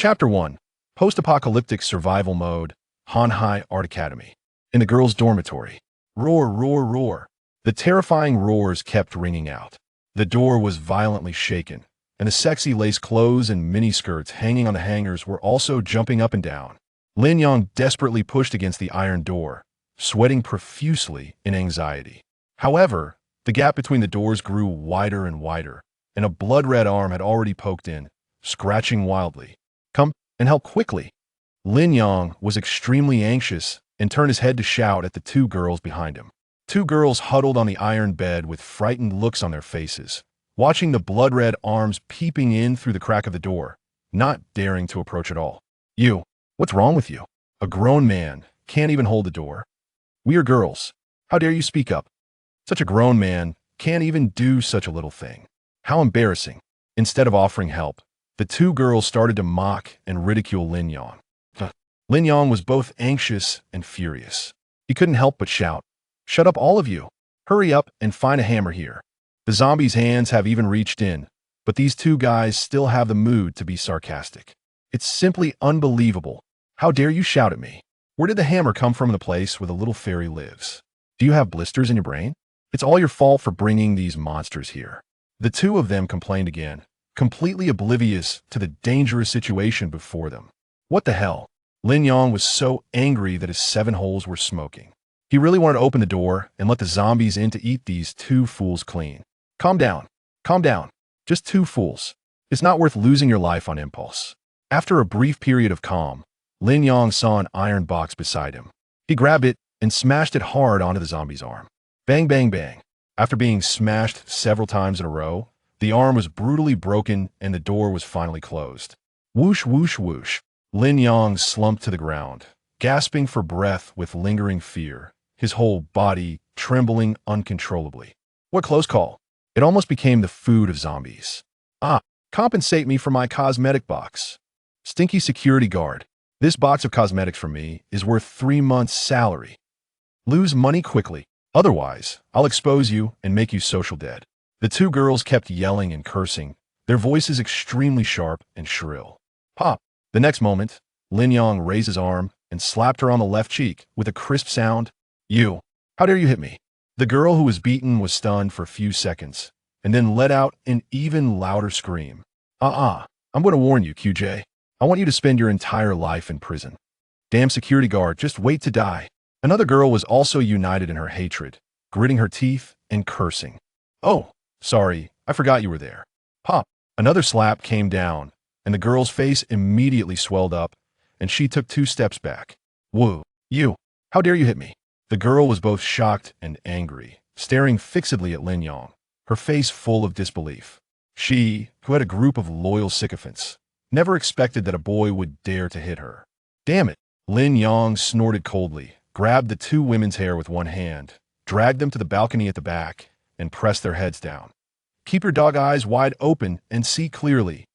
Chapter 1. Post-apocalyptic survival mode, Hanhai Art Academy. In the girls' dormitory. Roar, roar, roar. The terrifying roars kept ringing out. The door was violently shaken, and the sexy lace clothes and miniskirts hanging on the hangers were also jumping up and down. Lin Yang desperately pushed against the iron door, sweating profusely in anxiety. However, the gap between the doors grew wider and wider, and a blood-red arm had already poked in, scratching wildly. "Come and help quickly." Lin Yang was extremely anxious and turned his head to shout at the two girls behind him. Two girls huddled on the iron bed with frightened looks on their faces, watching the blood-red arms peeping in through the crack of the door, not daring to approach at all. "You, what's wrong with you? A grown man can't even hold the door. We are girls. How dare you speak up? Such a grown man can't even do such a little thing. How embarrassing." Instead of offering help, the two girls started to mock and ridicule Lin Yang. Lin Yang was both anxious and furious. He couldn't help but shout, "Shut up, all of you. Hurry up and find a hammer here." The zombies' hands have even reached in, but these two guys still have the mood to be sarcastic. "It's simply unbelievable. How dare you shout at me? Where did the hammer come from in the place where the little fairy lives? Do you have blisters in your brain? It's all your fault for bringing these monsters here." The two of them complained again, completely oblivious to the dangerous situation before them. What the hell? Lin Yang was so angry that his 7 holes were smoking. He really wanted to open the door and let the zombies in to eat these two fools clean. Calm down. Calm down. Just two fools. It's not worth losing your life on impulse." After a brief period of calm, Lin Yang saw an iron box beside him. He grabbed it and smashed it hard onto the zombie's arm. Bang, bang, bang. After being smashed several times in a row, the arm was brutally broken and the door was finally closed. Whoosh, whoosh, whoosh. Lin Yang slumped to the ground, gasping for breath with lingering fear, his whole body trembling uncontrollably. What close call. It almost became the food of zombies. "Ah, compensate me for my cosmetic box. Stinky security guard. This box of cosmetics for me is worth 3 months' salary. Lose money quickly. Otherwise, I'll expose you and make you social dead." The two girls kept yelling and cursing, their voices extremely sharp and shrill. Pop! The next moment, Lin Yang raised his arm and slapped her on the left cheek with a crisp sound. "You! How dare you hit me?" The girl who was beaten was stunned for a few seconds, and then let out an even louder scream. I'm going to warn you, QJ. I want you to spend your entire life in prison. Damn security guard, just wait to die." Another girl was also united in her hatred, gritting her teeth and cursing. "Oh, sorry, I forgot you were there." Pop! Another slap came down, and the girl's face immediately swelled up, and she took 2 steps back. "Whoa, you! How dare you hit me?" The girl was both shocked and angry, staring fixedly at Lin Yang, her face full of disbelief. She, who had a group of loyal sycophants, never expected that a boy would dare to hit her. "Damn it!" Lin Yang snorted coldly, grabbed the two women's hair with one hand, dragged them to the balcony at the back, and pressed their heads down. "Keep your dog eyes wide open and see clearly."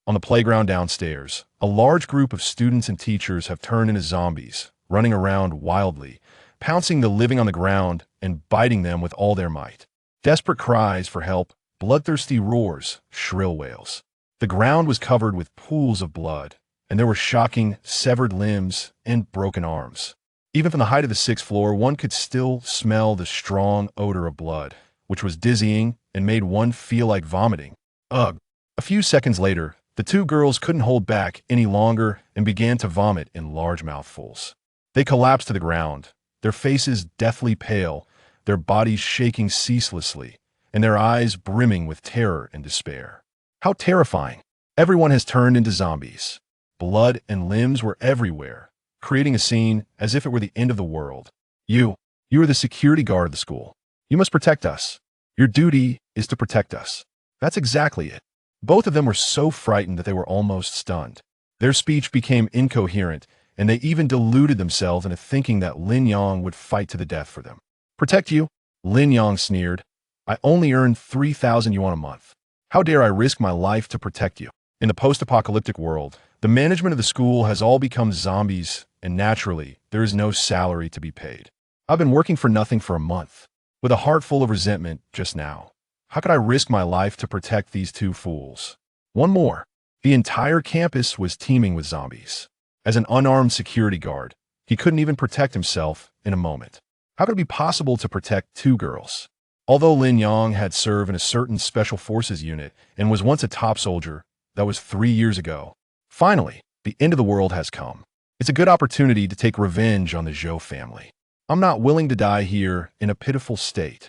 On the playground downstairs, a large group of students and teachers have turned into zombies, running around wildly, pouncing the living on the ground and biting them with all their might. Desperate cries for help, bloodthirsty roars, shrill wails. The ground was covered with pools of blood, and there were shocking, severed limbs and broken arms. Even from the height of the 6th floor, one could still smell the strong odor of blood, which was dizzying and made one feel like vomiting. Ugh! A few seconds later, the two girls couldn't hold back any longer and began to vomit in large mouthfuls. They collapsed to the ground, their faces deathly pale, their bodies shaking ceaselessly, and their eyes brimming with terror and despair. How terrifying! Everyone has turned into zombies. Blood and limbs were everywhere, creating a scene as if it were the end of the world. You are the security guard of the school. You must protect us. Your duty is to protect us." That's exactly it. Both of them were so frightened that they were almost stunned. Their speech became incoherent, and they even deluded themselves into thinking that Lin Yang would fight to the death for them. "Protect you?" Lin Yang sneered. "I only earn 3,000 yuan a month. How dare I risk my life to protect you?" In the post-apocalyptic world, the management of the school has all become zombies, and naturally, there is no salary to be paid. "I've been working for nothing for a month, with a heart full of resentment just now. How could I risk my life to protect these two fools?" One more. The entire campus was teeming with zombies. As an unarmed security guard, he couldn't even protect himself in a moment. How could it be possible to protect two girls? Although Lin Yang had served in a certain special forces unit and was once a top soldier, that was 3 years ago. Finally, the end of the world has come. It's a good opportunity to take revenge on the Zhou family. I'm not willing to die here in a pitiful state.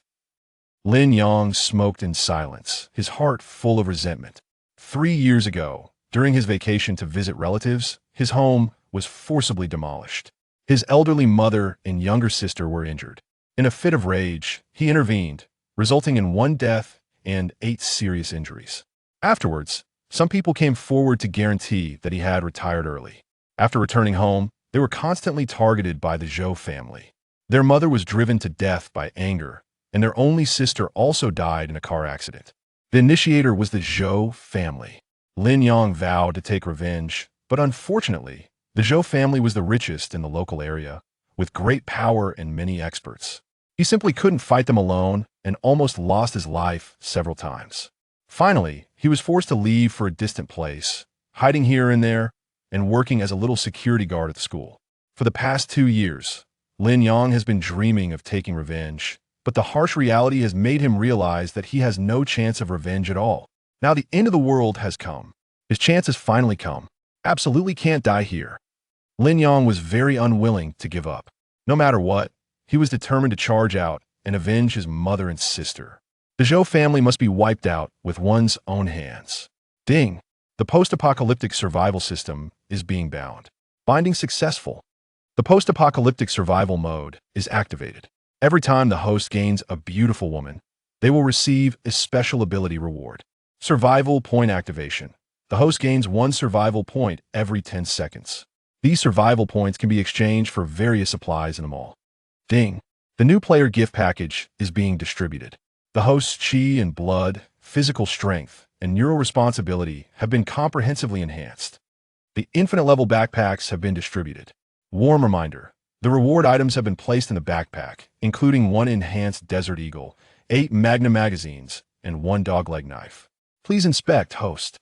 Lin Yang smoked in silence, his heart full of resentment. 3 years ago, during his vacation to visit relatives, his home was forcibly demolished. His elderly mother and younger sister were injured. In a fit of rage, he intervened, resulting in 1 death and 8 serious injuries. Afterwards, some people came forward to guarantee that he had retired early. After returning home, they were constantly targeted by the Zhou family. Their mother was driven to death by anger, and their only sister also died in a car accident. The initiator was the Zhou family. Lin Yang vowed to take revenge, but unfortunately, the Zhou family was the richest in the local area, with great power and many experts. He simply couldn't fight them alone and almost lost his life several times. Finally, he was forced to leave for a distant place, hiding here and there, and working as a little security guard at the school. For the past 2 years, Lin Yang has been dreaming of taking revenge, but the harsh reality has made him realize that he has no chance of revenge at all. Now the end of the world has come. His chance has finally come. Absolutely can't die here. Lin Yang was very unwilling to give up. No matter what, he was determined to charge out and avenge his mother and sister. The Zhou family must be wiped out with one's own hands. Ding! The post-apocalyptic survival system is being bound. Binding successful. The post-apocalyptic survival mode is activated. Every time the host gains a beautiful woman, they will receive a special ability reward. Survival point activation. The host gains 1 survival point every 10 seconds. These survival points can be exchanged for various supplies in the mall. Ding! The new player gift package is being distributed. The host's chi and blood, physical strength, and neural responsibility have been comprehensively enhanced. The infinite level backpacks have been distributed. Warm reminder. The reward items have been placed in the backpack, including 1 enhanced Desert Eagle, 8 Magnum magazines, and 1 dogleg knife. Please inspect host.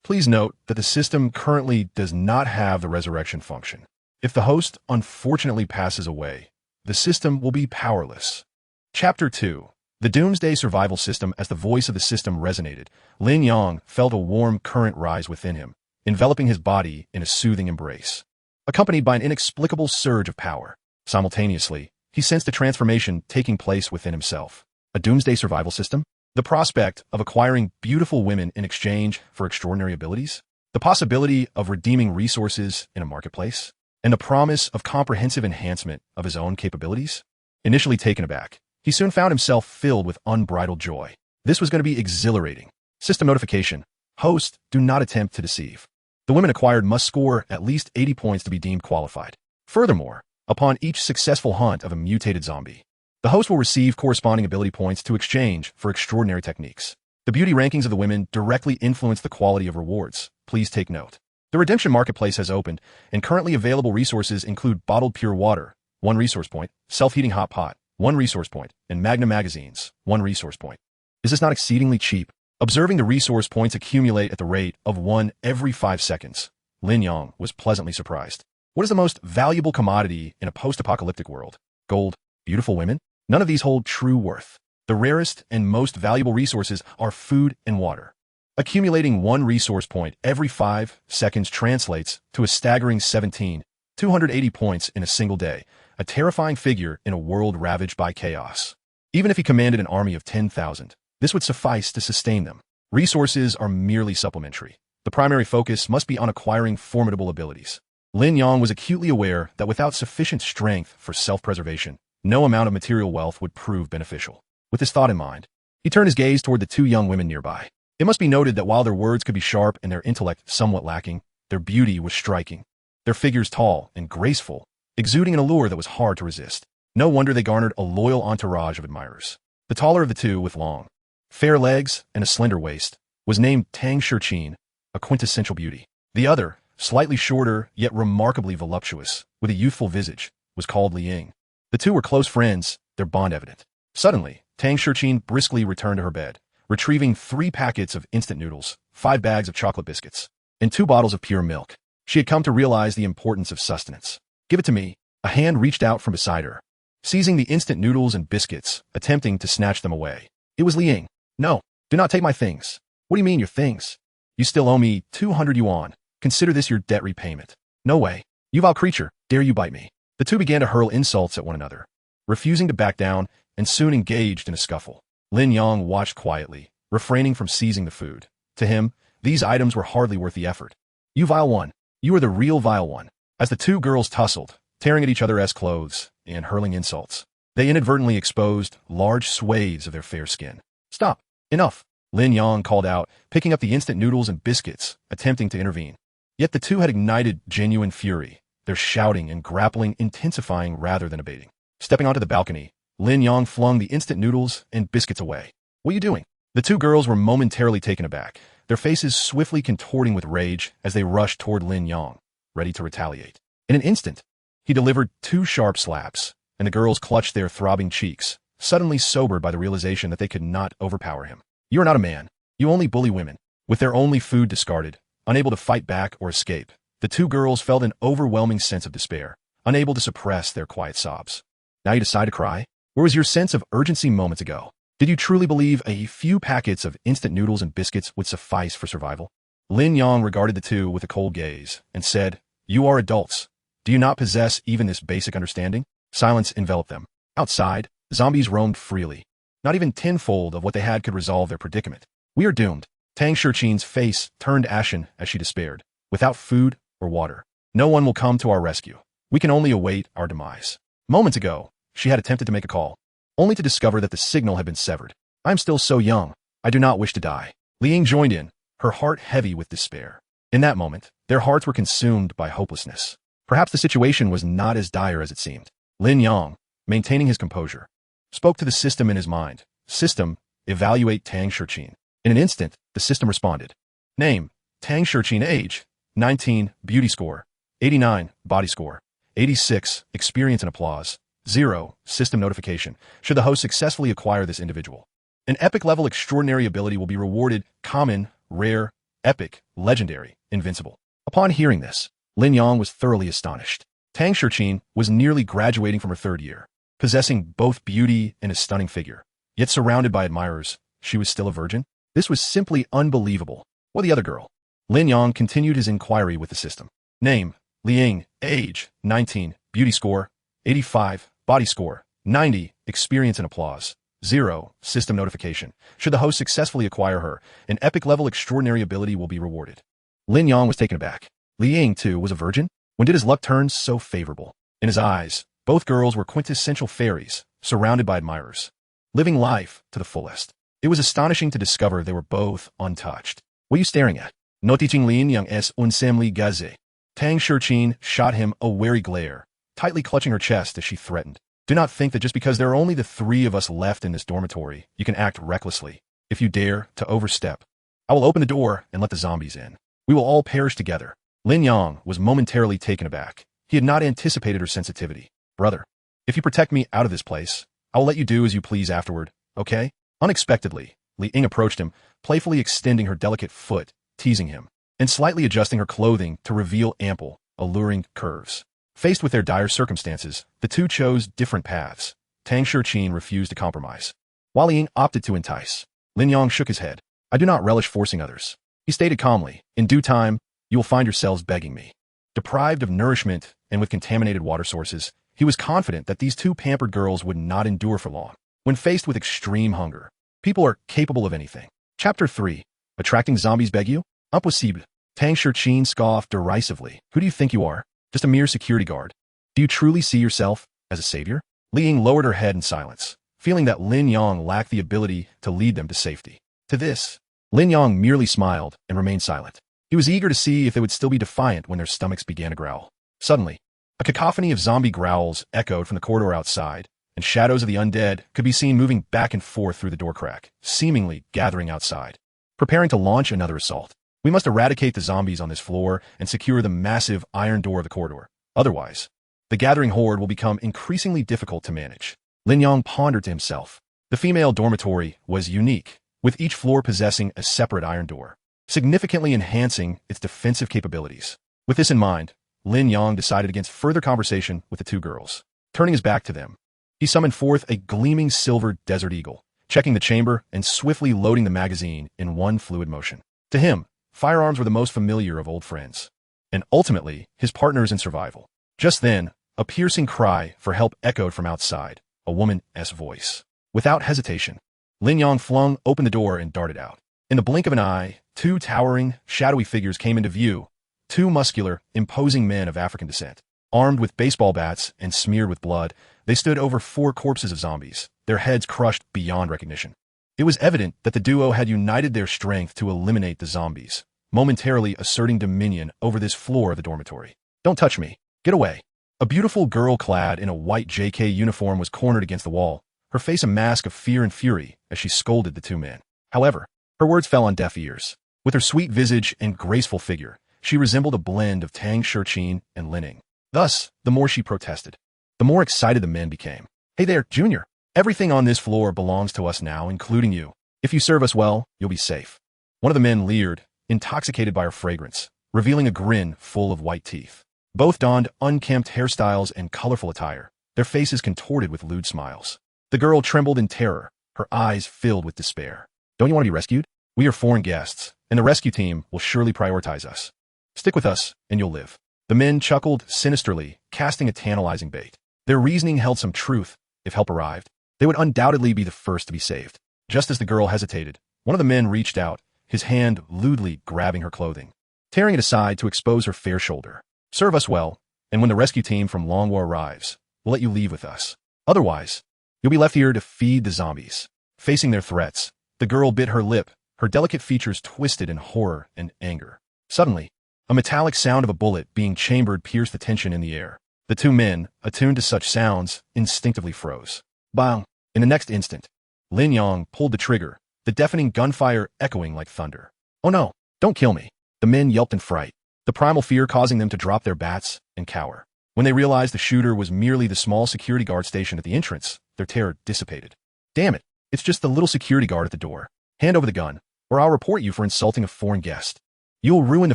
Please note that the system currently does not have the resurrection function. If the host unfortunately passes away, the system will be powerless. Chapter 2. The Doomsday Survival System. As the voice of the system resonated, Lin Yang felt a warm current rise within him, enveloping his body in a soothing embrace, accompanied by an inexplicable surge of power. Simultaneously, he sensed a transformation taking place within himself. A doomsday survival system? The prospect of acquiring beautiful women in exchange for extraordinary abilities? The possibility of redeeming resources in a marketplace? And the promise of comprehensive enhancement of his own capabilities? Initially taken aback, he soon found himself filled with unbridled joy. This was going to be exhilarating. System notification. Host, do not attempt to deceive. The women acquired must score at least 80 points to be deemed qualified. Furthermore, upon each successful hunt of a mutated zombie, the host will receive corresponding ability points to exchange for extraordinary techniques. The beauty rankings of the women directly influence the quality of rewards. Please take note. The redemption marketplace has opened, and currently available resources include bottled pure water, 1 resource point, self-heating hot pot, 1 resource point, and Magnum magazines, 1 resource point. Is this not exceedingly cheap? Observing the resource points accumulate at the rate of 1 every 5 seconds, Lin Yang was pleasantly surprised. What is the most valuable commodity in a post-apocalyptic world? Gold? Beautiful women? None of these hold true worth. The rarest and most valuable resources are food and water. Accumulating 1 resource point every 5 seconds translates to a staggering 280 points in a single day, a terrifying figure in a world ravaged by chaos. Even if he commanded an army of 10,000, this would suffice to sustain them. Resources are merely supplementary. The primary focus must be on acquiring formidable abilities. Lin Yang was acutely aware that without sufficient strength for self-preservation, no amount of material wealth would prove beneficial. With this thought in mind, he turned his gaze toward the 2 young women nearby. It must be noted that while their words could be sharp and their intellect somewhat lacking, their beauty was striking. Their figures tall and graceful, exuding an allure that was hard to resist. No wonder they garnered a loyal entourage of admirers. The taller of the 2, with long, fair legs and a slender waist, was named Tang Shirqin, a quintessential beauty. The other, slightly shorter yet remarkably voluptuous, with a youthful visage, was called Lin Yang. The 2 were close friends, their bond evident. Suddenly, Tang Shirqin briskly returned to her bed, retrieving 3 packets of instant noodles, 5 bags of chocolate biscuits, and 2 bottles of pure milk. She had come to realize the importance of sustenance. Give it to me. A hand reached out from beside her, seizing the instant noodles and biscuits, attempting to snatch them away. It was Lin Yang. No, do not take my things. What do you mean your things? You still owe me 200 yuan. Consider this your debt repayment. No way. You vile creature, dare you bite me? The two began to hurl insults at one another, refusing to back down, and soon engaged in a scuffle. Lin Yang watched quietly, refraining from seizing the food. To him, these items were hardly worth the effort. You vile one. You are the real vile one. As the two girls tussled, tearing at each other's clothes and hurling insults, they inadvertently exposed large swathes of their fair skin. Stop. Enough. Lin Yang called out, picking up the instant noodles and biscuits, attempting to intervene. Yet the two had ignited genuine fury, their shouting and grappling intensifying rather than abating. Stepping onto the balcony, Lin Yang flung the instant noodles and biscuits away. What are you doing? The two girls were momentarily taken aback, their faces swiftly contorting with rage as they rushed toward Lin Yang, ready to retaliate. In an instant, he delivered 2 sharp slaps, and the girls clutched their throbbing cheeks, suddenly sobered by the realization that they could not overpower him. You are not a man. You only bully women. With their only food discarded, unable to fight back or escape, the two girls felt an overwhelming sense of despair, unable to suppress their quiet sobs. Now you decide to cry? Where was your sense of urgency moments ago? Did you truly believe a few packets of instant noodles and biscuits would suffice for survival? Lin Yang regarded the two with a cold gaze and said, You are adults. Do you not possess even this basic understanding? Silence enveloped them. Outside, zombies roamed freely. Not even tenfold of what they had could resolve their predicament. We are doomed. Tang Shichin's face turned ashen as she despaired. Without food or water, no one will come to our rescue. We can only await our demise. Moments ago, she had attempted to make a call, only to discover that the signal had been severed. I am still so young. I do not wish to die. Lin Yang joined in, her heart heavy with despair. In that moment, their hearts were consumed by hopelessness. Perhaps the situation was not as dire as it seemed. Lin Yang, maintaining his composure, spoke to the system in his mind. System, evaluate Tang Shichin. In an instant, the system responded. Name, Tang Shichin. Age, 19. Beauty score, 89. Body score, 86. Experience and applause, 0. System notification. Should the host successfully acquire this individual, an epic level extraordinary ability will be rewarded: common, rare, epic, legendary, invincible. Upon hearing this, Lin Yang was thoroughly astonished. Tang Shichin was nearly graduating from her 3rd year, possessing both beauty and a stunning figure. Yet surrounded by admirers, she was still a virgin? This was simply unbelievable. What the other girl? Lin Yang continued his inquiry with the system. Name, Liang. Age, 19. Beauty score, 85. Body score, 90. Experience and applause, 0. System notification. Should the host successfully acquire her, an epic level extraordinary ability will be rewarded. Lin Yang was taken aback. Liang, too, was a virgin? When did his luck turn so favorable? In his eyes, both girls were quintessential fairies, surrounded by admirers, living life to the fullest. It was astonishing to discover they were both untouched. What are you staring at? No teaching Lin Yang es un semli gaze. Tang Shichin shot him a wary glare, tightly clutching her chest as she threatened. Do not think that just because there are only the 3 of us left in this dormitory, you can act recklessly. If you dare to overstep, I will open the door and let the zombies in. We will all perish together. Lin Yang was momentarily taken aback. He had not anticipated her sensitivity. Brother, if you protect me out of this place, I will let you do as you please afterward, okay? Unexpectedly, Li Ying approached him, playfully extending her delicate foot, teasing him, and slightly adjusting her clothing to reveal ample, alluring curves. Faced with their dire circumstances, the two chose different paths. Tang Shichin refused to compromise, while Li Ying opted to entice. Lin Yang shook his head. I do not relish forcing others. He stated calmly, in due time, you will find yourselves begging me. Deprived of nourishment and with contaminated water sources, he was confident that these two pampered girls would not endure for long. When faced with extreme hunger, people are capable of anything. Chapter 3. Attracting zombies beg you? Impossible. Tang Shichin scoffed derisively. Who do you think you are? Just a mere security guard. Do you truly see yourself as a savior? Li Ying lowered her head in silence, feeling that Lin Yang lacked the ability to lead them to safety. To this, Lin Yang merely smiled and remained silent. He was eager to see if they would still be defiant when their stomachs began to growl. Suddenly, a cacophony of zombie growls echoed from the corridor outside, and shadows of the undead could be seen moving back and forth through the door crack, seemingly gathering outside, preparing to launch another assault. We must eradicate the zombies on this floor and secure the massive iron door of the corridor. Otherwise, the gathering horde will become increasingly difficult to manage. Lin Yang pondered to himself. The female dormitory was unique, with each floor possessing a separate iron door. significantly enhancing its defensive capabilities. With this in mind, Lin Yang decided against further conversation with the two girls. Turning his back to them, he summoned forth a gleaming silver desert eagle, checking the chamber and swiftly loading the magazine in one fluid motion. To him, firearms were the most familiar of old friends, and ultimately his partners in survival. Just then, a piercing cry for help echoed from outside, a woman's voice. Without hesitation, Lin Yang flung open the door and darted out. In the blink of an eye, two towering, shadowy figures came into view, two muscular, imposing men of African descent. Armed with baseball bats and smeared with blood, they stood over 4 corpses of zombies, their heads crushed beyond recognition. It was evident that the duo had united their strength to eliminate the zombies, momentarily asserting dominion over this floor of the dormitory. "Don't touch me. Get away." A beautiful girl clad in a white JK uniform was cornered against the wall, her face a mask of fear and fury as she scolded the two men. However, her words fell on deaf ears. With her sweet visage and graceful figure, she resembled a blend of Tang Shichin and Lin Yang. Thus, the more she protested, the more excited the men became. "Hey there, Junior. Everything on this floor belongs to us now, including you. If you serve us well, you'll be safe." One of the men leered, intoxicated by her fragrance, revealing a grin full of white teeth. Both donned unkempt hairstyles and colorful attire, their faces contorted with lewd smiles. The girl trembled in terror, her eyes filled with despair. "Don't you want to be rescued? We are foreign guests, and the rescue team will surely prioritize us. Stick with us, and you'll live." The men chuckled sinisterly, casting a tantalizing bait. Their reasoning held some truth. If help arrived, they would undoubtedly be the first to be saved. Just as the girl hesitated, one of the men reached out, his hand lewdly grabbing her clothing, tearing it aside to expose her fair shoulder. "Serve us well, and when the rescue team from Longwa arrives, we'll let you leave with us. Otherwise, you'll be left here to feed the zombies." Facing their threats, the girl bit her lip, her delicate features twisted in horror and anger. Suddenly, a metallic sound of a bullet being chambered pierced the tension in the air. The two men, attuned to such sounds, instinctively froze. Bang! In the next instant, Lin Yang pulled the trigger, the deafening gunfire echoing like thunder. "Oh no, don't kill me." The men yelped in fright, the primal fear causing them to drop their bats and cower. When they realized the shooter was merely the small security guard stationed at the entrance, their terror dissipated. "Damn it, it's just the little security guard at the door. Hand over the gun, or I'll report you for insulting a foreign guest. You'll ruin the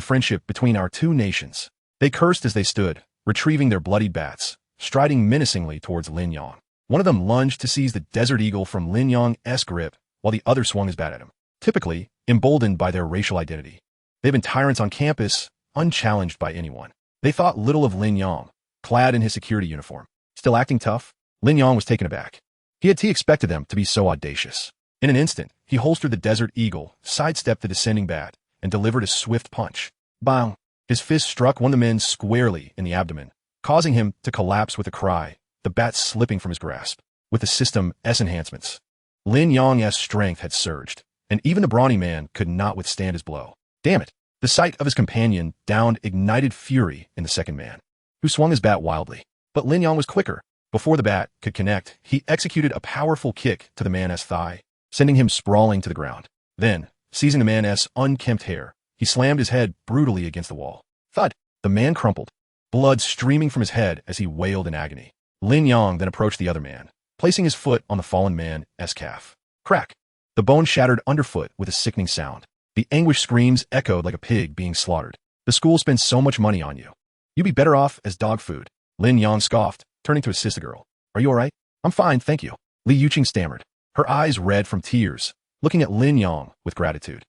friendship between our two nations." They cursed as they stood, retrieving their bloodied bats, striding menacingly towards Lin Yang. One of them lunged to seize the Desert Eagle from Lin Yang's grip, while the other swung his bat at him. Typically, emboldened by their racial identity, they've been tyrants on campus, unchallenged by anyone. They thought little of Lin Yang, clad in his security uniform. Still acting tough, Lin Yang was taken aback. He expected them to be so audacious. In an instant, he holstered the Desert Eagle, sidestepped the descending bat, and delivered a swift punch. Bang! His fist struck one of the men squarely in the abdomen, causing him to collapse with a cry, the bat slipping from his grasp. With the system's enhancements, Lin Yang's strength had surged, and even the brawny man could not withstand his blow. Damn it! The sight of his companion downed ignited fury in the second man, who swung his bat wildly. But Lin Yang was quicker. Before the bat could connect, he executed a powerful kick to the man's thigh, sending him sprawling to the ground. Then, seizing the man's unkempt hair, he slammed his head brutally against the wall. Thud! The man crumpled, blood streaming from his head as he wailed in agony. Lin Yang then approached the other man, placing his foot on the fallen man's calf. Crack! The bone shattered underfoot with a sickening sound. The anguished screams echoed like a pig being slaughtered. "The school spends so much money on you. You'd be better off as dog food." Lin Yang scoffed, turning to assist the girl. "Are you all right?" "I'm fine, thank you," Li Yuqing stammered, her eyes red from tears, looking at Lin Yang with gratitude.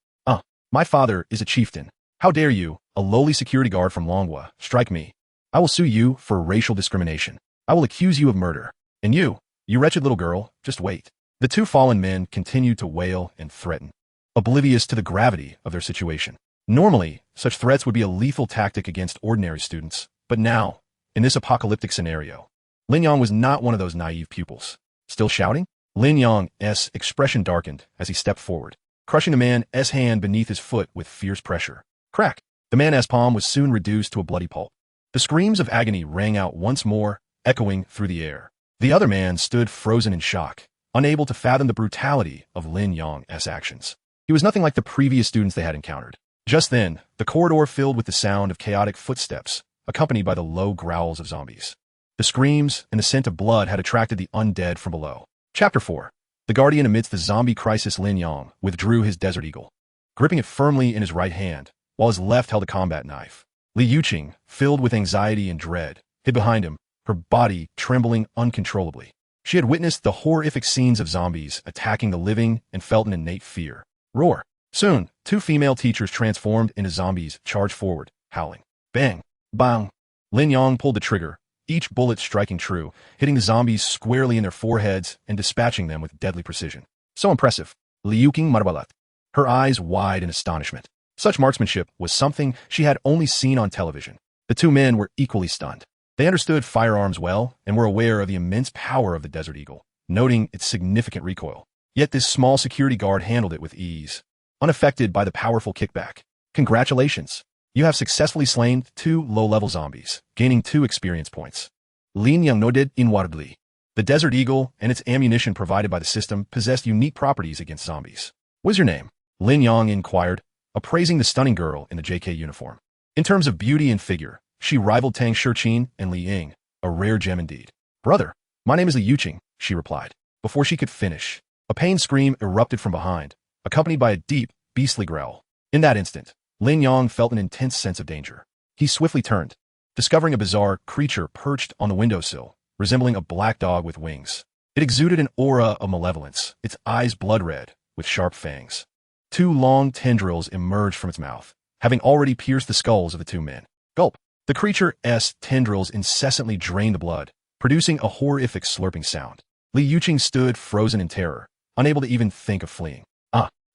My father is a chieftain. How dare you, a lowly security guard from Longwa, strike me? I will sue you for racial discrimination. I will accuse you of murder. And you wretched little girl, just wait." The two fallen men continued to wail and threaten, oblivious to the gravity of their situation. Normally, such threats would be a lethal tactic against ordinary students, but now, in this apocalyptic scenario, Lin Yang was not one of those naive pupils. Still shouting? Lin Yang's expression darkened as he stepped forward, crushing the man's hand beneath his foot with fierce pressure. Crack! The man's palm was soon reduced to a bloody pulp. The screams of agony rang out once more, echoing through the air. The other man stood frozen in shock, unable to fathom the brutality of Lin Yang's actions. He was nothing like the previous students they had encountered. Just then, the corridor filled with the sound of chaotic footsteps, accompanied by the low growls of zombies. The screams and the scent of blood had attracted the undead from below. Chapter 4. The Guardian. Amidst the zombie crisis, Lin Yang withdrew his Desert Eagle, gripping it firmly in his right hand, while his left held a combat knife. Li Yuqing, filled with anxiety and dread, hid behind him, her body trembling uncontrollably. She had witnessed the horrific scenes of zombies attacking the living and felt an innate fear. Roar! Soon, two female teachers transformed into zombies charged forward, howling. Bang! Bang! Lin Yang pulled the trigger, each bullet striking true, hitting the zombies squarely in their foreheads and dispatching them with deadly precision. So impressive. Li Yuqing marvelat, her eyes wide in astonishment. Such marksmanship was something she had only seen on television. The two men were equally stunned. They understood firearms well and were aware of the immense power of the Desert Eagle, noting its significant recoil. Yet this small security guard handled it with ease, unaffected by the powerful kickback. Congratulations! You have successfully slain 2 low-level zombies, gaining 2 experience points. Lin Yang nodded inwardly. The Desert Eagle and its ammunition provided by the system possessed unique properties against zombies. What's your name? Lin Yang inquired, appraising the stunning girl in the JK uniform. In terms of beauty and figure, she rivaled Tang Shichin and Li Ying, a rare gem indeed. Brother, my name is Li Yuqing, she replied. Before she could finish, a pain scream erupted from behind, accompanied by a deep, beastly growl. In that instant, Lin Yang felt an intense sense of danger. He swiftly turned, discovering a bizarre creature perched on the windowsill, resembling a black dog with wings. It exuded an aura of malevolence, its eyes blood-red, with sharp fangs. 2 long tendrils emerged from its mouth, having already pierced the skulls of the 2 men. Gulp! The creature's tendrils incessantly drained the blood, producing a horrific slurping sound. Li Yuqing stood frozen in terror, unable to even think of fleeing.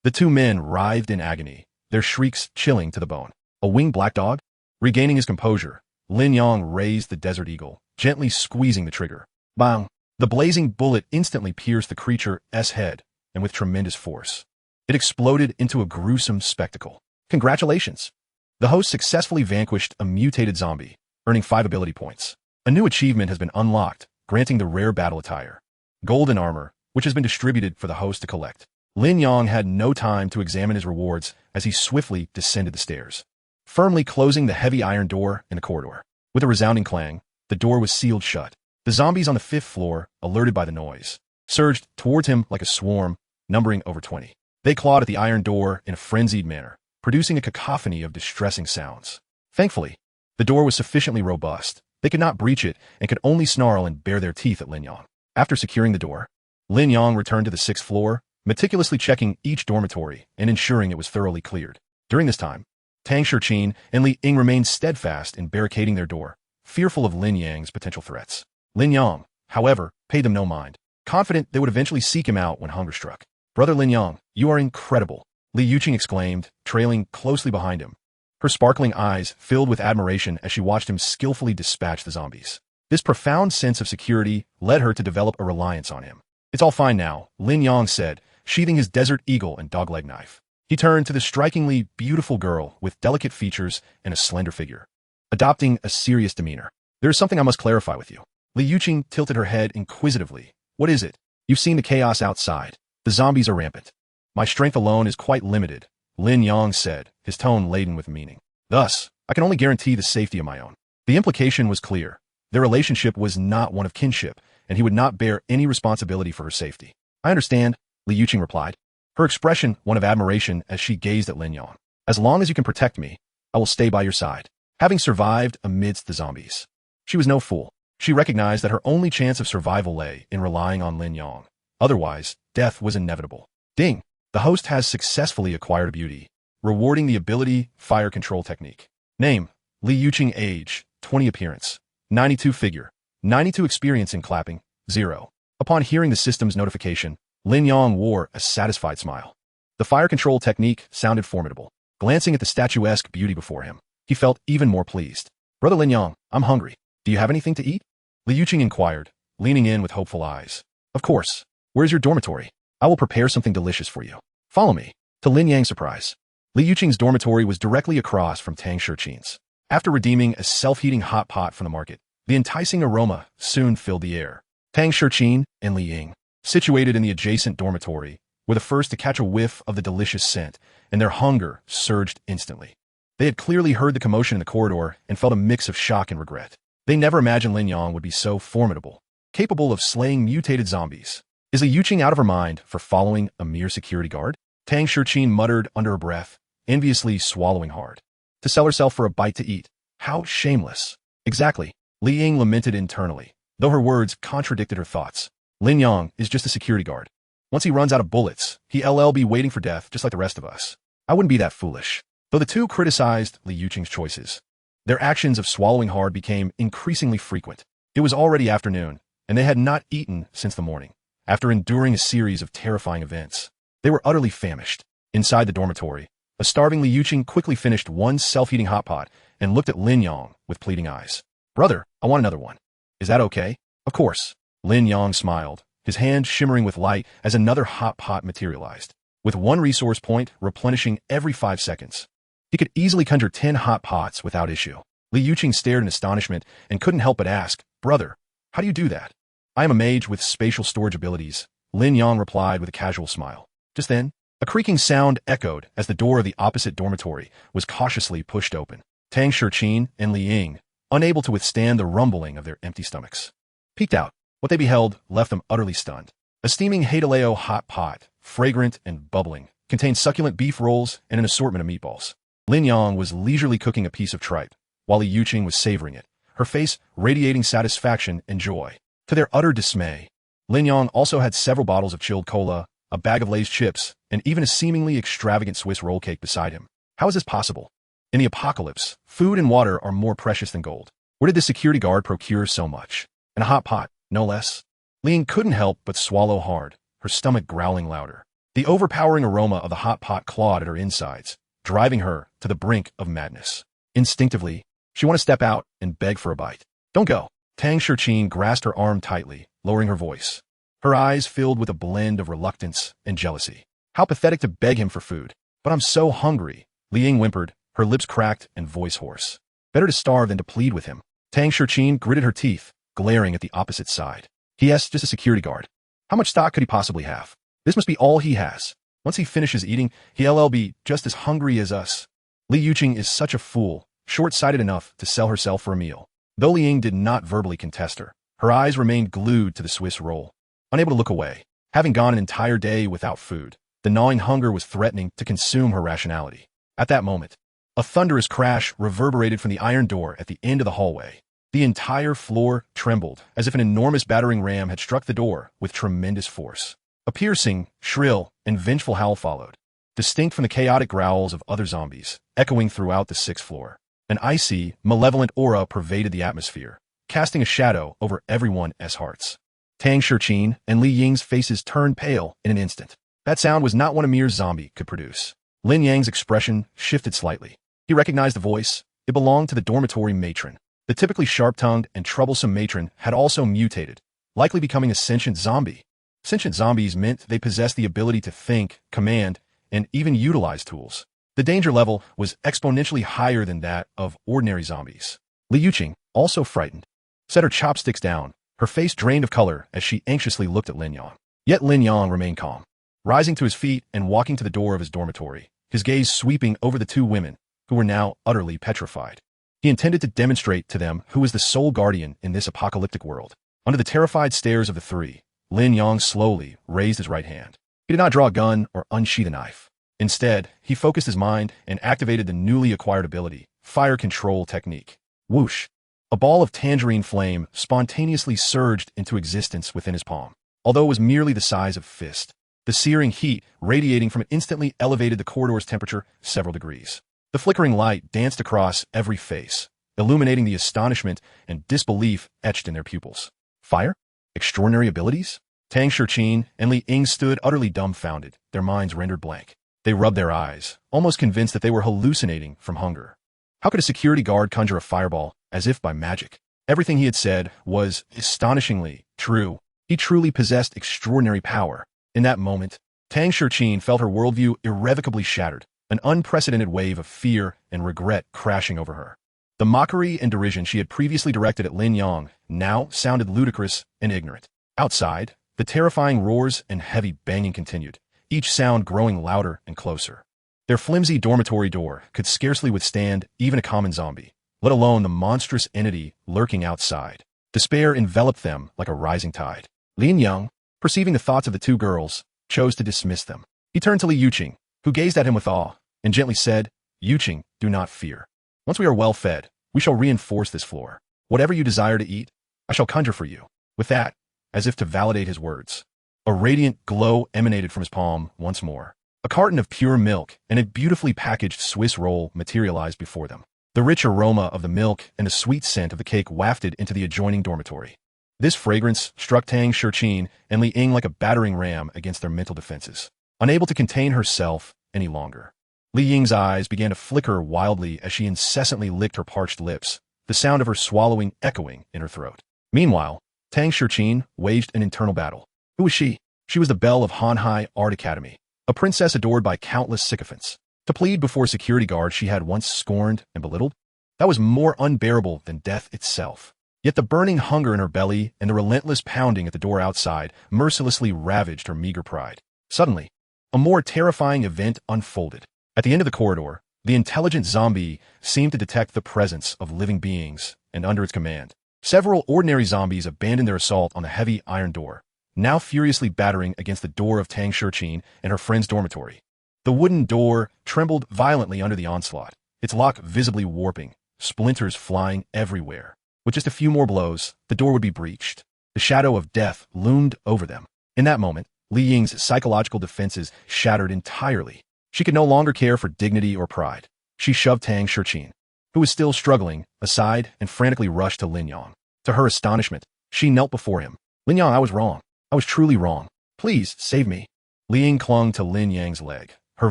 The 2 men writhed in agony, their shrieks chilling to the bone. A winged black dog? Regaining his composure, Lin Yang raised the Desert Eagle, gently squeezing the trigger. Bang! The blazing bullet instantly pierced the creature's head, and with tremendous force. It exploded into a gruesome spectacle. Congratulations! The host successfully vanquished a mutated zombie, earning 5 ability points. A new achievement has been unlocked, granting the rare battle attire. Golden armor, which has been distributed for the host to collect. Lin Yang had no time to examine his rewards as he swiftly descended the stairs, firmly closing the heavy iron door in the corridor. With a resounding clang, the door was sealed shut. The zombies on the 5th floor, alerted by the noise, surged towards him like a swarm, numbering over 20. They clawed at the iron door in a frenzied manner, producing a cacophony of distressing sounds. Thankfully, the door was sufficiently robust. They could not breach it and could only snarl and bare their teeth at Lin Yang. After securing the door, Lin Yang returned to the 6th floor, meticulously checking each dormitory and ensuring it was thoroughly cleared. During this time, Tang Shichin and Li Ying remained steadfast in barricading their door, fearful of Lin Yang's potential threats. Lin Yang, however, paid them no mind, confident they would eventually seek him out when hunger struck. Brother Lin Yang, you are incredible, Li Yuqing exclaimed, trailing closely behind him. Her sparkling eyes filled with admiration as she watched him skillfully dispatch the zombies. This profound sense of security led her to develop a reliance on him. It's all fine now, Lin Yang said, sheathing his Desert Eagle and dogleg knife. He turned to the strikingly beautiful girl with delicate features and a slender figure, adopting a serious demeanor. There is something I must clarify with you. Li Yuqing tilted her head inquisitively. What is it? You've seen the chaos outside. The zombies are rampant. My strength alone is quite limited, Lin Yang said, his tone laden with meaning. Thus, I can only guarantee the safety of my own. The implication was clear. Their relationship was not one of kinship, and he would not bear any responsibility for her safety. I understand, Li Yuqing replied, her expression one of admiration as she gazed at Lin Yang. As long as you can protect me, I will stay by your side. Having survived amidst the zombies, she was no fool. She recognized that her only chance of survival lay in relying on Lin Yang. Otherwise, death was inevitable. Ding! The host has successfully acquired a beauty, rewarding the ability fire control technique. Name, Li Yuqing. Age, 20. Appearance, 92. Figure, 92. Experience in clapping, 0. Upon hearing the system's notification, Lin Yang wore a satisfied smile. The fire control technique sounded formidable. Glancing at the statuesque beauty before him, he felt even more pleased. Brother Lin Yang, I'm hungry. Do you have anything to eat? Li Yuqing inquired, leaning in with hopeful eyes. Of course. Where's your dormitory? I will prepare something delicious for you. Follow me. To Lin Yang's surprise, Li Yuqing's dormitory was directly across from Tang Shichin's. After redeeming a self-heating hot pot from the market, the enticing aroma soon filled the air. Tang Shichin and Li Ying, situated in the adjacent dormitory, were the first to catch a whiff of the delicious scent, and their hunger surged instantly. They had clearly heard the commotion in the corridor and felt a mix of shock and regret. They never imagined Lin Yang would be so formidable, capable of slaying mutated zombies. Is Li Yuqing out of her mind for following a mere security guard? Tang Shirqin muttered under her breath, enviously swallowing hard. To sell herself for a bite to eat. How shameless. Exactly. Li Ying lamented internally, though her words contradicted her thoughts. Lin Yang is just a security guard. Once he runs out of bullets, he'll be waiting for death just like the rest of us. I wouldn't be that foolish. Though the two criticized Li Yuqing's choices, their actions of swallowing hard became increasingly frequent. It was already afternoon, and they had not eaten since the morning. After enduring a series of terrifying events, they were utterly famished. Inside the dormitory, a starving Li Yuqing quickly finished one self-heating hot pot and looked at Lin Yang with pleading eyes. Brother, I want another one. Is that okay? Of course. Lin Yang smiled, his hand shimmering with light as another hot pot materialized, with one resource point replenishing every 5 seconds. He could easily conjure 10 hot pots without issue. Li Yuqing stared in astonishment and couldn't help but ask, Brother, how do you do that? I am a mage with spatial storage abilities, Lin Yang replied with a casual smile. Just then, a creaking sound echoed as the door of the opposite dormitory was cautiously pushed open. Tang Shirqin and Li Ying, unable to withstand the rumbling of their empty stomachs, peeked out. What they beheld left them utterly stunned. A steaming Haidaleo hot pot, fragrant and bubbling, contained succulent beef rolls and an assortment of meatballs. Lin Yang was leisurely cooking a piece of tripe, while Li Yuqing was savoring it, her face radiating satisfaction and joy. To their utter dismay, Lin Yang also had several bottles of chilled cola, a bag of Lay's chips, and even a seemingly extravagant Swiss roll cake beside him. How is this possible? In the apocalypse, food and water are more precious than gold. Where did the security guard procure so much? And a hot pot, no less? Li Ying couldn't help but swallow hard, her stomach growling louder. The overpowering aroma of the hot pot clawed at her insides, driving her to the brink of madness. Instinctively, she wanted to step out and beg for a bite. Don't go. Tang Shirqin grasped her arm tightly, lowering her voice. Her eyes filled with a blend of reluctance and jealousy. How pathetic to beg him for food. But I'm so hungry, Li Ying whimpered, her lips cracked and voice hoarse. Better to starve than to plead with him. Tang Shirqin gritted her teeth, glaring at the opposite side. Yes, just a security guard. How much stock could he possibly have? This must be all he has. Once he finishes eating, he'll be just as hungry as us. Li Yuqing is such a fool, short-sighted enough to sell herself for a meal. Though Li Ying did not verbally contest her eyes remained glued to the Swiss roll, unable to look away. Having gone an entire day without food, the gnawing hunger was threatening to consume her rationality. At that moment, a thunderous crash reverberated from the iron door at the end of the hallway. The entire floor trembled, as if an enormous battering ram had struck the door with tremendous force. A piercing, shrill, and vengeful howl followed, distinct from the chaotic growls of other zombies, echoing throughout the 6th floor. An icy, malevolent aura pervaded the atmosphere, casting a shadow over everyone's hearts. Tang Shirqin and Li Ying's faces turned pale in an instant. That sound was not what a mere zombie could produce. Lin Yang's expression shifted slightly. He recognized the voice. It belonged to the dormitory matron. The typically sharp-tongued and troublesome matron had also mutated, likely becoming a sentient zombie. Sentient zombies meant they possessed the ability to think, command, and even utilize tools. The danger level was exponentially higher than that of ordinary zombies. Li Yuqing, also frightened, set her chopsticks down, her face drained of color as she anxiously looked at Lin Yang. Yet Lin Yang remained calm, rising to his feet and walking to the door of his dormitory, his gaze sweeping over the two women, who were now utterly petrified. He intended to demonstrate to them who was the sole guardian in this apocalyptic world. Under the terrified stares of the three, Lin Yang slowly raised his right hand. He did not draw a gun or unsheath a knife. Instead, he focused his mind and activated the newly acquired ability, Fire Control Technique. Whoosh! A ball of tangerine flame spontaneously surged into existence within his palm. Although it was merely the size of a fist, the searing heat radiating from it instantly elevated the corridor's temperature several degrees. The flickering light danced across every face, illuminating the astonishment and disbelief etched in their pupils. Fire? Extraordinary abilities? Tang Shirqin and Li Ying stood utterly dumbfounded, their minds rendered blank. They rubbed their eyes, almost convinced that they were hallucinating from hunger. How could a security guard conjure a fireball as if by magic? Everything he had said was astonishingly true. He truly possessed extraordinary power. In that moment, Tang Shirqin felt her worldview irrevocably shattered, an unprecedented wave of fear and regret crashing over her. The mockery and derision she had previously directed at Lin Yang now sounded ludicrous and ignorant. Outside, the terrifying roars and heavy banging continued, each sound growing louder and closer. Their flimsy dormitory door could scarcely withstand even a common zombie, let alone the monstrous entity lurking outside. Despair enveloped them like a rising tide. Lin Yang, perceiving the thoughts of the two girls, chose to dismiss them. He turned to Li Yuqing, who gazed at him with awe and gently said, "Yuching, do not fear. Once we are well fed, we shall reinforce this floor. Whatever you desire to eat, I shall conjure for you." With that, as if to validate his words, a radiant glow emanated from his palm once more. A carton of pure milk and a beautifully packaged Swiss roll materialized before them. The rich aroma of the milk and the sweet scent of the cake wafted into the adjoining dormitory. This fragrance struck Tang Shurqin and Li Ying like a battering ram against their mental defenses. Unable to contain herself any longer, Li Ying's eyes began to flicker wildly as she incessantly licked her parched lips, the sound of her swallowing echoing in her throat. Meanwhile, Tang Shurqin waged an internal battle. Who was she? She was the belle of Hanhai Art Academy, a princess adored by countless sycophants. To plead before security guards she had once scorned and belittled? That was more unbearable than death itself. Yet the burning hunger in her belly and the relentless pounding at the door outside mercilessly ravaged her meager pride. Suddenly, a more terrifying event unfolded. At the end of the corridor, the intelligent zombie seemed to detect the presence of living beings, and under its command, several ordinary zombies abandoned their assault on the heavy iron door, now furiously battering against the door of Tang Shurqin and her friend's dormitory. The wooden door trembled violently under the onslaught, its lock visibly warping, splinters flying everywhere. With just a few more blows, the door would be breached. The shadow of death loomed over them. In that moment, Li Ying's psychological defenses shattered entirely. She could no longer care for dignity or pride. She shoved Tang Shurqin, who was still struggling, aside and frantically rushed to Lin Yang. To her astonishment, she knelt before him. "Lin Yang, I was wrong. I was truly wrong. Please, save me." Li Ying clung to Lin Yang's leg, her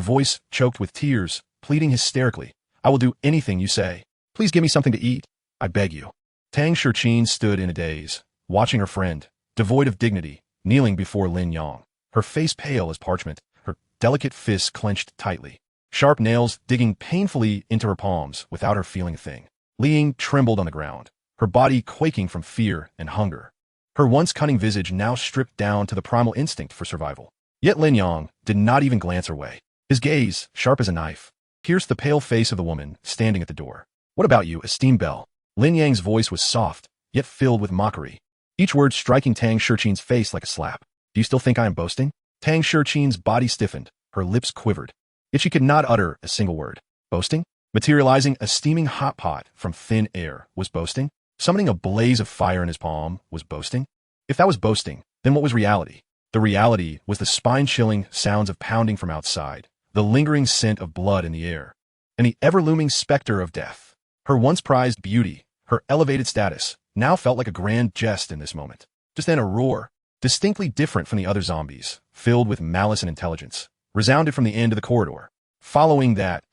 voice choked with tears, pleading hysterically. "I will do anything you say. Please give me something to eat. I beg you." Tang Shurqin stood in a daze, watching her friend, devoid of dignity, kneeling before Lin Yang, her face pale as parchment, her delicate fists clenched tightly, sharp nails digging painfully into her palms without her feeling a thing. Li Ying trembled on the ground, her body quaking from fear and hunger. Her once cunning visage now stripped down to the primal instinct for survival. Yet Lin Yang did not even glance her way. His gaze, sharp as a knife, pierced the pale face of the woman standing at the door. "What about you, esteemed belle?" Lin Yang's voice was soft, yet filled with mockery, each word striking Tang Shurqin's face like a slap. "Do you still think I am boasting?" Tang Shurqin's body stiffened, her lips quivered, yet she could not utter a single word. Boasting? Materializing a steaming hot pot from thin air was boasting? Summoning a blaze of fire in his palm was boasting? If that was boasting, then what was reality? The reality was the spine-chilling sounds of pounding from outside, the lingering scent of blood in the air, and the ever-looming specter of death. Her once prized beauty, her elevated status, now felt like a grand jest in this moment. Just then a roar, distinctly different from the other zombies, filled with malice and intelligence, resounded from the end of the corridor. Following that,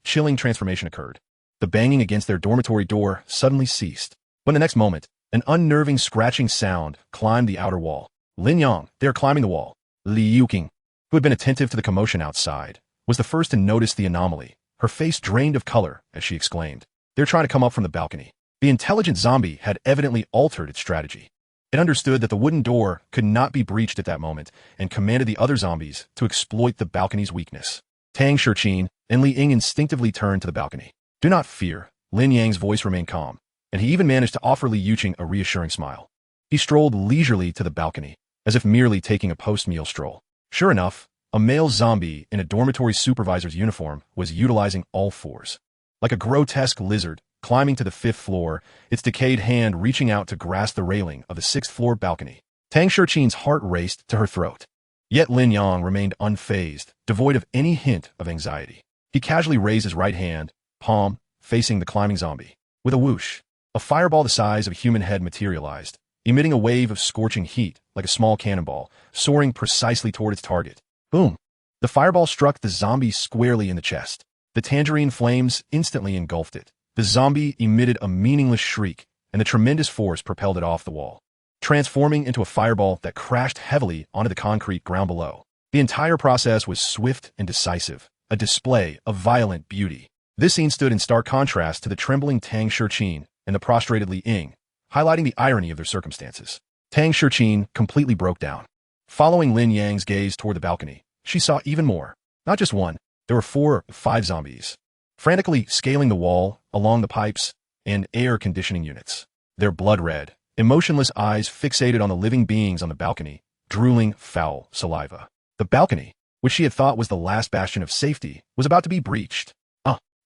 chilling transformation occurred. The banging against their dormitory door suddenly ceased. But in the next moment, an unnerving scratching sound climbed the outer wall. Lin Yang, they are climbing the wall. Li Yuqing, who had been attentive to the commotion outside, was the first to notice the anomaly. Her face drained of color as she exclaimed, "They're trying to come up from the balcony." The intelligent zombie had evidently altered its strategy. It understood that the wooden door could not be breached at that moment and commanded the other zombies to exploit the balcony's weakness. Tang Shurqin and Li Ying instinctively turned to the balcony. "Do not fear." Lin Yang's voice remained calm, and he even managed to offer Li Yuqing a reassuring smile. He strolled leisurely to the balcony, as if merely taking a post-meal stroll. Sure enough, a male zombie in a dormitory supervisor's uniform was utilizing all fours. Like a grotesque lizard, climbing to the 5th floor, its decayed hand reaching out to grasp the railing of the 6th-floor balcony. Tang Shurqin's heart raced to her throat. Yet Lin Yang remained unfazed, devoid of any hint of anxiety. He casually raised his right hand, palm, facing the climbing zombie. With a whoosh, a fireball the size of a human head materialized, emitting a wave of scorching heat like a small cannonball, soaring precisely toward its target. Boom! The fireball struck the zombie squarely in the chest. The tangerine flames instantly engulfed it. The zombie emitted a meaningless shriek, and the tremendous force propelled it off the wall, transforming into a fireball that crashed heavily onto the concrete ground below. The entire process was swift and decisive, a display of violent beauty. This scene stood in stark contrast to the trembling Tang Shurqin and the prostrated Li Ying, highlighting the irony of their circumstances. Tang Shurqin completely broke down. Following Lin Yang's gaze toward the balcony, she saw even more. Not just one, there were 4 or 5 zombies, frantically scaling the wall, along the pipes, and air conditioning units. Their blood-red, emotionless eyes fixated on the living beings on the balcony, drooling foul saliva. The balcony, which she had thought was the last bastion of safety, was about to be breached.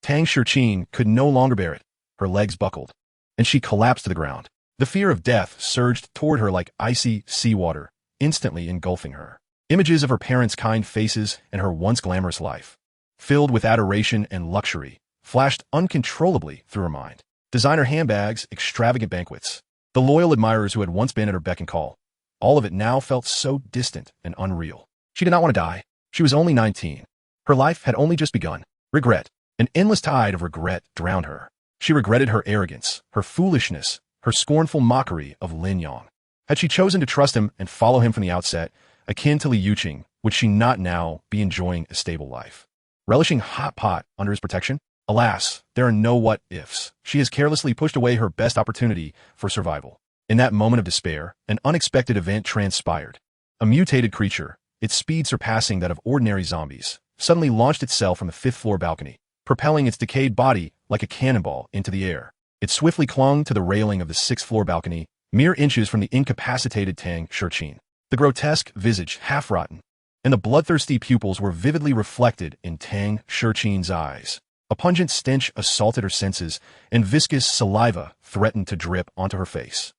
Tang Shichin could no longer bear it. Her legs buckled, and she collapsed to the ground. The fear of death surged toward her like icy seawater, instantly engulfing her. Images of her parents' kind faces and her once glamorous life, filled with adoration and luxury, flashed uncontrollably through her mind. Designer handbags, extravagant banquets, the loyal admirers who had once been at her beck and call. All of it now felt so distant and unreal. She did not want to die. She was only 19. Her life had only just begun. Regret. An endless tide of regret drowned her. She regretted her arrogance, her foolishness, her scornful mockery of Lin Yang. Had she chosen to trust him and follow him from the outset, akin to Li Yuqing, would she not now be enjoying a stable life? Relishing hot pot under his protection? Alas, there are no what-ifs. She has carelessly pushed away her best opportunity for survival. In that moment of despair, an unexpected event transpired. A mutated creature, its speed surpassing that of ordinary zombies, suddenly launched itself from the fifth-floor balcony, propelling its decayed body like a cannonball into the air. It swiftly clung to the railing of the sixth-floor balcony, mere inches from the incapacitated Tang Shichin. The grotesque visage half-rotten, and the bloodthirsty pupils were vividly reflected in Tang Shichin's eyes. A pungent stench assaulted her senses, and viscous saliva threatened to drip onto her face.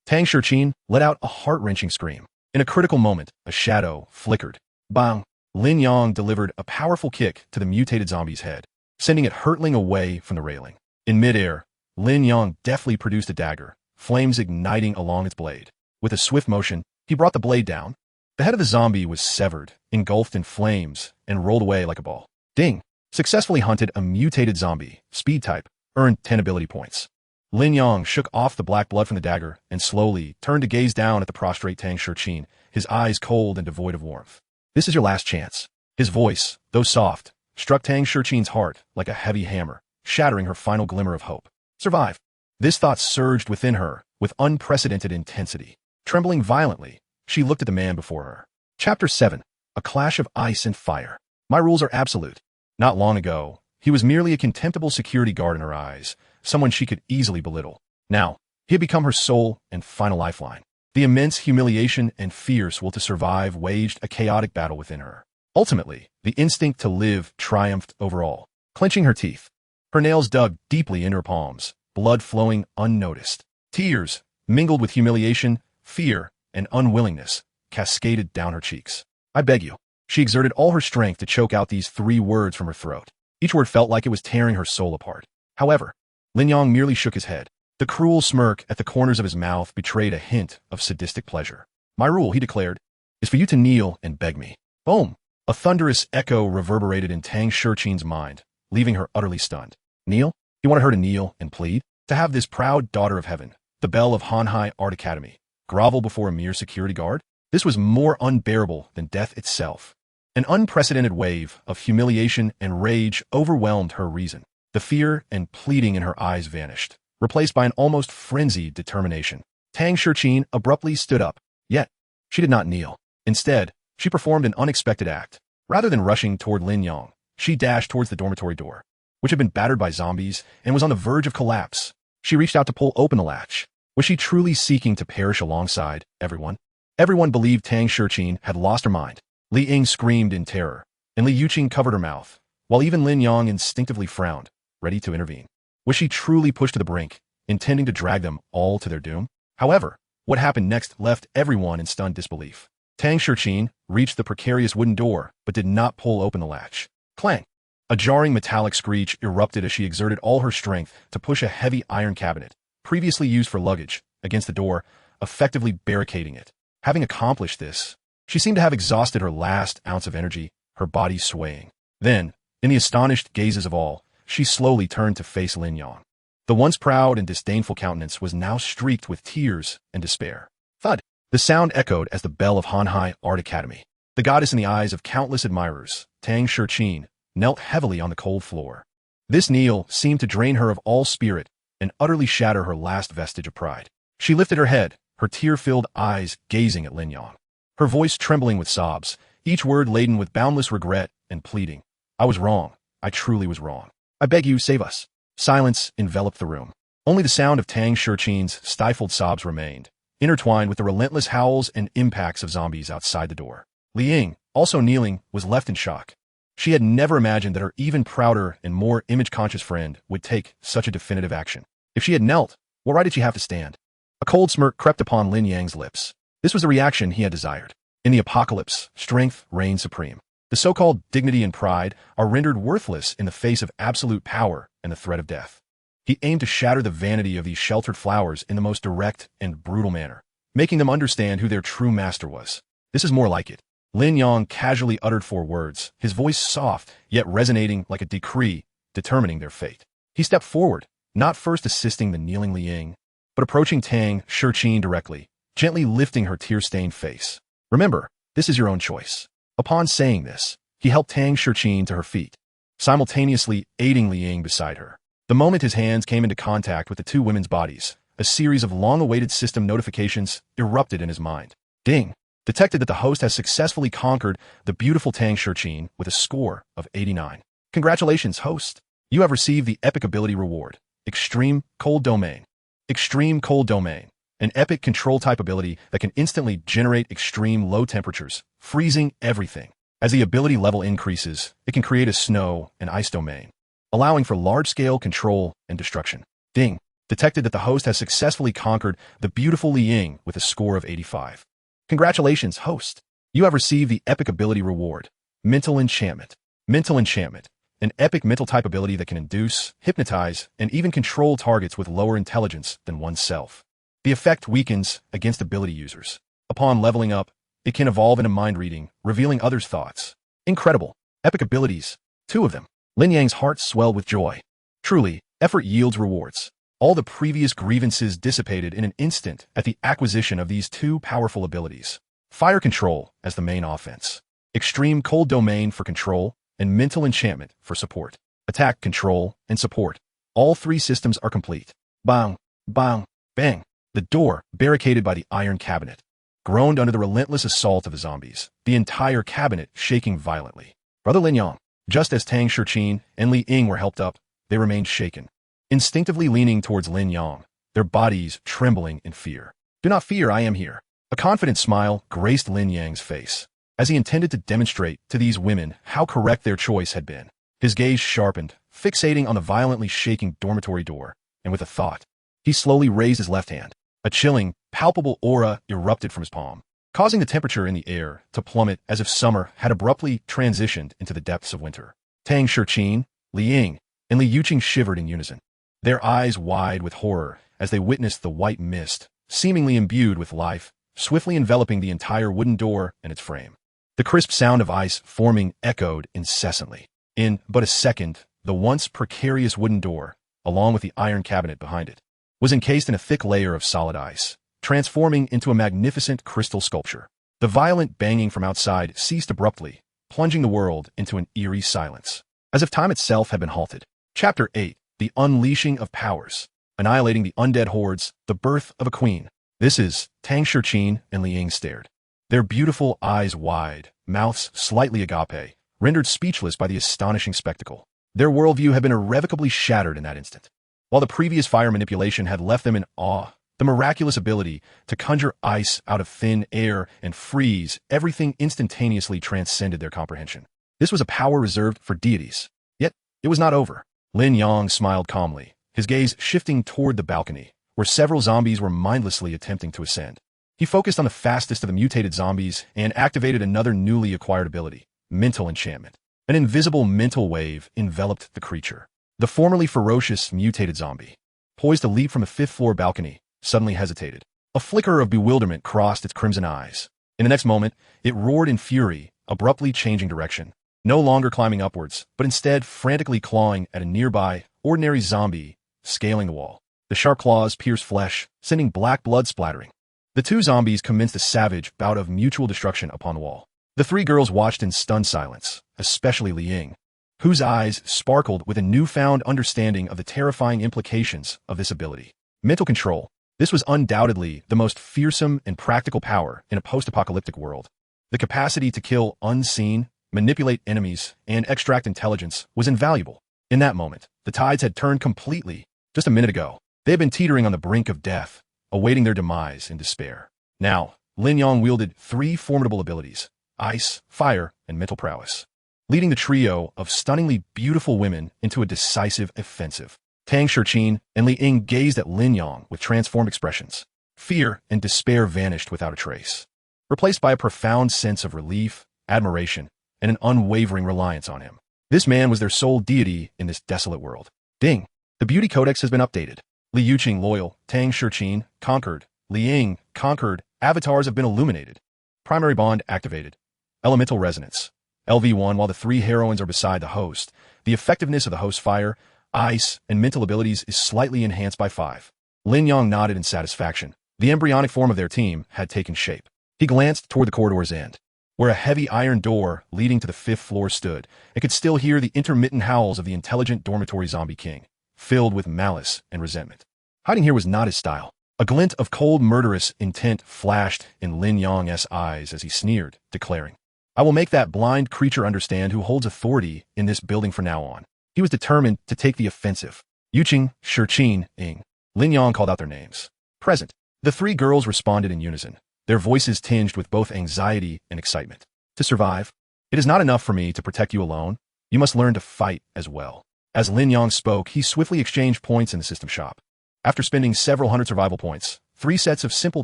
Tang Shichin let out a heart-wrenching scream. In a critical moment, a shadow flickered. Bang! Lin Yang delivered a powerful kick to the mutated zombie's head, sending it hurtling away from the railing. In midair, Lin Yang deftly produced a dagger, flames igniting along its blade. With a swift motion, he brought the blade down. The head of the zombie was severed, engulfed in flames, and rolled away like a ball. Ding! Successfully hunted a mutated zombie, speed type, earned 10 ability points. Lin Yang shook off the black blood from the dagger and slowly turned to gaze down at the prostrate Tang Shichin, his eyes cold and devoid of warmth. This is your last chance. His voice, though soft, struck Tang Shichin's heart like a heavy hammer, shattering her final glimmer of hope. Survive. This thought surged within her with unprecedented intensity. Trembling violently, she looked at the man before her. Chapter 7. A Clash of Ice and Fire. My rules are absolute. Not long ago, he was merely a contemptible security guard in her eyes, someone she could easily belittle. Now, he had become her sole and final lifeline. The immense humiliation and fierce will to survive waged a chaotic battle within her. Ultimately, the instinct to live triumphed over all. Clenching her teeth, her nails dug deeply into her palms, blood flowing unnoticed. Tears, mingled with humiliation, fear, and unwillingness, cascaded down her cheeks. I beg you. She exerted all her strength to choke out these 3 words from her throat. Each word felt like it was tearing her soul apart. However, Lin Yang merely shook his head. The cruel smirk at the corners of his mouth betrayed a hint of sadistic pleasure. My rule, he declared, is for you to kneel and beg me. Boom! A thunderous echo reverberated in Tang Shichin's mind, leaving her utterly stunned. Kneel? He wanted her to kneel and plead? To have this proud daughter of heaven, the belle of Hanhai Art Academy, grovel before a mere security guard? This was more unbearable than death itself. An unprecedented wave of humiliation and rage overwhelmed her reason. The fear and pleading in her eyes vanished, replaced by an almost frenzied determination. Tang Shichin abruptly stood up, yet she did not kneel. Instead, she performed an unexpected act. Rather than rushing toward Lin Yang, she dashed towards the dormitory door, which had been battered by zombies and was on the verge of collapse. She reached out to pull open the latch. Was she truly seeking to perish alongside everyone? Everyone believed Tang Shichin had lost her mind. Li Ying screamed in terror, and Li Yuqing covered her mouth, while even Lin Yang instinctively frowned, ready to intervene. Was she truly pushed to the brink, intending to drag them all to their doom? However, what happened next left everyone in stunned disbelief. Tang Shichin reached the precarious wooden door, but did not pull open the latch. Clang! A jarring metallic screech erupted as she exerted all her strength to push a heavy iron cabinet, previously used for luggage, against the door, effectively barricading it. Having accomplished this, she seemed to have exhausted her last ounce of energy, her body swaying. Then, in the astonished gazes of all, she slowly turned to face Lin Yang. The once proud and disdainful countenance was now streaked with tears and despair. Thud! The sound echoed as the bell of Hanhai Art Academy. The goddess in the eyes of countless admirers, Tang Shichin, knelt heavily on the cold floor. This kneel seemed to drain her of all spirit and utterly shatter her last vestige of pride. She lifted her head, her tear-filled eyes gazing at Lin Yang. Her voice trembling with sobs, each word laden with boundless regret and pleading. I was wrong. I truly was wrong. I beg you, save us. Silence enveloped the room. Only the sound of Tang Shichin's stifled sobs remained, intertwined with the relentless howls and impacts of zombies outside the door. Li Ying, also kneeling, was left in shock. She had never imagined that her even prouder and more image-conscious friend would take such a definitive action. If she had knelt, what right did she have to stand? A cold smirk crept upon Lin Yang's lips. This was the reaction he had desired. In the apocalypse, strength reigned supreme. The so-called dignity and pride are rendered worthless in the face of absolute power and the threat of death. He aimed to shatter the vanity of these sheltered flowers in the most direct and brutal manner, making them understand who their true master was. This is more like it. Lin Yang casually uttered 4 words, his voice soft, yet resonating like a decree, determining their fate. He stepped forward, not first assisting the kneeling Liang, but approaching Tang Shurqin directly, gently lifting her tear-stained face. Remember, this is your own choice. Upon saying this, he helped Tang Shurqin to her feet, simultaneously aiding Liang beside her. The moment his hands came into contact with the 2 women's bodies, a series of long-awaited system notifications erupted in his mind. Ding! Detected that the host has successfully conquered the beautiful Tang Shurqin with a score of 89. Congratulations, host! You have received the epic ability reward, Extreme Cold Domain. Extreme Cold Domain, an epic control-type ability that can instantly generate extreme low temperatures, freezing everything. As the ability level increases, it can create a snow and ice domain, allowing for large-scale control and destruction. Ding! Detected that the host has successfully conquered the beautiful Liang with a score of 85. Congratulations, host! You have received the epic ability reward, Mental Enchantment. Mental Enchantment, an epic mental-type ability that can induce, hypnotize, and even control targets with lower intelligence than oneself. The effect weakens against ability users. Upon leveling up, it can evolve into mind-reading, revealing others' thoughts. Incredible! Epic abilities. 2 of them. Lin Yang's heart swelled with joy. Truly, effort yields rewards. All the previous grievances dissipated in an instant at the acquisition of these 2 powerful abilities. Fire Control as the main offense. Extreme Cold Domain for control, and Mental Enchantment for support. Attack, control, and support. All 3 systems are complete. Bang! Bang! Bang! The door, barricaded by the iron cabinet, groaned under the relentless assault of the zombies, the entire cabinet shaking violently. Brother Lin Yang, just as Tang Shurqin and Li Ying were helped up, they remained shaken, instinctively leaning towards Lin Yang, their bodies trembling in fear. Do not fear, I am here. A confident smile graced Lin Yang's face, as he intended to demonstrate to these women how correct their choice had been. His gaze sharpened, fixating on the violently shaking dormitory door, and with a thought, he slowly raised his left hand. A chilling, palpable aura erupted from his palm, causing the temperature in the air to plummet as if summer had abruptly transitioned into the depths of winter. Tang Shurqin, Li Ying, and Li Yuqing shivered in unison, their eyes wide with horror as they witnessed the white mist, seemingly imbued with life, swiftly enveloping the entire wooden door and its frame. The crisp sound of ice forming echoed incessantly. In but a second, the once precarious wooden door, along with the iron cabinet behind it, was encased in a thick layer of solid ice, transforming into a magnificent crystal sculpture. The violent banging from outside ceased abruptly, plunging the world into an eerie silence, as if time itself had been halted. Chapter 8. The Unleashing of Powers. Annihilating the undead hordes, the birth of a queen. This is Tang Shurqin and Li Ying stared, their beautiful eyes wide, mouths slightly agape, rendered speechless by the astonishing spectacle. Their worldview had been irrevocably shattered in that instant. While the previous fire manipulation had left them in awe, the miraculous ability to conjure ice out of thin air and freeze everything instantaneously transcended their comprehension. This was a power reserved for deities. Yet, it was not over. Lin Yang smiled calmly, his gaze shifting toward the balcony, where several zombies were mindlessly attempting to ascend. He focused on the fastest of the mutated zombies and activated another newly acquired ability, Mental Enchantment. An invisible mental wave enveloped the creature. The formerly ferocious mutated zombie, poised to leap from a 5th-floor balcony, suddenly hesitated. A flicker of bewilderment crossed its crimson eyes. In the next moment, it roared in fury, abruptly changing direction, no longer climbing upwards, but instead frantically clawing at a nearby, ordinary zombie, scaling the wall. The sharp claws pierced flesh, sending black blood splattering. The 2 zombies commenced a savage bout of mutual destruction upon the wall. The 3 girls watched in stunned silence, especially Li Ying, whose eyes sparkled with a newfound understanding of the terrifying implications of this ability. Mental control. This was undoubtedly the most fearsome and practical power in a post-apocalyptic world. The capacity to kill unseen, manipulate enemies, and extract intelligence was invaluable. In that moment, the tides had turned completely. Just a minute ago, they had been teetering on the brink of death, awaiting their demise in despair. Now, Lin Yang wielded 3 formidable abilities, ice, fire, and mental prowess, leading the trio of stunningly beautiful women into a decisive offensive. Tang Shirqin and Li Ying gazed at Lin Yang with transformed expressions. Fear and despair vanished without a trace, replaced by a profound sense of relief, admiration, and an unwavering reliance on him. This man was their sole deity in this desolate world. Ding! The beauty codex has been updated. Li Yuqing loyal, Tang Shirqin conquered, Li Ying conquered, avatars have been illuminated. Primary bond activated. Elemental resonance. LV1. While the three heroines are beside the host, the effectiveness of the host's fire, ice, and mental abilities is slightly enhanced by 5. Lin Yang nodded in satisfaction. The embryonic form of their team had taken shape. He glanced toward the corridor's end, where a heavy iron door leading to the 5th floor stood, and could still hear the intermittent howls of the intelligent dormitory zombie king, filled with malice and resentment. Hiding here was not his style. A glint of cold, murderous intent flashed in Lin Yang's eyes as he sneered, declaring, "I will make that blind creature understand who holds authority in this building from now on." He was determined to take the offensive. Yuqing, Shirqin, Ying. Lin Yang called out their names. Present. The three girls responded in unison, their voices tinged with both anxiety and excitement. To survive, it is not enough for me to protect you alone. You must learn to fight as well. As Lin Yang spoke, he swiftly exchanged points in the system shop. After spending several hundred survival points, 3 sets of simple,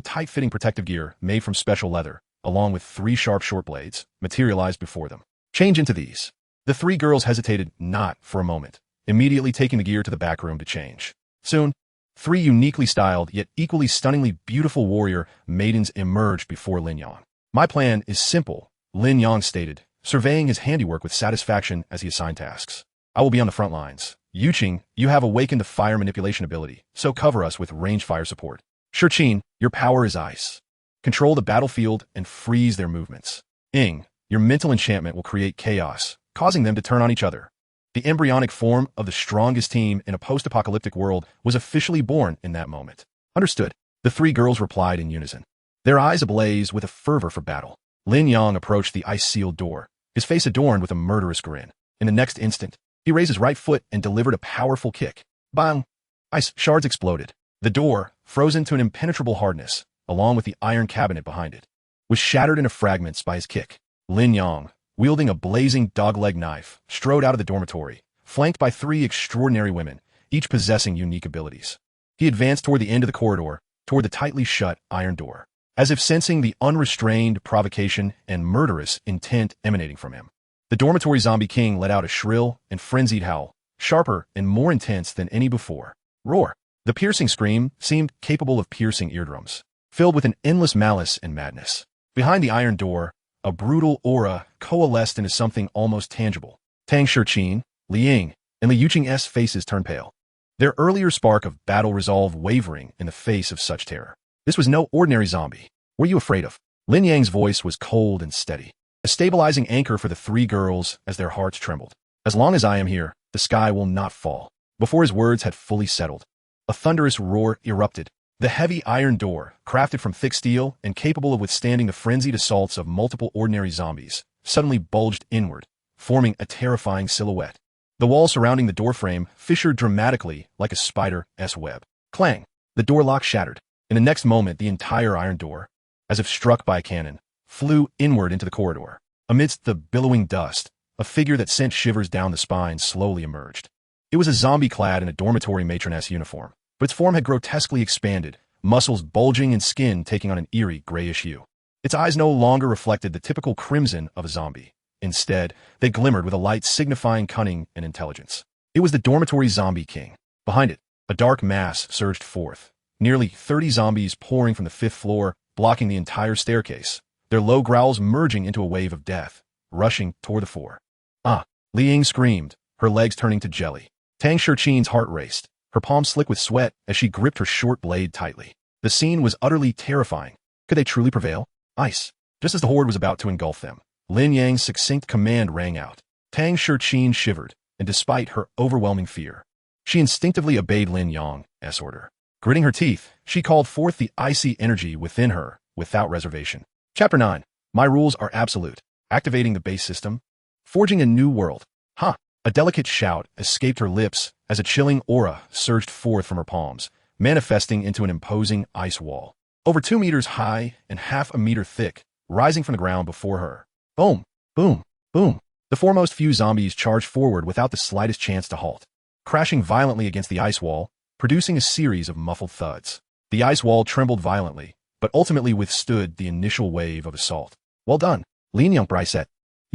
tight-fitting protective gear made from special leather, along with 3 sharp short blades, materialized before them. Change into these. The 3 girls hesitated not for a moment, immediately taking the gear to the back room to change. Soon, 3 uniquely styled yet equally stunningly beautiful warrior maidens emerged before Lin Yang. "My plan is simple," Lin Yang stated, surveying his handiwork with satisfaction as he assigned tasks. "I will be on the front lines. Yuqing, you have awakened the fire manipulation ability, so cover us with range fire support. Shirqin, your power is ice. Control the battlefield and freeze their movements. Ying, your mental enchantment will create chaos, causing them to turn on each other." The embryonic form of the strongest team in a post-apocalyptic world was officially born in that moment. Understood. The 3 girls replied in unison, their eyes ablaze with a fervor for battle. Lin Yang approached the ice-sealed door, his face adorned with a murderous grin. In the next instant, he raised his right foot and delivered a powerful kick. Bang! Ice shards exploded. The door, frozen to an impenetrable hardness, along with the iron cabinet behind it, was shattered into fragments by his kick. Lin Yang, wielding a blazing dogleg knife, strode out of the dormitory, flanked by 3 extraordinary women, each possessing unique abilities. He advanced toward the end of the corridor, toward the tightly shut iron door, as if sensing the unrestrained provocation and murderous intent emanating from him. The dormitory zombie king let out a shrill and frenzied howl, sharper and more intense than any before. Roar! The piercing scream seemed capable of piercing eardrums, filled with an endless malice and madness. Behind the iron door, a brutal aura coalesced into something almost tangible. Tang Shirqin, Li Ying, and Li Yuqing's faces turned pale, their earlier spark of battle resolve wavering in the face of such terror. This was no ordinary zombie. "What are you afraid of?" Lin Yang's voice was cold and steady, a stabilizing anchor for the 3 girls as their hearts trembled. "As long as I am here, the sky will not fall." Before his words had fully settled, a thunderous roar erupted. The heavy iron door, crafted from thick steel and capable of withstanding the frenzied assaults of multiple ordinary zombies, suddenly bulged inward, forming a terrifying silhouette. The wall surrounding the doorframe fissured dramatically like a spider's web. Clang! The door lock shattered. In the next moment, the entire iron door, as if struck by a cannon, flew inward into the corridor. Amidst the billowing dust, a figure that sent shivers down the spine slowly emerged. It was a zombie clad in a dormitory matroness uniform, but its form had grotesquely expanded, muscles bulging and skin taking on an eerie grayish hue. Its eyes no longer reflected the typical crimson of a zombie. Instead, they glimmered with a light signifying cunning and intelligence. It was the dormitory zombie king. Behind it, a dark mass surged forth, nearly 30 zombies pouring from the 5th floor, blocking the entire staircase, their low growls merging into a wave of death, rushing toward the 4. "Ah!" Li Ying screamed, her legs turning to jelly. Tang Shirqin's heart raced, her palms slick with sweat as she gripped her short blade tightly. The scene was utterly terrifying. Could they truly prevail? Ice! Just as the horde was about to engulf them, Lin Yang's succinct command rang out. Tang Shirqin shivered, and despite her overwhelming fear, she instinctively obeyed Lin Yang's order. Gritting her teeth, she called forth the icy energy within her without reservation. Chapter 9. My rules are absolute. Activating the base system. Forging a new world. Ha! A delicate shout escaped her lips as a chilling aura surged forth from her palms, manifesting into an imposing ice wall, over 2 meters high and half a meter thick, rising from the ground before her. Boom, boom, boom. The foremost few zombies charged forward without the slightest chance to halt, crashing violently against the ice wall, producing a series of muffled thuds. The ice wall trembled violently, but ultimately withstood the initial wave of assault. Well done, Lin Yang said.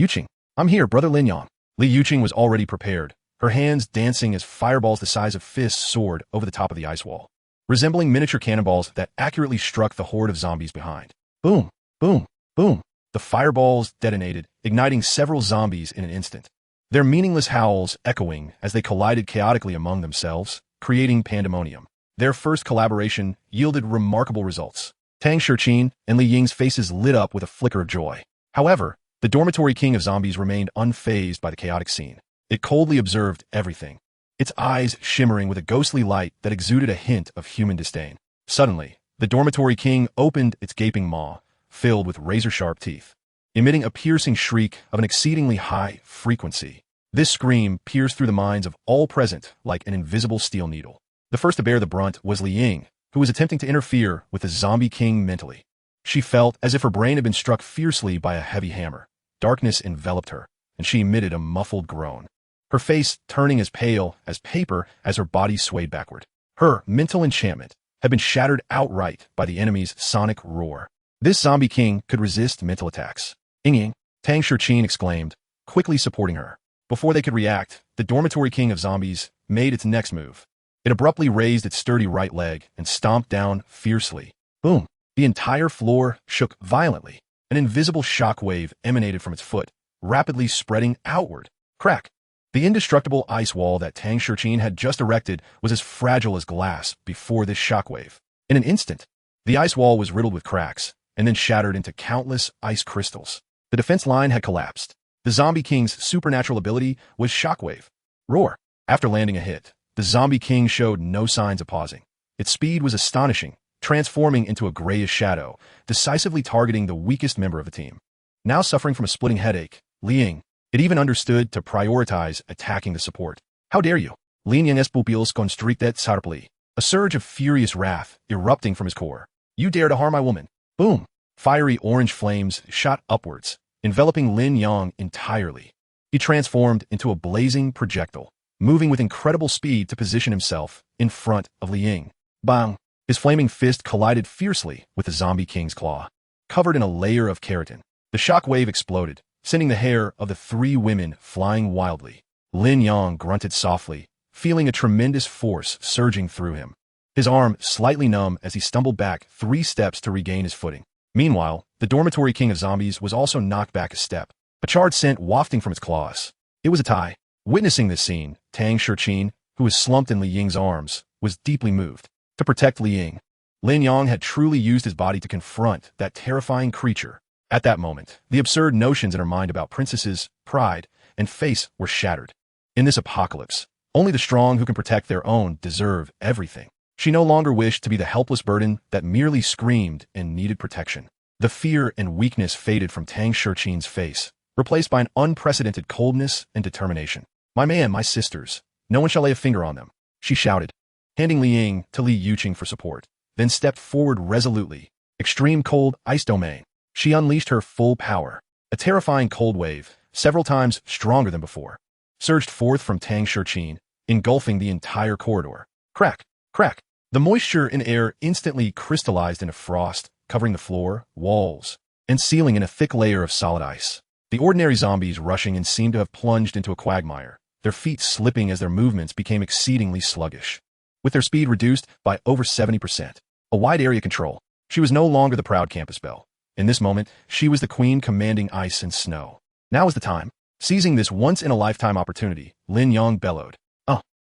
Yuqing, I'm here, brother Lin Yang. Li Yuqing was already prepared, her hands dancing as fireballs the size of fists soared over the top of the ice wall, resembling miniature cannonballs that accurately struck the horde of zombies behind. Boom, boom, boom. The fireballs detonated, igniting several zombies in an instant, their meaningless howls echoing as they collided chaotically among themselves, creating pandemonium. Their first collaboration yielded remarkable results. Tang Shiqin and Li Ying's faces lit up with a flicker of joy. However, the dormitory king of zombies remained unfazed by the chaotic scene. It coldly observed everything, its eyes shimmering with a ghostly light that exuded a hint of human disdain. Suddenly, the dormitory king opened its gaping maw, filled with razor-sharp teeth, emitting a piercing shriek of an exceedingly high frequency. This scream pierced through the minds of all present like an invisible steel needle. The first to bear the brunt was Li Ying, who was attempting to interfere with the zombie king mentally. She felt as if her brain had been struck fiercely by a heavy hammer. Darkness enveloped her, and she emitted a muffled groan, her face turning as pale as paper as her body swayed backward. Her mental enchantment had been shattered outright by the enemy's sonic roar. This zombie king could resist mental attacks. Ying, Tang Shiqin exclaimed, quickly supporting her. Before they could react, the dormitory king of zombies made its next move. It abruptly raised its sturdy right leg and stomped down fiercely. Boom! The entire floor shook violently. An invisible shockwave emanated from its foot, rapidly spreading outward. Crack! The indestructible ice wall that Tang Shiqin had just erected was as fragile as glass before this shockwave. In an instant, the ice wall was riddled with cracks, and then shattered into countless ice crystals. The defense line had collapsed. The zombie king's supernatural ability was shockwave. Roar! After landing a hit, the zombie king showed no signs of pausing. Its speed was astonishing, transforming into a grayish shadow, decisively targeting the weakest member of the team. Now suffering from a splitting headache, Li Ying, it even understood to prioritize attacking the support. How dare you? Lin Yang pupils constricted sharply, a surge of furious wrath erupting from his core. You dare to harm my woman. Boom! Fiery orange flames shot upwards, enveloping Lin Yang entirely. He transformed into a blazing projectile, moving with incredible speed to position himself in front of Li Ying. Bang! His flaming fist collided fiercely with the zombie king's claw. Covered in a layer of keratin, the shock wave exploded, sending the hair of the three women flying wildly. Lin Yang grunted softly, feeling a tremendous force surging through him. His arm slightly numb as he stumbled back 3 steps to regain his footing. Meanwhile, the dormitory king of zombies was also knocked back a step, a charred scent wafting from its claws. It was a tie. Witnessing this scene, Tang Shiqin, who was slumped in Li Ying's arms, was deeply moved. To protect Li Ying, Lin Yang had truly used his body to confront that terrifying creature. At that moment, the absurd notions in her mind about princesses, pride, and face were shattered. In this apocalypse, only the strong who can protect their own deserve everything. She no longer wished to be the helpless burden that merely screamed and needed protection. The fear and weakness faded from Tang Shiqin's face, replaced by an unprecedented coldness and determination. My man, my sisters, no one shall lay a finger on them, she shouted, handing Li Ying to Li Yuqing for support, then stepped forward resolutely. Extreme cold ice domain. She unleashed her full power. A terrifying cold wave, several times stronger than before, surged forth from Tang Shiqin, engulfing the entire corridor. Crack! Crack! The moisture in air instantly crystallized into frost, covering the floor, walls, and ceiling in a thick layer of solid ice. The ordinary zombies rushing in seemed to have plunged into a quagmire, their feet slipping as their movements became exceedingly sluggish. With their speed reduced by over 70%. A wide area control. She was no longer the proud campus belle. In this moment, she was the queen commanding ice and snow. Now is the time. Seizing this once-in-a-lifetime opportunity, Lin Yang bellowed.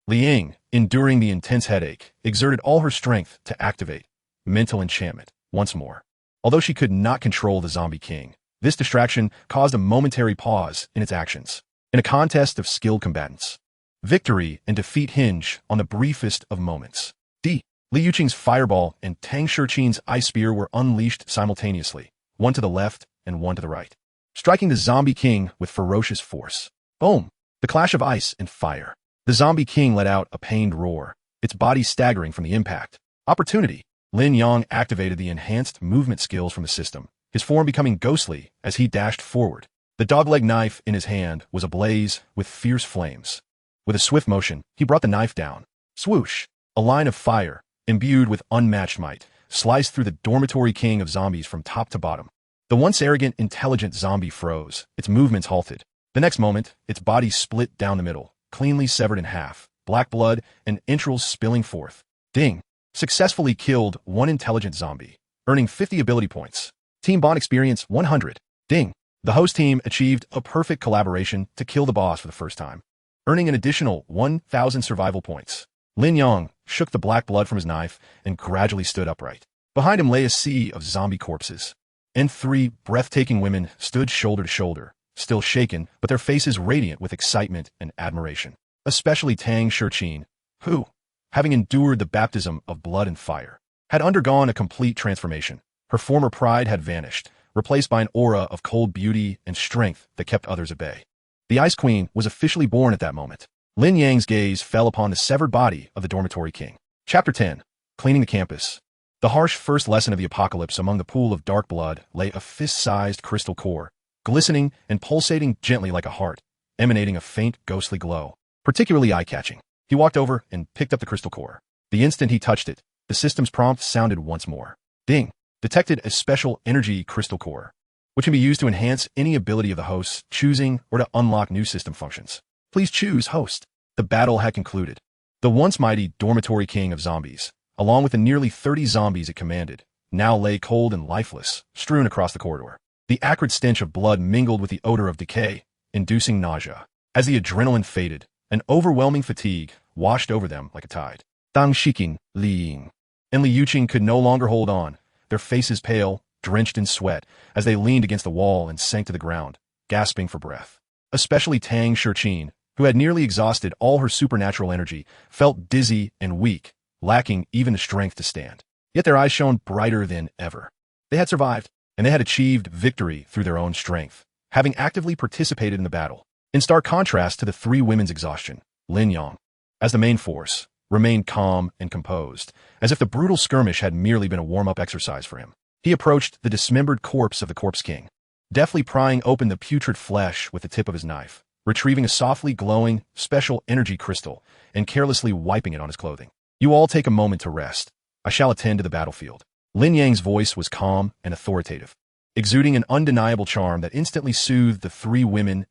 Li Ying, enduring the intense headache, exerted all her strength to activate mental enchantment once more. Although she could not control the zombie king, this distraction caused a momentary pause in its actions. In a contest of skilled combatants, victory and defeat hinge on the briefest of moments. Li Yuqing's fireball and Tang Shiqin's ice spear were unleashed simultaneously, one to the left and one to the right, striking the zombie king with ferocious force. Boom! The clash of ice and fire. The zombie king let out a pained roar, its body staggering from the impact. Opportunity! Lin Yang activated the enhanced movement skills from the system, his form becoming ghostly as he dashed forward. The dogleg knife in his hand was ablaze with fierce flames. With a swift motion, he brought the knife down. Swoosh! A line of fire, imbued with unmatched might, sliced through the dormitory king of zombies from top to bottom. The once arrogant, intelligent zombie froze, its movements halted. The next moment, its body split down the middle, cleanly severed in half, black blood and entrails spilling forth. Ding! Successfully killed one intelligent zombie, earning 50 ability points. Team Bond experience 100. Ding! The host team achieved a perfect collaboration to kill the boss for the first time, earning an additional 1,000 survival points. Lin Yang shook the black blood from his knife and gradually stood upright. Behind him lay a sea of zombie corpses. And 3 breathtaking women stood shoulder to shoulder, still shaken, but their faces radiant with excitement and admiration. Especially Tang Shichin, who, having endured the baptism of blood and fire, had undergone a complete transformation. Her former pride had vanished, replaced by an aura of cold beauty and strength that kept others at bay. The Ice Queen was officially born at that moment. Lin Yang's gaze fell upon the severed body of the dormitory king. Chapter 10. Cleaning the campus. The harsh first lesson of the apocalypse among the pool of dark blood lay a fist-sized crystal core, glistening and pulsating gently like a heart, emanating a faint ghostly glow, particularly eye-catching. He walked over and picked up the crystal core. The instant he touched it, the system's prompt sounded once more. Ding! Detected a special energy crystal core, which can be used to enhance any ability of the host, choosing or to unlock new system functions. Please choose host. The battle had concluded. The once mighty dormitory king of zombies, along with the nearly 30 zombies it commanded, now lay cold and lifeless, strewn across the corridor. The acrid stench of blood mingled with the odor of decay, inducing nausea. As the adrenaline faded, an overwhelming fatigue washed over them like a tide. Tang Shiqing, Li Ying, and Li Yuqing could no longer hold on, their faces pale, drenched in sweat, as they leaned against the wall and sank to the ground, gasping for breath. Especially Tang Shichin, who had nearly exhausted all her supernatural energy, felt dizzy and weak, lacking even the strength to stand. Yet their eyes shone brighter than ever. They had survived, and they had achieved victory through their own strength, having actively participated in the battle. In stark contrast to the 3 women's exhaustion, Lin Yang, as the main force, remained calm and composed, as if the brutal skirmish had merely been a warm-up exercise for him. He approached the dismembered corpse of the Corpse King, deftly prying open the putrid flesh with the tip of his knife, retrieving a softly glowing, special energy crystal, and carelessly wiping it on his clothing. You all take a moment to rest. I shall attend to the battlefield. Lin Yang's voice was calm and authoritative, exuding an undeniable charm that instantly soothed the 3 women's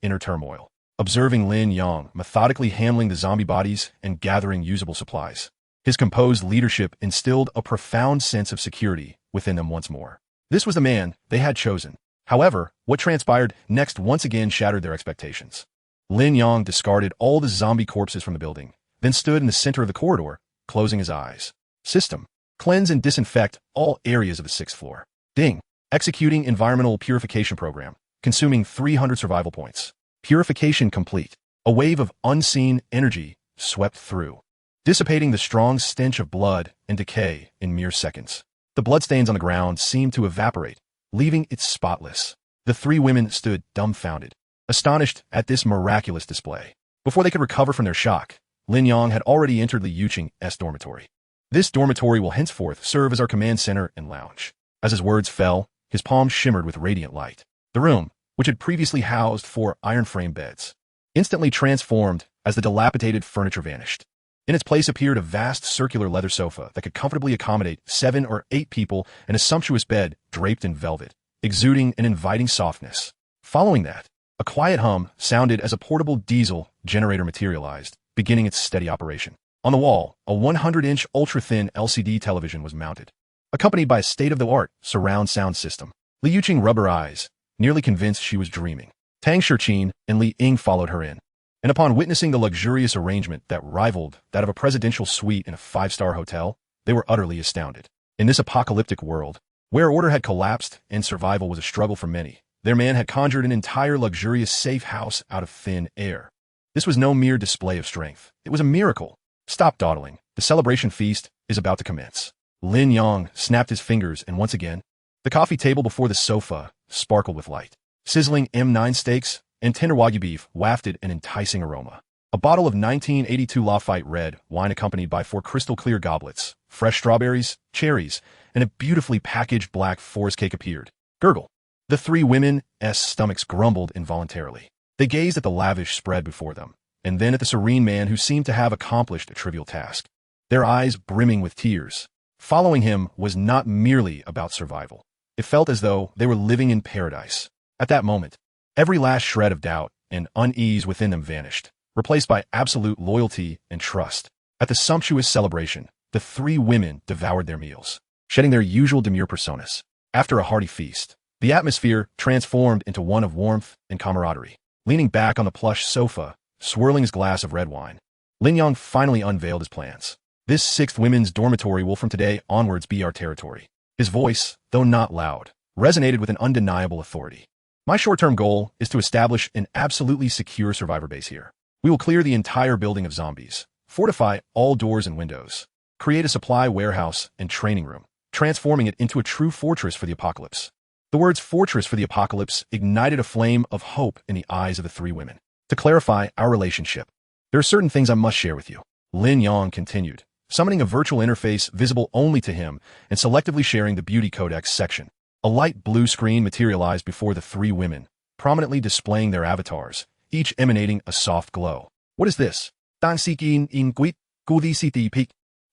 inner turmoil. Observing Lin Yang methodically handling the zombie bodies and gathering usable supplies, his composed leadership instilled a profound sense of security within them once more. This was the man they had chosen. However, what transpired next once again shattered their expectations. Lin Yang discarded all the zombie corpses from the building, then stood in the center of the corridor, closing his eyes. System. Cleanse and disinfect all areas of the 6th floor. Ding. Executing environmental purification program, consuming 300 survival points. Purification complete. A wave of unseen energy swept through, dissipating the strong stench of blood and decay in mere seconds. The bloodstains on the ground seemed to evaporate, leaving it spotless. The 3 women stood dumbfounded, astonished at this miraculous display. Before they could recover from their shock, Lin Yang had already entered Li Yuqing's dormitory. This dormitory will henceforth serve as our command center and lounge. As his words fell, his palms shimmered with radiant light. The room, which had previously housed 4 iron-frame beds, instantly transformed as the dilapidated furniture vanished. In its place appeared a vast circular leather sofa that could comfortably accommodate 7 or 8 people and a sumptuous bed draped in velvet, exuding an inviting softness. Following that, a quiet hum sounded as a portable diesel generator materialized, beginning its steady operation. On the wall, a 100-inch ultra-thin LCD television was mounted, accompanied by a state-of-the-art surround sound system. Li Yuqing rubbed her eyes, nearly convinced she was dreaming. Tang Shichin and Li Ying followed her in, and upon witnessing the luxurious arrangement that rivaled that of a presidential suite in a 5-star hotel, they were utterly astounded. In this apocalyptic world, where order had collapsed and survival was a struggle for many, their man had conjured an entire luxurious safe house out of thin air. This was no mere display of strength. It was a miracle. Stop dawdling. The celebration feast is about to commence. Lin Yang snapped his fingers, and once again, the coffee table before the sofa sparkled with light. Sizzling M9 steaks and tender Wagyu beef wafted an enticing aroma. A bottle of 1982 Lafite red wine accompanied by 4 crystal-clear goblets, fresh strawberries, cherries, and a beautifully packaged black forest cake appeared. Gurgle. The three women's stomachs grumbled involuntarily. They gazed at the lavish spread before them, and then at the serene man who seemed to have accomplished a trivial task, their eyes brimming with tears. Following him was not merely about survival. It felt as though they were living in paradise. At that moment, every last shred of doubt and unease within them vanished, replaced by absolute loyalty and trust. At the sumptuous celebration, the three women devoured their meals, shedding their usual demure personas. After a hearty feast, the atmosphere transformed into one of warmth and camaraderie. Leaning back on the plush sofa, swirling his glass of red wine, Lin Yang finally unveiled his plans. This sixth women's dormitory will from today onwards be our territory. His voice, though not loud, resonated with an undeniable authority. My short-term goal is to establish an absolutely secure survivor base here. We will clear the entire building of zombies, fortify all doors and windows, create a supply warehouse and training room, transforming it into a true fortress for the apocalypse. The words fortress for the apocalypse ignited a flame of hope in the eyes of the three women. To clarify our relationship, there are certain things I must share with you. Lin Yang continued, summoning a virtual interface visible only to him and selectively sharing the Beauty Codex section. A light blue screen materialized before the three women, prominently displaying their avatars, each emanating a soft glow. What is this?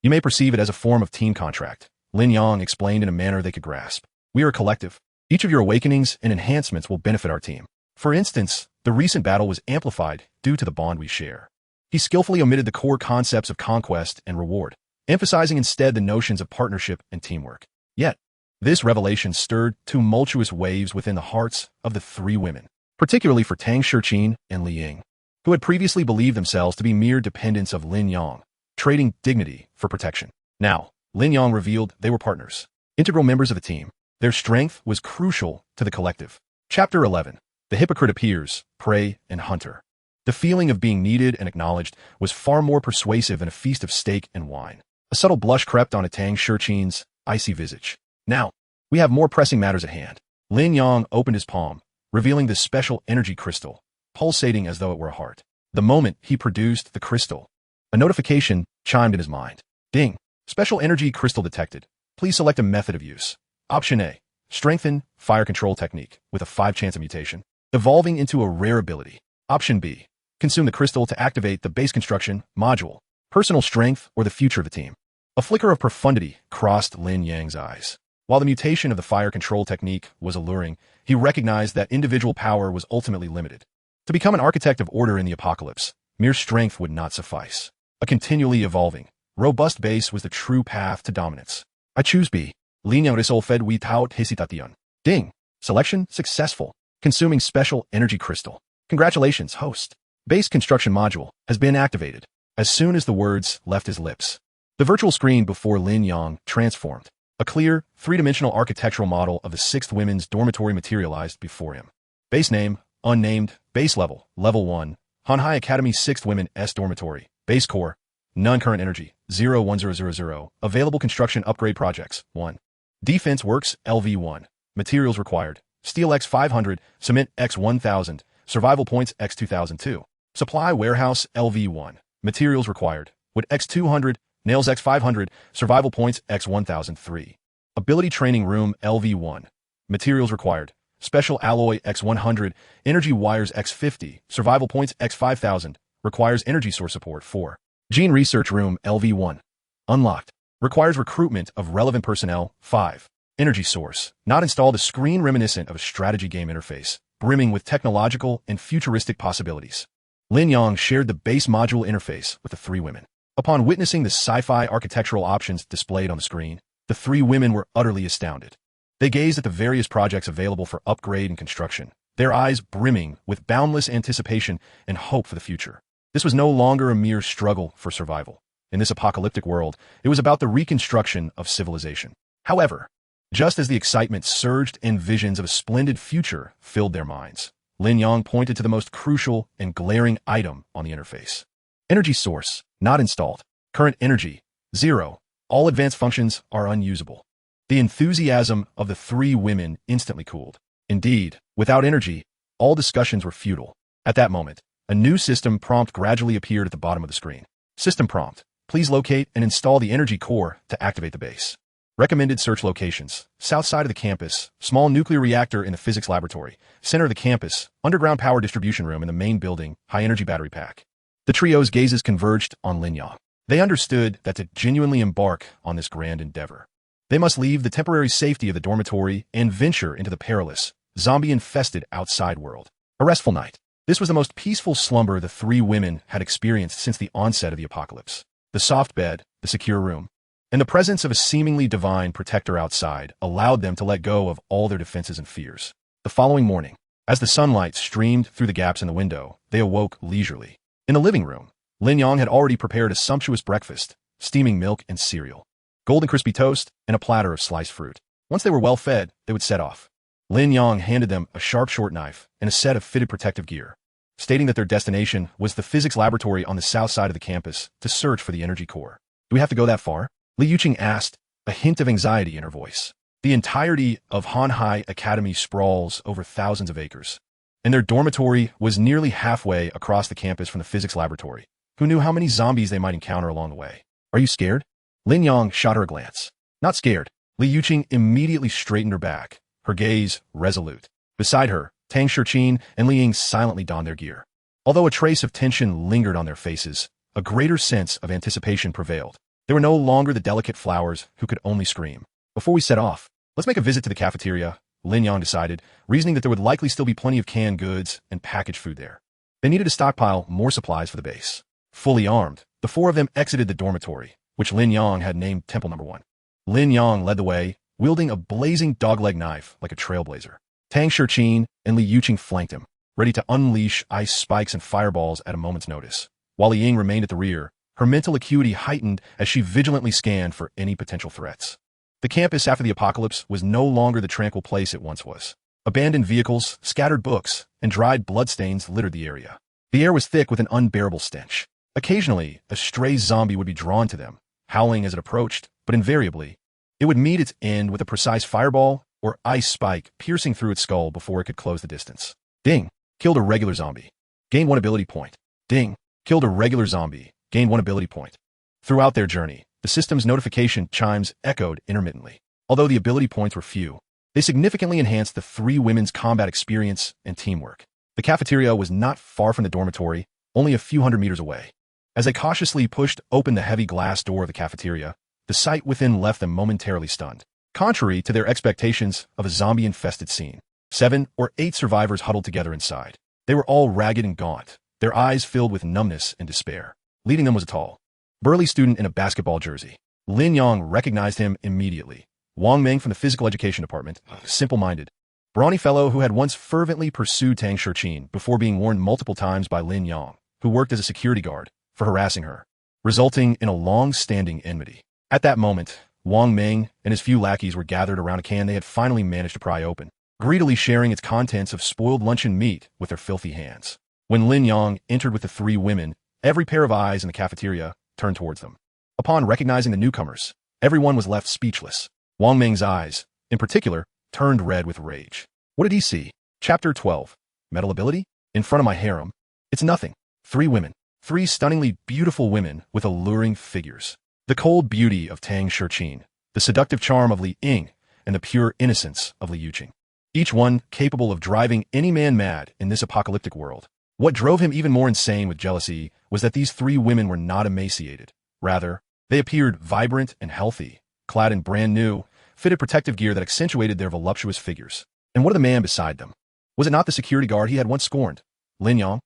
You may perceive it as a form of team contract, Lin Yang explained in a manner they could grasp. We are a collective. Each of your awakenings and enhancements will benefit our team. For instance, the recent battle was amplified due to the bond we share. He skillfully omitted the core concepts of conquest and reward, emphasizing instead the notions of partnership and teamwork. Yet, this revelation stirred tumultuous waves within the hearts of the three women, particularly for Tang Shiqin and Li Yang, who had previously believed themselves to be mere dependents of Lin Yang, trading dignity for protection. Now, Lin Yang revealed they were partners, integral members of the team. Their strength was crucial to the collective. Chapter 11. The hypocrite appears, prey and hunter. The feeling of being needed and acknowledged was far more persuasive than a feast of steak and wine. A subtle blush crept onto Tang Shiqin's icy visage. Now, we have more pressing matters at hand. Lin Yang opened his palm, revealing the special energy crystal, pulsating as though it were a heart. The moment he produced the crystal, a notification chimed in his mind. Ding! Special energy crystal detected. Please select a method of use. Option A. Strengthen fire control technique with a 5 chance of mutation, evolving into a rare ability. Option B. Consume the crystal to activate the base construction module, personal strength, or the future of the team. A flicker of profundity crossed Lin Yang's eyes. While the mutation of the fire control technique was alluring, he recognized that individual power was ultimately limited. To become an architect of order in the apocalypse, mere strength would not suffice. A continually evolving, robust base was the true path to dominance. I choose B. Lin Yang resolved without hesitation. Ding! Selection successful. Consuming special energy crystal. Congratulations, host. Base construction module has been activated. As soon as the words left his lips, the virtual screen before Lin Yang transformed. A clear, three-dimensional architectural model of the sixth women's dormitory materialized before him. Base name, unnamed. Base level, level 1. Hanhai Academy 6th Women's Dormitory. Base core, none. Current energy, 01000. Available construction upgrade projects, 1. Defense works, LV1. Materials required, steel X500, cement X1000, survival points X2002. Supply warehouse, LV1. Materials required, wood X200, nails X500, survival points X1003. Ability training room, LV1. Materials required, special alloy X100, energy wires X50, survival points X5000, requires energy source support 4. Gene research room, LV1. Unlocked. Requires recruitment of relevant personnel, 5. Energy source, not installed. A screen reminiscent of a strategy game interface, brimming with technological and futuristic possibilities. Lin Yang shared the base module interface with the three women. Upon witnessing the sci-fi architectural options displayed on the screen, the three women were utterly astounded. They gazed at the various projects available for upgrade and construction, their eyes brimming with boundless anticipation and hope for the future. This was no longer a mere struggle for survival. In this apocalyptic world, it was about the reconstruction of civilization. However, just as the excitement surged and visions of a splendid future filled their minds, Lin Yang pointed to the most crucial and glaring item on the interface. Energy source, not installed. Current energy, 0. All advanced functions are unusable. The enthusiasm of the three women instantly cooled. Indeed, without energy, all discussions were futile. At that moment, a new system prompt gradually appeared at the bottom of the screen. System prompt. Please locate and install the energy core to activate the base. Recommended search locations: south side of the campus, small nuclear reactor in the physics laboratory, center of the campus, underground power distribution room in the main building, high-energy battery pack. The trio's gazes converged on Lin Yang. They understood that to genuinely embark on this grand endeavor, they must leave the temporary safety of the dormitory and venture into the perilous, zombie-infested outside world. A restful night. This was the most peaceful slumber the three women had experienced since the onset of the apocalypse. The soft bed, the secure room, and the presence of a seemingly divine protector outside allowed them to let go of all their defenses and fears. The following morning, as the sunlight streamed through the gaps in the window, they awoke leisurely. In the living room, Lin Yang had already prepared a sumptuous breakfast, steaming milk and cereal, golden crispy toast, and a platter of sliced fruit. Once they were well fed, they would set off. Lin Yang handed them a sharp short knife and a set of fitted protective gear, stating that their destination was the physics laboratory on the south side of the campus to search for the energy core. Do we have to go that far? Li Yuqing asked, a hint of anxiety in her voice. The entirety of Hanhai Academy sprawls over thousands of acres, and their dormitory was nearly halfway across the campus from the physics laboratory. Who knew how many zombies they might encounter along the way? Are you scared? Lin Yang shot her a glance. Not scared. Li Yuqing immediately straightened her back, her gaze resolute. Beside her, Tang Shurqin and Li Ying silently donned their gear. Although a trace of tension lingered on their faces, a greater sense of anticipation prevailed. They were no longer the delicate flowers who could only scream. Before we set off, let's make a visit to the cafeteria, Lin Yang decided, reasoning that there would likely still be plenty of canned goods and packaged food there. They needed to stockpile more supplies for the base. Fully armed, the four of them exited the dormitory, which Lin Yang had named Temple Number 1. Lin Yang led the way, wielding a blazing dogleg knife like a trailblazer. Tang Shurqin and Li Yuqing flanked him, ready to unleash ice spikes and fireballs at a moment's notice, while Li Ying remained at the rear, her mental acuity heightened as she vigilantly scanned for any potential threats. The campus after the apocalypse was no longer the tranquil place it once was. Abandoned vehicles, scattered books, and dried bloodstains littered the area. The air was thick with an unbearable stench. Occasionally, a stray zombie would be drawn to them, howling as it approached, but invariably, it would meet its end with a precise fireball or ice spike piercing through its skull before it could close the distance. Ding! Killed a regular zombie. Gained 1 ability point. Ding! Killed a regular zombie. Gained 1 ability point. Throughout their journey, the system's notification chimes echoed intermittently. Although the ability points were few, they significantly enhanced the three women's combat experience and teamwork. The cafeteria was not far from the dormitory, only a few hundred meters away. As they cautiously pushed open the heavy glass door of the cafeteria, the sight within left them momentarily stunned. Contrary to their expectations of a zombie-infested scene, 7 or 8 survivors huddled together inside. They were all ragged and gaunt, their eyes filled with numbness and despair. Leading them was a tall, burly student in a basketball jersey. Lin Yang recognized him immediately. Wang Meng from the physical education department, a simple-minded, brawny fellow who had once fervently pursued Tang Shurqin before being warned multiple times by Lin Yang, who worked as a security guard, for harassing her, resulting in a long-standing enmity. At that moment, Wang Meng and his few lackeys were gathered around a can they had finally managed to pry open, greedily sharing its contents of spoiled luncheon meat with their filthy hands. When Lin Yang entered with the three women, every pair of eyes in the cafeteria turned towards them. Upon recognizing the newcomers, everyone was left speechless. Wang Meng's eyes, in particular, turned red with rage. What did he see? Chapter 12. Metal ability? In front of my harem. It's nothing. 3 women. 3 stunningly beautiful women with alluring figures. The cold beauty of Tang Shurqin, the seductive charm of Li Ying, and the pure innocence of Li Yuqing. Each one capable of driving any man mad in this apocalyptic world. What drove him even more insane with jealousy was that these 3 women were not emaciated. Rather, they appeared vibrant and healthy, clad in brand new, fitted protective gear that accentuated their voluptuous figures. And what of the man beside them? Was it not the security guard he had once scorned? Lin Yang?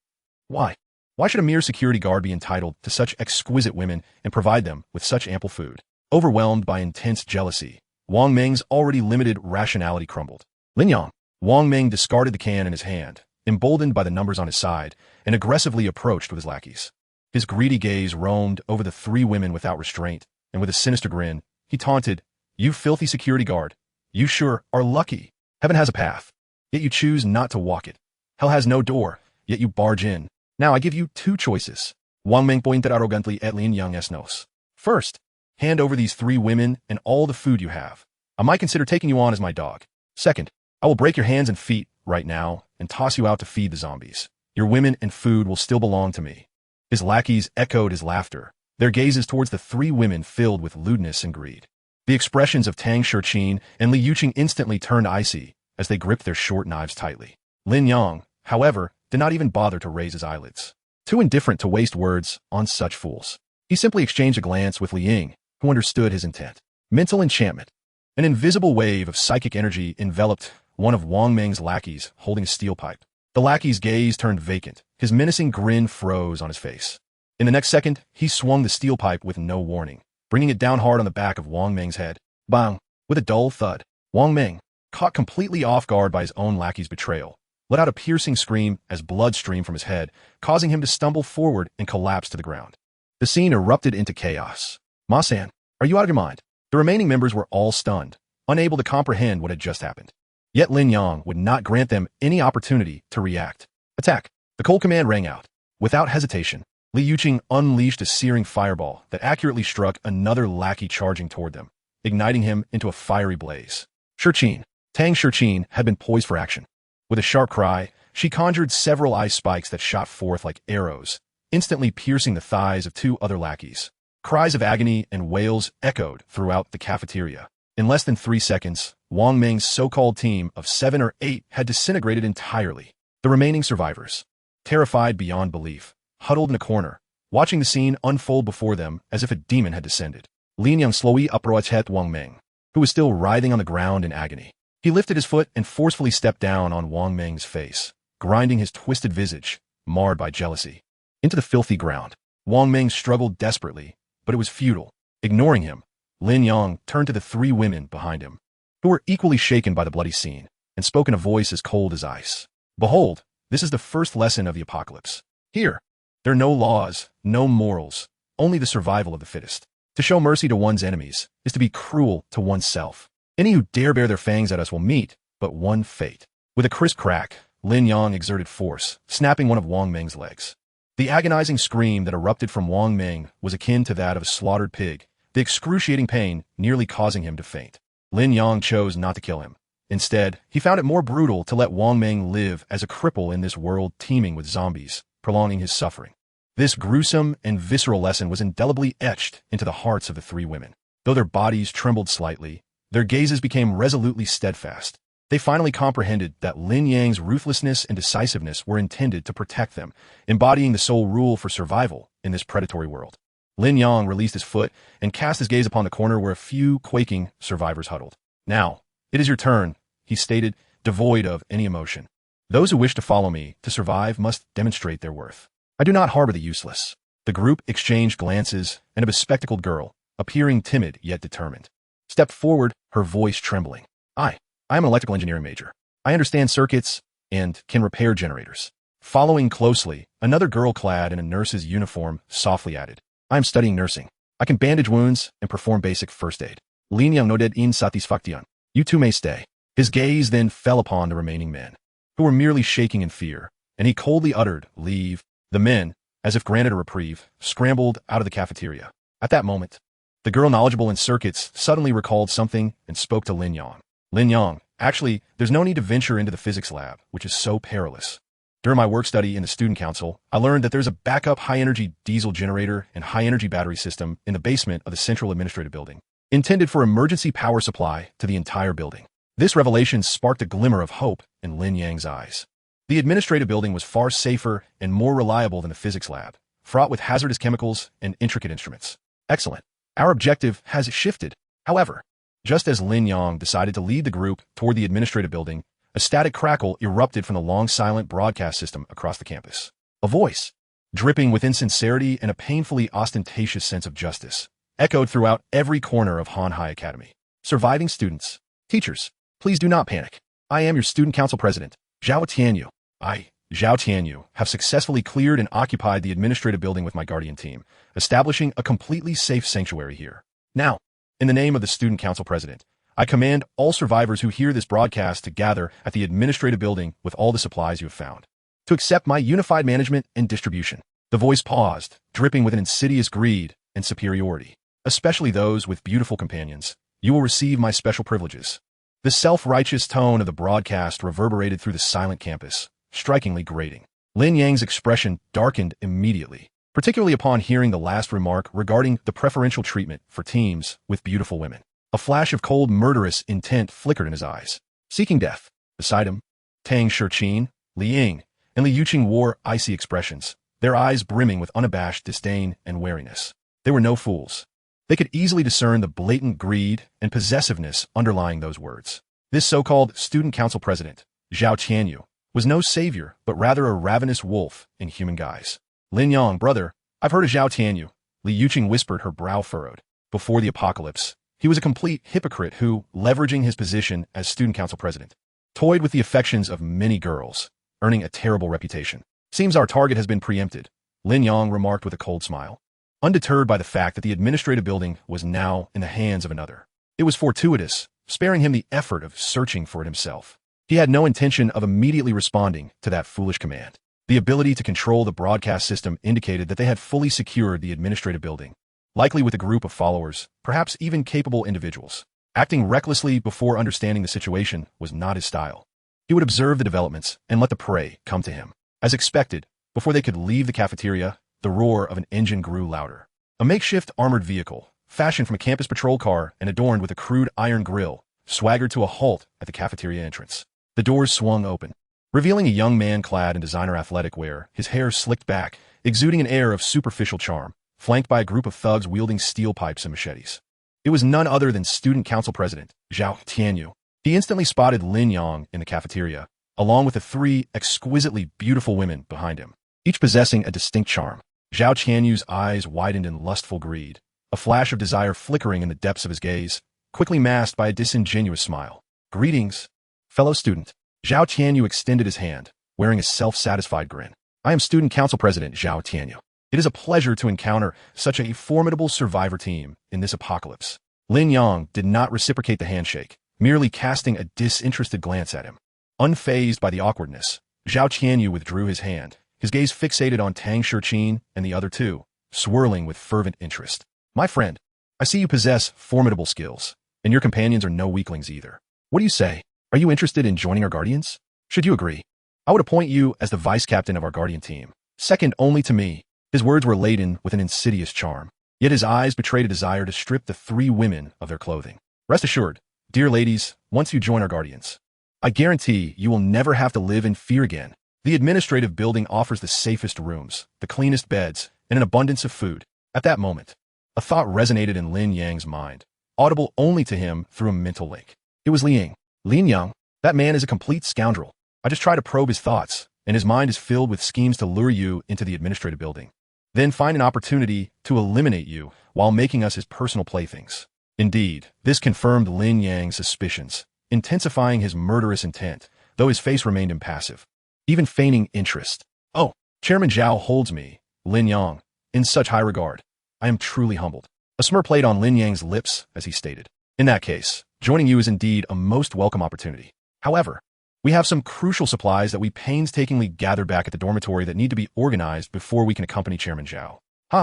Why? Why should a mere security guard be entitled to such exquisite women and provide them with such ample food? Overwhelmed by intense jealousy, Wang Meng's already limited rationality crumbled. Lin Yang. Wang Meng discarded the can in his hand, emboldened by the numbers on his side, and aggressively approached with his lackeys. His greedy gaze roamed over the 3 women without restraint, and with a sinister grin, he taunted, "You filthy security guard, you sure are lucky. Heaven has a path, yet you choose not to walk it. Hell has no door, yet you barge in. Now I give you 2 choices." Wang Meng pointed arrogantly at Lin Yang's nose. "First, hand over these 3 women and all the food you have. I might consider taking you on as my dog. Second, I will break your hands and feet right now and toss you out to feed the zombies. Your women and food will still belong to me." His lackeys echoed his laughter, their gazes towards the 3 women filled with lewdness and greed. The expressions of Tang Shurqin and Li Yuqing instantly turned icy as they gripped their short knives tightly. Lin Yang, however, did not even bother to raise his eyelids. Too indifferent to waste words on such fools. He simply exchanged a glance with Li Ying, who understood his intent. Mental enchantment. An invisible wave of psychic energy enveloped one of Wang Meng's lackeys holding a steel pipe. The lackey's gaze turned vacant. His menacing grin froze on his face. In the next second, he swung the steel pipe with no warning, bringing it down hard on the back of Wang Meng's head. Bang! With a dull thud, Wang Meng, caught completely off guard by his own lackey's betrayal, let out a piercing scream as blood streamed from his head, causing him to stumble forward and collapse to the ground. The scene erupted into chaos. Ma-san, are you out of your mind? The remaining members were all stunned, unable to comprehend what had just happened. Yet Lin Yang would not grant them any opportunity to react. Attack! The cold command rang out. Without hesitation, Li Yuqing unleashed a searing fireball that accurately struck another lackey charging toward them, igniting him into a fiery blaze. Shurqin, Tang Shurqin, had been poised for action. With a sharp cry, she conjured several ice spikes that shot forth like arrows, instantly piercing the thighs of two other lackeys. Cries of agony and wails echoed throughout the cafeteria. In less than 3 seconds, Wang Meng's so-called team of 7 or 8 had disintegrated entirely. The remaining survivors, terrified beyond belief, huddled in a corner, watching the scene unfold before them as if a demon had descended. Lin Yang slowly approached Wang Meng, who was still writhing on the ground in agony. He lifted his foot and forcefully stepped down on Wang Meng's face, grinding his twisted visage, marred by jealousy, into the filthy ground. Wang Meng struggled desperately, but it was futile. Ignoring him, Lin Yang turned to the 3 women behind him, who were equally shaken by the bloody scene, and spoke in a voice as cold as ice. Behold, this is the first lesson of the apocalypse. Here, there are no laws, no morals, only the survival of the fittest. To show mercy to one's enemies is to be cruel to oneself. Any who dare bare their fangs at us will meet but one fate. With a crisp crack, Lin Yang exerted force, snapping one of Wang Meng's legs. The agonizing scream that erupted from Wang Meng was akin to that of a slaughtered pig, the excruciating pain nearly causing him to faint. Lin Yang chose not to kill him. Instead, he found it more brutal to let Wang Meng live as a cripple in this world teeming with zombies, prolonging his suffering. This gruesome and visceral lesson was indelibly etched into the hearts of the 3 women. Though their bodies trembled slightly, their gazes became resolutely steadfast. They finally comprehended that Lin Yang's ruthlessness and decisiveness were intended to protect them, embodying the sole rule for survival in this predatory world. Lin Yang released his foot and cast his gaze upon the corner where a few quaking survivors huddled. Now, it is your turn, he stated, devoid of any emotion. Those who wish to follow me to survive must demonstrate their worth. I do not harbor the useless. The group exchanged glances, and a bespectacled girl, appearing timid yet determined, stepped forward, her voice trembling. I am an electrical engineering major. I understand circuits and can repair generators. Following closely, another girl clad in a nurse's uniform softly added, I am studying nursing. I can bandage wounds and perform basic first aid. Lin Yang nodded in satisfaction. You two may stay. His gaze then fell upon the remaining men, who were merely shaking in fear, and he coldly uttered, leave. The men, as if granted a reprieve, scrambled out of the cafeteria. At that moment, the girl knowledgeable in circuits suddenly recalled something and spoke to Lin Yang. Lin Yang, actually, there's no need to venture into the physics lab, which is so perilous. During my work study in the student council, I learned that there's a backup high-energy diesel generator and high-energy battery system in the basement of the central administrative building, intended for emergency power supply to the entire building. This revelation sparked a glimmer of hope in Lin Yang's eyes. The administrative building was far safer and more reliable than the physics lab, fraught with hazardous chemicals and intricate instruments. Excellent. Our objective has shifted. However, just as Lin Yang decided to lead the group toward the administrative building, a static crackle erupted from the long-silent broadcast system across the campus. A voice, dripping with insincerity and a painfully ostentatious sense of justice, echoed throughout every corner of Hanhai Academy. Surviving students, teachers, please do not panic. I am your student council president, Zhao Tianyu. I, Zhao Tianyu, have successfully cleared and occupied the administrative building with my guardian team, establishing a completely safe sanctuary here. Now, in the name of the student council president, I command all survivors who hear this broadcast to gather at the administrative building with all the supplies you have found, to accept my unified management and distribution. The voice paused, dripping with an insidious greed and superiority. Especially those with beautiful companions, you will receive my special privileges. The self-righteous tone of the broadcast reverberated through the silent campus, strikingly grating. Lin Yang's expression darkened immediately, particularly upon hearing the last remark regarding the preferential treatment for teams with beautiful women. A flash of cold, murderous intent flickered in his eyes. Seeking death. Beside him, Tang Shichin, Lin Yang, and Li Yuqing wore icy expressions, their eyes brimming with unabashed disdain and wariness. They were no fools. They could easily discern the blatant greed and possessiveness underlying those words. This so-called student council president, Zhao Tianyu, was no savior, but rather a ravenous wolf in human guise. Lin Yang, brother, I've heard of Zhao Tianyu, Li Yuqing whispered, her brow furrowed. Before the apocalypse, he was a complete hypocrite who, leveraging his position as student council president, toyed with the affections of many girls, earning a terrible reputation. Seems our target has been preempted, Lin Yang remarked with a cold smile. Undeterred by the fact that the administrative building was now in the hands of another. It was fortuitous, sparing him the effort of searching for it himself. He had no intention of immediately responding to that foolish command. The ability to control the broadcast system indicated that they had fully secured the administrative building, likely with a group of followers, perhaps even capable individuals. Acting recklessly before understanding the situation was not his style. He would observe the developments and let the prey come to him. As expected, before they could leave the cafeteria, the roar of an engine grew louder. A makeshift armored vehicle, fashioned from a campus patrol car and adorned with a crude iron grill, swaggered to a halt at the cafeteria entrance. The doors swung open, revealing a young man clad in designer athletic wear, his hair slicked back, exuding an air of superficial charm, flanked by a group of thugs wielding steel pipes and machetes. It was none other than student council president, Zhao Tianyu. He instantly spotted Lin Yang in the cafeteria, along with the three exquisitely beautiful women behind him, each possessing a distinct charm. Zhao Tianyu's eyes widened in lustful greed, a flash of desire flickering in the depths of his gaze, quickly masked by a disingenuous smile. Greetings, fellow student. Zhao Tianyu extended his hand, wearing a self-satisfied grin. I am student council president Zhao Tianyu. It is a pleasure to encounter such a formidable survivor team in this apocalypse. Lin Yang did not reciprocate the handshake, merely casting a disinterested glance at him. Unfazed by the awkwardness, Zhao Tianyu withdrew his hand, his gaze fixated on Tang Shichin and the other two, swirling with fervent interest. My friend, I see you possess formidable skills, and your companions are no weaklings either. What do you say? Are you interested in joining our Guardians? Should you agree, I would appoint you as the vice-captain of our Guardian team, second only to me. His words were laden with an insidious charm, yet his eyes betrayed a desire to strip the three women of their clothing. Rest assured, dear ladies, once you join our Guardians, I guarantee you will never have to live in fear again. The administrative building offers the safest rooms, the cleanest beds, and an abundance of food. At that moment, a thought resonated in Lin Yang's mind, audible only to him through a mental link. It was Lin Yang. That man is a complete scoundrel. I just try to probe his thoughts, and his mind is filled with schemes to lure you into the administrative building, then find an opportunity to eliminate you while making us his personal playthings. Indeed, this confirmed Lin Yang's suspicions, intensifying his murderous intent, though his face remained impassive, even feigning interest. Oh, Chairman Zhao holds me, Lin Yang, in such high regard. I am truly humbled. A smirk played on Lin Yang's lips as he stated. In that case, joining you is indeed a most welcome opportunity. However, we have some crucial supplies that we painstakingly gathered back at the dormitory that need to be organized before we can accompany Chairman Zhao.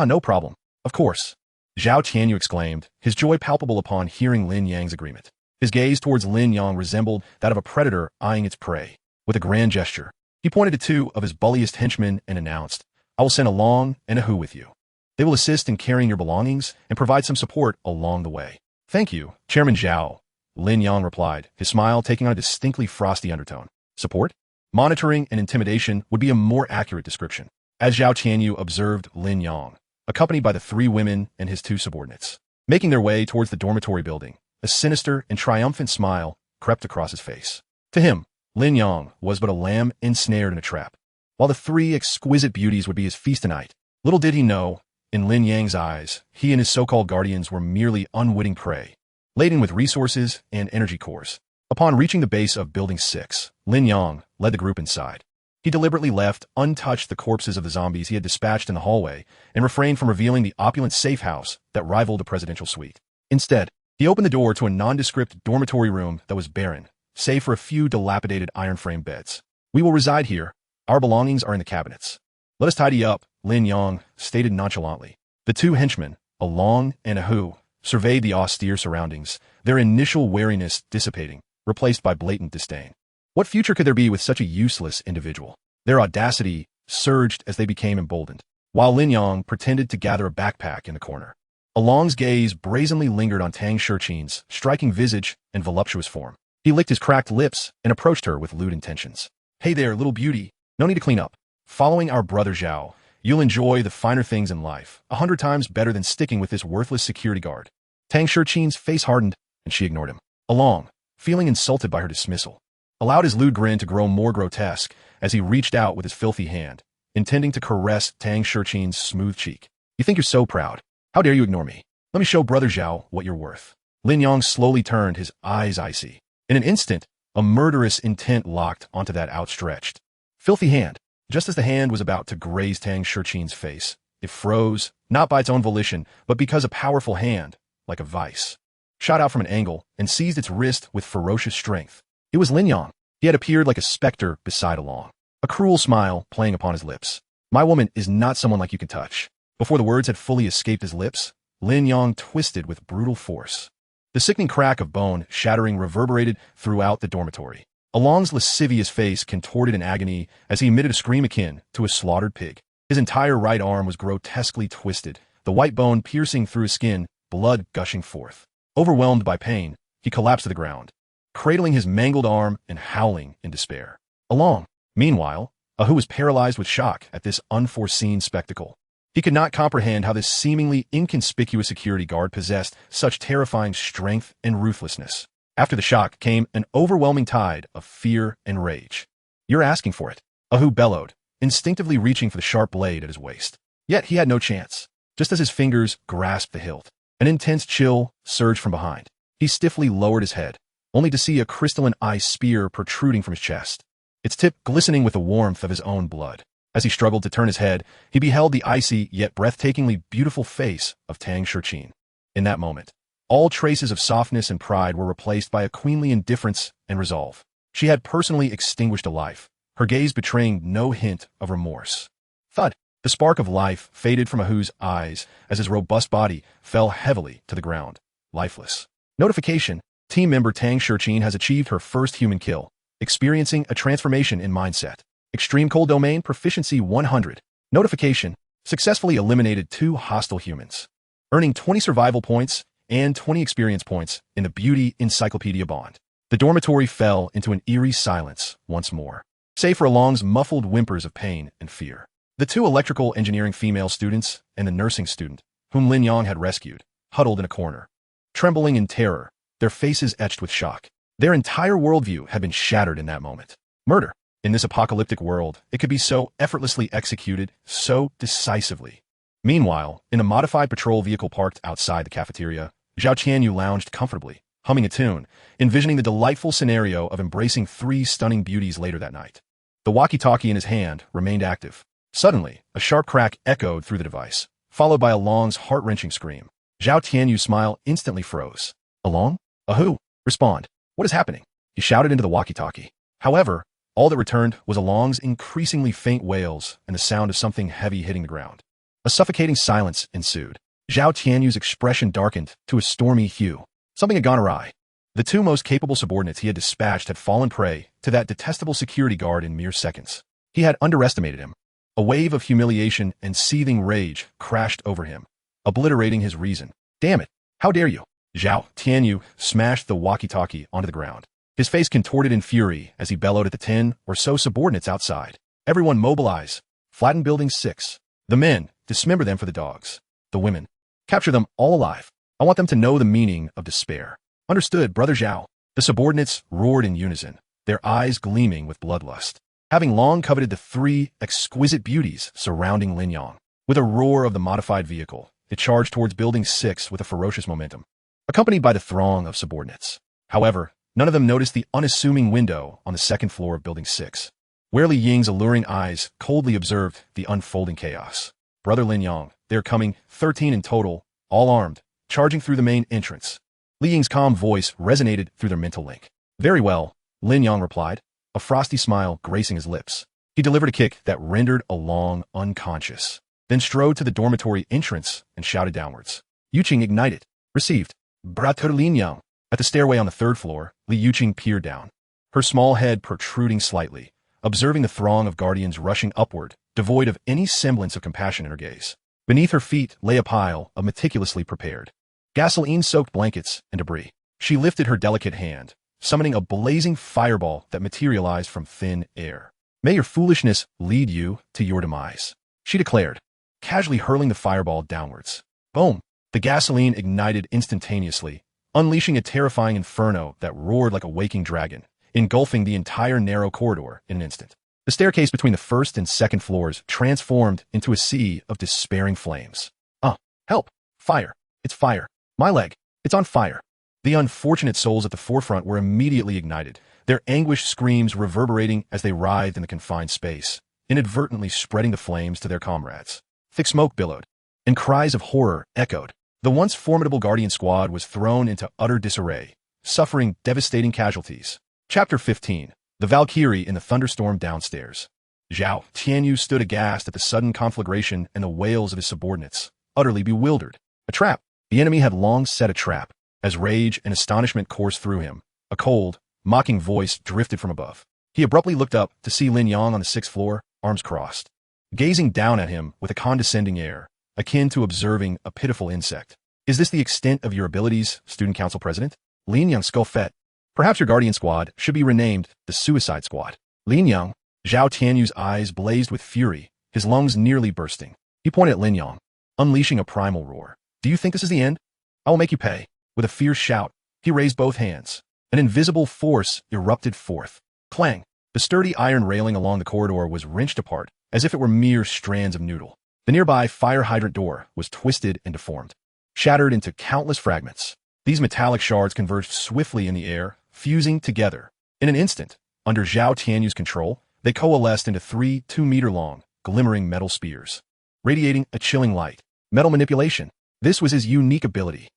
No problem. Of course. Zhao Tianyu exclaimed, his joy palpable upon hearing Lin Yang's agreement. His gaze towards Lin Yang resembled that of a predator eyeing its prey. With a grand gesture, he pointed to two of his bulliest henchmen and announced, I will send a Long and a Hu with you. They will assist in carrying your belongings and provide some support along the way. Thank you, Chairman Zhao, Lin Yang replied, his smile taking on a distinctly frosty undertone. Support? Monitoring and intimidation would be a more accurate description. As Zhao Tianyu observed Lin Yang, accompanied by the three women and his two subordinates, making their way towards the dormitory building, a sinister and triumphant smile crept across his face. To him, Lin Yang was but a lamb ensnared in a trap, while the three exquisite beauties would be his feast tonight. Little did he know, in Lin Yang's eyes, he and his so-called guardians were merely unwitting prey, laden with resources and energy cores. Upon reaching the base of Building 6, Lin Yang led the group inside. He deliberately left untouched the corpses of the zombies he had dispatched in the hallway and refrained from revealing the opulent safe house that rivaled the presidential suite. Instead, he opened the door to a nondescript dormitory room that was barren, save for a few dilapidated iron-frame beds. We will reside here. Our belongings are in the cabinets. Let us tidy up, Lin Yang stated nonchalantly. The two henchmen, a Long and a Hu, surveyed the austere surroundings, their initial wariness dissipating, replaced by blatant disdain. What future could there be with such a useless individual? Their audacity surged as they became emboldened, while Lin Yang pretended to gather a backpack in the corner. Along's gaze brazenly lingered on Tang Shurqin's striking visage and voluptuous form. He licked his cracked lips and approached her with lewd intentions. Hey there, little beauty. No need to clean up. Following our brother Zhao, you'll enjoy the finer things in life, 100 times better than sticking with this worthless security guard. Tang Shurqin's face hardened, and she ignored him. Along, feeling insulted by her dismissal, allowed his lewd grin to grow more grotesque as he reached out with his filthy hand, intending to caress Tang Shurqin's smooth cheek. You think you're so proud? How dare you ignore me? Let me show brother Zhao what you're worth. Lin Yang slowly turned, his eyes icy. In an instant, a murderous intent locked onto that outstretched, filthy hand. Just as the hand was about to graze Tang Shurqin's face, it froze, not by its own volition, but because a powerful hand, like a vice, shot out from an angle and seized its wrist with ferocious strength. It was Lin Yang. He had appeared like a specter beside Along, a cruel smile playing upon his lips. My woman is not someone like you can touch. Before the words had fully escaped his lips, Lin Yang twisted with brutal force. The sickening crack of bone shattering reverberated throughout the dormitory. Along's lascivious face contorted in agony as he emitted a scream akin to a slaughtered pig. His entire right arm was grotesquely twisted, the white bone piercing through his skin, blood gushing forth. Overwhelmed by pain, he collapsed to the ground, cradling his mangled arm and howling in despair. Along, meanwhile, Ahu was paralyzed with shock at this unforeseen spectacle. He could not comprehend how this seemingly inconspicuous security guard possessed such terrifying strength and ruthlessness. After the shock came an overwhelming tide of fear and rage. You're asking for it, Ahu bellowed, instinctively reaching for the sharp blade at his waist. Yet he had no chance. Just as his fingers grasped the hilt, an intense chill surged from behind. He stiffly lowered his head, only to see a crystalline ice spear protruding from his chest, its tip glistening with the warmth of his own blood. As he struggled to turn his head, he beheld the icy yet breathtakingly beautiful face of Tang Shurqin. In that moment, all traces of softness and pride were replaced by a queenly indifference and resolve. She had personally extinguished a life, her gaze betraying no hint of remorse. Thud! The spark of life faded from Ahu's eyes as his robust body fell heavily to the ground, lifeless. Notification: Team member Tang Shurqin has achieved her first human kill, experiencing a transformation in mindset. Extreme Cold Domain Proficiency 100. Notification: successfully eliminated 2 hostile humans, earning 20 survival points and 20 experience points in the Beauty Encyclopedia Bond. The dormitory fell into an eerie silence once more, save for Along's muffled whimpers of pain and fear. The 2 electrical engineering female students and the nursing student, whom Lin Yang had rescued, huddled in a corner, trembling in terror, their faces etched with shock. Their entire worldview had been shattered in that moment. Murder. In this apocalyptic world, it could be so effortlessly executed, so decisively. Meanwhile, in a modified patrol vehicle parked outside the cafeteria, Zhao Qianyu lounged comfortably, humming a tune, envisioning the delightful scenario of embracing 3 stunning beauties later that night. The walkie-talkie in his hand remained active. Suddenly, a sharp crack echoed through the device, followed by Along's heart-wrenching scream. Zhao Tianyu's smile instantly froze. Along? Ahu? Respond. What is happening? He shouted into the walkie-talkie. However, all that returned was Along's increasingly faint wails and the sound of something heavy hitting the ground. A suffocating silence ensued. Zhao Tianyu's expression darkened to a stormy hue. Something had gone awry. The 2 most capable subordinates he had dispatched had fallen prey to that detestable security guard in mere seconds. He had underestimated him. A wave of humiliation and seething rage crashed over him, obliterating his reason. Damn it! How dare you! Zhao Tianyu smashed the walkie-talkie onto the ground. His face contorted in fury as he bellowed at the 10 or so subordinates outside. Everyone mobilize. Flatten Building 6. The men, dismember them for the dogs. The women, capture them all alive. I want them to know the meaning of despair. Understood, Brother Zhao. The subordinates roared in unison, their eyes gleaming with bloodlust. Having long coveted the 3 exquisite beauties surrounding Lin Yang, with a roar of the modified vehicle, it charged towards Building 6 with a ferocious momentum, accompanied by the throng of subordinates. However, none of them noticed the unassuming window on the 2nd floor of Building 6, where Li Ying's alluring eyes coldly observed the unfolding chaos. Brother Lin Yang, they are coming, 13 in total, all armed, charging through the main entrance. Li Ying's calm voice resonated through their mental link. Very well, Lin Yang replied, a frosty smile gracing his lips. He delivered a kick that rendered Along unconscious, then strode to the dormitory entrance and shouted downwards. Yuqing ignited. Received. Brother Lin Yang. At the stairway on the 3rd floor, Li Yuqing peered down, her small head protruding slightly, observing the throng of guardians rushing upward, devoid of any semblance of compassion in her gaze. Beneath her feet lay a pile of meticulously prepared, gasoline-soaked blankets and debris. She lifted her delicate hand, summoning a blazing fireball that materialized from thin air. "May your foolishness lead you to your demise," she declared, casually hurling the fireball downwards. Boom! The gasoline ignited instantaneously, unleashing a terrifying inferno that roared like a waking dragon, engulfing the entire narrow corridor in an instant. The staircase between the first and second floors transformed into a sea of despairing flames. Help! Fire! It's fire! My leg! It's on fire! The unfortunate souls at the forefront were immediately ignited, their anguished screams reverberating as they writhed in the confined space, inadvertently spreading the flames to their comrades. Thick smoke billowed, and cries of horror echoed. The once formidable Guardian squad was thrown into utter disarray, suffering devastating casualties. Chapter 15. The Valkyrie in the Thunderstorm Downstairs. Zhao Tianyu stood aghast at the sudden conflagration and the wails of his subordinates, utterly bewildered. A trap! The enemy had long set a trap. As rage and astonishment coursed through him, a cold, mocking voice drifted from above. He abruptly looked up to see Lin Yang on the 6th floor, arms crossed, gazing down at him with a condescending air, akin to observing a pitiful insect. "Is this the extent of your abilities, Student Council President?" Lin Yang scoffed. "Perhaps your Guardian Squad should be renamed the Suicide Squad." Lin Yang, Zhao Tianyu's eyes blazed with fury, his lungs nearly bursting. He pointed at Lin Yang, unleashing a primal roar. "Do you think this is the end? I will make you pay." With a fierce shout, he raised both hands. An invisible force erupted forth. Clang! The sturdy iron railing along the corridor was wrenched apart, as if it were mere strands of noodle. The nearby fire hydrant door was twisted and deformed, shattered into countless fragments. These metallic shards converged swiftly in the air, fusing together. In an instant, under Zhao Tianyu's control, they coalesced into 3 2-meter-long, glimmering metal spears, radiating a chilling light. Metal manipulation. This was his unique ability.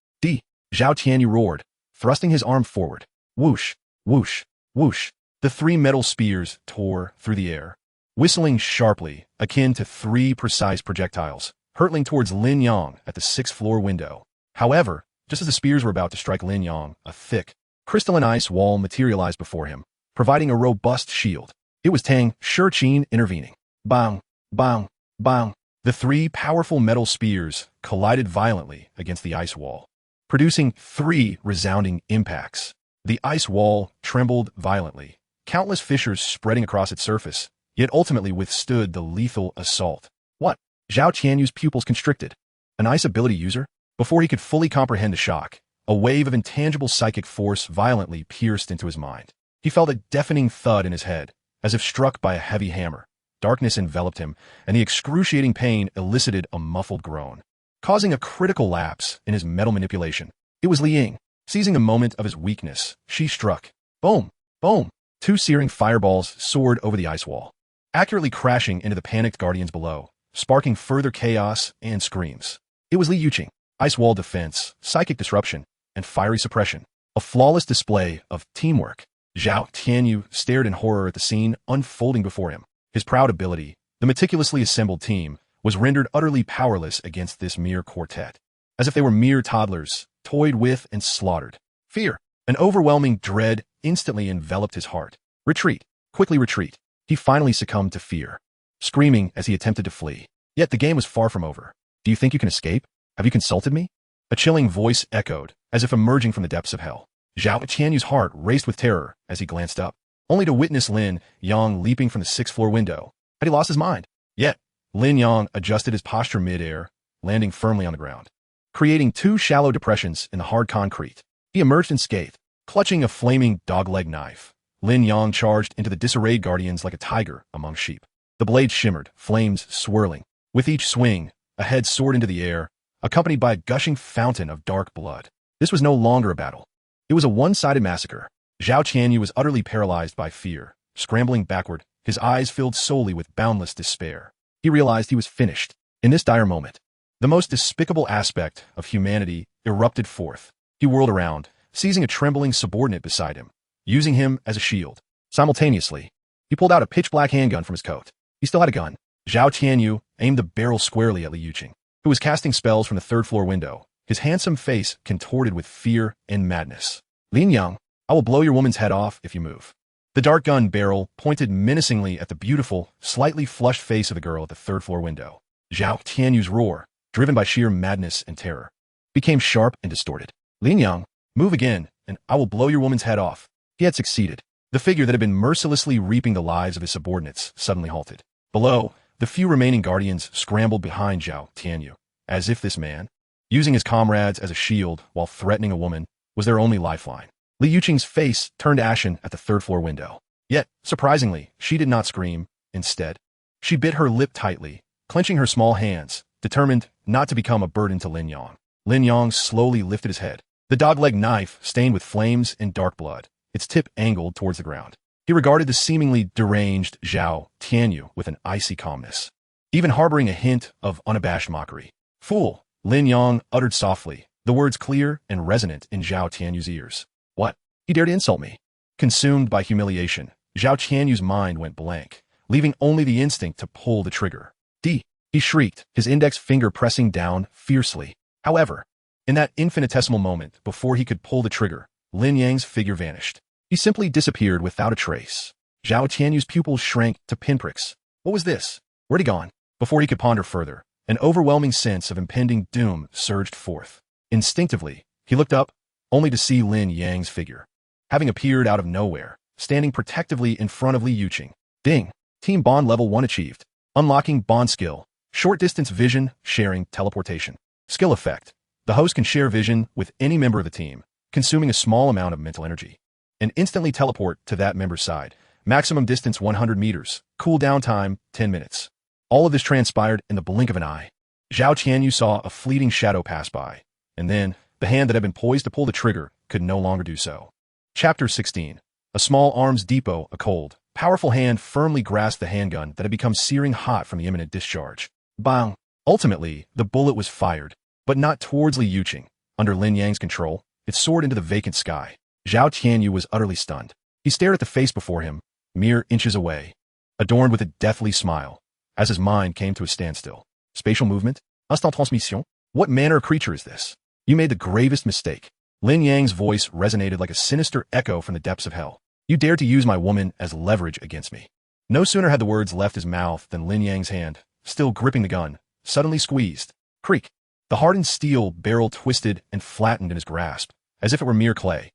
Zhao Tianyu roared, thrusting his arm forward. Whoosh, whoosh, whoosh. The 3 metal spears tore through the air, whistling sharply, akin to 3 precise projectiles, hurtling towards Lin Yang at the 6th floor window. However, just as the spears were about to strike Lin Yang, a thick, crystalline ice wall materialized before him, providing a robust shield. It was Tang Shurqin intervening. Bang, bang, bang. The 3 powerful metal spears collided violently against the ice wall, producing 3 resounding impacts. The ice wall trembled violently, countless fissures spreading across its surface, yet ultimately withstood the lethal assault. What? Zhao Tianyu's pupils constricted. An ice ability user? Before he could fully comprehend the shock, a wave of intangible psychic force violently pierced into his mind. He felt a deafening thud in his head, as if struck by a heavy hammer. Darkness enveloped him, and the excruciating pain elicited a muffled groan, causing a critical lapse in his metal manipulation. It was Lin Yang. Seizing a moment of his weakness, she struck. Boom! Boom! 2 searing fireballs soared over the ice wall, accurately crashing into the panicked guardians below, sparking further chaos and screams. It was Li Yuqing. Ice wall defense, psychic disruption, and fiery suppression. A flawless display of teamwork. Zhao Tianyu stared in horror at the scene unfolding before him. His proud ability, the meticulously assembled team, was rendered utterly powerless against this mere quartet, as if they were mere toddlers, toyed with and slaughtered. Fear, an overwhelming dread, instantly enveloped his heart. Retreat, quickly retreat. He finally succumbed to fear, screaming as he attempted to flee. Yet the game was far from over. Do you think you can escape? Have you consulted me? A chilling voice echoed, as if emerging from the depths of hell. Zhao Tianyu's heart raced with terror as he glanced up, only to witness Lin Yang leaping from the 6th floor window. Had he lost his mind? Yet, Lin Yang adjusted his posture mid-air, landing firmly on the ground, creating 2 shallow depressions in the hard concrete. He emerged unscathed, clutching a flaming dog-leg knife. Lin Yang charged into the disarrayed guardians like a tiger among sheep. The blade shimmered, flames swirling. With each swing, a head soared into the air, accompanied by a gushing fountain of dark blood. This was no longer a battle. It was a one-sided massacre. Zhao Tianyu was utterly paralyzed by fear, scrambling backward, his eyes filled solely with boundless despair. He realized he was finished. In this dire moment, the most despicable aspect of humanity erupted forth. He whirled around, seizing a trembling subordinate beside him, using him as a shield. Simultaneously, he pulled out a pitch-black handgun from his coat. He still had a gun. Zhao Tianyu aimed the barrel squarely at Li Yuqing, who was casting spells from the 3rd floor window, his handsome face contorted with fear and madness. Lin Yang, I will blow your woman's head off if you move. The dart gun barrel pointed menacingly at the beautiful, slightly flushed face of the girl at the 3rd floor window. Zhao Tianyu's roar, driven by sheer madness and terror, became sharp and distorted. Lin Yang, move again, and I will blow your woman's head off. He had succeeded. The figure that had been mercilessly reaping the lives of his subordinates suddenly halted. Below, the few remaining guardians scrambled behind Zhao Tianyu, as if this man, using his comrades as a shield while threatening a woman, was their only lifeline. Li Yuqing's face turned ashen at the third-floor window. Yet, surprisingly, she did not scream. Instead, she bit her lip tightly, clenching her small hands, determined not to become a burden to Lin Yang. Lin Yang slowly lifted his head. The dog-leg knife stained with flames and dark blood, its tip angled towards the ground. He regarded the seemingly deranged Zhao Tianyu with an icy calmness, even harboring a hint of unabashed mockery. Fool, Lin Yang uttered softly, the words clear and resonant in Zhao Tianyu's ears. What? He dared to insult me? Consumed by humiliation, Zhao Tianyu's mind went blank, leaving only the instinct to pull the trigger. D! He shrieked, his index finger pressing down fiercely. However, in that infinitesimal moment before he could pull the trigger, Lin Yang's figure vanished. He simply disappeared without a trace. Zhao Tianyu's pupils shrank to pinpricks. What was this? Where'd he gone? Before he could ponder further, an overwhelming sense of impending doom surged forth. Instinctively, he looked up, only to see Lin Yang's figure, having appeared out of nowhere, standing protectively in front of Li Yuqing. Ding! Team Bond Level 1 achieved. Unlocking Bond Skill. Short-distance vision, sharing, teleportation. Skill effect. The host can share vision with any member of the team, consuming a small amount of mental energy, and instantly teleport to that member's side. Maximum distance 100 meters. Cooldown time 10 minutes. All of this transpired in the blink of an eye. Zhao Tianyu saw a fleeting shadow pass by, and then the hand that had been poised to pull the trigger could no longer do so. Chapter 16. A small arms depot, a cold, powerful hand firmly grasped the handgun that had become searing hot from the imminent discharge. Bang! Ultimately, the bullet was fired, but not towards Li Yuqing. Under Lin Yang's control, it soared into the vacant sky. Zhao Tianyu was utterly stunned. He stared at the face before him, mere inches away, adorned with a deathly smile, as his mind came to a standstill. Spatial movement? Instant transmission? What manner of creature is this? You made the gravest mistake. Lin Yang's voice resonated like a sinister echo from the depths of hell. You dared to use my woman as leverage against me. No sooner had the words left his mouth than Lin Yang's hand, still gripping the gun, suddenly squeezed. Creak! The hardened steel barrel twisted and flattened in his grasp, as if it were mere clay.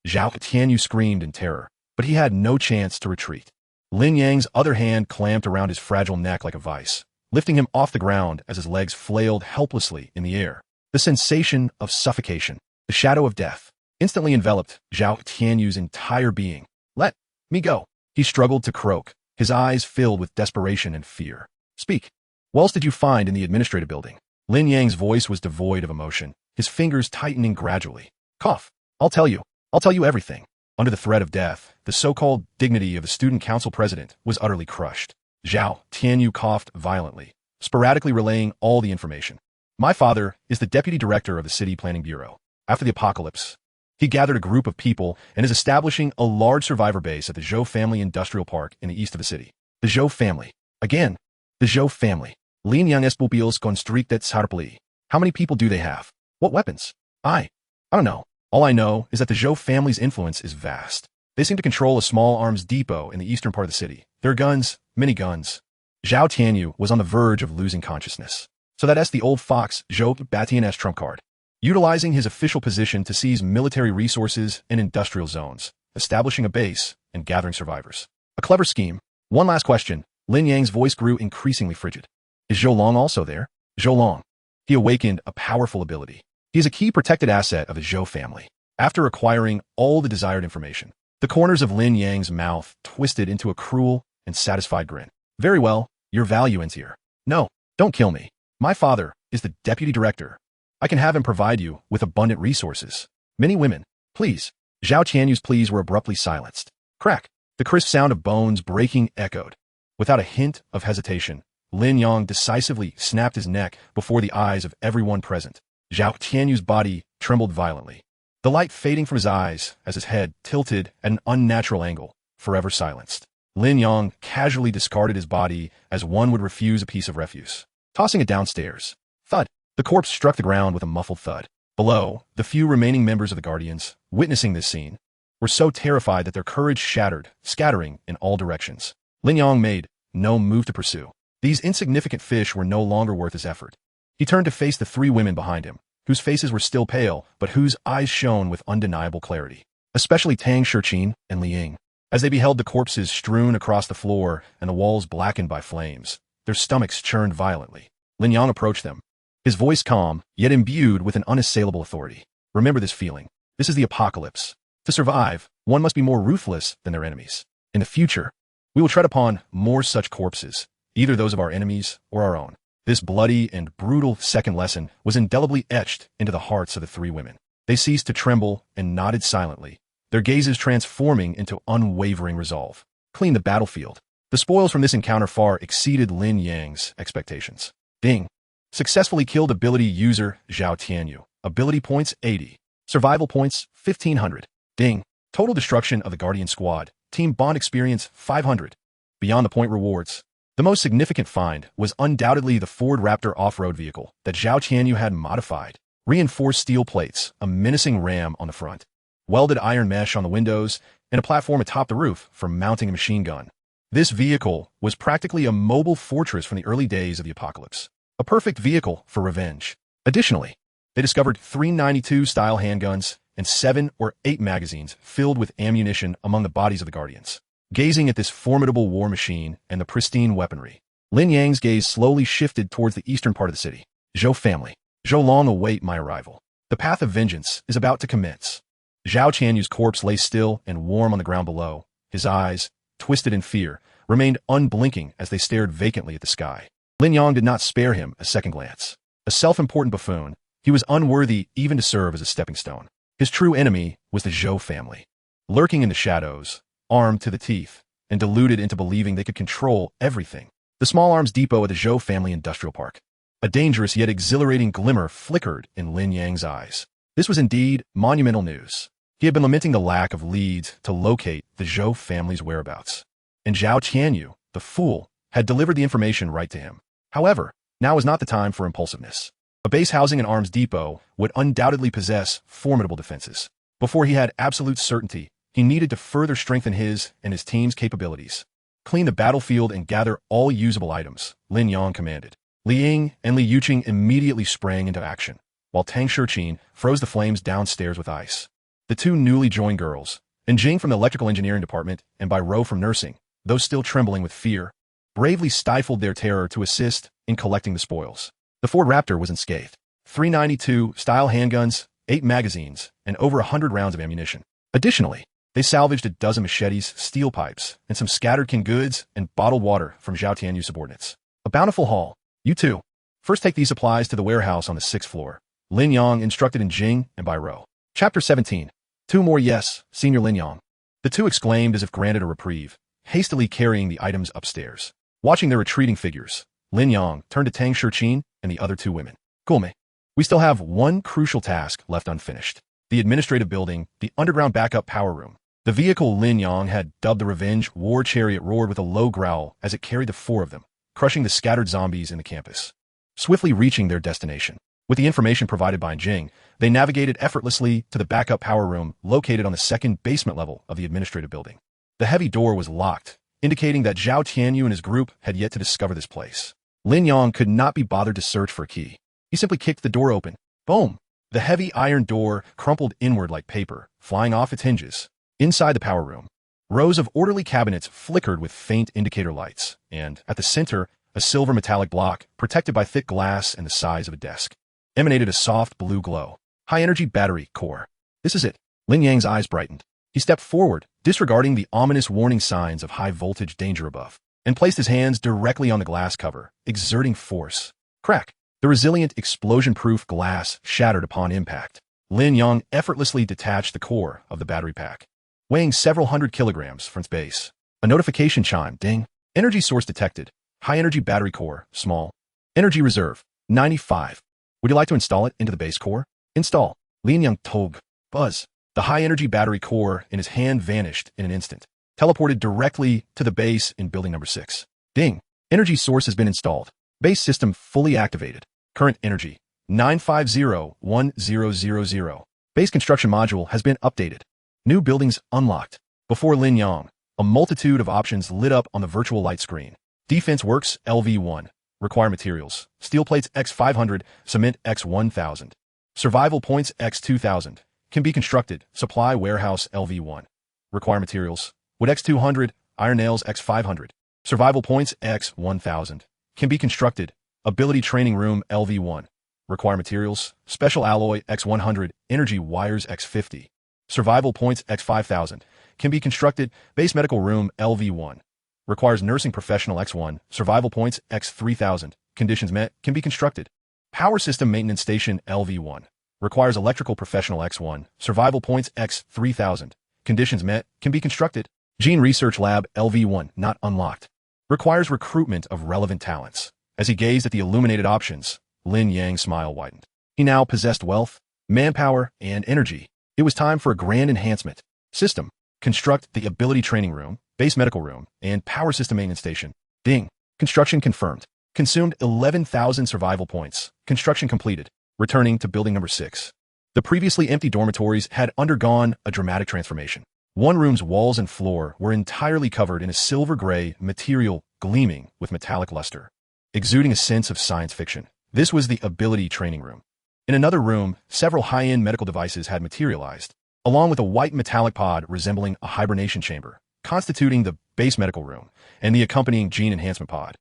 Zhao Tianyu screamed in terror, but he had no chance to retreat. Lin Yang's other hand clamped around his fragile neck like a vice, lifting him off the ground as his legs flailed helplessly in the air. The sensation of suffocation, the shadow of death, instantly enveloped Zhao Tianyu's entire being. Let me go. He struggled to croak, his eyes filled with desperation and fear. Speak. What else did you find in the administrative building? Lin Yang's voice was devoid of emotion, his fingers tightening gradually. Cough. I'll tell you everything. Under the threat of death, the so-called dignity of the student council president was utterly crushed. Zhao Tianyu coughed violently, sporadically relaying all the information. My father is the deputy director of the city planning bureau. After the apocalypse, he gathered a group of people and is establishing a large survivor base at the Zhou family industrial park in the east of the city. The Zhou family. Again, the Zhou family. Lin Yang Espopils constrictet sarpli. How many people do they have? What weapons? I don't know. All I know is that the Zhou family's influence is vast. They seem to control a small arms depot in the eastern part of the city. Their guns, many guns. Zhao Tianyu was on the verge of losing consciousness. So that's the old fox Zhou Batian's trump card. Utilizing his official position to seize military resources and industrial zones, establishing a base, and gathering survivors. A clever scheme. One last question. Lin Yang's voice grew increasingly frigid. Is Zhou Long also there? Zhou Long. He awakened a powerful ability. He is a key protected asset of the Zhou family. After acquiring all the desired information, the corners of Lin Yang's mouth twisted into a cruel and satisfied grin. Very well, your value ends here. No, don't kill me. My father is the deputy director. I can have him provide you with abundant resources. Many women. Please. Zhao Tianyu's pleas were abruptly silenced. Crack. The crisp sound of bones breaking echoed. Without a hint of hesitation, Lin Yang decisively snapped his neck before the eyes of everyone present. Zhao Tianyu's body trembled violently, the light fading from his eyes as his head tilted at an unnatural angle, forever silenced. Lin Yang casually discarded his body as one would refuse a piece of refuse, tossing it downstairs. Thud. The corpse struck the ground with a muffled thud. Below, the few remaining members of the Guardians, witnessing this scene, were so terrified that their courage shattered, scattering in all directions. Lin Yang made no move to pursue. These insignificant fish were no longer worth his effort. He turned to face the three women behind him, whose faces were still pale, but whose eyes shone with undeniable clarity. Especially Tang Shurqin and Li Ying. As they beheld the corpses strewn across the floor and the walls blackened by flames, their stomachs churned violently. Lin Yang approached them, his voice calm, yet imbued with an unassailable authority. Remember this feeling. This is the apocalypse. To survive, one must be more ruthless than their enemies. In the future, we will tread upon more such corpses, either those of our enemies or our own. This bloody and brutal second lesson was indelibly etched into the hearts of the three women. They ceased to tremble and nodded silently, their gazes transforming into unwavering resolve. Clean the battlefield. The spoils from this encounter far exceeded Lin Yang's expectations. Ding. Successfully killed ability user Zhao Tianyu. Ability points 80. Survival points 1500. Ding. Total destruction of the Guardian Squad. Team Bond experience 500. Beyond the point rewards. The most significant find was undoubtedly the Ford Raptor off-road vehicle that Zhao Tianyu had modified. Reinforced steel plates, a menacing ram on the front, welded iron mesh on the windows, and a platform atop the roof for mounting a machine gun. This vehicle was practically a mobile fortress from the early days of the apocalypse. A perfect vehicle for revenge. Additionally, they discovered 392-style handguns and 7 or 8 magazines filled with ammunition among the bodies of the Guardians. Gazing at this formidable war machine and the pristine weaponry, Lin Yang's gaze slowly shifted towards the eastern part of the city. Zhou family. Zhou long await my arrival. The path of vengeance is about to commence. Zhao Tianyu's corpse lay still and warm on the ground below. His eyes, twisted in fear, remained unblinking as they stared vacantly at the sky. Lin Yang did not spare him a second glance. A self-important buffoon, he was unworthy even to serve as a stepping stone. His true enemy was the Zhou family, lurking in the shadows, armed to the teeth, and deluded into believing they could control everything. The small arms depot at the Zhou family industrial park. A dangerous yet exhilarating glimmer flickered in Lin Yang's eyes. This was indeed monumental news. He had been lamenting the lack of leads to locate the Zhou family's whereabouts. And Zhao Tianyu, the fool, had delivered the information right to him. However, now was not the time for impulsiveness. A base housing an arms depot would undoubtedly possess formidable defenses. Before he had absolute certainty, he needed to further strengthen his and his team's capabilities. Clean the battlefield and gather all usable items, Lin Yang commanded. Li Ying and Li Yuqing immediately sprang into action, while Tang Shurqin froze the flames downstairs with ice. The two newly joined girls, and Jing from the electrical engineering department and Bai Rou from nursing, those still trembling with fear, bravely stifled their terror to assist in collecting the spoils. The Ford Raptor was unscathed. 392-style handguns, 8 magazines, and over 100 rounds of ammunition. Additionally, they salvaged a dozen machetes, steel pipes, and some scattered canned goods and bottled water from Zhao Tianyu's subordinates. A bountiful haul. You two, first take these supplies to the warehouse on the 6th floor. Lin Yang instructed in Jing and Bai Rou. Chapter 17. 2 more yes, Senior Lin Yang. The two exclaimed as if granted a reprieve, hastily carrying the items upstairs. Watching their retreating figures, Lin Yang turned to Tang Shurqin and the other 2 women. Gulme, we still have one crucial task left unfinished. The administrative building, the underground backup power room. The vehicle Lin Yang had dubbed the Revenge War Chariot roared with a low growl as it carried the 4 of them, crushing the scattered zombies in the campus. Swiftly reaching their destination. With the information provided by Jing, they navigated effortlessly to the backup power room located on the 2nd basement level of the administrative building. The heavy door was locked, indicating that Zhao Tianyu and his group had yet to discover this place. Lin Yang could not be bothered to search for a key. He simply kicked the door open. Boom! The heavy iron door crumpled inward like paper, flying off its hinges. Inside the power room, rows of orderly cabinets flickered with faint indicator lights, and, at the center, a silver metallic block, protected by thick glass and the size of a desk, emanated a soft blue glow. High-energy battery core. This is it. Lin Yang's eyes brightened. He stepped forward, disregarding the ominous warning signs of high-voltage danger above, and placed his hands directly on the glass cover, exerting force. Crack! The resilient, explosion-proof glass shattered upon impact. Lin Yang effortlessly detached the core of the battery pack, weighing several hundred kilograms from its base. A notification chime. Ding. Energy source detected. High-energy battery core. Small. Energy reserve. 95. Would you like to install it into the base core? Install. Lin Yang tog. Buzz. The high-energy battery core in his hand vanished in an instant, teleported directly to the base in building number 6. Ding. Energy source has been installed. Base system fully activated. Current energy. 9501000. Base construction module has been updated. New buildings unlocked. Before Lin Yang, a multitude of options lit up on the virtual light screen. Defense works LV1. Require materials. Steel plates x 500, cement x 1000. Survival points x 2000. Can be constructed. Supply warehouse LV1. Require materials. Wood x 200, iron nails x 500. Survival points x 1000. Can be constructed. Ability training room LV1. Require materials. Special alloy x 100, energy wires x 50. Survival points x 5000. Can be constructed. Base medical room LV1. Requires nursing professional x1, survival points x 3000. Conditions met. Can be constructed. Power system maintenance station LV1. Requires electrical professional x1, survival points x 3000. Conditions met. Can be constructed. Gene research lab LV1 not unlocked. Requires recruitment of relevant talents. As he gazed at the illuminated options, Lin Yang's smile widened. He now possessed wealth, manpower, and energy. It was time for a grand enhancement. System. Construct the ability training room, base medical room, and power system maintenance station. Ding. Construction confirmed. Consumed 11,000 survival points. Construction completed. Returning to building number 6. The previously empty dormitories had undergone a dramatic transformation. One room's walls and floor were entirely covered in a silver-gray material gleaming with metallic luster, exuding a sense of science fiction. This was the ability training room. In another room, several high-end medical devices had materialized, along with a white metallic pod resembling a hibernation chamber, constituting the base medical room, and the accompanying gene enhancement pod.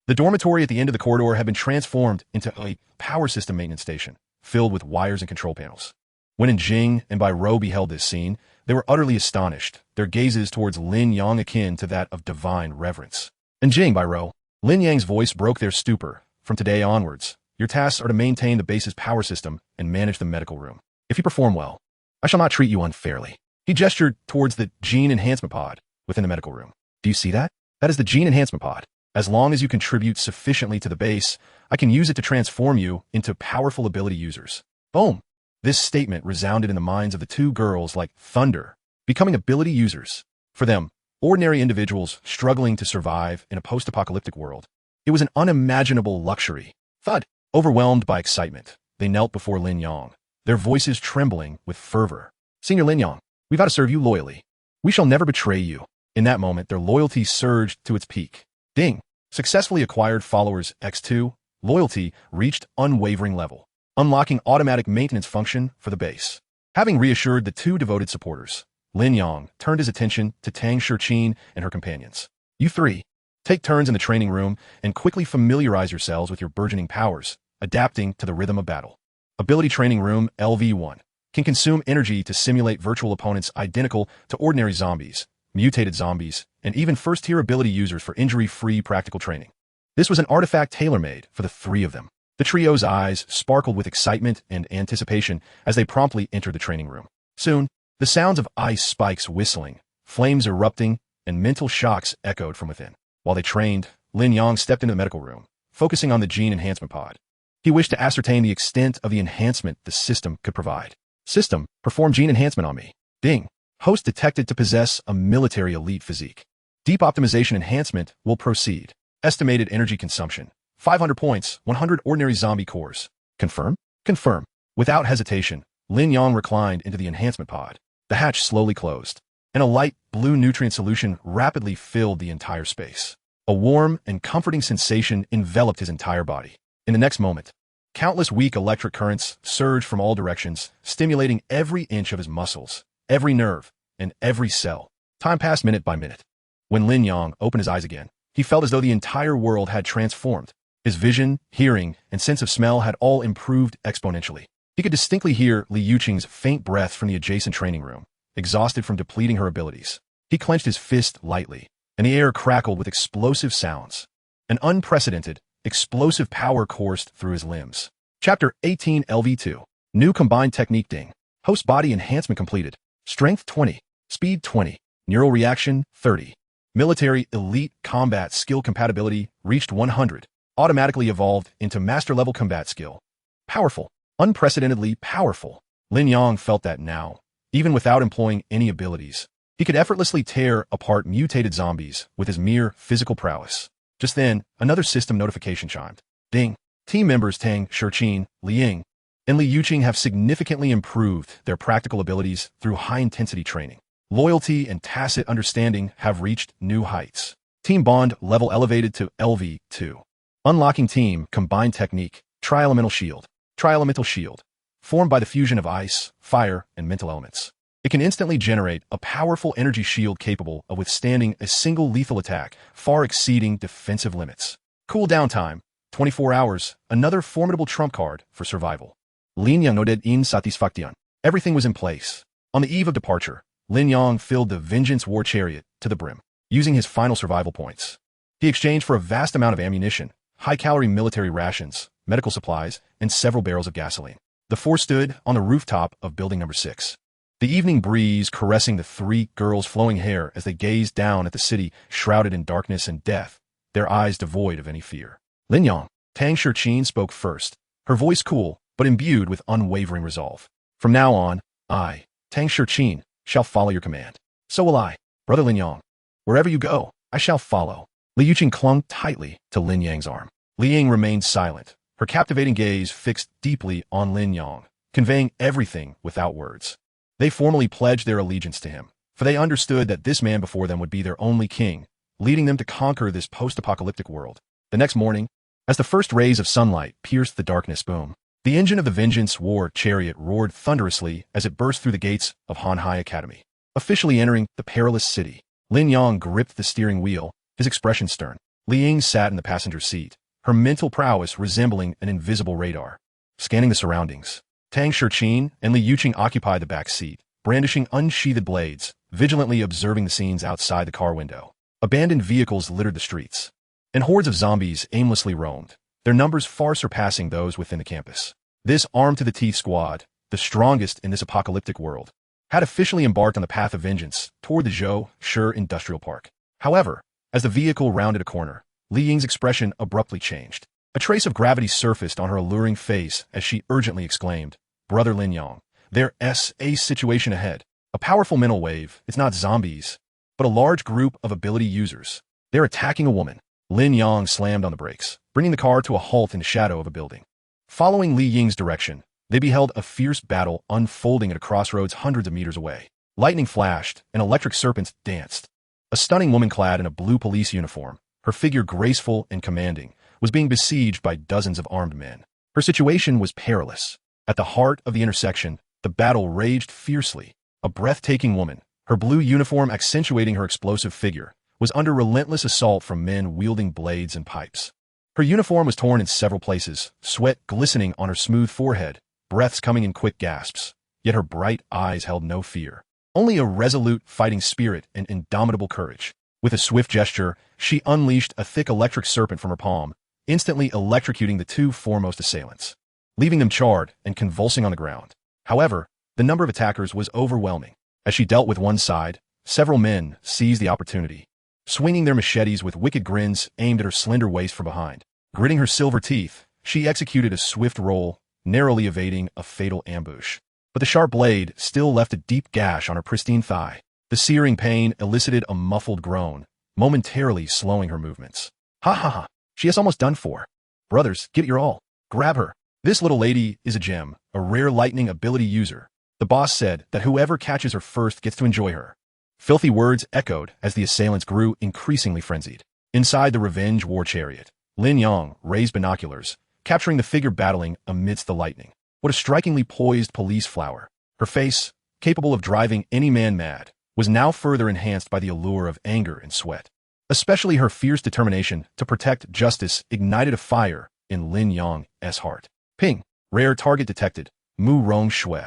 The dormitory at the end of the corridor had been transformed into a power system maintenance station, filled with wires and control panels. When Jing and Bai Rou beheld this scene, they were utterly astonished, their gazes towards Lin Yang akin to that of divine reverence. And Jing, Bai Rou, Lin Yang's voice broke their stupor. From today onwards, your tasks are to maintain the base's power system and manage the medical room. If you perform well, I shall not treat you unfairly. He gestured towards the gene enhancement pod within the medical room. Do you see that? That is the gene enhancement pod. As long as you contribute sufficiently to the base, I can use it to transform you into powerful ability users. Boom! This statement resounded in the minds of the two girls like thunder, becoming ability users. For them, ordinary individuals struggling to survive in a post-apocalyptic world, it was an unimaginable luxury. Thud! Overwhelmed by excitement, they knelt before Lin Yang, their voices trembling with fervor. Senior Lin Yang, we vow to serve you loyally. We shall never betray you. In that moment, their loyalty surged to its peak. Ding! Successfully acquired followers X2, loyalty reached unwavering level, unlocking automatic maintenance function for the base. Having reassured the two devoted supporters, Lin Yang turned his attention to Tang Shichin and her companions. You three, take turns in the training room and quickly familiarize yourselves with your burgeoning powers, adapting to the rhythm of battle. Ability Training Room LV1 can consume energy to simulate virtual opponents identical to ordinary zombies, mutated zombies, and even first-tier ability users for injury-free practical training. This was an artifact tailor-made for the three of them. The trio's eyes sparkled with excitement and anticipation as they promptly entered the training room. Soon, the sounds of ice spikes whistling, flames erupting, and mental shocks echoed from within. While they trained, Lin Yang stepped into the medical room, focusing on the gene enhancement pod. He wished to ascertain the extent of the enhancement the system could provide. System, perform gene enhancement on me. Ding. Host detected to possess a military elite physique. Deep optimization enhancement will proceed. Estimated energy consumption. 500 points, 100 ordinary zombie cores. Confirm? Confirm. Without hesitation, Lin Yang reclined into the enhancement pod. The hatch slowly closed, and a light blue nutrient solution rapidly filled the entire space. A warm and comforting sensation enveloped his entire body. In the next moment, countless weak electric currents surged from all directions, stimulating every inch of his muscles, every nerve, and every cell. Time passed minute by minute. When Lin Yang opened his eyes again, he felt as though the entire world had transformed. His vision, hearing, and sense of smell had all improved exponentially. He could distinctly hear Li Yuqing's faint breath from the adjacent training room, exhausted from depleting her abilities. He clenched his fist lightly, and the air crackled with explosive sounds. An unprecedented, explosive power coursed through his limbs. Chapter 18 LV2. New Combined Technique Ding. Host Body Enhancement completed. Strength 20. Speed 20. Neural Reaction 30. Military Elite Combat Skill Compatibility reached 100. Automatically evolved into Master-Level Combat Skill. Powerful. Unprecedentedly powerful. Lin Yang felt that now, even without employing any abilities, he could effortlessly tear apart mutated zombies with his mere physical prowess. Just then, another system notification chimed. Ding. Team members Tang Shichin, Liang, and Li Yuqing have significantly improved their practical abilities through high-intensity training. Loyalty and tacit understanding have reached new heights. Team bond level elevated to LV2. Unlocking team, combined technique, tri-elemental shield. Tri-elemental shield, formed by the fusion of ice, fire, and mental elements. It can instantly generate a powerful energy shield capable of withstanding a single lethal attack, far exceeding defensive limits. Cooldown time, 24 hours, another formidable trump card for survival. Lin Yang noted in satisfaction. Everything was in place. On the eve of departure, Lin Yang filled the Vengeance War Chariot to the brim, using his final survival points. He exchanged for a vast amount of ammunition, high-calorie military rations, medical supplies, and several barrels of gasoline. The four stood on the rooftop of building number 6. The evening breeze caressing the three girls' flowing hair as they gazed down at the city shrouded in darkness and death, their eyes devoid of any fear. Lin Yang, Tang Shichin spoke first, her voice cool, but imbued with unwavering resolve. From now on, I, Tang Shichin, shall follow your command. So will I, brother Lin Yang. Wherever you go, I shall follow. Li Yuqing clung tightly to Lin Yang's arm. Li Ying remained silent, her captivating gaze fixed deeply on Lin Yang, conveying everything without words. They formally pledged their allegiance to him, for they understood that this man before them would be their only king, leading them to conquer this post-apocalyptic world. The next morning, as the first rays of sunlight pierced the darkness, boom, the engine of the Vengeance War Chariot roared thunderously as it burst through the gates of Hanhai Academy. Officially entering the perilous city, Lin Yang gripped the steering wheel, his expression stern. Li Ying sat in the passenger seat, her mental prowess resembling an invisible radar, scanning the surroundings. Tang Shichin and Li Yuqing occupied the back seat, brandishing unsheathed blades, vigilantly observing the scenes outside the car window. Abandoned vehicles littered the streets, and hordes of zombies aimlessly roamed, their numbers far surpassing those within the campus. This armed-to-the-teeth squad, the strongest in this apocalyptic world, had officially embarked on the path of vengeance toward the Zhou Shi Industrial Park. However, as the vehicle rounded a corner, Li Ying's expression abruptly changed. A trace of gravity surfaced on her alluring face as she urgently exclaimed, "Brother Lin Yang, there's a situation ahead. A powerful mental wave. It's not zombies, but a large group of ability users. They're attacking a woman." Lin Yang slammed on the brakes, bringing the car to a halt in the shadow of a building. Following Li Ying's direction, they beheld a fierce battle unfolding at a crossroads hundreds of meters away. Lightning flashed, and electric serpents danced. A stunning woman clad in a blue police uniform, her figure graceful and commanding, was being besieged by dozens of armed men. Her situation was perilous. At the heart of the intersection, the battle raged fiercely. A breathtaking woman, her blue uniform accentuating her explosive figure, was under relentless assault from men wielding blades and pipes. Her uniform was torn in several places, sweat glistening on her smooth forehead, breaths coming in quick gasps. Yet her bright eyes held no fear, only a resolute fighting spirit and indomitable courage. With a swift gesture, she unleashed a thick electric serpent from her palm, instantly electrocuting the two foremost assailants, leaving them charred and convulsing on the ground. However, the number of attackers was overwhelming. As she dealt with one side, several men seized the opportunity, swinging their machetes with wicked grins aimed at her slender waist from behind. Gritting her silver teeth, she executed a swift roll, narrowly evading a fatal ambush. But the sharp blade still left a deep gash on her pristine thigh. The searing pain elicited a muffled groan, momentarily slowing her movements. "Ha ha ha, she is almost done for. Brothers, give it your all. Grab her. This little lady is a gem, a rare lightning ability user. The boss said that whoever catches her first gets to enjoy her." Filthy words echoed as the assailants grew increasingly frenzied. Inside the Revenge War Chariot, Lin Yang raised binoculars, capturing the figure battling amidst the lightning. What a strikingly poised police flower. Her face, capable of driving any man mad, was now further enhanced by the allure of anger and sweat. Especially her fierce determination to protect justice ignited a fire in Lin Yang's heart. Ping. Rare target detected. Mu Rong Shui.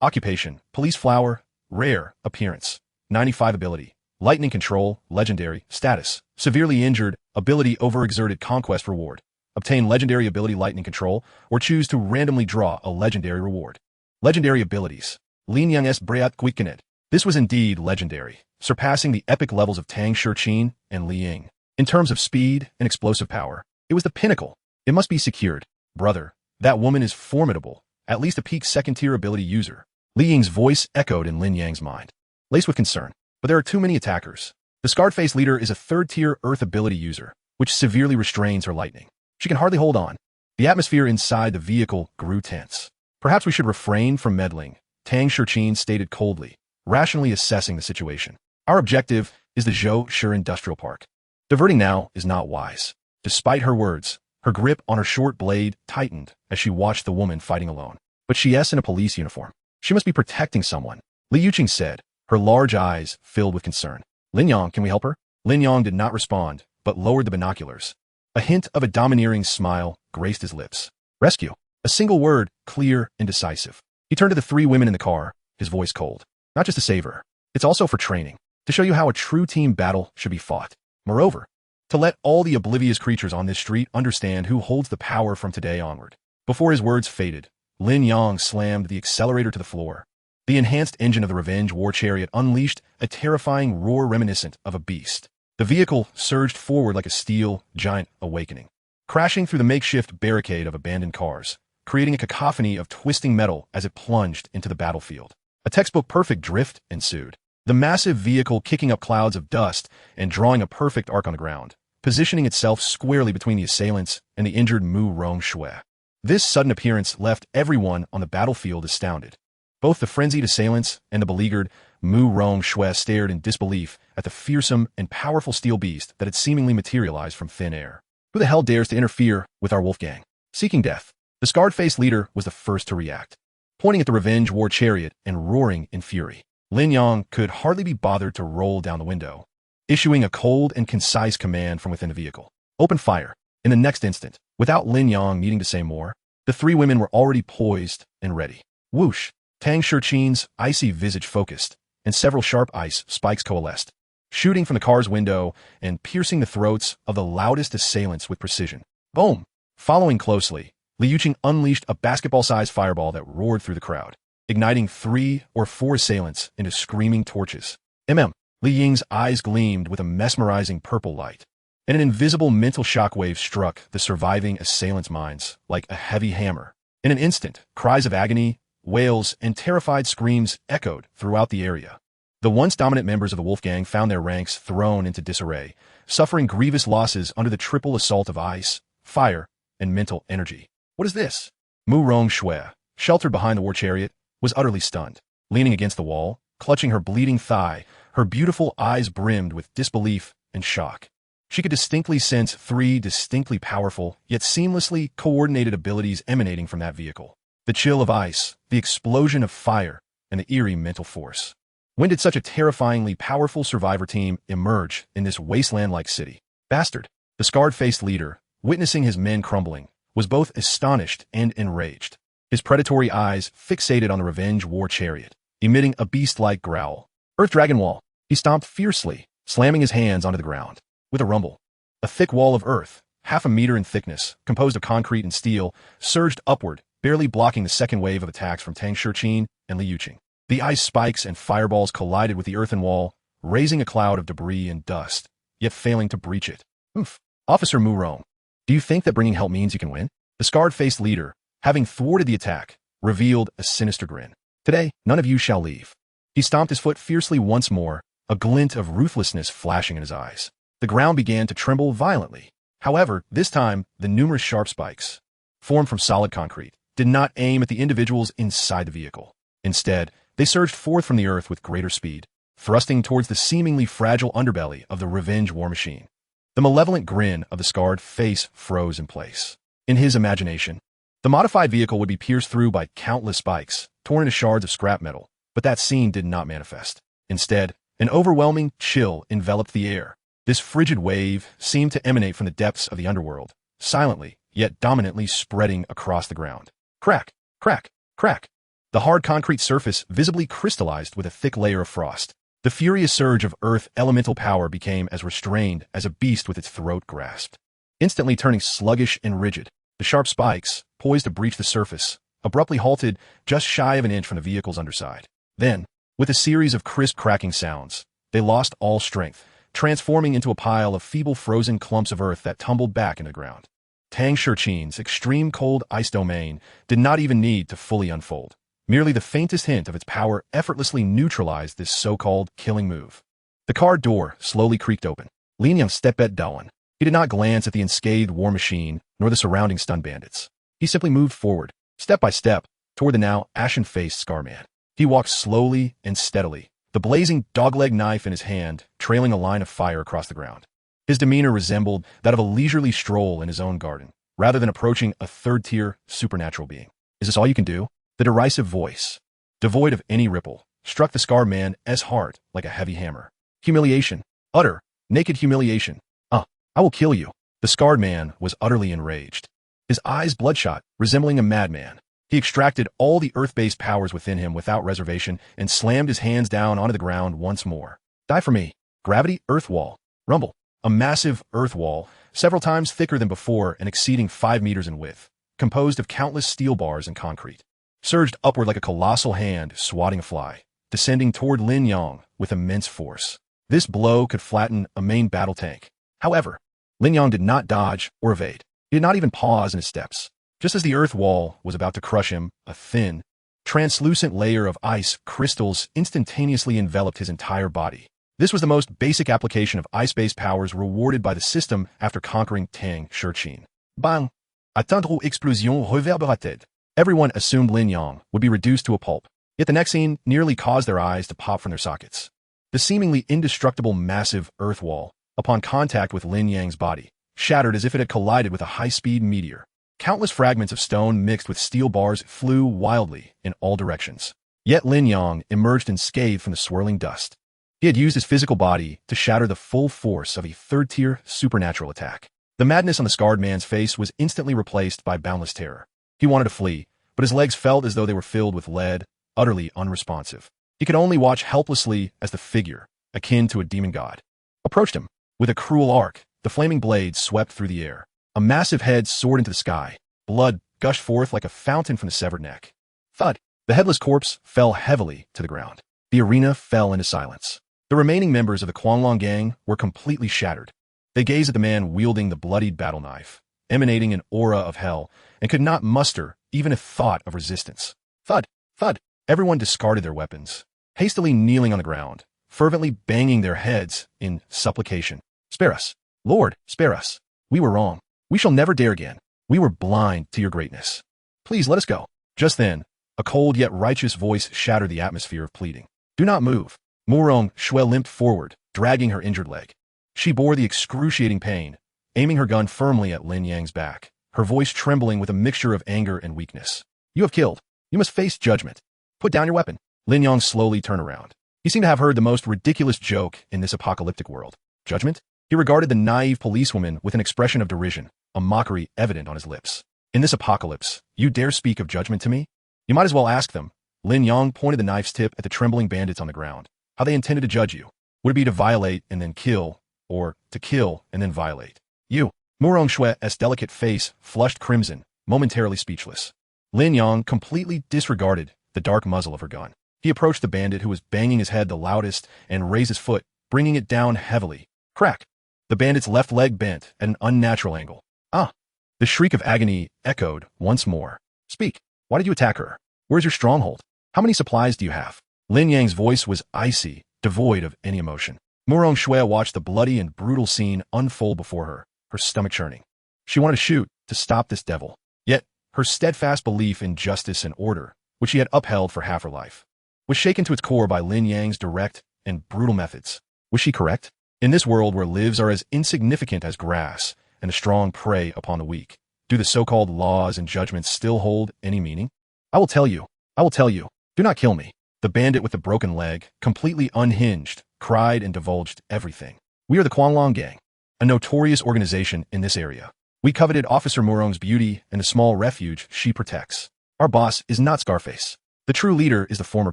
Occupation. Police flower. Rare. Appearance. 95 ability. Lightning control. Legendary. Status. Severely injured. Ability overexerted conquest reward. Obtain legendary ability lightning control, or choose to randomly draw a legendary reward. Legendary abilities. Lin Yang's Breat Quickened. This was indeed legendary, surpassing the epic levels of Tang Shichin and Li Ying. In terms of speed and explosive power, it was the pinnacle. It must be secured. Brother, that woman is formidable, at least a peak second-tier ability user. Li Ying's voice echoed in Lin Yang's mind, laced with concern. But there are too many attackers. The scarred-faced leader is a third-tier earth ability user, which severely restrains her lightning. She can hardly hold on. The atmosphere inside the vehicle grew tense. Perhaps we should refrain from meddling, Tang Shichin stated coldly, rationally assessing the situation. Our objective is the Zhou Shi Industrial Park. Diverting now is not wise. Despite her words, Her grip on her short blade tightened as she watched the woman fighting alone. But she's in a police uniform. She must be protecting someone. Li Yuqing said, her large eyes filled with concern. Lin Yang, can we help her? Lin Yang did not respond, but lowered the binoculars. A hint of a domineering smile graced his lips. Rescue. A single word, clear and decisive. He turned to the three women in the car, his voice cold. Not just to save her. It's also for training. To show you how a true team battle should be fought. Moreover, to let all the oblivious creatures on this street understand who holds the power from today onward. Before his words faded, Lin Yang slammed the accelerator to the floor. The enhanced engine of the Revenge War Chariot unleashed a terrifying roar reminiscent of a beast. The vehicle surged forward like a steel giant awakening, crashing through the makeshift barricade of abandoned cars, creating a cacophony of twisting metal as it plunged into the battlefield. A textbook perfect drift ensued. The massive vehicle kicking up clouds of dust and drawing a perfect arc on the ground, positioning itself squarely between the assailants and the injured Mu Rongshui. This sudden appearance left everyone on the battlefield astounded. Both the frenzied assailants and the beleaguered Mu Rongshui stared in disbelief at the fearsome and powerful steel beast that had seemingly materialized from thin air. Who the hell dares to interfere with our Wolfgang? Seeking death. The scarred-faced leader was the first to react, pointing at the Revenge War Chariot and roaring in fury. Lin Yang could hardly be bothered to roll down the window, issuing a cold and concise command from within the vehicle. Open fire. In the next instant, without Lin Yang needing to say more, the three women were already poised and ready. Whoosh! Tang Shurqin's icy visage focused, and several sharp ice spikes coalesced, shooting from the car's window and piercing the throats of the loudest assailants with precision. Boom! Following closely, Li Yuqing unleashed a basketball-sized fireball that roared through the crowd, igniting 3 or 4 assailants into screaming torches. Li Ying's eyes gleamed with a mesmerizing purple light, and an invisible mental shockwave struck the surviving assailants' minds like a heavy hammer. In an instant, cries of agony, wails, and terrified screams echoed throughout the area. The once dominant members of the Wolfgang found their ranks thrown into disarray, suffering grievous losses under the triple assault of ice, fire, and mental energy. What is this? Mu Rongshui, sheltered behind the war chariot, was utterly stunned. Leaning against the wall, clutching her bleeding thigh, her beautiful eyes brimmed with disbelief and shock. She could distinctly sense 3 distinctly powerful, yet seamlessly coordinated abilities emanating from that vehicle. The chill of ice, the explosion of fire, and the eerie mental force. When did such a terrifyingly powerful survivor team emerge in this wasteland-like city? Bastard! The scarred-faced leader, witnessing his men crumbling, was both astonished and enraged. His predatory eyes fixated on the Revenge War Chariot, emitting a beast-like growl. Earth Dragon Wall! He stomped fiercely, slamming his hands onto the ground. With a rumble, a thick wall of earth, half a meter in thickness, composed of concrete and steel, surged upward, barely blocking the second wave of attacks from Tang Shurqin and Li Yuqing. The ice spikes and fireballs collided with the earthen wall, raising a cloud of debris and dust, yet failing to breach it. Oof. Officer Mu Rong, do you think that bringing help means you can win? The scarred-faced leader, having thwarted the attack, revealed a sinister grin. Today, none of you shall leave. He stomped his foot fiercely once more, a glint of ruthlessness flashing in his eyes. The ground began to tremble violently. However, this time, the numerous sharp spikes, formed from solid concrete, did not aim at the individuals inside the vehicle. Instead, they surged forth from the earth with greater speed, thrusting towards the seemingly fragile underbelly of the Revenge War Machine. The malevolent grin of the scarred face froze in place. In his imagination, the modified vehicle would be pierced through by countless spikes, torn into shards of scrap metal, but that scene did not manifest. Instead, an overwhelming chill enveloped the air. This frigid wave seemed to emanate from the depths of the underworld, silently, yet dominantly spreading across the ground. Crack, crack, crack. The hard concrete surface visibly crystallized with a thick layer of frost. The furious surge of earth elemental power became as restrained as a beast with its throat grasped. Instantly turning sluggish and rigid, the sharp spikes, poised to breach the surface, abruptly halted just shy of an inch from the vehicle's underside. Then, with a series of crisp cracking sounds, they lost all strength, transforming into a pile of feeble frozen clumps of earth that tumbled back into the ground. Tang Shurqin's extreme cold ice domain did not even need to fully unfold. Merely the faintest hint of its power effortlessly neutralized this so-called killing move. The car door slowly creaked open. Lin Yang stepped down. He did not glance at the unscathed war machine nor the surrounding stun bandits. He simply moved forward, step by step, toward the now ashen-faced Scarman. He walked slowly and steadily, the blazing dogleg knife in his hand trailing a line of fire across the ground. His demeanor resembled that of a leisurely stroll in his own garden, rather than approaching a third-tier supernatural being. Is this all you can do? The derisive voice, devoid of any ripple, struck the scarred man's heart like a heavy hammer. Humiliation. Utter, naked humiliation. I will kill you. The scarred man was utterly enraged. His eyes bloodshot, resembling a madman. He extracted all the earth-based powers within him without reservation and slammed his hands down onto the ground once more. Die for me. Gravity, earth wall. Rumble. A massive earth wall, several times thicker than before and exceeding 5 meters in width, composed of countless steel bars and concrete, surged upward like a colossal hand swatting a fly, descending toward Lin Yang with immense force. This blow could flatten a main battle tank. However, Lin Yang did not dodge or evade. He did not even pause in his steps. Just as the earth wall was about to crush him, a thin, translucent layer of ice crystals instantaneously enveloped his entire body. This was the most basic application of ice-based powers rewarded by the system after conquering Tang Shichin. Bang! Atteindre explosion reverberated. Everyone assumed Lin Yang would be reduced to a pulp, yet the next scene nearly caused their eyes to pop from their sockets. The seemingly indestructible massive earth wall, upon contact with Lin Yang's body, shattered as if it had collided with a high-speed meteor. Countless fragments of stone mixed with steel bars flew wildly in all directions. Yet Lin Yang emerged unscathed from the swirling dust. He had used his physical body to shatter the full force of a third-tier supernatural attack. The madness on the scarred man's face was instantly replaced by boundless terror. He wanted to flee, but his legs felt as though they were filled with lead, utterly unresponsive. He could only watch helplessly as the figure, akin to a demon god, approached him. With a cruel arc, the flaming blade swept through the air. A massive head soared into the sky. Blood gushed forth like a fountain from the severed neck. Thud! The headless corpse fell heavily to the ground. The arena fell into silence. The remaining members of the Quanglong gang were completely shattered. They gazed at the man wielding the bloodied battle knife, emanating an aura of hell, and could not muster even a thought of resistance. Thud! Thud! Everyone discarded their weapons, hastily kneeling on the ground, fervently banging their heads in supplication. Spare us. Lord, spare us. We were wrong. We shall never dare again. We were blind to your greatness. Please let us go. Just then, a cold yet righteous voice shattered the atmosphere of pleading. Do not move. Murong Shui limped forward, dragging her injured leg. She bore the excruciating pain, aiming her gun firmly at Lin Yang's back, her voice trembling with a mixture of anger and weakness. You have killed. You must face judgment. Put down your weapon. Lin Yang slowly turned around. He seemed to have heard the most ridiculous joke in this apocalyptic world. Judgment? He regarded the naive policewoman with an expression of derision, a mockery evident on his lips. In this apocalypse, you dare speak of judgment to me? You might as well ask them. Lin Yang pointed the knife's tip at the trembling bandits on the ground. How they intended to judge you. Would it be to violate and then kill, or to kill and then violate? You. Murong Shui's delicate face flushed crimson, momentarily speechless. Lin Yang completely disregarded the dark muzzle of her gun. He approached the bandit who was banging his head the loudest and raised his foot, bringing it down heavily. Crack! The bandit's left leg bent at an unnatural angle. Ah! The shriek of agony echoed once more. Speak. Why did you attack her? Where's your stronghold? How many supplies do you have? Lin Yang's voice was icy, devoid of any emotion. Murong Shui watched the bloody and brutal scene unfold before her, her stomach churning. She wanted to shoot, to stop this devil. Yet, her steadfast belief in justice and order, which she had upheld for half her life, was shaken to its core by Lin Yang's direct and brutal methods. Was she correct? In this world where lives are as insignificant as grass and the strong prey upon the weak, do the so-called laws and judgments still hold any meaning? I will tell you. Do not kill me. The bandit with the broken leg, completely unhinged, cried and divulged everything. We are the Quanglong gang, a notorious organization in this area. We coveted Officer Murong's beauty and the small refuge she protects. Our boss is not Scarface. The true leader is the former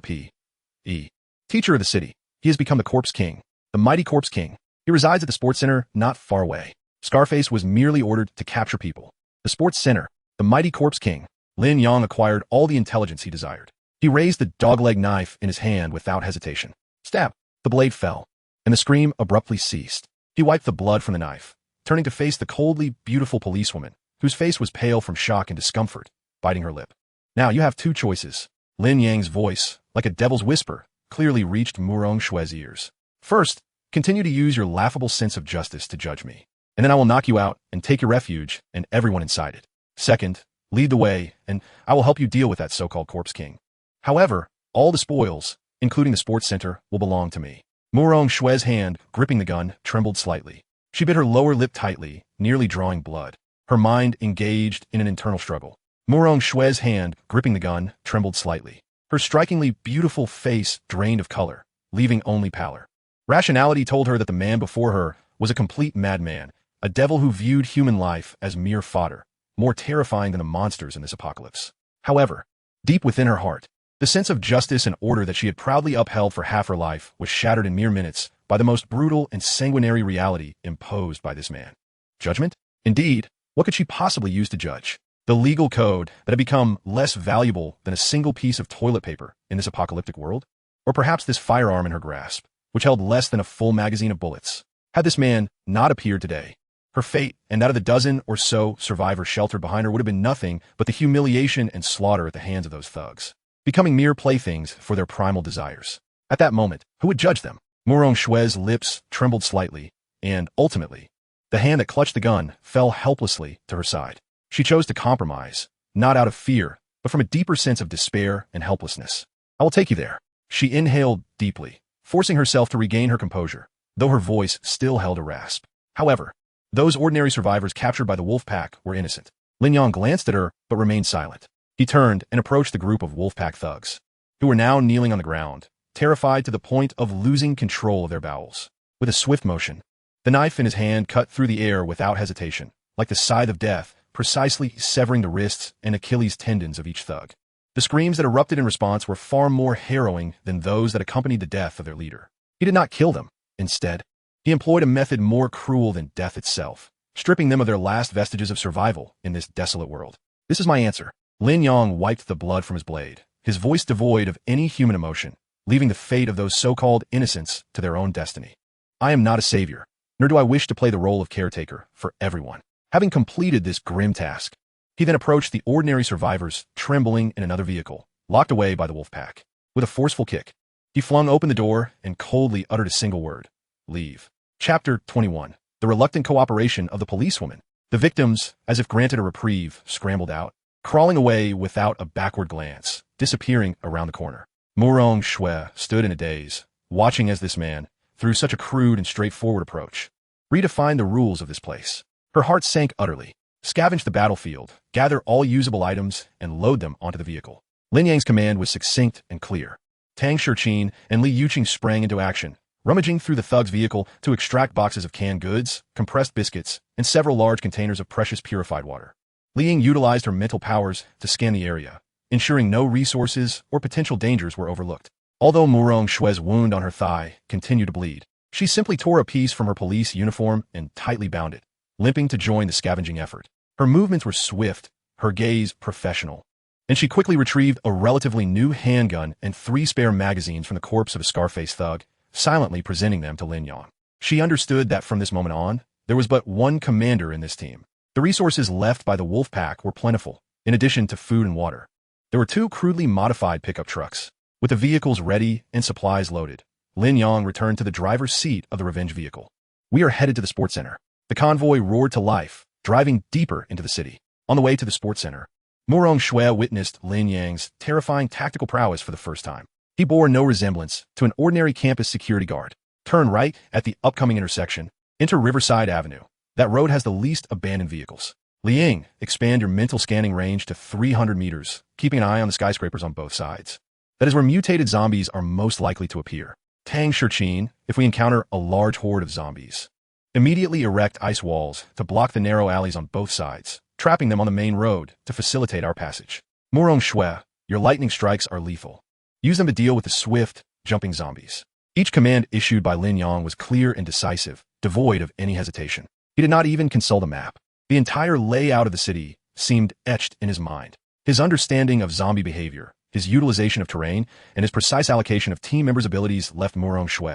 P.E. teacher of the city. He has become the Corpse King. The mighty Corpse King. He resides at the sports center not far away. Scarface was merely ordered to capture people. The sports center, the mighty Corpse King. Lin Yang acquired all the intelligence he desired. He raised the dogleg knife in his hand without hesitation. Stab! The blade fell, and the scream abruptly ceased. He wiped the blood from the knife, turning to face the coldly beautiful policewoman, whose face was pale from shock and discomfort, biting her lip. Now you have two choices. Lin Yang's voice, like a devil's whisper, clearly reached Murong Shui's ears. First, continue to use your laughable sense of justice to judge me, and then I will knock you out and take your refuge and everyone inside it. Second, lead the way, and I will help you deal with that so-called Corpse King. However, all the spoils, including the sports center, will belong to me. Murong Shui's hand, gripping the gun, trembled slightly. She bit her lower lip tightly, nearly drawing blood. her mind engaged in an internal struggle. Murong Shue's hand, gripping the gun, trembled slightly. Her strikingly beautiful face drained of color, leaving only pallor. Rationality told her that the man before her was a complete madman, a devil who viewed human life as mere fodder, more terrifying than the monsters in this apocalypse. However, deep within her heart, the sense of justice and order that she had proudly upheld for half her life was shattered in mere minutes by the most brutal and sanguinary reality imposed by this man. Judgment? Indeed, what could she possibly use to judge? The legal code that had become less valuable than a single piece of toilet paper in this apocalyptic world? Or perhaps this firearm in her grasp, which held less than a full magazine of bullets. Had this man not appeared today, her fate and that of the dozen or so survivors sheltered behind her would have been nothing but the humiliation and slaughter at the hands of those thugs, becoming mere playthings for their primal desires. At that moment, who would judge them? Murong Shue's lips trembled slightly, and, ultimately, the hand that clutched the gun fell helplessly to her side. She chose to compromise, not out of fear, but from a deeper sense of despair and helplessness. I will take you there. She inhaled deeply, forcing herself to regain her composure, though her voice still held a rasp. However, those ordinary survivors captured by the wolf pack were innocent. Lin Yang glanced at her, but remained silent. He turned and approached the group of wolf pack thugs, who were now kneeling on the ground, terrified to the point of losing control of their bowels. With a swift motion, the knife in his hand cut through the air without hesitation, like the scythe of death, precisely severing the wrists and Achilles tendons of each thug. The screams that erupted in response were far more harrowing than those that accompanied the death of their leader. He did not kill them. Instead, he employed a method more cruel than death itself, stripping them of their last vestiges of survival in this desolate world. This is my answer. Lin Yang wiped the blood from his blade, his voice devoid of any human emotion, leaving the fate of those so-called innocents to their own destiny. I am not a savior, nor do I wish to play the role of caretaker for everyone. Having completed this grim task, he then approached the ordinary survivors, trembling in another vehicle, locked away by the wolf pack. With a forceful kick, he flung open the door and coldly uttered a single word: leave. Chapter 21. The reluctant cooperation of the policewoman. The victims, as if granted a reprieve, scrambled out, crawling away without a backward glance, disappearing around the corner. Murong Shue stood in a daze, watching as this man, through such a crude and straightforward approach, redefined the rules of this place. Her heart sank utterly. Scavenge the battlefield, gather all usable items, and load them onto the vehicle. Lin Yang's command was succinct and clear. Tang Shiqin and Li Yuqing sprang into action, rummaging through the thug's vehicle to extract boxes of canned goods, compressed biscuits, and several large containers of precious purified water. Li Ying utilized her mental powers to scan the area, ensuring no resources or potential dangers were overlooked. Although Murong Shue's wound on her thigh continued to bleed, she simply tore a piece from her police uniform and tightly bound it, limping to join the scavenging effort. Her movements were swift, her gaze professional, and she quickly retrieved a relatively new handgun and 3 spare magazines from the corpse of a Scarface thug, silently presenting them to Lin Yang. She understood that from this moment on, there was but one commander in this team. The resources left by the wolf pack were plentiful, in addition to food and water. There were 2 crudely modified pickup trucks. With the vehicles ready and supplies loaded, Lin Yang returned to the driver's seat of the revenge vehicle. We are headed to the sports center. The convoy roared to life, driving deeper into the city. On the way to the sports center, Murong Shue witnessed Lin Yang's terrifying tactical prowess for the first time. He bore no resemblance to an ordinary campus security guard. Turn right at the upcoming intersection, enter Riverside Avenue. That road has the least abandoned vehicles. Li Ying, expand your mental scanning range to 300 meters, keeping an eye on the skyscrapers on both sides. That is where mutated zombies are most likely to appear. Tang Shiqin, if we encounter a large horde of zombies, immediately erect ice walls to block the narrow alleys on both sides, trapping them on the main road to facilitate our passage. Murong Shue, your lightning strikes are lethal. Use them to deal with the swift, jumping zombies. Each command issued by Lin Yang was clear and decisive, devoid of any hesitation. He did not even consult a map. The entire layout of the city seemed etched in his mind. His understanding of zombie behavior, his utilization of terrain, and his precise allocation of team members' abilities left Murong Shue,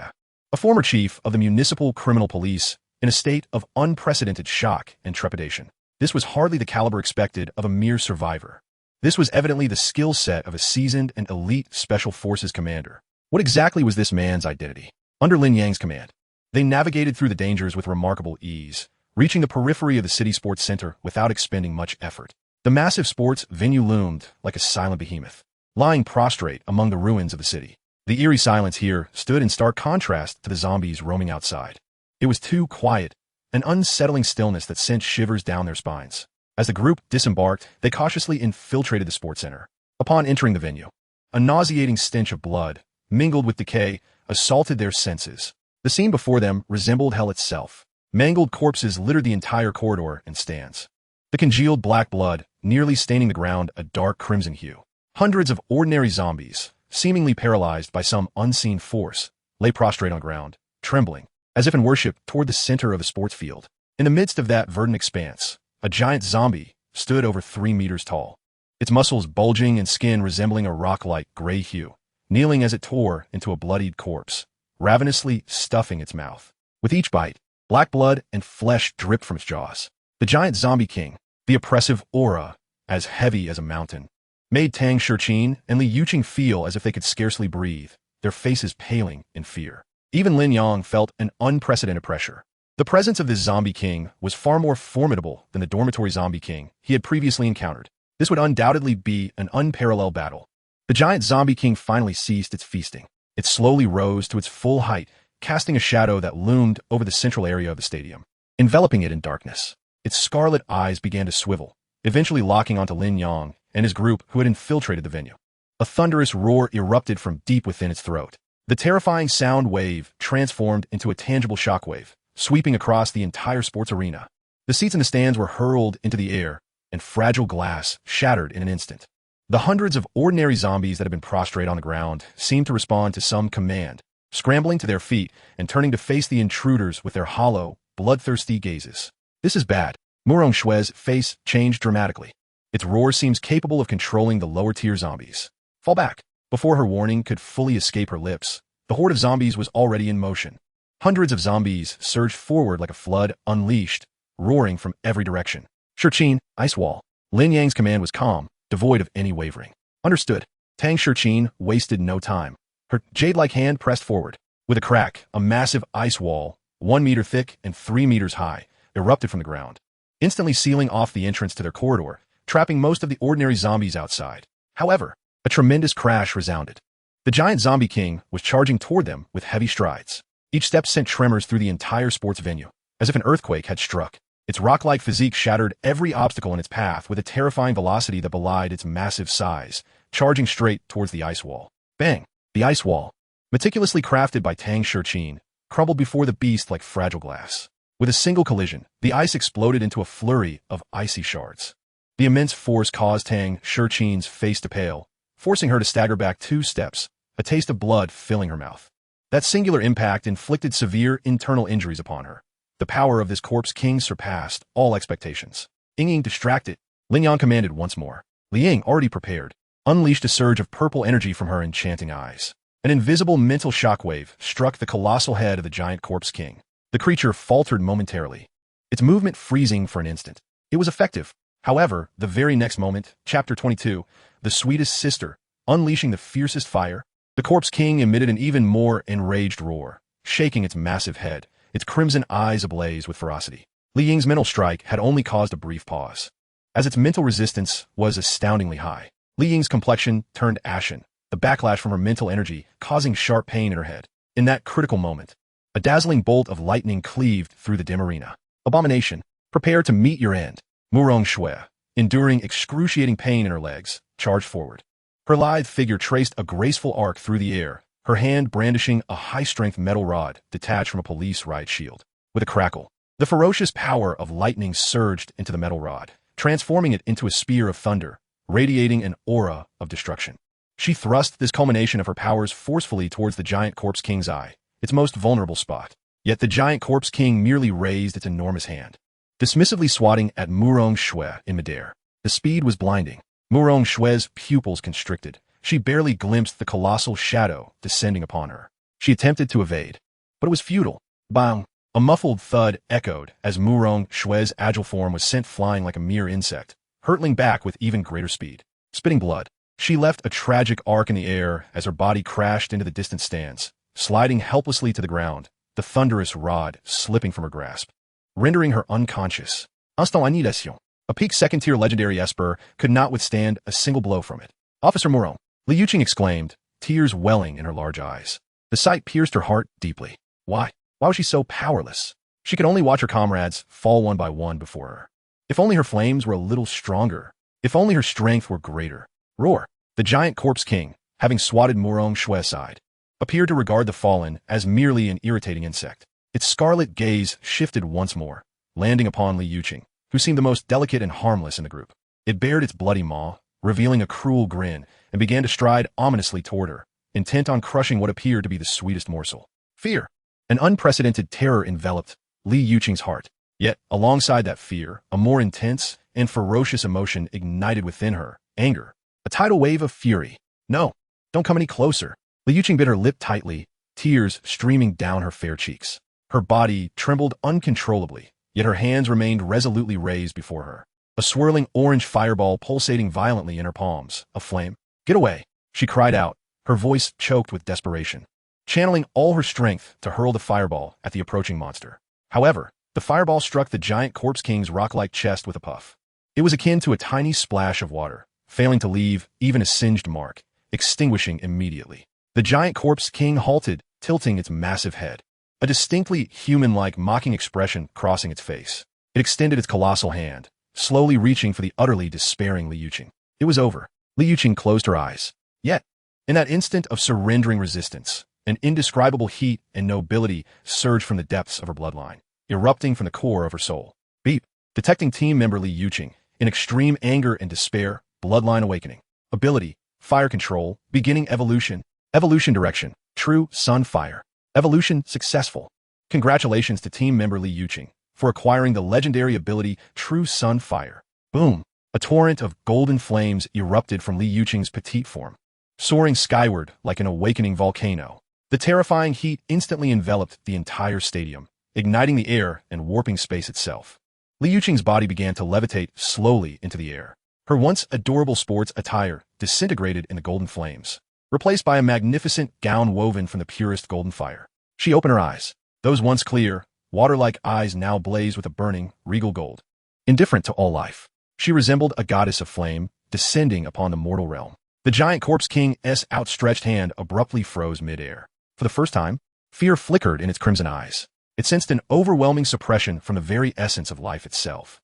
a former chief of the municipal criminal police, in a state of unprecedented shock and trepidation. This was hardly the caliber expected of a mere survivor. This was evidently the skill set of a seasoned and elite special forces commander. What exactly was this man's identity? Under Lin Yang's command, they navigated through the dangers with remarkable ease, reaching the periphery of the city sports center without expending much effort. The massive sports venue loomed like a silent behemoth, lying prostrate among the ruins of the city. The eerie silence here stood in stark contrast to the zombies roaming outside. It was too quiet, an unsettling stillness that sent shivers down their spines. As the group disembarked, they cautiously infiltrated the sports center. Upon entering the venue, a nauseating stench of blood, mingled with decay, assaulted their senses. The scene before them resembled hell itself. Mangled corpses littered the entire corridor and stands. The congealed black blood, nearly staining the ground a dark crimson hue. Hundreds of ordinary zombies, seemingly paralyzed by some unseen force, lay prostrate on the ground, trembling, as if in worship toward the center of the sports field. In the midst of that verdant expanse, a giant zombie stood over 3 meters tall, its muscles bulging and skin resembling a rock-like gray hue, kneeling as it tore into a bloodied corpse, ravenously stuffing its mouth. With each bite, black blood and flesh dripped from its jaws. The giant zombie king, the oppressive aura, as heavy as a mountain, made Tang Shurqin and Li Yuqing feel as if they could scarcely breathe, their faces paling in fear. Even Lin Yang felt an unprecedented pressure. The presence of this zombie king was far more formidable than the dormitory zombie king he had previously encountered. This would undoubtedly be an unparalleled battle. The giant zombie king finally ceased its feasting. It slowly rose to its full height, casting a shadow that loomed over the central area of the stadium, enveloping it in darkness. Its scarlet eyes began to swivel, eventually locking onto Lin Yang and his group who had infiltrated the venue. A thunderous roar erupted from deep within its throat. The terrifying sound wave transformed into a tangible shockwave, sweeping across the entire sports arena. The seats in the stands were hurled into the air, and fragile glass shattered in an instant. The hundreds of ordinary zombies that had been prostrate on the ground seemed to respond to some command, scrambling to their feet and turning to face the intruders with their hollow, bloodthirsty gazes. This is bad. Murong Shue's face changed dramatically. Its roar seems capable of controlling the lower-tier zombies. Fall back. Before her warning could fully escape her lips, the horde of zombies was already in motion. Hundreds of zombies surged forward like a flood unleashed, roaring from every direction. Shurqin, ice wall. Lin Yang's command was calm, devoid of any wavering. Understood. Tang Shurqin wasted no time. Her jade-like hand pressed forward. With a crack, a massive ice wall, 1 meter thick and 3 meters high, erupted from the ground, instantly sealing off the entrance to their corridor, trapping most of the ordinary zombies outside. However, a tremendous crash resounded. The giant zombie king was charging toward them with heavy strides. Each step sent tremors through the entire sports venue, as if an earthquake had struck. Its rock-like physique shattered every obstacle in its path with a terrifying velocity that belied its massive size, charging straight towards the ice wall. Bang! The ice wall, meticulously crafted by Tang Shurqin, crumbled before the beast like fragile glass. With a single collision, the ice exploded into a flurry of icy shards. The immense force caused Tang Shurqin's face to pale, forcing her to stagger back 2 steps, a taste of blood filling her mouth. That singular impact inflicted severe internal injuries upon her. The power of this corpse king surpassed all expectations. Ying distracted, Lin Yang commanded once more. Li Ying, already prepared, unleashed a surge of purple energy from her enchanting eyes. An invisible mental shockwave struck the colossal head of the giant corpse king. The creature faltered momentarily, its movement freezing for an instant. It was effective. However, the very next moment, Chapter 22, the sweetest sister, unleashing the fiercest fire, the corpse king emitted an even more enraged roar, shaking its massive head, its crimson eyes ablaze with ferocity. Li Ying's mental strike had only caused a brief pause, as its mental resistance was astoundingly high. Li Ying's complexion turned ashen, the backlash from her mental energy causing sharp pain in her head. In that critical moment, a dazzling bolt of lightning cleaved through the dim arena. Abomination, prepare to meet your end. Murong Shui, enduring excruciating pain in her legs, charged forward. Her lithe figure traced a graceful arc through the air, her hand brandishing a high-strength metal rod detached from a police riot shield. With a crackle, the ferocious power of lightning surged into the metal rod, transforming it into a spear of thunder, radiating an aura of destruction. She thrust this culmination of her powers forcefully towards the giant corpse king's eye, its most vulnerable spot. Yet the giant corpse king merely raised its enormous hand, dismissively swatting at Murong Shui in midair. The speed was blinding. Murong Shui's pupils constricted. She barely glimpsed the colossal shadow descending upon her. She attempted to evade, but it was futile. Bang! A muffled thud echoed as Murong Shui's agile form was sent flying like a mere insect, hurtling back with even greater speed. Spitting blood, she left a tragic arc in the air as her body crashed into the distant stands, sliding helplessly to the ground, the thunderous rod slipping from her grasp, rendering her unconscious. Instant annihilation. A peak second-tier legendary Esper could not withstand a single blow from it. Officer Murong, Li Yuqing exclaimed, tears welling in her large eyes. The sight pierced her heart deeply. Why? Why was she so powerless? She could only watch her comrades fall one by one before her. If only her flames were a little stronger. If only her strength were greater. Roar. The giant corpse king, having swatted Murong Shui aside, appeared to regard the fallen as merely an irritating insect. Its scarlet gaze shifted once more, landing upon Li Yuqing, who seemed the most delicate and harmless in the group. It bared its bloody maw, revealing a cruel grin, and began to stride ominously toward her, intent on crushing what appeared to be the sweetest morsel. Fear. An unprecedented terror enveloped Li Yuqing's heart. Yet, alongside that fear, a more intense and ferocious emotion ignited within her, anger. A tidal wave of fury. No, don't come any closer. Li Yuqing bit her lip tightly, tears streaming down her fair cheeks. Her body trembled uncontrollably, yet her hands remained resolutely raised before her. A swirling orange fireball pulsating violently in her palms, a flame. Get away, she cried out, her voice choked with desperation, channeling all her strength to hurl the fireball at the approaching monster. However, the fireball struck the giant corpse king's rock-like chest with a puff. It was akin to a tiny splash of water, failing to leave even a singed mark, extinguishing immediately. The giant corpse king halted, tilting its massive head, a distinctly human-like mocking expression crossing its face. It extended its colossal hand, slowly reaching for the utterly despairing Li Yuqing. It was over. Li Yuqing closed her eyes. Yet, in that instant of surrendering resistance, an indescribable heat and nobility surged from the depths of her bloodline, erupting from the core of her soul. Beep. Detecting team member Li Yuqing, in extreme anger and despair, bloodline awakening. Ability, fire control, beginning evolution. Evolution direction, true sun fire. Evolution successful. Congratulations to team member Li Yuqing for acquiring the legendary ability True Sun Fire. Boom. A torrent of golden flames erupted from Li Yuqing's petite form, soaring skyward like an awakening volcano. The terrifying heat instantly enveloped the entire stadium, igniting the air and warping space itself. Li Yuqing's body began to levitate slowly into the air. Her once adorable sports attire disintegrated in the golden flames, replaced by a magnificent gown woven from the purest golden fire. She opened her eyes. Those once clear, water-like eyes now blazed with a burning, regal gold. Indifferent to all life, she resembled a goddess of flame, descending upon the mortal realm. The giant corpse king's outstretched hand abruptly froze mid-air. For the first time, fear flickered in its crimson eyes. It sensed an overwhelming suppression from the very essence of life itself.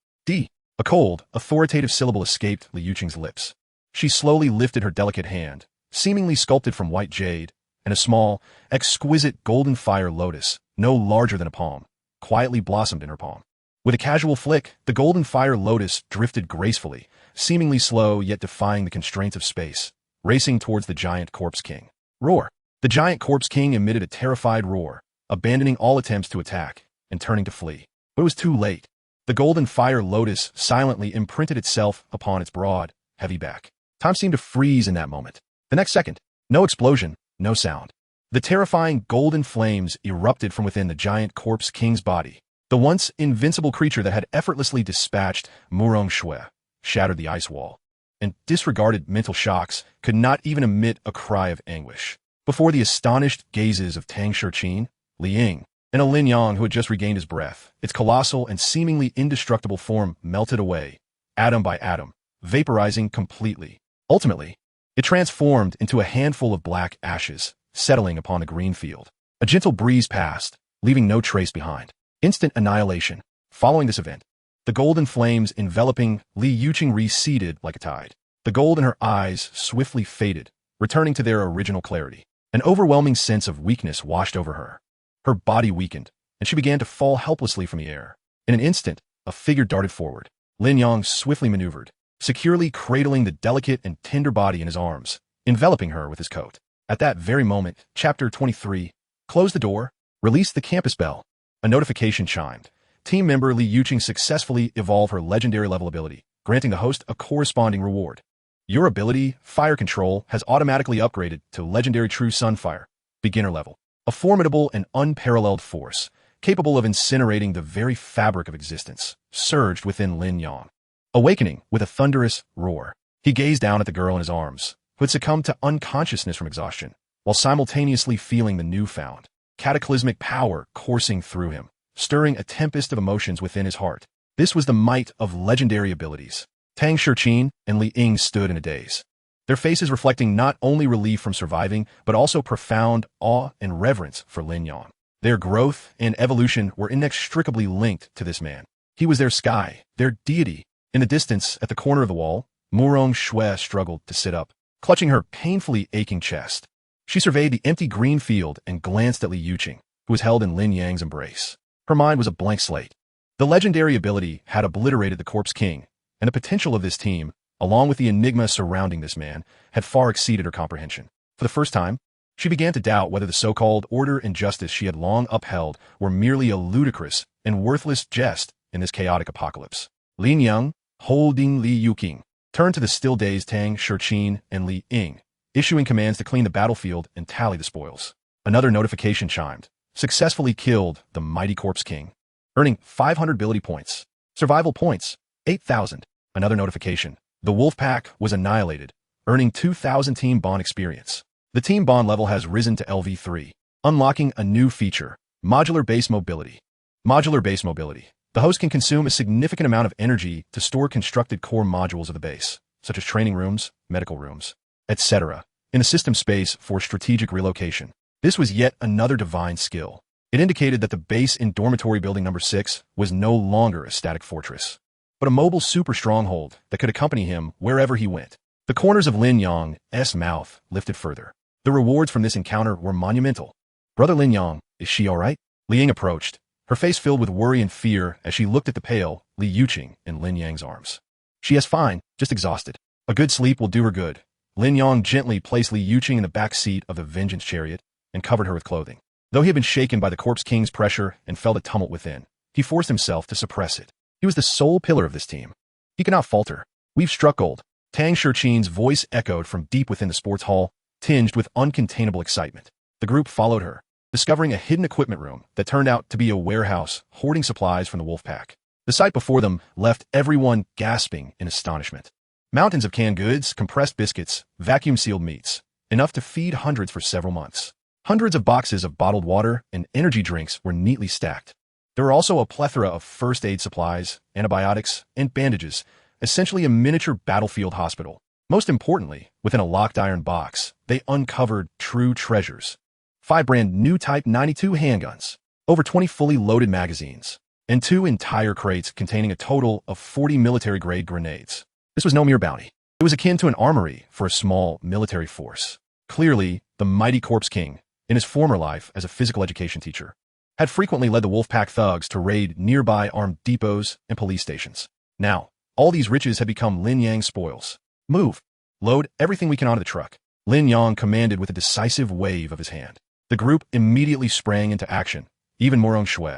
A cold, authoritative syllable escaped Li Yuqing's lips. She slowly lifted her delicate hand, seemingly sculpted from white jade, and a small, exquisite golden fire lotus, no larger than a palm, quietly blossomed in her palm. With a casual flick, the golden fire lotus drifted gracefully, seemingly slow yet defying the constraints of space, racing towards the giant corpse king. Roar! The giant corpse king emitted a terrified roar, abandoning all attempts to attack and turning to flee. But it was too late. The golden fire lotus silently imprinted itself upon its broad, heavy back. Time seemed to freeze in that moment. The next second, no explosion, no sound. The terrifying golden flames erupted from within the giant corpse king's body. The once invincible creature that had effortlessly dispatched Murong Shui shattered the ice wall, and disregarded mental shocks could not even emit a cry of anguish. Before the astonished gazes of Tang Shurqin, Li Ying, and a Lin Yang who had just regained his breath, its colossal and seemingly indestructible form melted away, atom by atom, vaporizing completely. Ultimately, it transformed into a handful of black ashes, settling upon a green field. A gentle breeze passed, leaving no trace behind. Instant annihilation. Following this event, the golden flames enveloping Li Yuqing receded like a tide. The gold in her eyes swiftly faded, returning to their original clarity. An overwhelming sense of weakness washed over her. Her body weakened, and she began to fall helplessly from the air. In an instant, a figure darted forward. Lin Yang swiftly maneuvered, securely cradling the delicate and tender body in his arms, enveloping her with his coat. At that very moment, Chapter 23, close the door, release the campus bell. A notification chimed. Team member Li Yuqing successfully evolved her legendary level ability, granting the host a corresponding reward. Your ability, Fire Control, has automatically upgraded to Legendary True Sunfire, beginner level. A formidable and unparalleled force, capable of incinerating the very fabric of existence, surged within Lin Yang. Awakening with a thunderous roar, he gazed down at the girl in his arms, who had succumbed to unconsciousness from exhaustion, while simultaneously feeling the newfound, cataclysmic power coursing through him, stirring a tempest of emotions within his heart. This was the might of legendary abilities. Tang Shurqin and Li Ying stood in a daze, their faces reflecting not only relief from surviving, but also profound awe and reverence for Lin Yang. Their growth and evolution were inextricably linked to this man. He was their sky, their deity. In the distance, at the corner of the wall, Murong Shui struggled to sit up, clutching her painfully aching chest. She surveyed the empty green field and glanced at Li Yuqing, who was held in Lin Yang's embrace. Her mind was a blank slate. The legendary ability had obliterated the Corpse King, and the potential of this team, along with the enigma surrounding this man, had far exceeded her comprehension. For the first time, she began to doubt whether the so-called order and justice she had long upheld were merely a ludicrous and worthless jest in this chaotic apocalypse. Lin Yang, holding Li Yuqing, turned to the still-dazed Tang Shiqin and Li Ying, issuing commands to clean the battlefield and tally the spoils. Another notification chimed. Successfully killed the mighty Corpse King, earning 500 ability points. Survival points, 8,000. Another notification. The wolf pack was annihilated, earning 2,000 team bond experience. The team bond level has risen to LV3, unlocking a new feature, modular base mobility. Modular base mobility. The host can consume a significant amount of energy to store constructed core modules of the base, such as training rooms, medical rooms, etc., in a system space for strategic relocation. This was yet another divine skill. It indicated that the base in dormitory building number 6 was no longer a static fortress, but a mobile super stronghold that could accompany him wherever he went. The corners of Lin Yang's mouth lifted further. The rewards from this encounter were monumental. Brother Lin Yang, is she all right? Li Ying approached, her face filled with worry and fear as she looked at the pale Li Yuqing in Lin Yang's arms. She is fine, just exhausted. A good sleep will do her good. Lin Yang gently placed Li Yuqing in the back seat of the vengeance chariot and covered her with clothing. Though he had been shaken by the Corpse King's pressure and felt a tumult within, he forced himself to suppress it. He was the sole pillar of this team. He could not falter. We've struck gold. Tang Shiqin's voice echoed from deep within the sports hall, tinged with uncontainable excitement. The group followed her, discovering a hidden equipment room that turned out to be a warehouse hoarding supplies from the wolf pack. The sight before them left everyone gasping in astonishment. Mountains of canned goods, compressed biscuits, vacuum-sealed meats, enough to feed hundreds for several months. Hundreds of boxes of bottled water and energy drinks were neatly stacked. There were also a plethora of first aid supplies, antibiotics, and bandages, essentially a miniature battlefield hospital. Most importantly, within a locked iron box, they uncovered true treasures. 5 brand new Type 92 handguns, over 20 fully loaded magazines, and 2 entire crates containing a total of 40 military-grade grenades. This was no mere bounty. It was akin to an armory for a small military force. Clearly, the mighty Corpse King, in his former life as a physical education teacher, had frequently led the Wolfpack thugs to raid nearby armed depots and police stations. Now, all these riches had become Lin Yang's spoils. Move. Load everything we can onto the truck. Lin Yang commanded with a decisive wave of his hand. The group immediately sprang into action. Even Murong Shui,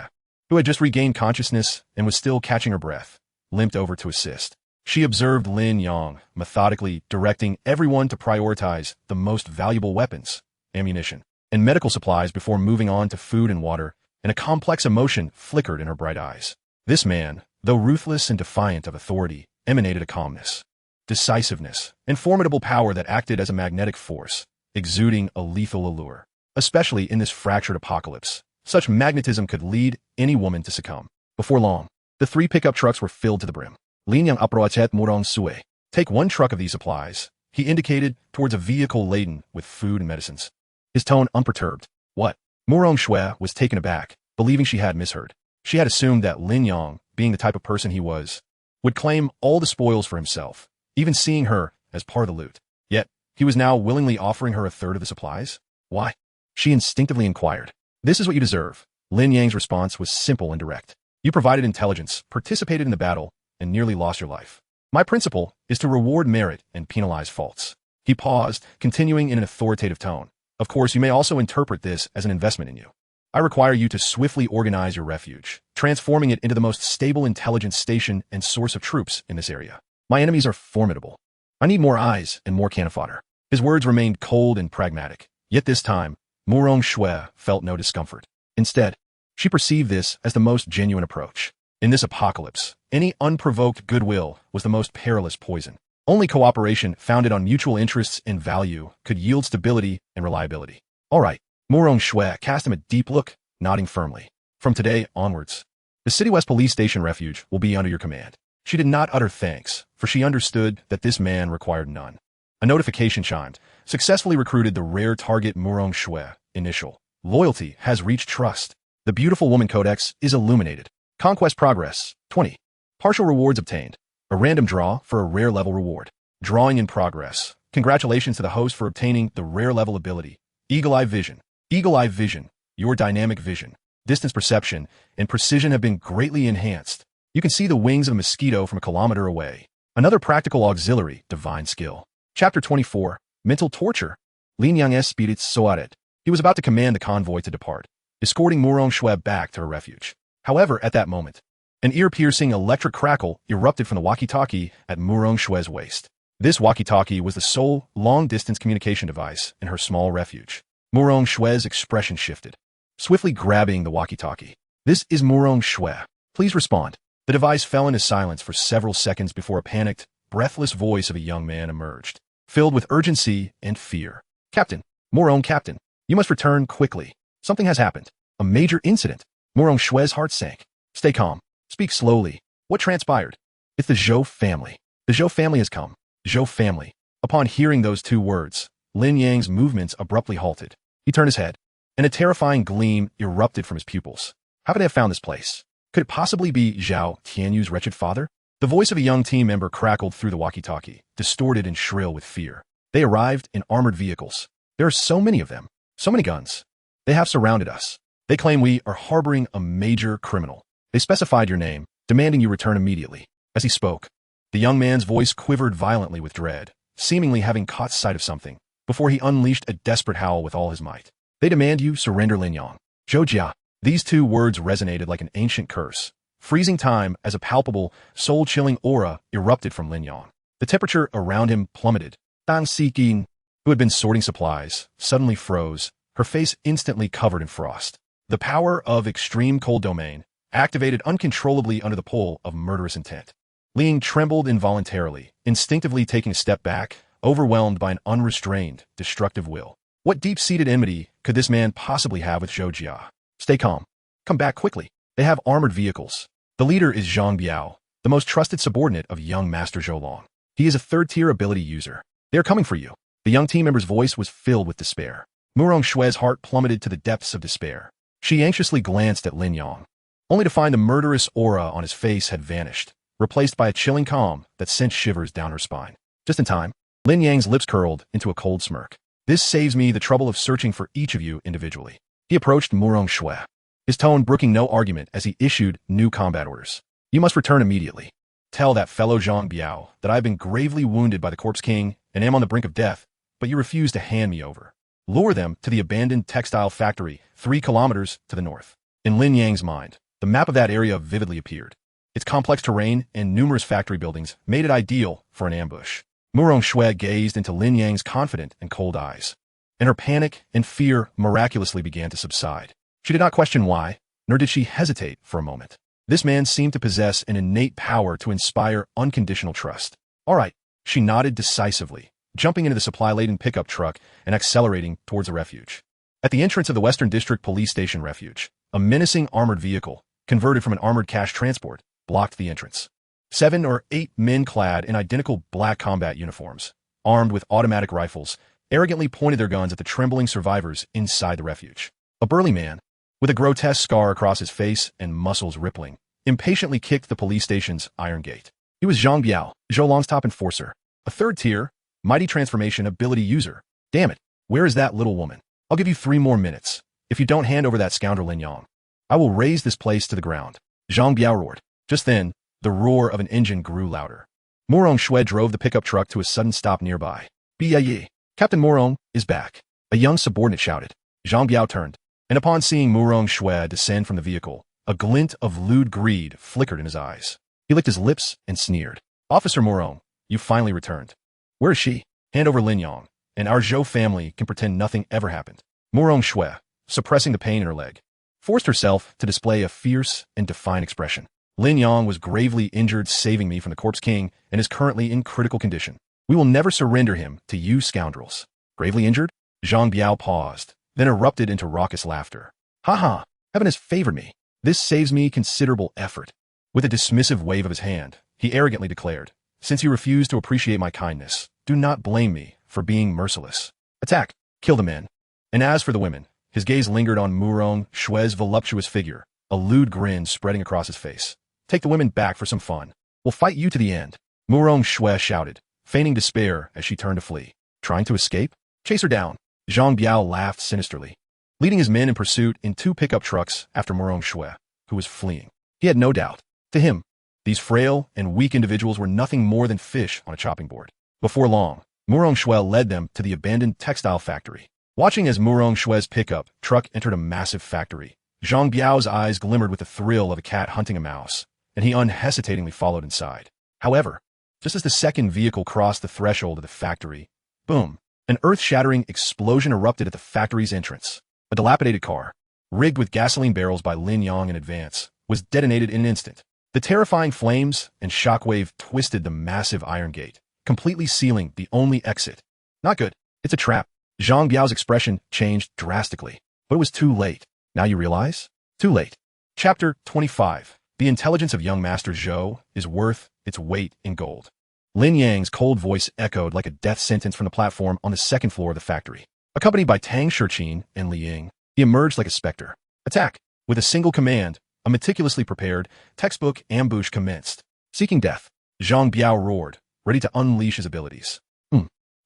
who had just regained consciousness and was still catching her breath, limped over to assist. She observed Lin Yang, methodically directing everyone to prioritize the most valuable weapons, ammunition, and medical supplies before moving on to food and water, and a complex emotion flickered in her bright eyes. This man, though ruthless and defiant of authority, emanated a calmness, decisiveness, and formidable power that acted as a magnetic force, exuding a lethal allure. Especially in this fractured apocalypse, such magnetism could lead any woman to succumb. Before long, the 3 pickup trucks were filled to the brim. Lin Yang approached Murong Shui. Take 1 truck of these supplies, he indicated towards a vehicle laden with food and medicines. His tone unperturbed. What? Murong Shui was taken aback, believing she had misheard. She had assumed that Lin Yang, being the type of person he was, would claim all the spoils for himself, even seeing her as part of the loot. Yet, he was now willingly offering her a third of the supplies? Why? She instinctively inquired. This is what you deserve. Lin Yang's response was simple and direct. You provided intelligence, participated in the battle, and nearly lost your life. My principle is to reward merit and penalize faults. He paused, continuing in an authoritative tone. Of course, you may also interpret this as an investment in you. I require you to swiftly organize your refuge, transforming it into the most stable intelligence station and source of troops in this area. My enemies are formidable. I need more eyes and more cannon fodder. His words remained cold and pragmatic, yet this time, Murong Shui felt no discomfort. Instead, she perceived this as the most genuine approach. In this apocalypse, any unprovoked goodwill was the most perilous poison. Only cooperation founded on mutual interests and value could yield stability and reliability. All right, Murong Shui cast him a deep look, nodding firmly. From today onwards, the City West Police Station Refuge will be under your command. She did not utter thanks, for she understood that this man required none. A notification chimed. Successfully recruited the rare target Murong Shui. Initial. Loyalty has reached trust. The beautiful woman codex is illuminated. Conquest progress. 20. Partial rewards obtained. A random draw for a rare level reward. Drawing in progress. Congratulations to the host for obtaining the rare level ability. Eagle-eye vision. Eagle-eye vision. Your dynamic vision, distance perception, and precision have been greatly enhanced. You can see the wings of a mosquito from a kilometer away. Another practical auxiliary, divine skill. Chapter 24. Mental torture. Lin Yang spirits soaret. He was about to command the convoy to depart, escorting Murong Shue back to her refuge. However, at that moment, an ear-piercing electric crackle erupted from the walkie-talkie at Murong Shue's waist. This walkie-talkie was the sole long-distance communication device in her small refuge. Murong Shue's expression shifted, swiftly grabbing the walkie-talkie. "This is Murong Shue. Please respond." The device fell into silence for several seconds before a panicked, breathless voice of a young man emerged, filled with urgency and fear. "Captain, Murong Captain, you must return quickly. Something has happened. A major incident." Murong Shue's heart sank. "Stay calm. Speak slowly. What transpired?" "It's the Zhou family. The Zhou family has come." Zhou family. Upon hearing those two words, Lin Yang's movements abruptly halted. He turned his head, and a terrifying gleam erupted from his pupils. How could they have found this place? Could it possibly be Zhao Tianyu's wretched father? The voice of a young team member crackled through the walkie-talkie, distorted and shrill with fear. "They arrived in armored vehicles. There are so many of them. So many guns. They have surrounded us. They claim we are harboring a major criminal. They specified your name, demanding you return immediately." As he spoke, the young man's voice quivered violently with dread, seemingly having caught sight of something, before he unleashed a desperate howl with all his might. "They demand you surrender Lin Yang." Zhou. These two words resonated like an ancient curse, freezing time as a palpable, soul-chilling aura erupted from Lin Yang. The temperature around him plummeted. Dang Siqing, who had been sorting supplies, suddenly froze, her face instantly covered in frost. The power of extreme cold domain activated uncontrollably under the pull of murderous intent. Ling trembled involuntarily, instinctively taking a step back, overwhelmed by an unrestrained, destructive will. What deep-seated enmity could this man possibly have with Zhou Jia? "Stay calm. Come back quickly. They have armored vehicles." The leader is Zhang Biao, the most trusted subordinate of young Master Zhou Long. He is a third-tier ability user. "They are coming for you." The young team member's voice was filled with despair. Murong Shue's heart plummeted to the depths of despair. She anxiously glanced at Lin Yang, only to find the murderous aura on his face had vanished, replaced by a chilling calm that sent shivers down her spine. Just in time, Lin Yang's lips curled into a cold smirk. "This saves me the trouble of searching for each of you individually." He approached Murong Shue, his tone brooking no argument as he issued new combat orders. "You must return immediately. Tell that fellow Zhang Biao that I have been gravely wounded by the Corpse King and am on the brink of death, but you refuse to hand me over. Lure them to the abandoned textile factory 3 kilometers to the north." In Lin Yang's mind, the map of that area vividly appeared. Its complex terrain and numerous factory buildings made it ideal for an ambush. Murong Shue gazed into Lin Yang's confident and cold eyes, and her panic and fear miraculously began to subside. She did not question why, nor did she hesitate for a moment. This man seemed to possess an innate power to inspire unconditional trust. "All right," she nodded decisively, jumping into the supply-laden pickup truck and accelerating towards the refuge. At the entrance of the Western District Police Station refuge, a menacing armored vehicle, converted from an armored cash transport, blocked the entrance. 7 or 8 men clad in identical black combat uniforms, armed with automatic rifles, arrogantly pointed their guns at the trembling survivors inside the refuge. A burly man, with a grotesque scar across his face and muscles rippling, impatiently kicked the police station's iron gate. He was Zhang Biao, Zhou Long's top enforcer, a third-tier, mighty transformation ability user. "Damn it, where is that little woman? I'll give you 3 more minutes. If you don't hand over that scoundrel Lin Yang, I will raze this place to the ground." Zhang Biao roared. Just then, the roar of an engine grew louder. Murong Shue drove the pickup truck to a sudden stop nearby. "Biaye, Captain Murong is back," a young subordinate shouted. Zhang Biao turned, and upon seeing Murong Shue descend from the vehicle, a glint of lewd greed flickered in his eyes. He licked his lips and sneered. "Officer Murong, you finally returned. Where is she? Hand over Lin Yang, and our Zhou family can pretend nothing ever happened." Murong Shue, suppressing the pain in her leg, forced herself to display a fierce and defiant expression. "Lin Yang was gravely injured saving me from the Corpse King and is currently in critical condition. We will never surrender him to you scoundrels." "Gravely injured?" Zhang Biao paused, then erupted into raucous laughter. "Ha ha, heaven has favored me. This saves me considerable effort." With a dismissive wave of his hand, he arrogantly declared, "Since you refuse to appreciate my kindness, do not blame me for being merciless. Attack, kill the men. And as for the women," His gaze lingered on Murong Shue's voluptuous figure, a lewd grin spreading across his face. Take the women back for some fun. We'll fight you to the end. Murong Shue shouted, feigning despair as she turned to flee. Trying to escape? Chase her down. Zhang Biao laughed sinisterly, leading his men in pursuit in 2 pickup trucks after Murong Shue, who was fleeing. He had no doubt. To him, these frail and weak individuals were nothing more than fish on a chopping board. Before long, Murong Shue led them to the abandoned textile factory. Watching as Murong Shue's pickup truck entered a massive factory, Zhang Biao's eyes glimmered with the thrill of a cat hunting a mouse, and he unhesitatingly followed inside. However, just as the second vehicle crossed the threshold of the factory, boom, an earth-shattering explosion erupted at the factory's entrance. A dilapidated car, rigged with gasoline barrels by Lin Yang in advance, was detonated in an instant. The terrifying flames and shockwave twisted the massive iron gate, completely sealing the only exit. Not good. It's a trap. Zhang Biao's expression changed drastically, but it was too late. Now you realize? Too late. Chapter 25. The intelligence of young Master Zhou is worth its weight in gold. Lin Yang's cold voice echoed like a death sentence from the platform on the second floor of the factory. Accompanied by Tang Shiqin and Li Ying, he emerged like a specter. Attack! With a single command, a meticulously prepared, textbook ambush commenced. Seeking death, Zhang Biao roared, ready to unleash his abilities.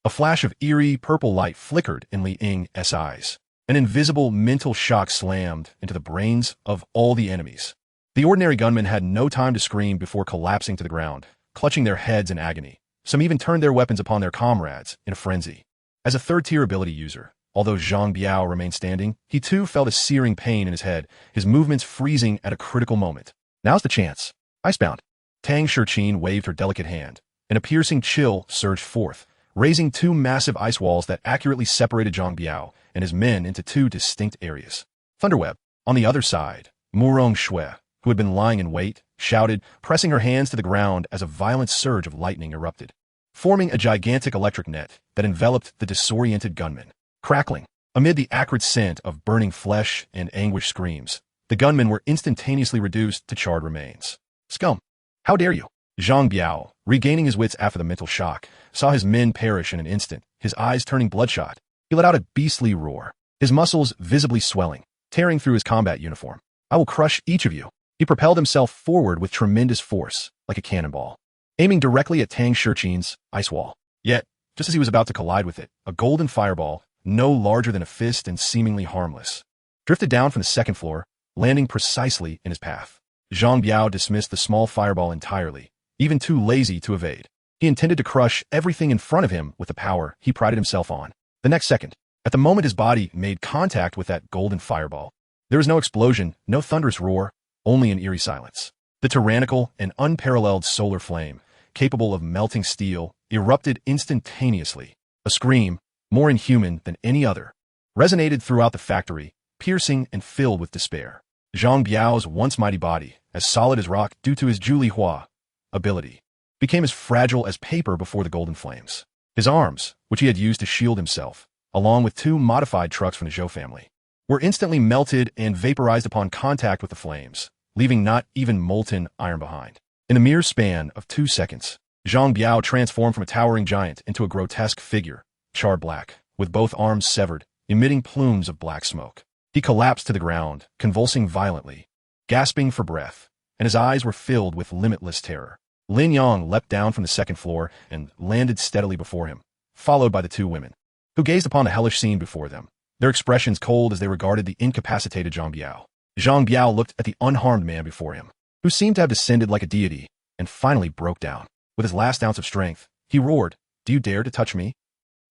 A flash of eerie purple light flickered in Li Ying's eyes. An invisible mental shock slammed into the brains of all the enemies. The ordinary gunmen had no time to scream before collapsing to the ground, clutching their heads in agony. Some even turned their weapons upon their comrades in a frenzy. As a third-tier ability user, although Zhang Biao remained standing, he too felt a searing pain in his head, his movements freezing at a critical moment. Now's the chance. Icebound. Tang Shiqin waved her delicate hand, and a piercing chill surged forth, raising 2 massive ice walls that accurately separated Zhang Biao and his men into 2 distinct areas. Thunderweb. On the other side, Murong Shue, who had been lying in wait, shouted, pressing her hands to the ground as a violent surge of lightning erupted, forming a gigantic electric net that enveloped the disoriented gunmen. Crackling. Amid the acrid scent of burning flesh and anguished screams, the gunmen were instantaneously reduced to charred remains. Scum! How dare you! Zhang Biao, regaining his wits after the mental shock, saw his men perish in an instant, his eyes turning bloodshot. He let out a beastly roar, his muscles visibly swelling, tearing through his combat uniform. I will crush each of you. He propelled himself forward with tremendous force, like a cannonball, aiming directly at Tang Shiqin's ice wall. Yet, just as he was about to collide with it, a golden fireball, no larger than a fist and seemingly harmless, drifted down from the second floor, landing precisely in his path. Zhang Biao dismissed the small fireball entirely, even too lazy to evade. He intended to crush everything in front of him with the power he prided himself on. The next second, at the moment his body made contact with that golden fireball, there was no explosion, no thunderous roar, only an eerie silence. The tyrannical and unparalleled solar flame, capable of melting steel, erupted instantaneously. A scream, more inhuman than any other, resonated throughout the factory, piercing and filled with despair. Zhang Biao's once mighty body, as solid as rock due to his Zhuli Hua ability, became as fragile as paper before the golden flames. His arms, which he had used to shield himself, along with 2 modified trucks from the Zhou family, were instantly melted and vaporized upon contact with the flames, leaving not even molten iron behind. In the mere span of 2 seconds, Zhang Biao transformed from a towering giant into a grotesque figure, charred black, with both arms severed, emitting plumes of black smoke. He collapsed to the ground, convulsing violently, gasping for breath, and his eyes were filled with limitless terror. Lin Yang leapt down from the second floor and landed steadily before him, followed by the 2 women, who gazed upon the hellish scene before them, their expressions cold as they regarded the incapacitated Zhang Biao. Zhang Biao looked at the unharmed man before him, who seemed to have descended like a deity, and finally broke down. With his last ounce of strength, he roared, "Do you dare to touch me?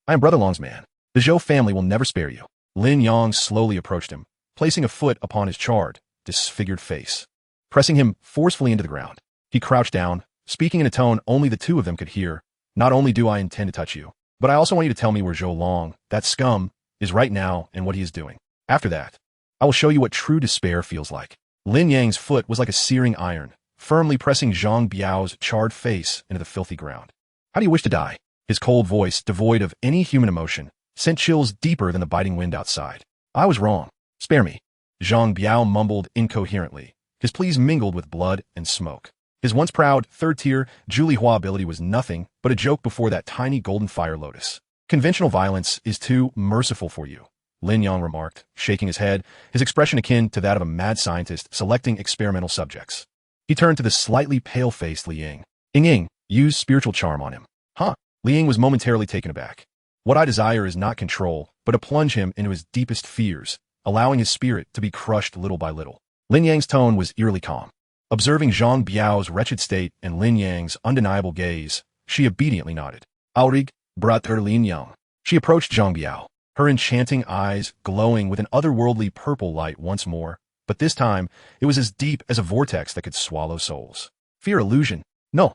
I am Brother Long's man. The Zhou family will never spare you." Lin Yang slowly approached him, placing a foot upon his charred, disfigured face, pressing him forcefully into the ground. He crouched down, speaking in a tone only the 2 of them could hear. "Not only do I intend to touch you, but I also want you to tell me where Zhou Long, that scum, is right now and what he is doing. After that, I will show you what true despair feels like." Lin Yang's foot was like a searing iron, firmly pressing Zhang Biao's charred face into the filthy ground. "How do you wish to die?" His cold voice, devoid of any human emotion, sent chills deeper than the biting wind outside. "I was wrong. Spare me." Zhang Biao mumbled incoherently, his pleas mingled with blood and smoke. His once proud, third-tier, Zhuli Hua ability was nothing but a joke before that tiny golden fire lotus. "Conventional violence is too merciful for you. Lin Yang remarked, shaking his head, his expression akin to that of a mad scientist selecting experimental subjects. He turned to the slightly pale-faced Li Ying. Ying, use spiritual charm on him. Huh? Li Ying was momentarily taken aback. What I desire is not control, but to plunge him into his deepest fears, allowing his spirit to be crushed little by little. Lin Yang's tone was eerily calm. Observing Zhang Biao's wretched state and Lin Yang's undeniable gaze, she obediently nodded. Aurig, brother Lin Yang. She approached Zhang Biao, her enchanting eyes glowing with an otherworldly purple light once more, but this time it was as deep as a vortex that could swallow souls. Fear illusion? No.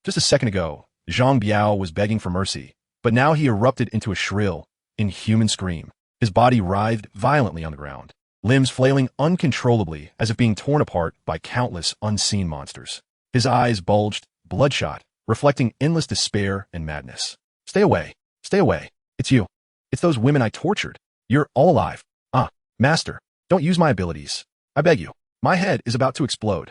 Just a second ago, Zhang Biao was begging for mercy, but now he erupted into a shrill, inhuman scream. His body writhed violently on the ground, limbs flailing uncontrollably as if being torn apart by countless unseen monsters. His eyes bulged, bloodshot, reflecting endless despair and madness. Stay away. Stay away. It's you. It's those women I tortured. You're all alive. Master, don't use my abilities. I beg you. My head is about to explode.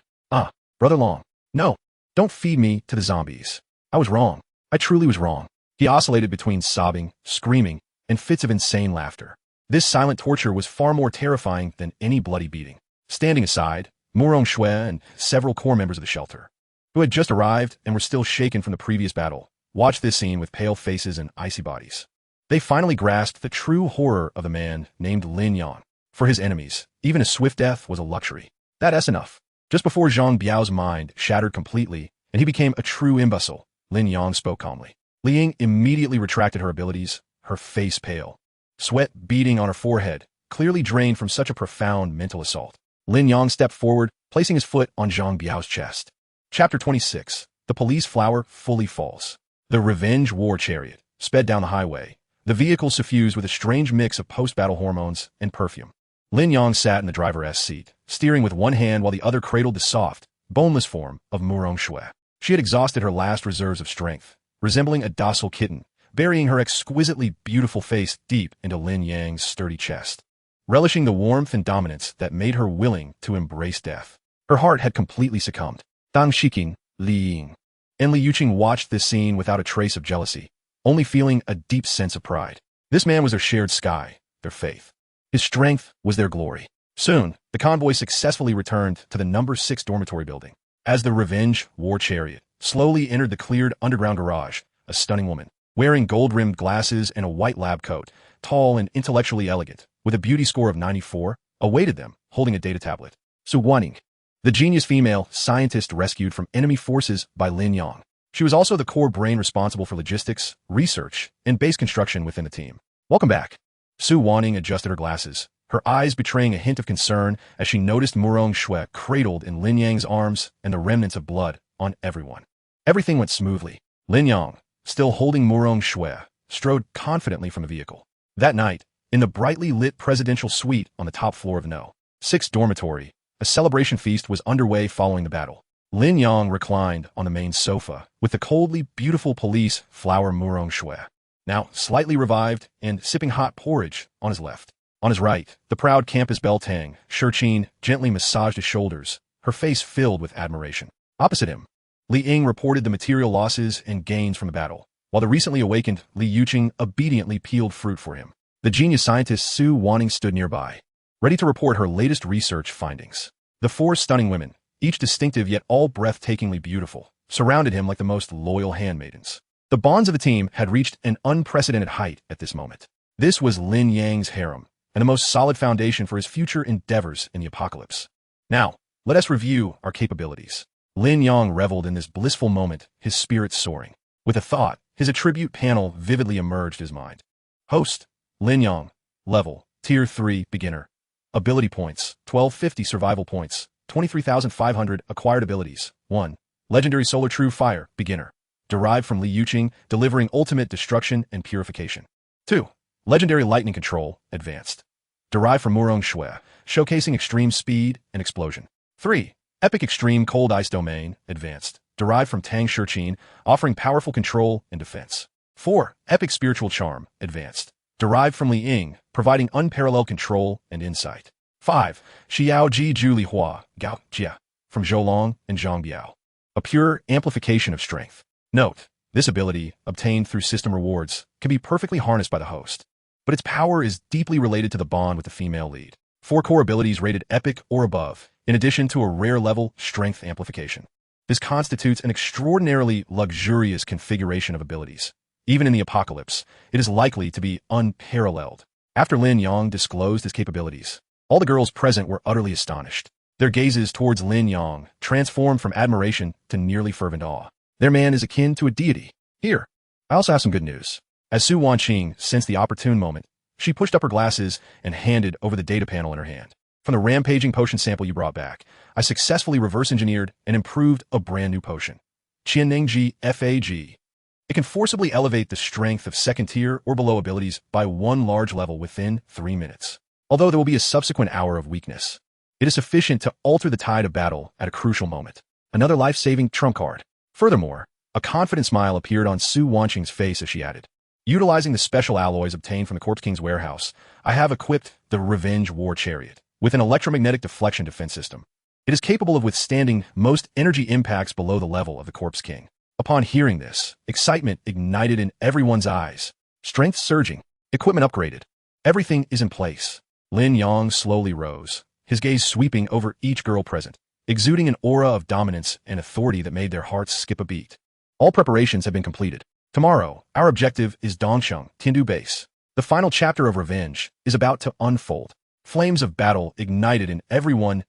Brother Long. No, don't feed me to the zombies. I was wrong. I truly was wrong. He oscillated between sobbing, screaming, and fits of insane laughter. This silent torture was far more terrifying than any bloody beating. Standing aside, Murong Shui and several core members of the shelter, who had just arrived and were still shaken from the previous battle, watched this scene with pale faces and icy bodies. They finally grasped the true horror of the man named Lin Yang. For his enemies, even a swift death was a luxury. That's enough. Just before Zhang Biao's mind shattered completely and he became a true imbecile, Lin Yang spoke calmly. Li Ying immediately retracted her abilities, her face pale, sweat beading on her forehead, clearly drained from such a profound mental assault. Lin Yang stepped forward, placing his foot on Zhang Biao's chest. Chapter 26. The police flower fully falls. The revenge war chariot sped down the highway, the vehicle suffused with a strange mix of post-battle hormones and perfume. Lin Yang sat in the driver's seat, steering with one hand while the other cradled the soft, boneless form of Murong Shui. She had exhausted her last reserves of strength, resembling a docile kitten, burying her exquisitely beautiful face deep into Lin Yang's sturdy chest, relishing the warmth and dominance that made her willing to embrace death. Her heart had completely succumbed. Dang Shiqing, Li Ying. And Li Yuqing watched this scene without a trace of jealousy, only feeling a deep sense of pride. This man was their shared sky, their faith. His strength was their glory. Soon, the convoy successfully returned to the number 6 dormitory building. As the revenge war chariot slowly entered the cleared underground garage, a stunning woman, wearing gold-rimmed glasses and a white lab coat, tall and intellectually elegant, with a beauty score of 94, awaited them, holding a data tablet. Su Wanning, the genius female scientist rescued from enemy forces by Lin Yang. She was also the core brain responsible for logistics, research, and base construction within the team. Welcome back. Su Wanning adjusted her glasses, her eyes betraying a hint of concern as she noticed Murong Shui cradled in Lin Yang's arms and the remnants of blood on everyone. Everything went smoothly. Lin Yang, still holding Murong Shui, strode confidently from the vehicle. That night, in the brightly lit presidential suite on the top floor of No. 6 dormitory, a celebration feast was underway following the battle. Lin Yang reclined on the main sofa with the coldly beautiful police flower Murong Shui, now slightly revived and sipping hot porridge on his left. On his right, the proud campus Beltang, Shurqin, gently massaged his shoulders, her face filled with admiration. Opposite him, Li Ying reported the material losses and gains from the battle, while the recently awakened Li Yuqing obediently peeled fruit for him. The genius scientist Su Wanning stood nearby, ready to report her latest research findings. The 4 stunning women, each distinctive yet all breathtakingly beautiful, surrounded him like the most loyal handmaidens. The bonds of the team had reached an unprecedented height at this moment. This was Lin Yang's harem, and the most solid foundation for his future endeavors in the apocalypse. Now, let us review our capabilities. Lin Yang reveled in this blissful moment, his spirits soaring. With a thought, his attribute panel vividly emerged his mind. Host, Lin Yang. Level, Tier 3, Beginner. Ability points, 1250 survival points, 23,500 acquired abilities. 1. Legendary Solar True Fire, Beginner. Derived from Li Yuqing, delivering ultimate destruction and purification. 2. Legendary Lightning Control, Advanced. Derived from Murong Shui, showcasing extreme speed and explosion. 3. Epic Extreme Cold Ice Domain, Advanced. Derived from Tang Shurqin, offering powerful control and defense. 4. Epic Spiritual Charm, Advanced. Derived from Li Ying, providing unparalleled control and insight. 5. Xiao Ji Ju Li Hua, Gao Jia, from Zhoulong and Zhang Biao. A pure amplification of strength. Note, this ability, obtained through system rewards, can be perfectly harnessed by the host. but its power is deeply related to the bond with the female lead. 4 core abilities rated epic or above, in addition to a rare level strength amplification. This constitutes an extraordinarily luxurious configuration of abilities. Even in the apocalypse, it is likely to be unparalleled. After Lin Yang disclosed his capabilities, all the girls present were utterly astonished. Their gazes towards Lin Yang transformed from admiration to nearly fervent awe. Their man is akin to a deity. Here, I also have some good news. As Su Wanqing sensed the opportune moment, she pushed up her glasses and handed over the data panel in her hand. From the rampaging potion sample you brought back, I successfully reverse-engineered and improved a brand new potion. Qianningji FAG. It can forcibly elevate the strength of second-tier or below abilities by 1 large level within 3 minutes. Although there will be a subsequent hour of weakness, it is sufficient to alter the tide of battle at a crucial moment. Another life-saving trump card. Furthermore, a confident smile appeared on Su Wanqing's face as she added, "Utilizing the special alloys obtained from the Corpse King's warehouse, I have equipped the Revenge War Chariot with an electromagnetic deflection defense system. It is capable of withstanding most energy impacts below the level of the Corpse King." Upon hearing this, excitement ignited in everyone's eyes. Strength surging, equipment upgraded. Everything is in place. Lin Yang slowly rose, his gaze sweeping over each girl present, exuding an aura of dominance and authority that made their hearts skip a beat. All preparations have been completed. Tomorrow, our objective is Dongsheng, Tindu Base. The final chapter of Revenge is about to unfold. Flames of battle ignited in everyone's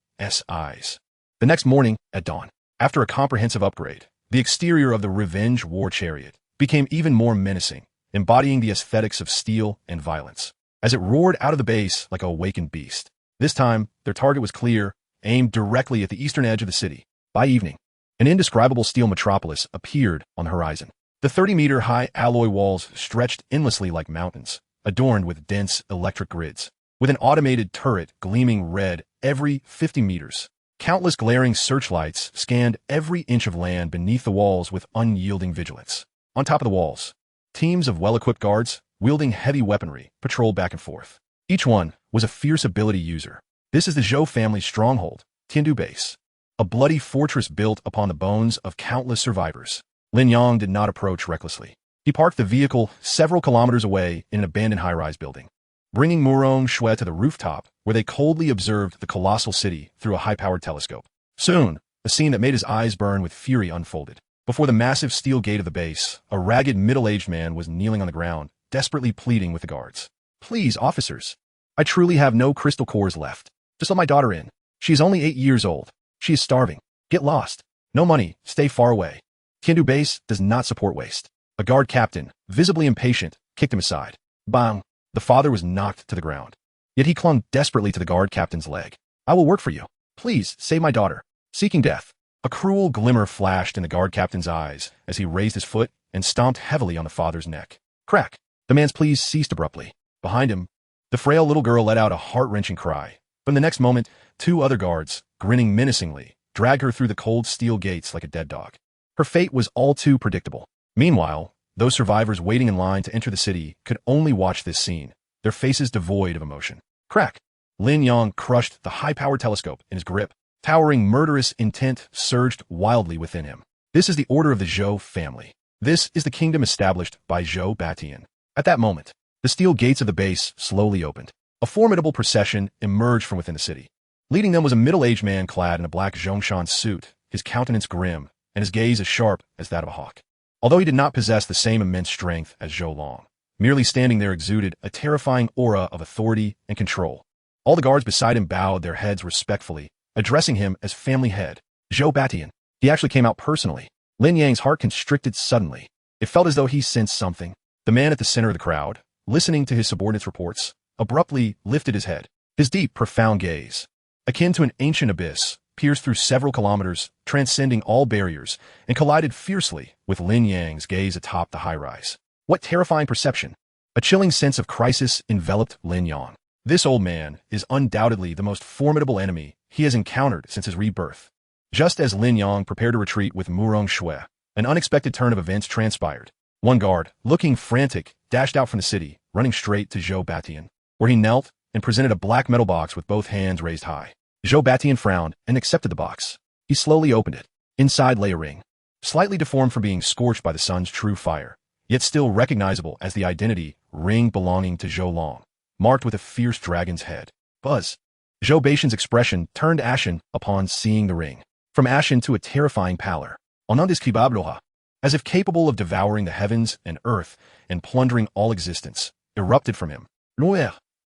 eyes. The next morning, at dawn, after a comprehensive upgrade, the exterior of the Revenge War Chariot became even more menacing, embodying the aesthetics of steel and violence. As it roared out of the base like a awakened beast. This time, their target was clear, aimed directly at the eastern edge of the city. By evening, an indescribable steel metropolis appeared on the horizon. The 30-meter-high alloy walls stretched endlessly like mountains, adorned with dense electric grids, with an automated turret gleaming red every 50 meters. Countless glaring searchlights scanned every inch of land beneath the walls with unyielding vigilance. On top of the walls, teams of well-equipped guards, wielding heavy weaponry, patrolled back and forth. Each one was a fierce ability user. This is the Zhou family's stronghold, Tindu Base, a bloody fortress built upon the bones of countless survivors. Lin Yang did not approach recklessly. He parked the vehicle several kilometers away in an abandoned high-rise building, bringing Murong Shui to the rooftop, where they coldly observed the colossal city through a high-powered telescope. Soon, a scene that made his eyes burn with fury unfolded. Before the massive steel gate of the base, a ragged middle-aged man was kneeling on the ground, desperately pleading with the guards. "Please, officers. I truly have no crystal cores left. Just let my daughter in. She is only 8 years old. She is starving. Get lost. No money. Stay far away." Tindu Base does not support waste. A guard captain, visibly impatient, kicked him aside. Bang! The father was knocked to the ground. Yet he clung desperately to the guard captain's leg. "I will work for you. Please, save my daughter." Seeking death. A cruel glimmer flashed in the guard captain's eyes as he raised his foot and stomped heavily on the father's neck. Crack! The man's pleas ceased abruptly. Behind him, the frail little girl let out a heart-wrenching cry. But in the next moment, 2 other guards, grinning menacingly, dragged her through the cold steel gates like a dead dog. Her fate was all too predictable. Meanwhile, those survivors waiting in line to enter the city could only watch this scene, their faces devoid of emotion. Crack! Lin Yang crushed the high-powered telescope in his grip. Towering murderous intent surged wildly within him. This is the order of the Zhou family. This is the kingdom established by Zhou Batian. At that moment, the steel gates of the base slowly opened. A formidable procession emerged from within the city. Leading them was a middle-aged man clad in a black Zhongshan suit, his countenance grim, and his gaze as sharp as that of a hawk. Although he did not possess the same immense strength as Zhou Long, merely standing there exuded a terrifying aura of authority and control. All the guards beside him bowed their heads respectfully, addressing him as family head. Zhou Batian. He actually came out personally. Lin Yang's heart constricted suddenly. It felt as though he sensed something. The man at the center of the crowd, listening to his subordinates' reports, abruptly lifted his head. His deep, profound gaze, akin to an ancient abyss, pierced through several kilometers, transcending all barriers, and collided fiercely with Lin Yang's gaze atop the high-rise. What terrifying perception! A chilling sense of crisis enveloped Lin Yang. This old man is undoubtedly the most formidable enemy he has encountered since his rebirth. Just as Lin Yang prepared to retreat with Murong Shui, an unexpected turn of events transpired. One guard, looking frantic, dashed out from the city, running straight to Zhou Batian, where he knelt and presented a black metal box with both hands raised high. Zhou Batian frowned and accepted the box. He slowly opened it. Inside lay a ring, slightly deformed from being scorched by the sun's true fire. yet still recognizable as the identity ring belonging to Zhou Long, marked with a fierce dragon's head. Buzz. Zhou Baishan's expression turned ashen upon seeing the ring, from ashen to a terrifying pallor. Onundis kibabloha, as if capable of devouring the heavens and earth and plundering all existence, erupted from him. Noir.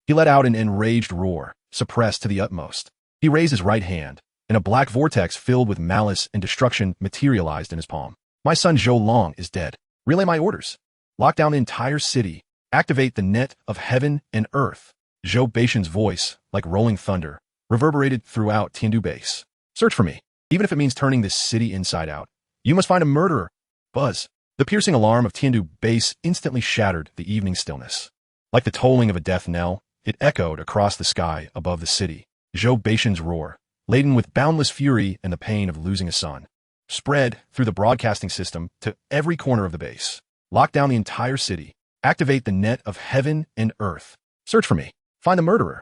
He let out an enraged roar, suppressed to the utmost. He raised his right hand, and a black vortex filled with malice and destruction materialized in his palm. My son Zhou Long is dead. Relay my orders. Lock down the entire city. Activate the net of heaven and earth. Zhou Baishan's voice, like rolling thunder, reverberated throughout Tiandu base. Search for me, even if it means turning this city inside out. You must find a murderer. Buzz. The piercing alarm of Tiandu base instantly shattered the evening stillness. Like the tolling of a death knell, it echoed across the sky above the city. Zhou Baishan's roar, laden with boundless fury and the pain of losing a son, spread through the broadcasting system to every corner of the base. Lock down the entire city. Activate the net of heaven and earth. Search for me. Find the murderer.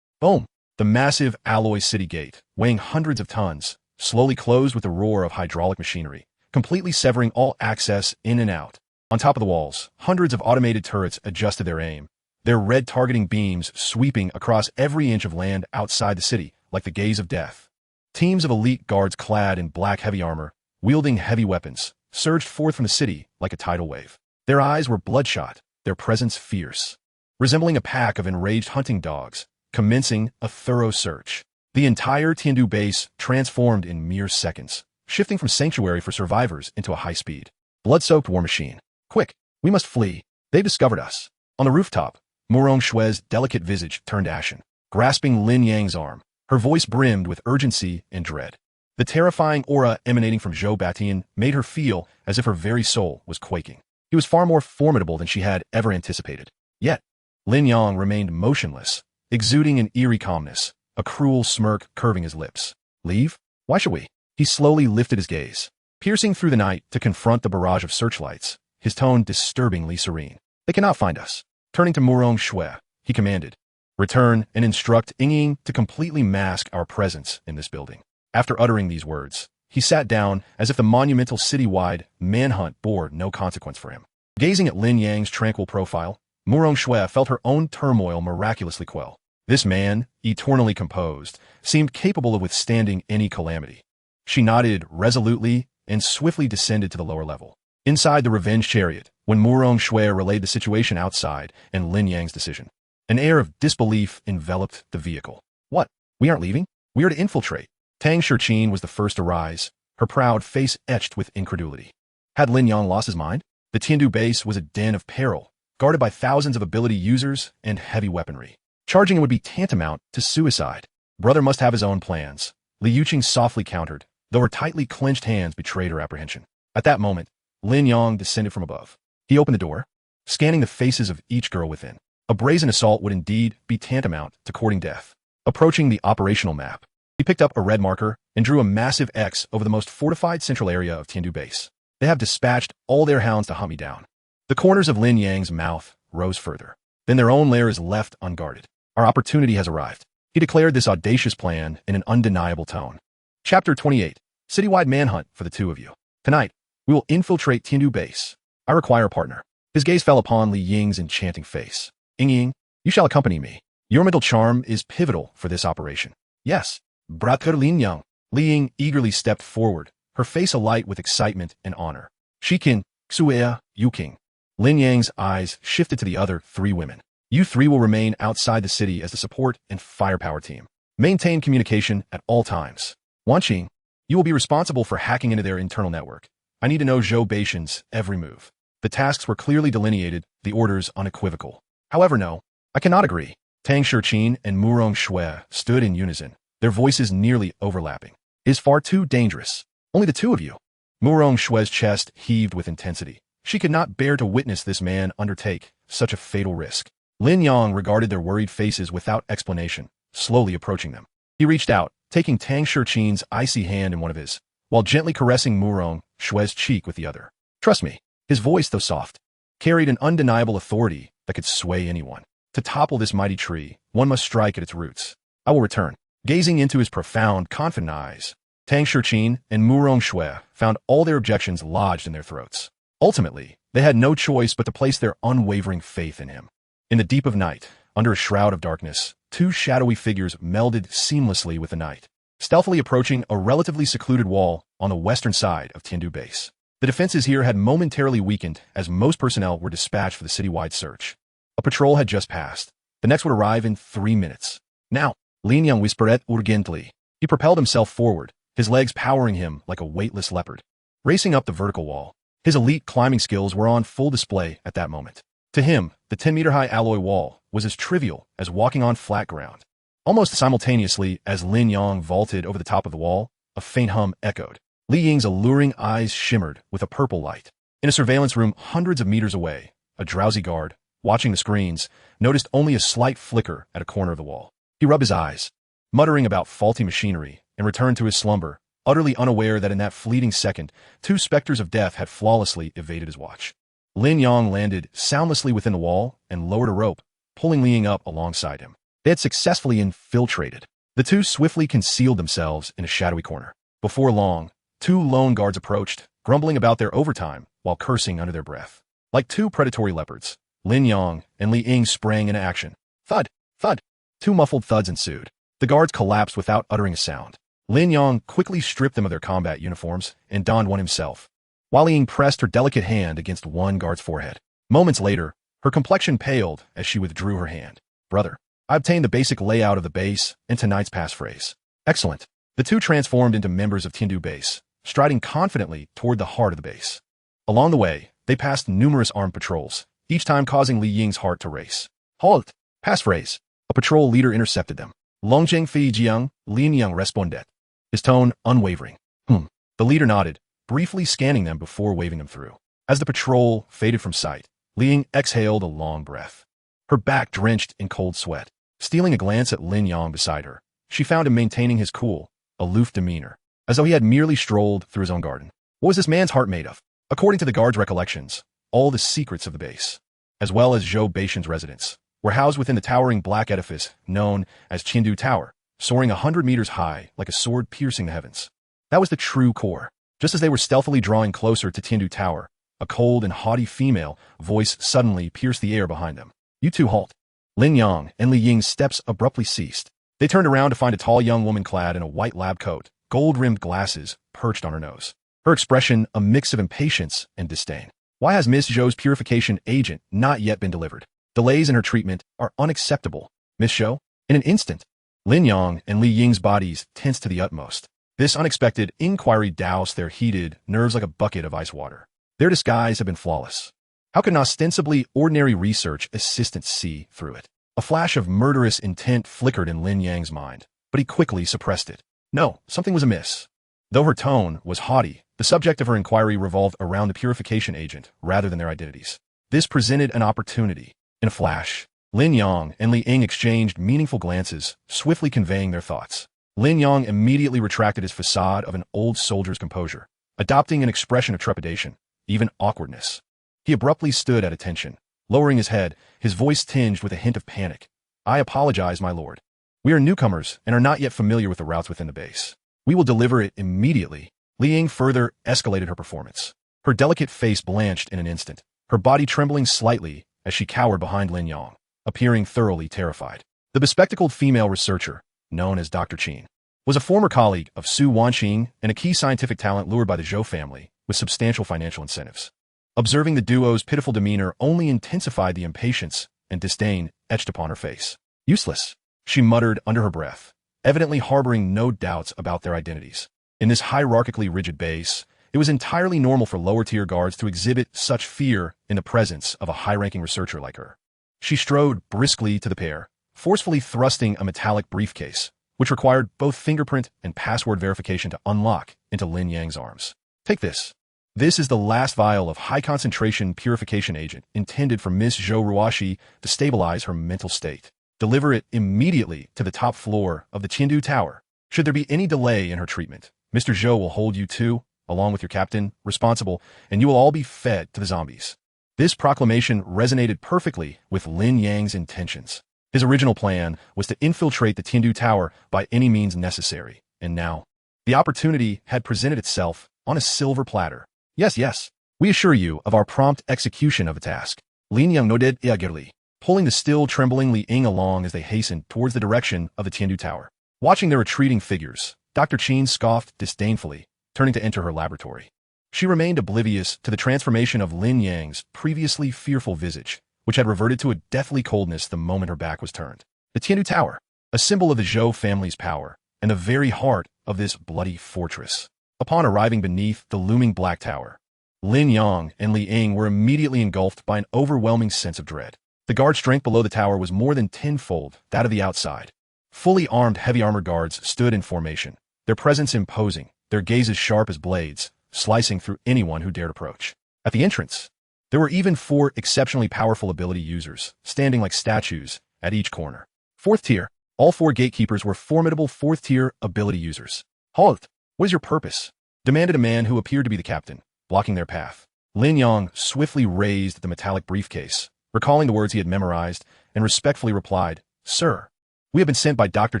Boom. The massive alloy city gate, weighing hundreds of tons, slowly closed with the roar of hydraulic machinery, completely severing all access in and out. On top of the walls, hundreds of automated turrets adjusted their aim, their red targeting beams sweeping across every inch of land outside the city like the gaze of death. Teams of elite guards clad in black heavy armor, wielding heavy weapons, surged forth from the city like a tidal wave. Their eyes were bloodshot, their presence fierce, resembling a pack of enraged hunting dogs, commencing a thorough search. The entire Tiandu base transformed in mere seconds, shifting from sanctuary for survivors into a high-speed, blood-soaked war machine. Quick, we must flee. They've discovered us. On the rooftop, Murong Shue's delicate visage turned ashen, grasping Lin Yang's arm. Her voice brimmed with urgency and dread. The terrifying aura emanating from Zhou Batian made her feel as if her very soul was quaking. He was far more formidable than she had ever anticipated. Yet, Lin Yang remained motionless, exuding an eerie calmness, a cruel smirk curving his lips. Leave? Why should we? He slowly lifted his gaze, piercing through the night to confront the barrage of searchlights, his tone disturbingly serene. They cannot find us. Turning to Murong Shue, he commanded, return and instruct Ying to completely mask our presence in this building. After uttering these words, he sat down as if the monumental citywide manhunt bore no consequence for him. Gazing at Lin Yang's tranquil profile, Murong Shue felt her own turmoil miraculously quell. This man, eternally composed, seemed capable of withstanding any calamity. She nodded resolutely and swiftly descended to the lower level. Inside the revenge chariot, when Murong Shue relayed the situation outside and Lin Yang's decision, an air of disbelief enveloped the vehicle. What? We aren't leaving? We are to infiltrate. Tang Shichin was the first to rise, her proud face etched with incredulity. Had Lin Yang lost his mind? The Tiandu base was a den of peril, guarded by thousands of ability users and heavy weaponry. Charging it would be tantamount to suicide. Brother must have his own plans, Li Yuqing softly countered, though her tightly clenched hands betrayed her apprehension. At that moment, Lin Yang descended from above. He opened the door, scanning the faces of each girl within. A brazen assault would indeed be tantamount to courting death. Approaching the operational map, he picked up a red marker and drew a massive X over the most fortified central area of Tiandu base. They have dispatched all their hounds to hunt me down. The corners of Lin Yang's mouth rose further. Then their own lair is left unguarded. Our opportunity has arrived. He declared this audacious plan in an undeniable tone. Chapter 28. Citywide manhunt for the two of you. Tonight, we will infiltrate Tiandu base. I require a partner. His gaze fell upon Li Ying's enchanting face. Ying, you shall accompany me. Your mental charm is pivotal for this operation. Yes, Brother Lin Yang. Li Ying eagerly stepped forward, her face alight with excitement and honor. Shikin, Xue, Yuking. Lin Yang's eyes shifted to the other three women. You three will remain outside the city as the support and firepower team. Maintain communication at all times. Wanqing, you will be responsible for hacking into their internal network. I need to know Zhou Baishan's every move. The tasks were clearly delineated, the orders unequivocal. However, no, I cannot agree. Tang Shichin and Murong Shue stood in unison, their voices nearly overlapping. It is far too dangerous. Only the two of you. Murong Shue's chest heaved with intensity. She could not bear to witness this man undertake such a fatal risk. Lin Yang regarded their worried faces without explanation, slowly approaching them. He reached out, taking Tang Shichin's icy hand in one of his, while gently caressing Murong Shue's cheek with the other. Trust me, his voice, though soft, carried an undeniable authority that could sway anyone. To topple this mighty tree, one must strike at its roots. I will return. Gazing into his profound, confident eyes, Tang Shichin and Murong Shue found all their objections lodged in their throats. Ultimately, They had no choice but to place their unwavering faith in him. In the deep of night, under a shroud of darkness, two shadowy figures melded seamlessly with the night, stealthily approaching a relatively secluded wall on the western side of Tiandu base. The defenses here had momentarily weakened as most personnel were dispatched for the citywide search. A patrol had just passed. The next would arrive in 3 minutes. Now, Lin Yang whispered urgently. He propelled himself forward, his legs powering him like a weightless leopard. Racing up the vertical wall, his elite climbing skills were on full display at that moment. To him, the 10-meter-high alloy wall was as trivial as walking on flat ground. Almost simultaneously as Lin Yang vaulted over the top of the wall, a faint hum echoed. Li Ying's alluring eyes shimmered with a purple light. In a surveillance room hundreds of meters away, a drowsy guard, watching the screens, noticed only a slight flicker at a corner of the wall. He rubbed his eyes, muttering about faulty machinery, and returned to his slumber, utterly unaware that in that fleeting second, two specters of death had flawlessly evaded his watch. Lin Yang landed soundlessly within the wall and lowered a rope, pulling Li Ying up alongside him. They had successfully infiltrated. The two swiftly concealed themselves in a shadowy corner. Before long, two lone guards approached, grumbling about their overtime while cursing under their breath. Like two predatory leopards, Lin Yang and Li Ying sprang into action. Thud! Thud! Two muffled thuds ensued. The guards collapsed without uttering a sound. Lin Yang quickly stripped them of their combat uniforms and donned one himself, while Li Ying pressed her delicate hand against one guard's forehead. Moments later, her complexion paled as she withdrew her hand. Brother, I obtained the basic layout of the base and tonight's passphrase. Excellent. The two transformed into members of Tiandu base, striding confidently toward the heart of the base. Along the way, they passed numerous armed patrols, each time causing Li Ying's heart to race. Halt! Passphrase. A patrol leader intercepted them. Longjing Fi Jiang, Lin Yang responded. His tone unwavering. The leader nodded, briefly scanning them before waving them through. As the patrol faded from sight, Li Ying exhaled a long breath, her back drenched in cold sweat. Stealing a glance at Lin Yang beside her, she found him maintaining his cool, aloof demeanor, as though he had merely strolled through his own garden. What was this man's heart made of? According to the guard's recollections, all the secrets of the base, as well as Zhou Baishan's residence, were housed within the towering black edifice known as Tiandu Tower, soaring 100 meters high like a sword piercing the heavens. That was the true core. Just as they were stealthily drawing closer to Tiandu Tower, a cold and haughty female voice suddenly pierced the air behind them. You two halt. Lin Yang and Li Ying's steps abruptly ceased. They turned around to find a tall young woman clad in a white lab coat, gold-rimmed glasses perched on her nose. Her expression a mix of impatience and disdain. Why has Miss Zhou's purification agent not yet been delivered? Delays in her treatment are unacceptable. Miss Zhou? In an instant, Lin Yang and Li Ying's bodies tensed to the utmost. This unexpected inquiry doused their heated nerves like a bucket of ice water. Their disguise had been flawless. How could an ostensibly ordinary research assistant see through it? A flash of murderous intent flickered in Lin Yang's mind, but he quickly suppressed it. No, something was amiss. Though her tone was haughty, the subject of her inquiry revolved around the purification agent rather than their identities. This presented an opportunity. In a flash, Lin Yang and Li Ying exchanged meaningful glances, swiftly conveying their thoughts. Lin Yang immediately retracted his facade of an old soldier's composure, adopting an expression of trepidation, even awkwardness. He abruptly stood at attention, lowering his head, his voice tinged with a hint of panic. I apologize, my lord. We are newcomers and are not yet familiar with the routes within the base. We will deliver it immediately. Li Ying further escalated her performance. Her delicate face blanched in an instant, her body trembling slightly as she cowered behind Lin Yang, appearing thoroughly terrified. The bespectacled female researcher, known as Dr. Qin, was a former colleague of Su Wanqing and a key scientific talent lured by the Zhou family with substantial financial incentives. Observing the duo's pitiful demeanor only intensified the impatience and disdain etched upon her face. Useless, she muttered under her breath, evidently harboring no doubts about their identities. In this hierarchically rigid base, it was entirely normal for lower-tier guards to exhibit such fear in the presence of a high-ranking researcher like her. She strode briskly to the pair, forcefully thrusting a metallic briefcase, which required both fingerprint and password verification to unlock into Lin Yang's arms. Take this. This is the last vial of high-concentration purification agent intended for Miss Zhou Ruoxi to stabilize her mental state. Deliver it immediately to the top floor of the Tiandu Tower. Should there be any delay in her treatment, Mr. Zhou will hold you two, along with your captain, responsible, and you will all be fed to the zombies. This proclamation resonated perfectly with Lin Yang's intentions. His original plan was to infiltrate the Tiandu Tower by any means necessary, and now, the opportunity had presented itself on a silver platter. Yes, We assure you of our prompt execution of the task. Lin Yang nodded eagerly, pulling the still trembling Li Ying along as they hastened towards the direction of the Tiandu Tower. Watching their retreating figures, Dr. Qin scoffed disdainfully, turning to enter her laboratory. She remained oblivious to the transformation of Lin Yang's previously fearful visage, which had reverted to a deathly coldness the moment her back was turned. The Tiandu Tower, a symbol of the Zhou family's power, and the very heart of this bloody fortress. Upon arriving beneath the looming black tower, Lin Yang and Li Ying were immediately engulfed by an overwhelming sense of dread. The guard strength below the tower was more than tenfold that of the outside. Fully armed heavy armor guards stood in formation, their presence imposing, their gazes sharp as blades, slicing through anyone who dared approach. At the entrance, there were even 4 exceptionally powerful ability users, standing like statues at each corner. 4th tier, all 4 gatekeepers were formidable 4th tier ability users. Halt! What is your purpose? Demanded a man who appeared to be the captain, blocking their path. Lin Yang swiftly raised the metallic briefcase, recalling the words he had memorized, and respectfully replied, Sir, we have been sent by Dr.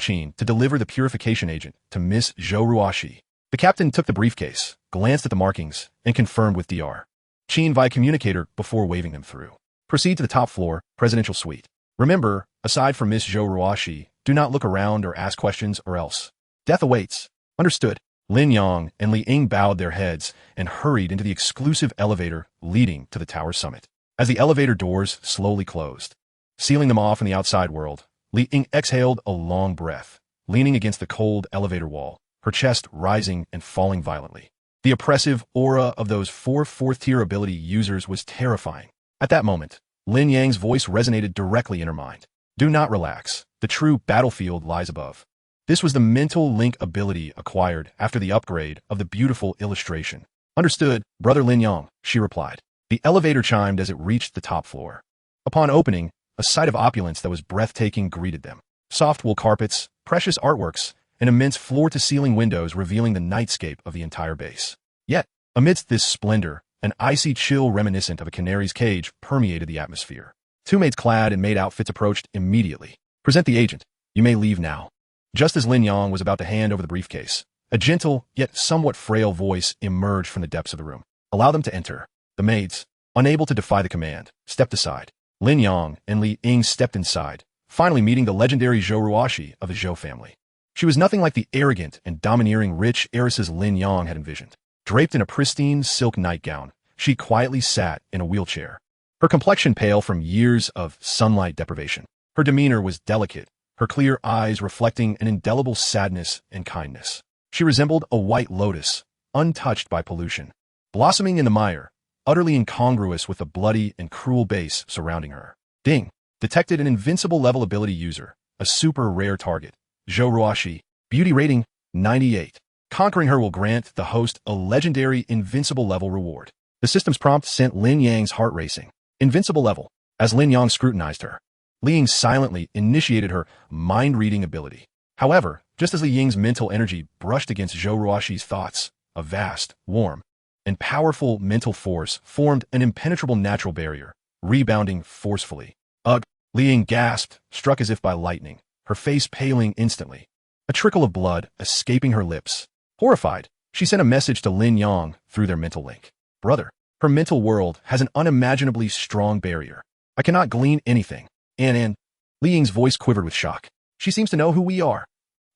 Qin to deliver the purification agent to Miss Zhou Ruoxi. The captain took the briefcase, glanced at the markings, and confirmed with Dr. Qin via communicator before waving them through. Proceed to the top floor, presidential suite. Remember, aside from Miss Zhou Ruoxi, do not look around or ask questions or else death awaits. Understood. Lin Yang and Li Ying bowed their heads and hurried into the exclusive elevator leading to the tower summit. As the elevator doors slowly closed, sealing them off in the outside world, Li Ying exhaled a long breath, leaning against the cold elevator wall, her chest rising and falling violently. The oppressive aura of those 4 4th-tier ability users was terrifying. At that moment, Lin Yang's voice resonated directly in her mind. Do not relax. The true battlefield lies above. This was the mental link ability acquired after the upgrade of the beautiful illustration. Understood, Brother Lin Yang, she replied. The elevator chimed as it reached the top floor. Upon opening, a sight of opulence that was breathtaking greeted them. Soft wool carpets, precious artworks, and immense floor-to-ceiling windows revealing the nightscape of the entire base. Yet, amidst this splendor, an icy chill reminiscent of a canary's cage permeated the atmosphere. 2 maids clad in maid outfits approached immediately. Present the agent. You may leave now. Just as Lin Yang was about to hand over the briefcase, a gentle, yet somewhat frail voice emerged from the depths of the room. Allow them to enter. The maids, unable to defy the command, stepped aside. Lin Yang and Li Ying stepped inside, finally meeting the legendary Zhou Ruoxi of the Zhou family. She was nothing like the arrogant and domineering rich heiresses Lin Yang had envisioned. Draped in a pristine silk nightgown, she quietly sat in a wheelchair. Her complexion pale from years of sunlight deprivation. Her demeanor was delicate, her clear eyes reflecting an indelible sadness and kindness. She resembled a white lotus, untouched by pollution, blossoming in the mire, utterly incongruous with the bloody and cruel base surrounding her. Ding! Detected an invincible level ability user, a super rare target. Zhou Ruoxi, beauty rating 98. Conquering her will grant the host a legendary invincible level reward. The system's prompt sent Lin Yang's heart racing. Invincible level. As Lin Yang scrutinized her, Li Ying silently initiated her mind-reading ability. However, just as Li Ying's mental energy brushed against Zhou Ruoxi's thoughts, a vast, warm, and powerful mental force formed an impenetrable natural barrier, rebounding forcefully. Ugh! Li Ying gasped, struck as if by lightning, her face paling instantly, a trickle of blood escaping her lips. Horrified, she sent a message to Lin Yang through their mental link. Brother, her mental world has an unimaginably strong barrier. I cannot glean anything. And Li Ying's voice quivered with shock. She seems to know who we are.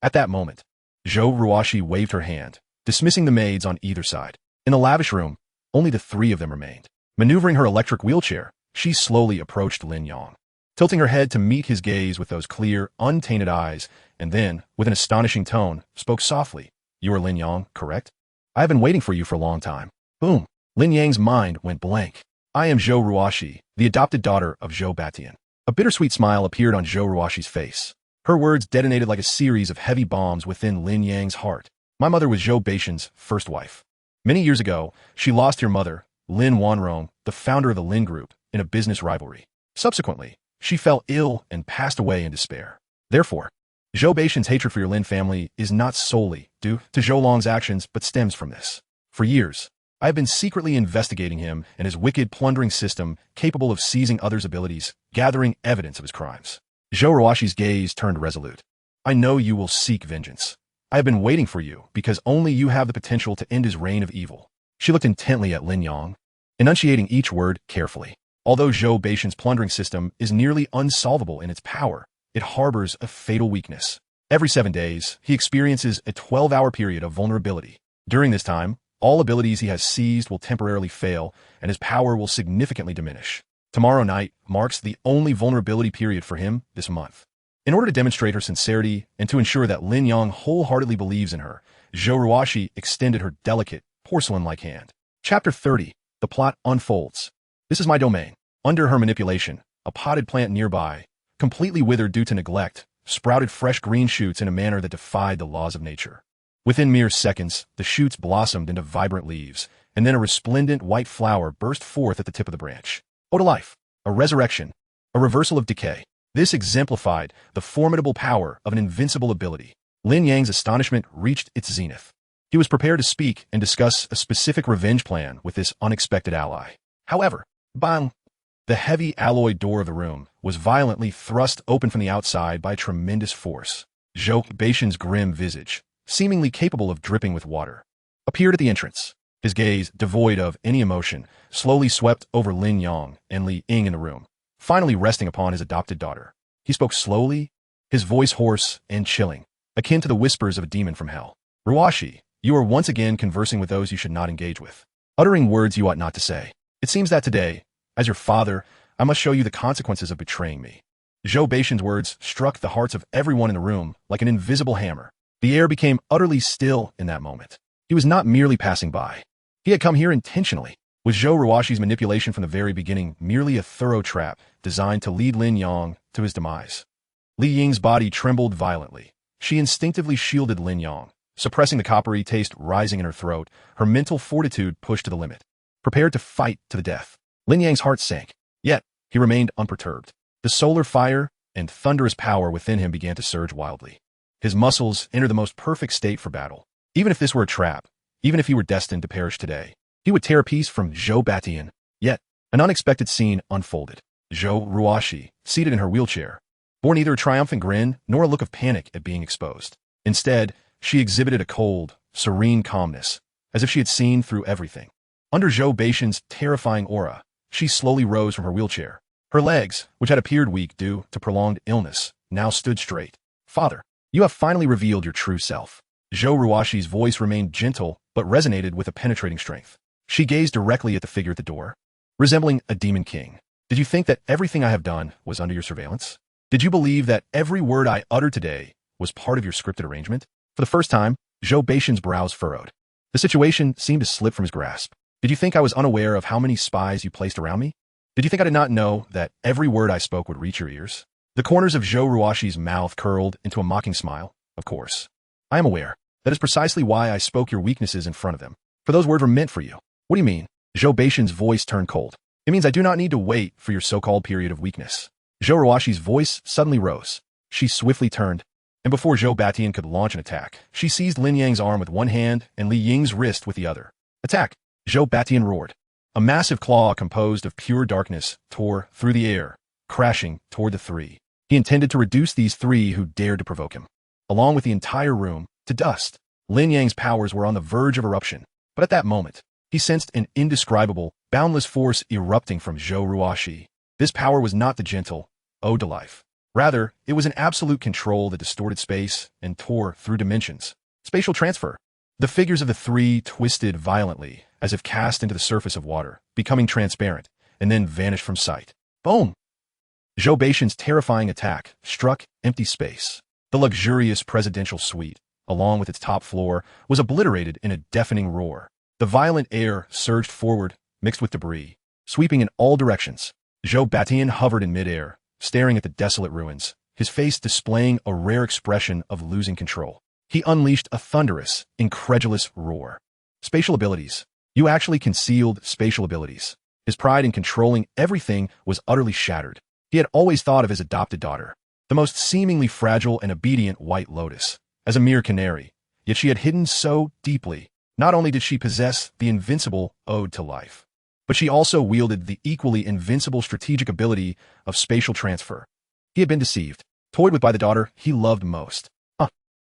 At that moment, Zhou Ruoxi waved her hand, dismissing the maids on either side. In the lavish room, only the 3 of them remained. Maneuvering her electric wheelchair, she slowly approached Lin Yang, tilting her head to meet his gaze with those clear, untainted eyes, and then, with an astonishing tone, spoke softly. You are Lin Yang, correct? I have been waiting for you for a long time. Boom! Lin Yang's mind went blank. I am Zhou Ruoxi, the adopted daughter of Zhou Batian. A bittersweet smile appeared on Zhou Ruoxi's face. Her words detonated like a series of heavy bombs within Lin Yang's heart. My mother was Zhou Batian's first wife. Many years ago, she lost her mother, Lin Wanrong, the founder of the Lin Group, in a business rivalry. Subsequently, she fell ill and passed away in despair. Therefore, Zhou Batian's hatred for your Lin family is not solely due to Zhou Long's actions but stems from this. For years, I have been secretly investigating him and his wicked plundering system capable of seizing others' abilities, gathering evidence of his crimes. Zhou Ruoxi's gaze turned resolute. I know you will seek vengeance. I have been waiting for you because only you have the potential to end his reign of evil. She looked intently at Lin Yang. enunciating each word carefully. Although Zhou Beishan's plundering system is nearly unsolvable in its power, it harbors a fatal weakness. Every 7 days, he experiences a 12-hour period of vulnerability. During this time, all abilities he has seized will temporarily fail, and his power will significantly diminish. Tomorrow night marks the only vulnerability period for him this month. In order to demonstrate her sincerity and to ensure that Lin Yang wholeheartedly believes in her, Zhou Ruoxi extended her delicate, porcelain-like hand. Chapter 30. The plot unfolds. This is my domain. Under her manipulation, a potted plant nearby, completely withered due to neglect, sprouted fresh green shoots in a manner that defied the laws of nature. Within mere seconds, the shoots blossomed into vibrant leaves, and then a resplendent white flower burst forth at the tip of the branch. Oh, to life! A resurrection, a reversal of decay. This exemplified the formidable power of an invincible ability. Lin Yang's astonishment reached its zenith. He was prepared to speak and discuss a specific revenge plan with this unexpected ally. However, bang! The heavy alloy door of the room was violently thrust open from the outside by tremendous force. Zhou Beishan's grim visage, seemingly capable of dripping with water, appeared at the entrance. His gaze, devoid of any emotion, slowly swept over Lin Yang and Li Ying in the room, finally resting upon his adopted daughter. He spoke slowly, his voice hoarse and chilling, akin to the whispers of a demon from hell. Ruoxi, you are once again conversing with those you should not engage with, uttering words you ought not to say. It seems that today, as your father, I must show you the consequences of betraying me. Zhou Beishan's words struck the hearts of everyone in the room like an invisible hammer. The air became utterly still in that moment. He was not merely passing by. He had come here intentionally. Was Zhou Ruoxi's manipulation from the very beginning merely a thorough trap designed to lead Lin Yang to his demise? Li Ying's body trembled violently. She instinctively shielded Lin Yang, suppressing the coppery taste rising in her throat, her mental fortitude pushed to the limit. Prepared to fight to the death, Lin Yang's heart sank, yet he remained unperturbed. The solar fire and thunderous power within him began to surge wildly. His muscles entered the most perfect state for battle. Even if this were a trap, even if he were destined to perish today, he would tear a piece from Zhou Batian. Yet, an unexpected scene unfolded. Zhou Ruoxi, seated in her wheelchair, bore neither a triumphant grin nor a look of panic at being exposed. Instead, she exhibited a cold, serene calmness, as if she had seen through everything. Under Zhou Beishan's terrifying aura, she slowly rose from her wheelchair. Her legs, which had appeared weak due to prolonged illness, now stood straight. Father, you have finally revealed your true self. Zhou Ruoxi's voice remained gentle, but resonated with a penetrating strength. She gazed directly at the figure at the door, resembling a demon king. Did you think that everything I have done was under your surveillance? Did you believe that every word I uttered today was part of your scripted arrangement? For the first time, Zhou Beishan's brows furrowed. The situation seemed to slip from his grasp. Did you think I was unaware of how many spies you placed around me? Did you think I did not know that every word I spoke would reach your ears? The corners of Zhou Ruoxi's mouth curled into a mocking smile. Of course. I am aware. That is precisely why I spoke your weaknesses in front of them. For those words were meant for you. What do you mean? Zhou Beishan's voice turned cold. It means I do not need to wait for your so-called period of weakness. Zhou Ruoxi's voice suddenly rose. She swiftly turned, and before Zhou Batian could launch an attack, she seized Lin Yang's arm with one hand and Li Ying's wrist with the other. Attack! Zhou Batian roared. A massive claw composed of pure darkness tore through the air, crashing toward the three. He intended to reduce these three who dared to provoke him, along with the entire room, to dust. Lin Yang's powers were on the verge of eruption, but at that moment, he sensed an indescribable, boundless force erupting from Zhou Ruoxi. This power was not the gentle ode to life. Rather, it was an absolute control that distorted space and tore through dimensions. Spatial transfer. The figures of the three twisted violently, as if cast into the surface of water, becoming transparent, and then vanished from sight. Boom! Zhou Beishan's terrifying attack struck empty space. The luxurious presidential suite, along with its top floor, was obliterated in a deafening roar. The violent air surged forward, mixed with debris, sweeping in all directions. Zhou Batian hovered in midair, staring at the desolate ruins, his face displaying a rare expression of losing control. He unleashed a thunderous, incredulous roar. Spatial abilities. You actually concealed spatial abilities. His pride in controlling everything was utterly shattered. He had always thought of his adopted daughter, the most seemingly fragile and obedient white lotus, as a mere canary, yet she had hidden so deeply. Not only did she possess the invincible ode to life, but she also wielded the equally invincible strategic ability of spatial transfer. He had been deceived, toyed with by the daughter he loved most.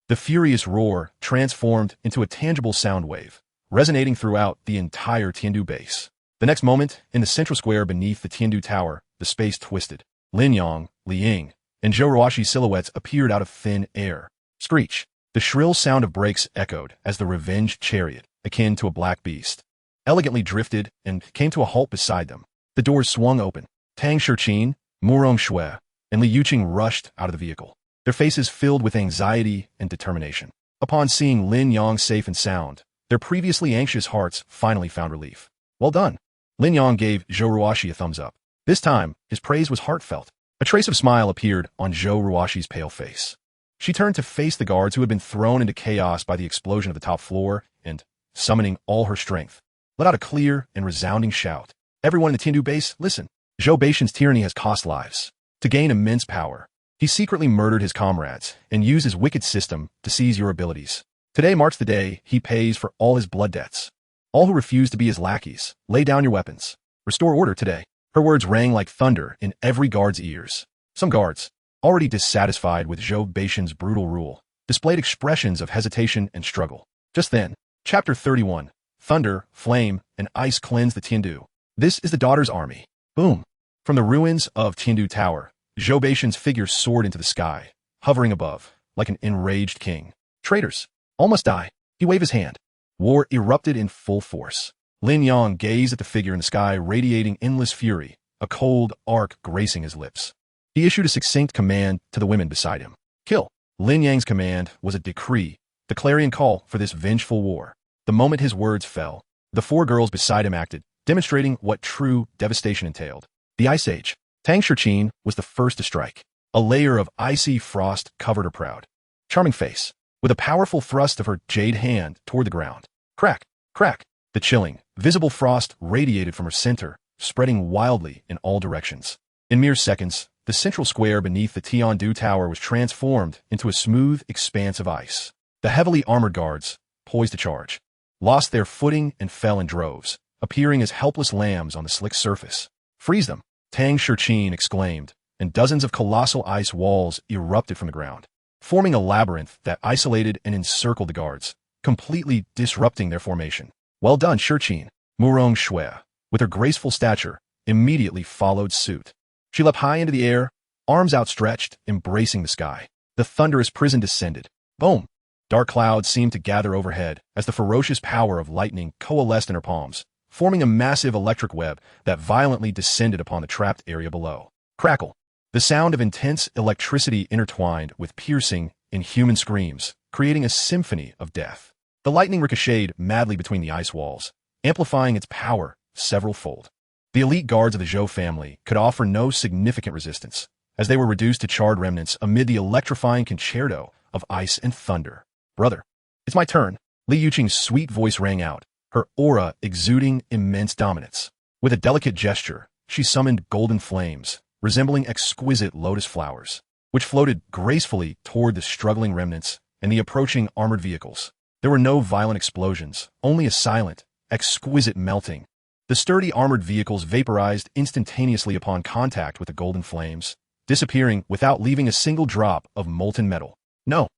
The furious roar transformed into a tangible sound wave, resonating throughout the entire Tiandu base. The next moment, in the central square beneath the Tiandu Tower, the space twisted. Lin Yang, Lin Yang, and Zhou Ruoxi's silhouettes appeared out of thin air. Screech. The shrill sound of brakes echoed as the revenge chariot, akin to a black beast, elegantly drifted and came to a halt beside them. The doors swung open. Tang Shiqin, Murong Shui, and Li Yuqing rushed out of the vehicle, their faces filled with anxiety and determination. Upon seeing Lin Yang safe and sound, their previously anxious hearts finally found relief. Well done. Lin Yang gave Zhou Ruoxi a thumbs up. This time, his praise was heartfelt. A trace of smile appeared on Zhou Ruoxi's pale face. She turned to face the guards who had been thrown into chaos by the explosion of the top floor and, summoning all her strength, let out a clear and resounding shout. Everyone in the Tiandu base, listen. Zhou Beishan's tyranny has cost lives. To gain immense power, he secretly murdered his comrades and used his wicked system to seize your abilities. Today marks the day he pays for all his blood debts. All who refuse to be his lackeys, lay down your weapons. Restore order today. Her words rang like thunder in every guard's ears. Some guards, already dissatisfied with Zhou Beishan's brutal rule, displayed expressions of hesitation and struggle. Just then, Chapter 31, Thunder, Flame, and Ice cleanse the Tiandu. This is the Daughter's Army. Boom. From the ruins of Tiandu Tower, Zhou Beishan's figure soared into the sky, hovering above, like an enraged king. Traitors, all must die. He waved his hand. War erupted in full force. Lin Yang gazed at the figure in the sky, radiating endless fury, a cold arc gracing his lips. He issued a succinct command to the women beside him. Kill. Lin Yang's command was a decree, the clarion call for this vengeful war. The moment his words fell, the four girls beside him acted, demonstrating what true devastation entailed. The Ice Age. Tang Shiqin was the first to strike. A layer of icy frost covered her proud, charming face, with a powerful thrust of her jade hand toward the ground. Crack, crack. The chilling, visible frost radiated from her center, spreading wildly in all directions. In mere seconds, the central square beneath the Tiandu Tower was transformed into a smooth expanse of ice. The heavily armored guards, poised to charge, lost their footing and fell in droves, appearing as helpless lambs on the slick surface. Freeze them, Tang Shiqin exclaimed, and dozens of colossal ice walls erupted from the ground, forming a labyrinth that isolated and encircled the guards, completely disrupting their formation. Well done, Shiqin. Murong Shui, with her graceful stature, immediately followed suit. She leapt high into the air, arms outstretched, embracing the sky. The thunderous prison descended. Boom! Dark clouds seemed to gather overhead as the ferocious power of lightning coalesced in her palms, forming a massive electric web that violently descended upon the trapped area below. Crackle! The sound of intense electricity intertwined with piercing, inhuman screams, creating a symphony of death. The lightning ricocheted madly between the ice walls, amplifying its power several-fold. The elite guards of the Zhou family could offer no significant resistance, as they were reduced to charred remnants amid the electrifying concerto of ice and thunder. Brother, it's my turn. Li Yuqing's sweet voice rang out, her aura exuding immense dominance. With a delicate gesture, she summoned golden flames, resembling exquisite lotus flowers, which floated gracefully toward the struggling remnants and the approaching armored vehicles. There were no violent explosions, only a silent, exquisite melting. The sturdy armored vehicles vaporized instantaneously upon contact with the golden flames, disappearing without leaving a single drop of molten metal. No.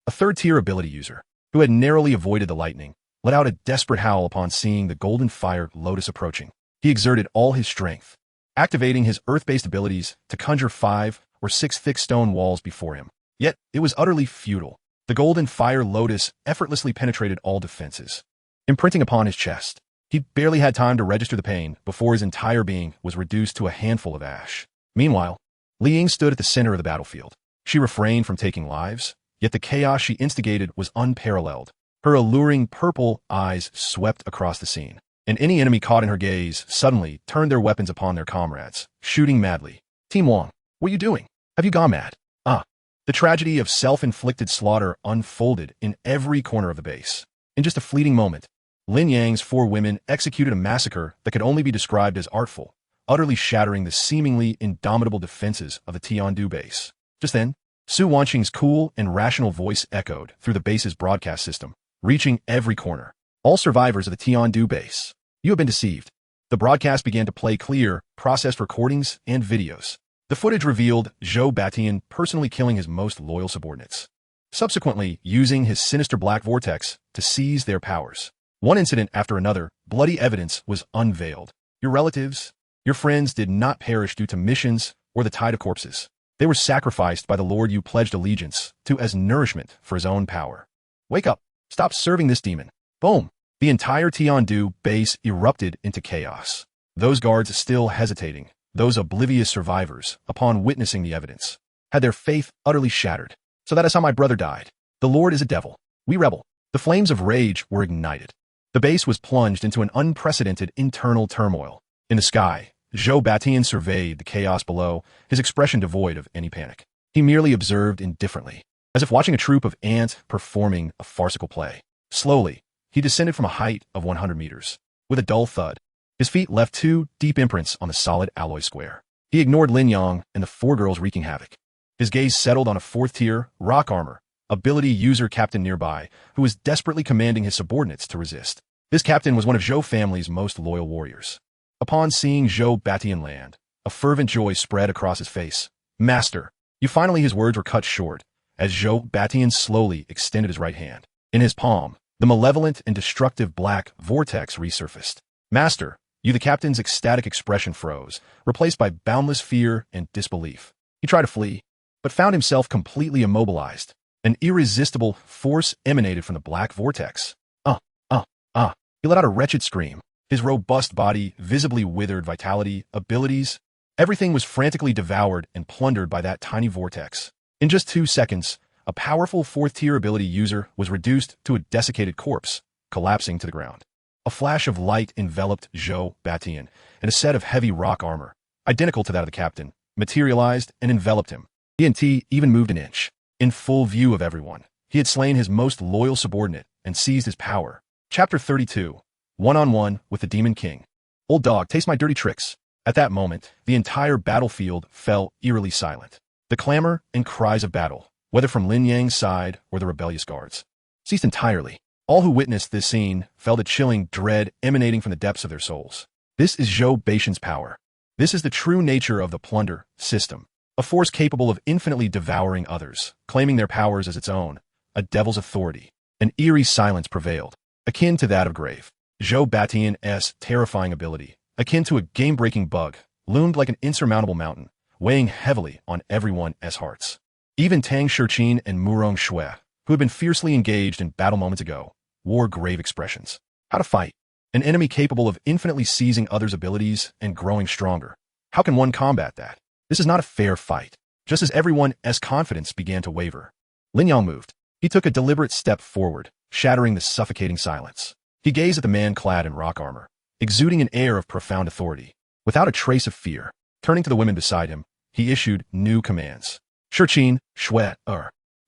A third-tier ability user, who had narrowly avoided the lightning, let out a desperate howl upon seeing the golden-fired lotus approaching. He exerted all his strength, activating his earth-based abilities to conjure 5 or 6 thick stone walls before him. Yet, it was utterly futile. The golden fire lotus effortlessly penetrated all defenses, imprinting upon his chest. He barely had time to register the pain before his entire being was reduced to a handful of ash. Meanwhile, Li Ying stood at the center of the battlefield. She refrained from taking lives, yet the chaos she instigated was unparalleled. Her alluring purple eyes swept across the scene, and any enemy caught in her gaze suddenly turned their weapons upon their comrades, shooting madly. Team Wang, what are you doing? Have you gone mad? The tragedy of self-inflicted slaughter unfolded in every corner of the base. In just a fleeting moment, Lin Yang's 4 women executed a massacre that could only be described as artful, utterly shattering the seemingly indomitable defenses of the Tiandu base. Just then, Su Wanqing's cool and rational voice echoed through the base's broadcast system, reaching every corner. All survivors of the Tiandu base, you have been deceived. The broadcast began to play clear, processed recordings and videos. The footage revealed Zhou Batian personally killing his most loyal subordinates, subsequently using his sinister black vortex to seize their powers. One incident after another, bloody evidence was unveiled. Your relatives, your friends did not perish due to missions or the tide of corpses. They were sacrificed by the Lord you pledged allegiance to as nourishment for his own power. Wake up. Stop serving this demon. Boom. The entire Tiandu base erupted into chaos. Those guards still hesitating, those oblivious survivors, upon witnessing the evidence, had their faith utterly shattered. So that is how my brother died. The Lord is a devil. We rebel. The flames of rage were ignited. The base was plunged into an unprecedented internal turmoil. In the sky, Zhou Batian surveyed the chaos below, his expression devoid of any panic. He merely observed indifferently, as if watching a troupe of ants performing a farcical play. Slowly, he descended from a height of 100 meters. With a dull thud, his feet left 2 deep imprints on the solid alloy square. He ignored Lin Yang and the 4 girls wreaking havoc. His gaze settled on a 4th-tier, rock armor, ability user captain nearby, who was desperately commanding his subordinates to resist. This captain was one of Zhou family's most loyal warriors. Upon seeing Zhou Batian land, a fervent joy spread across his face. Master, you finally. His words were cut short, as Zhou Batian slowly extended his right hand. In his palm, the malevolent and destructive black vortex resurfaced. Master, you. The captain's ecstatic expression froze, replaced by boundless fear and disbelief. He tried to flee, but found himself completely immobilized. An irresistible force emanated from the black vortex. He let out a wretched scream. His robust body visibly withered, vitality, abilities, everything was frantically devoured and plundered by that tiny vortex. In just 2 seconds, a powerful 4th-tier ability user was reduced to a desiccated corpse, collapsing to the ground. A flash of light enveloped Zhou Batian, and a set of heavy rock armor, identical to that of the captain, materialized and enveloped him. He even moved an inch. In full view of everyone, he had slain his most loyal subordinate and seized his power. Chapter 32. One-on-one with the Demon King. Old dog, taste my dirty tricks. At that moment, the entire battlefield fell eerily silent. The clamor and cries of battle, whether from Lin Yang's side or the rebellious guards, ceased entirely. All who witnessed this scene felt a chilling dread emanating from the depths of their souls. This is Zhou Batian's power. This is the true nature of the plunder system. A force capable of infinitely devouring others, claiming their powers as its own, a devil's authority. An eerie silence prevailed, akin to that of grave. Zhou Batian's terrifying ability, akin to a game-breaking bug, loomed like an insurmountable mountain, weighing heavily on everyone's hearts. Even Tang Shiqin and Murong Shui, who had been fiercely engaged in battle moments ago, wore grave expressions. How to fight? An enemy capable of infinitely seizing others' abilities and growing stronger. How can one combat that? This is not a fair fight. Just as everyone's confidence began to waver, Lin Yang moved. He took a deliberate step forward, shattering the suffocating silence. He gazed at the man clad in rock armor, exuding an air of profound authority. Without a trace of fear, turning to the women beside him, he issued new commands. Shiqin, Shui,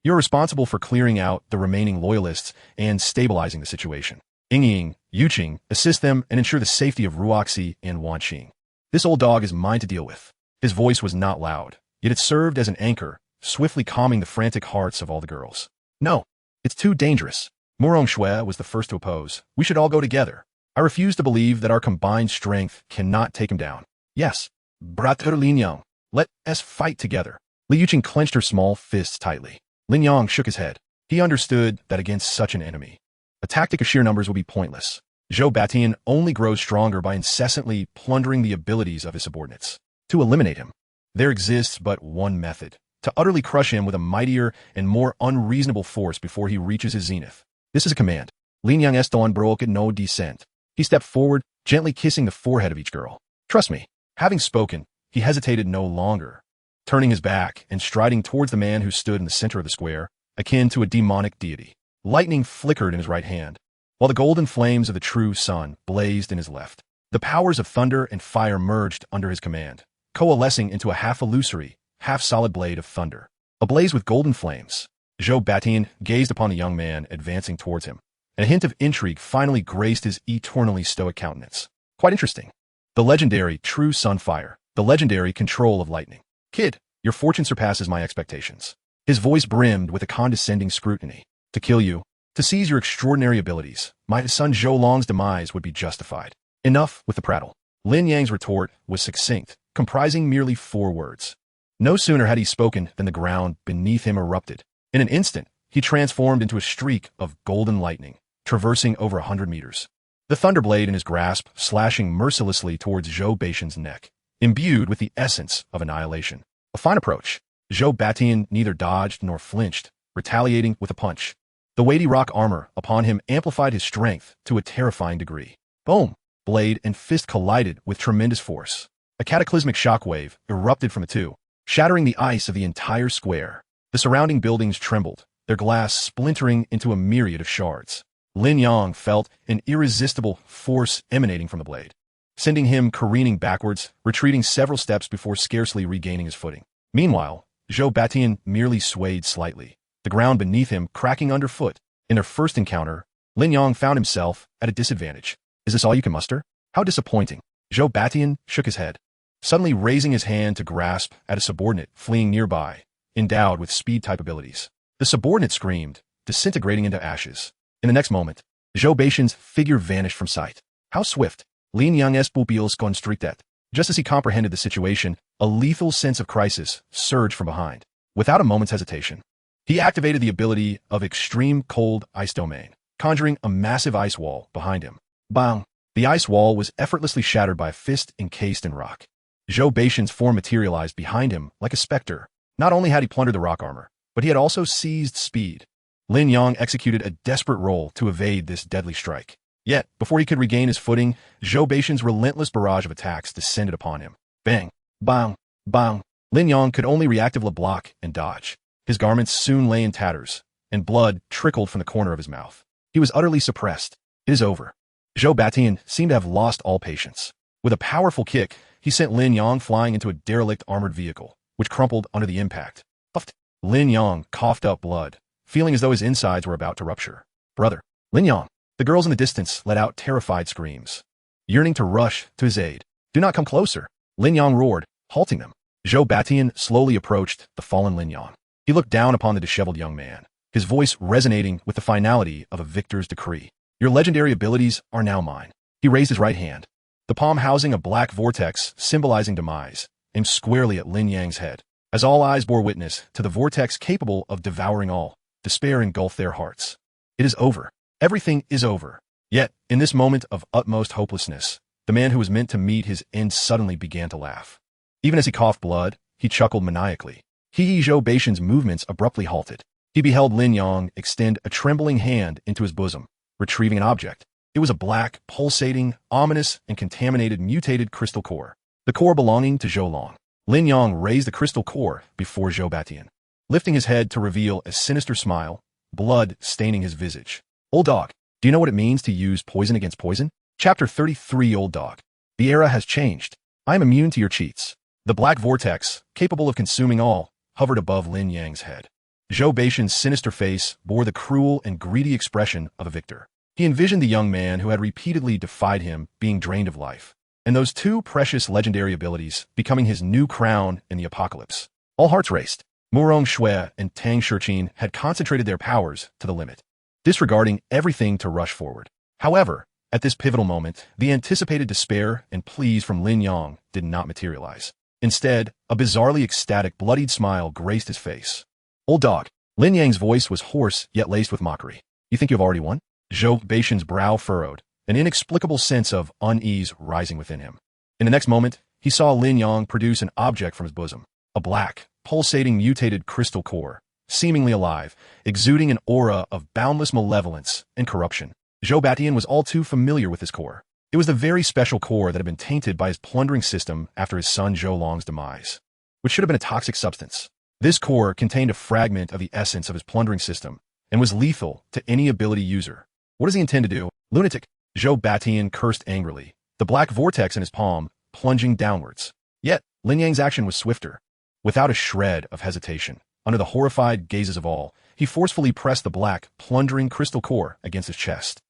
you're responsible for clearing out the remaining loyalists and stabilizing the situation. Ying, Yuqing, assist them and ensure the safety of Ruoxi and Wanqing. This old dog is mine to deal with. His voice was not loud, yet it served as an anchor, swiftly calming the frantic hearts of all the girls. No, it's too dangerous. Murong Shui was the first to oppose. We should all go together. I refuse to believe that our combined strength cannot take him down. Yes, Brother Lin Yang, let us fight together. Li Yuqing clenched her small fists tightly. Lin Yang shook his head. He understood that against such an enemy, a tactic of sheer numbers would be pointless. Zhou Batian only grows stronger by incessantly plundering the abilities of his subordinates. To eliminate him, there exists but one method: to utterly crush him with a mightier and more unreasonable force before he reaches his zenith. This is a command. Lin Yang eston broke at no descent. He stepped forward, gently kissing the forehead of each girl. Trust me. Having spoken, he hesitated no longer, turning his back and striding towards the man who stood in the center of the square, akin to a demonic deity. Lightning flickered in his right hand, while the golden flames of the true sun blazed in his left. The powers of thunder and fire merged under his command, coalescing into a half-illusory, half-solid blade of thunder. Ablaze with golden flames, Zhou Batian gazed upon the young man advancing towards him, and a hint of intrigue finally graced his eternally stoic countenance. Quite interesting. The legendary true sunfire, the legendary control of lightning. Kid, your fortune surpasses my expectations. His voice brimmed with a condescending scrutiny. To kill you, to seize your extraordinary abilities, my son Zhou Long's demise would be justified. Enough with the prattle. Lin Yang's retort was succinct, comprising merely 4 words. No sooner had he spoken than the ground beneath him erupted. In an instant, he transformed into a streak of golden lightning, traversing over 100 meters. The thunderblade in his grasp slashing mercilessly towards Zhou Beixian's neck, imbued with the essence of annihilation. A fine approach. Zhou Beixian neither dodged nor flinched, retaliating with a punch. The weighty rock armor upon him amplified his strength to a terrifying degree. Boom! Blade and fist collided with tremendous force. A cataclysmic shockwave erupted from the two, shattering the ice of the entire square. The surrounding buildings trembled, their glass splintering into a myriad of shards. Lin Yang felt an irresistible force emanating from the blade, sending him careening backwards, retreating several steps before scarcely regaining his footing. Meanwhile, Zhou Beixian merely swayed slightly, the ground beneath him cracking underfoot. In their first encounter, Lin Yang found himself at a disadvantage. Is this all you can muster? How disappointing. Zhou Beixian shook his head, suddenly raising his hand to grasp at a subordinate fleeing nearby, endowed with speed-type abilities. The subordinate screamed, disintegrating into ashes. In the next moment, Zhou Beixian's figure vanished from sight. How swift! Lin Yang's pupils constricted. Just as he comprehended the situation, a lethal sense of crisis surged from behind. Without a moment's hesitation, he activated the ability of Extreme Cold Ice Domain, conjuring a massive ice wall behind him. Bang! The ice wall was effortlessly shattered by a fist encased in rock. Zhou Beixian's form materialized behind him like a specter. Not only had he plundered the rock armor, but he had also seized speed. Lin Yang executed a desperate roll to evade this deadly strike. Yet, before he could regain his footing, Zhou Beixian's relentless barrage of attacks descended upon him. Bang! Bang! Bang! Lin Yang could only reactively block and dodge. His garments soon lay in tatters, and blood trickled from the corner of his mouth. He was utterly suppressed. It is over. Zhou Beixian seemed to have lost all patience. With a powerful kick, he sent Lin Yang flying into a derelict armored vehicle, which crumpled under the impact. Puffed. Lin Yang coughed up blood, feeling as though his insides were about to rupture. Brother, Lin Yang. The girls in the distance let out terrified screams, yearning to rush to his aid. Do not come closer, Lin Yang roared, halting them. Zhou Beixian slowly approached the fallen Lin Yang. He looked down upon the disheveled young man, his voice resonating with the finality of a victor's decree. Your legendary abilities are now mine. He raised his right hand, the palm housing a black vortex symbolizing demise, aimed squarely at Lin Yang's head. As all eyes bore witness to the vortex capable of devouring all, despair engulfed their hearts. It is over. Everything is over. Yet, in this moment of utmost hopelessness, the man who was meant to meet his end suddenly began to laugh. Even as he coughed blood, he chuckled maniacally. Zhou Beixian's movements abruptly halted. He beheld Lin Yang extend a trembling hand into his bosom, retrieving an object. It was a black, pulsating, ominous, and contaminated mutated crystal core. The core belonging to Zhou Long. Lin Yang raised the crystal core before Zhou Beixian, lifting his head to reveal a sinister smile, blood staining his visage. Old dog, do you know what it means to use poison against poison? Chapter 33. Old dog. The era has changed. I am immune to your cheats. The black vortex, capable of consuming all, hovered above Lin Yang's head. Zhou Beixian's sinister face bore the cruel and greedy expression of a victor. He envisioned the young man who had repeatedly defied him being drained of life, and those two precious legendary abilities becoming his new crown in the apocalypse. All hearts raced. Murong Shui and Tang Shiqin had concentrated their powers to the limit, disregarding everything to rush forward. However, at this pivotal moment, the anticipated despair and pleas from Lin Yang did not materialize. Instead, a bizarrely ecstatic, bloodied smile graced his face. Old dog. Lin Yang's voice was hoarse yet laced with mockery. You think you have already won? Zhou Beixian's brow furrowed, an inexplicable sense of unease rising within him. In the next moment, he saw Lin Yang produce an object from his bosom, a black, pulsating mutated crystal core, seemingly alive, exuding an aura of boundless malevolence and corruption. Zhou Beixian was all too familiar with this core. It was the very special core that had been tainted by his plundering system after his son Zhou Long's demise, which should have been a toxic substance. This core contained a fragment of the essence of his plundering system and was lethal to any ability user. What does he intend to do? Lunatic! Zhou Beixian cursed angrily, the black vortex in his palm plunging downwards. Yet, Lin Yang's action was swifter. Without a shred of hesitation, under the horrified gazes of all, he forcefully pressed the black, plundering crystal core against his chest.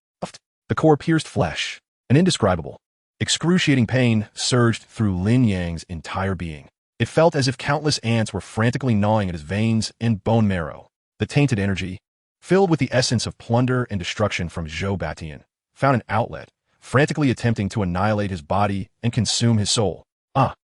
The core pierced flesh. An indescribable, excruciating pain surged through Lin Yang's entire being. It felt as if countless ants were frantically gnawing at his veins and bone marrow. The tainted energy, filled with the essence of plunder and destruction from Zhou Beixian, found an outlet, frantically attempting to annihilate his body and consume his soul.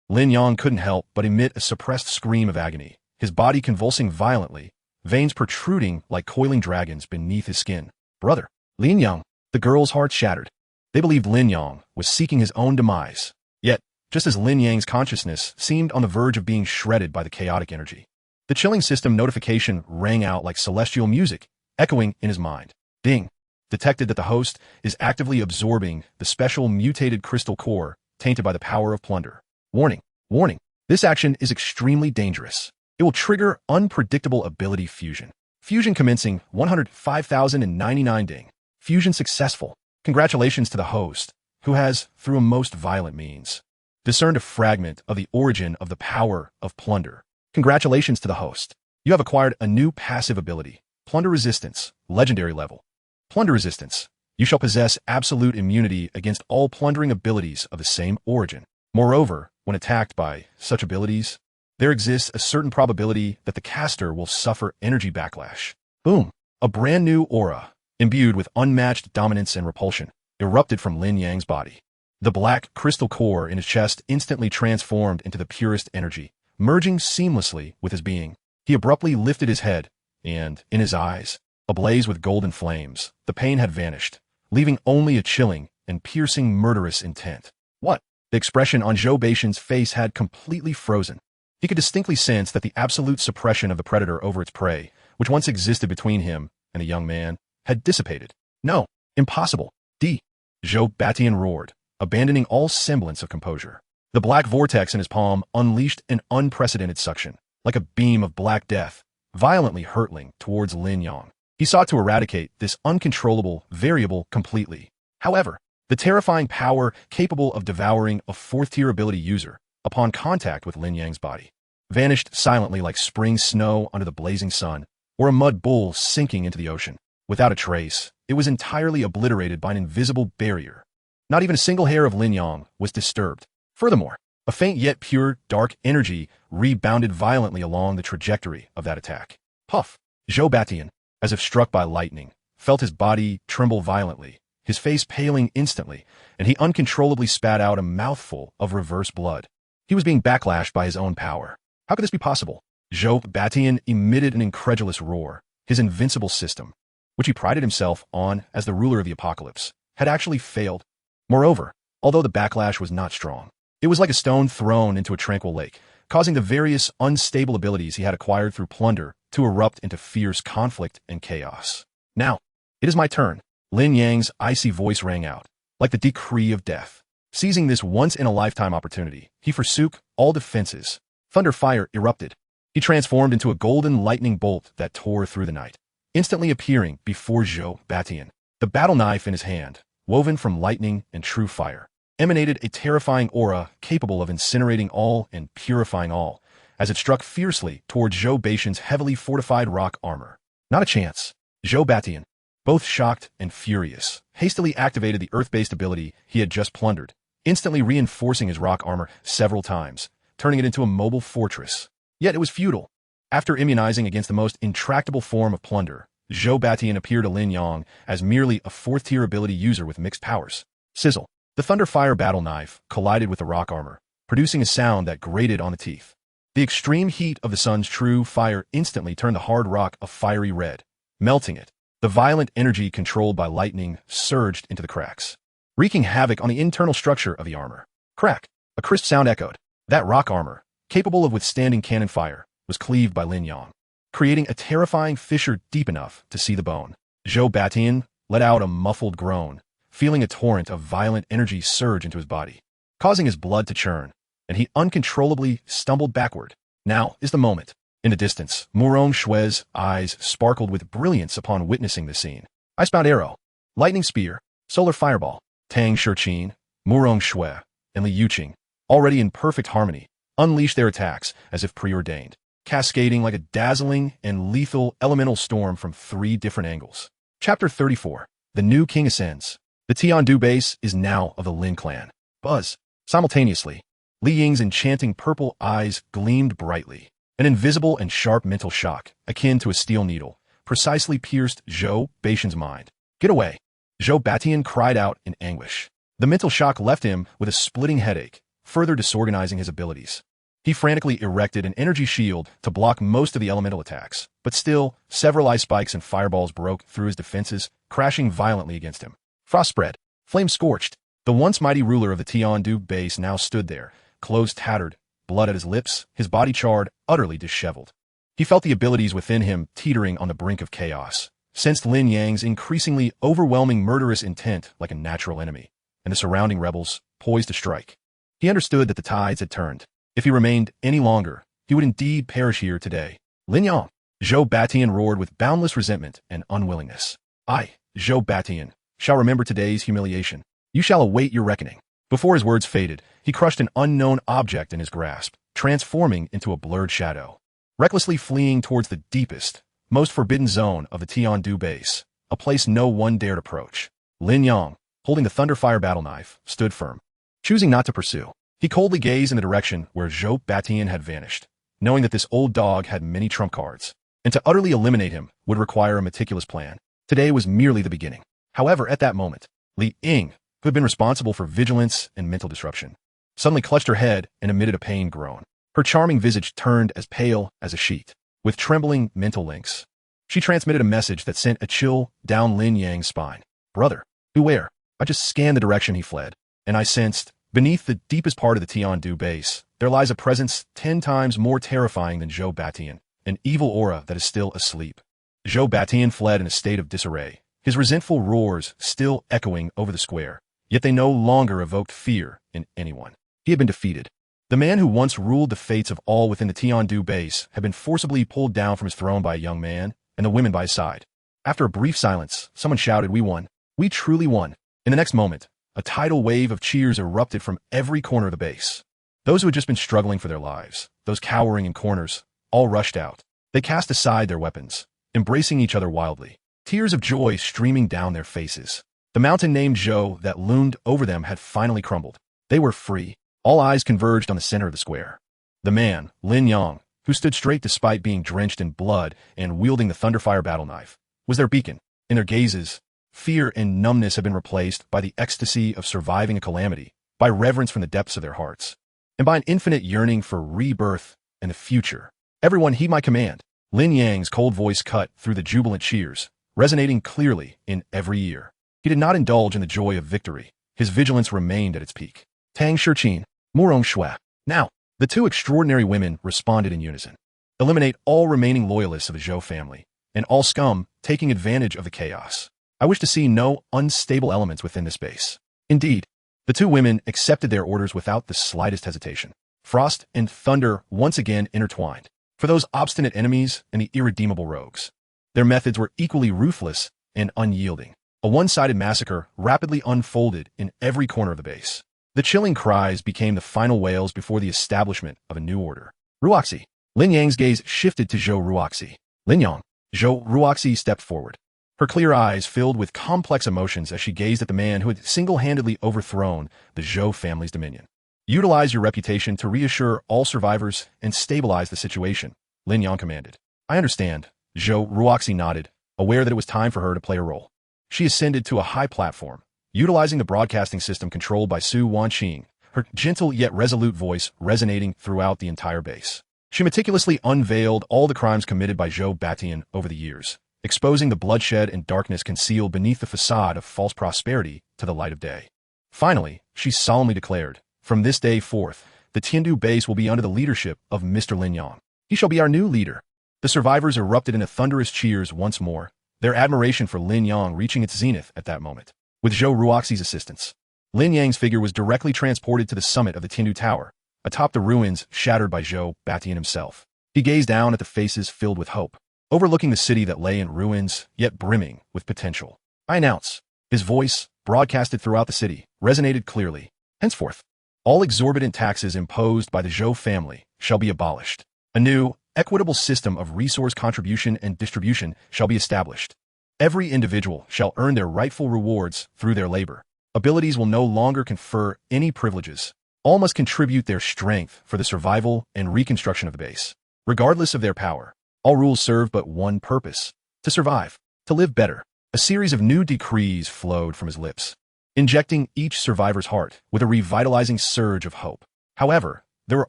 Lin Yang couldn't help but emit a suppressed scream of agony, his body convulsing violently, veins protruding like coiling dragons beneath his skin. Brother, Lin Yang, the girls' hearts shattered. They believed Lin Yang was seeking his own demise. Yet, just as Lin Yang's consciousness seemed on the verge of being shredded by the chaotic energy, the chilling system notification rang out like celestial music, echoing in his mind. Ding! Detected that the host is actively absorbing the special mutated crystal core tainted by the power of plunder. Warning! Warning! This action is extremely dangerous. It will trigger unpredictable ability fusion. Fusion commencing 105,099 ding. Fusion successful. Congratulations to the host, who has, through a most violent means, discerned a fragment of the origin of the power of plunder. Congratulations to the host. You have acquired a new passive ability, Plunder Resistance, legendary level. Plunder Resistance. You shall possess absolute immunity against all plundering abilities of the same origin. Moreover, when attacked by such abilities, there exists a certain probability that the caster will suffer energy backlash. Boom! A brand new aura, imbued with unmatched dominance and repulsion, erupted from Lin Yang's body. The black crystal core in his chest instantly transformed into the purest energy, merging seamlessly with his being. He abruptly lifted his head, and, in his eyes, ablaze with golden flames, the pain had vanished, leaving only a chilling and piercing murderous intent. What? The expression on Zhou Beishan's face had completely frozen. He could distinctly sense that the absolute suppression of the predator over its prey, which once existed between him and the young man, had dissipated. No, impossible. Zhou Batian roared, abandoning all semblance of composure. The black vortex in his palm unleashed an unprecedented suction, like a beam of black death, violently hurtling towards Lin Yang. He sought to eradicate this uncontrollable variable completely. However, the terrifying power capable of devouring a fourth-tier ability user, upon contact with Lin Yang's body, vanished silently like spring snow under the blazing sun, or a mud bull sinking into the ocean. Without a trace, it was entirely obliterated by an invisible barrier. Not even a single hair of Lin Yang was disturbed. Furthermore, a faint yet pure, dark energy rebounded violently along the trajectory of that attack. Puff! Zhou Batian, as if struck by lightning, felt his body tremble violently, his face paling instantly, and he uncontrollably spat out a mouthful of reverse blood. He was being backlashed by his own power. How could this be possible? Zhou Batian emitted an incredulous roar. His invincible system, which he prided himself on as the ruler of the apocalypse, had actually failed. Moreover, although the backlash was not strong, it was like a stone thrown into a tranquil lake, causing the various unstable abilities he had acquired through plunder to erupt into fierce conflict and chaos. Now, it is my turn. Lin Yang's icy voice rang out, like the decree of death. Seizing this once-in-a-lifetime opportunity, he forsook all defenses. Thunder fire erupted. He transformed into a golden lightning bolt that tore through the night, instantly appearing before Zhou Batian. The battle knife in his hand, woven from lightning and true fire, emanated a terrifying aura capable of incinerating all and purifying all, as it struck fiercely toward Zhou Beishan's heavily fortified rock armor. Not a chance. Zhou Batian, both shocked and furious, hastily activated the earth-based ability he had just plundered, instantly reinforcing his rock armor several times, turning it into a mobile fortress. Yet it was futile. After immunizing against the most intractable form of plunder, Zhou Batian appeared to Lin Yang as merely a fourth-tier ability user with mixed powers. Sizzle. The Thunder Fire battle knife collided with the rock armor, producing a sound that grated on the teeth. The extreme heat of the sun's true fire instantly turned the hard rock a fiery red, melting it. The violent energy controlled by lightning surged into the cracks, wreaking havoc on the internal structure of the armor. Crack! A crisp sound echoed. That rock armor, capable of withstanding cannon fire, was cleaved by Lin Yang, creating a terrifying fissure deep enough to see the bone. Zhou Batian let out a muffled groan, feeling a torrent of violent energy surge into his body, causing his blood to churn, and he uncontrollably stumbled backward. Now is the moment. In the distance, Murong Shue's eyes sparkled with brilliance upon witnessing the scene. Icebound Arrow, Lightning Spear, Solar Fireball, Tang Shiqin, Murong Shue, and Li Yuqing, already in perfect harmony, unleashed their attacks as if preordained, cascading like a dazzling and lethal elemental storm from 3 different angles. Chapter 34. The New King Ascends. The Tiandu base is now of the Lin clan. Buzz. Simultaneously, Li Ying's enchanting purple eyes gleamed brightly. An invisible and sharp mental shock, akin to a steel needle, precisely pierced Zhou Beishan's mind. Get away! Zhou Batian cried out in anguish. The mental shock left him with a splitting headache, further disorganizing his abilities. He frantically erected an energy shield to block most of the elemental attacks, but still, several ice spikes and fireballs broke through his defenses, crashing violently against him. Frost spread. Flame scorched. The once mighty ruler of the Tiandu base now stood there, clothes tattered, blood at his lips, his body charred, utterly disheveled. He felt the abilities within him teetering on the brink of chaos, sensed Lin Yang's increasingly overwhelming murderous intent like a natural enemy, and the surrounding rebels poised to strike. He understood that the tides had turned. If he remained any longer, he would indeed perish here today. Lin Yang, Zhou Batian roared with boundless resentment and unwillingness. I, Zhou Batian, shall remember today's humiliation. You shall await your reckoning. Before his words faded, he crushed an unknown object in his grasp, transforming into a blurred shadow. Recklessly fleeing towards the deepest, most forbidden zone of the Tiandu base, a place no one dared approach. Lin Yang, holding the Thunderfire battle knife, stood firm. Choosing not to pursue, he coldly gazed in the direction where Zhou Batian had vanished, knowing that this old dog had many trump cards, and to utterly eliminate him would require a meticulous plan. Today was merely the beginning. However, at that moment, Li Ying, who had been responsible for vigilance and mental disruption, suddenly clutched her head and emitted a pained groan. Her charming visage turned as pale as a sheet. With trembling mental links, she transmitted a message that sent a chill down Lin Yang's spine. Brother, beware. I just scanned the direction he fled, and I sensed, beneath the deepest part of the Tiandu base, there lies a presence 10 times more terrifying than Zhou Batian, an evil aura that is still asleep. Zhou Batian fled in a state of disarray, his resentful roars still echoing over the square, yet they no longer evoked fear in anyone. He had been defeated. The man who once ruled the fates of all within the Tiandu base had been forcibly pulled down from his throne by a young man, and the women by his side. After a brief silence, someone shouted, "We won. We truly won." In the next moment, a tidal wave of cheers erupted from every corner of the base. Those who had just been struggling for their lives, those cowering in corners, all rushed out. They cast aside their weapons, embracing each other wildly, tears of joy streaming down their faces. The mountain named Zhou that loomed over them had finally crumbled. They were free. All eyes converged on the center of the square. The man, Lin Yang, who stood straight despite being drenched in blood and wielding the Thunderfire battle knife, was their beacon. In their gazes, fear and numbness had been replaced by the ecstasy of surviving a calamity, by reverence from the depths of their hearts, and by an infinite yearning for rebirth and the future. Everyone heed my command. Lin Yang's cold voice cut through the jubilant cheers, resonating clearly in every ear. He did not indulge in the joy of victory. His vigilance remained at its peak. Tang Shiqin, Murong Shui. Now, the two extraordinary women responded in unison. Eliminate all remaining loyalists of the Zhou family, and all scum taking advantage of the chaos. I wish to see no unstable elements within this base. Indeed, the two women accepted their orders without the slightest hesitation. Frost and thunder once again intertwined. For those obstinate enemies and the irredeemable rogues, their methods were equally ruthless and unyielding. A one-sided massacre rapidly unfolded in every corner of the base. The chilling cries became the final wails before the establishment of a new order. Ruoxi. Lin Yang's gaze shifted to Zhou Ruoxi. Lin Yang. Zhou Ruoxi stepped forward. Her clear eyes filled with complex emotions as she gazed at the man who had single-handedly overthrown the Zhou family's dominion. Utilize your reputation to reassure all survivors and stabilize the situation, Lin Yang commanded. I understand. Zhou Ruoxi nodded, aware that it was time for her to play a role. She ascended to a high platform, utilizing the broadcasting system controlled by Su Wanqing, her gentle yet resolute voice resonating throughout the entire base. She meticulously unveiled all the crimes committed by Zhou Batian over the years, exposing the bloodshed and darkness concealed beneath the facade of false prosperity to the light of day. Finally, she solemnly declared, from this day forth, the Tiandu base will be under the leadership of Mr. Lin Yang. He shall be our new leader. The survivors erupted into thunderous cheers once more, their admiration for Lin Yang reaching its zenith at that moment. With Zhou Ruoxi's assistance, Lin Yang's figure was directly transported to the summit of the Tiandu Tower, atop the ruins shattered by Zhou Batian himself. He gazed down at the faces filled with hope, overlooking the city that lay in ruins, yet brimming with potential. I announce. His voice, broadcasted throughout the city, resonated clearly. Henceforth, all exorbitant taxes imposed by the Zhou family shall be abolished. A new, equitable system of resource contribution and distribution shall be established. Every individual shall earn their rightful rewards through their labor. Abilities will no longer confer any privileges. All must contribute their strength for the survival and reconstruction of the base. Regardless of their power, all rules serve but one purpose: to survive, to live better. A series of new decrees flowed from his lips, injecting each survivor's heart with a revitalizing surge of hope. However, there were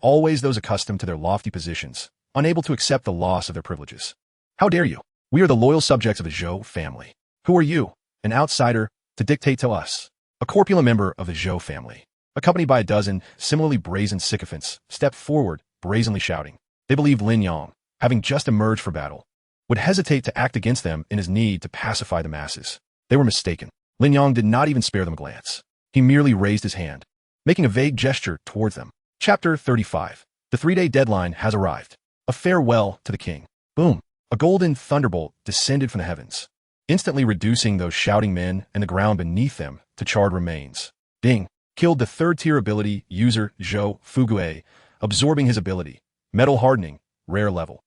always those accustomed to their lofty positions, unable to accept the loss of their privileges. How dare you? We are the loyal subjects of the Zhou family. Who are you? an outsider, to dictate to us. A corpulent member of the Zhou family, accompanied by a dozen similarly brazen sycophants, stepped forward, brazenly shouting. They believed Lin Yang, having just emerged for battle, would hesitate to act against them in his need to pacify the masses. They were mistaken. Lin Yang did not even spare them a glance. He merely raised his hand, making a vague gesture towards them. Chapter 35. The 3-day deadline has arrived. A farewell to the king. Boom! A golden thunderbolt descended from the heavens, instantly reducing those shouting men and the ground beneath them to charred remains. Ding! Killed the 3rd-tier ability user Zhou Fugue, absorbing his ability. Metal hardening, rare level.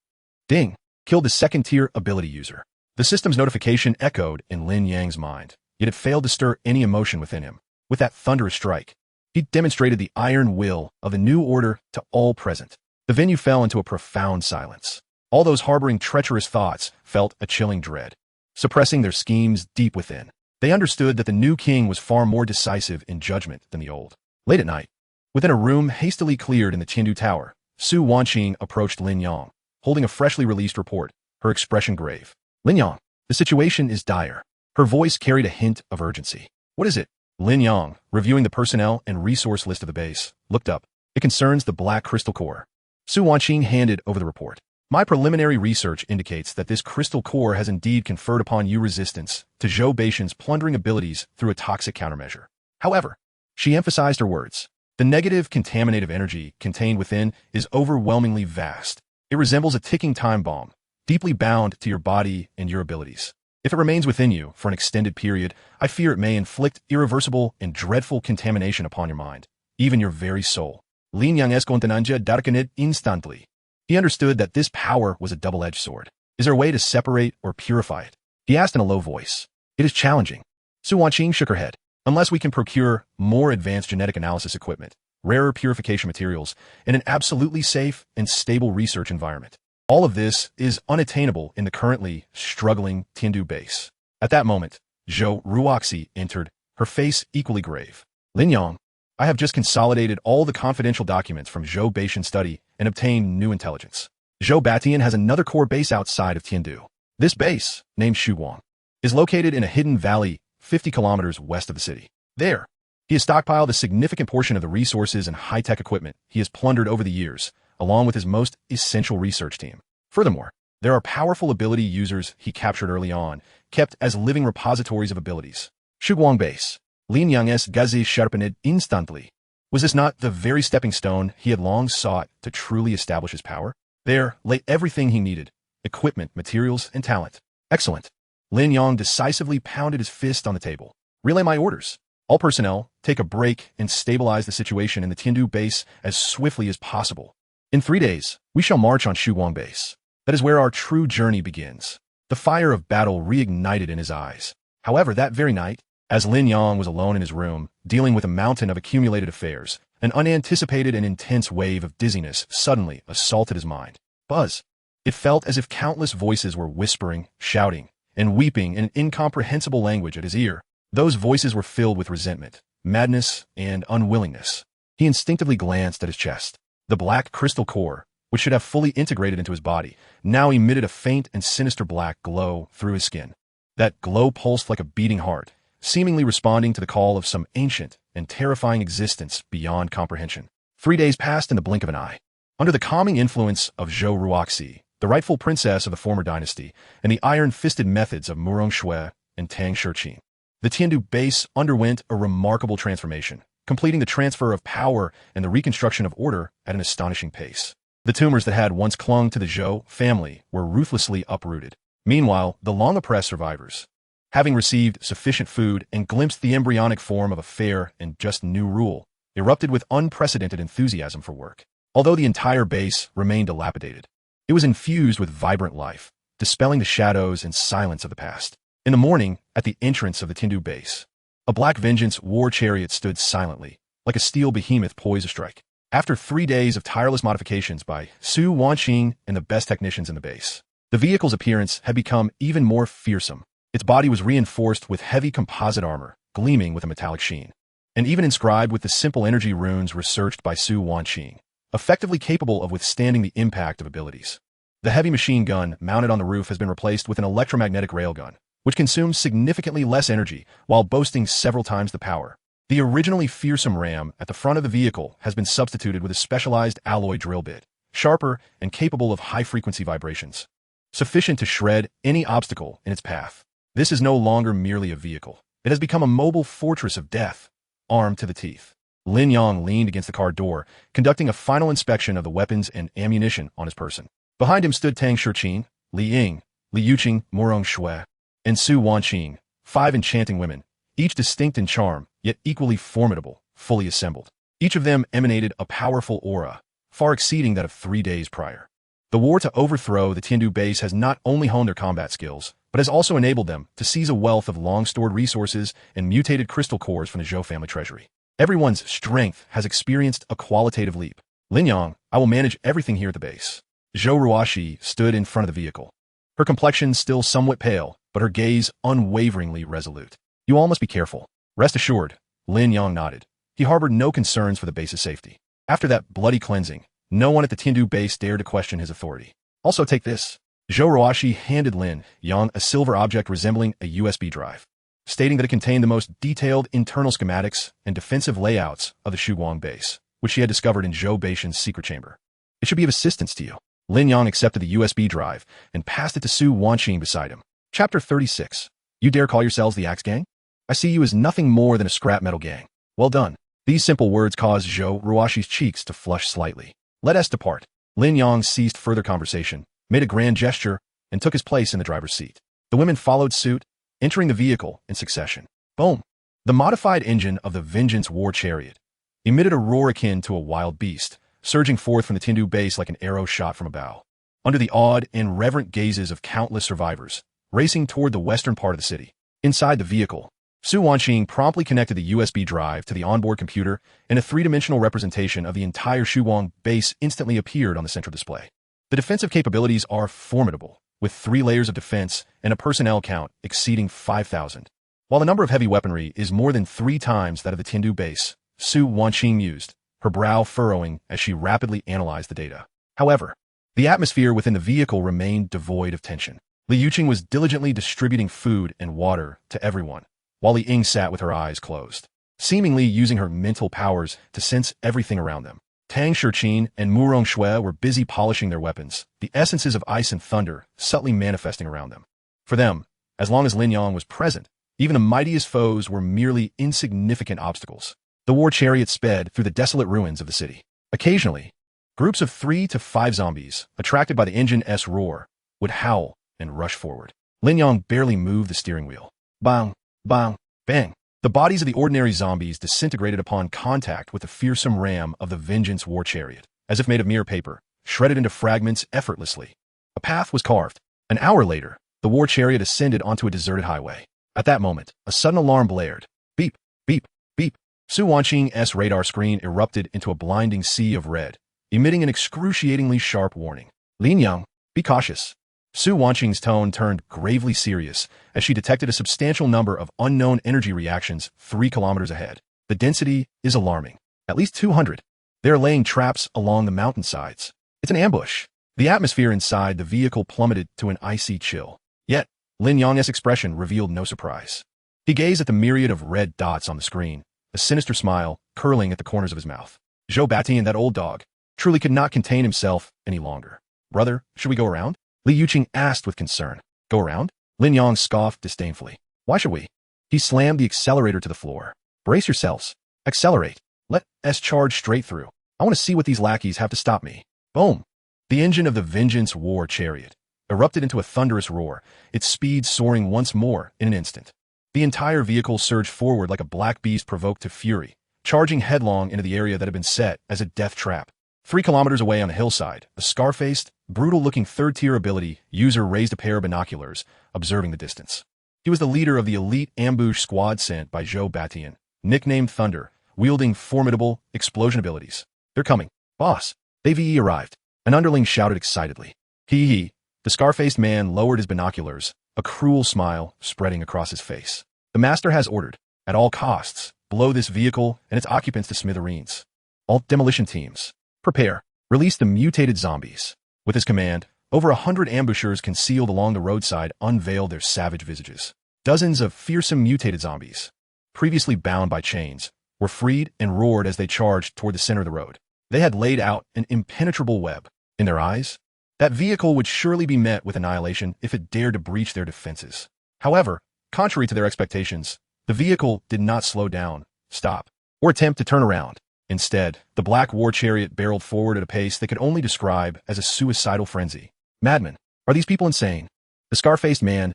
Ding! Killed the 2nd-tier ability user. The system's notification echoed in Lin Yang's mind, yet it failed to stir any emotion within him. With that thunderous strike, he demonstrated the iron will of the new order to all present. The venue fell into a profound silence. All those harboring treacherous thoughts felt a chilling dread, suppressing their schemes deep within. They understood that the new king was far more decisive in judgment than the old. Late at night, within a room hastily cleared in the Tiandu Tower, Su Wanqing approached Lin Yang, holding a freshly released report, her expression grave. Lin Yang, the situation is dire. Her voice carried a hint of urgency. What is it? Lin Yang, reviewing the personnel and resource list of the base, looked up. It concerns the Black Crystal Core. Su Wanqing handed over the report. My preliminary research indicates that this crystal core has indeed conferred upon you resistance to Zhou Baishan's plundering abilities through a toxic countermeasure. However, she emphasized her words. The negative contaminative energy contained within is overwhelmingly vast. It resembles a ticking time bomb, deeply bound to your body and your abilities. If it remains within you for an extended period, I fear it may inflict irreversible and dreadful contamination upon your mind, even your very soul. Lin Yang escontananja darkened instantly. He understood that this power was a double-edged sword. Is there a way to separate or purify it? He asked in a low voice. It is challenging. Su Wanqing shook her head. Unless we can procure more advanced genetic analysis equipment, rarer purification materials, and an absolutely safe and stable research environment. All of this is unattainable in the currently struggling Tiandu base. At that moment, Zhou Ruoxi entered, her face equally grave. Lin Yang, I have just consolidated all the confidential documents from Zhou Baishan study and obtained new intelligence. Zhou Batian has another core base outside of Tiandu. This base, named Shuguang, is located in a hidden valley 50 kilometers west of the city. There, he has stockpiled a significant portion of the resources and high-tech equipment he has plundered over the years, along with his most essential research team. Furthermore, there are powerful ability users he captured early on, kept as living repositories of abilities. Shuguang Base. Lin Yang's gazi sharpened instantly. Was this not the very stepping stone he had long sought to truly establish his power? There lay everything he needed: equipment, materials, and talent. Excellent. Lin Yang decisively pounded his fist on the table. Relay my orders. All personnel, take a break and stabilize the situation in the Tiandu base as swiftly as possible. In 3 days, we shall march on Shuguang Base. That is where our true journey begins. The fire of battle reignited in his eyes. However, that very night, as Lin Yang was alone in his room, dealing with a mountain of accumulated affairs, an unanticipated and intense wave of dizziness suddenly assaulted his mind. Buzz. It felt as if countless voices were whispering, shouting, and weeping in an incomprehensible language at his ear. Those voices were filled with resentment, madness, and unwillingness. He instinctively glanced at his chest. The black crystal core, which should have fully integrated into his body, now emitted a faint and sinister black glow through his skin. That glow pulsed like a beating heart, seemingly responding to the call of some ancient and terrifying existence beyond comprehension. 3 days passed in the blink of an eye. Under the calming influence of Zhou Ruoxi, the rightful princess of the former dynasty, and the iron-fisted methods of Murong Shui and Tang Shiqin, the Tiandu base underwent a remarkable transformation, completing the transfer of power and the reconstruction of order at an astonishing pace. The tumors that had once clung to the Zhou family were ruthlessly uprooted. Meanwhile, the long-oppressed survivors, having received sufficient food and glimpsed the embryonic form of a fair and just new rule, erupted with unprecedented enthusiasm for work. Although the entire base remained dilapidated, it was infused with vibrant life, dispelling the shadows and silence of the past. In the morning, at the entrance of the Tiandu base, a black vengeance war chariot stood silently, like a steel behemoth poised to strike. After 3 days of tireless modifications by Su Wanqing and the best technicians in the base, the vehicle's appearance had become even more fearsome. Its body was reinforced with heavy composite armor, gleaming with a metallic sheen, and even inscribed with the simple energy runes researched by Su Wanqing, effectively capable of withstanding the impact of abilities. The heavy machine gun mounted on the roof has been replaced with an electromagnetic railgun, which consumes significantly less energy while boasting several times the power. The originally fearsome ram at the front of the vehicle has been substituted with a specialized alloy drill bit, sharper and capable of high-frequency vibrations, sufficient to shred any obstacle in its path. This is no longer merely a vehicle. It has become a mobile fortress of death, armed to the teeth. Lin Yang leaned against the car door, conducting a final inspection of the weapons and ammunition on his person. Behind him stood Tang Shurqin, Li Ying, Li Yuqing, Murong Shui, and Su Wanqing, 5 enchanting women, each distinct in charm, yet equally formidable, fully assembled. Each of them emanated a powerful aura, far exceeding that of 3 days prior. The war to overthrow the Tiandu base has not only honed their combat skills, but has also enabled them to seize a wealth of long-stored resources and mutated crystal cores from the Zhou family treasury. Everyone's strength has experienced a qualitative leap. Lin Yang, I will manage everything here at the base. Zhou Ruoxi stood in front of the vehicle. Her complexion still somewhat pale, but her gaze unwaveringly resolute. You all must be careful. Rest assured, Lin Yang nodded. He harbored no concerns for the base's safety. After that bloody cleansing, no one at the Tiandu base dared to question his authority. Also take this. Zhou Ruoxi handed Lin Yang a silver object resembling a USB drive, stating that it contained the most detailed internal schematics and defensive layouts of the Shuguang base, which she had discovered in Zhou Baishan's secret chamber. It should be of assistance to you. Lin Yang accepted the USB drive and passed it to Su Wanqing beside him. Chapter 36. You dare call yourselves the Axe Gang? I see you as nothing more than a scrap metal gang. Well done. These simple words caused Zhou Ruoxi's cheeks to flush slightly. Let us depart. Lin Yang ceased further conversation, made a grand gesture, and took his place in the driver's seat. The women followed suit, entering the vehicle in succession. Boom! The modified engine of the Vengeance War Chariot emitted a roar akin to a wild beast, surging forth from the Tiandu base like an arrow shot from a bow. Under the awed and reverent gazes of countless survivors, racing toward the western part of the city. Inside the vehicle, Su Wanqing promptly connected the USB drive to the onboard computer, and a three-dimensional representation of the entire Shuguang base instantly appeared on the central display. The defensive capabilities are formidable, with 3 layers of defense and a personnel count exceeding 5,000. While the number of heavy weaponry is more than 3 times that of the Tiandu base, Su Wanqing mused, her brow furrowing as she rapidly analyzed the data. However, the atmosphere within the vehicle remained devoid of tension. Li Yuqing was diligently distributing food and water to everyone, while Li Ying sat with her eyes closed, seemingly using her mental powers to sense everything around them. Tang Shurqin and Murong Shui were busy polishing their weapons, the essences of ice and thunder subtly manifesting around them. For them, as long as Lin Yang was present, even the mightiest foes were merely insignificant obstacles. The war chariot sped through the desolate ruins of the city. Occasionally, groups of 3 to 5 zombies, attracted by the engine's roar, would howl and rush forward. Lin Yang barely moved the steering wheel. Bang, bang, bang. The bodies of the ordinary zombies disintegrated upon contact with the fearsome ram of the Vengeance War Chariot, as if made of mere paper, shredded into fragments effortlessly. A path was carved. An hour later, the war chariot ascended onto a deserted highway. At that moment, a sudden alarm blared. Beep, beep, beep. Su Wanqing's radar screen erupted into a blinding sea of red, emitting an excruciatingly sharp warning. Lin Yang, be cautious. Su Wanqing's tone turned gravely serious as she detected a substantial number of unknown energy reactions 3 kilometers ahead. The density is alarming. At least 200. They are laying traps along the mountainsides. It's an ambush. The atmosphere inside the vehicle plummeted to an icy chill. Yet, Lin Yang's expression revealed no surprise. He gazed at the myriad of red dots on the screen, a sinister smile curling at the corners of his mouth. Zhou Batian, that old dog, truly could not contain himself any longer. Brother, should we go around? Li Yuqing asked with concern. Go around? Lin Yang scoffed disdainfully. Why should we? He slammed the accelerator to the floor. Brace yourselves. Accelerate. Let us charge straight through. I want to see what these lackeys have to stop me. Boom. The engine of the Vengeance War Chariot erupted into a thunderous roar, its speed soaring once more in an instant. The entire vehicle surged forward like a black beast provoked to fury, charging headlong into the area that had been set as a death trap. 3 kilometers away on a hillside, a scar-faced, brutal-looking third-tier ability user raised a pair of binoculars, observing the distance. He was the leader of the elite ambush squad sent by Zhou Batian, nicknamed Thunder, wielding formidable explosion abilities. They're coming. Boss, they've arrived. An underling shouted excitedly. He. The scar-faced man lowered his binoculars, a cruel smile spreading across his face. The master has ordered, at all costs, blow this vehicle and its occupants to smithereens. All demolition teams, prepare. Release the mutated zombies. With his command, Over 100 ambushers concealed along the roadside unveiled their savage visages. Dozens of fearsome mutated zombies, previously bound by chains, were freed and roared as they charged toward the center of the road. They had laid out an impenetrable web. In their eyes, that vehicle would surely be met with annihilation if it dared to breach their defenses. However, contrary to their expectations, the vehicle did not slow down, stop, or attempt to turn around. Instead, the black war chariot barreled forward at a pace they could only describe as a suicidal frenzy. Madmen, are these people insane? The scar-faced man's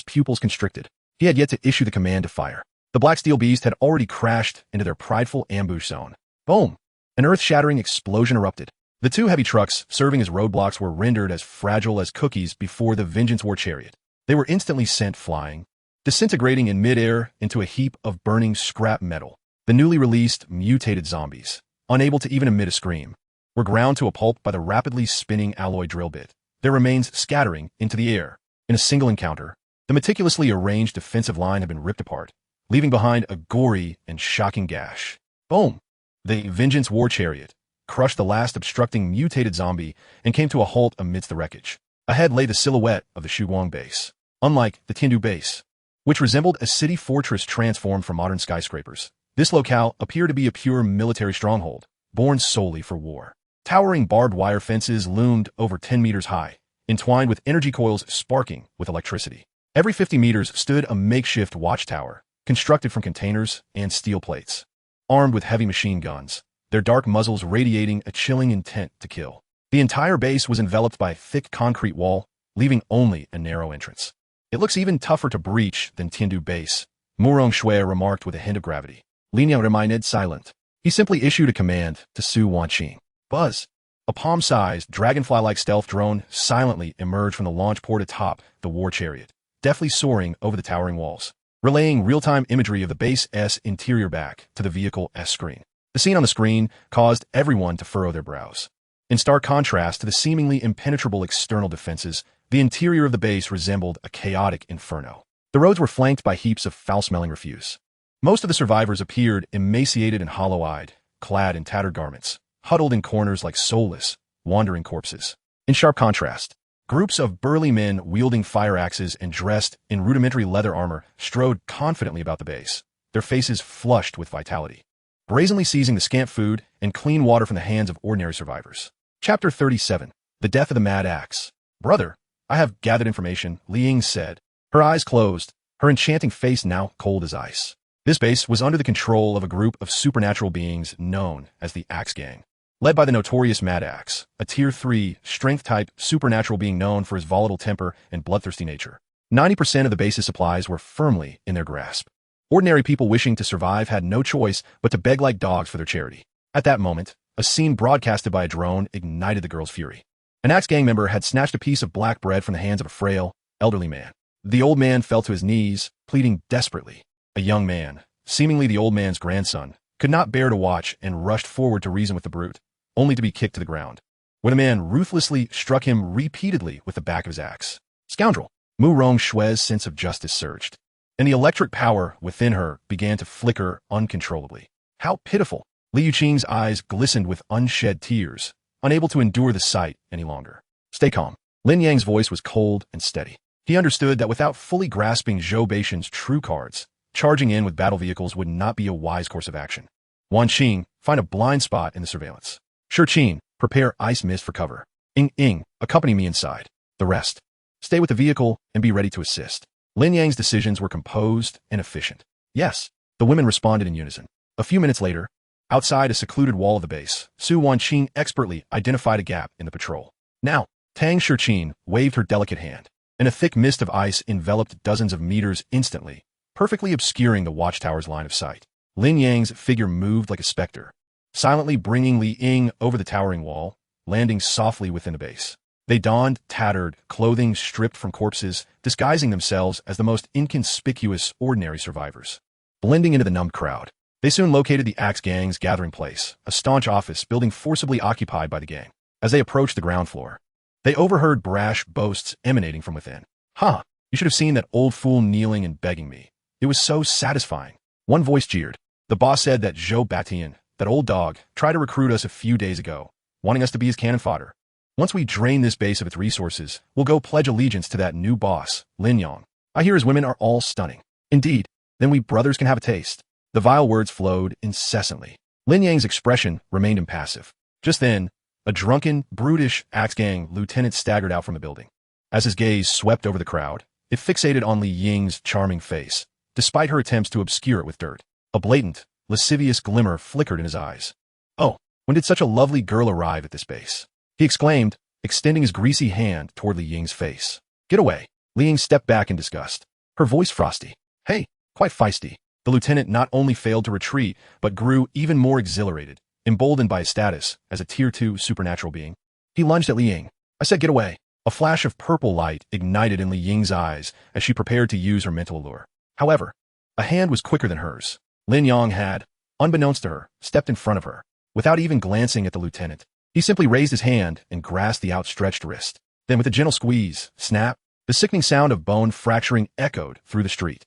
pupils constricted. He had yet to issue the command to fire. The black steel beast had already crashed into their prideful ambush zone. Boom! An earth-shattering explosion erupted. The two heavy trucks serving as roadblocks were rendered as fragile as cookies before the vengeance war chariot. They were instantly sent flying, disintegrating in midair into a heap of burning scrap metal. The newly released, mutated zombies, unable to even emit a scream, were ground to a pulp by the rapidly spinning alloy drill bit, their remains scattering into the air. In a single encounter, the meticulously arranged defensive line had been ripped apart, leaving behind a gory and shocking gash. Boom! The vengeance war chariot crushed the last obstructing mutated zombie and came to a halt amidst the wreckage. Ahead lay the silhouette of the Shuguang base. Unlike the Tiandu base, which resembled a city fortress transformed from modern skyscrapers, this locale appeared to be a pure military stronghold, born solely for war. Towering barbed wire fences loomed over 10 meters high, entwined with energy coils sparking with electricity. Every 50 meters stood a makeshift watchtower, constructed from containers and steel plates, armed with heavy machine guns, their dark muzzles radiating a chilling intent to kill. The entire base was enveloped by a thick concrete wall, leaving only a narrow entrance. It looks even tougher to breach than Tiandu base, Murong Shui remarked with a hint of gravity. Lin Yang remained silent. He simply issued a command to Su Wanqing. Buzz! A palm-sized, dragonfly-like stealth drone silently emerged from the launch port atop the war chariot, deftly soaring over the towering walls, relaying real-time imagery of the base's interior back to the vehicle's screen. The scene on the screen caused everyone to furrow their brows. In stark contrast to the seemingly impenetrable external defenses, the interior of the base resembled a chaotic inferno. The roads were flanked by heaps of foul-smelling refuse. Most of the survivors appeared emaciated and hollow-eyed, clad in tattered garments, huddled in corners like soulless, wandering corpses. In sharp contrast, groups of burly men wielding fire axes and dressed in rudimentary leather armor strode confidently about the base, their faces flushed with vitality, brazenly seizing the scant food and clean water from the hands of ordinary survivors. Chapter 37. The Death of the Mad Axe. Brother, I have gathered information, Lin Yang said, her eyes closed, her enchanting face now cold as ice. This base was under the control of a group of supernatural beings known as the Axe Gang, led by the notorious Mad Axe, a Tier 3, strength-type supernatural being known for his volatile temper and bloodthirsty nature. 90% of the base's supplies were firmly in their grasp. Ordinary people wishing to survive had no choice but to beg like dogs for their charity. At that moment, a scene broadcasted by a drone ignited the girl's fury. An Axe Gang member had snatched a piece of black bread from the hands of a frail, elderly man. The old man fell to his knees, pleading desperately. A young man, seemingly the old man's grandson, could not bear to watch and rushed forward to reason with the brute, only to be kicked to the ground, where the man ruthlessly struck him repeatedly with the back of his axe. Scoundrel! Murong Shui's sense of justice surged, and the electric power within her began to flicker uncontrollably. How pitiful! Liu Qing's eyes glistened with unshed tears, unable to endure the sight any longer. Stay calm. Lin Yang's voice was cold and steady. He understood that without fully grasping Zhou Beishan's true cards, charging in with battle vehicles would not be a wise course of action. Wanqing, find a blind spot in the surveillance. Shurqin, prepare ice mist for cover. Ying, accompany me inside. The rest, stay with the vehicle and be ready to assist. Lin Yang's decisions were composed and efficient. Yes, the women responded in unison. A few minutes later, outside a secluded wall of the base, Su Wanqing expertly identified a gap in the patrol. Now, Tang Shurqin waved her delicate hand, and a thick mist of ice enveloped dozens of meters instantly, perfectly obscuring the watchtower's line of sight. Lin Yang's figure moved like a specter, silently bringing Li Ying over the towering wall, landing softly within the base. They donned tattered clothing stripped from corpses, disguising themselves as the most inconspicuous ordinary survivors. Blending into the numbed crowd, they soon located the Axe Gang's gathering place, a staunch office building forcibly occupied by the gang. As they approached the ground floor, they overheard brash boasts emanating from within. "Ha! You should have seen that old fool kneeling and begging me. It was so satisfying." One voice jeered. "The boss said that Zhou Batian, that old dog, tried to recruit us a few days ago, wanting us to be his cannon fodder. Once we drain this base of its resources, we'll go pledge allegiance to that new boss, Lin Yang. I hear his women are all stunning. Indeed, then we brothers can have a taste. The vile words flowed incessantly. Lin Yang's expression remained impassive. Just then, a drunken, brutish Axe Gang lieutenant staggered out from the building. As his gaze swept over the crowd, it fixated on Li Ying's charming face, despite her attempts to obscure it with dirt. A blatant, lascivious glimmer flickered in his eyes. Oh, when did such a lovely girl arrive at this base? He exclaimed, extending his greasy hand toward Li Ying's face. Get away. Li Ying stepped back in disgust. Her voice frosty. Hey, quite feisty. The lieutenant not only failed to retreat, but grew even more exhilarated, emboldened by his status as a Tier 2 supernatural being. He lunged at Li Ying. I said get away. A flash of purple light ignited in Li Ying's eyes as she prepared to use her mental allure. However, a hand was quicker than hers. Lin Yang had, unbeknownst to her, stepped in front of her. Without even glancing at the lieutenant, he simply raised his hand and grasped the outstretched wrist. Then with a gentle squeeze, snap, the sickening sound of bone fracturing echoed through the street.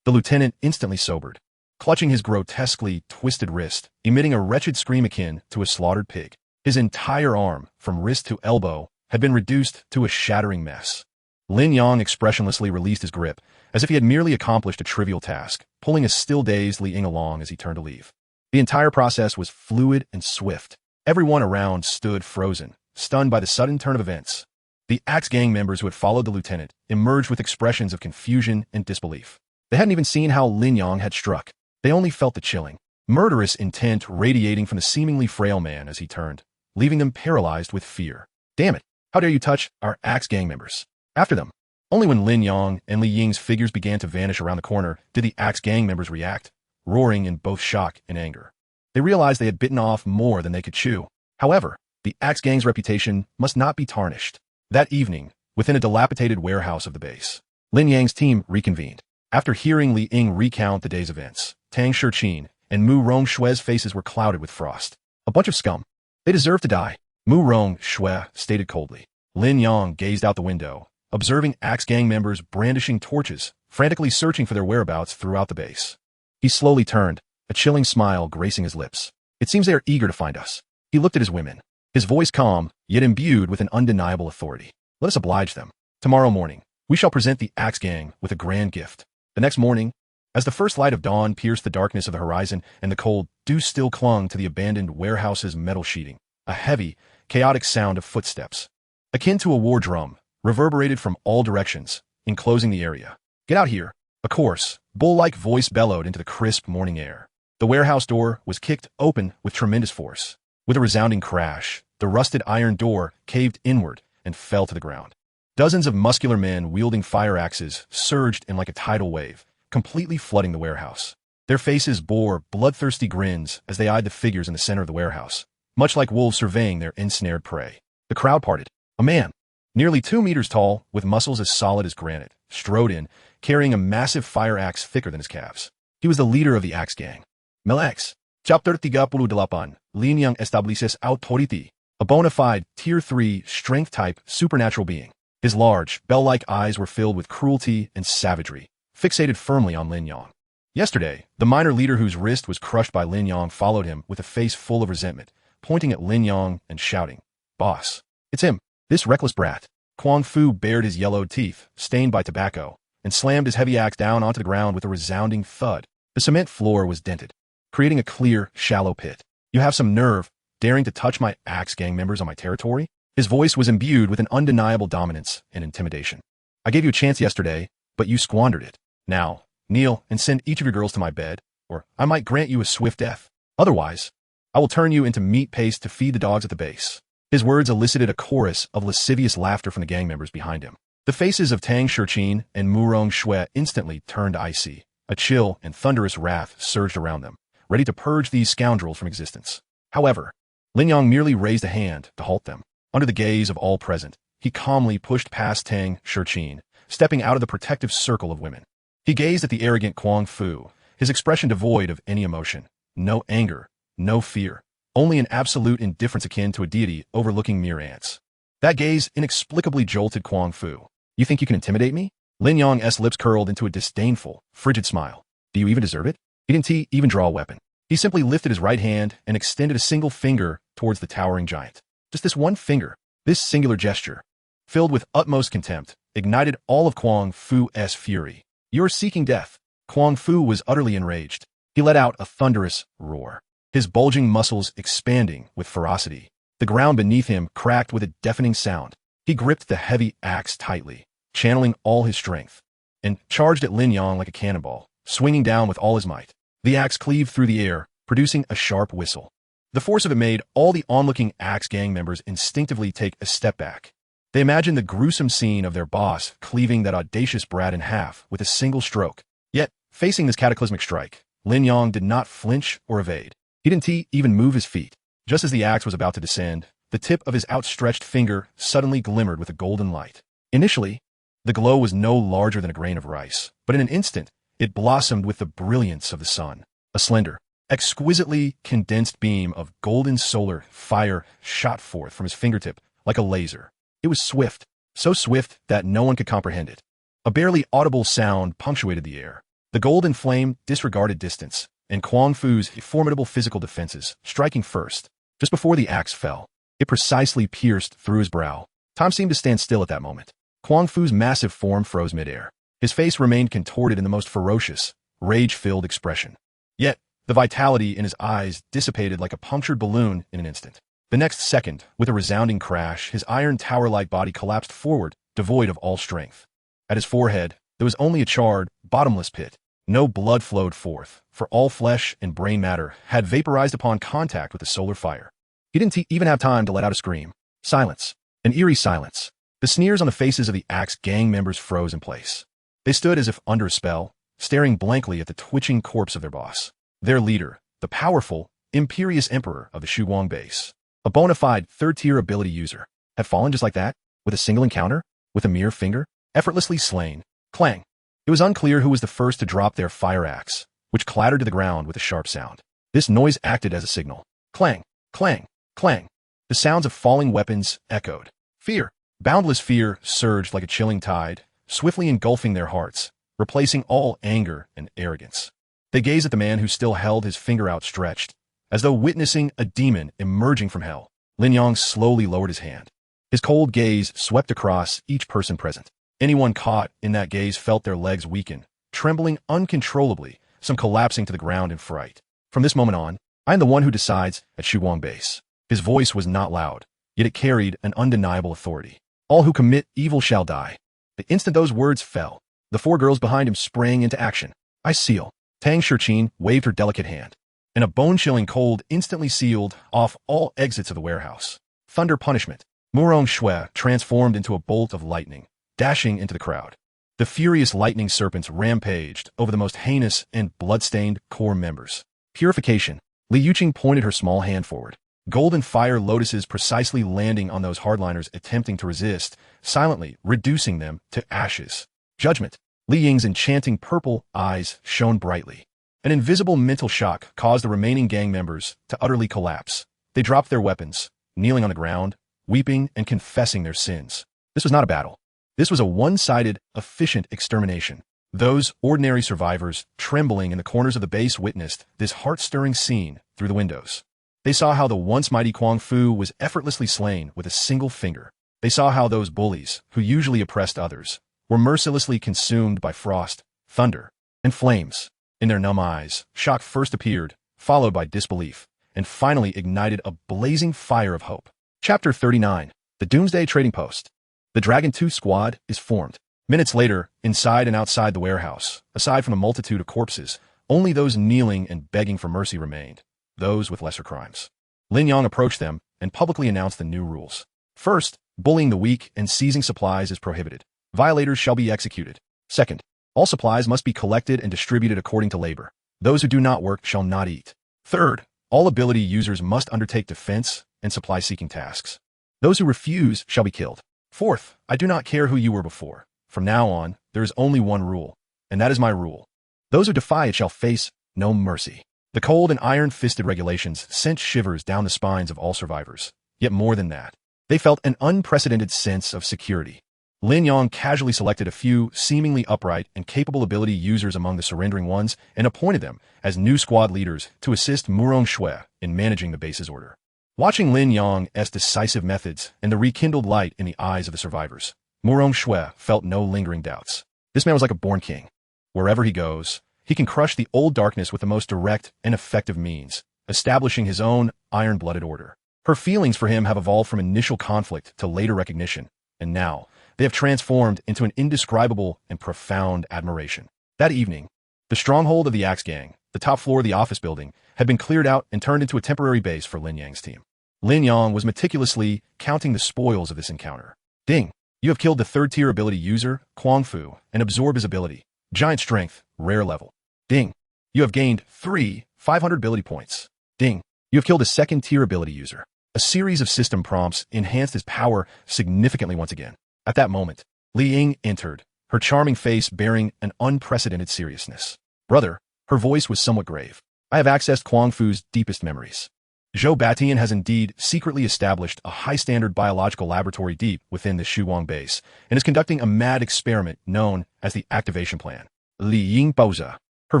The lieutenant instantly sobered, clutching his grotesquely twisted wrist, emitting a wretched scream akin to a slaughtered pig. His entire arm, from wrist to elbow, had been reduced to a shattering mess. Lin Yang expressionlessly released his grip, as if he had merely accomplished a trivial task, pulling a still-dazed Li Ying along as he turned to leave. The entire process was fluid and swift. Everyone around stood frozen, stunned by the sudden turn of events. The Axe Gang members who had followed the lieutenant emerged with expressions of confusion and disbelief. They hadn't even seen how Lin Yang had struck. They only felt the chilling, murderous intent radiating from the seemingly frail man as he turned, leaving them paralyzed with fear. Damn it! How dare you touch our Axe Gang members? After them. Only when Lin Yang and Li Ying's figures began to vanish around the corner did the Axe Gang members react, roaring in both shock and anger. They realized they had bitten off more than they could chew. However, the Axe Gang's reputation must not be tarnished. That evening, within a dilapidated warehouse of the base, Lin Yang's team reconvened. After hearing Li Ying recount the day's events, Tang Shiqin and Mu Rongshue's faces were clouded with frost. A bunch of scum. They deserve to die, Mu Rongshue stated coldly. Lin Yang gazed out the window, observing Axe Gang members brandishing torches, frantically searching for their whereabouts throughout the base. He slowly turned, a chilling smile gracing his lips. It seems they are eager to find us. He looked at his women, his voice calm, yet imbued with an undeniable authority. Let us oblige them. Tomorrow morning, we shall present the Axe Gang with a grand gift. The next morning, as the first light of dawn pierced the darkness of the horizon and the cold dew still clung to the abandoned warehouse's metal sheeting, a heavy, chaotic sound of footsteps, akin to a war drum, reverberated from all directions, enclosing the area. Get out here! A coarse, bull-like voice bellowed into the crisp morning air. The warehouse door was kicked open with tremendous force. With a resounding crash, the rusted iron door caved inward and fell to the ground. Dozens of muscular men wielding fire axes surged in like a tidal wave, completely flooding the warehouse. Their faces bore bloodthirsty grins as they eyed the figures in the center of the warehouse, much like wolves surveying their ensnared prey. The crowd parted. A man, nearly 2 meters tall, with muscles as solid as granite, strode in, carrying a massive fire axe thicker than his calves. He was the leader of the Axe Gang. Melex, Chapter 38, Lin Yang establishes authority, a bona fide Tier 3 strength-type supernatural being. His large, bell-like eyes were filled with cruelty and savagery, fixated firmly on Lin Yang. Yesterday, the minor leader whose wrist was crushed by Lin Yang followed him with a face full of resentment, pointing at Lin Yang and shouting, "Boss, it's him, this reckless brat." Kwang Fu bared his yellowed teeth, stained by tobacco, and slammed his heavy axe down onto the ground with a resounding thud. The cement floor was dented, creating a clear, shallow pit. You have some nerve, daring to touch my Axe Gang members on my territory? His voice was imbued with an undeniable dominance and intimidation. I gave you a chance yesterday, but you squandered it. Now, kneel and send each of your girls to my bed, or I might grant you a swift death. Otherwise, I will turn you into meat paste to feed the dogs at the base. His words elicited a chorus of lascivious laughter from the gang members behind him. The faces of Tang Shiqin and Mu Rongshue instantly turned icy. A chill and thunderous wrath surged around them, ready to purge these scoundrels from existence. However, Lin Yang merely raised a hand to halt them. Under the gaze of all present, he calmly pushed past Tang Shiqin, stepping out of the protective circle of women. He gazed at the arrogant Kwang Fu, his expression devoid of any emotion. No anger, no fear, only an absolute indifference akin to a deity overlooking mere ants. That gaze inexplicably jolted Kwang Fu. You think you can intimidate me? Lin Yang's lips curled into a disdainful, frigid smile. Do you even deserve it? He didn't even draw a weapon. He simply lifted his right hand and extended a single finger towards the towering giant. Just this one finger, This singular gesture, filled with utmost contempt, ignited all of Kwang Fu's fury. "You're seeking death." Kwang Fu was utterly enraged. He let out a thunderous roar, his bulging muscles expanding with ferocity. The ground beneath him cracked with a deafening sound. He gripped the heavy axe tightly, channeling all his strength, and charged at Lin Yang like a cannonball, swinging down with all his might. The axe cleaved through the air, producing a sharp whistle. The force of it made all the onlooking Axe gang members instinctively take a step back. They imagined the gruesome scene of their boss cleaving that audacious brat in half with a single stroke. Yet, facing this cataclysmic strike, Lin Yang did not flinch or evade. He didn't even move his feet. Just as the axe was about to descend, the tip of his outstretched finger suddenly glimmered with a golden light. Initially, the glow was no larger than a grain of rice, but in an instant, it blossomed with the brilliance of the sun. A slender, exquisitely condensed beam of golden solar fire shot forth from his fingertip like a laser. It was swift, so swift that no one could comprehend it. A barely audible sound punctuated the air. The golden flame disregarded distance, and Kwang Fu's formidable physical defenses, striking first, just before the axe fell. It precisely pierced through his brow. Time seemed to stand still at that moment. Kwang Fu's massive form froze midair. His face remained contorted in the most ferocious, rage-filled expression. Yet, the vitality in his eyes dissipated like a punctured balloon in an instant. The next second, with a resounding crash, his iron tower-like body collapsed forward, devoid of all strength. At his forehead, there was only a charred, bottomless pit. No blood flowed forth, for all flesh and brain matter had vaporized upon contact with the solar fire. He didn't even have time to let out a scream. Silence. An eerie silence. The sneers on the faces of the Axe gang members froze in place. They stood as if under a spell, staring blankly at the twitching corpse of their boss. Their leader, the powerful, imperious emperor of the Shuguang base, a bona fide third-tier ability user, had fallen just like that, with a single encounter, with a mere finger, effortlessly slain. Clang. It was unclear who was the first to drop their fire axe, which clattered to the ground with a sharp sound. This noise acted as a signal. Clang, clang, clang. The sounds of falling weapons echoed. Fear, boundless fear, surged like a chilling tide, swiftly engulfing their hearts, replacing all anger and arrogance. They gazed at the man who still held his finger outstretched, as though witnessing a demon emerging from hell. Lin Yang slowly lowered his hand. His cold gaze swept across each person present. Anyone caught in that gaze felt their legs weaken, trembling uncontrollably, some collapsing to the ground in fright. From this moment on, I am the one who decides at Shuguang base. His voice was not loud, yet it carried an undeniable authority. All who commit evil shall die. The instant those words fell, the four girls behind him sprang into action. I seal. Tang Shichin waved her delicate hand, and a bone-chilling cold instantly sealed off all exits of the warehouse. Thunder punishment. Murong Shui transformed into a bolt of lightning, dashing into the crowd. The furious lightning serpents rampaged over the most heinous and blood-stained core members. Purification. Li Yuqing pointed her small hand forward. Golden fire lotuses precisely landing on those hardliners attempting to resist, silently reducing them to ashes. Judgment. Li Ying's enchanting purple eyes shone brightly. An invisible mental shock caused the remaining gang members to utterly collapse. They dropped their weapons, kneeling on the ground, weeping and confessing their sins. This was not a battle. This was a one-sided, efficient extermination. Those ordinary survivors, trembling in the corners of the base, witnessed this heart-stirring scene through the windows. They saw how the once mighty Kwang Fu was effortlessly slain with a single finger. They saw how those bullies, who usually oppressed others, were mercilessly consumed by frost, thunder, and flames. In their numb eyes, shock first appeared, followed by disbelief, and finally ignited a blazing fire of hope. Chapter 39. The Doomsday Trading Post. The Dragon 2 squad is formed. Minutes later, inside and outside the warehouse, aside from a multitude of corpses, only those kneeling and begging for mercy remained, those with lesser crimes. Lin Yang approached them and publicly announced the new rules. First, bullying the weak and seizing supplies is prohibited. Violators shall be executed. Second, all supplies must be collected and distributed according to labor. Those who do not work shall not eat. Third, all ability users must undertake defense and supply-seeking tasks. Those who refuse shall be killed. Fourth, I do not care who you were before. From now on, there is only one rule, and that is my rule. Those who defy it shall face no mercy. The cold and iron-fisted regulations sent shivers down the spines of all survivors. Yet more than that, they felt an unprecedented sense of security. Lin Yang casually selected a few seemingly upright and capable ability users among the surrendering ones and appointed them as new squad leaders to assist Murong Shui in managing the base's order. Watching Lin Yang's decisive methods and the rekindled light in the eyes of the survivors, Murong Shui felt no lingering doubts. This man was like a born king. Wherever he goes, he can crush the old darkness with the most direct and effective means, establishing his own iron-blooded order. Her feelings for him have evolved from initial conflict to later recognition, and now they have transformed into an indescribable and profound admiration. That evening, the stronghold of the Axe Gang, the top floor of the office building, had been cleared out and turned into a temporary base for Lin Yang's team. Lin Yang was meticulously counting the spoils of this encounter. Ding! You have killed the third-tier ability user, Kuang Fu, and absorb his ability. Giant strength, rare level. Ding! You have gained 500 ability points. Ding! You have killed a second-tier ability user. A series of system prompts enhanced his power significantly once again. At that moment, Li Ying entered, her charming face bearing an unprecedented seriousness. Brother, her voice was somewhat grave. I have accessed Kuang Fu's deepest memories. Zhou Batian has indeed secretly established a high-standard biological laboratory deep within the Shuwang base and is conducting a mad experiment known as the Activation Plan. Li Ying Boza, her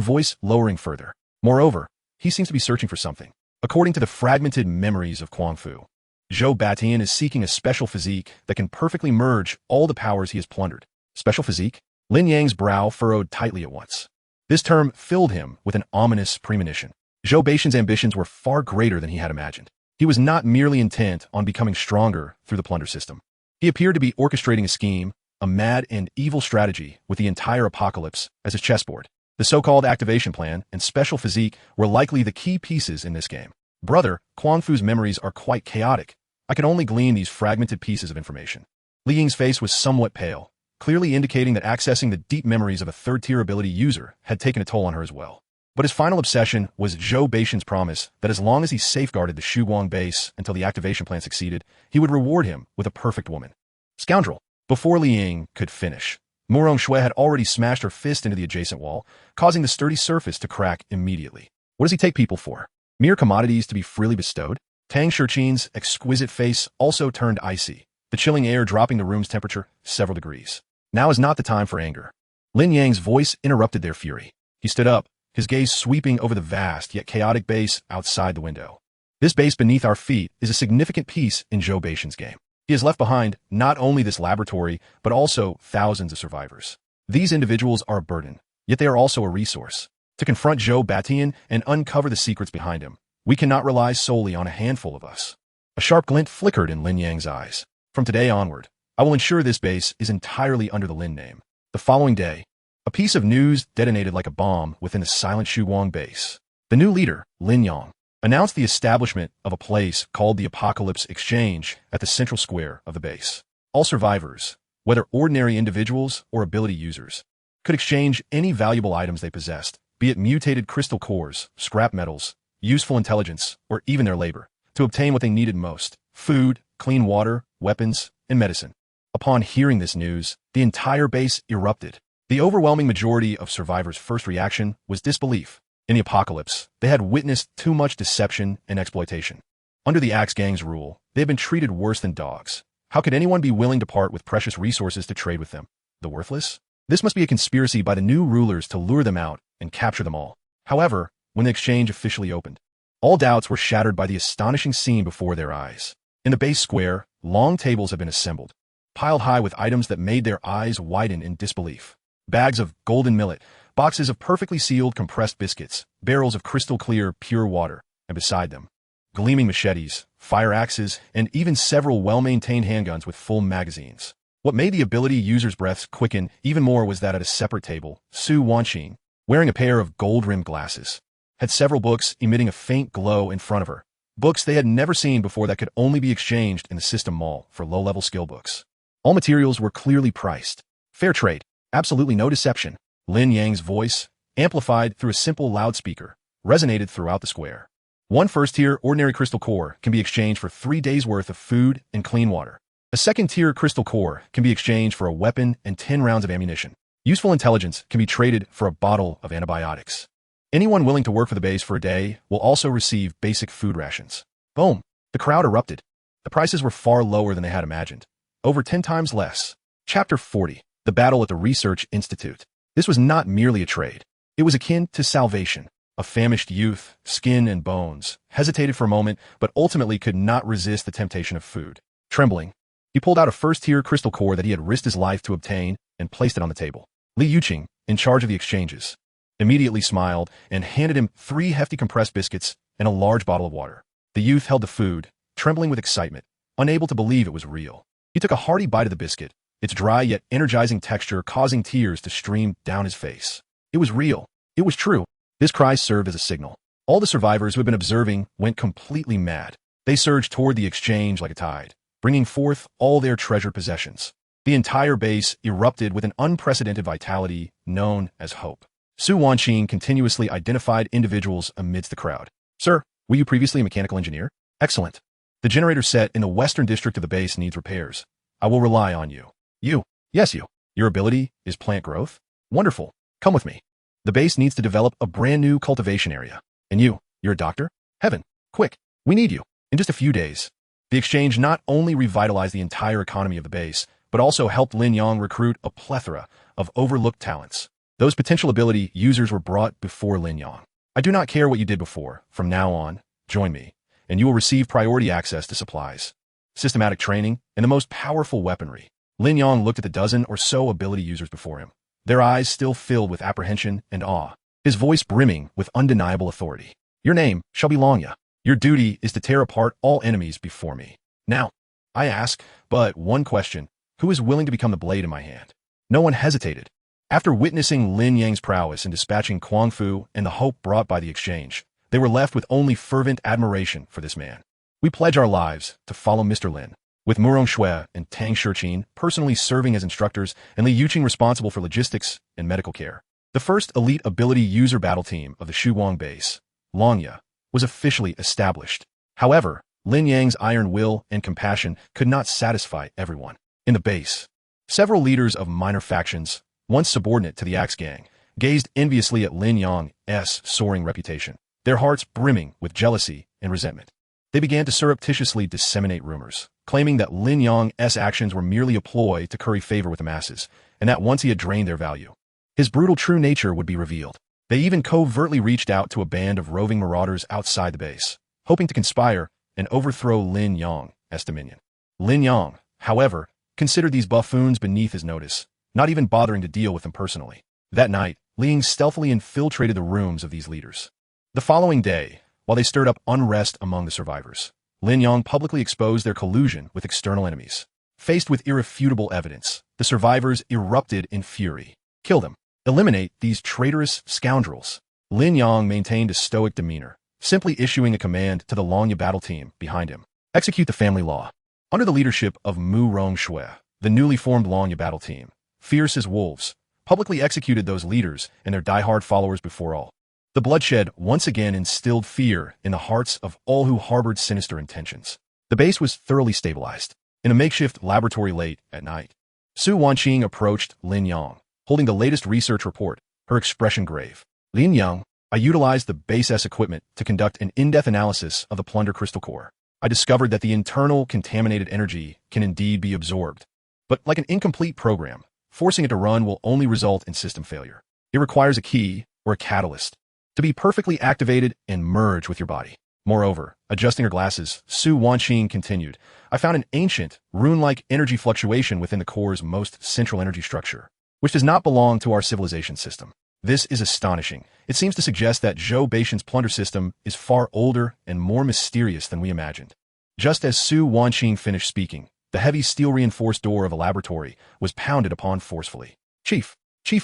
voice lowering further. Moreover, he seems to be searching for something. According to the fragmented memories of Kuang Fu, Zhou Batian is seeking a special physique that can perfectly merge all the powers he has plundered. Special physique? Lin Yang's brow furrowed tightly at once. This term filled him with an ominous premonition. Zhou Batian's ambitions were far greater than he had imagined. He was not merely intent on becoming stronger through the plunder system. He appeared to be orchestrating a scheme, a mad and evil strategy with the entire apocalypse as his chessboard. The so-called activation plan and special physique were likely the key pieces in this game. Brother, Kuang Fu's memories are quite chaotic. I can only glean these fragmented pieces of information. Li Ying's face was somewhat pale, clearly indicating that accessing the deep memories of a third-tier ability user had taken a toll on her as well. But his final obsession was Zhou Batian's promise that as long as he safeguarded the Shuwang base until the activation plan succeeded, he would reward him with a perfect woman. Scoundrel! Before Li Ying could finish, Murong Shui had already smashed her fist into the adjacent wall, causing the sturdy surface to crack immediately. What does he take people for? Mere commodities to be freely bestowed? Tang Shurqin's exquisite face also turned icy, the chilling air dropping the room's temperature several degrees. Now is not the time for anger. Lin Yang's voice interrupted their fury. He stood up, his gaze sweeping over the vast yet chaotic base outside the window. This base beneath our feet is a significant piece in Zhou Batian's game. He has left behind not only this laboratory, but also thousands of survivors. These individuals are a burden, yet they are also a resource. To confront Zhou Batian and uncover the secrets behind him, we cannot rely solely on a handful of us. A sharp glint flickered in Lin Yang's eyes. From today onward, I will ensure this base is entirely under the Lin name. The following day, a piece of news detonated like a bomb within the silent Shuwang base. The new leader, Lin Yang, announced the establishment of a place called the Apocalypse Exchange at the central square of the base. All survivors, whether ordinary individuals or ability users, could exchange any valuable items they possessed, be it mutated crystal cores, scrap metals, useful intelligence, or even their labor, to obtain what they needed most: food, clean water, weapons, and medicine. Upon hearing this news, the entire base erupted. The overwhelming majority of survivors' first reaction was disbelief. In the apocalypse, they had witnessed too much deception and exploitation. Under the Axe Gang's rule, they had been treated worse than dogs. How could anyone be willing to part with precious resources to trade with them? The worthless? This must be a conspiracy by the new rulers to lure them out and capture them all. However, when the exchange officially opened, all doubts were shattered by the astonishing scene before their eyes. In the base square, long tables had been assembled, piled high with items that made their eyes widen in disbelief. Bags of golden millet, boxes of perfectly sealed compressed biscuits, barrels of crystal-clear, pure water, and beside them, gleaming machetes, fire axes, and even several well-maintained handguns with full magazines. What made the ability users' breaths quicken even more was that at a separate table, Su Wanqing, wearing a pair of gold-rimmed glasses, had several books emitting a faint glow in front of her. Books they had never seen before that could only be exchanged in the system mall for low-level skill books. All materials were clearly priced. Fair trade. Absolutely no deception. Lin Yang's voice, amplified through a simple loudspeaker, resonated throughout the square. One first-tier ordinary crystal core can be exchanged for 3 days' worth of food and clean water. A second-tier crystal core can be exchanged for a weapon and 10 rounds of ammunition. Useful intelligence can be traded for a bottle of antibiotics. Anyone willing to work for the base for a day will also receive basic food rations. Boom! The crowd erupted. The prices were far lower than they had imagined. Over 10 times less. Chapter 40. The Battle at the Research Institute. This was not merely a trade. It was akin to salvation. A famished youth, skin and bones, hesitated for a moment, but ultimately could not resist the temptation of food. Trembling, he pulled out a first-tier crystal core that he had risked his life to obtain and placed it on the table. Li Yuqing, in charge of the exchanges, immediately smiled and handed him 3 hefty compressed biscuits and a large bottle of water. The youth held the food, trembling with excitement, unable to believe it was real. He took a hearty bite of the biscuit, its dry yet energizing texture causing tears to stream down his face. It was real. It was true. This cry served as a signal. All the survivors who had been observing went completely mad. They surged toward the exchange like a tide, bringing forth all their treasured possessions. The entire base erupted with an unprecedented vitality known as hope. Su Wanqing continuously identified individuals amidst the crowd. Sir, were you previously a mechanical engineer? Excellent. The generator set in the western district of the base needs repairs. I will rely on you. You? Yes, you. Your ability is plant growth? Wonderful. Come with me. The base needs to develop a brand new cultivation area. And you're a doctor? Heaven. Quick. We need you. In just a few days. The exchange not only revitalized the entire economy of the base, but also helped Lin Yang recruit a plethora of overlooked talents. Those potential ability users were brought before Lin Yang. I do not care what you did before. From now on, join me, and you will receive priority access to supplies, systematic training, and the most powerful weaponry. Lin Yang looked at the dozen or so ability users before him, their eyes still filled with apprehension and awe, his voice brimming with undeniable authority. Your name shall be Longya. Your duty is to tear apart all enemies before me. Now, I ask but one question. Who is willing to become the blade in my hand? No one hesitated. After witnessing Lin Yang's prowess in dispatching Kuang Fu and the hope brought by the exchange, they were left with only fervent admiration for this man. We pledge our lives to follow Mr. Lin, with Murong Shui and Tang Shiqin personally serving as instructors and Li Yuqing responsible for logistics and medical care. The first elite ability user battle team of the Shuguang base, Longya, was officially established. However, Lin Yang's iron will and compassion could not satisfy everyone. In the base, several leaders of minor factions, once subordinate to the Axe Gang, gazed enviously at Lin Yang's soaring reputation, their hearts brimming with jealousy and resentment. They began to surreptitiously disseminate rumors, claiming that Lin Yang's actions were merely a ploy to curry favor with the masses, and that once he had drained their value, his brutal true nature would be revealed. They even covertly reached out to a band of roving marauders outside the base, hoping to conspire and overthrow Lin Yang's dominion. Lin Yang, however, considered these buffoons beneath his notice, not even bothering to deal with them personally. That night, Ling stealthily infiltrated the rooms of these leaders. The following day, while they stirred up unrest among the survivors, Lin Yang publicly exposed their collusion with external enemies. Faced with irrefutable evidence, the survivors erupted in fury. Kill them. Eliminate these traitorous scoundrels. Lin Yang maintained a stoic demeanor, simply issuing a command to the Longya battle team behind him. Execute the family law. Under the leadership of Murong Shui, the newly formed Longya battle team, fierce as wolves, publicly executed those leaders and their die-hard followers before all. The bloodshed once again instilled fear in the hearts of all who harbored sinister intentions. The base was thoroughly stabilized. In a makeshift laboratory late at night, Su Wanqing approached Lin Yang, holding the latest research report, her expression grave. Lin Yang, I utilized the base S equipment to conduct an in-depth analysis of the plunder crystal core. I discovered that the internal contaminated energy can indeed be absorbed. But like an incomplete program, forcing it to run will only result in system failure. It requires a key, or a catalyst, to be perfectly activated and merge with your body. Moreover, adjusting her glasses, Su Wanqing continued, I found an ancient, rune-like energy fluctuation within the core's most central energy structure, which does not belong to our civilization system. This is astonishing. It seems to suggest that Zhou Baishan's plunder system is far older and more mysterious than we imagined. Just as Su Wanqing finished speaking, the heavy steel-reinforced door of a laboratory was pounded upon forcefully. Chief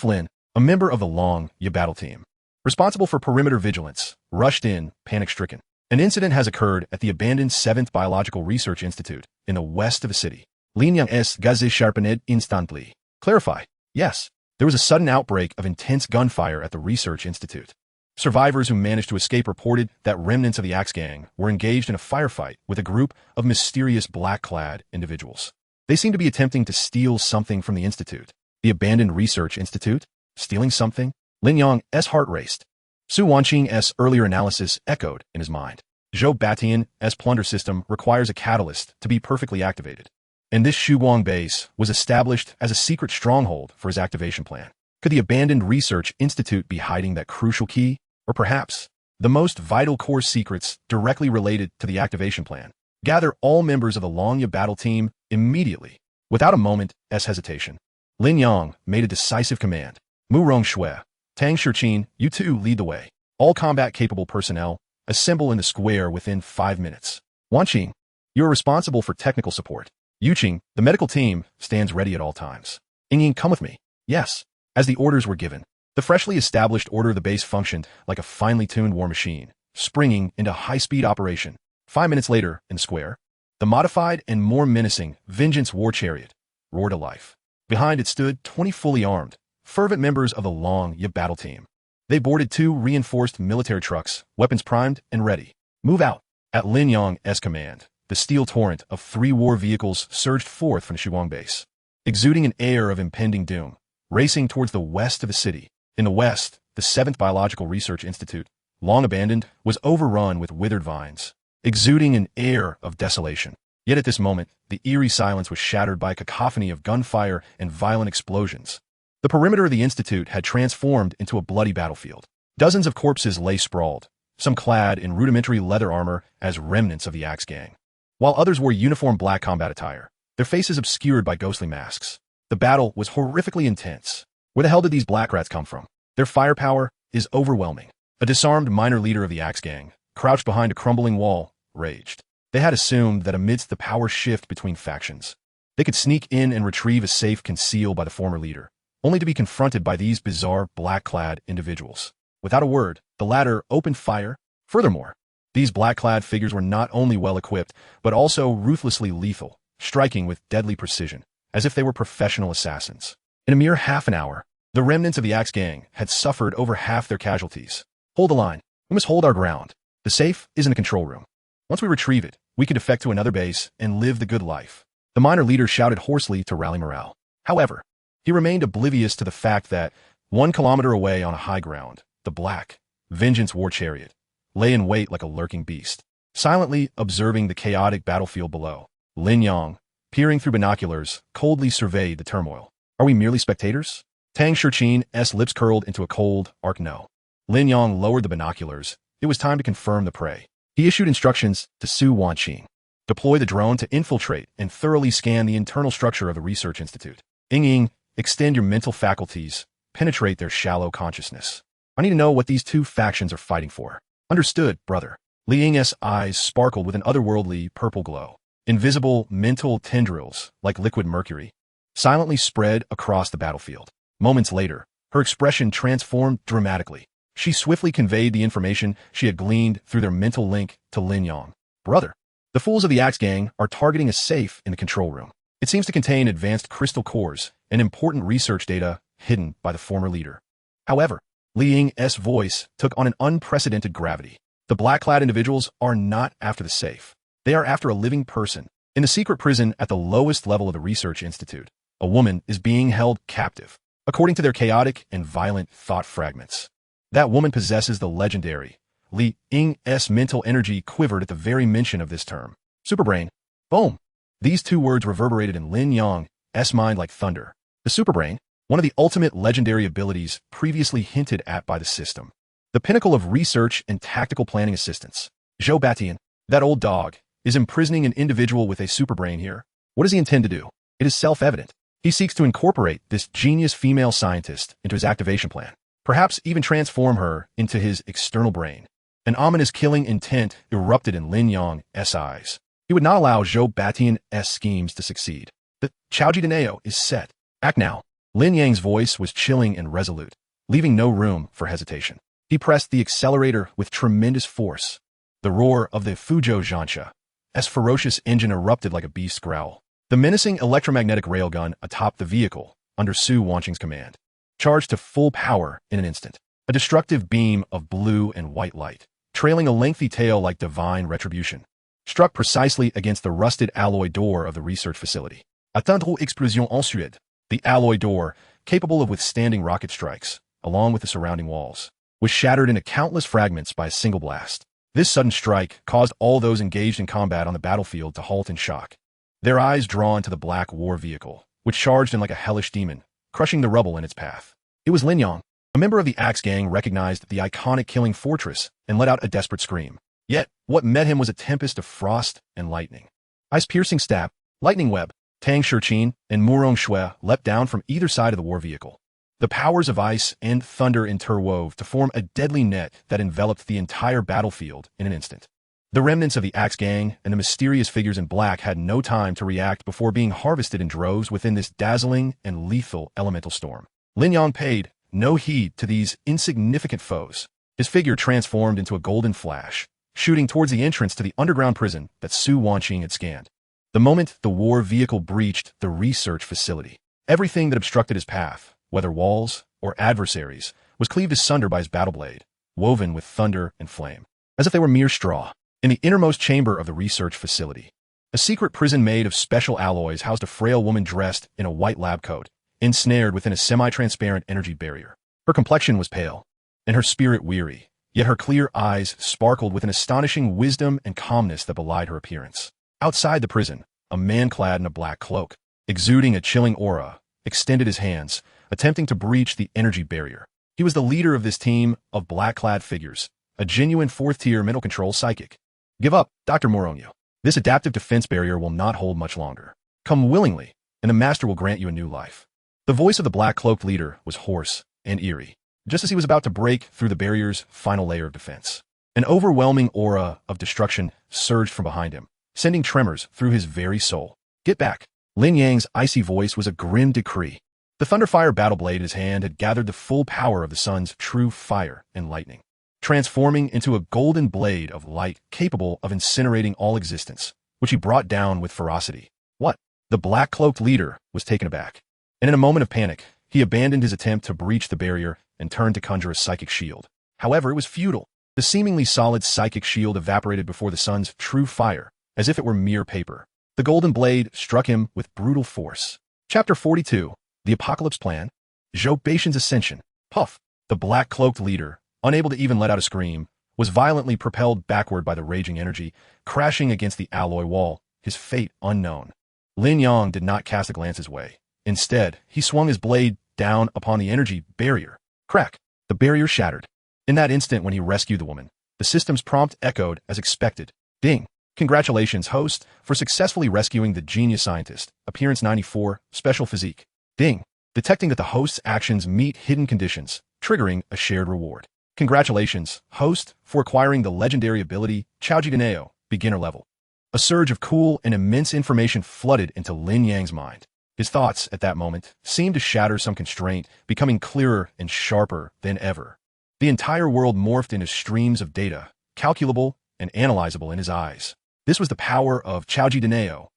Lin, a member of the Longya battle team, responsible for perimeter vigilance, rushed in, panic-stricken. An incident has occurred at the abandoned 7th Biological Research Institute in the west of the city. Lin Yang es gazé sharpened instantly. Clarify. Yes. There was a sudden outbreak of intense gunfire at the research institute. Survivors who managed to escape reported that remnants of the Axe Gang were engaged in a firefight with a group of mysterious black-clad individuals. They seemed to be attempting to steal something from the institute. The abandoned research institute? Stealing something? Lin Yang's heart raced. Su Wanqing's earlier analysis echoed in his mind. Zhou Baishan's plunder system requires a catalyst to be perfectly activated. And this Shuguang base was established as a secret stronghold for his activation plan. Could the abandoned research institute be hiding that crucial key? or perhaps the most vital core secrets directly related to the activation plan. Gather all members of the Longya battle team immediately. Without a moment's hesitation, Lin Yang made a decisive command. Mu Rongshui, Tang Shichin, you two lead the way. All combat-capable personnel assemble in the square within 5 minutes. Wanqing, you are responsible for technical support. Yuqing, the medical team, stands ready at all times. Yingying, come with me. Yes. As the orders were given, the freshly established order of the base functioned like a finely tuned war machine, springing into high-speed operation. 5 minutes later, in the square, the modified and more menacing Vengeance War Chariot roared to life. Behind it stood 20 fully armed, fervent members of the Longya battle team. They boarded 2 reinforced military trucks, weapons primed and ready. Move out. At Lin Yang's command, the steel torrent of 3 war vehicles surged forth from the Shuang base, exuding an air of impending doom, racing towards the west of the city. In the west, the 7th Biological Research Institute, long abandoned, was overrun with withered vines, exuding an air of desolation. Yet at this moment, the eerie silence was shattered by a cacophony of gunfire and violent explosions. The perimeter of the institute had transformed into a bloody battlefield. Dozens of corpses lay sprawled, some clad in rudimentary leather armor as remnants of the Axe Gang, while others wore uniform black combat attire, their faces obscured by ghostly masks. The battle was horrifically intense. Where the hell did these black rats come from? Their firepower is overwhelming. A disarmed minor leader of the Axe Gang, crouched behind a crumbling wall, raged. They had assumed that amidst the power shift between factions, they could sneak in and retrieve a safe concealed by the former leader, only to be confronted by these bizarre black-clad individuals. Without a word, the latter opened fire. Furthermore, these black-clad figures were not only well-equipped, but also ruthlessly lethal, striking with deadly precision, as if they were professional assassins. In a mere half an hour, the remnants of the Axe Gang had suffered over half their casualties. Hold the line. We must hold our ground. The safe is in the control room. Once we retrieve it, we can defect to another base and live the good life. The minor leader shouted hoarsely to rally morale. However, he remained oblivious to the fact that 1 kilometer away on a high ground, the black Vengeance War Chariot lay in wait like a lurking beast, silently observing the chaotic battlefield below. Lin Yang, peering through binoculars, coldly surveyed the turmoil. Are we merely spectators? Tang Shichin's lips curled into a cold, arc no. Lin Yang lowered the binoculars. It was time to confirm the prey. He issued instructions to Su Wanqing. Deploy the drone to infiltrate and thoroughly scan the internal structure of the research institute. Yingying, extend your mental faculties, penetrate their shallow consciousness. I need to know what these 2 factions are fighting for. Understood, brother. Li Ying's eyes sparkled with an otherworldly purple glow. Invisible mental tendrils, like liquid mercury, silently spread across the battlefield. Moments later, her expression transformed dramatically. She swiftly conveyed the information she had gleaned through their mental link to Lin Yang. Brother, the fools of the Axe Gang are targeting a safe in the control room. It seems to contain advanced crystal cores and important research data hidden by the former leader. However, Li Ying's voice took on an unprecedented gravity. The black-clad individuals are not after the safe. They are after a living person. In the secret prison at the lowest level of the research institute, a woman is being held captive, according to their chaotic and violent thought fragments. That woman possesses the legendary. Li Ying's mental energy quivered at the very mention of this term. Superbrain. Boom. These 2 words reverberated in Lin Yang's mind like thunder. The Superbrain, one of the ultimate legendary abilities previously hinted at by the system. The pinnacle of research and tactical planning assistance. Zhou Batian, that old dog, is imprisoning an individual with a superbrain here. What does he intend to do? It is self-evident. He seeks to incorporate this genius female scientist into his activation plan, perhaps even transform her into his external brain. An ominous killing intent erupted in Lin Yang's eyes. He would not allow Zhou Batian's schemes to succeed. The Chaoji Daneo is set. Act now. Lin Yang's voice was chilling and resolute, leaving no room for hesitation. He pressed the accelerator with tremendous force. The roar of the Fuzhou Zhansha's ferocious engine erupted like a beast's growl. The menacing electromagnetic railgun atop the vehicle, under Su Wanqing's command, charged to full power in an instant. A destructive beam of blue and white light, trailing a lengthy tail like divine retribution, struck precisely against the rusted alloy door of the research facility. Atteindre explosion ensuite. The alloy door, capable of withstanding rocket strikes, along with the surrounding walls, was shattered into countless fragments by a single blast. This sudden strike caused all those engaged in combat on the battlefield to halt in shock, their eyes drawn to the black war vehicle, which charged in like a hellish demon, crushing the rubble in its path. It was Lin Yang. A member of the Axe Gang recognized the iconic killing fortress and let out a desperate scream. Yet, what met him was a tempest of frost and lightning. Ice-piercing stab, lightning web, Tang Shurqin and Murong Shui leapt down from either side of the war vehicle. The powers of ice and thunder interwove to form a deadly net that enveloped the entire battlefield in an instant. The remnants of the Axe Gang and the mysterious figures in black had no time to react before being harvested in droves within this dazzling and lethal elemental storm. Lin Yang paid no heed to these insignificant foes. His figure transformed into a golden flash, shooting towards the entrance to the underground prison that Su Wanqing had scanned. The moment the war vehicle breached the research facility, everything that obstructed his path, whether walls or adversaries, was cleaved asunder by his battle blade, woven with thunder and flame, as if they were mere straw. In the innermost chamber of the research facility, a secret prison made of special alloys housed a frail woman dressed in a white lab coat, ensnared within a semi-transparent energy barrier. Her complexion was pale, and her spirit weary, yet her clear eyes sparkled with an astonishing wisdom and calmness that belied her appearance. Outside the prison, a man clad in a black cloak, exuding a chilling aura, extended his hands, attempting to breach the energy barrier. He was the leader of this team of black-clad figures, a genuine fourth-tier mental control psychic. Give up, Dr. Moronio. This adaptive defense barrier will not hold much longer. Come willingly, and the master will grant you a new life. The voice of the black-cloaked leader was hoarse and eerie, just as he was about to break through the barrier's final layer of defense. An overwhelming aura of destruction surged from behind him, sending tremors through his very soul. Get back. Lin Yang's icy voice was a grim decree. The Thunderfire battle blade in his hand had gathered the full power of the sun's true fire and lightning, transforming into a golden blade of light capable of incinerating all existence, which he brought down with ferocity. What? The black-cloaked leader was taken aback, and in a moment of panic, he abandoned his attempt to breach the barrier and turned to conjure a psychic shield. However, it was futile. The seemingly solid psychic shield evaporated before the sun's true fire, as if it were mere paper. The golden blade struck him with brutal force. Chapter 42. The Apocalypse Plan. Zhou Baishan's Ascension. Puff. The black-cloaked leader, unable to even let out a scream, was violently propelled backward by the raging energy, crashing against the alloy wall, his fate unknown. Lin Yang did not cast a glance his way. Instead, he swung his blade down upon the energy barrier. Crack! The barrier shattered. In that instant when he rescued the woman, the system's prompt echoed as expected. Ding! Congratulations, host, for successfully rescuing the genius scientist. Appearance 94, special physique. Ding! Detecting that the host's actions meet hidden conditions, triggering a shared reward. Congratulations, host, for acquiring the legendary ability Chaoji Daneo, beginner level. A surge of cool and immense information flooded into Lin Yang's mind. His thoughts, at that moment, seemed to shatter some constraint, becoming clearer and sharper than ever. The entire world morphed into streams of data, calculable and analyzable in his eyes. This was the power of Chaoji Daneo.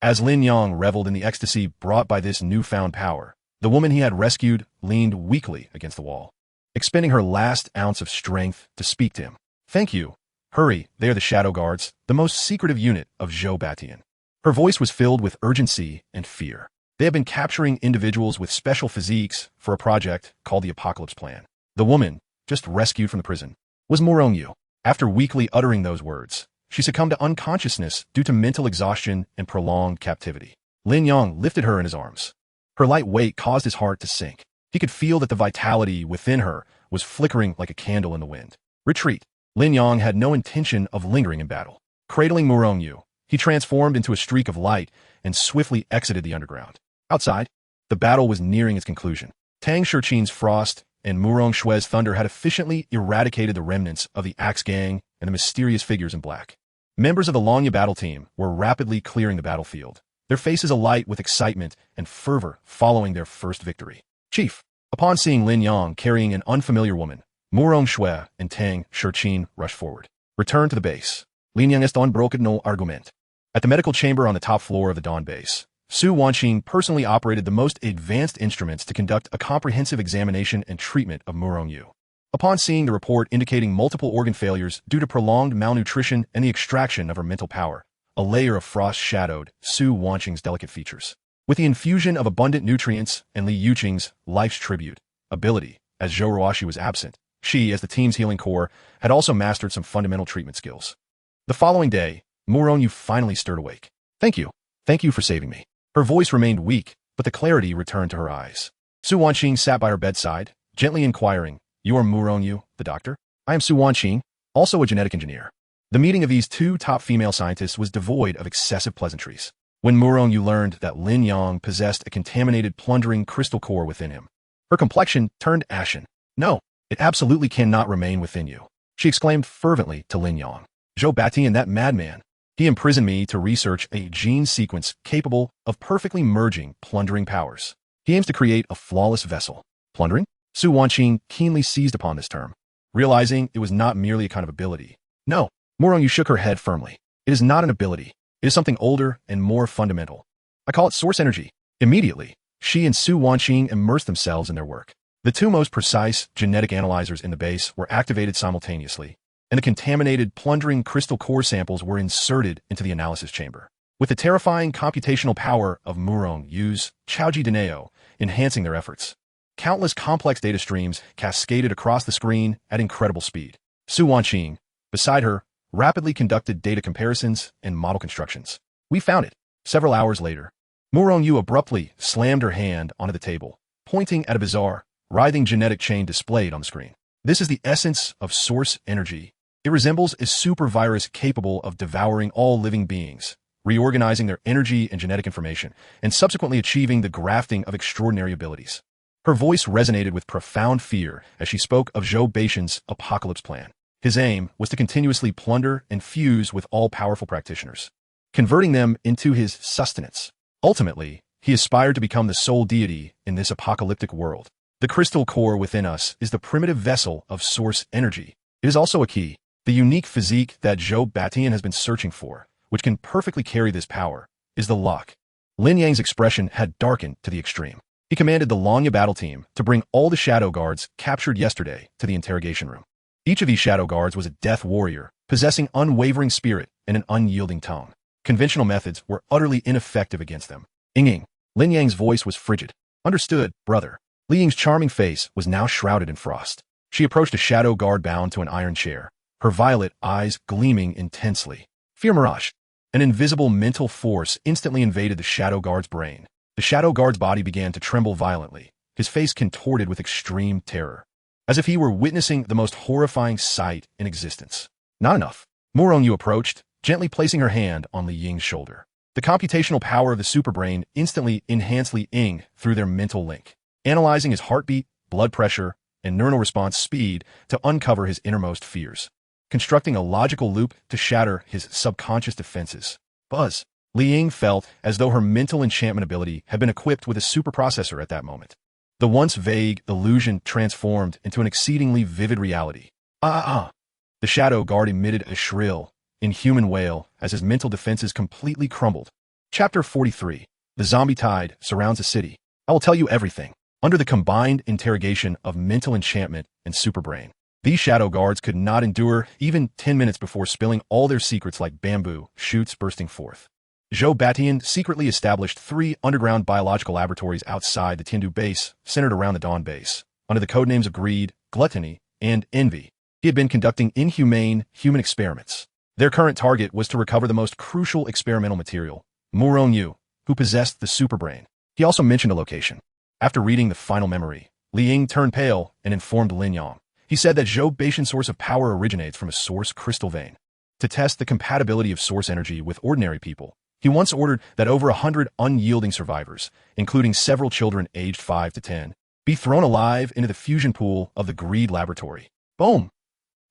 As Lin Yang reveled in the ecstasy brought by this newfound power, the woman he had rescued leaned weakly against the wall, expending her last ounce of strength to speak to him. Thank you. Hurry, they are the Shadow Guards, the most secretive unit of Zhou Batian. Her voice was filled with urgency and fear. They have been capturing individuals with special physiques for a project called the Apocalypse Plan. The woman, just rescued from the prison, was Morongyu. After weakly uttering those words, she succumbed to unconsciousness due to mental exhaustion and prolonged captivity. Lin Yang lifted her in his arms. Her light weight caused his heart to sink. He could feel that the vitality within her was flickering like a candle in the wind. Retreat. Lin Yang had no intention of lingering in battle. Cradling Morongyu, he transformed into a streak of light and swiftly exited the underground. Outside, the battle was nearing its conclusion. Tang Shurqin's frost and Murong Shui's thunder had efficiently eradicated the remnants of the Axe Gang and the mysterious figures in black. Members of the Longya battle team were rapidly clearing the battlefield, their faces alight with excitement and fervor following their first victory. Chief, upon seeing Lin Yang carrying an unfamiliar woman, Murong Shui and Tang Shurqin rushed forward. Return to the base. Lin Yang est unbroken no argument. At the medical chamber on the top floor of the Dawn base, Su Wanqing personally operated the most advanced instruments to conduct a comprehensive examination and treatment of Morongyu. Upon seeing the report indicating multiple organ failures due to prolonged malnutrition and the extraction of her mental power, a layer of frost shadowed Su Wanqing's delicate features. With the infusion of abundant nutrients and Li Yuqing's life's tribute ability, as Zhou Ruoxi was absent, she, as the team's healing core, had also mastered some fundamental treatment skills. The following day, Morongyu finally stirred awake. Thank you. Thank you for saving me. Her voice remained weak, but the clarity returned to her eyes. Su Wanqing sat by her bedside, gently inquiring, "You are Murong, the doctor? I am Su Wanqing, also a genetic engineer." The meeting of these two top female scientists was devoid of excessive pleasantries. When Murong learned that Lin Yang possessed a contaminated, plundering crystal core within him, her complexion turned ashen. "No, it absolutely cannot remain within you," she exclaimed fervently to Lin Yang. "Zhou Batian, that madman. He imprisoned me to research a gene sequence capable of perfectly merging plundering powers. He aims to create a flawless vessel." Plundering? Su Wanqing keenly seized upon this term, realizing it was not merely a kind of ability. "No." Murong shook her head firmly. "It is not an ability. It is something older and more fundamental. I call it source energy." Immediately, she and Su Wanqing immersed themselves in their work. The two most precise genetic analyzers in the base were activated simultaneously, and the contaminated, plundering crystal core samples were inserted into the analysis chamber. With the terrifying computational power of Murong Chaoji Deneo enhancing their efforts, countless complex data streams cascaded across the screen at incredible speed. Su Wanqing, beside her, rapidly conducted data comparisons and model constructions. "We found it." Several hours later, Murong abruptly slammed her hand onto the table, pointing at a bizarre, writhing genetic chain displayed on the screen. "This is the essence of source energy. It resembles a super virus capable of devouring all living beings, reorganizing their energy and genetic information, and subsequently achieving the grafting of extraordinary abilities." Her voice resonated with profound fear as she spoke of Zhou Batian's apocalypse plan. His aim was to continuously plunder and fuse with all powerful practitioners, converting them into his sustenance. Ultimately, he aspired to become the sole deity in this apocalyptic world. The crystal core within us is the primitive vessel of source energy. It is also a key, the unique physique that Zhou Batian has been searching for, which can perfectly carry this power, is the lock. Lin Yang's expression had darkened to the extreme. He commanded the Longya battle team to bring all the shadow guards captured yesterday to the interrogation room. Each of these shadow guards was a death warrior, possessing unwavering spirit and an unyielding tongue. Conventional methods were utterly ineffective against them. "Ying." Lin Yang's voice was frigid. "Understood, brother." Li Ying's charming face was now shrouded in frost. She approached a shadow guard bound to an iron chair, her violet eyes gleaming intensely. Fear mirage. An invisible mental force instantly invaded the shadow guard's brain. The shadow guard's body began to tremble violently, his face contorted with extreme terror, as if he were witnessing the most horrifying sight in existence. Not enough. Murong approached, gently placing her hand on Li Ying's shoulder. The computational power of the superbrain instantly enhanced Li Ying through their mental link, analyzing his heartbeat, blood pressure, and neural response speed to uncover his innermost fears, constructing a logical loop to shatter his subconscious defenses. Buzz. Li Ying felt as though her mental enchantment ability had been equipped with a superprocessor at that moment. The once vague illusion transformed into an exceedingly vivid reality. Ah! The shadow guard emitted a shrill, inhuman wail as his mental defenses completely crumbled. Chapter 43. The zombie tide surrounds the city. I will tell you everything. Under the combined interrogation of mental enchantment and superbrain, these shadow guards could not endure even 10 minutes before spilling all their secrets like bamboo shoots bursting forth. Zhou Batian secretly established 3 underground biological laboratories outside the Tiandu base, centered around the Dawn base, under the codenames of Greed, Gluttony, and Envy. He had been conducting inhumane human experiments. Their current target was to recover the most crucial experimental material, Murong, who possessed the superbrain. He also mentioned a location. After reading the final memory, Li Ying turned pale and informed Lin Yang. He said that Zhou Batian's source of power originates from a source crystal vein. To test the compatibility of source energy with ordinary people, he once ordered that over 100 unyielding survivors, including several children aged 5 to 10, be thrown alive into the fusion pool of the Greed laboratory. Boom!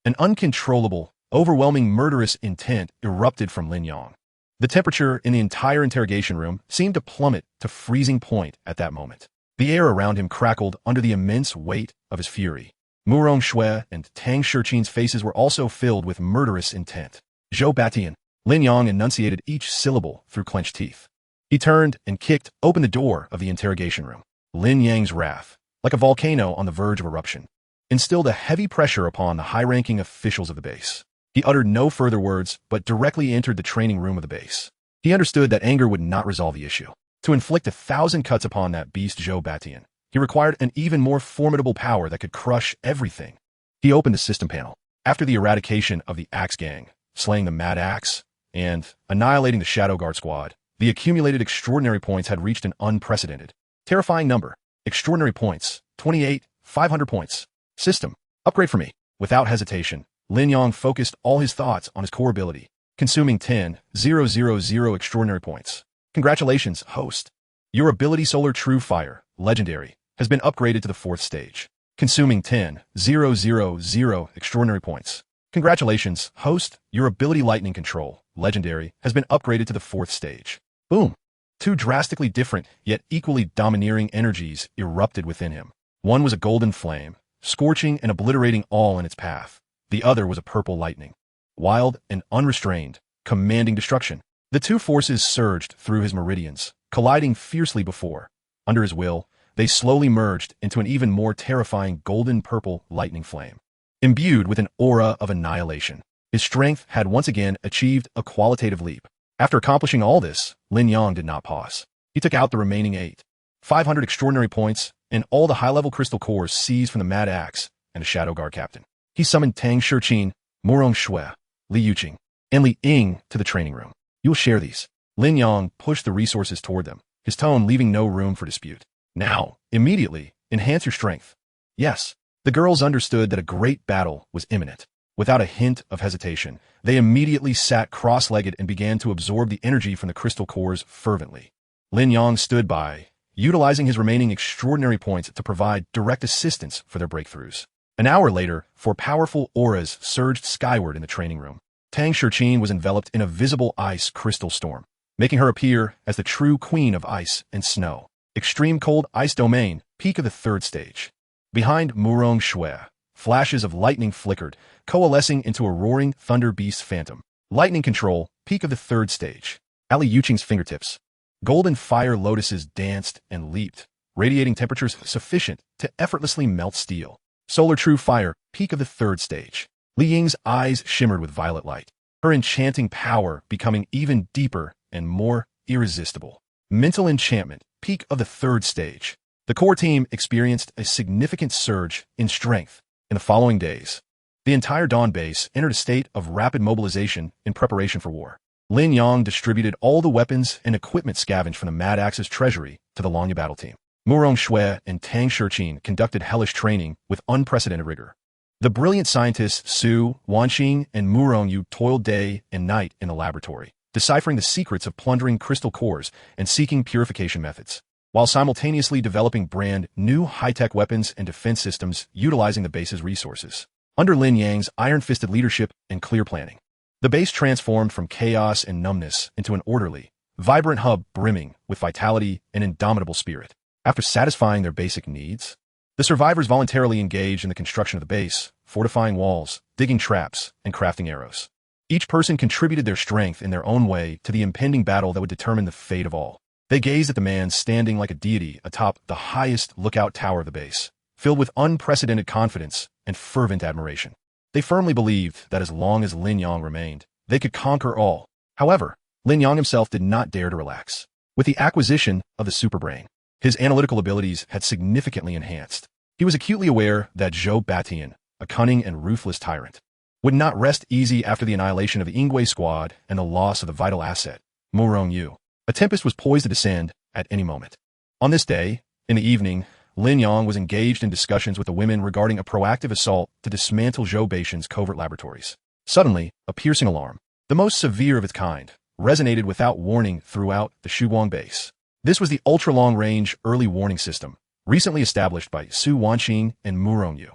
An uncontrollable, overwhelming murderous intent erupted from Lin Yang. The temperature in the entire interrogation room seemed to plummet to freezing point at that moment. The air around him crackled under the immense weight of his fury. Murong Shui and Tang Shiqin's faces were also filled with murderous intent. Zhou Batian. Lin Yang enunciated each syllable through clenched teeth. He turned and kicked open the door of the interrogation room. Lin Yang's wrath, like a volcano on the verge of eruption, instilled a heavy pressure upon the high-ranking officials of the base. He uttered no further words, but directly entered the training room of the base. He understood that anger would not resolve the issue. To inflict 1,000 cuts upon that beast Zhou Batian, he required an even more formidable power that could crush everything. He opened the system panel. After the eradication of the Axe Gang, slaying the Mad Axe, and annihilating the Shadow Guard squad, the accumulated extraordinary points had reached an unprecedented, terrifying number. Extraordinary points, 28, 500 points. System. Upgrade for me. Without hesitation, Lin Yang focused all his thoughts on his core ability, consuming 10,000 extraordinary points. Congratulations, host. Your ability Solar True Fire, Legendary, has been upgraded to the 4th stage, consuming 10,000 extraordinary points. Congratulations, host. Your ability Lightning Control, Legendary, has been upgraded to the 4th stage. Boom. Two drastically different, yet equally domineering energies erupted within him. One was a golden flame, scorching and obliterating all in its path. The other was a purple lightning, wild and unrestrained, commanding destruction. The two forces surged through his meridians, colliding fiercely before. Under his will, they slowly merged into an even more terrifying golden-purple lightning flame. Imbued with an aura of annihilation, his strength had once again achieved a qualitative leap. After accomplishing all this, Lin Yang did not pause. He took out the remaining 500 extraordinary points and all the high-level crystal cores seized from the Mad Axe and a Shadow Guard captain. He summoned Tang Shiqin, Murong Shui, Li Yuqing, and Li Ying to the training room. You will share these. Lin Yang pushed the resources toward them, his tone leaving no room for dispute. Now, immediately, enhance your strength. Yes, the girls understood that a great battle was imminent. Without a hint of hesitation, they immediately sat cross-legged and began to absorb the energy from the crystal cores fervently. Lin Yang stood by, utilizing his remaining extraordinary points to provide direct assistance for their breakthroughs. An hour later, 4 powerful auras surged skyward in the training room. Tang Shiqin was enveloped in a visible ice crystal storm, making her appear as the true queen of ice and snow. Extreme cold ice domain, peak of the 3rd stage. Behind Murong Shui, flashes of lightning flickered, coalescing into a roaring thunder beast phantom. Lightning control, peak of the 3rd stage. Ali Yuqing's fingertips. Golden fire lotuses danced and leaped, radiating temperatures sufficient to effortlessly melt steel. Solar True Fire, peak of the 3rd stage. Li Ying's eyes shimmered with violet light, her enchanting power becoming even deeper and more irresistible. Mental Enchantment, peak of the 3rd stage. The core team experienced a significant surge in strength in the following days. The entire Dawn base entered a state of rapid mobilization in preparation for war. Lin Yang distributed all the weapons and equipment scavenged from the Mad Axe's treasury to the Longya battle team. Murong Shui and Tang Shiqin conducted hellish training with unprecedented rigor. The brilliant scientists Su, Wanxing, and Murong Yu toiled day and night in the laboratory, deciphering the secrets of plundering crystal cores and seeking purification methods, while simultaneously developing brand new high-tech weapons and defense systems utilizing the base's resources. Under Lin Yang's iron-fisted leadership and clear planning, the base transformed from chaos and numbness into an orderly, vibrant hub brimming with vitality and indomitable spirit. After satisfying their basic needs, the survivors voluntarily engaged in the construction of the base, fortifying walls, digging traps, and crafting arrows. Each person contributed their strength in their own way to the impending battle that would determine the fate of all. They gazed at the man standing like a deity atop the highest lookout tower of the base, filled with unprecedented confidence and fervent admiration. They firmly believed that as long as Lin Yang remained, they could conquer all. However, Lin Yang himself did not dare to relax. With the acquisition of the superbrain, his analytical abilities had significantly enhanced. He was acutely aware that Zhou Batian, a cunning and ruthless tyrant, would not rest easy after the annihilation of the Ingwei squad and the loss of the vital asset, Murong Yu. A tempest was poised to descend at any moment. On this day, in the evening, Lin Yang was engaged in discussions with the women regarding a proactive assault to dismantle Zhou Batian's covert laboratories. Suddenly, a piercing alarm, the most severe of its kind, resonated without warning throughout the Shuguang base. This was the ultra-long-range early warning system, recently established by Su Wanxing and Murong Yu.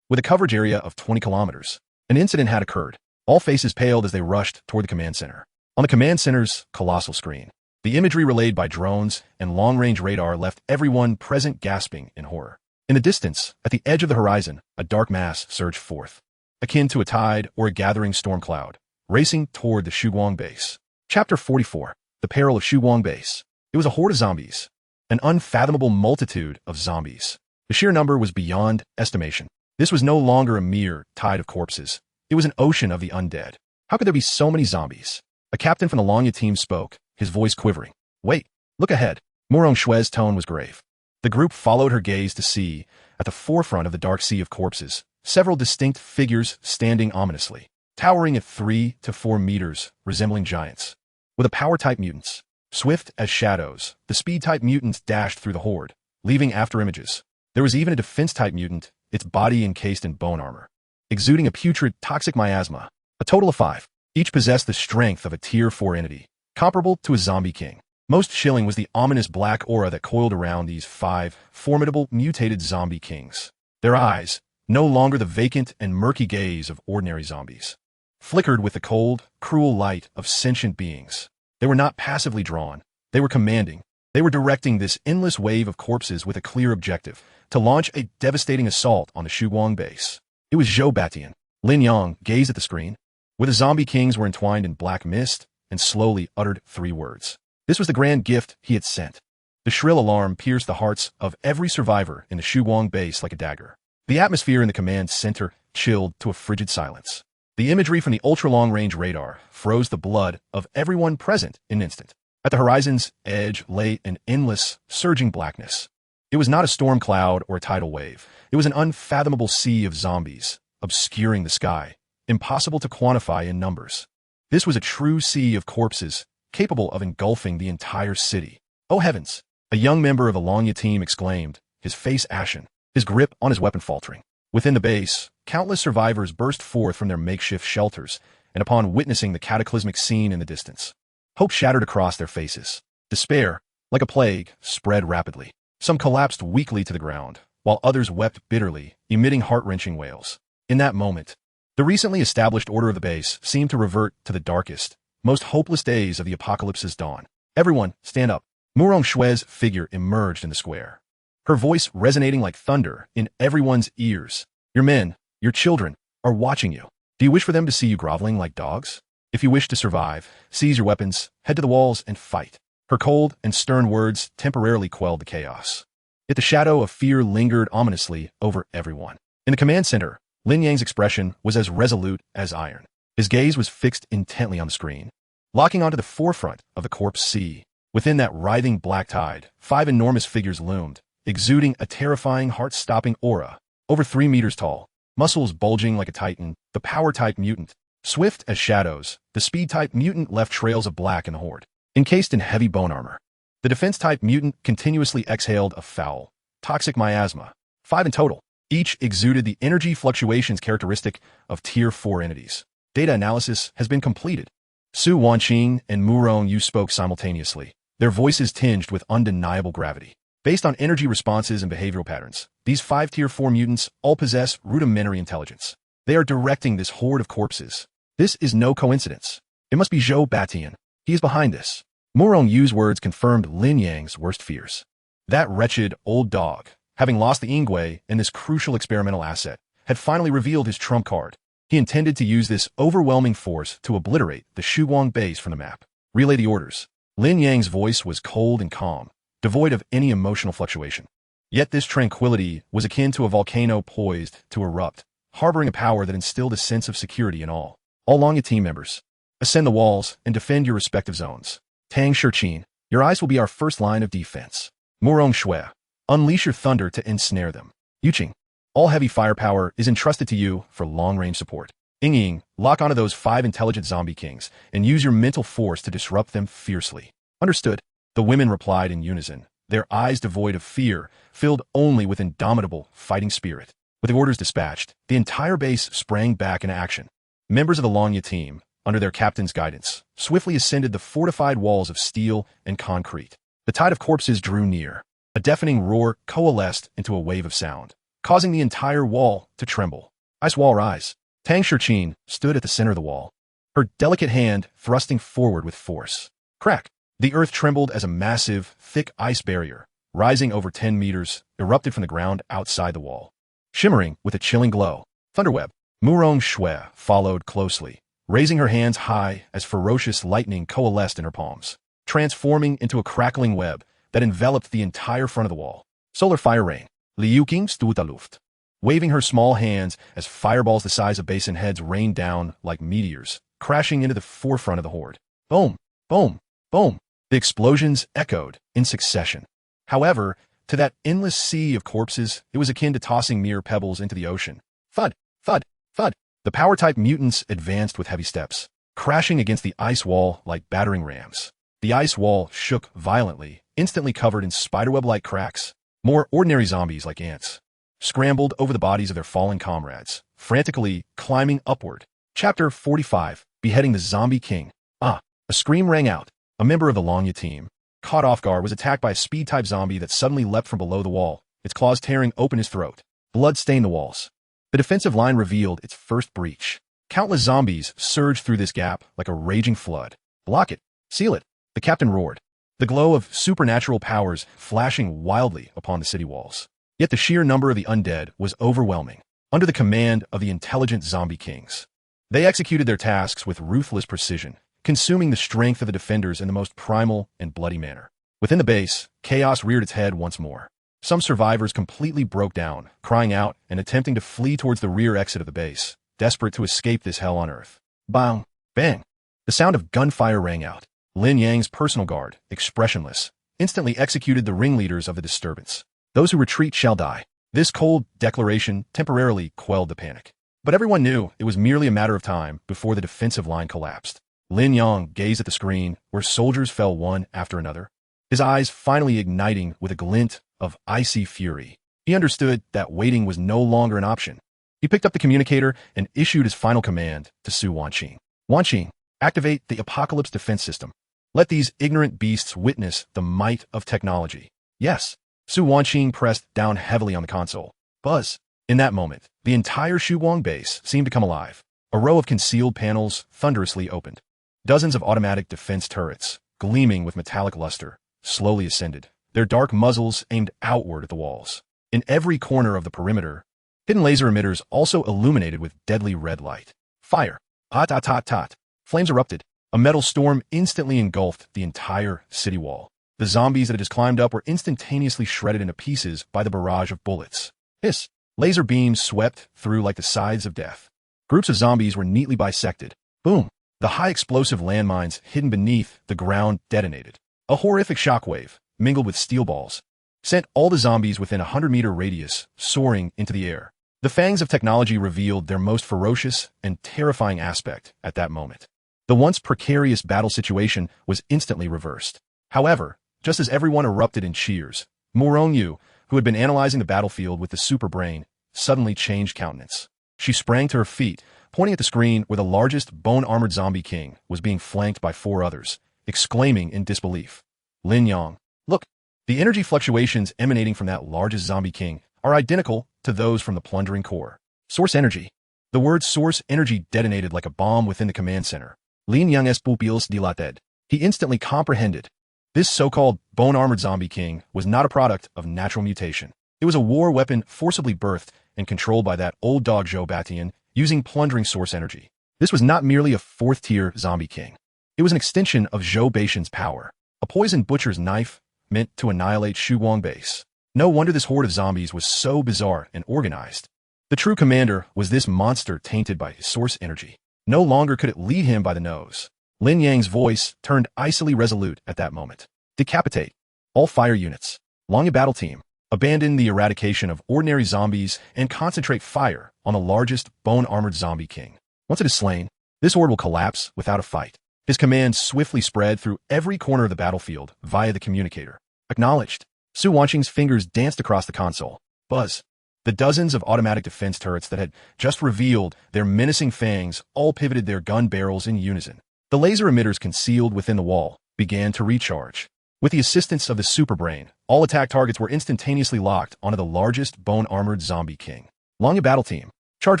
With a coverage area of 20 kilometers, an incident had occurred. All faces paled as they rushed toward the command center. On the command center's colossal screen, the imagery relayed by drones and long-range radar left everyone present gasping in horror. In the distance, at the edge of the horizon, a dark mass surged forth, akin to a tide or a gathering storm cloud, racing toward the Shuguang base. Chapter 44. The Peril of Shuguang Base. It was a horde of zombies, an unfathomable multitude of zombies. The sheer number was beyond estimation. This was no longer a mere tide of corpses. It was an ocean of the undead. How could there be so many zombies? A captain from the Longya team spoke, his voice quivering. Wait, look ahead. Murong Shui's tone was grave. The group followed her gaze to see, at the forefront of the dark sea of corpses, several distinct figures standing ominously, towering at 3 to 4 meters, resembling giants. With a power-type mutants, swift as shadows, the speed-type mutants dashed through the horde, leaving after images. There was even a defense-type mutant, its body encased in bone armor, exuding a putrid, toxic miasma. A total of 5. Each possessed the strength of a Tier 4 entity, comparable to a zombie king. Most chilling was the ominous black aura that coiled around these 5 formidable, mutated zombie kings. Their eyes, no longer the vacant and murky gaze of ordinary zombies, flickered with the cold, cruel light of sentient beings. They were not passively drawn. They were commanding. They were directing this endless wave of corpses with a clear objective, to launch a devastating assault on the Shuguang base. It was Zhou Batian. Lin Yang gazed at the screen, where the zombie kings were entwined in black mist, and slowly uttered 3 words. This was the grand gift he had sent. The shrill alarm pierced the hearts of every survivor in the Shuguang base like a dagger. The atmosphere in the command center chilled to a frigid silence. The imagery from the ultra-long-range radar froze the blood of everyone present in an instant. At the horizon's edge lay an endless, surging blackness. It was not a storm cloud or a tidal wave. It was an unfathomable sea of zombies, obscuring the sky, impossible to quantify in numbers. This was a true sea of corpses, capable of engulfing the entire city. Oh heavens! A young member of the Longya team exclaimed, his face ashen, his grip on his weapon faltering. Within the base, countless survivors burst forth from their makeshift shelters, and upon witnessing the cataclysmic scene in the distance, hope shattered across their faces. Despair, like a plague, spread rapidly. Some collapsed weakly to the ground, while others wept bitterly, emitting heart-wrenching wails. In that moment, the recently established order of the base seemed to revert to the darkest, most hopeless days of the apocalypse's dawn. Everyone, stand up. Murong Shue's figure emerged in the square, her voice resonating like thunder in everyone's ears. Your men, your children, are watching you. Do you wish for them to see you groveling like dogs? If you wish to survive, seize your weapons, head to the walls, and fight. Her cold and stern words temporarily quelled the chaos. Yet the shadow of fear lingered ominously over everyone. In the command center, Lin Yang's expression was as resolute as iron. His gaze was fixed intently on the screen, locking onto the forefront of the corpse sea. Within that writhing black tide, 5 enormous figures loomed, exuding a terrifying, heart-stopping aura. Over 3 meters tall, muscles bulging like a titan, the power-type mutant. Swift as shadows, the speed-type mutant left trails of black in the horde. Encased in heavy bone armor, the defense-type mutant continuously exhaled a foul, toxic miasma. 5 in total. Each exuded the energy fluctuations characteristic of Tier 4 entities. Data analysis has been completed. Su Wanqing and Murong Yu spoke simultaneously, their voices tinged with undeniable gravity. Based on energy responses and behavioral patterns, these 5 Tier 4 mutants all possess rudimentary intelligence. They are directing this horde of corpses. This is no coincidence. It must be Zhou Batian. He is behind this. Murong Yu's words confirmed Lin Yang's worst fears. That wretched old dog, having lost the Yingui and this crucial experimental asset, had finally revealed his trump card. He intended to use this overwhelming force to obliterate the Shuguang base from the map. Relay the orders. Lin Yang's voice was cold and calm, devoid of any emotional fluctuation. Yet this tranquility was akin to a volcano poised to erupt, harboring a power that instilled a sense of security in all. All Longya team members, ascend the walls and defend your respective zones. Tang Shirqin, your eyes will be our first line of defense. Murong Shue, unleash your thunder to ensnare them. Yuqing, all heavy firepower is entrusted to you for long-range support. Ying, lock onto those 5 intelligent zombie kings and use your mental force to disrupt them fiercely. Understood. The women replied in unison, their eyes devoid of fear, filled only with indomitable fighting spirit. With the orders dispatched, the entire base sprang back into action. Members of the Longya team, under their captain's guidance, swiftly ascended the fortified walls of steel and concrete. The tide of corpses drew near. A deafening roar coalesced into a wave of sound, causing the entire wall to tremble. Ice wall rise. Tang Shirqin stood at the center of the wall, her delicate hand thrusting forward with force. Crack! The earth trembled as a massive, thick ice barrier, rising over 10 meters, erupted from the ground outside the wall. Shimmering with a chilling glow, Thunderweb. Murong Shue followed closely, raising her hands high as ferocious lightning coalesced in her palms, transforming into a crackling web that enveloped the entire front of the wall. Solar Fire Rain. Liu Qing stood der Luft, waving her small hands as fireballs the size of basin heads rained down like meteors, crashing into the forefront of the horde. Boom! Boom! Boom! The explosions echoed in succession. However, to that endless sea of corpses, it was akin to tossing mere pebbles into the ocean. Thud! Thud! Thud! The power-type mutants advanced with heavy steps, crashing against the ice wall like battering rams. The ice wall shook violently, instantly covered in spiderweb-like cracks. More ordinary zombies like ants scrambled over the bodies of their fallen comrades, frantically climbing upward. Chapter 45, Beheading the Zombie King. Ah, a scream rang out. A member of the Lanya team, caught off guard, was attacked by a speed-type zombie that suddenly leapt from below the wall, its claws tearing open his throat. Blood stained the walls. The defensive line revealed its first breach. Countless zombies surged through this gap like a raging flood. Block it. Seal it. The captain roared, the glow of supernatural powers flashing wildly upon the city walls. Yet the sheer number of the undead was overwhelming. Under the command of the intelligent zombie kings, they executed their tasks with ruthless precision, consuming the strength of the defenders in the most primal and bloody manner. Within the base, chaos reared its head once more. Some survivors completely broke down, crying out and attempting to flee towards the rear exit of the base, desperate to escape this hell on earth. Bang! Bang! The sound of gunfire rang out. Lin Yang's personal guard, expressionless, instantly executed the ringleaders of the disturbance. Those who retreat shall die. This cold declaration temporarily quelled the panic. But everyone knew it was merely a matter of time before the defensive line collapsed. Lin Yang gazed at the screen where soldiers fell one after another, his eyes finally igniting with a glint of icy fury. He understood that waiting was no longer an option. He picked up the communicator and issued his final command to Su Wanqing. Wanqing, activate the Apocalypse defense system. Let these ignorant beasts witness the might of technology. Yes. Su Wanqing pressed down heavily on the console. Buzz. In that moment, the entire Shuguang base seemed to come alive. A row of concealed panels thunderously opened. Dozens of automatic defense turrets, gleaming with metallic luster, slowly ascended, their dark muzzles aimed outward at the walls. In every corner of the perimeter, hidden laser emitters also illuminated with deadly red light. Fire! Tot. Flames erupted. A metal storm instantly engulfed the entire city wall. The zombies that had just climbed up were instantaneously shredded into pieces by the barrage of bullets. Hiss! Laser beams swept through like the scythes of death. Groups of zombies were neatly bisected. Boom! The high-explosive landmines hidden beneath the ground detonated. A horrific shockwave, mingled with steel balls, sent all the zombies within a 100-meter radius soaring into the air. The fangs of technology revealed their most ferocious and terrifying aspect at that moment. The once precarious battle situation was instantly reversed. However, just as everyone erupted in cheers, Morongyu, who had been analyzing the battlefield with the super brain, suddenly changed countenance. She sprang to her feet, pointing at the screen where the largest bone-armored zombie king was being flanked by 4 others, exclaiming in disbelief. Lin Yang, look, the energy fluctuations emanating from that largest zombie king are identical to those from the plundering core. Source energy. The word source energy detonated like a bomb within the command center. Lin Yang es pupils dilated. He instantly comprehended. This so-called bone-armored zombie king was not a product of natural mutation. It was a war weapon forcibly birthed and controlled by that old dog Zhou Batian using plundering source energy. This was not merely a 4th-tier zombie king. It was an extension of Zhou Baishan's power, a poisoned butcher's knife meant to annihilate Shuguang base. No wonder this horde of zombies was so bizarre and organized. The true commander was this monster tainted by his source energy. No longer could it lead him by the nose. Lin Yang's voice turned icily resolute at that moment. Decapitate all fire units. Longya battle team, abandon the eradication of ordinary zombies and concentrate fire on the largest bone-armored zombie king. Once it is slain, this horde will collapse without a fight. His command swiftly spread through every corner of the battlefield via the communicator. Acknowledged. Su Wanqing's fingers danced across the console. Buzz. The dozens of automatic defense turrets that had just revealed their menacing fangs all pivoted their gun barrels in unison. The laser emitters concealed within the wall began to recharge. With the assistance of the superbrain, all attack targets were instantaneously locked onto the largest bone-armored zombie king. Longya battle team, charge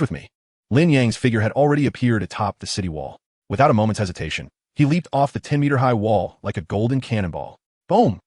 with me. Lin Yang's figure had already appeared atop the city wall. Without a moment's hesitation, he leaped off the 10-meter-high wall like a golden cannonball. Boom!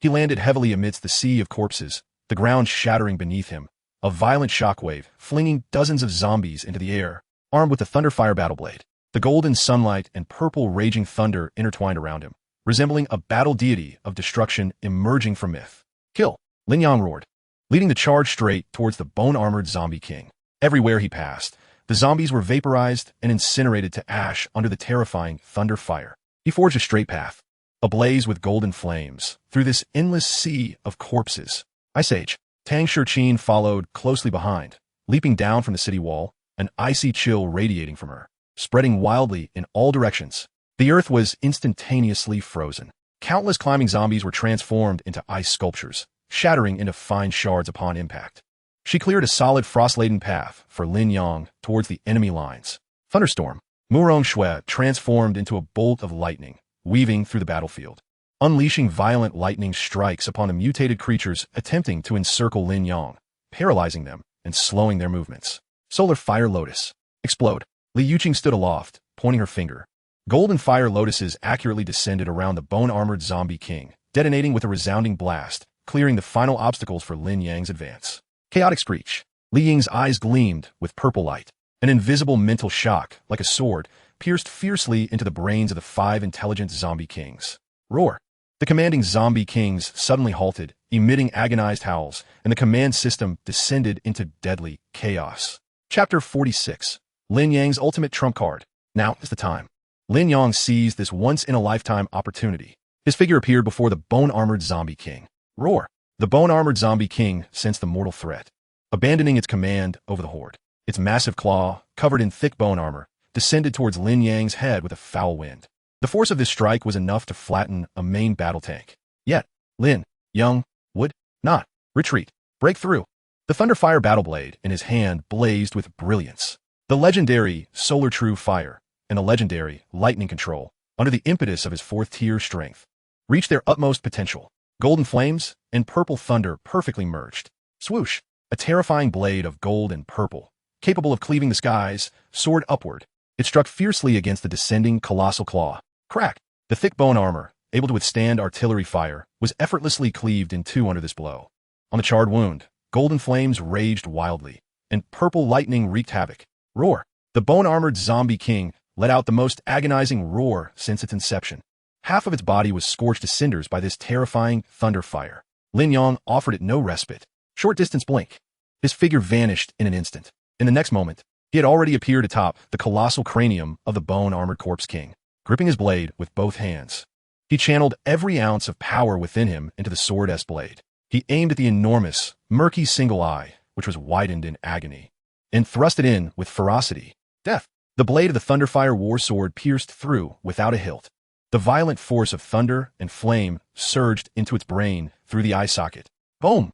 He landed heavily amidst the sea of corpses, the ground shattering beneath him, a violent shockwave flinging dozens of zombies into the air, armed with the Thunderfire battle blade. The golden sunlight and purple raging thunder intertwined around him, resembling a battle deity of destruction emerging from myth. Kill! Lin Yang roared, leading the charge straight towards the bone-armored zombie king. Everywhere he passed, the zombies were vaporized and incinerated to ash under the terrifying thunder fire. He forged a straight path, ablaze with golden flames, through this endless sea of corpses. Ice Age. Tang Shichin followed closely behind, leaping down from the city wall, an icy chill radiating from her, spreading wildly in all directions. The earth was instantaneously frozen. Countless climbing zombies were transformed into ice sculptures, shattering into fine shards upon impact. She cleared a solid frost-laden path for Lin Yang towards the enemy lines. Thunderstorm. Murong Shui transformed into a bolt of lightning, weaving through the battlefield, unleashing violent lightning strikes upon the mutated creatures attempting to encircle Lin Yang, paralyzing them and slowing their movements. Solar Fire Lotus. Explode. Li Yuqing stood aloft, pointing her finger. Golden fire lotuses accurately descended around the bone-armored zombie king, detonating with a resounding blast, clearing the final obstacles for Lin Yang's advance. Chaotic Screech. Li Ying's eyes gleamed with purple light. An invisible mental shock, like a sword, pierced fiercely into the brains of the 5 intelligent zombie kings. Roar. The commanding zombie kings suddenly halted, emitting agonized howls, and the command system descended into deadly chaos. Chapter 46. Lin Yang's ultimate trump card. Now is the time. Lin Yang seized this once-in-a-lifetime opportunity. His figure appeared before the bone-armored zombie king. Roar. The bone-armored zombie king sensed the mortal threat, abandoning its command over the horde. Its massive claw, covered in thick bone armor, descended towards Lin Yang's head with a foul wind. The force of this strike was enough to flatten a main battle tank. Yet, Lin Yang would not retreat. Break through. The Thunderfire battle blade in his hand blazed with brilliance. The legendary Solar True Fire and the legendary Lightning Control, under the impetus of his 4th-tier strength, reached their utmost potential. Golden flames and purple thunder perfectly merged. Swoosh! A terrifying blade of gold and purple, capable of cleaving the skies, soared upward. It struck fiercely against the descending colossal claw. Crack! The thick bone armor, able to withstand artillery fire, was effortlessly cleaved in two under this blow. On the charred wound, golden flames raged wildly, and purple lightning wreaked havoc. Roar! The bone-armored zombie king let out the most agonizing roar since its inception. Half of its body was scorched to cinders by this terrifying thunder fire. Lin Yang offered it no respite. Short-distance blink. His figure vanished in an instant. In the next moment, he had already appeared atop the colossal cranium of the bone-armored corpse king, gripping his blade with both hands. He channeled every ounce of power within him into the sword-esque blade. He aimed at the enormous, murky single eye, which was widened in agony, and thrust it in with ferocity. Death! The blade of the Thunderfire war sword pierced through without a hilt. The violent force of thunder and flame surged into its brain through the eye socket. Boom!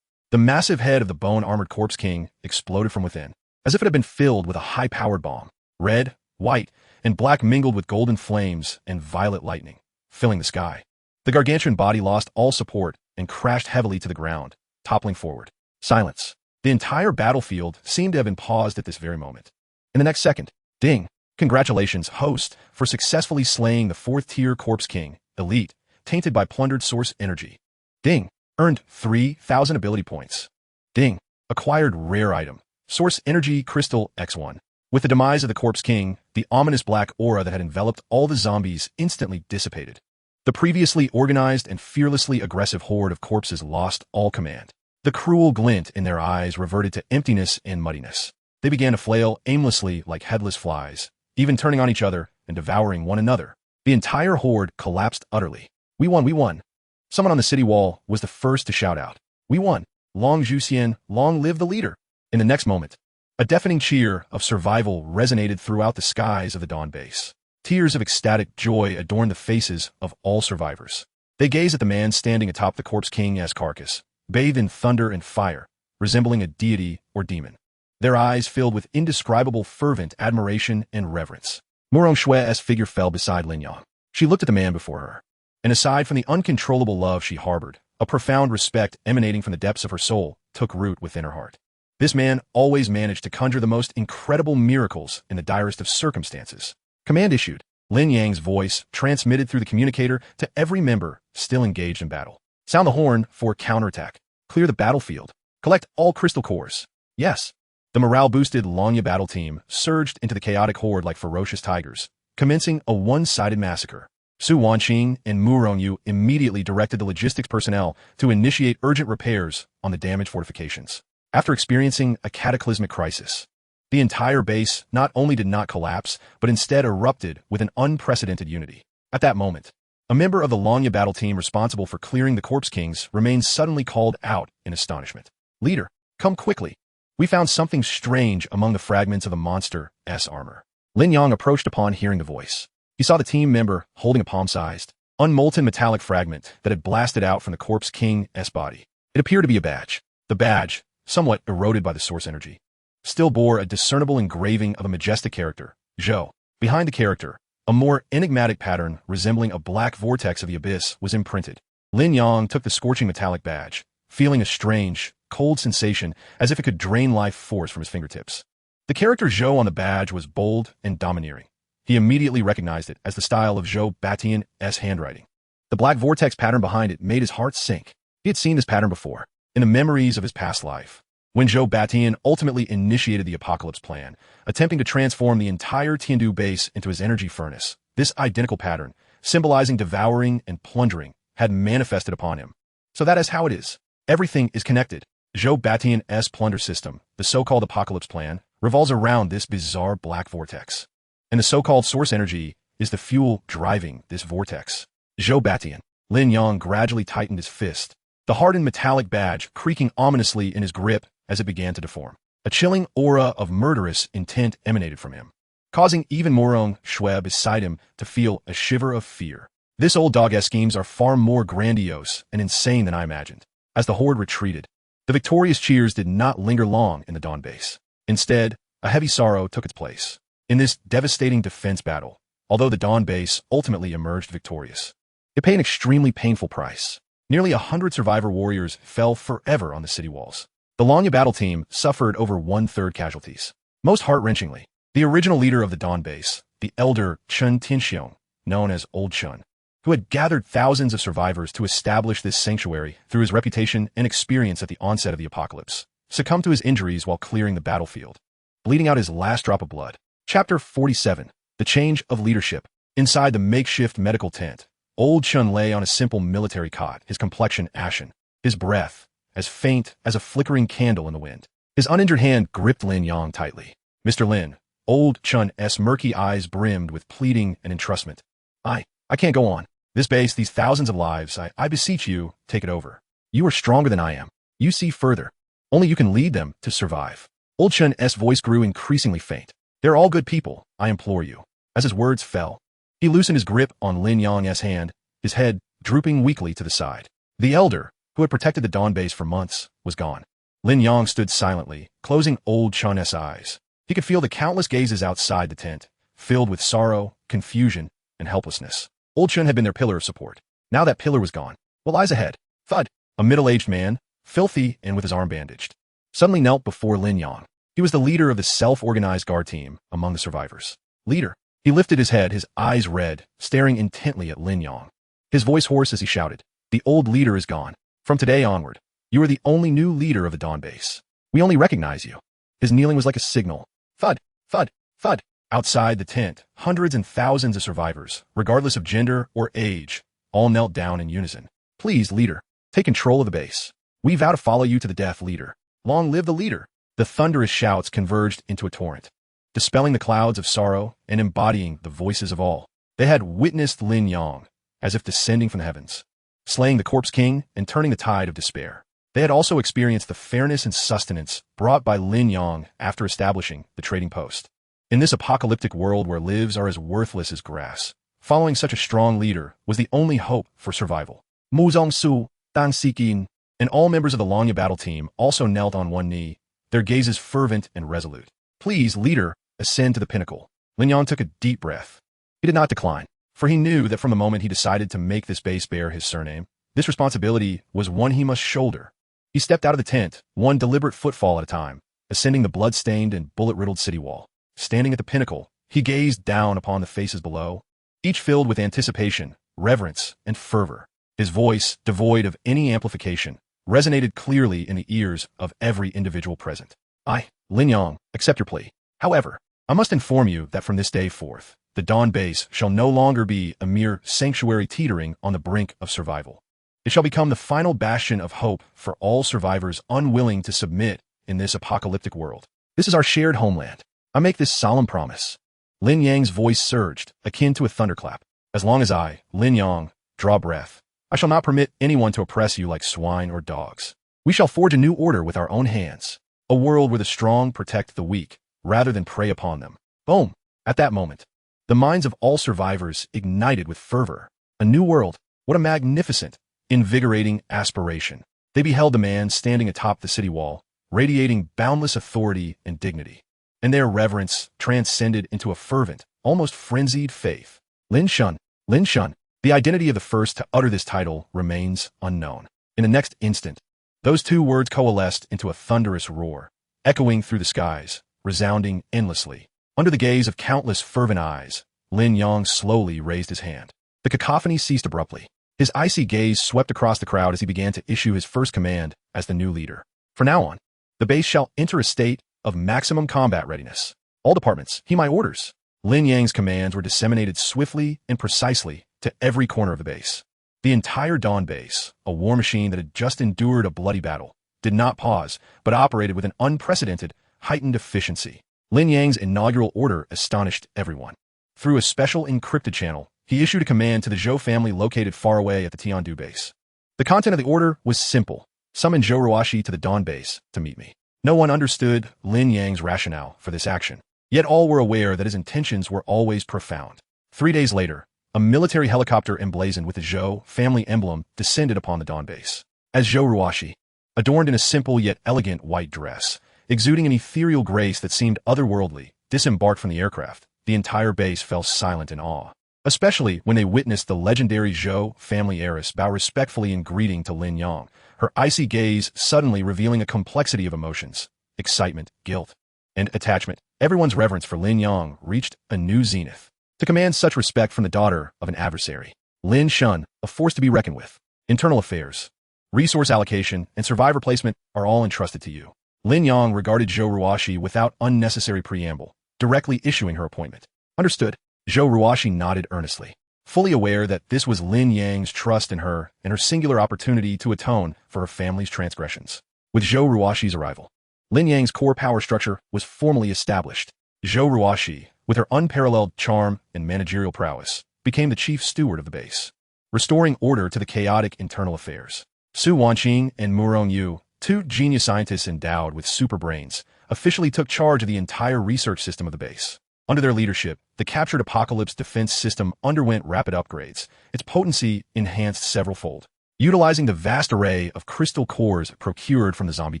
The massive head of the bone-armored corpse king exploded from within, as if it had been filled with a high-powered bomb. Red, white, and black mingled with golden flames and violet lightning, filling the sky. The gargantuan body lost all support and crashed heavily to the ground, toppling forward. Silence. The entire battlefield seemed to have been paused at this very moment. In the next second, ding! Congratulations, host, for successfully slaying the 4th-tier corpse king, elite, tainted by plundered source energy. Ding! Earned 3,000 ability points. Ding! Acquired rare item, source energy crystal X1. With the demise of the corpse king, the ominous black aura that had enveloped all the zombies instantly dissipated. The previously organized and fearlessly aggressive horde of corpses lost all command. The cruel glint in their eyes reverted to emptiness and muddiness. They began to flail aimlessly like headless flies, even turning on each other and devouring one another. The entire horde collapsed utterly. We won, we won. Someone on the city wall was the first to shout out. We won. Long Zhuxian, long live the leader. In the next moment, a deafening cheer of survival resonated throughout the skies of the Dawn base. Tears of ecstatic joy adorned the faces of all survivors. They gazed at the man standing atop the corpse king's carcass, bathed in thunder and fire, resembling a deity or demon. Their eyes filled with indescribable fervent admiration and reverence. Murong Shui's figure fell beside Lin Yang. She looked at the man before her, and aside from the uncontrollable love she harbored, a profound respect emanating from the depths of her soul took root within her heart. This man always managed to conjure the most incredible miracles in the direst of circumstances. Command issued. Lin Yang's voice transmitted through the communicator to every member still engaged in battle. Sound the horn for counterattack. Clear the battlefield. Collect all crystal cores. Yes. The morale-boosted Longya battle team surged into the chaotic horde like ferocious tigers, commencing a one-sided massacre. Su Wanqing and Mu Rongyu immediately directed the logistics personnel to initiate urgent repairs on the damaged fortifications. After experiencing a cataclysmic crisis, the entire base not only did not collapse, but instead erupted with an unprecedented unity. At that moment, a member of the Longya battle team responsible for clearing the Corpse Kings remained suddenly called out in astonishment. Leader, come quickly. We found something strange among the fragments of the monster's armor. Lin Yang approached upon hearing the voice. He saw the team member holding a palm-sized, unmolten metallic fragment that had blasted out from the Corpse King's body. It appeared to be a badge. The badge, somewhat eroded by the source energy, still bore a discernible engraving of a majestic character, Zhou. Behind the character, a more enigmatic pattern resembling a black vortex of the abyss was imprinted. Lin Yang took the scorching metallic badge, feeling a strange, cold sensation as if it could drain life force from his fingertips. The character Zhou on the badge was bold and domineering. He immediately recognized it as the style of Zhou Batian's handwriting. The black vortex pattern behind it made his heart sink. He had seen this pattern before, in the memories of his past life, when Zhou Batian ultimately initiated the Apocalypse plan, attempting to transform the entire Tiandu base into his energy furnace. This identical pattern, symbolizing devouring and plundering, had manifested upon him. So that is how it is. Everything is connected. Zhou Batian's plunder system, the so-called Apocalypse plan, revolves around this bizarre black vortex. And the so-called source energy is the fuel driving this vortex. Zhou Batian. Lin Yang gradually tightened his fist, the hardened metallic badge creaking ominously in his grip as it began to deform. A chilling aura of murderous intent emanated from him, causing even Morong Shui beside him to feel a shiver of fear. This old dog's schemes are far more grandiose and insane than I imagined. As the horde retreated, the victorious cheers did not linger long in the Dawn base. Instead, a heavy sorrow took its place. In this devastating defense battle, although the Dawn base ultimately emerged victorious, it paid an extremely painful price. Nearly 100 survivor warriors fell forever on the city walls. The Lanya battle team suffered over 1/3 casualties. Most heart-wrenchingly, the original leader of the Dawn base, the elder Chen Tinxiong, known as Old Chen, who had gathered thousands of survivors to establish this sanctuary through his reputation and experience at the onset of the apocalypse, succumbed to his injuries while clearing the battlefield, bleeding out his last drop of blood. Chapter 47. The Change of Leadership. Inside the makeshift medical tent, Old Chen lay on a simple military cot, his complexion ashen, his breath as faint as a flickering candle in the wind. His uninjured hand gripped Lin Yang tightly. Mr. Lin, Old Chen's murky eyes brimmed with pleading and entrustment. I can't go on. This base, these thousands of lives, I beseech you, take it over. You are stronger than I am. You see further. Only you can lead them to survive. Old Chen's voice grew increasingly faint. They're all good people, I implore you. As his words fell, he loosened his grip on Lin Yang's hand, his head drooping weakly to the side. The elder, who had protected the Dawn base for months, was gone. Lin Yang stood silently, closing Old Chen's eyes. He could feel the countless gazes outside the tent, filled with sorrow, confusion, and helplessness. Old Chen had been their pillar of support. Now that pillar was gone. What lies ahead? Thud. A middle-aged man, filthy and with his arm bandaged, suddenly knelt before Lin Yang. He was the leader of the self-organized guard team among the survivors. Leader. He lifted his head, his eyes red, staring intently at Lin Yang. His voice hoarse as he shouted, "The old leader is gone. From today onward, you are the only new leader of the Dawn base. We only recognize you." His kneeling was like a signal. Thud, thud, thud. Outside the tent, hundreds and thousands of survivors, regardless of gender or age, all knelt down in unison. "Please, leader, take control of the base. We vow to follow you to the death, leader. Long live the leader." The thunderous shouts converged into a torrent, dispelling the clouds of sorrow and embodying the voices of all. They had witnessed Lin Yang, as if descending from the heavens, slaying the corpse king and turning the tide of despair. They had also experienced the fairness and sustenance brought by Lin Yang after establishing the trading post. In this apocalyptic world where lives are as worthless as grass, following such a strong leader was the only hope for survival. Mu Zongsu, Dan Sikin, and all members of the Lanya battle team also knelt on one knee, their gazes fervent and resolute. "Please, leader, ascend to the pinnacle." Lin Yang took a deep breath. He did not decline, for he knew that from the moment he decided to make this base bear his surname, this responsibility was one he must shoulder. He stepped out of the tent, one deliberate footfall at a time, ascending the blood-stained and bullet-riddled city wall. Standing at the pinnacle, he gazed down upon the faces below, each filled with anticipation, reverence, and fervor. His voice, devoid of any amplification, resonated clearly in the ears of every individual present. "I, Lin Yang, accept your plea. However, I must inform you that from this day forth, the Dawn base shall no longer be a mere sanctuary teetering on the brink of survival. It shall become the final bastion of hope for all survivors unwilling to submit in this apocalyptic world. This is our shared homeland. I make this solemn promise." Lin Yang's voice surged, akin to a thunderclap. "As long as I, Lin Yang, draw breath, I shall not permit anyone to oppress you like swine or dogs. We shall forge a new order with our own hands, a world where the strong protect the weak, rather than prey upon them." Boom! At that moment, the minds of all survivors ignited with fervor. A new world. What a magnificent, invigorating aspiration. They beheld the man standing atop the city wall, radiating boundless authority and dignity. And their reverence transcended into a fervent, almost frenzied faith. Lin Shun, Lin Shun. The identity of the first to utter this title remains unknown. In the next instant, those two words coalesced into a thunderous roar, echoing through the skies, resounding endlessly. Under the gaze of countless fervent eyes, Lin Yang slowly raised his hand. The cacophony ceased abruptly. His icy gaze swept across the crowd as he began to issue his first command as the new leader. From now on, the base shall enter a state of maximum combat readiness. All departments, heed my orders. Lin Yang's commands were disseminated swiftly and precisely to every corner of the base. The entire Dawn base, a war machine that had just endured a bloody battle, did not pause, but operated with an unprecedented, heightened efficiency. Lin Yang's inaugural order astonished everyone. Through a special encrypted channel, he issued a command to the Zhou family located far away at the Tiandu base. The content of the order was simple: summon Zhou Ruashi to the Dawn base to meet me. No one understood Lin Yang's rationale for this action, yet all were aware that his intentions were always profound. 3 days later, a military helicopter emblazoned with the Zhou family emblem descended upon the Dawn base. As Zhou Ruashi, adorned in a simple yet elegant white dress, exuding an ethereal grace that seemed otherworldly, disembarked from the aircraft, the entire base fell silent in awe. Especially when they witnessed the legendary Zhou family heiress bow respectfully in greeting to Lin Yang, her icy gaze suddenly revealing a complexity of emotions: excitement, guilt, and attachment. Everyone's reverence for Lin Yang reached a new zenith. To command such respect from the daughter of an adversary, Lin Shun, a force to be reckoned with. Internal affairs, resource allocation, and survivor placement are all entrusted to you. Lin Yang regarded Zhou Ruashi without unnecessary preamble, directly issuing her appointment. Understood. Zhou Ruashi nodded earnestly, fully aware that this was Lin Yang's trust in her and her singular opportunity to atone for her family's transgressions. With Zhou Ruashi's arrival, Lin Yang's core power structure was formally established. Zhou Ruashi, with her unparalleled charm and managerial prowess, became the chief steward of the base, restoring order to the chaotic internal affairs. Su Wanqing and Murong Yu, two genius scientists endowed with super brains, officially took charge of the entire research system of the base. Under their leadership, the captured Apocalypse defense system underwent rapid upgrades, its potency enhanced several-fold, utilizing the vast array of crystal cores procured from the zombie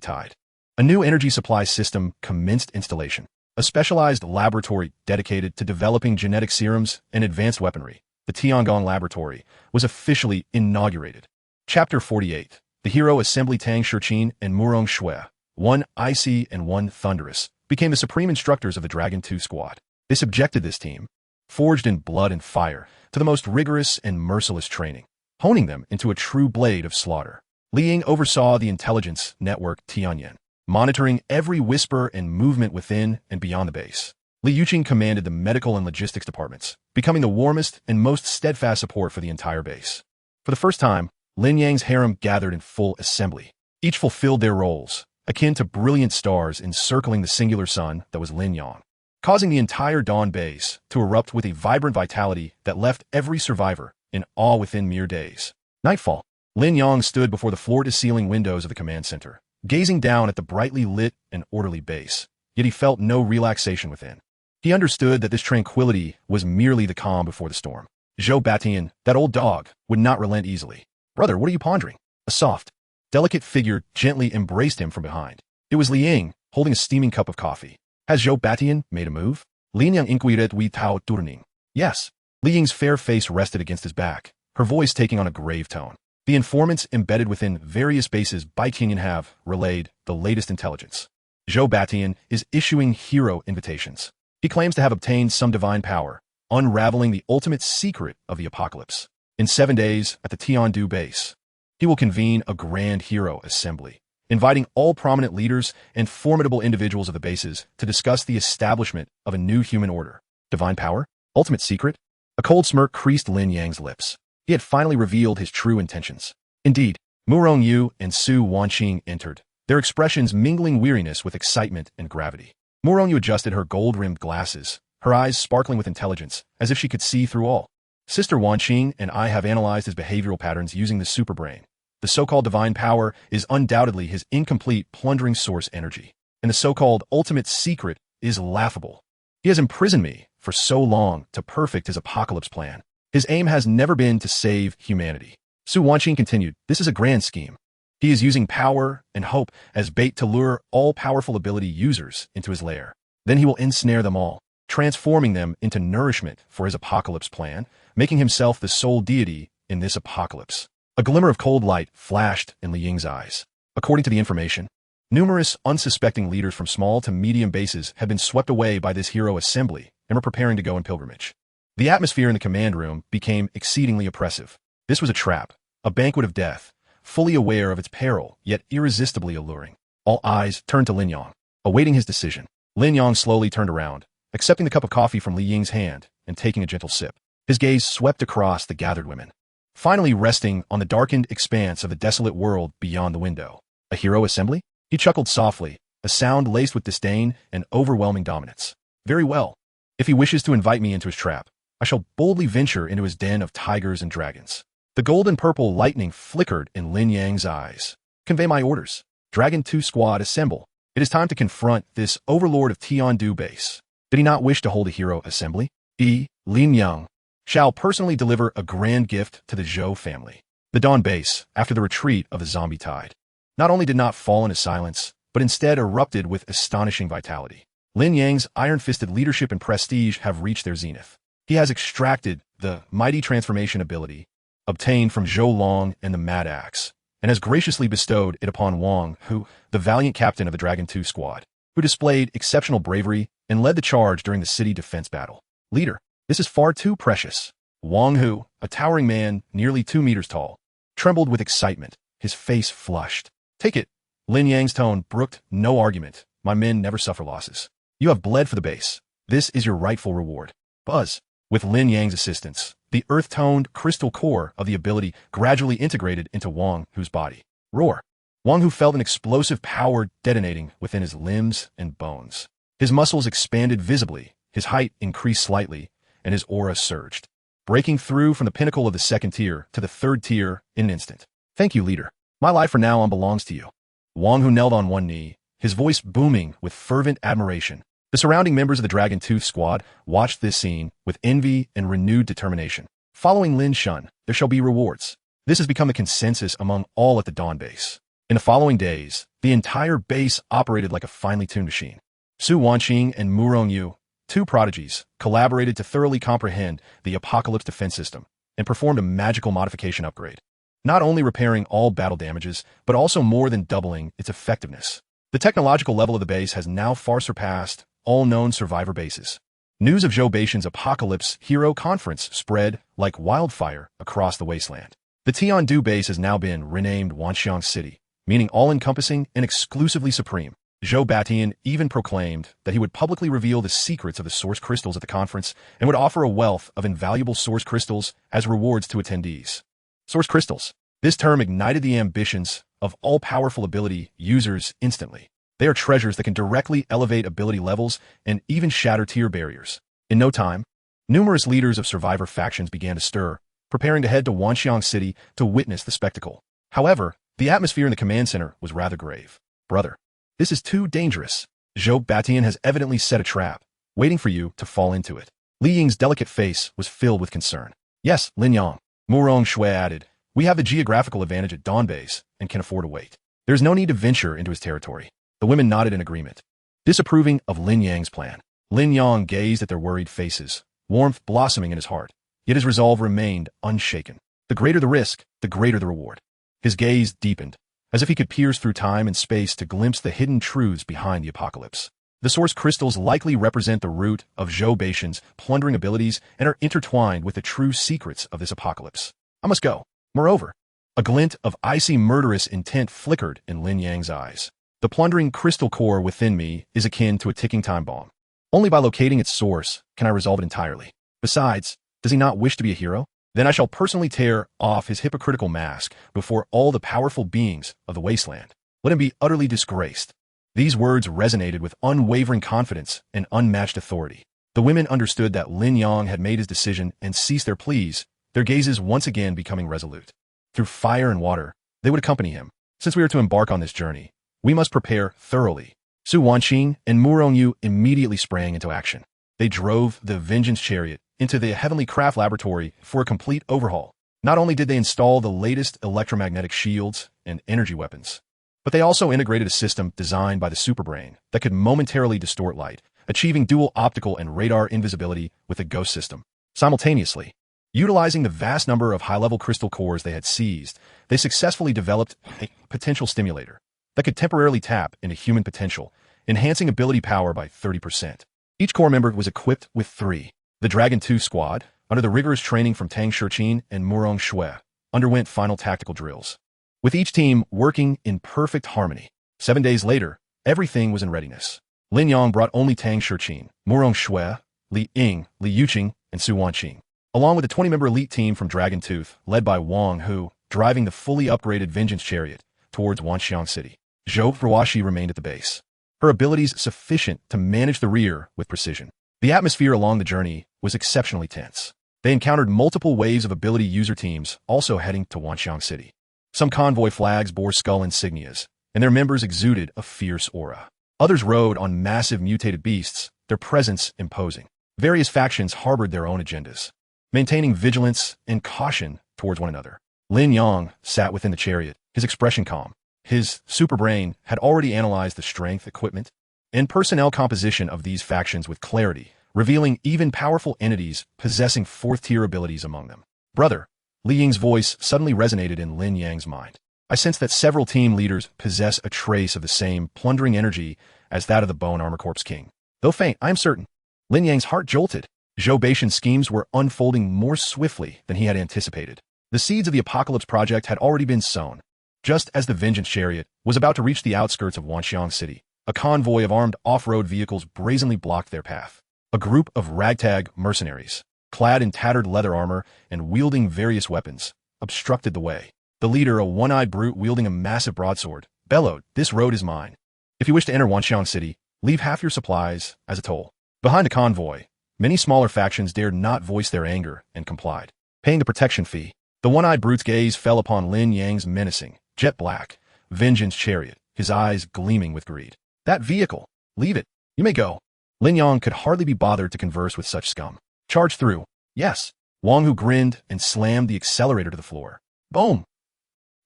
tide. A new energy supply system commenced installation. A specialized laboratory dedicated to developing genetic serums and advanced weaponry, the Tiangong Laboratory, was officially inaugurated. Chapter 48. The hero Assembly Tang Shiqin and Murong Shui, one icy and one thunderous, became the supreme instructors of the Dragon 2 squad. They subjected this team, forged in blood and fire, to the most rigorous and merciless training, honing them into a true blade of slaughter. Li Ying oversaw the intelligence network Tianyan, monitoring every whisper and movement within and beyond the base. Li Yuqing commanded the medical and logistics departments, becoming the warmest and most steadfast support for the entire base. For the first time, Lin Yang's harem gathered in full assembly. Each fulfilled their roles, akin to brilliant stars encircling the singular sun that was Lin Yang, causing the entire Dawn base to erupt with a vibrant vitality that left every survivor in awe within mere days. Nightfall. Lin Yang stood before the floor-to-ceiling windows of the command center, gazing down at the brightly lit and orderly base, yet he felt no relaxation within. He understood that this tranquility was merely the calm before the storm. Zhou Batian, that old dog, would not relent easily. "Brother, what are you pondering?" A soft, delicate figure gently embraced him from behind. It was Li Ying, holding a steaming cup of coffee. "Has Zhou Batian made a move?" Lin Yang inquired with Tao Turning. "Yes." Li Ying's fair face rested against his back, her voice taking on a grave tone. The informants embedded within various bases by Kinyan have relayed the latest intelligence. Zhou Batian is issuing hero invitations. He claims to have obtained some divine power, unraveling the ultimate secret of the apocalypse. In 7 days, at the Tiandu base, he will convene a grand hero assembly, inviting all prominent leaders and formidable individuals of the bases to discuss the establishment of a new human order. Divine power? Ultimate secret? A cold smirk creased Lin Yang's lips. He had finally revealed his true intentions. Indeed, Murong Yu and Su Wanqing entered, their expressions mingling weariness with excitement and gravity. Murong Yu adjusted her gold-rimmed glasses, her eyes sparkling with intelligence, as if she could see through all. Sister Wanqing and I have analyzed his behavioral patterns using the superbrain. The so-called divine power is undoubtedly his incomplete plundering source energy, and the so-called ultimate secret is laughable. He has imprisoned me for so long to perfect his apocalypse plan. His aim has never been to save humanity. Su Wanqing continued, "This is a grand scheme. He is using power and hope as bait to lure all-powerful ability users into his lair. Then he will ensnare them all, transforming them into nourishment for his apocalypse plan, making himself the sole deity in this apocalypse. A glimmer of cold light flashed in Lin Yang's eyes. According to the information, numerous unsuspecting leaders from small to medium bases had been swept away by this hero assembly and were preparing to go in pilgrimage. The atmosphere in the command room became exceedingly oppressive. This was a trap, a banquet of death, fully aware of its peril, yet irresistibly alluring. All eyes turned to Lin Yang, awaiting his decision. Lin Yang slowly turned around, accepting the cup of coffee from Lin Yang's hand and taking a gentle sip. His gaze swept across the gathered women, finally resting on the darkened expanse of the desolate world beyond the window. A hero assembly? He chuckled softly, a sound laced with disdain and overwhelming dominance. Very well. If he wishes to invite me into his trap, I shall boldly venture into his den of tigers and dragons. The gold-and-purple lightning flickered in Lin Yang's eyes. Convey my orders. Dragon 2 squad assemble. It is time to confront this overlord of Tiandu base. Did he not wish to hold a hero assembly? Lin Yang shall personally deliver a grand gift to the Zhou family. The Dawn base, after the retreat of the zombie tide, not only did not fall into silence, but instead erupted with astonishing vitality. Lin Yang's iron-fisted leadership and prestige have reached their zenith. He has extracted the mighty transformation ability obtained from Zhou Long and the Mad Axe, and has graciously bestowed it upon Wang Hu, the valiant captain of the Dragon 2 squad, who displayed exceptional bravery and led the charge during the city defense battle. Leader, this is far too precious. Wang Hu, a towering man nearly 2 meters tall, trembled with excitement, his face flushed. Take it. Lin Yang's tone brooked no argument. My men never suffer losses. You have bled for the base. This is your rightful reward. Buzz. With Lin Yang's assistance, the earth-toned crystal core of the ability gradually integrated into Wang Hu's body. Roar. Wang Hu felt an explosive power detonating within his limbs and bones. His muscles expanded visibly, his height increased slightly, and his aura surged, breaking through from the pinnacle of the second tier to the third tier in an instant. Thank you, leader. My life from now on belongs to you. Wang Hu knelt on one knee, his voice booming with fervent admiration. The surrounding members of the Dragon 2 squad watched this scene with envy and renewed determination. Following Lin Shun, there shall be rewards. This has become the consensus among all at the Dawn base. In the following days, the entire base operated like a finely tuned machine. Su Wanqing and Mu Rongyu, 2 prodigies, collaborated to thoroughly comprehend the Apocalypse defense system and performed a magical modification upgrade, not only repairing all battle damages, but also more than doubling its effectiveness. The technological level of the base has now far surpassed all known survivor bases. News of Zhou Baishan's Apocalypse Hero Conference spread like wildfire across the wasteland. The Tiandu base has now been renamed Wanxiang City, meaning all-encompassing and exclusively supreme. Zhou Baishan even proclaimed that he would publicly reveal the secrets of the source crystals at the conference and would offer a wealth of invaluable source crystals as rewards to attendees. Source crystals. This term ignited the ambitions of all-powerful ability users instantly. They are treasures that can directly elevate ability levels and even shatter tier barriers. In no time, numerous leaders of survivor factions began to stir, preparing to head to Wanxiang City to witness the spectacle. However, the atmosphere in the command center was rather grave. Brother, this is too dangerous. Zhou Baishan has evidently set a trap, waiting for you to fall into it. Li Ying's delicate face was filled with concern. Yes, Lin Yang. Mu Rongshui added, we have the geographical advantage at Dawn Base and can afford to wait. There's no need to venture into his territory. The women nodded in agreement, disapproving of Lin Yang's plan. Lin Yang gazed at their worried faces, warmth blossoming in his heart, yet his resolve remained unshaken. The greater the risk, the greater the reward. His gaze deepened, as if he could pierce through time and space to glimpse the hidden truths behind the apocalypse. The source crystals likely represent the root of Zhou Baishan's plundering abilities and are intertwined with the true secrets of this apocalypse. I must go. Moreover, a glint of icy murderous intent flickered in Lin Yang's eyes. The plundering crystal core within me is akin to a ticking time bomb. Only by locating its source can I resolve it entirely. Besides, does he not wish to be a hero? Then I shall personally tear off his hypocritical mask before all the powerful beings of the wasteland. Let him be utterly disgraced. These words resonated with unwavering confidence and unmatched authority. The women understood that Lin Yang had made his decision and ceased their pleas, their gazes once again becoming resolute. Through fire and water, they would accompany him. Since we are to embark on this journey, we must prepare thoroughly. Su Wanqing and Mu Rongyu immediately sprang into action. They drove the Vengeance Chariot into the Heavenly Craft Laboratory for a complete overhaul. Not only did they install the latest electromagnetic shields and energy weapons, but they also integrated a system designed by the superbrain that could momentarily distort light, achieving dual optical and radar invisibility with the ghost system. Simultaneously, utilizing the vast number of high-level crystal cores they had seized, they successfully developed a potential stimulator that could temporarily tap into human potential, enhancing ability power by 30%. Each core member was equipped with 3. The Dragon 2 squad, under the rigorous training from Tang Shichin and Murong Shui, underwent final tactical drills, with each team working in perfect harmony. 7 days later, everything was in readiness. Lin Yang brought only Tang Shichin, Murong Shui, Li Ying, Li Yuqing, and Su Wanqing, along with a 20-member elite team from Dragon Tooth, led by Wang Hu, driving the fully upgraded Vengeance Chariot towards Wanxiang City. Zhou Ruoxi remained at the base, her abilities sufficient to manage the rear with precision. The atmosphere along the journey was exceptionally tense. They encountered multiple waves of ability user teams also heading to Wanxiang City. Some convoy flags bore skull insignias, and their members exuded a fierce aura. Others rode on massive mutated beasts, their presence imposing. Various factions harbored their own agendas, maintaining vigilance and caution towards one another. Lin Yang sat within the chariot, his expression calm. His superbrain had already analyzed the strength, equipment, and personnel composition of these factions with clarity, revealing even powerful entities possessing 4th-tier abilities among them. Brother, Li Ying's voice suddenly resonated in Lin Yang's mind. I sense that several team leaders possess a trace of the same plundering energy as that of the Bone Armor Corps King. Though faint, I am certain. Lin Yang's heart jolted. Zhou Baishan's schemes were unfolding more swiftly than he had anticipated. The seeds of the Apocalypse Project had already been sown. Just as the Vengeance Chariot was about to reach the outskirts of Wanxiang City, a convoy of armed off-road vehicles brazenly blocked their path. A group of ragtag mercenaries, clad in tattered leather armor and wielding various weapons, obstructed the way. The leader, a one-eyed brute wielding a massive broadsword, bellowed, "This road is mine. If you wish to enter Wanxiang City, leave half your supplies as a toll." Behind the convoy, many smaller factions dared not voice their anger and complied, paying the protection fee. The one-eyed brute's gaze fell upon Lin Yang's menacing, jet-black, Vengeance Chariot, his eyes gleaming with greed. "That vehicle! Leave it! You may go." Lin Yang could hardly be bothered to converse with such scum. "Charge through." "Yes." Wang Hu grinned and slammed the accelerator to the floor. Boom!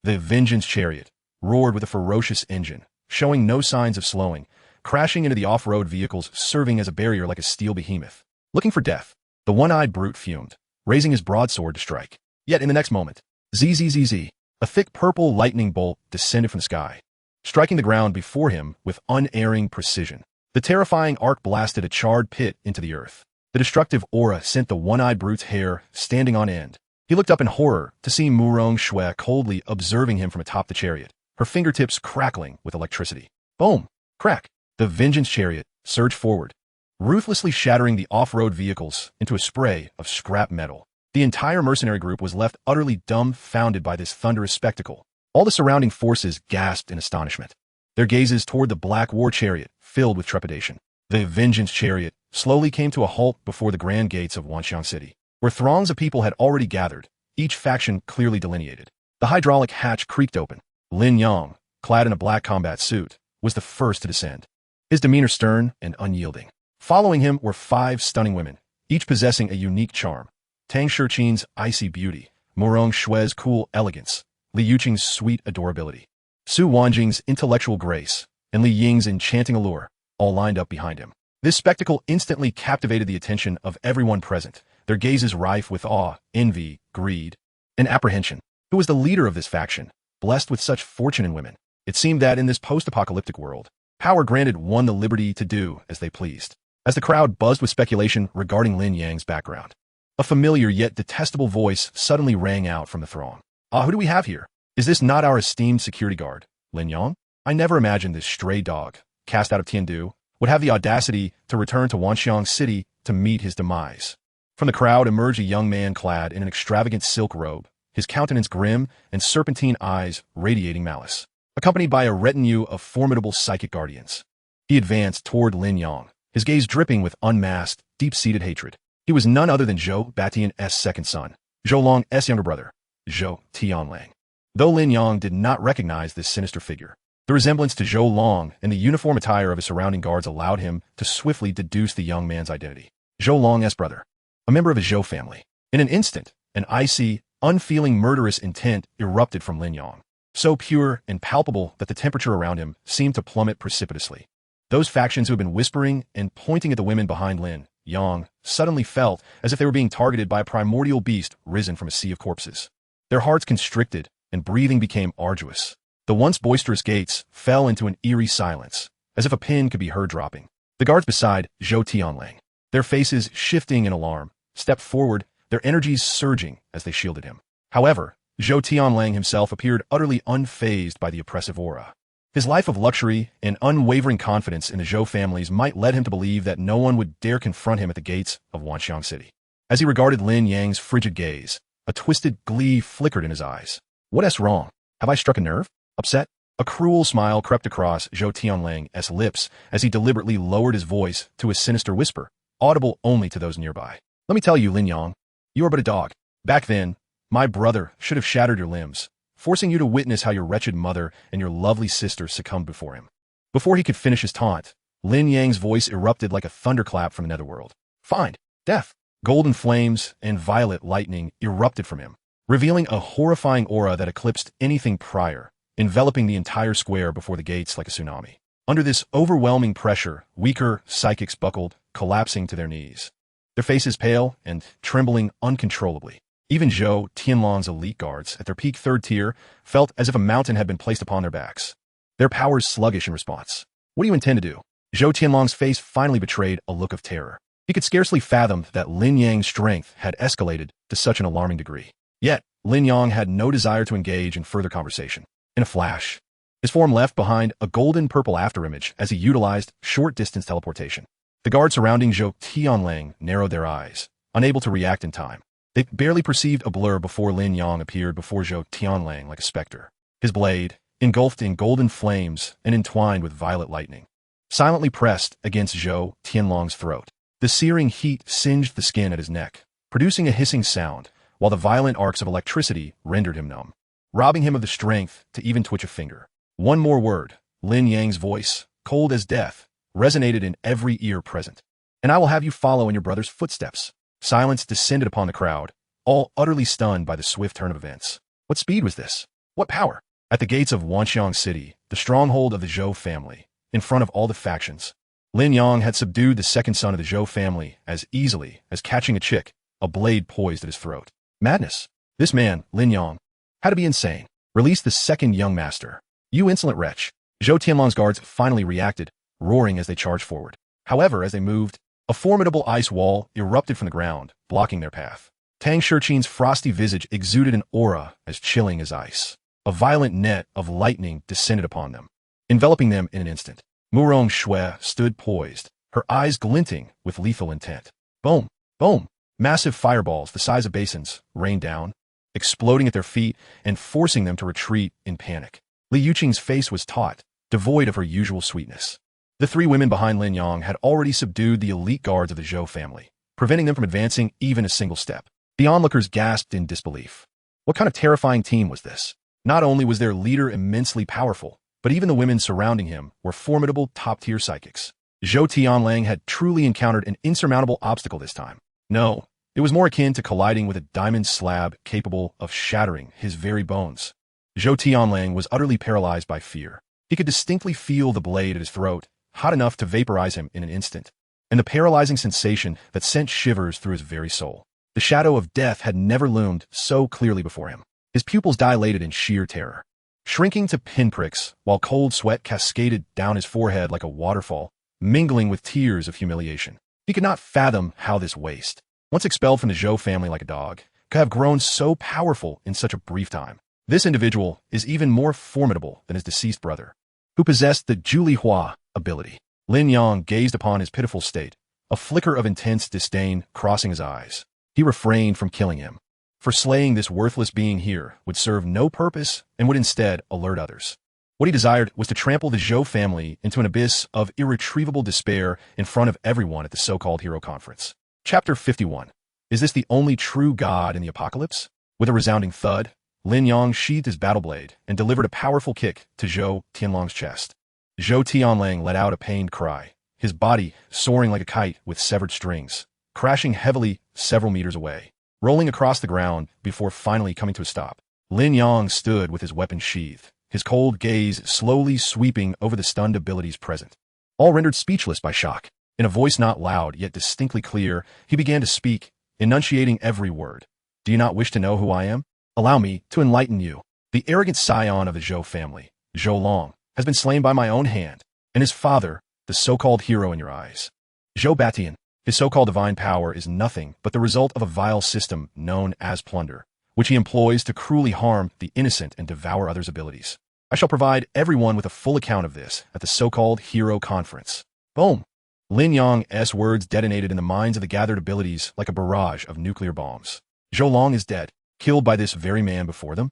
The Vengeance Chariot roared with a ferocious engine, showing no signs of slowing, crashing into the off-road vehicles, serving as a barrier like a steel behemoth. Looking for death, the one-eyed brute fumed, raising his broadsword to strike. Yet in the next moment, zzz, a thick purple lightning bolt descended from the sky, striking the ground before him with unerring precision. The terrifying arc blasted a charred pit into the earth. The destructive aura sent the one-eyed brute's hair standing on end. He looked up in horror to see Murong Shui coldly observing him from atop the chariot, her fingertips crackling with electricity. Boom! Crack! The Vengeance Chariot surged forward, ruthlessly shattering the off-road vehicles into a spray of scrap metal. The entire mercenary group was left utterly dumbfounded by this thunderous spectacle. All the surrounding forces gasped in astonishment, their gazes toward the black war chariot filled with trepidation. The Vengeance Chariot slowly came to a halt before the grand gates of Wanxiang City, where throngs of people had already gathered, each faction clearly delineated. The hydraulic hatch creaked open. Lin Yang, clad in a black combat suit, was the first to descend, his demeanor stern and unyielding. Following him were 5 stunning women, each possessing a unique charm. Tang Shichin's icy beauty, Murong Shui's cool elegance, Li Yuqing's sweet adorability, Su Wanjing's intellectual grace, and Li Ying's enchanting allure, all lined up behind him. This spectacle instantly captivated the attention of everyone present, their gazes rife with awe, envy, greed, and apprehension. Who was the leader of this faction, blessed with such fortune in women? It seemed that in this post-apocalyptic world, power granted one the liberty to do as they pleased. As the crowd buzzed with speculation regarding Lin Yang's background, a familiar yet detestable voice suddenly rang out from the throng. "Ah, who do we have here? Is this not our esteemed security guard, Lin Yang? I never imagined this stray dog, cast out of Tiandu, would have the audacity to return to Wanxiang City to meet his demise." From the crowd emerged a young man clad in an extravagant silk robe, his countenance grim and serpentine eyes radiating malice, accompanied by a retinue of formidable psychic guardians. He advanced toward Lin Yang, his gaze dripping with unmasked, deep-seated hatred. He was none other than Zhou Batian's second son, Zhou Long's younger brother, Zhou Tianlang. Though Lin Yang did not recognize this sinister figure, the resemblance to Zhou Long and the uniform attire of his surrounding guards allowed him to swiftly deduce the young man's identity. Zhou Long's brother, a member of his Zhou family. In an instant, an icy, unfeeling murderous intent erupted from Lin Yang, so pure and palpable that the temperature around him seemed to plummet precipitously. Those factions who had been whispering and pointing at the women behind Lin Yang suddenly felt as if they were being targeted by a primordial beast risen from a sea of corpses. Their hearts constricted, and breathing became arduous. The once boisterous gates fell into an eerie silence, as if a pin could be heard dropping. The guards beside Zhou Tianlang, their faces shifting in alarm, stepped forward, their energies surging as they shielded him. However, Zhou Tianlang himself appeared utterly unfazed by the oppressive aura. His life of luxury and unwavering confidence in the Zhou families might lead him to believe that no one would dare confront him at the gates of Wanxiang City. As he regarded Lin Yang's frigid gaze, a twisted glee flickered in his eyes. What's wrong? Have I struck a nerve? Upset? A cruel smile crept across Zhou Tianlang's lips as he deliberately lowered his voice to a sinister whisper, audible only to those nearby. Let me tell you, Lin Yang, you are but a dog. Back then, my brother should have shattered your limbs, forcing you to witness how your wretched mother and your lovely sister succumbed before him. Before he could finish his taunt, Lin Yang's voice erupted like a thunderclap from the netherworld. Find death. Golden flames and violet lightning erupted from him, revealing a horrifying aura that eclipsed anything prior, enveloping the entire square before the gates like a tsunami. Under this overwhelming pressure, weaker psychics buckled, collapsing to their knees, their faces pale and trembling uncontrollably. Even Zhou Tianlang's elite guards, at their peak third tier, felt as if a mountain had been placed upon their backs, their powers sluggish in response. What do you intend to do? Zhou Tianlang's face finally betrayed a look of terror. He could scarcely fathom that Lin Yang's strength had escalated to such an alarming degree. Yet, Lin Yang had no desire to engage in further conversation. In a flash, his form left behind a golden-purple afterimage as he utilized short-distance teleportation. The guards surrounding Zhou Tianlang narrowed their eyes, unable to react in time. They barely perceived a blur before Lin Yang appeared before Zhou Tianlang like a specter, his blade engulfed in golden flames and entwined with violet lightning, silently pressed against Zhou Tianlang's throat. The searing heat singed the skin at his neck, producing a hissing sound, while the violent arcs of electricity rendered him numb, robbing him of the strength to even twitch a finger. One more word, Lin Yang's voice, cold as death, resonated in every ear present. And I will have you follow in your brother's footsteps. Silence descended upon the crowd, all utterly stunned by the swift turn of events. What speed was this? What power? At the gates of Wanxiang City, the stronghold of the Zhou family, in front of all the factions, Lin Yang had subdued the second son of the Zhou family as easily as catching a chick, a blade poised at his throat. Madness. This man, Lin Yang, had to be insane. Release the second young master. You insolent wretch. Zhou Tianlang's guards finally reacted, roaring as they charged forward. However, as they moved, a formidable ice wall erupted from the ground, blocking their path. Tang Shurqin's frosty visage exuded an aura as chilling as ice. A violent net of lightning descended upon them, enveloping them in an instant. Murong Shui stood poised, her eyes glinting with lethal intent. Boom! Boom! Massive fireballs the size of basins rained down, exploding at their feet and forcing them to retreat in panic. Li Yuqing's face was taut, devoid of her usual sweetness. The three women behind Lin Yang had already subdued the elite guards of the Zhou family, preventing them from advancing even a single step. The onlookers gasped in disbelief. What kind of terrifying team was this? Not only was their leader immensely powerful, but even the women surrounding him were formidable top-tier psychics. Zhou Tianlang had truly encountered an insurmountable obstacle this time. No, it was more akin to colliding with a diamond slab capable of shattering his very bones. Zhou Tianlang was utterly paralyzed by fear. He could distinctly feel the blade at his throat, hot enough to vaporize him in an instant, and the paralyzing sensation that sent shivers through his very soul. The shadow of death had never loomed so clearly before him. His pupils dilated in sheer terror, shrinking to pinpricks while cold sweat cascaded down his forehead like a waterfall, mingling with tears of humiliation. He could not fathom how this waste, once expelled from the Zhou family like a dog, could have grown so powerful in such a brief time. This individual is even more formidable than his deceased brother, who possessed the Zhuli Hua ability. Lin Yang gazed upon his pitiful state, a flicker of intense disdain crossing his eyes. He refrained from killing him, for slaying this worthless being here would serve no purpose and would instead alert others. What he desired was to trample the Zhou family into an abyss of irretrievable despair in front of everyone at the so-called Hero Conference. Chapter 51. Is this the only true god in the apocalypse? With a resounding thud, Lin Yang sheathed his battle blade and delivered a powerful kick to Zhou Tianlang's chest. Zhou Tianlang let out a pained cry, his body soaring like a kite with severed strings, crashing heavily several meters away. rolling across the ground before finally coming to a stop. Lin Yang stood with his weapon sheathed, his cold gaze slowly sweeping over the stunned abilities present. All rendered speechless by shock. In a voice not loud yet distinctly clear, he began to speak, enunciating every word. Do you not wish to know who I am? Allow me to enlighten you. The arrogant scion of the Zhou family, Zhou Long, has been slain by my own hand, and his father, the so-called hero in your eyes. Zhou Batian, his so-called divine power is nothing but the result of a vile system known as plunder, which he employs to cruelly harm the innocent and devour others' abilities. I shall provide everyone with a full account of this at the so-called hero conference. Boom! Lin Yang's words detonated in the minds of the gathered abilities like a barrage of nuclear bombs. Zhou Long is dead, killed by this very man before them.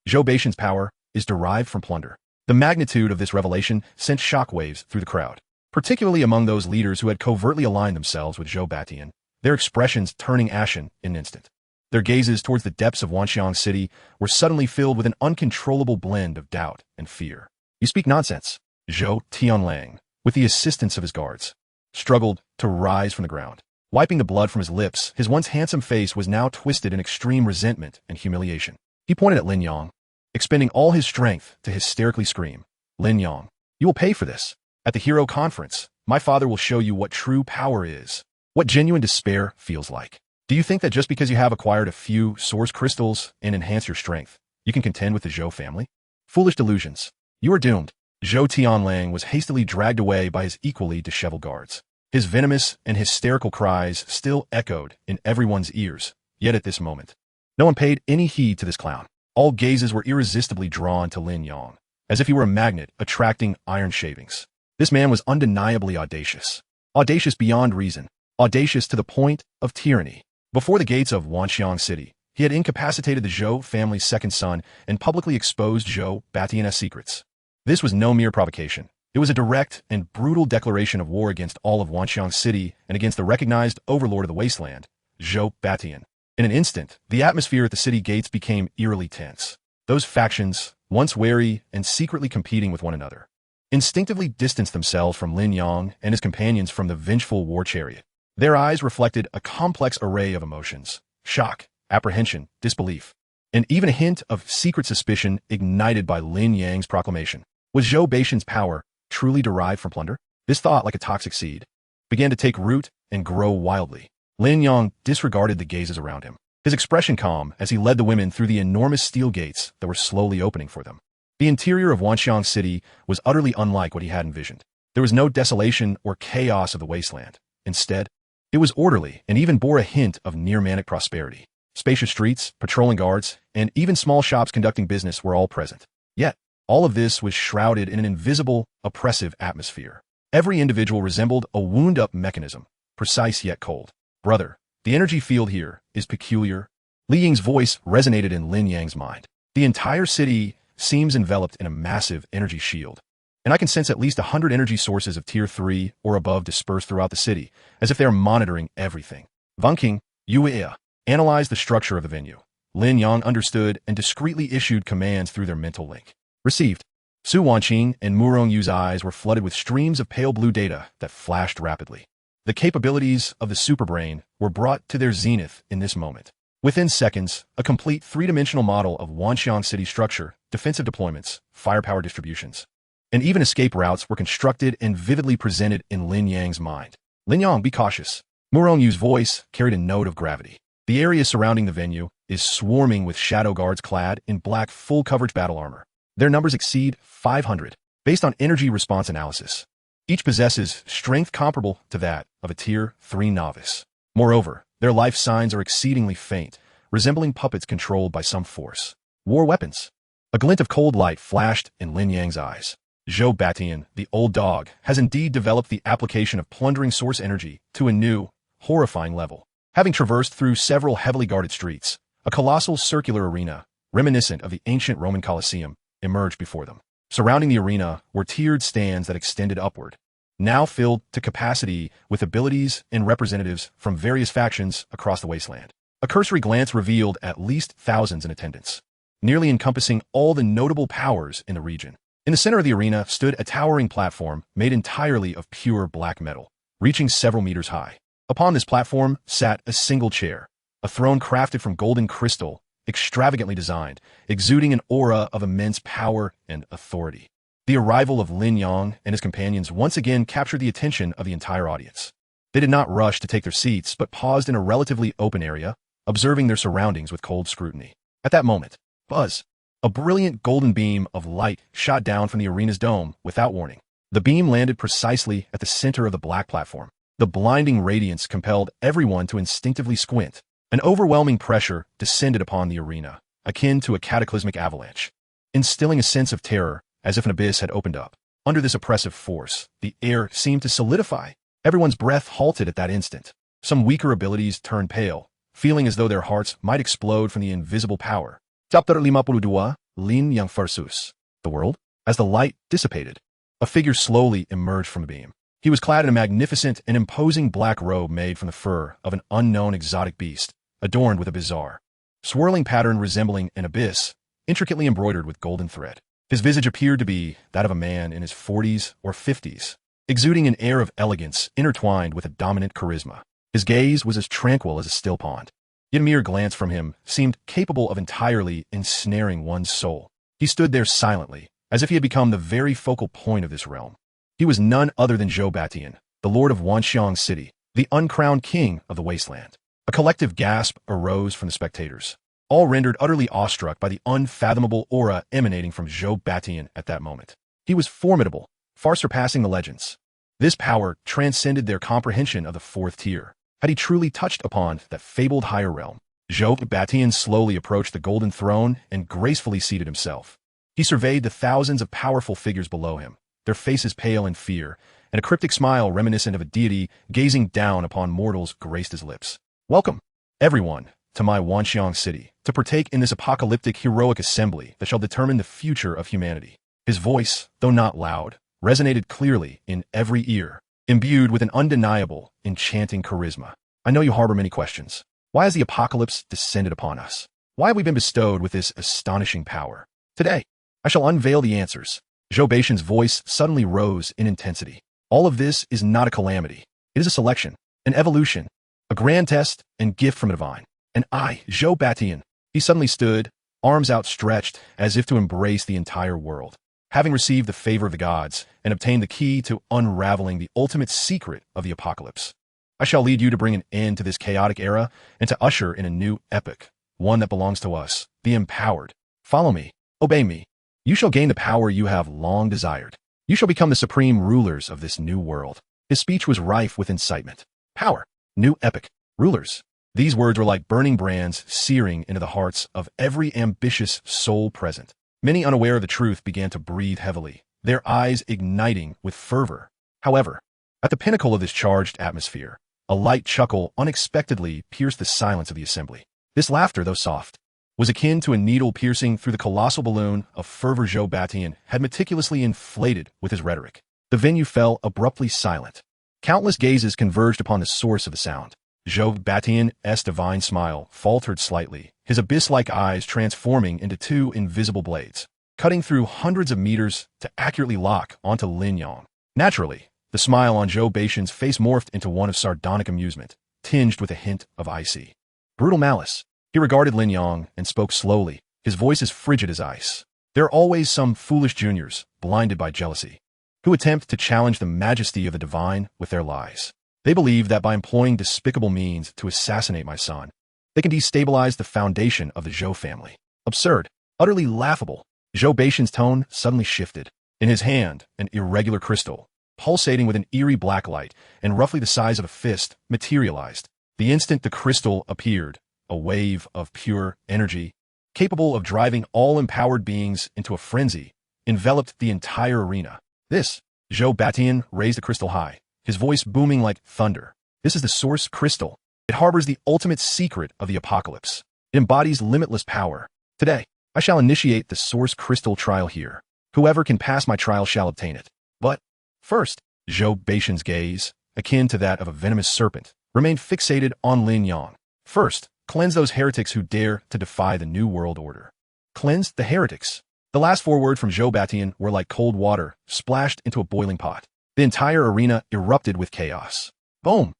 Zhou Batian's power is derived from plunder. The magnitude of this revelation sent shockwaves through the crowd, particularly among those leaders who had covertly aligned themselves with Zhou Batian, their expressions turning ashen in an instant. Their gazes towards the depths of Wanxiang City were suddenly filled with an uncontrollable blend of doubt and fear. You speak nonsense. Zhou Tianlang, with the assistance of his guards, struggled to rise from the ground. Wiping the blood from his lips, his once handsome face was now twisted in extreme resentment and humiliation. He pointed at Lin Yang, expending all his strength to hysterically scream, Lin Yang, you will pay for this. At the hero conference, my father will show you what true power is, what genuine despair feels like. Do you think that just because you have acquired a few source crystals and enhance your strength, you can contend with the Zhou family? Foolish delusions. You are doomed. Zhou Tianlang was hastily dragged away by his equally disheveled guards. His venomous and hysterical cries still echoed in everyone's ears, yet at this moment, no one paid any heed to this clown. All gazes were irresistibly drawn to Lin Yang, as if he were a magnet attracting iron shavings. This man was undeniably audacious. Audacious beyond reason. Audacious to the point of tyranny. Before the gates of Wanxiang City, he had incapacitated the Zhou family's second son and publicly exposed Zhou Batian's secrets. This was no mere provocation. It was a direct and brutal declaration of war against all of Wanxiang City and against the recognized overlord of the wasteland, Zhou Batian. In an instant, the atmosphere at the city gates became eerily tense. Those factions, once wary and secretly competing with one another, instinctively distanced themselves from Lin Yang and his companions from the vengeful war chariot. Their eyes reflected a complex array of emotions: shock, apprehension, disbelief, and even a hint of secret suspicion ignited by Lin Yang's proclamation. Was Zhou Batian's power truly derived from plunder? This thought, like a toxic seed, began to take root and grow wildly. Lin Yang disregarded the gazes around him, his expression calm as he led the women through the enormous steel gates that were slowly opening for them. The interior of Wanxiang City was utterly unlike what he had envisioned. There was no desolation or chaos of the wasteland. Instead, it was orderly and even bore a hint of near-manic prosperity. Spacious streets, patrolling guards, and even small shops conducting business were all present. Yet, all of this was shrouded in an invisible, oppressive atmosphere. Every individual resembled a wound-up mechanism, precise yet cold. Brother, the energy field here is peculiar. Li Ying's voice resonated in Lin Yang's mind. The entire city seems enveloped in a massive energy shield, and I can sense at least 100 energy sources of Tier 3 or above dispersed throughout the city, as if they are monitoring everything. Wang Qing, Yue, analyzed the structure of the venue. Lin Yang understood and discreetly issued commands through their mental link. Received. Su Wanqing and Murong Yu's eyes were flooded with streams of pale blue data that flashed rapidly. The capabilities of the superbrain were brought to their zenith in this moment. Within seconds, a complete three-dimensional model of Wanxiang City structure, defensive deployments, firepower distributions, and even escape routes were constructed and vividly presented in Lin Yang's mind. Lin Yang, be cautious. Murong Yu's voice carried a note of gravity. The area surrounding the venue is swarming with shadow guards clad in black full-coverage battle armor. Their numbers exceed 500, based on energy response analysis. Each possesses strength comparable to that of a Tier 3 novice. Moreover, their life signs are exceedingly faint, resembling puppets controlled by some force. War weapons. A glint of cold light flashed in Lin Yang's eyes. Zhou Batian, the old dog, has indeed developed the application of plundering source energy to a new, horrifying level. Having traversed through several heavily guarded streets, a colossal circular arena, reminiscent of the ancient Roman Colosseum, emerged before them. Surrounding the arena were tiered stands that extended upward, now filled to capacity with abilities and representatives from various factions across the wasteland. A cursory glance revealed at least thousands in attendance, nearly encompassing all the notable powers in the region. In the center of the arena stood a towering platform made entirely of pure black metal, reaching several meters high. Upon this platform sat a single chair, a throne crafted from golden crystal, extravagantly designed, exuding an aura of immense power and authority. The arrival of Lin Yang and his companions once again captured the attention of the entire audience. They did not rush to take their seats, but paused in a relatively open area, observing their surroundings with cold scrutiny. At that moment, buzz! A brilliant golden beam of light shot down from the arena's dome without warning. The beam landed precisely at the center of the black platform. The blinding radiance compelled everyone to instinctively squint. An overwhelming pressure descended upon the arena, akin to a cataclysmic avalanche, instilling a sense of terror as if an abyss had opened up. Under this oppressive force, the air seemed to solidify. Everyone's breath halted at that instant. Some weaker abilities turned pale, feeling as though their hearts might explode from the invisible power. Chapter 52, Lin Yang versus the world. As the light dissipated, a figure slowly emerged from the beam. He was clad in a magnificent and imposing black robe made from the fur of an unknown exotic beast, adorned with a bizarre, swirling pattern resembling an abyss, intricately embroidered with golden thread. His visage appeared to be that of a man in his 40s or 50s, exuding an air of elegance intertwined with a dominant charisma. His gaze was as tranquil as a still pond, yet a mere glance from him seemed capable of entirely ensnaring one's soul. He stood there silently, as if he had become the very focal point of this realm. He was none other than Zhou Batian, the lord of Wanxiang City, the uncrowned king of the wasteland. A collective gasp arose from the spectators, all rendered utterly awestruck by the unfathomable aura emanating from Zhou Batian at that moment. He was formidable, far surpassing the legends. This power transcended their comprehension of the fourth tier. Had he truly touched upon that fabled higher realm? Zhou Batian slowly approached the golden throne and gracefully seated himself. He surveyed the thousands of powerful figures below him, their faces pale in fear, and a cryptic smile reminiscent of a deity gazing down upon mortals graced his lips. Welcome, everyone, to my Wanxiang City, to partake in this apocalyptic heroic assembly that shall determine the future of humanity. His voice, though not loud, resonated clearly in every ear, imbued with an undeniable, enchanting charisma. I know you harbor many questions. Why has the apocalypse descended upon us? Why have we been bestowed with this astonishing power? Today, I shall unveil the answers. Zhou Batian's voice suddenly rose in intensity. All of this is not a calamity. It is a selection, an evolution, a grand test and gift from the divine. And I, Zhou Batian, he suddenly stood, arms outstretched as if to embrace the entire world. Having received the favor of the gods and obtained the key to unraveling the ultimate secret of the apocalypse, I shall lead you to bring an end to this chaotic era and to usher in a new epoch, one that belongs to us, the empowered. Follow me, obey me. You shall gain the power you have long desired. You shall become the supreme rulers of this new world. His speech was rife with incitement. Power, new epoch, rulers. These words were like burning brands searing into the hearts of every ambitious soul present. Many unaware of the truth began to breathe heavily, their eyes igniting with fervor. However, at the pinnacle of this charged atmosphere, a light chuckle unexpectedly pierced the silence of the assembly. This laughter, though soft, was akin to a needle piercing through the colossal balloon of fervor Zhou Batian had meticulously inflated with his rhetoric. The venue fell abruptly silent. Countless gazes converged upon the source of the sound. Zhou Batian's divine smile faltered slightly, his abyss-like eyes transforming into two invisible blades, cutting through hundreds of meters to accurately lock onto Lin Yang. Naturally, the smile on Zhou Batian's face morphed into one of sardonic amusement, tinged with a hint of icy, brutal malice. He regarded Lin Yang and spoke slowly, his voice as frigid as ice. There are always some foolish juniors, blinded by jealousy, who attempt to challenge the majesty of the divine with their lies. They believe that by employing despicable means to assassinate my son, they can destabilize the foundation of the Zhou family. Absurd, utterly laughable. Zhou Batian's tone suddenly shifted. In his hand, an irregular crystal, pulsating with an eerie black light and roughly the size of a fist, materialized. The instant the crystal appeared, a wave of pure energy, capable of driving all empowered beings into a frenzy, enveloped the entire arena. This, Zhou Batian raised the crystal high, his voice booming like thunder. This is the source crystal. It harbors the ultimate secret of the apocalypse. It embodies limitless power. Today, I shall initiate the source crystal trial here. Whoever can pass my trial shall obtain it. But first, Zhou Batian's gaze, akin to that of a venomous serpent, remained fixated on Lin Yang. First, cleanse those heretics who dare to defy the new world order. Cleanse the heretics. The last four words from Zhou Batian were like cold water splashed into a boiling pot. The entire arena erupted with chaos. Boom!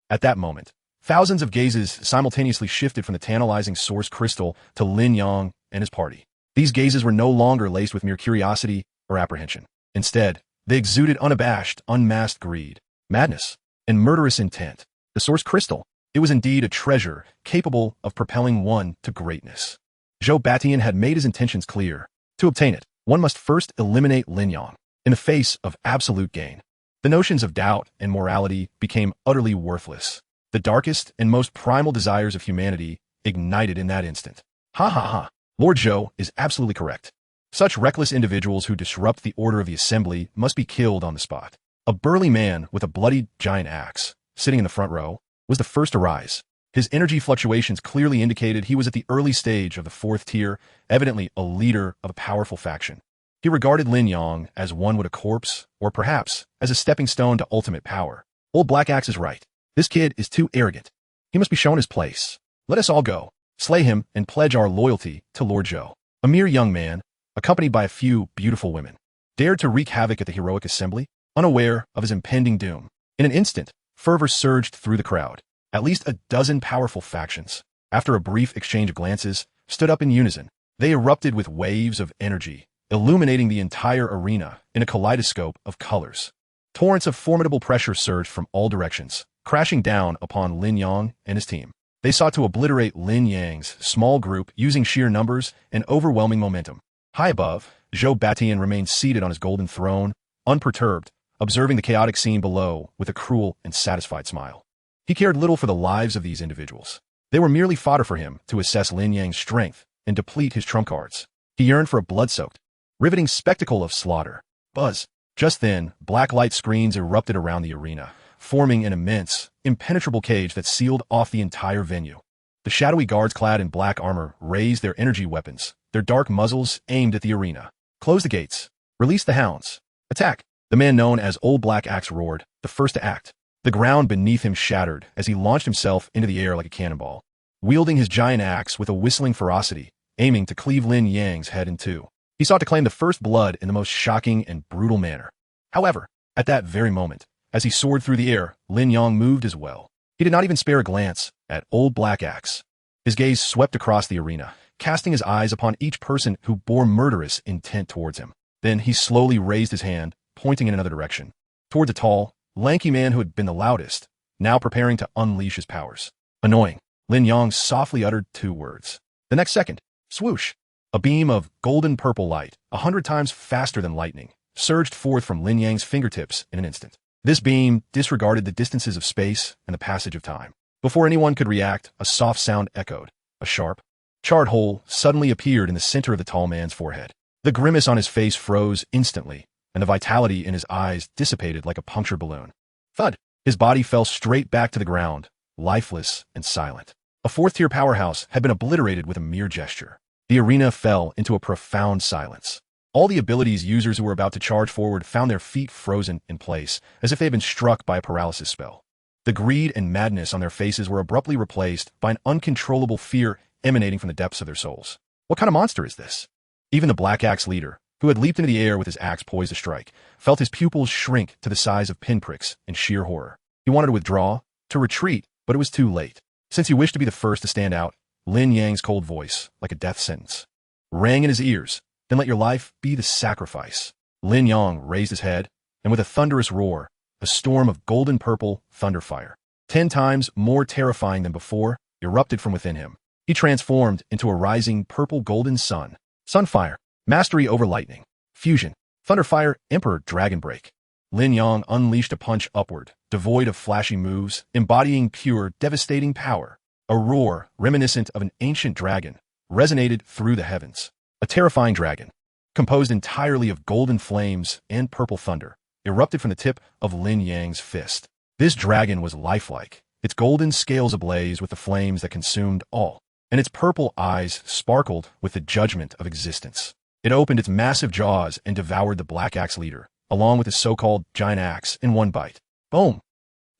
At that moment, Thousands of gazes simultaneously shifted from the tantalizing source crystal to Lin Yang and his party. These gazes were no longer laced with mere curiosity or apprehension. Instead, they exuded unabashed, unmasked greed, madness, and murderous intent. The source crystal, it was indeed a treasure capable of propelling one to greatness. Zhou Batian had made his intentions clear. To obtain it, one must first eliminate Lin Yang in the face of absolute gain. The notions of doubt and morality became utterly worthless. The darkest and most primal desires of humanity ignited in that instant. Ha ha ha. Lord Zhou is absolutely correct. Such reckless individuals who disrupt the order of the assembly must be killed on the spot. A burly man with a bloodied giant axe, sitting in the front row, was the first to rise. His energy fluctuations clearly indicated he was at the early stage of the fourth tier, evidently a leader of a powerful faction. He regarded Lin Yang as one would a corpse, or perhaps as a stepping stone to ultimate power. Old Black Axe is right. This kid is too arrogant. He must be shown his place. Let us all go, slay him, and pledge our loyalty to Lord Zhou. A mere young man, accompanied by a few beautiful women, dared to wreak havoc at the heroic assembly, unaware of his impending doom. In an instant, fervor surged through the crowd. At least a dozen powerful factions, after a brief exchange of glances, stood up in unison. They erupted with waves of energy, illuminating the entire arena in a kaleidoscope of colors. Torrents of formidable pressure surged from all directions, crashing down upon Lin Yang and his team. They sought to obliterate Lin Yang's small group using sheer numbers and overwhelming momentum. High above, Zhou Batian remained seated on his golden throne, unperturbed, observing the chaotic scene below with a cruel and satisfied smile. He cared little for the lives of these individuals. They were merely fodder for him to assess Lin Yang's strength and deplete his trump cards. He yearned for a blood-soaked, riveting spectacle of slaughter. Buzz. Just then, black light screens erupted around the arena, forming an immense, impenetrable cage that sealed off the entire venue. The shadowy guards clad in black armor raised their energy weapons, their dark muzzles aimed at the arena. Close the gates. Release the hounds. Attack. The man known as Old Black Axe roared, the first to act. The ground beneath him shattered as he launched himself into the air like a cannonball, wielding his giant axe with a whistling ferocity, aiming to cleave Lin Yang's head in two. He sought to claim the first blood in the most shocking and brutal manner. However, at that very moment, as he soared through the air, Lin Yang moved as well. He did not even spare a glance at Old Black Axe. His gaze swept across the arena, casting his eyes upon each person who bore murderous intent towards him. Then he slowly raised his hand, pointing in another direction, towards a tall, lanky man who had been the loudest, now preparing to unleash his powers. Annoying. Lin Yang softly uttered two words. The next second, swoosh! A beam of golden-purple light, 100 times faster than lightning, surged forth from Lin Yang's fingertips in an instant. This beam disregarded the distances of space and the passage of time. Before anyone could react, a soft sound echoed. A sharp, charred hole suddenly appeared in the center of the tall man's forehead. The grimace on his face froze instantly, and the vitality in his eyes dissipated like a punctured balloon. Thud! His body fell straight back to the ground, lifeless and silent. A fourth-tier powerhouse had been obliterated with a mere gesture. The arena fell into a profound silence. All the abilities users who were about to charge forward found their feet frozen in place, as if they had been struck by a paralysis spell. The greed and madness on their faces were abruptly replaced by an uncontrollable fear emanating from the depths of their souls. What kind of monster is this? Even the Black Axe leader, who had leaped into the air with his axe poised to strike, felt his pupils shrink to the size of pinpricks in sheer horror. He wanted to withdraw, to retreat, but it was too late. Since you wished to be the first to stand out, Lin Yang's cold voice, like a death sentence, rang in his ears. Then let your life be the sacrifice. Lin Yang raised his head, and with a thunderous roar, a storm of golden-purple thunderfire, 10 times more terrifying than before, erupted from within him. He transformed into a rising purple-golden sun. Sunfire, mastery over lightning. Fusion, thunderfire, emperor dragon break. Lin Yang unleashed a punch upward, devoid of flashy moves, embodying pure, devastating power. A roar, reminiscent of an ancient dragon, resonated through the heavens. A terrifying dragon, composed entirely of golden flames and purple thunder, erupted from the tip of Lin Yang's fist. This dragon was lifelike, its golden scales ablaze with the flames that consumed all, and its purple eyes sparkled with the judgment of existence. It opened its massive jaws and devoured the Black Axe leader, along with his so-called giant axe, in one bite. Boom!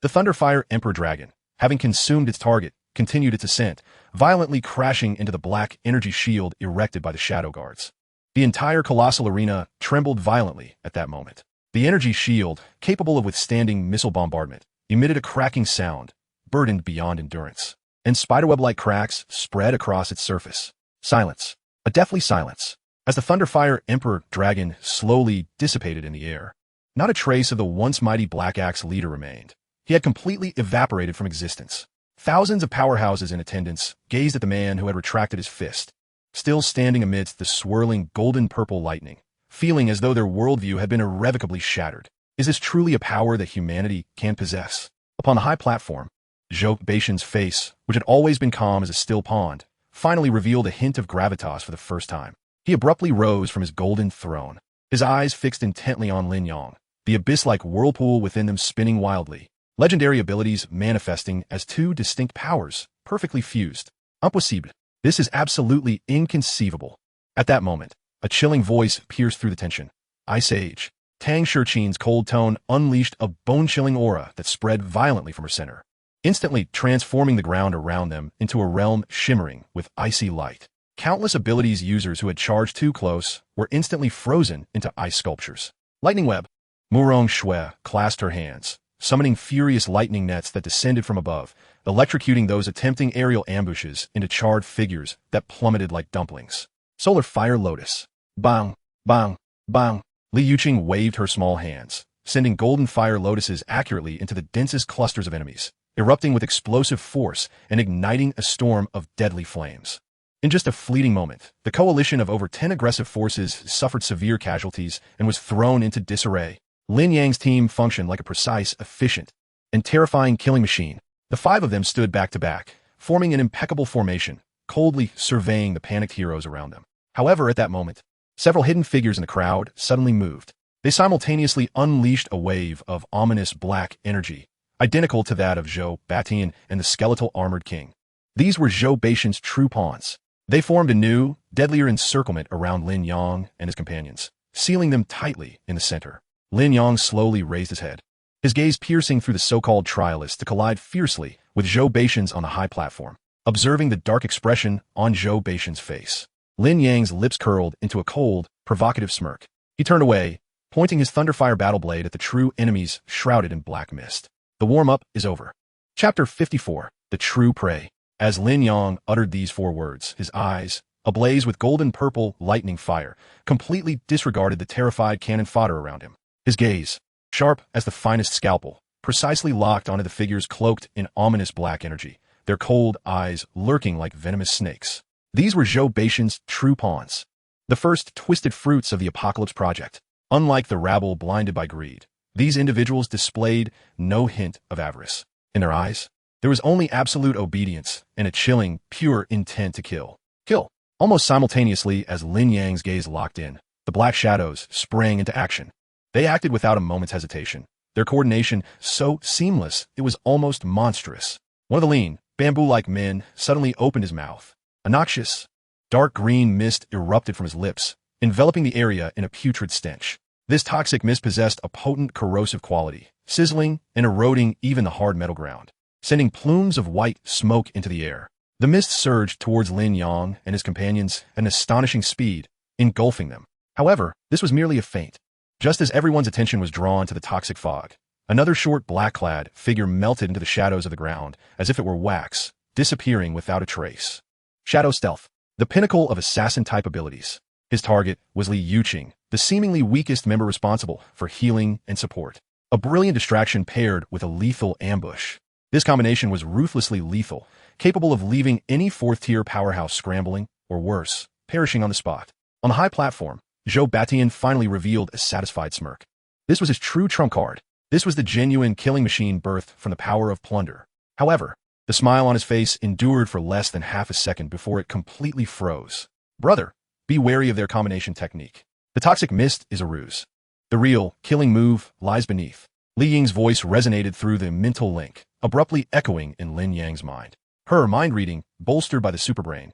The Thunderfire Emperor Dragon, having consumed its target, continued its ascent, violently crashing into the black energy shield erected by the Shadow Guards. The entire colossal arena trembled violently at that moment. The energy shield, capable of withstanding missile bombardment, emitted a cracking sound, burdened beyond endurance, and spiderweb-like cracks spread across its surface. Silence. A deathly silence, as the Thunderfire Emperor Dragon slowly dissipated in the air. Not a trace of the once mighty Black Axe leader remained. He had completely evaporated from existence. Thousands of powerhouses in attendance gazed at the man who had retracted his fist, still standing amidst the swirling golden-purple lightning, feeling as though their worldview had been irrevocably shattered. Is this truly a power that humanity can possess? Upon the high platform, Zhou Beixian's face, which had always been calm as a still pond, finally revealed a hint of gravitas for the first time. He abruptly rose from his golden throne, his eyes fixed intently on Lin Yang, the abyss-like whirlpool within them spinning wildly, legendary abilities manifesting as two distinct powers, perfectly fused. Impossible. This is absolutely inconceivable. At that moment, a chilling voice pierced through the tension. Ice Age. Tang Shiqin's cold tone unleashed a bone-chilling aura that spread violently from her center, instantly transforming the ground around them into a realm shimmering with icy light. Countless abilities users who had charged too close were instantly frozen into ice sculptures. Lightning Web. Murong Shui clasped her hands, summoning furious lightning nets that descended from above, electrocuting those attempting aerial ambushes into charred figures that plummeted like dumplings. Solar Fire Lotus. Bang, bang, bang. Li Yuqing waved her small hands, sending golden fire lotuses accurately into the densest clusters of enemies, erupting with explosive force and igniting a storm of deadly flames. In just a fleeting moment, the coalition of over 10 aggressive forces suffered severe casualties and was thrown into disarray. Lin Yang's team functioned like a precise, efficient, and terrifying killing machine. The five of them stood back to back, forming an impeccable formation, coldly surveying the panicked heroes around them. However, at that moment, several hidden figures in the crowd suddenly moved. They simultaneously unleashed a wave of ominous black energy, identical to that of Zhou Batian and the skeletal armored king. These were Zhou Beixian's true pawns. They formed a new, deadlier encirclement around Lin Yang and his companions, sealing them tightly in the center. Lin Yang slowly raised his head, his gaze piercing through the so-called trialists to collide fiercely with Zhou Beixian's on the high platform. Observing the dark expression on Zhou Beixian's face, Lin Yang's lips curled into a cold, provocative smirk. He turned away, pointing his Thunderfire battle blade at the true enemies shrouded in black mist. The warm-up is over. Chapter 54. The True Prey. As Lin Yang uttered these four words, his eyes, ablaze with golden-purple lightning fire, completely disregarded the terrified cannon fodder around him. His gaze, sharp as the finest scalpel, precisely locked onto the figures cloaked in ominous black energy, their cold eyes lurking like venomous snakes. These were Zhou Beixian's true pawns, the first twisted fruits of the Apocalypse Project. Unlike the rabble blinded by greed, these individuals displayed no hint of avarice. In their eyes, there was only absolute obedience and a chilling, pure intent to kill. Kill. Almost simultaneously as Lin Yang's gaze locked in, the black shadows sprang into action. They acted without a moment's hesitation, their coordination so seamless it was almost monstrous. One of the lean, bamboo-like men suddenly opened his mouth. A noxious, dark green mist erupted from his lips, enveloping the area in a putrid stench. This toxic mist possessed a potent corrosive quality, sizzling and eroding even the hard metal ground, sending plumes of white smoke into the air. The mist surged towards Lin Yang and his companions at an astonishing speed, engulfing them. However, this was merely a feint. Just as everyone's attention was drawn to the toxic fog, another short black-clad figure melted into the shadows of the ground as if it were wax, disappearing without a trace. Shadow Stealth, the pinnacle of assassin-type abilities. His target was Li Yuqing, the seemingly weakest member responsible for healing and support. A brilliant distraction paired with a lethal ambush. This combination was ruthlessly lethal, capable of leaving any fourth-tier powerhouse scrambling, or worse, perishing on the spot. On the high platform, Zhou Batian finally revealed a satisfied smirk. This was his true trump card. This was the genuine killing machine birthed from the power of plunder. However, the smile on his face endured for less than half a second before it completely froze. Brother, be wary of their combination technique. The toxic mist is a ruse. The real, killing move lies beneath. Li Ying's voice resonated through the mental link, abruptly echoing in Lin Yang's mind. Her mind reading, bolstered by the superbrain,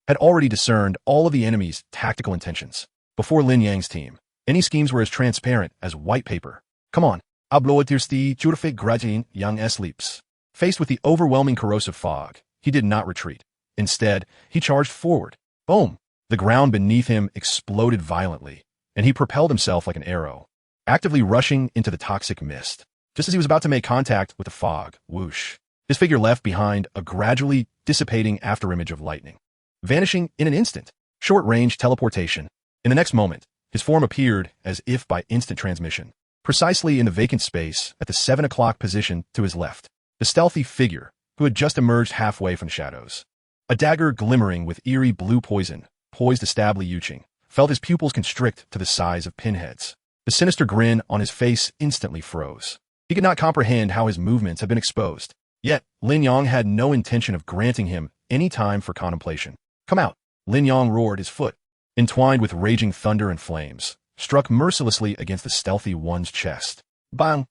had already discerned all of the enemy's tactical intentions. Before Lin Yang's team, any schemes were as transparent as white paper. Come on, abloatirsti jurfe grajin yang sleeps. Faced with the overwhelming corrosive fog, he did not retreat. Instead, he charged forward. Boom! The ground beneath him exploded violently, and he propelled himself like an arrow, actively rushing into the toxic mist. Just as he was about to make contact with the fog, whoosh! His figure left behind a gradually dissipating afterimage of lightning, vanishing in an instant. Short-range teleportation. In the next moment, his form appeared as if by instant transmission, precisely in the vacant space at the 7 o'clock position to his left. The stealthy figure, who had just emerged halfway from the shadows, a dagger glimmering with eerie blue poison, poised to stab Li Yuqing, felt his pupils constrict to the size of pinheads. The sinister grin on his face instantly froze. He could not comprehend how his movements had been exposed. Yet, Lin Yang had no intention of granting him any time for contemplation. Come out! Lin Yang roared, his foot, entwined with raging thunder and flames, struck mercilessly against the stealthy one's chest. Bang!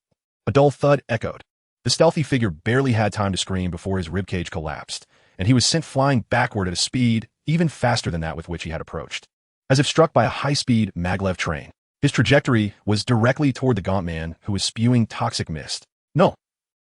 A dull thud echoed. The stealthy figure barely had time to scream before his ribcage collapsed, and he was sent flying backward at a speed even faster than that with which he had approached. As if struck by a high-speed maglev train, his trajectory was directly toward the gaunt man who was spewing toxic mist. No!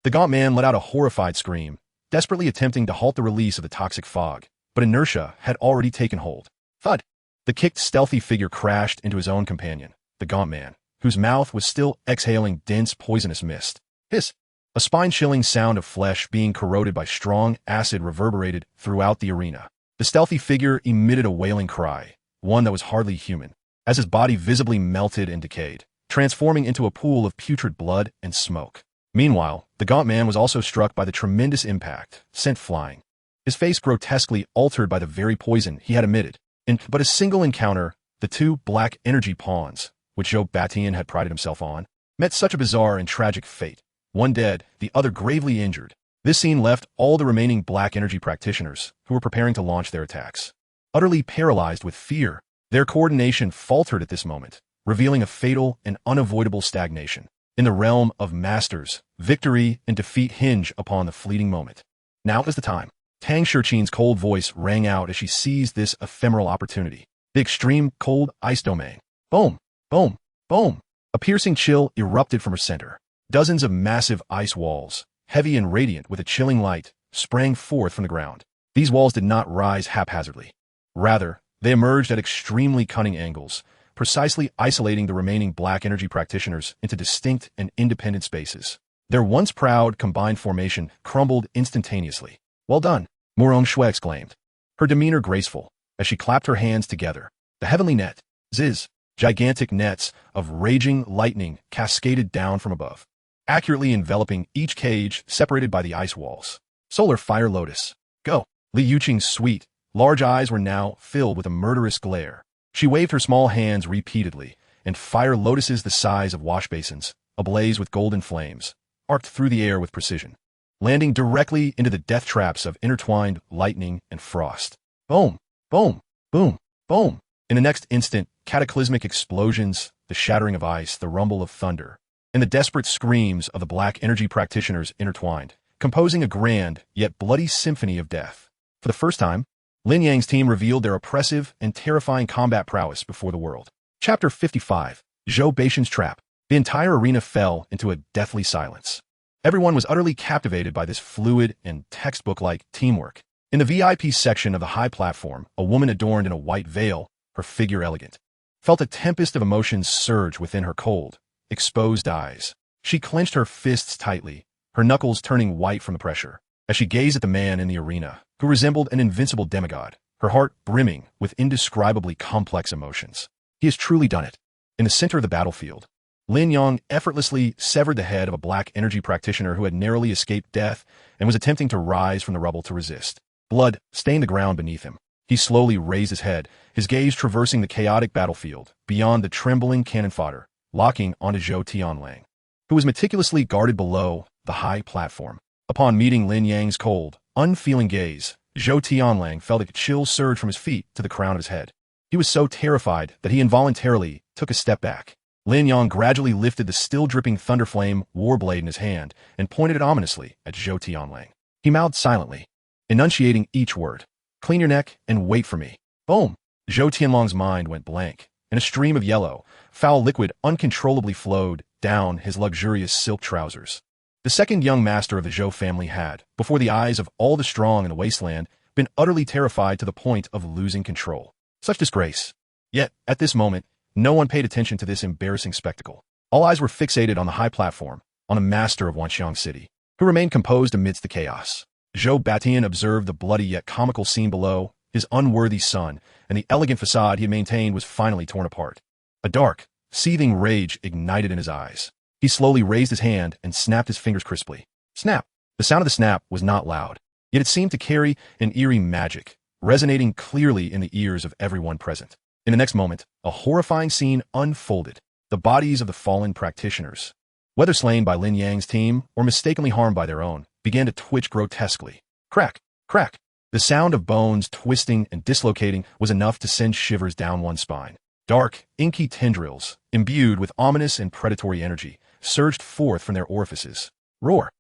The gaunt man let out a horrified scream, desperately attempting to halt the release of the toxic fog, but inertia had already taken hold. Thud! The kicked stealthy figure crashed into his own companion, the gaunt man, whose mouth was still exhaling dense poisonous mist. Hiss! A spine-chilling sound of flesh being corroded by strong acid reverberated throughout the arena. The stealthy figure emitted a wailing cry, one that was hardly human, as his body visibly melted and decayed, transforming into a pool of putrid blood and smoke. Meanwhile, the gaunt man was also struck by the tremendous impact, sent flying, his face grotesquely altered by the very poison he had emitted. In but a single encounter, the two black energy pawns, which Zhou Batian had prided himself on, met such a bizarre and tragic fate. One dead, the other gravely injured. This scene left all the remaining black energy practitioners, who were preparing to launch their attacks, utterly paralyzed with fear. Their coordination faltered at this moment, revealing a fatal and unavoidable stagnation. In the realm of masters, victory and defeat hinge upon the fleeting moment. Now is the time. Tang Shiqin's cold voice rang out as she seized this ephemeral opportunity. The extreme cold ice domain. Boom! Boom! Boom! A piercing chill erupted from her center. Dozens of massive ice walls, heavy and radiant with a chilling light, sprang forth from the ground. These walls did not rise haphazardly. Rather, they emerged at extremely cunning angles, precisely isolating the remaining black energy practitioners into distinct and independent spaces. Their once proud combined formation crumbled instantaneously. Well done, Morong Shui exclaimed, her demeanor graceful, as she clapped her hands together. The heavenly net, ziz, gigantic nets of raging lightning cascaded down from above, accurately enveloping each cage separated by the ice walls. Solar Fire Lotus, go! Li Yuqing's sweet, large eyes were now filled with a murderous glare. She waved her small hands repeatedly, and fire lotuses the size of wash basins, ablaze with golden flames, arced through the air with precision, landing directly into the death traps of intertwined lightning and frost. Boom! Boom! Boom! Boom! In the next instant, cataclysmic explosions, the shattering of ice, the rumble of thunder, and the desperate screams of the black energy practitioners intertwined, composing a grand yet bloody symphony of death. For the first time, Lin Yang's team revealed their oppressive and terrifying combat prowess before the world. Chapter 55, Zhou Batian's Trap. The entire arena fell into a deathly silence. Everyone was utterly captivated by this fluid and textbook-like teamwork. In the VIP section of the high platform, a woman adorned in a white veil, her figure elegant, felt a tempest of emotions surge within her cold, exposed eyes. She clenched her fists tightly, her knuckles turning white from the pressure, as she gazed at the man in the arena, who resembled an invincible demigod, her heart brimming with indescribably complex emotions. He has truly done it. In the center of the battlefield, Lin Yang effortlessly severed the head of a black energy practitioner who had narrowly escaped death and was attempting to rise from the rubble to resist. Blood stained the ground beneath him. He slowly raised his head, his gaze traversing the chaotic battlefield, beyond the trembling cannon fodder, locking onto Zhou Tianlang, who was meticulously guarded below the high platform. Upon meeting Lin Yang's cold, unfeeling gaze, Zhou Tianlang felt a chill surge from his feet to the crown of his head. He was so terrified that he involuntarily took a step back. Lin Yang gradually lifted the still-dripping thunderflame warblade in his hand and pointed it ominously at Zhou Tianlang. He mouthed silently, enunciating each word. Clean your neck and wait for me. Boom! Zhou Tianlang's mind went blank, and a stream of yellow, foul liquid uncontrollably flowed down his luxurious silk trousers. The second young master of the Zhou family had, before the eyes of all the strong in the wasteland, been utterly terrified to the point of losing control. Such disgrace. Yet, at this moment, no one paid attention to this embarrassing spectacle. All eyes were fixated on the high platform, on the master of Wanxiang City. who remained composed amidst the chaos. Zhou Batian observed the bloody yet comical scene below. His unworthy son and the elegant facade he had maintained was finally torn apart. A dark, seething rage ignited in his eyes. He slowly raised his hand and snapped his fingers crisply. Snap! The sound of the snap was not loud, yet it seemed to carry an eerie magic, resonating clearly in the ears of everyone present. In the next moment, a horrifying scene unfolded. The bodies of the fallen practitioners, whether slain by Lin Yang's team or mistakenly harmed by their own, began to twitch grotesquely. Crack! Crack! The sound of bones twisting and dislocating was enough to send shivers down one's spine. Dark, inky tendrils, imbued with ominous and predatory energy, surged forth from their orifices. Roar!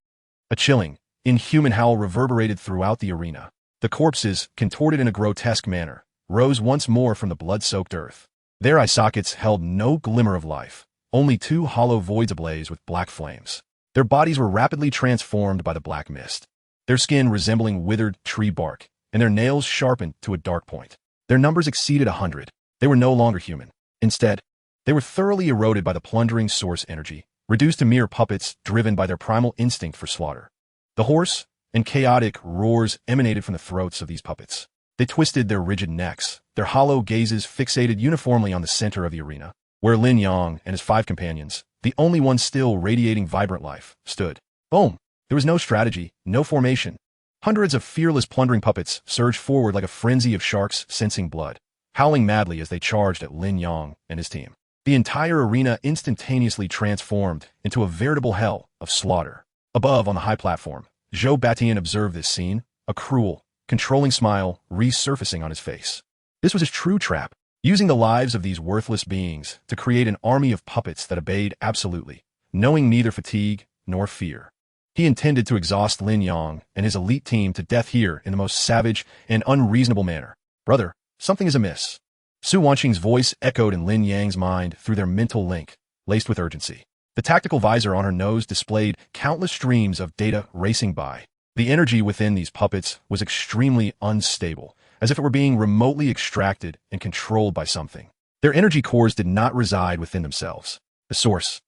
A chilling, inhuman howl reverberated throughout the arena. The corpses, contorted in a grotesque manner, rose once more from the blood-soaked earth. Their eye sockets held no glimmer of life, only two hollow voids ablaze with black flames. Their bodies were rapidly transformed by the black mist, their skin resembling withered tree bark, and their nails sharpened to a dark point. Their numbers exceeded 100. They were no longer human. Instead, they were thoroughly eroded by the plundering source energy, reduced to mere puppets driven by their primal instinct for slaughter. The hoarse and chaotic roars emanated from the throats of these puppets. They twisted their rigid necks, their hollow gazes fixated uniformly on the center of the arena, where Lin Yang and his 5 companions, the only ones still radiating vibrant life, stood. Boom! There was no strategy, no formation. Hundreds of fearless plundering puppets surged forward like a frenzy of sharks sensing blood, howling madly as they charged at Lin Yang and his team. The entire arena instantaneously transformed into a veritable hell of slaughter. Above on the high platform, Zhou Batian observed this scene, a cruel, controlling smile resurfacing on his face. This was his true trap, using the lives of these worthless beings to create an army of puppets that obeyed absolutely, knowing neither fatigue nor fear. He intended to exhaust Lin Yang and his elite team to death here in the most savage and unreasonable manner. Brother, something is amiss. Su Wanqing's voice echoed in Lin Yang's mind through their mental link, laced with urgency. The tactical visor on her nose displayed countless streams of data racing by. The energy within these puppets was extremely unstable, as if it were being remotely extracted and controlled by something. Their energy cores did not reside within themselves. The source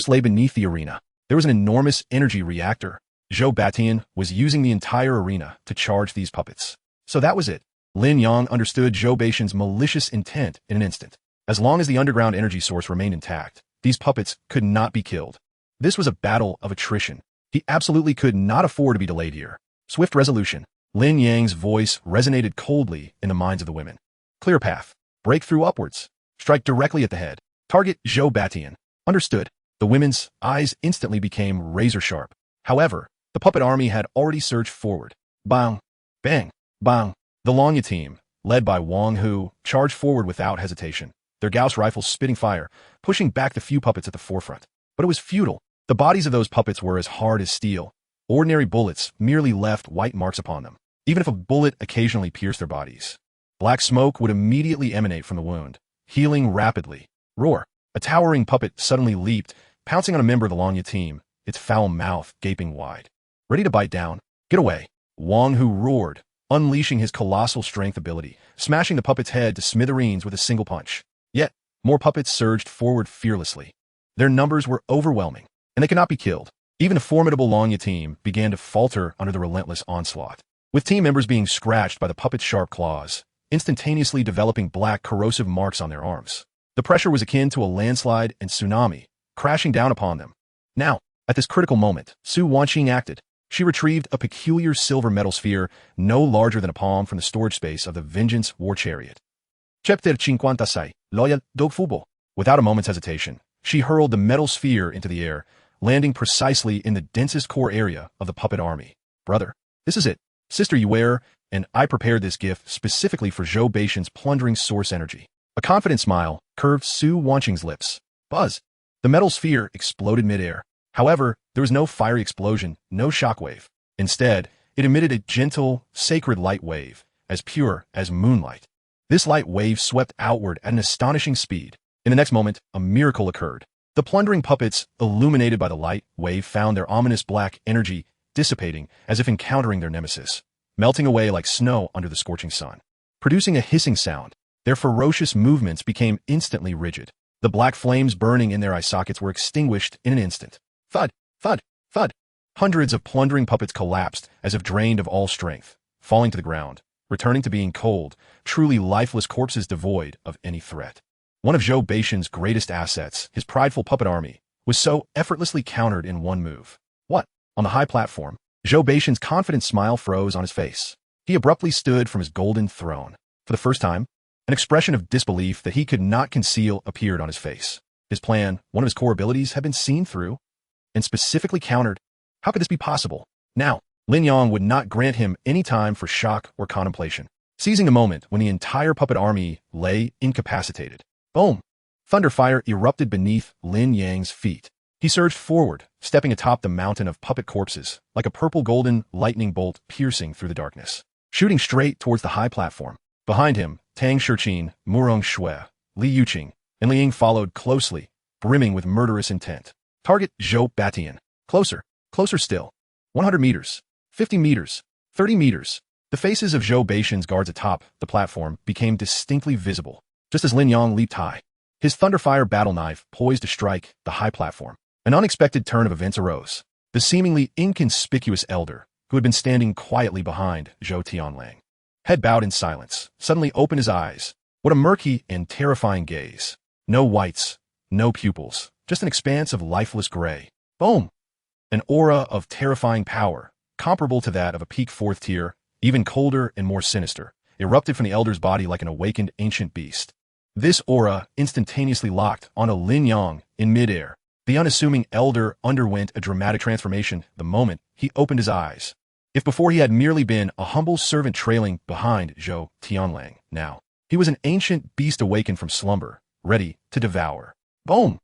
lay beneath the arena. There was an enormous energy reactor. Zhou Batian was using the entire arena to charge these puppets. So that was it. Lin Yang understood Zhou Batian's malicious intent in an instant. As long as the underground energy source remained intact, these puppets could not be killed. This was a battle of attrition. He absolutely could not afford to be delayed here. Swift resolution. Lin Yang's voice resonated coldly in the minds of the women. Clear path. Breakthrough upwards. Strike directly at the head. Target Zhou Batian. Understood. The women's eyes instantly became razor-sharp. However, the puppet army had already surged forward. Bang! Bang! Bang! The Longya team, led by Wang Hu, charged forward without hesitation, their Gauss rifles spitting fire, pushing back the few puppets at the forefront. But it was futile. The bodies of those puppets were as hard as steel. Ordinary bullets merely left white marks upon them, even if a bullet occasionally pierced their bodies. Black smoke would immediately emanate from the wound, healing rapidly. Roar! A towering puppet suddenly leaped, pouncing on a member of the Longya team, its foul mouth gaping wide. Ready to bite down. Get away! Wang Hu roared, unleashing his colossal strength ability, smashing the puppet's head to smithereens with a single punch. Yet, more puppets surged forward fearlessly. Their numbers were overwhelming, and they could not be killed. Even a formidable Longya team began to falter under the relentless onslaught, with team members being scratched by the puppet's sharp claws, instantaneously developing black corrosive marks on their arms. The pressure was akin to a landslide and tsunami, crashing down upon them. Now, at this critical moment, Su Wanqing acted. She retrieved a peculiar silver metal sphere no larger than a palm from the storage space of the Vengeance War Chariot. Chepter 56, loyal dog fubo. Without a moment's hesitation, she hurled the metal sphere into the air, landing precisely in the densest core area of the puppet army. Brother, this is it. Sister Yuer, and I prepared this gift specifically for Zhou Batian's plundering source energy. A confident smile curved Su Wanqing's lips. Buzz! The metal sphere exploded midair. However, there was no fiery explosion, no shockwave. Instead, it emitted a gentle, sacred light wave, as pure as moonlight. This light wave swept outward at an astonishing speed. In the next moment, a miracle occurred. The plundering puppets, illuminated by the light wave, found their ominous black energy dissipating as if encountering their nemesis, melting away like snow under the scorching sun. Producing a hissing sound, their ferocious movements became instantly rigid. The black flames burning in their eye sockets were extinguished in an instant. Thud, thud, thud. Hundreds of plundering puppets collapsed as if drained of all strength, falling to the ground, returning to being cold, truly lifeless corpses devoid of any threat. One of Zhou Beishan's greatest assets, his prideful puppet army, was so effortlessly countered in one move. What? On the high platform, Zhou Beishan's confident smile froze on his face. He abruptly stood from his golden throne. For the first time, an expression of disbelief that he could not conceal appeared on his face. His plan, one of his core abilities, had been seen through and specifically countered. How could this be possible? Now, Lin Yang would not grant him any time for shock or contemplation. Seizing the moment when the entire puppet army lay incapacitated. Boom! Thunderfire erupted beneath Lin Yang's feet. He surged forward, stepping atop the mountain of puppet corpses, like a purple-golden lightning bolt piercing through the darkness, shooting straight towards the high platform. Behind him, Tang Shiqin, Murong Shui, Li Yuqing, and Li Ying followed closely, brimming with murderous intent. Target Zhou Batian. Closer, closer still. 100 meters, 50 meters, 30 meters. The faces of Zhou Beishan's guards atop the platform became distinctly visible, just as Lin Yang leaped high, his Thunderfire battle knife poised to strike the high platform. An unexpected turn of events arose. The seemingly inconspicuous elder, who had been standing quietly behind Zhou Tianlang, head bowed in silence, suddenly opened his eyes. What a murky and terrifying gaze. No whites, no pupils, just an expanse of lifeless gray. Boom! An aura of terrifying power, comparable to that of a peak fourth tier, even colder and more sinister, erupted from the elder's body like an awakened ancient beast. This aura instantaneously locked onto Lin Yang in midair. The unassuming elder underwent a dramatic transformation the moment he opened his eyes. If before he had merely been a humble servant trailing behind Zhou Tianlang, now he was an ancient beast awakened from slumber, ready to devour. Boom!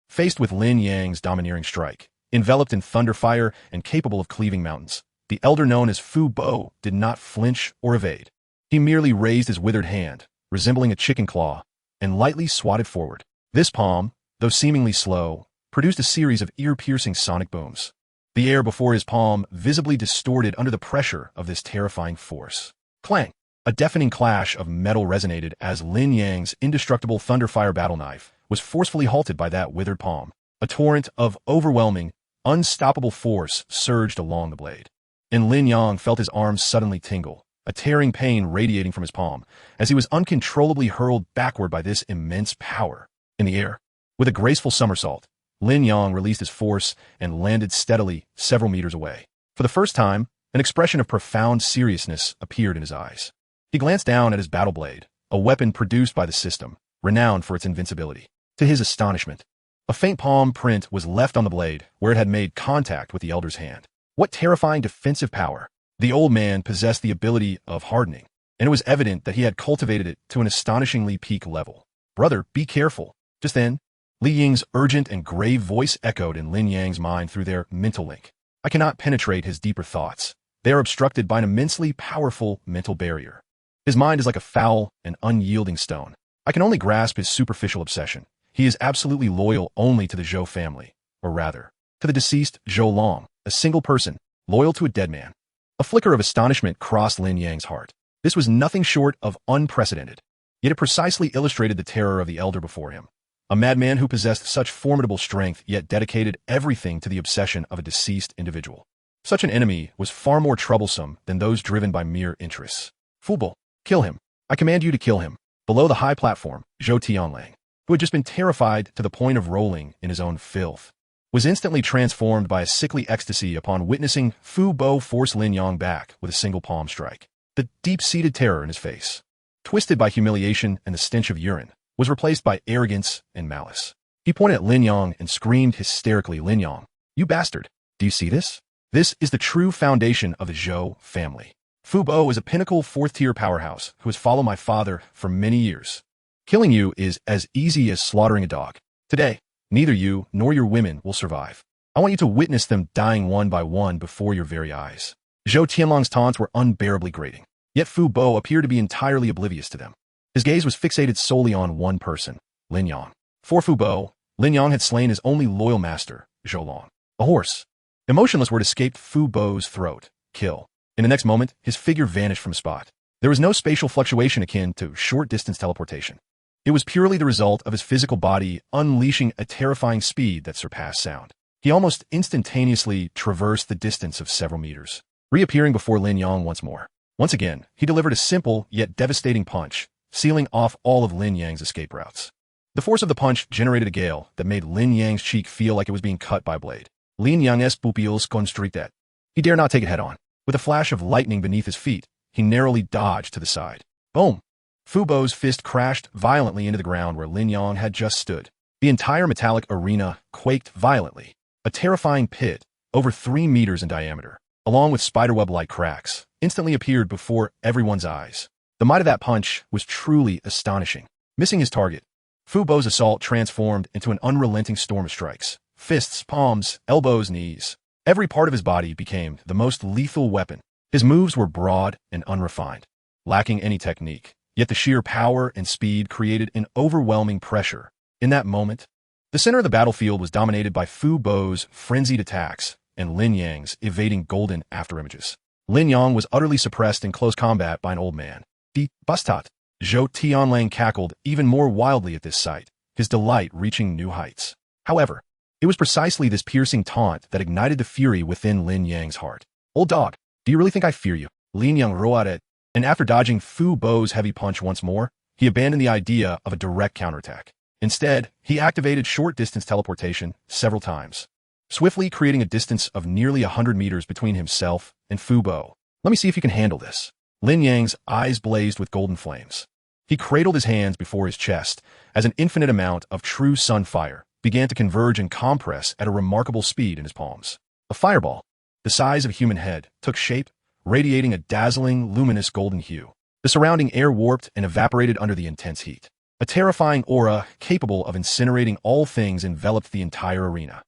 Faced with Lin Yang's domineering strike, enveloped in thunderfire and capable of cleaving mountains, the elder known as Fu Bo did not flinch or evade. He merely raised his withered hand, resembling a chicken claw, and lightly swatted forward. This palm, though seemingly slow, produced a series of ear-piercing sonic booms. The air before his palm visibly distorted under the pressure of this terrifying force. Clang! A deafening clash of metal resonated as Lin Yang's indestructible Thunderfire battle knife was forcefully halted by that withered palm. A torrent of overwhelming, unstoppable force surged along the blade, and Lin Yang felt his arms suddenly tingle, a tearing pain radiating from his palm, as he was uncontrollably hurled backward by this immense power. In the air, with a graceful somersault, Lin Yang released his force and landed steadily several meters away. For the first time, an expression of profound seriousness appeared in his eyes. He glanced down at his battle blade, a weapon produced by the system, renowned for its invincibility. To his astonishment, a faint palm print was left on the blade where it had made contact with the elder's hand. What terrifying defensive power! The old man possessed the ability of hardening, and it was evident that he had cultivated it to an astonishingly peak level. Brother, be careful. Just then, Li Ying's urgent and grave voice echoed in Lin Yang's mind through their mental link. I cannot penetrate his deeper thoughts. They are obstructed by an immensely powerful mental barrier. His mind is like a foul and unyielding stone. I can only grasp his superficial obsession. He is absolutely loyal only to the Zhou family, or rather, to the deceased Zhou Long, a single person, loyal to a dead man. A flicker of astonishment crossed Lin Yang's heart. This was nothing short of unprecedented, yet it precisely illustrated the terror of the elder before him. A madman who possessed such formidable strength yet dedicated everything to the obsession of a deceased individual. Such an enemy was far more troublesome than those driven by mere interests. Fubo, kill him. I command you to kill him. Below the high platform, Zhou Tianlang, who had just been terrified to the point of rolling in his own filth, was instantly transformed by a sickly ecstasy upon witnessing Fu Bo force Lin Yang back with a single palm strike. The deep-seated terror in his face, twisted by humiliation and the stench of urine, was replaced by arrogance and malice. He pointed at Lin Yang and screamed hysterically, Lin Yang, you bastard! Do you see this? This is the true foundation of the Zhou family. Fu Bo is a pinnacle fourth-tier powerhouse who has followed my father for many years. Killing you is as easy as slaughtering a dog. Today, neither you nor your women will survive. I want you to witness them dying one by one before your very eyes. Zhou Tianlang's taunts were unbearably grating, yet Fu Bo appeared to be entirely oblivious to them. His gaze was fixated solely on one person, Lin Yang. For Fu Bo, Lin Yang had slain his only loyal master, Zhou Long, a horse. Emotionless word escaped Fu Bo's throat. Kill. In the next moment, his figure vanished from spot. There was no spatial fluctuation akin to short-distance teleportation. It was purely the result of his physical body unleashing a terrifying speed that surpassed sound. He almost instantaneously traversed the distance of several meters, reappearing before Lin Yang once more. Once again, he delivered a simple yet devastating punch, sealing off all of Lin Yang's escape routes. The force of the punch generated a gale that made Lin Yang's cheek feel like it was being cut by a blade. Lin Yang's pupils constricted. He dare not take it head-on. With a flash of lightning beneath his feet, he narrowly dodged to the side. Boom! Fu Bo's fist crashed violently into the ground where Lin Yang had just stood. The entire metallic arena quaked violently. A terrifying pit, over 3 meters in diameter, along with spiderweb-like cracks, instantly appeared before everyone's eyes. The might of that punch was truly astonishing. Missing his target, Fu Bo's assault transformed into an unrelenting storm of strikes. Fists, palms, elbows, knees. Every part of his body became the most lethal weapon. His moves were broad and unrefined, lacking any technique, yet the sheer power and speed created an overwhelming pressure. In that moment, the center of the battlefield was dominated by Fu Bo's frenzied attacks and Lin Yang's evading golden afterimages. Lin Yang was utterly suppressed in close combat by an old man. "Di Bustat." Zhou Tianlang cackled even more wildly at this sight, his delight reaching new heights. However, it was precisely this piercing taunt that ignited the fury within Lin Yang's heart. "Old dog, do you really think I fear you?" Lin Yang roared at, and after dodging Fu Bo's heavy punch once more, he abandoned the idea of a direct counterattack. Instead, he activated short-distance teleportation several times, swiftly creating a distance of nearly 100 meters between himself and Fu Bo. "Let me see if you can handle this." Lin Yang's eyes blazed with golden flames. He cradled his hands before his chest as an infinite amount of true sun fire began to converge and compress at a remarkable speed in his palms. A fireball, the size of a human head, took shape, radiating a dazzling, luminous golden hue. The surrounding air warped and evaporated under the intense heat. A terrifying aura capable of incinerating all things enveloped the entire arena.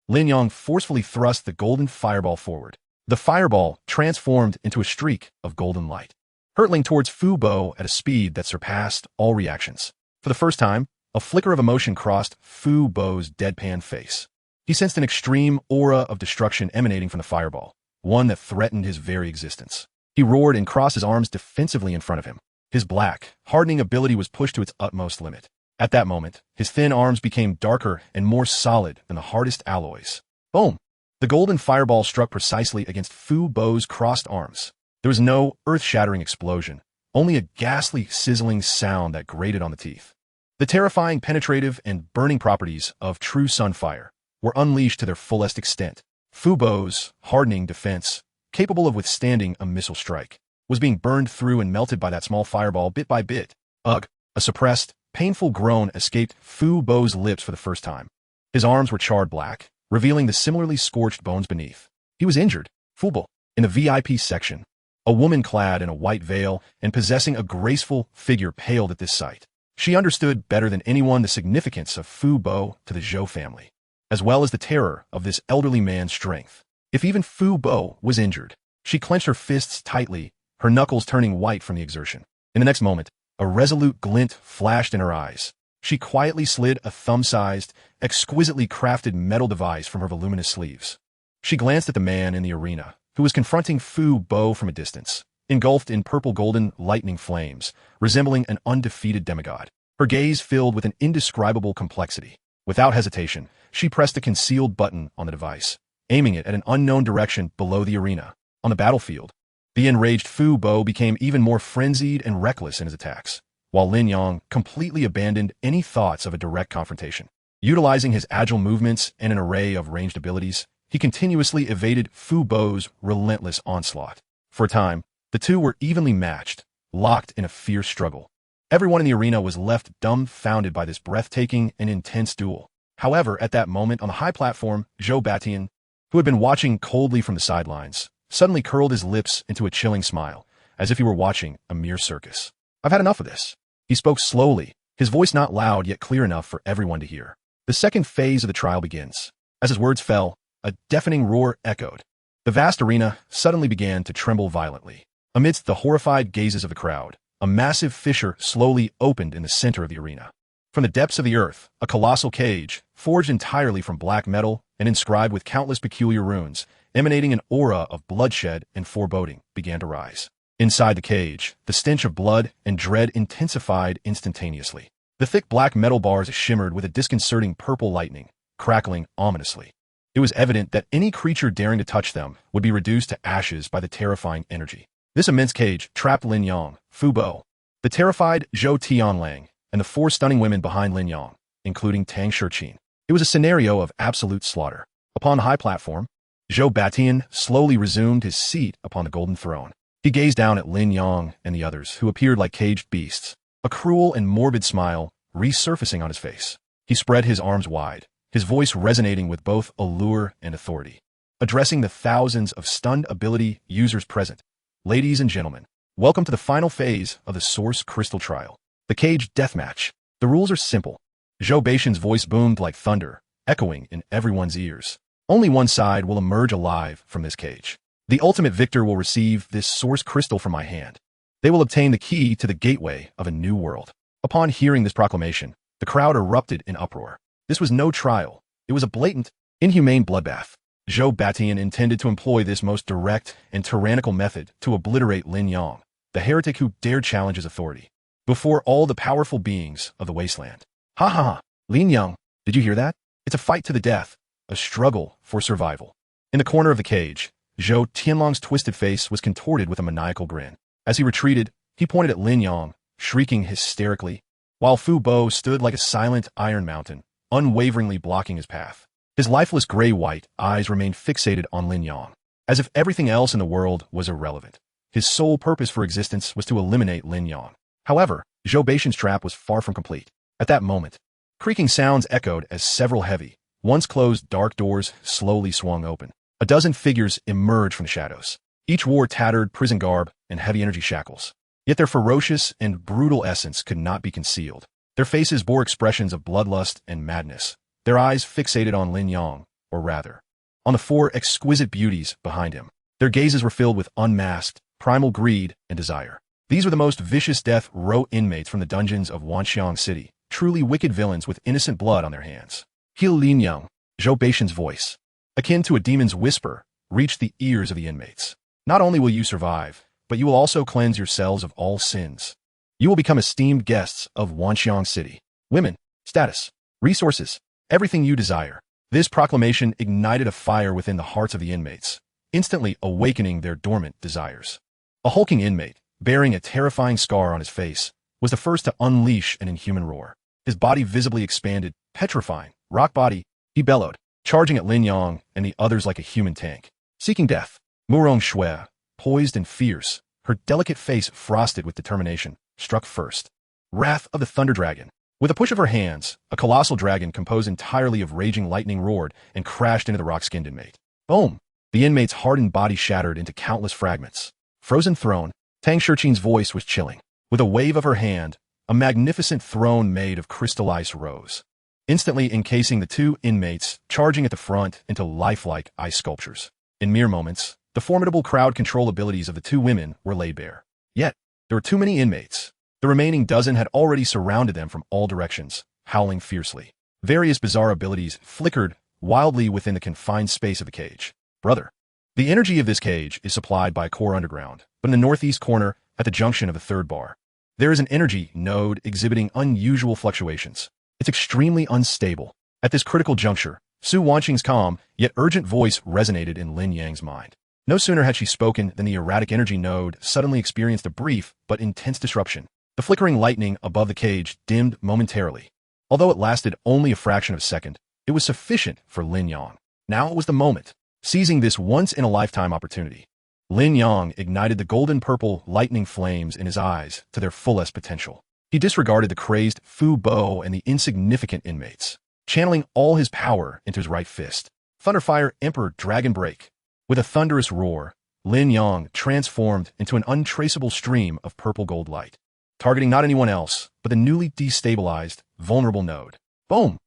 Lin Yang forcefully thrust the golden fireball forward. The fireball transformed into a streak of golden light, hurtling towards Fu Bo at a speed that surpassed all reactions. For the first time, a flicker of emotion crossed Fu Bo's deadpan face. He sensed an extreme aura of destruction emanating from the fireball, one that threatened his very existence. He roared and crossed his arms defensively in front of him. His black, hardening ability was pushed to its utmost limit. At that moment, his thin arms became darker and more solid than the hardest alloys. Boom! The golden fireball struck precisely against Fu Bo's crossed arms. There was no earth-shattering explosion, only a ghastly, sizzling sound that grated on the teeth. The terrifying, penetrative, and burning properties of true sunfire were unleashed to their fullest extent. Fu Bo's hardening defense, capable of withstanding a missile strike, was being burned through and melted by that small fireball bit by bit. Ugh! A suppressed, painful groan escaped Fu Bo's lips for the first time. His arms were charred black, revealing the similarly scorched bones beneath. He was injured. Fu Bo, in the VIP section, a woman clad in a white veil and possessing a graceful figure paled at this sight. She understood better than anyone the significance of Fu Bo to the Zhou family, as well as the terror of this elderly man's strength. If even Fu Bo was injured, she clenched her fists tightly, her knuckles turning white from the exertion. In the next moment, a resolute glint flashed in her eyes. She quietly slid a thumb-sized, exquisitely crafted metal device from her voluminous sleeves. She glanced at the man in the arena, who was confronting Fu Bo from a distance, engulfed in purple-golden lightning flames, resembling an undefeated demigod. Her gaze filled with an indescribable complexity. Without hesitation, she pressed a concealed button on the device, aiming it at an unknown direction below the arena. On the battlefield, the enraged Fu Bo became even more frenzied and reckless in his attacks, while Lin Yang completely abandoned any thoughts of a direct confrontation. Utilizing his agile movements and an array of ranged abilities, he continuously evaded Fu Bo's relentless onslaught. For a time, the two were evenly matched, locked in a fierce struggle. Everyone in the arena was left dumbfounded by this breathtaking and intense duel. However, at that moment on the high platform, Zhou Batian, who had been watching coldly from the sidelines, suddenly curled his lips into a chilling smile, as if he were watching a mere circus. "I've had enough of this." He spoke slowly, his voice not loud yet clear enough for everyone to hear. "The second phase of the trial begins." As his words fell, a deafening roar echoed. The vast arena suddenly began to tremble violently. Amidst the horrified gazes of the crowd, a massive fissure slowly opened in the center of the arena. From the depths of the earth, a colossal cage, forged entirely from black metal and inscribed with countless peculiar runes, emanating an aura of bloodshed and foreboding, began to rise. Inside the cage, the stench of blood and dread intensified instantaneously. The thick black metal bars shimmered with a disconcerting purple lightning, crackling ominously. It was evident that any creature daring to touch them would be reduced to ashes by the terrifying energy. This immense cage trapped Lin Yang, Fu Bo, the terrified Zhou Tianlang, and the four stunning women behind Lin Yang, including Tang Shiqin. It was a scenario of absolute slaughter. Upon the high platform, Zhou Batian slowly resumed his seat upon the golden throne. He gazed down at Lin Yang and the others, who appeared like caged beasts, a cruel and morbid smile resurfacing on his face. He spread his arms wide, his voice resonating with both allure and authority. Addressing the thousands of stunned ability users present, "Ladies and gentlemen, welcome to the final phase of the Source Crystal Trial, the Cage Deathmatch. The rules are simple." Zhou Batian's voice boomed like thunder, echoing in everyone's ears. Only one side will emerge alive from this cage. The ultimate victor will receive this Source Crystal from my hand. They will obtain the key to the gateway of a new world. Upon hearing this proclamation, the crowd erupted in uproar. This was no trial. It was a blatant, inhumane bloodbath. Zhou Batian intended to employ this most direct and tyrannical method to obliterate Lin Yang, the heretic who dared challenge his authority, before all the powerful beings of the wasteland. Ha ha ha! Lin Yang, did you hear that? It's a fight to the death, a struggle for survival. In the corner of the cage, Zhou Tianlang's twisted face was contorted with a maniacal grin. As he retreated, he pointed at Lin Yang, shrieking hysterically, while Fu Bo stood like a silent iron mountain, unwaveringly blocking his path. His lifeless gray-white eyes remained fixated on Lin Yang, as if everything else in the world was irrelevant. His sole purpose for existence was to eliminate Lin Yang. However, Zhou Batian's trap was far from complete. At that moment, creaking sounds echoed as several heavy, once closed dark doors slowly swung open. A dozen figures emerged from the shadows. Each wore tattered prison garb and heavy energy shackles. Yet their ferocious and brutal essence could not be concealed. Their faces bore expressions of bloodlust and madness, their eyes fixated on Lin Yang, or rather, on the four exquisite beauties behind him. Their gazes were filled with unmasked, primal greed and desire. These were the most vicious death row inmates from the dungeons of Wanxiang City, truly wicked villains with innocent blood on their hands. Heal Lin Yang, Zhou Batian's voice, akin to a demon's whisper, reached the ears of the inmates. Not only will you survive, but you will also cleanse yourselves of all sins. You will become esteemed guests of Wanxiang City. Women, status, resources, everything you desire. This proclamation ignited a fire within the hearts of the inmates, instantly awakening their dormant desires. A hulking inmate, bearing a terrifying scar on his face, was the first to unleash an inhuman roar. His body visibly expanded, petrifying, rock body, he bellowed, charging at Lin Yang and the others like a human tank. Seeking death, Murong Shui, poised and fierce, her delicate face frosted with determination, struck first. Wrath of the Thunder Dragon. With a push of her hands, a colossal dragon composed entirely of raging lightning roared and crashed into the rock-skinned inmate. Boom! The inmate's hardened body shattered into countless fragments. Frozen throne, Tang Shiqin's voice was chilling. With a wave of her hand, a magnificent throne made of crystal ice rose, instantly encasing the two inmates, charging at the front into lifelike ice sculptures. In mere moments, the formidable crowd control abilities of the two women were laid bare. Yet, there were too many inmates. The remaining dozen had already surrounded them from all directions, howling fiercely. Various bizarre abilities flickered wildly within the confined space of the cage. Brother, the energy of this cage is supplied by core underground, but in the northeast corner, at the junction of the third bar, there is an energy node exhibiting unusual fluctuations. It's extremely unstable. At this critical juncture, Su Wanqing's calm, yet urgent voice resonated in Lin Yang's mind. No sooner had she spoken than the erratic energy node suddenly experienced a brief but intense disruption. The flickering lightning above the cage dimmed momentarily. Although it lasted only a fraction of a second, it was sufficient for Lin Yang. Now it was the moment. Seizing this once-in-a-lifetime opportunity, Lin Yang ignited the golden-purple lightning flames in his eyes to their fullest potential. He disregarded the crazed Fu Bo and the insignificant inmates, channeling all his power into his right fist. Thunderfire Emperor Dragon Break. With a thunderous roar, Lin Yang transformed into an untraceable stream of purple gold light, targeting not anyone else, but the newly destabilized, vulnerable node. Boom!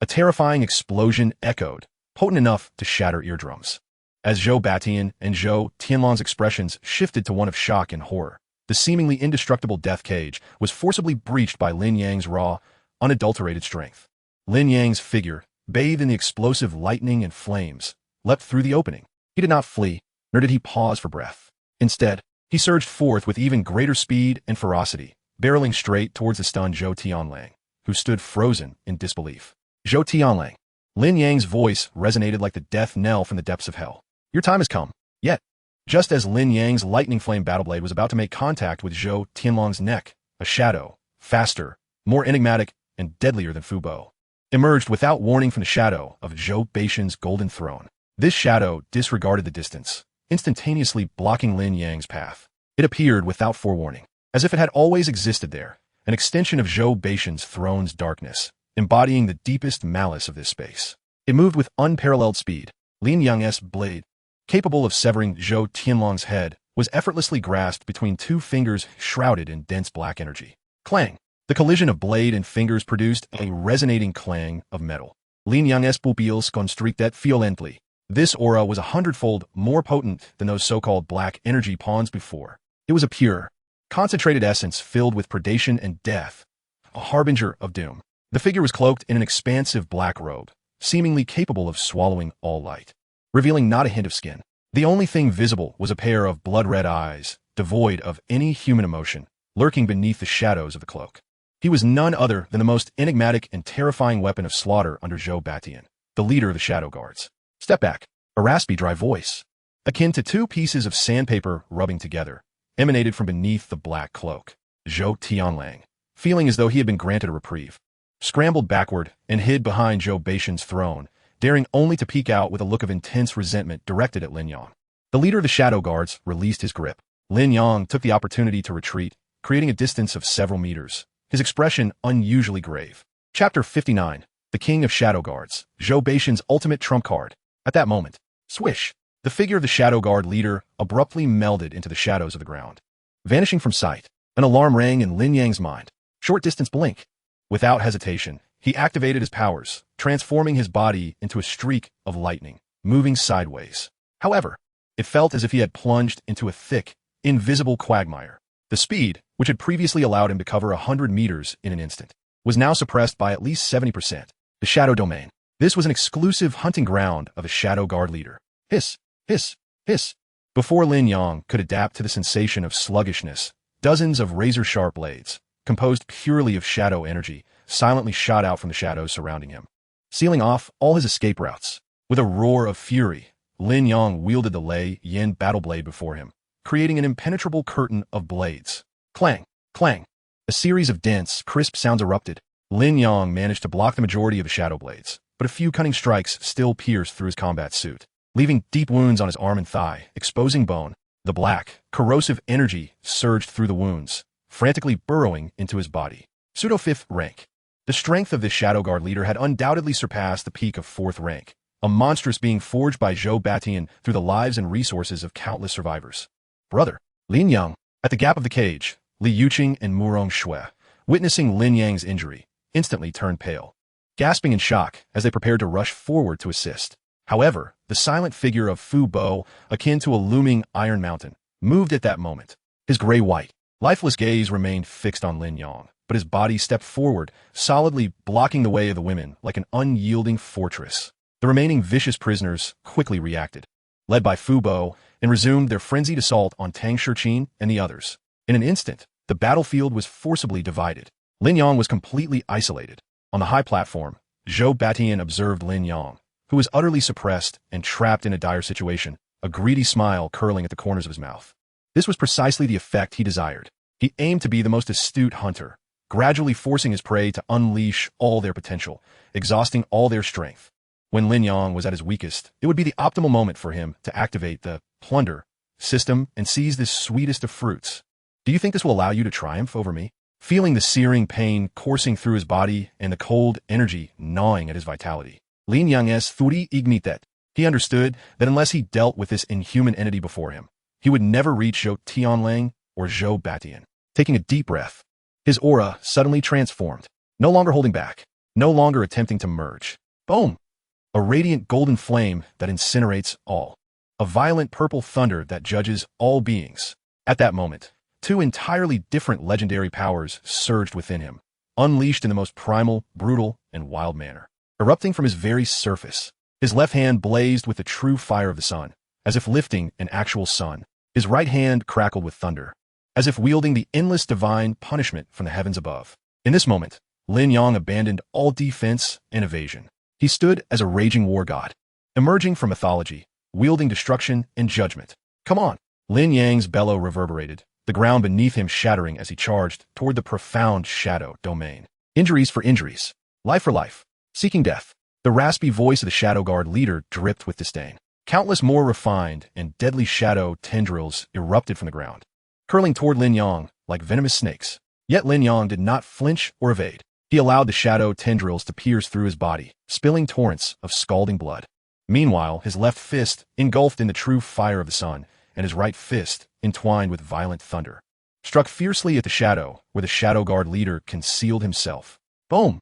A terrifying explosion echoed, potent enough to shatter eardrums. As Zhou Batian and Zhou Tianlang's expressions shifted to one of shock and horror, the seemingly indestructible death cage was forcibly breached by Lin Yang's raw, unadulterated strength. Lin Yang's figure, bathed in the explosive lightning and flames, leapt through the opening. He did not flee, nor did he pause for breath. Instead, he surged forth with even greater speed and ferocity, barreling straight towards the stunned Zhou Tianlang, who stood frozen in disbelief. Zhou Tianlang, Lin Yang's voice resonated like the death knell from the depths of hell. Your time has come. Yet, just as Lin Yang's lightning flame battle blade was about to make contact with Zhou Tianlong's neck, a shadow, faster, more enigmatic, and deadlier than Fu Bo, emerged without warning from the shadow of Zhou Beishan's golden throne. This shadow disregarded the distance, instantaneously blocking Lin Yang's path. It appeared without forewarning, as if it had always existed there, an extension of Zhou Beishan's throne's darkness, embodying the deepest malice of this space. It moved with unparalleled speed. Lin Yang's blade, capable of severing Zhou Tianlong's head, was effortlessly grasped between two fingers shrouded in dense black energy. Clang! The collision of blade and fingers produced a resonating clang of metal. Lin Yang's pupils constricted violently. This aura was 100-fold more potent than those so-called black energy pawns before. It was a pure, concentrated essence filled with predation and death, a harbinger of doom. The figure was cloaked in an expansive black robe, seemingly capable of swallowing all light, revealing not a hint of skin. The only thing visible was a pair of blood-red eyes, devoid of any human emotion, lurking beneath the shadows of the cloak. He was none other than the most enigmatic and terrifying weapon of slaughter under Zhou Batian, the leader of the Shadow Guards. Step back. A raspy, dry voice, akin to two pieces of sandpaper rubbing together, emanated from beneath the black cloak. Zhou Tianlang, feeling as though he had been granted a reprieve, scrambled backward and hid behind Zhou Beishan's throne, daring only to peek out with a look of intense resentment directed at Lin Yang. The leader of the Shadow Guards released his grip. Lin Yang took the opportunity to retreat, creating a distance of several meters, his expression unusually grave. Chapter 59. The King of Shadow Guards, Zhou Beishan's ultimate trump card. At that moment, swish! The figure of the Shadow Guard leader abruptly melded into the shadows of the ground. Vanishing from sight, an alarm rang in Lin Yang's mind. Short distance blink. Without hesitation, he activated his powers, transforming his body into a streak of lightning, moving sideways. However, it felt as if he had plunged into a thick, invisible quagmire. The speed, which had previously allowed him to cover 100 meters in an instant, was now suppressed by at least 70%. The Shadow Domain. This was an exclusive hunting ground of a Shadow Guard leader. Hiss, hiss, hiss. Before Lin Yang could adapt to the sensation of sluggishness, dozens of razor-sharp blades, composed purely of shadow energy, silently shot out from the shadows surrounding him, sealing off all his escape routes. With a roar of fury, Lin Yang wielded the Lei Yin battle blade before him, creating an impenetrable curtain of blades. Clang, clang. A series of dense, crisp sounds erupted. Lin Yang managed to block the majority of the shadow blades, but a few cutting strikes still pierced through his combat suit, leaving deep wounds on his arm and thigh, exposing bone. The black, corrosive energy surged through the wounds, frantically burrowing into his body. Pseudo-5th rank. The strength of this Shadow Guard leader had undoubtedly surpassed the peak of 4th rank, a monstrous being forged by Zhou Batian through the lives and resources of countless survivors. Brother, Lin Yang. At the gap of the cage, Li Yuqing and Murong Shui, witnessing Lin Yang's injury, instantly turned pale, gasping in shock as they prepared to rush forward to assist. However, the silent figure of Fu Bo, akin to a looming iron mountain, moved at that moment. His gray-white, lifeless gaze remained fixed on Lin Yang, but his body stepped forward, solidly blocking the way of the women like an unyielding fortress. The remaining vicious prisoners quickly reacted, led by Fu Bo, and resumed their frenzied assault on Tang Shiqin and the others. In an instant, the battlefield was forcibly divided. Lin Yang was completely isolated. On the high platform, Zhou Batian observed Lin Yang, who was utterly suppressed and trapped in a dire situation, a greedy smile curling at the corners of his mouth. This was precisely the effect he desired. He aimed to be the most astute hunter, gradually forcing his prey to unleash all their potential, exhausting all their strength. When Lin Yang was at his weakest, it would be the optimal moment for him to activate the plunder system and seize this sweetest of fruits. Do you think this will allow you to triumph over me? Feeling the searing pain coursing through his body and the cold energy gnawing at his vitality, Lin Yang's fury ignited. He understood that unless he dealt with this inhuman entity before him, he would never reach Zhou Tianlang or Zhou Batian. Taking a deep breath, his aura suddenly transformed, no longer holding back, no longer attempting to merge. Boom! A radiant golden flame that incinerates all. A violent purple thunder that judges all beings. At that moment, two entirely different legendary powers surged within him, unleashed in the most primal, brutal, and wild manner. Erupting from his very surface, his left hand blazed with the true fire of the sun, as if lifting an actual sun. His right hand crackled with thunder, as if wielding the endless divine punishment from the heavens above. In this moment, Lin Yang abandoned all defense and evasion. He stood as a raging war god, emerging from mythology, wielding destruction and judgment. Come on! Lin Yang's bellow reverberated, the ground beneath him shattering as he charged toward the profound shadow domain. Injuries for injuries. Life for life. Seeking death. The raspy voice of the Shadow Guard leader dripped with disdain. Countless more refined and deadly shadow tendrils erupted from the ground, curling toward Lin Yang like venomous snakes. Yet Lin Yang did not flinch or evade. He allowed the shadow tendrils to pierce through his body, spilling torrents of scalding blood. Meanwhile, his left fist engulfed in the true fire of the sun, and his right fist, entwined with violent thunder, struck fiercely at the shadow where the Shadow Guard leader concealed himself. Boom!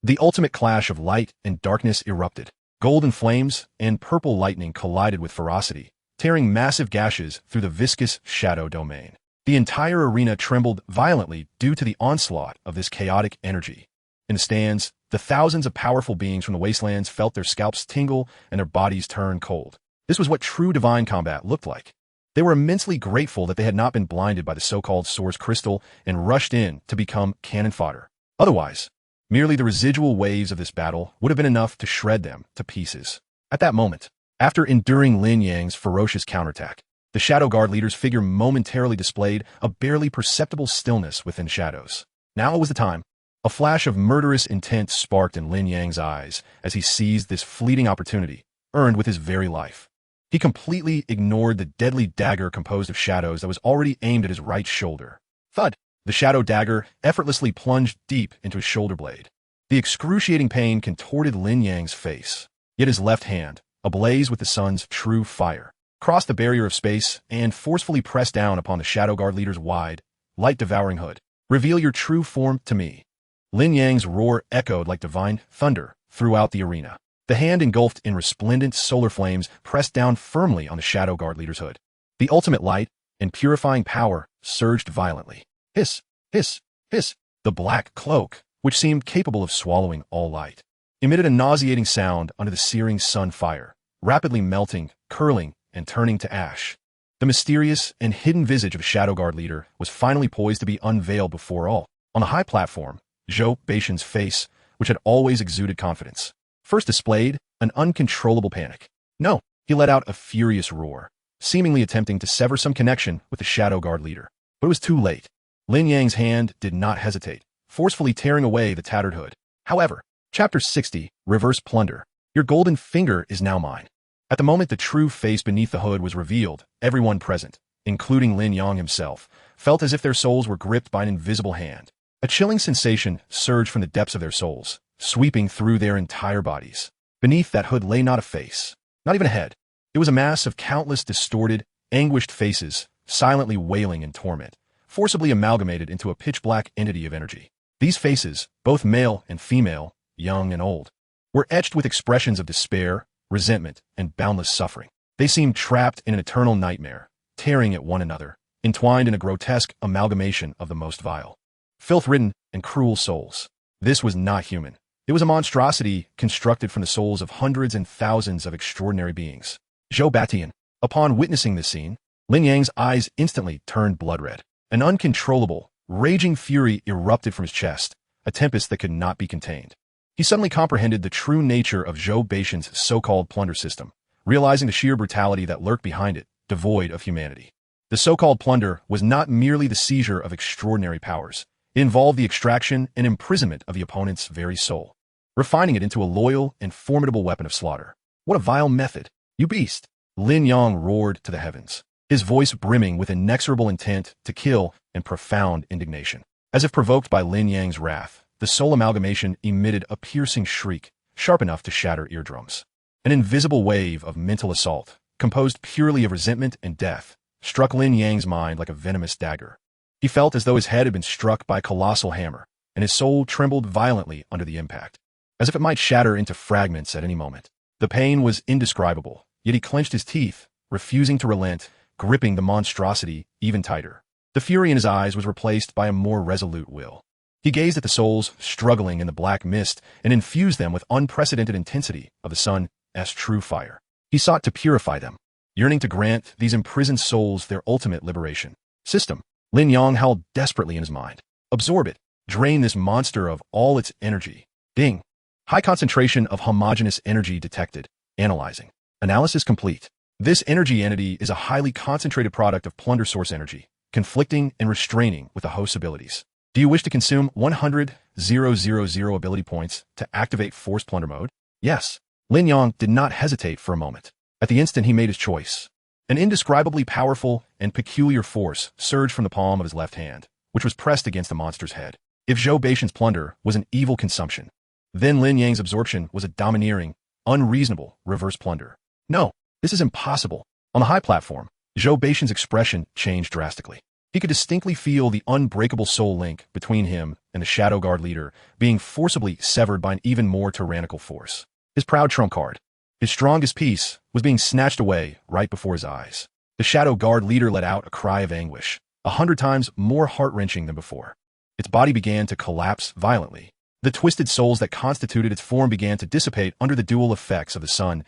The ultimate clash of light and darkness erupted. Golden flames and purple lightning collided with ferocity, tearing massive gashes through the viscous shadow domain. The entire arena trembled violently due to the onslaught of this chaotic energy. In the stands, the thousands of powerful beings from the wastelands felt their scalps tingle and their bodies turn cold. This was what true divine combat looked like. They were immensely grateful that they had not been blinded by the so-called Source Crystal and rushed in to become cannon fodder. Otherwise, merely the residual waves of this battle would have been enough to shred them to pieces. At that moment, after enduring Lin Yang's ferocious counterattack, the Shadow Guard leader's figure momentarily displayed a barely perceptible stillness within shadows. Now was the time. A flash of murderous intent sparked in Lin Yang's eyes as he seized this fleeting opportunity, earned with his very life. He completely ignored the deadly dagger composed of shadows that was already aimed at his right shoulder. Thud! The shadow dagger effortlessly plunged deep into his shoulder blade. The excruciating pain contorted Lin Yang's face. Yet his left hand, ablaze with the sun's true fire, crossed the barrier of space and forcefully pressed down upon the Shadow Guard leader's wide, light-devouring hood. Reveal your true form to me. Lin Yang's roar echoed like divine thunder throughout the arena. The hand engulfed in resplendent solar flames pressed down firmly on the Shadow Guard leader's hood. The ultimate light and purifying power surged violently. Hiss, hiss, hiss. The black cloak, which seemed capable of swallowing all light, emitted a nauseating sound under the searing sun fire, rapidly melting, curling, and turning to ash. The mysterious and hidden visage of the Shadow Guard leader was finally poised to be unveiled before all. On the high platform, Zhou Beishan's face, which had always exuded confidence, first displayed an uncontrollable panic. No, he let out a furious roar, seemingly attempting to sever some connection with the Shadow Guard leader. But it was too late. Lin Yang's hand did not hesitate, forcefully tearing away the tattered hood. However, Chapter 60, Reverse Plunder. Your golden finger is now mine. At the moment the true face beneath the hood was revealed, everyone present, including Lin Yang himself, felt as if their souls were gripped by an invisible hand. A chilling sensation surged from the depths of their souls, sweeping through their entire bodies. Beneath that hood lay not a face, not even a head. It was a mass of countless distorted, anguished faces, silently wailing in torment, forcibly amalgamated into a pitch-black entity of energy. These faces, both male and female, young and old, were etched with expressions of despair, resentment, and boundless suffering. They seemed trapped in an eternal nightmare, tearing at one another, entwined in a grotesque amalgamation of the most vile, filth-ridden, and cruel souls. This was not human. It was a monstrosity constructed from the souls of hundreds and thousands of extraordinary beings. Zhou Batian. Upon witnessing this scene, Lin Yang's eyes instantly turned blood-red. An uncontrollable, raging fury erupted from his chest, a tempest that could not be contained. He suddenly comprehended the true nature of Zhou Beishan's so-called plunder system, realizing the sheer brutality that lurked behind it, devoid of humanity. The so-called plunder was not merely the seizure of extraordinary powers. It involved the extraction and imprisonment of the opponent's very soul, refining it into a loyal and formidable weapon of slaughter. What a vile method! You beast! Lin Yang roared to the heavens, his voice brimming with inexorable intent to kill and profound indignation. As if provoked by Lin Yang's wrath, the soul amalgamation emitted a piercing shriek, sharp enough to shatter eardrums. An invisible wave of mental assault, composed purely of resentment and death, struck Lin Yang's mind like a venomous dagger. He felt as though his head had been struck by a colossal hammer, and his soul trembled violently under the impact, as if it might shatter into fragments at any moment. The pain was indescribable, yet he clenched his teeth, refusing to relent, gripping the monstrosity even tighter. The fury in his eyes was replaced by a more resolute will. He gazed at the souls struggling in the black mist and infused them with unprecedented intensity of the sun's true fire. He sought to purify them, yearning to grant these imprisoned souls their ultimate liberation. System. Lin Yang howled desperately in his mind. Absorb it. Drain this monster of all its energy. Ding. High concentration of homogeneous energy detected. Analyzing. Analysis complete. This energy entity is a highly concentrated product of plunder source energy, conflicting and restraining with the host's abilities. Do you wish to consume 100,000 ability points to activate Force Plunder mode? Yes. Lin Yang did not hesitate for a moment. At the instant he made his choice, an indescribably powerful and peculiar force surged from the palm of his left hand, which was pressed against the monster's head. If Zhou Beishan's plunder was an evil consumption, then Lin Yang's absorption was a domineering, unreasonable reverse plunder. No, this is impossible. On the high platform, Zhou Beishan's expression changed drastically. He could distinctly feel the unbreakable soul link between him and the Shadow Guard leader being forcibly severed by an even more tyrannical force. His proud trump card, his strongest piece, was being snatched away right before his eyes. The Shadow Guard leader let out a cry of anguish, 100 times more heart-wrenching than before. Its body began to collapse violently. The twisted souls that constituted its form began to dissipate under the dual effects of the sun's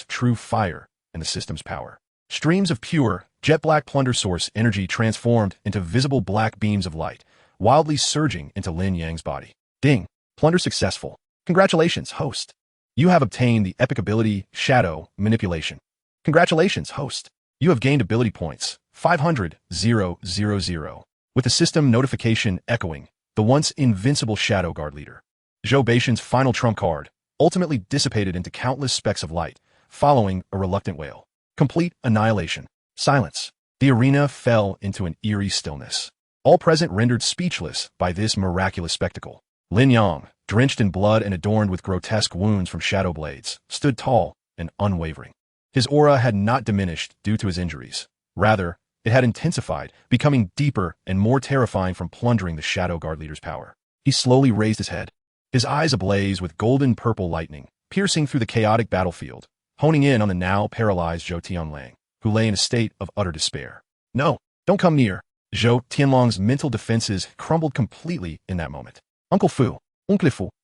true fire and the system's power. Streams of pure, jet-black plunder source energy transformed into visible black beams of light, wildly surging into Lin Yang's body. Ding! Plunder successful. Congratulations, host. You have obtained the epic ability Shadow Manipulation. Congratulations, host. You have gained ability points 500,000. With the system notification echoing, the once invincible Shadow Guard leader. Zhou Beishan's final trump card ultimately dissipated into countless specks of light, following a reluctant wail. Complete annihilation. Silence. The arena fell into an eerie stillness. All present rendered speechless by this miraculous spectacle. Lin Yang, drenched in blood and adorned with grotesque wounds from shadow blades, stood tall and unwavering. His aura had not diminished due to his injuries. Rather, it had intensified, becoming deeper and more terrifying from plundering the Shadow Guard leader's power. He slowly raised his head, his eyes ablaze with golden-purple lightning, piercing through the chaotic battlefield, honing in on the now paralyzed Zhou Tianlang, who lay in a state of utter despair. No, don't come near. Zhou Tianlang's mental defenses crumbled completely in that moment. Uncle Fu,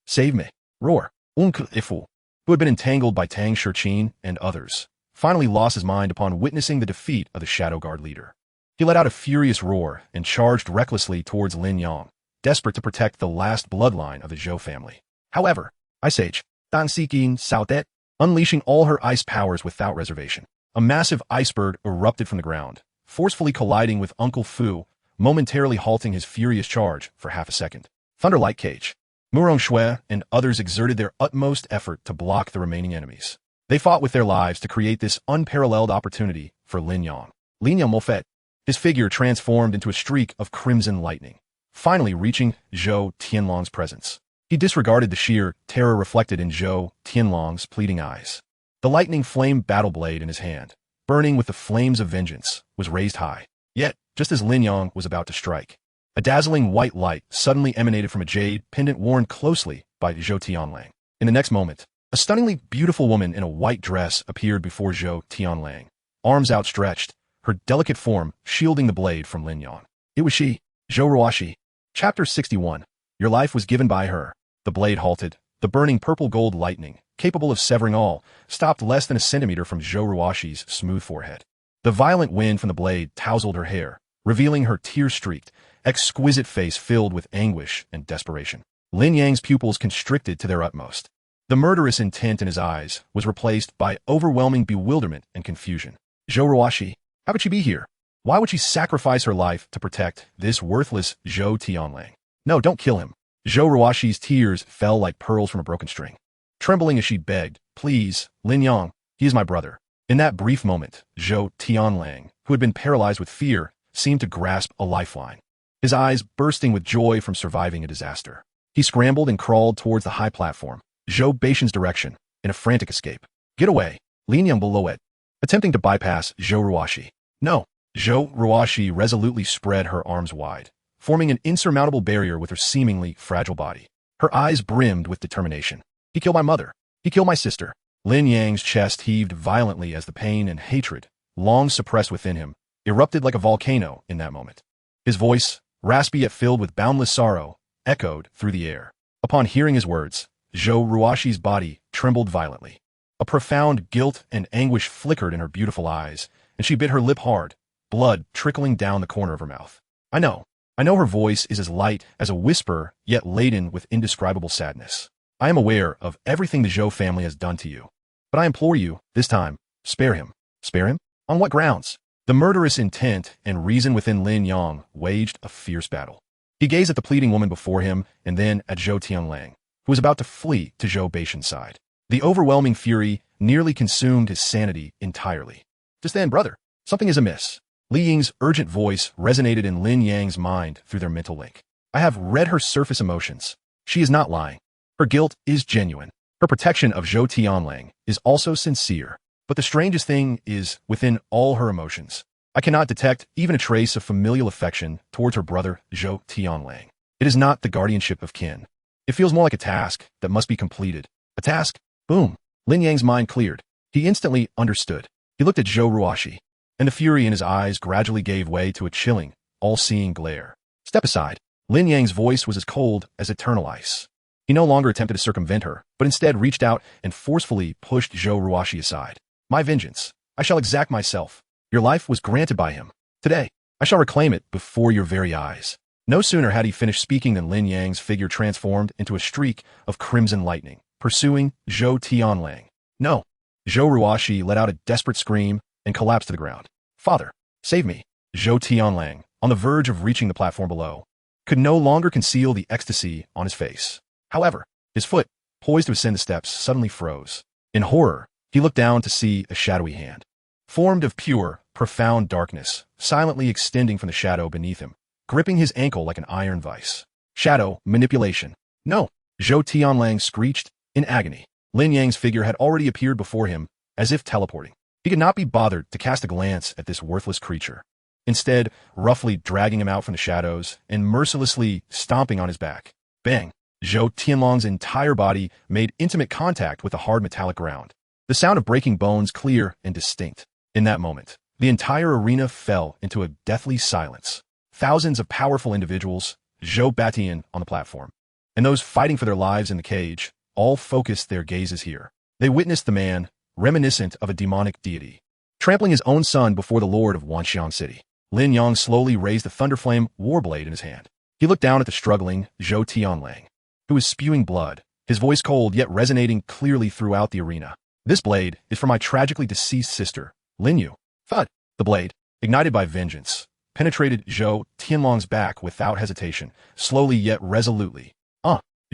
save me. Roar, Uncle Fu, who had been entangled by Tang Shichin and others, finally lost his mind upon witnessing the defeat of the Shadow Guard leader. He let out a furious roar and charged recklessly towards Lin Yang, desperate to protect the last bloodline of the Zhou family. However, Ice Age, Dan Sikin Saotet, unleashing all her ice powers without reservation. A massive iceberg erupted from the ground, forcefully colliding with Uncle Fu, momentarily halting his furious charge for half a second. Thunderlight Cage. Murong Shui and others exerted their utmost effort to block the remaining enemies. They fought with their lives to create this unparalleled opportunity for Lin Yang. Lin Yang Mofet, his figure transformed into a streak of crimson lightning, finally reaching Zhou Tianlang's presence. He disregarded the sheer terror reflected in Zhou Tianlang's pleading eyes. The lightning flame battle blade in his hand, burning with the flames of vengeance, was raised high. Yet, just as Lin Yang was about to strike, a dazzling white light suddenly emanated from a jade pendant worn closely by Zhou Tianlang. In the next moment, a stunningly beautiful woman in a white dress appeared before Zhou Tianlang, arms outstretched, her delicate form shielding the blade from Lin Yang. It was she, Zhou Ruoxi. Chapter 61. Your life was given by her. The blade halted. The burning purple-gold lightning, capable of severing all, stopped less than a centimeter from Zhou Ruoxi's smooth forehead. The violent wind from the blade tousled her hair, revealing her tear-streaked, exquisite face filled with anguish and desperation. Lin Yang's pupils constricted to their utmost. The murderous intent in his eyes was replaced by overwhelming bewilderment and confusion. Zhou Ruoxi, how could she be here? Why would she sacrifice her life to protect this worthless Zhou Tianlang? No, don't kill him. Zhou Ruoxi's tears fell like pearls from a broken string. Trembling as she begged, please, Lin Yang, he is my brother. In that brief moment, Zhou Tianlang, who had been paralyzed with fear, seemed to grasp a lifeline, his eyes bursting with joy from surviving a disaster. He scrambled and crawled towards the high platform, Zhou Beishan's direction, in a frantic escape. Get away, Lin Yang below it, attempting to bypass Zhou Ruoxi. No, Zhou Ruoxi resolutely spread her arms wide, forming an insurmountable barrier with her seemingly fragile body. Her eyes brimmed with determination. He killed my mother. He killed my sister. Lin Yang's chest heaved violently as the pain and hatred, long suppressed within him, erupted like a volcano in that moment. His voice, raspy yet filled with boundless sorrow, echoed through the air. Upon hearing his words, Zhou Ruoxi's body trembled violently. A profound guilt and anguish flickered in her beautiful eyes, and she bit her lip hard, blood trickling down the corner of her mouth. I know her voice is as light as a whisper, yet laden with indescribable sadness. I am aware of everything the Zhou family has done to you. But I implore you, this time, spare him. Spare him? On what grounds? The murderous intent and reason within Lin Yang waged a fierce battle. He gazed at the pleading woman before him and then at Zhou Tianlang, who was about to flee to Zhou Baishan's side. The overwhelming fury nearly consumed his sanity entirely. Just then, brother, something is amiss. Li Ying's urgent voice resonated in Lin Yang's mind through their mental link. I have read her surface emotions. She is not lying. Her guilt is genuine. Her protection of Zhou Tianlang is also sincere. But the strangest thing is, within all her emotions, I cannot detect even a trace of familial affection towards her brother Zhou Tianlang. It is not the guardianship of kin. It feels more like a task that must be completed. A task? Boom. Lin Yang's mind cleared. He instantly understood. He looked at Zhou Ruoxi, and the fury in his eyes gradually gave way to a chilling, all-seeing glare. Step aside. Lin Yang's voice was as cold as eternal ice. He no longer attempted to circumvent her, but instead reached out and forcefully pushed Zhou Ruoxi aside. My vengeance. I shall exact myself. Your life was granted by him. Today, I shall reclaim it before your very eyes. No sooner had he finished speaking than Lin Yang's figure transformed into a streak of crimson lightning, pursuing Zhou Tianlang. No. Zhou Ruoxi let out a desperate scream and collapsed to the ground. Father, save me. Zhou Tianlang, on the verge of reaching the platform below, could no longer conceal the ecstasy on his face. However, his foot, poised to ascend the steps, suddenly froze. In horror, he looked down to see a shadowy hand, formed of pure, profound darkness, silently extending from the shadow beneath him, gripping his ankle like an iron vice. Shadow manipulation. No! Zhou Tianlang screeched in agony. Lin Yang's figure had already appeared before him, as if teleporting. He could not be bothered to cast a glance at this worthless creature. Instead, roughly dragging him out from the shadows and mercilessly stomping on his back. Bang! Zhou Tianlang's entire body made intimate contact with the hard metallic ground. The sound of breaking bones clear and distinct. In that moment, the entire arena fell into a deathly silence. Thousands of powerful individuals, Zhou Batian on the platform, and those fighting for their lives in the cage, all focused their gazes here. They witnessed the man, reminiscent of a demonic deity, trampling his own son before the lord of Wanxiang City. Lin Yang slowly raised the Thunderflame warblade in his hand. He looked down at the struggling Zhou Tianlang, who was spewing blood, his voice cold yet resonating clearly throughout the arena. This blade is for my tragically deceased sister, Lin Yu. Thud! The blade, ignited by vengeance, penetrated Zhou Tianlang's back without hesitation, slowly yet resolutely.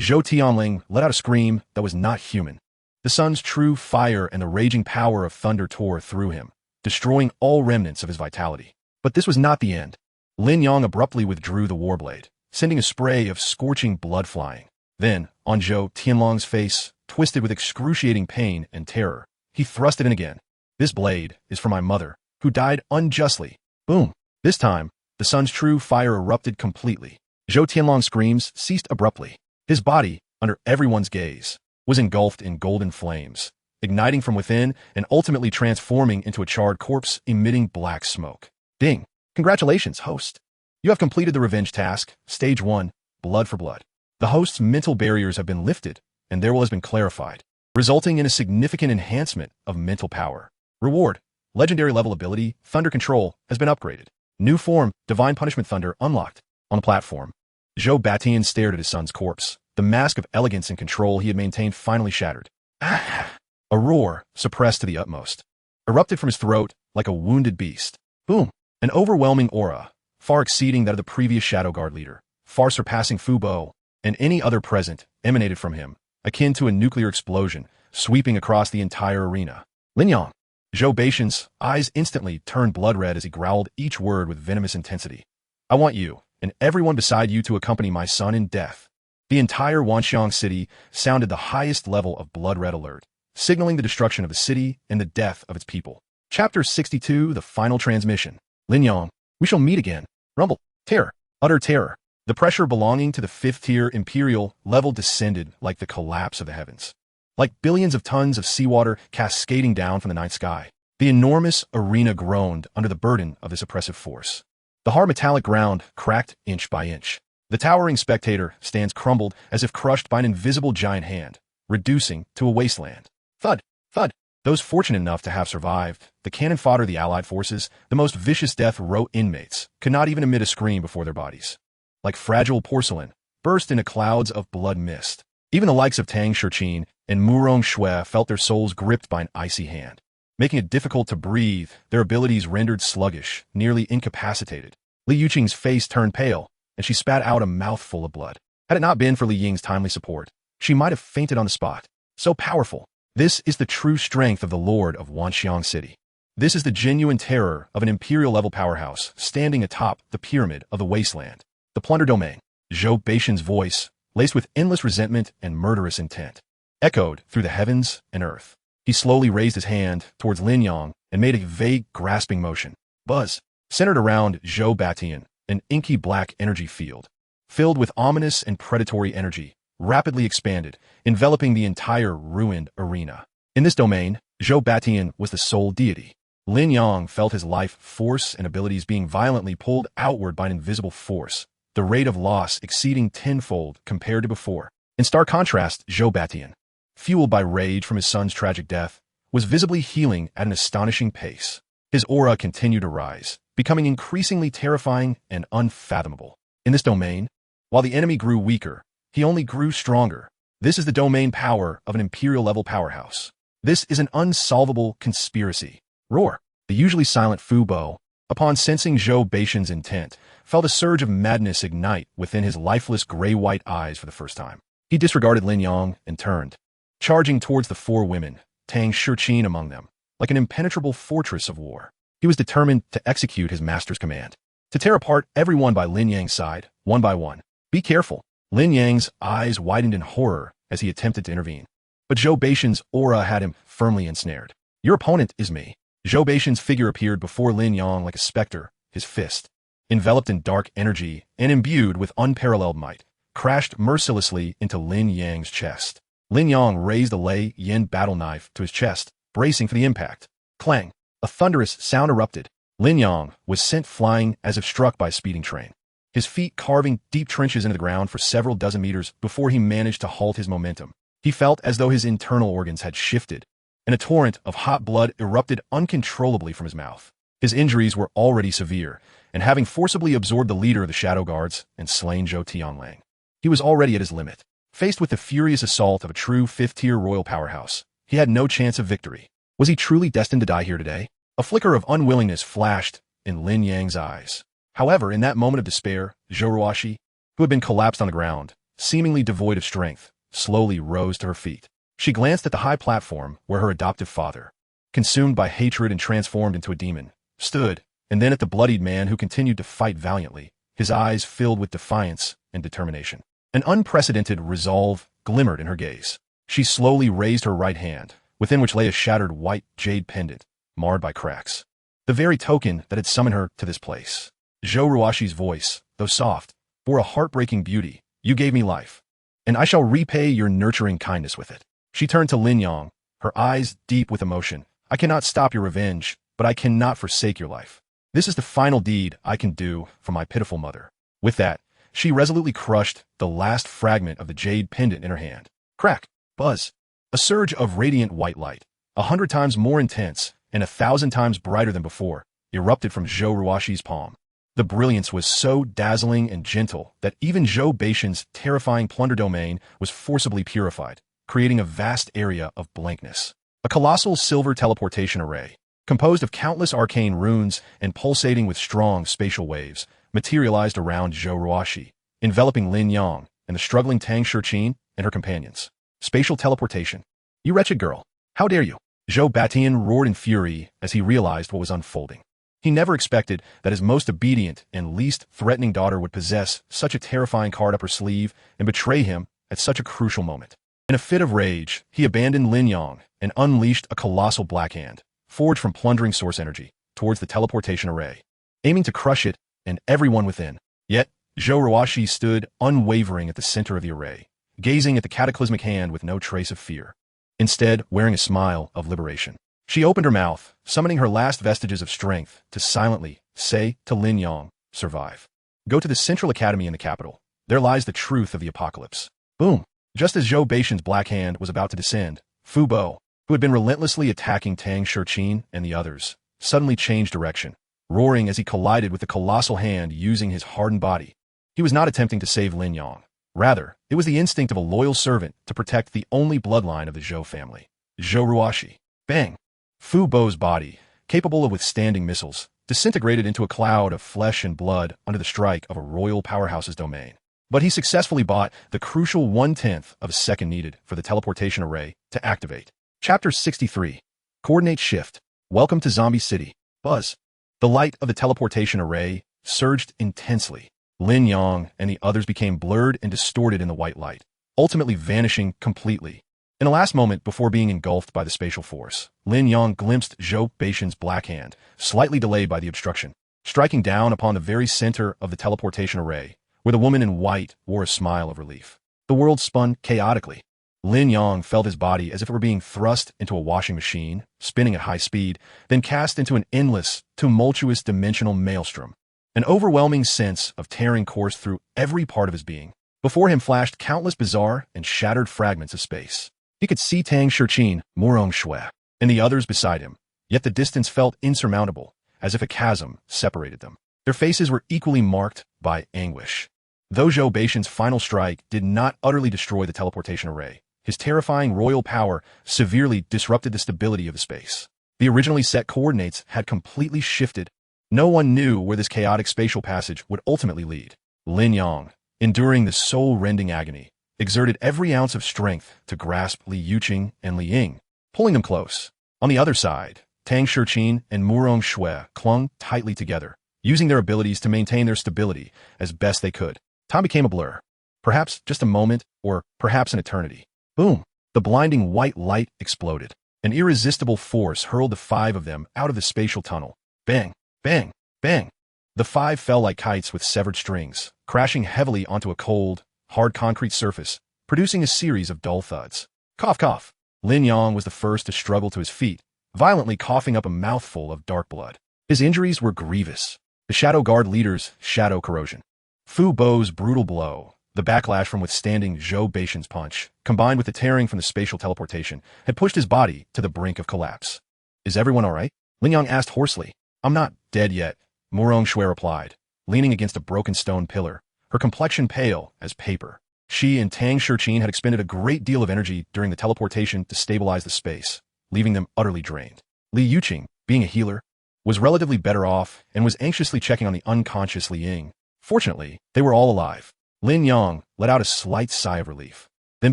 Zhou Tianlang let out a scream that was not human. The sun's true fire and the raging power of thunder tore through him, destroying all remnants of his vitality. But this was not the end. Lin Yang abruptly withdrew the warblade, sending a spray of scorching blood flying. Then, on Zhou Tianlang's face, twisted with excruciating pain and terror, he thrust it in again. This blade is for my mother, who died unjustly. Boom! This time, the sun's true fire erupted completely. Zhou Tianlang's screams ceased abruptly. His body, under everyone's gaze, was engulfed in golden flames, igniting from within and ultimately transforming into a charred corpse emitting black smoke. Ding! Congratulations, host. You have completed the revenge task, Stage 1, Blood for Blood. The host's mental barriers have been lifted, and their will has been clarified, resulting in a significant enhancement of mental power. Reward: Legendary level ability, Thunder Control, has been upgraded. New form, Divine Punishment Thunder, unlocked. On the platform, Zhou Batian stared at his son's corpse. The mask of elegance and control he had maintained finally shattered. Ah! A roar, suppressed to the utmost, erupted from his throat like a wounded beast. Boom! An overwhelming aura, far exceeding that of the previous Shadow Guard leader, far surpassing Fu Bo and any other present, emanated from him, akin to a nuclear explosion, sweeping across the entire arena. Lin Yang! Zhou Baishan's eyes instantly turned blood red as he growled each word with venomous intensity. I want you, and everyone beside you, to accompany my son in death. The entire Wanxiang City sounded the highest level of blood red alert, signaling the destruction of the city and the death of its people. Chapter 62, The Final Transmission. Lin Yang, we shall meet again. Rumble. Terror. Utter terror. The pressure belonging to the 5th-tier Imperial level descended like the collapse of the heavens. Like billions of tons of seawater cascading down from the night sky, the enormous arena groaned under the burden of this oppressive force. The hard metallic ground cracked inch by inch. The towering spectator stands crumbled as if crushed by an invisible giant hand, reducing to a wasteland. Thud! Thud! Those fortunate enough to have survived, the cannon fodder of the Allied forces, the most vicious death row inmates, could not even emit a scream before their bodies, like fragile porcelain, burst into clouds of blood mist. Even the likes of Tang Shurqin and Murong Shui felt their souls gripped by an icy hand. Making it difficult to breathe, their abilities rendered sluggish, nearly incapacitated. Li Yuqing's face turned pale, and she spat out a mouthful of blood. Had it not been for Li Ying's timely support, she might have fainted on the spot. So powerful. This is the true strength of the Lord of Wanxiang City. This is the genuine terror of an imperial-level powerhouse standing atop the pyramid of the wasteland. The plunder domain. Zhou Beishan's voice, laced with endless resentment and murderous intent, echoed through the heavens and earth. He slowly raised his hand towards Lin Yang and made a vague, grasping motion. Buzz. Centered around Zhou Batian, an inky black energy field, filled with ominous and predatory energy, rapidly expanded, enveloping the entire ruined arena. In this domain, Zhou Batian was the sole deity. Lin Yang felt his life force and abilities being violently pulled outward by an invisible force, the rate of loss exceeding tenfold compared to before. In stark contrast, Zhou Batian, fueled by rage from his son's tragic death, was visibly healing at an astonishing pace. His aura continued to rise, becoming increasingly terrifying and unfathomable. In this domain, while the enemy grew weaker, he only grew stronger. This is the domain power of an imperial-level powerhouse. This is an unsolvable conspiracy. Roar. The usually silent Fu Bo, upon sensing Zhou Beishan's intent, felt a surge of madness ignite within his lifeless gray-white eyes for the first time. He disregarded Lin Yang and turned, charging towards the four women, Tang Shurqin among them, like an impenetrable fortress of war. He was determined to execute his master's command, to tear apart everyone by Lin Yang's side, one by one. Be careful. Lin Yang's eyes widened in horror as he attempted to intervene. But Zhou Beishan's aura had him firmly ensnared. Your opponent is me. Zhou Beishan's figure appeared before Lin Yang like a specter, his fist, enveloped in dark energy and imbued with unparalleled might, crashed mercilessly into Lin Yang's chest. Lin Yang raised a Lei Yin battle knife to his chest, bracing for the impact. Clang! A thunderous sound erupted. Lin Yang was sent flying as if struck by a speeding train, his feet carving deep trenches into the ground for several dozen meters before he managed to halt his momentum. He felt as though his internal organs had shifted, and a torrent of hot blood erupted uncontrollably from his mouth. His injuries were already severe, and having forcibly absorbed the leader of the Shadow Guards and slain Zhou Tianlang, he was already at his limit. Faced with the furious assault of a true fifth-tier royal powerhouse, he had no chance of victory. Was he truly destined to die here today? A flicker of unwillingness flashed in Lin Yang's eyes. However, in that moment of despair, Zhou Ruoxi, who had been collapsed on the ground, seemingly devoid of strength, slowly rose to her feet. She glanced at the high platform where her adoptive father, consumed by hatred and transformed into a demon, stood, and then at the bloodied man who continued to fight valiantly, his eyes filled with defiance and determination. An unprecedented resolve glimmered in her gaze. She slowly raised her right hand, within which lay a shattered white jade pendant, marred by cracks, the very token that had summoned her to this place. Zhou Ruoxi's voice, though soft, bore a heartbreaking beauty. You gave me life, and I shall repay your nurturing kindness with it. She turned to Lin Yang, her eyes deep with emotion. I cannot stop your revenge, but I cannot forsake your life. This is the final deed I can do for my pitiful mother. With that, she resolutely crushed the last fragment of the jade pendant in her hand. Crack! Buzz! A surge of radiant white light, 100 times more intense and 1,000 times brighter than before, erupted from Zhou Ruoxi's palm. The brilliance was so dazzling and gentle that even Zhou Beishan's terrifying plunder domain was forcibly purified, creating a vast area of blankness. A colossal silver teleportation array, composed of countless arcane runes and pulsating with strong spatial waves, materialized around Zhou Ruoxi, enveloping Lin Yang and the struggling Tang Shurqin and her companions. Spatial teleportation. You wretched girl. How dare you? Zhou Batian roared in fury as he realized what was unfolding. He never expected that his most obedient and least threatening daughter would possess such a terrifying card up her sleeve and betray him at such a crucial moment. In a fit of rage, he abandoned Lin Yang and unleashed a colossal black hand, forged from plundering source energy, towards the teleportation array, aiming to crush it and everyone within. Yet, Zhou Ruoxi stood unwavering at the center of the array, gazing at the cataclysmic hand with no trace of fear, instead wearing a smile of liberation. She opened her mouth, summoning her last vestiges of strength to silently say to Lin Yang, survive. Go to the Central Academy in the capital. There lies the truth of the apocalypse. Boom! Just as Zhou Beishan's black hand was about to descend, Fu Bo, who had been relentlessly attacking Tang Shurqin and the others, suddenly changed direction, roaring as he collided with the colossal hand using his hardened body. He was not attempting to save Lin Yang. Rather, it was the instinct of a loyal servant to protect the only bloodline of the Zhou family. Zhou Ruoshi. Bang! Fu Bo's body, capable of withstanding missiles, disintegrated into a cloud of flesh and blood under the strike of a royal powerhouse's domain. But he successfully bought the crucial 1/10 of a second needed for the teleportation array to activate. Chapter 63. Coordinate Shift. Welcome to Zombie City. Buzz. The light of the teleportation array surged intensely. Lin Yang and the others became blurred and distorted in the white light, ultimately vanishing completely. In the last moment before being engulfed by the spatial force, Lin Yang glimpsed Zhou Beishan's black hand, slightly delayed by the obstruction, striking down upon the very center of the teleportation array, where the woman in white wore a smile of relief. The world spun chaotically. Lin Yang felt his body as if it were being thrust into a washing machine, spinning at high speed, then cast into an endless, tumultuous dimensional maelstrom. An overwhelming sense of tearing coursed through every part of his being. Before him flashed countless bizarre and shattered fragments of space. He could see Tang Shichin, Murong Shui, and the others beside him, yet the distance felt insurmountable, as if a chasm separated them. Their faces were equally marked by anguish. Though Zhou Beishan's final strike did not utterly destroy the teleportation array, his terrifying royal power severely disrupted the stability of the space. The originally set coordinates had completely shifted. No one knew where this chaotic spatial passage would ultimately lead. Lin Yang, enduring the soul-rending agony, exerted every ounce of strength to grasp Li Yuqing and Li Ying, pulling them close. On the other side, Tang Shichin and Murong Shui clung tightly together, using their abilities to maintain their stability as best they could. Time became a blur. Perhaps just a moment, or perhaps an eternity. Boom! The blinding white light exploded. An irresistible force hurled the five of them out of the spatial tunnel. Bang! Bang! Bang! The five fell like kites with severed strings, crashing heavily onto a cold, hard concrete surface, producing a series of dull thuds. Cough, cough. Lin Yang was the first to struggle to his feet, violently coughing up a mouthful of dark blood. His injuries were grievous. The Shadow Guard leader's shadow corrosion. Fu Bo's brutal blow, the backlash from withstanding Zhou Beishan's punch, combined with the tearing from the spatial teleportation, had pushed his body to the brink of collapse. Is everyone all right? Lin Yang asked hoarsely. I'm not dead yet, Murong Shui replied, leaning against a broken stone pillar, her complexion pale as paper. She and Tang Shichin had expended a great deal of energy during the teleportation to stabilize the space, leaving them utterly drained. Li Yuqing, being a healer, was relatively better off and was anxiously checking on the unconscious Li Ying. Fortunately, they were all alive. Lin Yang let out a slight sigh of relief, then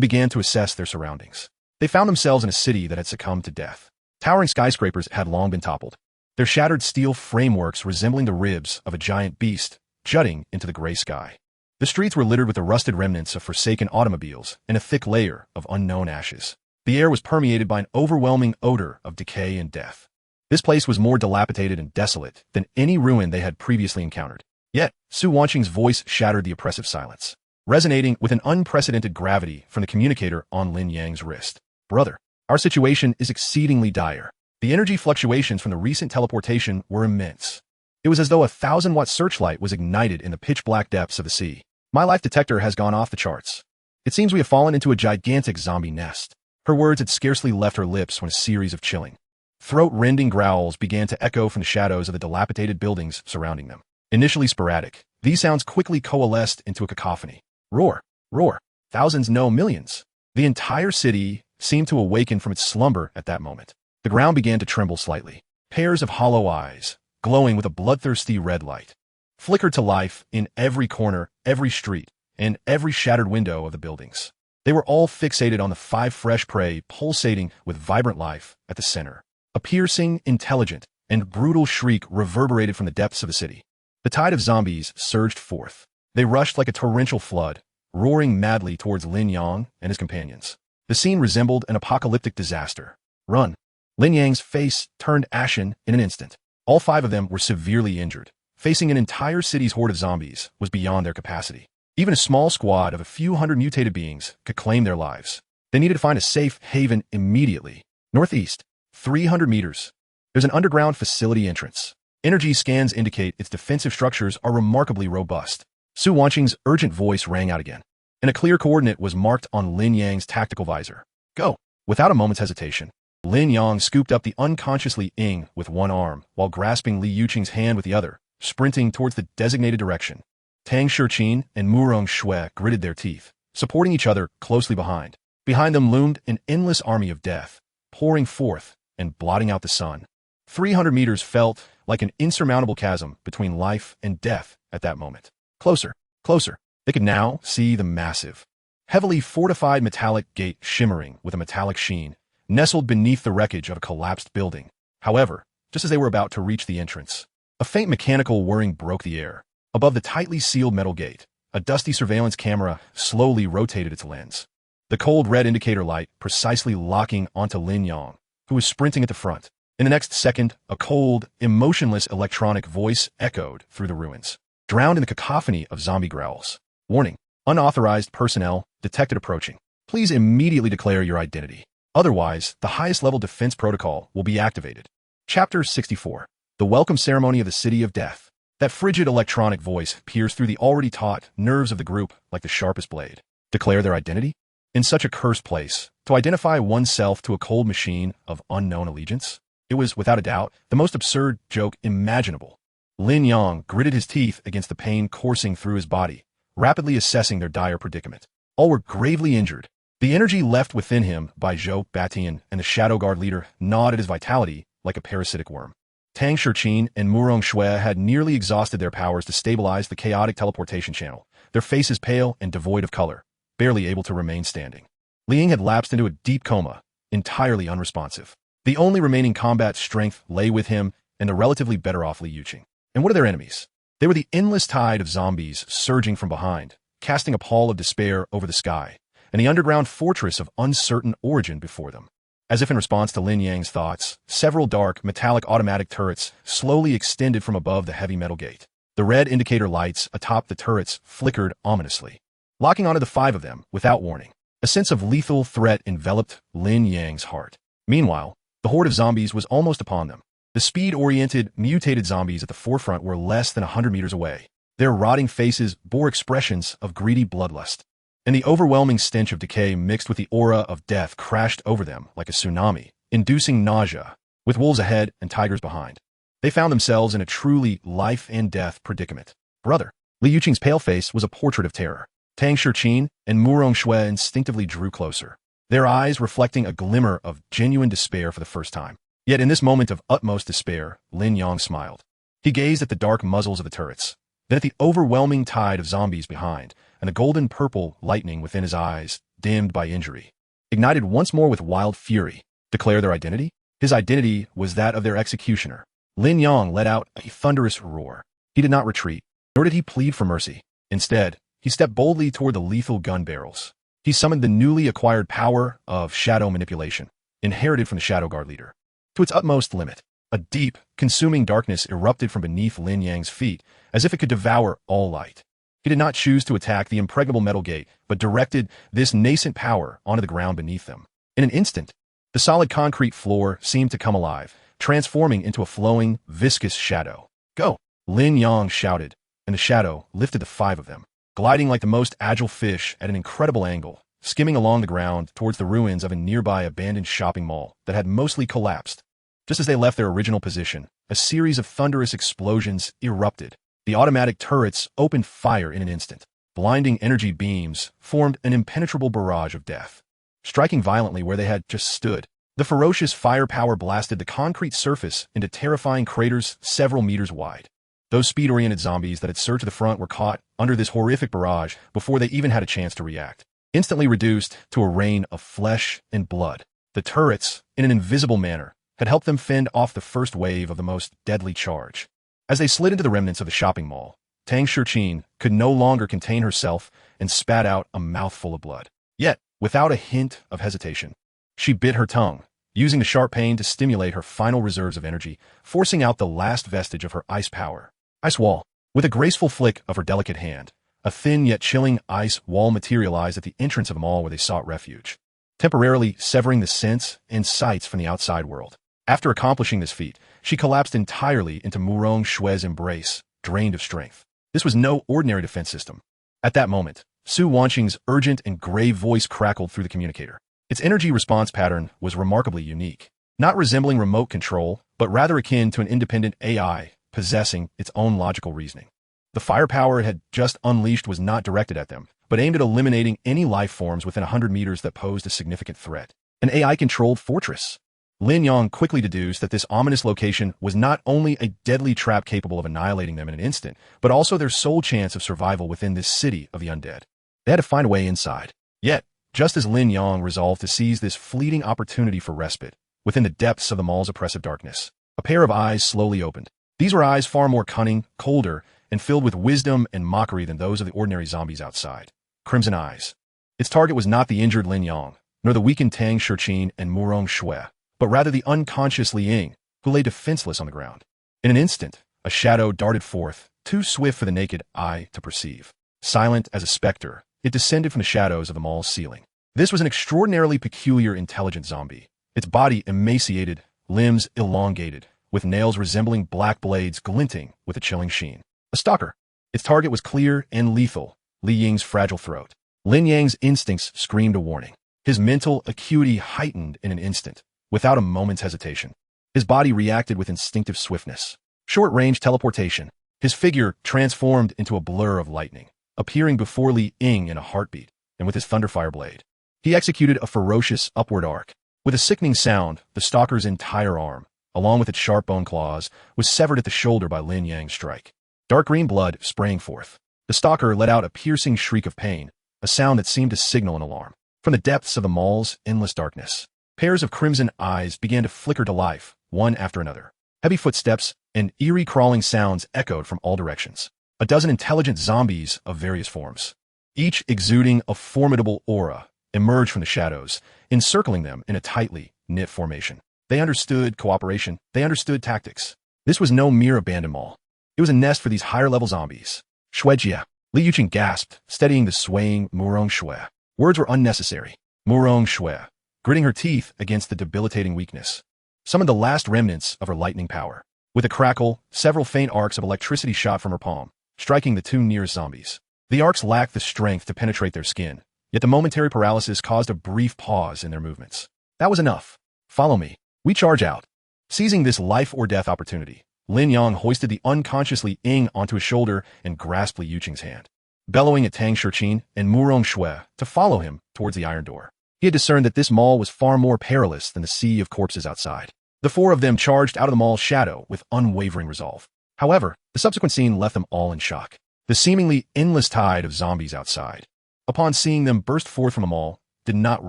began to assess their surroundings. They found themselves in a city that had succumbed to death. Towering skyscrapers had long been toppled, their shattered steel frameworks resembling the ribs of a giant beast jutting into the gray sky. The streets were littered with the rusted remnants of forsaken automobiles and a thick layer of unknown ashes. The air was permeated by an overwhelming odor of decay and death. This place was more dilapidated and desolate than any ruin they had previously encountered. Yet, Su Wanqing's voice shattered the oppressive silence, resonating with an unprecedented gravity from the communicator on Lin Yang's wrist. Brother, our situation is exceedingly dire. The energy fluctuations from the recent teleportation were immense. It was as though a 1,000-watt searchlight was ignited in the pitch-black depths of the sea. My life detector has gone off the charts. It seems we have fallen into a gigantic zombie nest. Her words had scarcely left her lips when a series of chilling, throat-rending growls began to echo from the shadows of the dilapidated buildings surrounding them. Initially sporadic, these sounds quickly coalesced into a cacophony. Roar, roar, thousands, no, millions. The entire city seemed to awaken from its slumber at that moment. The ground began to tremble slightly. Pairs of hollow eyes, glowing with a bloodthirsty red light, flickered to life in every corner, every street, and every shattered window of the buildings. They were all fixated on the five fresh prey pulsating with vibrant life at the center. A piercing, intelligent, and brutal shriek reverberated from the depths of the city. The tide of zombies surged forth. They rushed like a torrential flood, roaring madly towards Lin Yang and his companions. The scene resembled an apocalyptic disaster. Run! Lin Yang's face turned ashen in an instant. All five of them were severely injured. Facing an entire city's horde of zombies was beyond their capacity. Even a small squad of a few hundred mutated beings could claim their lives. They needed to find a safe haven immediately. Northeast, 300 meters. There's an underground facility entrance. Energy scans indicate its defensive structures are remarkably robust. Su Wanqing's urgent voice rang out again, and a clear coordinate was marked on Lin Yang's tactical visor. Go! Without a moment's hesitation, Lin Yang scooped up the unconscious Li Ying with one arm while grasping Li Yuqing's hand with the other, sprinting towards the designated direction. Tang Shichin and Murong Shui gritted their teeth, supporting each other closely behind. Behind them loomed an endless army of death, pouring forth and blotting out the sun. 300 meters felt like an insurmountable chasm between life and death at that moment. Closer, closer. They could now see the massive, heavily fortified metallic gate shimmering with a metallic sheen, nestled beneath the wreckage of a collapsed building. However, just as they were about to reach the entrance, a faint mechanical whirring broke the air. Above the tightly sealed metal gate, a dusty surveillance camera slowly rotated its lens. The cold red indicator light precisely locking onto Lin Yang, who was sprinting at the front. In the next second, a cold, emotionless electronic voice echoed through the ruins, drowned in the cacophony of zombie growls. Warning, unauthorized personnel detected approaching. Please immediately declare your identity. Otherwise, the highest level defense protocol will be activated. Chapter 64. The Welcome Ceremony of the City of Death. That frigid electronic voice pierced through the already taut nerves of the group like the sharpest blade. Declare their identity? In such a cursed place, to identify oneself to a cold machine of unknown allegiance? It was, without a doubt, the most absurd joke imaginable. Lin Yang gritted his teeth against the pain coursing through his body, rapidly assessing their dire predicament. All were gravely injured. The energy left within him by Zhou Batian and the Shadow Guard leader gnawed at his vitality like a parasitic worm. Tang Shiqin and Murong Shui had nearly exhausted their powers to stabilize the chaotic teleportation channel, their faces pale and devoid of color, barely able to remain standing. Liang had lapsed into a deep coma, entirely unresponsive. The only remaining combat strength lay with him and the relatively better-off Li Yuqing. And what are their enemies? They were the endless tide of zombies surging from behind, casting a pall of despair over the sky, and the underground fortress of uncertain origin before them. As if in response to Lin Yang's thoughts, several dark, metallic automatic turrets slowly extended from above the heavy metal gate. The red indicator lights atop the turrets flickered ominously, locking onto the 5 of them without warning. A sense of lethal threat enveloped Lin Yang's heart. Meanwhile, the horde of zombies was almost upon them. The speed-oriented, mutated zombies at the forefront were less than 100 meters away. Their rotting faces bore expressions of greedy bloodlust, and the overwhelming stench of decay mixed with the aura of death crashed over them like a tsunami, inducing nausea. With wolves ahead and tigers behind, they found themselves in a truly life-and-death predicament. Brother, Li Yuqing's pale face was a portrait of terror. Tang Shiqin and Murong Shui instinctively drew closer, their eyes reflecting a glimmer of genuine despair for the first time. Yet in this moment of utmost despair, Lin Yang smiled. He gazed at the dark muzzles of the turrets, then at the overwhelming tide of zombies behind, and the golden-purple lightning within his eyes, dimmed by injury, ignited once more with wild fury. Declare their identity? His identity was that of their executioner. Lin Yang let out a thunderous roar. He did not retreat, nor did he plead for mercy. Instead, he stepped boldly toward the lethal gun barrels. He summoned the newly acquired power of shadow manipulation, inherited from the Shadow Guard leader, to its utmost limit. A deep, consuming darkness erupted from beneath Lin Yang's feet, as if it could devour all light. He did not choose to attack the impregnable metal gate, but directed this nascent power onto the ground beneath them. In an instant, the solid concrete floor seemed to come alive, transforming into a flowing, viscous shadow. Go! Lin Yang shouted, and the shadow lifted the 5 of them, gliding like the most agile fish at an incredible angle, skimming along the ground towards the ruins of a nearby abandoned shopping mall that had mostly collapsed. Just as they left their original position, a series of thunderous explosions erupted. The automatic turrets opened fire in an instant. Blinding energy beams formed an impenetrable barrage of death, striking violently where they had just stood. The ferocious firepower blasted the concrete surface into terrifying craters several meters wide. Those speed-oriented zombies that had surged to the front were caught under this horrific barrage before they even had a chance to react, instantly reduced to a rain of flesh and blood. The turrets, in an invisible manner, had helped them fend off the first wave of the most deadly charge. As they slid into the remnants of the shopping mall, Tang Shiqin could no longer contain herself and spat out a mouthful of blood. Yet, without a hint of hesitation, she bit her tongue, using the sharp pain to stimulate her final reserves of energy, forcing out the last vestige of her ice power. Ice wall. With a graceful flick of her delicate hand, a thin yet chilling ice wall materialized at the entrance of the mall where they sought refuge, temporarily severing the sense and sights from the outside world. After accomplishing this feat, she collapsed entirely into Murong Shui's embrace, drained of strength. This was no ordinary defense system. At that moment, Su Wanqing's urgent and grave voice crackled through the communicator. Its energy response pattern was remarkably unique, not resembling remote control, but rather akin to an independent AI possessing its own logical reasoning. The firepower it had just unleashed was not directed at them, but aimed at eliminating any life forms within 100 meters that posed a significant threat. An AI-controlled fortress. Lin Yang quickly deduced that this ominous location was not only a deadly trap capable of annihilating them in an instant, but also their sole chance of survival within this city of the undead. They had to find a way inside. Yet, just as Lin Yang resolved to seize this fleeting opportunity for respite, within the depths of the mall's oppressive darkness, a pair of eyes slowly opened. These were eyes far more cunning, colder, and filled with wisdom and mockery than those of the ordinary zombies outside. Crimson eyes. Its target was not the injured Lin Yang, nor the weakened Tang Shichin and Murong Shui, but rather the unconscious Li Ying, who lay defenseless on the ground. In an instant, a shadow darted forth, too swift for the naked eye to perceive. Silent as a specter, it descended from the shadows of the mall's ceiling. This was an extraordinarily peculiar intelligent zombie, its body emaciated, limbs elongated, with nails resembling black blades glinting with a chilling sheen. A stalker. Its target was clear and lethal, Li Ying's fragile throat. Lin Yang's instincts screamed a warning. His mental acuity heightened in an instant, without a moment's hesitation. His body reacted with instinctive swiftness. Short-range teleportation. His figure transformed into a blur of lightning, appearing before Li Ying in a heartbeat, and with his thunderfire blade. He executed a ferocious upward arc. With a sickening sound, the stalker's entire arm, along with its sharp bone claws, was severed at the shoulder by Lin Yang's strike. Dark green blood sprang forth. The stalker let out a piercing shriek of pain, a sound that seemed to signal an alarm. From the depths of the mall's endless darkness, pairs of crimson eyes began to flicker to life, one after another. Heavy footsteps and eerie crawling sounds echoed from all directions. A dozen intelligent zombies of various forms, each exuding a formidable aura, emerged from the shadows, encircling them in a tightly knit formation. They understood cooperation. They understood tactics. This was no mere abandoned mall. It was a nest for these higher-level zombies. Shuejia. Li Yuqing gasped, steadying the swaying Murong Shui. Words were unnecessary. Murong Shui, gritting her teeth against the debilitating weakness, summoned the last remnants of her lightning power. With a crackle, several faint arcs of electricity shot from her palm, striking the two nearest zombies. The arcs lacked the strength to penetrate their skin, yet the momentary paralysis caused a brief pause in their movements. That was enough. Follow me. We charge out. Seizing this life-or-death opportunity, Lin Yang hoisted the unconscious Li Ying onto his shoulder and grasped Li Yuqing's hand, bellowing at Tang Shichin and Murong Shui to follow him towards the iron door. He had discerned that this mall was far more perilous than the sea of corpses outside. The four of them charged out of the mall's shadow with unwavering resolve. However, the subsequent scene left them all in shock. The seemingly endless tide of zombies outside, upon seeing them burst forth from the mall, did not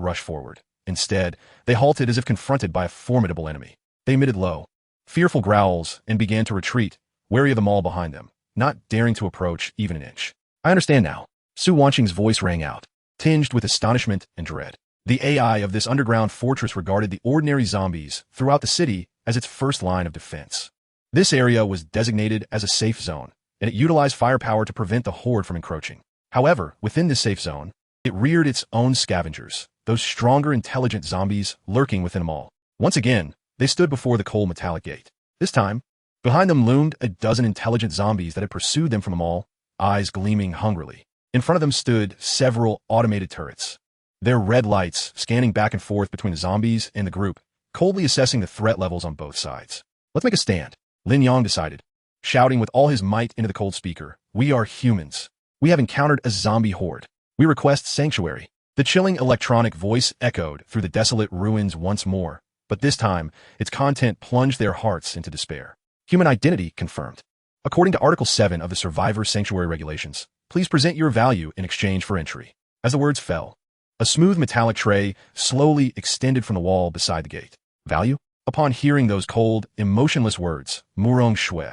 rush forward. Instead, they halted as if confronted by a formidable enemy. They emitted low, fearful growls and began to retreat, wary of the mall behind them, not daring to approach even an inch. I understand now. Su Wanqing's voice rang out, tinged with astonishment and dread. The AI of this underground fortress regarded the ordinary zombies throughout the city as its first line of defense. This area was designated as a safe zone, and it utilized firepower to prevent the horde from encroaching. However, within this safe zone, it reared its own scavengers, those stronger, intelligent zombies lurking within them all. Once again, they stood before the cold metallic gate. This time, behind them loomed a dozen intelligent zombies that had pursued them from the mall, eyes gleaming hungrily. In front of them stood several automated turrets, their red lights scanning back and forth between the zombies and the group, coldly assessing the threat levels on both sides. Let's make a stand, Lin Yang decided, shouting with all his might into the cold speaker. We are humans. We have encountered a zombie horde. We request sanctuary. The chilling electronic voice echoed through the desolate ruins once more, but this time, its content plunged their hearts into despair. Human identity confirmed. According to Article 7 of the Survivor Sanctuary Regulations, please present your value in exchange for entry. As the words fell, a smooth metallic tray slowly extended from the wall beside the gate. Value? Upon hearing those cold, emotionless words, Murong Shui,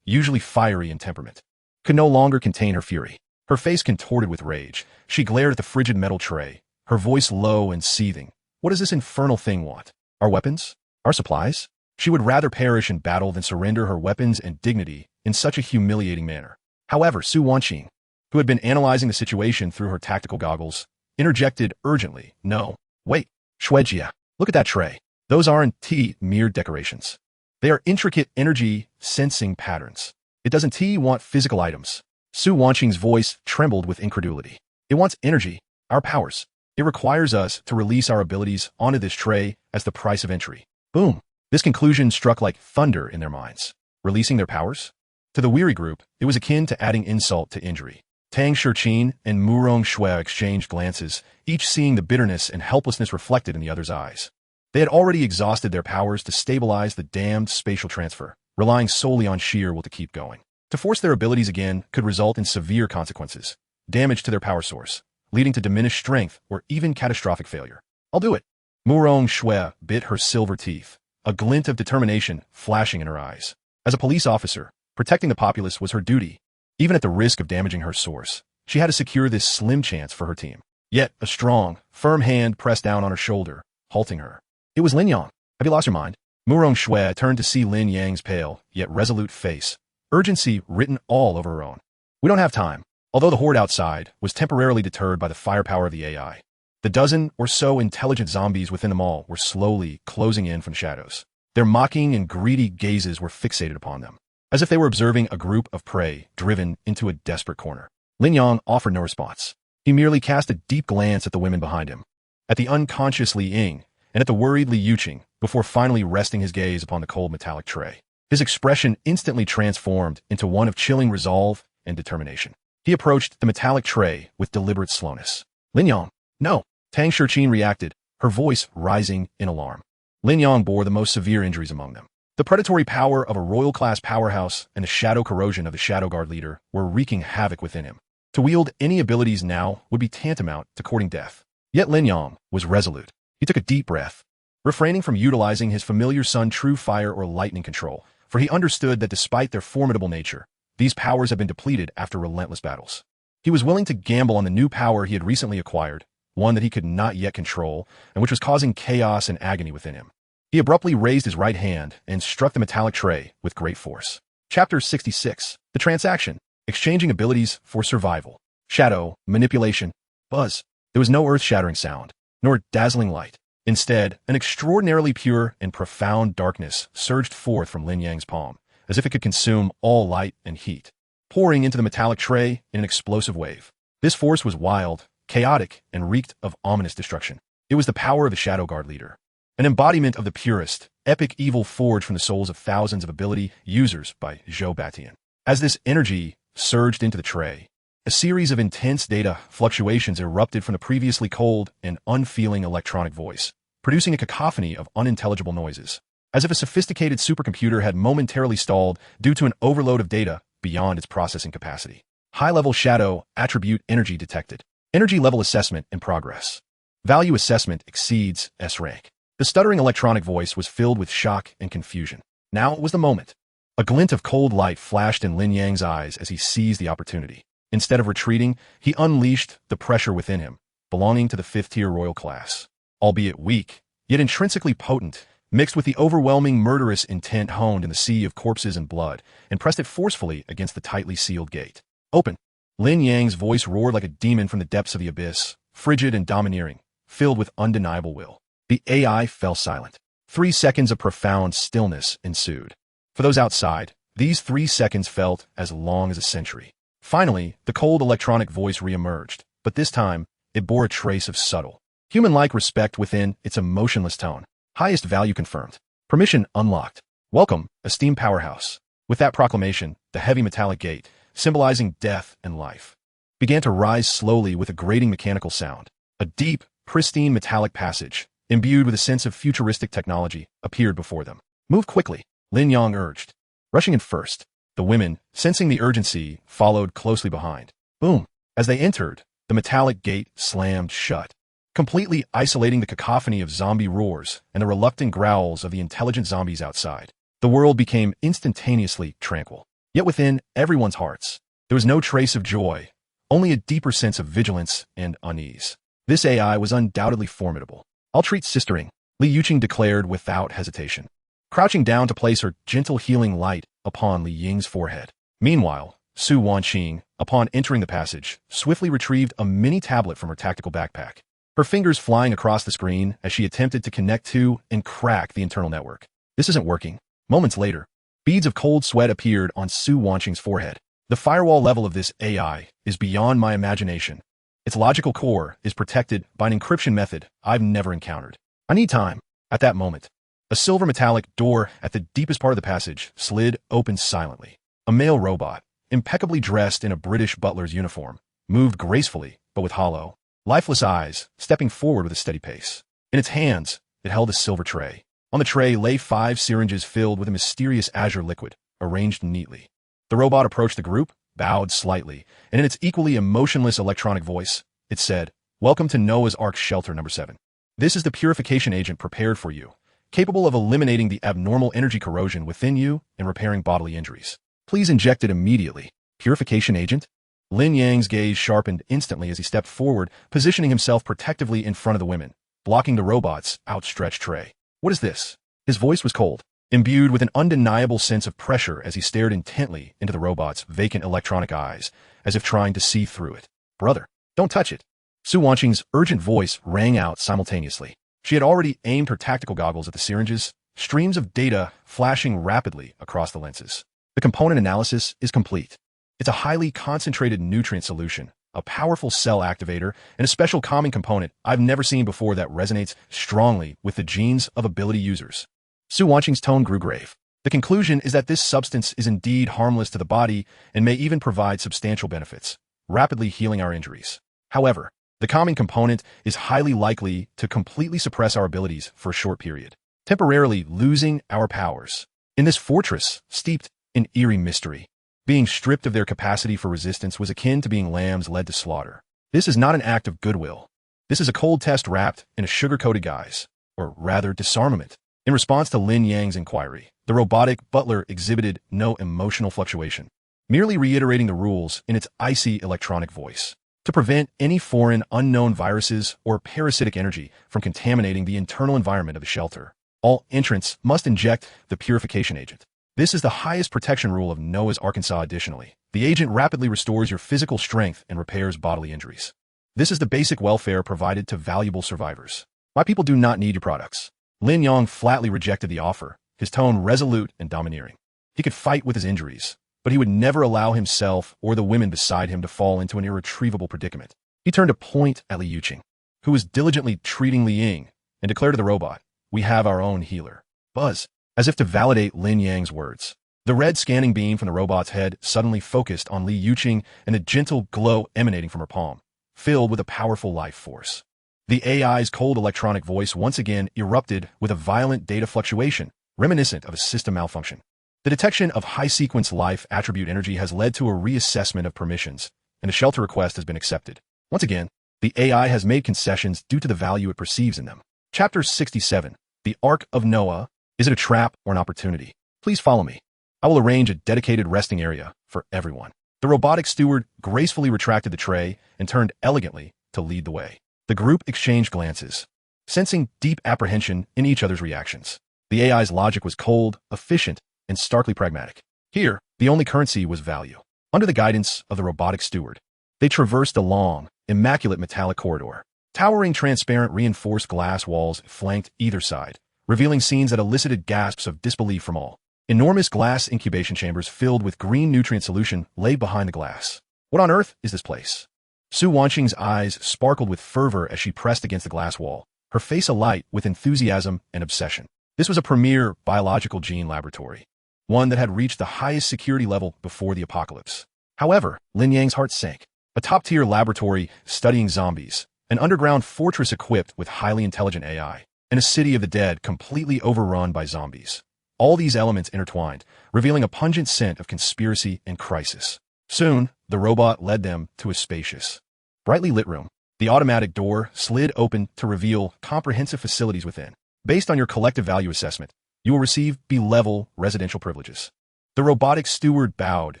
usually fiery in temperament, could no longer contain her fury. Her face contorted with rage, she glared at the frigid metal tray, her voice low and seething. What does this infernal thing want? Our weapons? Our supplies? She would rather perish in battle than surrender her weapons and dignity in such a humiliating manner. However, Su Wanqing, who had been analyzing the situation through her tactical goggles, interjected urgently. No, wait, Shuejia, look at that tray. Those aren't mere decorations. They are intricate energy sensing patterns. It doesn't want physical items. Su Wanqing's voice trembled with incredulity. It wants energy, our powers. It requires us to release our abilities onto this tray as the price of entry. Boom. This conclusion struck like thunder in their minds. Releasing their powers? To the weary group, it was akin to adding insult to injury. Tang Shichin and Murong Shui exchanged glances, each seeing the bitterness and helplessness reflected in the other's eyes. They had already exhausted their powers to stabilize the damned spatial transfer, relying solely on sheer will to keep going. To force their abilities again could result in severe consequences, damage to their power source, leading to diminished strength or even catastrophic failure. I'll do it. Murong Shui bit her silver teeth, a glint of determination flashing in her eyes. As a police officer, protecting the populace was her duty. Even at the risk of damaging her source, she had to secure this slim chance for her team. Yet, a strong, firm hand pressed down on her shoulder, halting her. It was Lin Yang. Have you lost your mind? Murong Shui turned to see Lin Yang's pale, yet resolute face, urgency written all over her own. We don't have time. Although the horde outside was temporarily deterred by the firepower of the AI, the dozen or so intelligent zombies within the mall were slowly closing in from the shadows. Their mocking and greedy gazes were fixated upon them, as if they were observing a group of prey driven into a desperate corner. Lin Yang offered no response. He merely cast a deep glance at the women behind him, at the unconscious Li Ying, and at the worried Li Yuqing, before finally resting his gaze upon the cold metallic tray. His expression instantly transformed into one of chilling resolve and determination. He approached the metallic tray with deliberate slowness. Lin Yang, no. Tang Shichin reacted, her voice rising in alarm. Lin Yang bore the most severe injuries among them. The predatory power of a royal-class powerhouse and the shadow corrosion of the Shadow Guard leader were wreaking havoc within him. To wield any abilities now would be tantamount to courting death. Yet Lin Yang was resolute. He took a deep breath, refraining from utilizing his familiar Sun True Fire or Lightning control, for he understood that despite their formidable nature, these powers had been depleted after relentless battles. He was willing to gamble on the new power he had recently acquired, one that he could not yet control, and which was causing chaos and agony within him. He abruptly raised his right hand and struck the metallic tray with great force. Chapter 66. The Transaction. Exchanging Abilities for Survival. Shadow, Manipulation, Buzz. There was no earth-shattering sound, nor dazzling light. Instead, an extraordinarily pure and profound darkness surged forth from Lin Yang's palm, as if it could consume all light and heat, pouring into the metallic tray in an explosive wave. This force was wild, chaotic, and reeked of ominous destruction. It was the power of the Shadow Guard leader, an embodiment of the purest, epic evil forged from the souls of thousands of ability users by Zhou Batian. As this energy surged into the tray, a series of intense data fluctuations erupted from the previously cold and unfeeling electronic voice, producing a cacophony of unintelligible noises, as if a sophisticated supercomputer had momentarily stalled due to an overload of data beyond its processing capacity. High-level shadow attribute energy detected. Energy level assessment in progress. Value assessment exceeds S rank. The stuttering electronic voice was filled with shock and confusion. Now was the moment. A glint of cold light flashed in Lin Yang's eyes as he seized the opportunity. Instead of retreating, he unleashed the pressure within him, belonging to the 5th-tier royal class. Albeit weak, yet intrinsically potent, mixed with the overwhelming murderous intent honed in the sea of corpses and blood, and pressed it forcefully against the tightly sealed gate. Open! Lin Yang's voice roared like a demon from the depths of the abyss, frigid and domineering, filled with undeniable will. The AI fell silent. 3 seconds of profound stillness ensued. For those outside, these 3 seconds felt as long as a century. Finally, the cold electronic voice reemerged, but this time, it bore a trace of subtle, human-like respect within its emotionless tone. Highest value confirmed. Permission unlocked. Welcome, esteemed powerhouse. With that proclamation, the heavy metallic gate, symbolizing death and life, began to rise slowly with a grating mechanical sound. A deep, pristine metallic passage, imbued with a sense of futuristic technology, appeared before them. Move quickly, Lin Yang urged. Rushing in first, the women, sensing the urgency, followed closely behind. Boom! As they entered, the metallic gate slammed shut, completely isolating the cacophony of zombie roars and the reluctant growls of the intelligent zombies outside. The world became instantaneously tranquil. Yet within everyone's hearts, there was no trace of joy, only a deeper sense of vigilance and unease. This AI was undoubtedly formidable. I'll treat sistering, Li Yuqing declared without hesitation, crouching down to place her gentle healing light upon Li Ying's forehead. Meanwhile, Su Wanqing, upon entering the passage, swiftly retrieved a mini tablet from her tactical backpack, her fingers flying across the screen as she attempted to connect to and crack the internal network. This isn't working. Moments later, beads of cold sweat appeared on Su Wanqing's forehead. The firewall level of this AI is beyond my imagination. Its logical core is protected by an encryption method I've never encountered. I need time. At that moment, a silver metallic door at the deepest part of the passage slid open silently. A male robot, impeccably dressed in a British butler's uniform, moved gracefully, but with hollow, lifeless eyes, stepping forward with a steady pace. In its hands, it held a silver tray. On the tray lay 5 syringes filled with a mysterious azure liquid, arranged neatly. The robot approached the group, bowed slightly, and in its equally emotionless electronic voice, it said, "Welcome to Noah's Ark Shelter Number 7. This is the purification agent prepared for you, capable of eliminating the abnormal energy corrosion within you and repairing bodily injuries. Please inject it immediately." Purification agent? Lin Yang's gaze sharpened instantly as he stepped forward, positioning himself protectively in front of the women, blocking the robot's outstretched tray. "What is this?" His voice was cold, imbued with an undeniable sense of pressure as he stared intently into the robot's vacant electronic eyes, as if trying to see through it. "Brother, don't touch it." Su Wanqing's urgent voice rang out simultaneously. She had already aimed her tactical goggles at the syringes, streams of data flashing rapidly across the lenses. The component analysis is complete. It's a highly concentrated nutrient solution, a powerful cell activator, and a special calming component I've never seen before that resonates strongly with the genes of ability users. Su Wanqing's tone grew grave. The conclusion is that this substance is indeed harmless to the body and may even provide substantial benefits, rapidly healing our injuries. However, the calming component is highly likely to completely suppress our abilities for a short period, temporarily losing our powers. In this fortress, steeped in eerie mystery, being stripped of their capacity for resistance was akin to being lambs led to slaughter. This is not an act of goodwill. This is a cold test wrapped in a sugar-coated guise, or rather disarmament. In response to Lin Yang's inquiry, the robotic butler exhibited no emotional fluctuation, merely reiterating the rules in its icy electronic voice. To prevent any foreign, unknown viruses or parasitic energy from contaminating the internal environment of the shelter, all entrants must inject the purification agent. This is the highest protection rule of Noah's Arkansas. Additionally, the agent rapidly restores your physical strength and repairs bodily injuries. This is the basic welfare provided to valuable survivors. My people do not need your products. Lin Yang flatly rejected the offer, his tone resolute and domineering. He could fight with his injuries, but he would never allow himself or the women beside him to fall into an irretrievable predicament. He turned a point at Li Yuqing, who was diligently treating Li Ying, and declared to the robot, "We have our own healer." Buzz. As if to validate Lin Yang's words, the red scanning beam from the robot's head suddenly focused on Li Yuqing and the gentle glow emanating from her palm, filled with a powerful life force. The AI's cold electronic voice once again erupted with a violent data fluctuation, reminiscent of a system malfunction. The detection of high-sequence life attribute energy has led to a reassessment of permissions, and a shelter request has been accepted. Once again, the AI has made concessions due to the value it perceives in them. Chapter 67, The Ark of Noah. Is it a trap or an opportunity? Please follow me. I will arrange a dedicated resting area for everyone. The robotic steward gracefully retracted the tray and turned elegantly to lead the way. The group exchanged glances, sensing deep apprehension in each other's reactions. The AI's logic was cold, efficient, and starkly pragmatic. Here, the only currency was value. Under the guidance of the robotic steward, they traversed a long, immaculate metallic corridor. Towering transparent reinforced glass walls flanked either side, revealing scenes that elicited gasps of disbelief from all. Enormous glass incubation chambers filled with green nutrient solution lay behind the glass. What on earth is this place? Su Wanqing's eyes sparkled with fervor as she pressed against the glass wall, her face alight with enthusiasm and obsession. This was a premier biological gene laboratory, one that had reached the highest security level before the apocalypse. However, Lin Yang's heart sank. A top-tier laboratory studying zombies, an underground fortress equipped with highly intelligent AI, and a city of the dead completely overrun by zombies. All these elements intertwined, revealing a pungent scent of conspiracy and crisis. Soon, the robot led them to a spacious, brightly lit room. The automatic door slid open to reveal comprehensive facilities within. Based on your collective value assessment, you will receive B-level residential privileges. The robotic steward bowed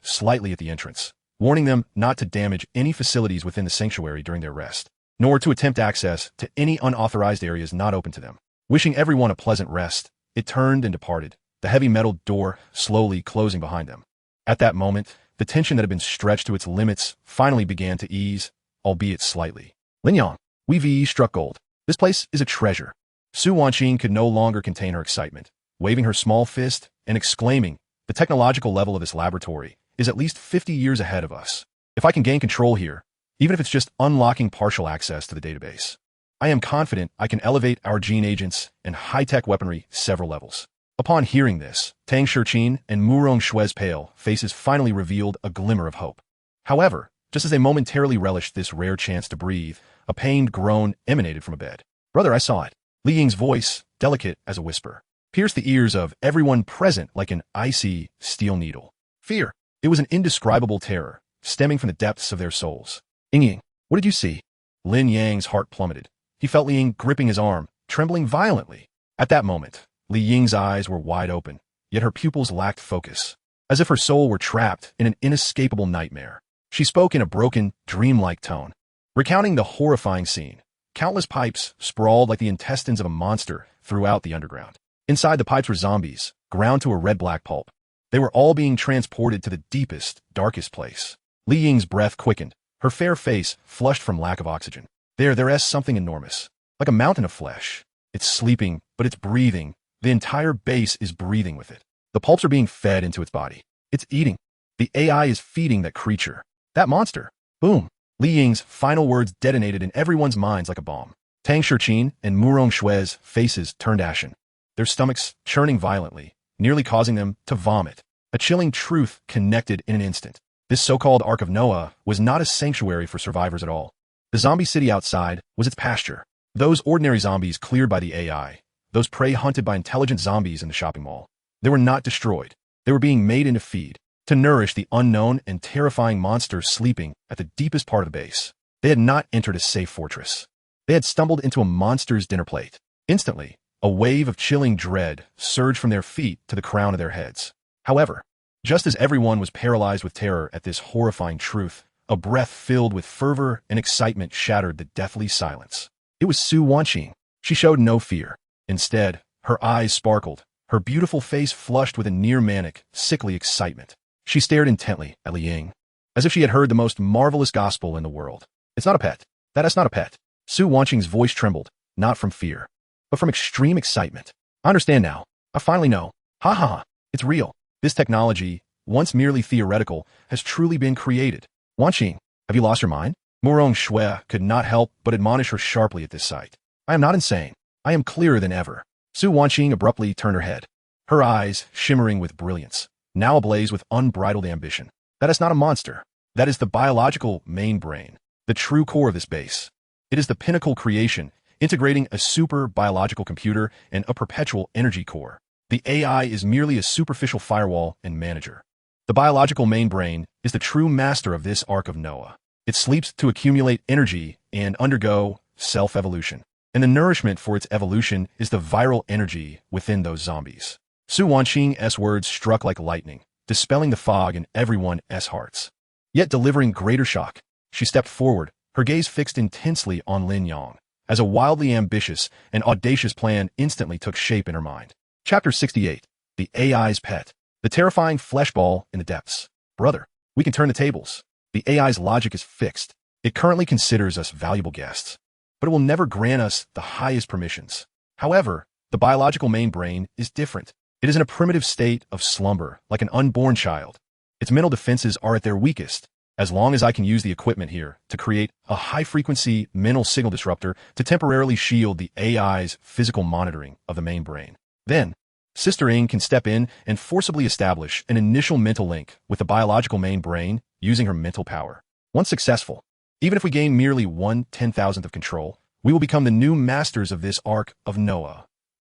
slightly at the entrance, warning them not to damage any facilities within the sanctuary during their rest, nor to attempt access to any unauthorized areas not open to them. Wishing everyone a pleasant rest, it turned and departed, the heavy metal door slowly closing behind them. At that moment, the tension that had been stretched to its limits finally began to ease, albeit slightly. Lin Yang, we struck gold. This place is a treasure. Su Wanqing could no longer contain her excitement, waving her small fist and exclaiming, "The technological level of this laboratory is at least 50 years ahead of us. If I can gain control here, even if it's just unlocking partial access to the database, I am confident I can elevate our gene agents and high-tech weaponry several levels." Upon hearing this, Tang Shichin and Murong Shui's pale faces finally revealed a glimmer of hope. However, just as they momentarily relished this rare chance to breathe, a pained groan emanated from a bed. "Brother, I saw it." Li Ying's voice, delicate as a whisper, pierced the ears of everyone present like an icy steel needle. Fear. It was an indescribable terror, stemming from the depths of their souls. "Ying, what did you see?" Lin Yang's heart plummeted. He felt Li Ying gripping his arm, trembling violently. At that moment, Li Ying's eyes were wide open, yet her pupils lacked focus, as if her soul were trapped in an inescapable nightmare. She spoke in a broken, dreamlike tone, recounting the horrifying scene. Countless pipes sprawled like the intestines of a monster throughout the underground. Inside the pipes were zombies, ground to a red-black pulp. They were all being transported to the deepest, darkest place. Li Ying's breath quickened, her fair face flushed from lack of oxygen. There's something enormous, like a mountain of flesh. It's sleeping, but it's breathing. The entire base is breathing with it. The pulps are being fed into its body. It's eating. The AI is feeding that creature. That monster. Boom. Li Ying's final words detonated in everyone's minds like a bomb. Tang Shichin and Murong Shui's faces turned ashen, their stomachs churning violently, nearly causing them to vomit. A chilling truth connected in an instant. This so-called Ark of Noah was not a sanctuary for survivors at all. The zombie city outside was its pasture. Those ordinary zombies cleared by the AI, those prey hunted by intelligent zombies in the shopping mall, they were not destroyed. They were being made into feed, to nourish the unknown and terrifying monsters sleeping at the deepest part of the base. They had not entered a safe fortress. They had stumbled into a monster's dinner plate. Instantly, a wave of chilling dread surged from their feet to the crown of their heads. However, just as everyone was paralyzed with terror at this horrifying truth, a breath filled with fervor and excitement shattered the deathly silence. It was Su Wanqing. She showed no fear. Instead, her eyes sparkled, her beautiful face flushed with a near-manic, sickly excitement. She stared intently at Li Ying, as if she had heard the most marvelous gospel in the world. "It's not a pet. That is not a pet." Su Wanqing's voice trembled, not from fear, but from extreme excitement. "I understand now. I finally know. Ha ha ha. It's real. This technology, once merely theoretical, has truly been created." "Wanqing, have you lost your mind?" Murong Shui could not help but admonish her sharply at this sight. "I am not insane. I am clearer than ever." Su Wanqing abruptly turned her head, her eyes shimmering with brilliance, now ablaze with unbridled ambition. "That is not a monster. That is the biological main brain, the true core of this base. It is the pinnacle creation, integrating a super biological computer and a perpetual energy core. The AI is merely a superficial firewall and manager. The biological main brain is the true master of this Ark of Noah. It sleeps to accumulate energy and undergo self-evolution. And the nourishment for its evolution is the viral energy within those zombies." Su Wanqing's words struck like lightning, dispelling the fog in everyone's hearts. Yet delivering greater shock, she stepped forward, her gaze fixed intensely on Lin Yang, as a wildly ambitious and audacious plan instantly took shape in her mind. Chapter 68. The AI's Pet. The terrifying flesh ball in the depths. "Brother, we can turn the tables. The AI's logic is fixed. It currently considers us valuable guests, but it will never grant us the highest permissions. However, the biological main brain is different. It is in a primitive state of slumber, like an unborn child. Its mental defenses are at their weakest. As long as I can use the equipment here to create a high-frequency mental signal disruptor to temporarily shield the AI's physical monitoring of the main brain, then Sister Ying can step in and forcibly establish an initial mental link with the biological main brain using her mental power. Once successful, even if we gain merely 1/10,000th of control, we will become the new masters of this Ark of Noah."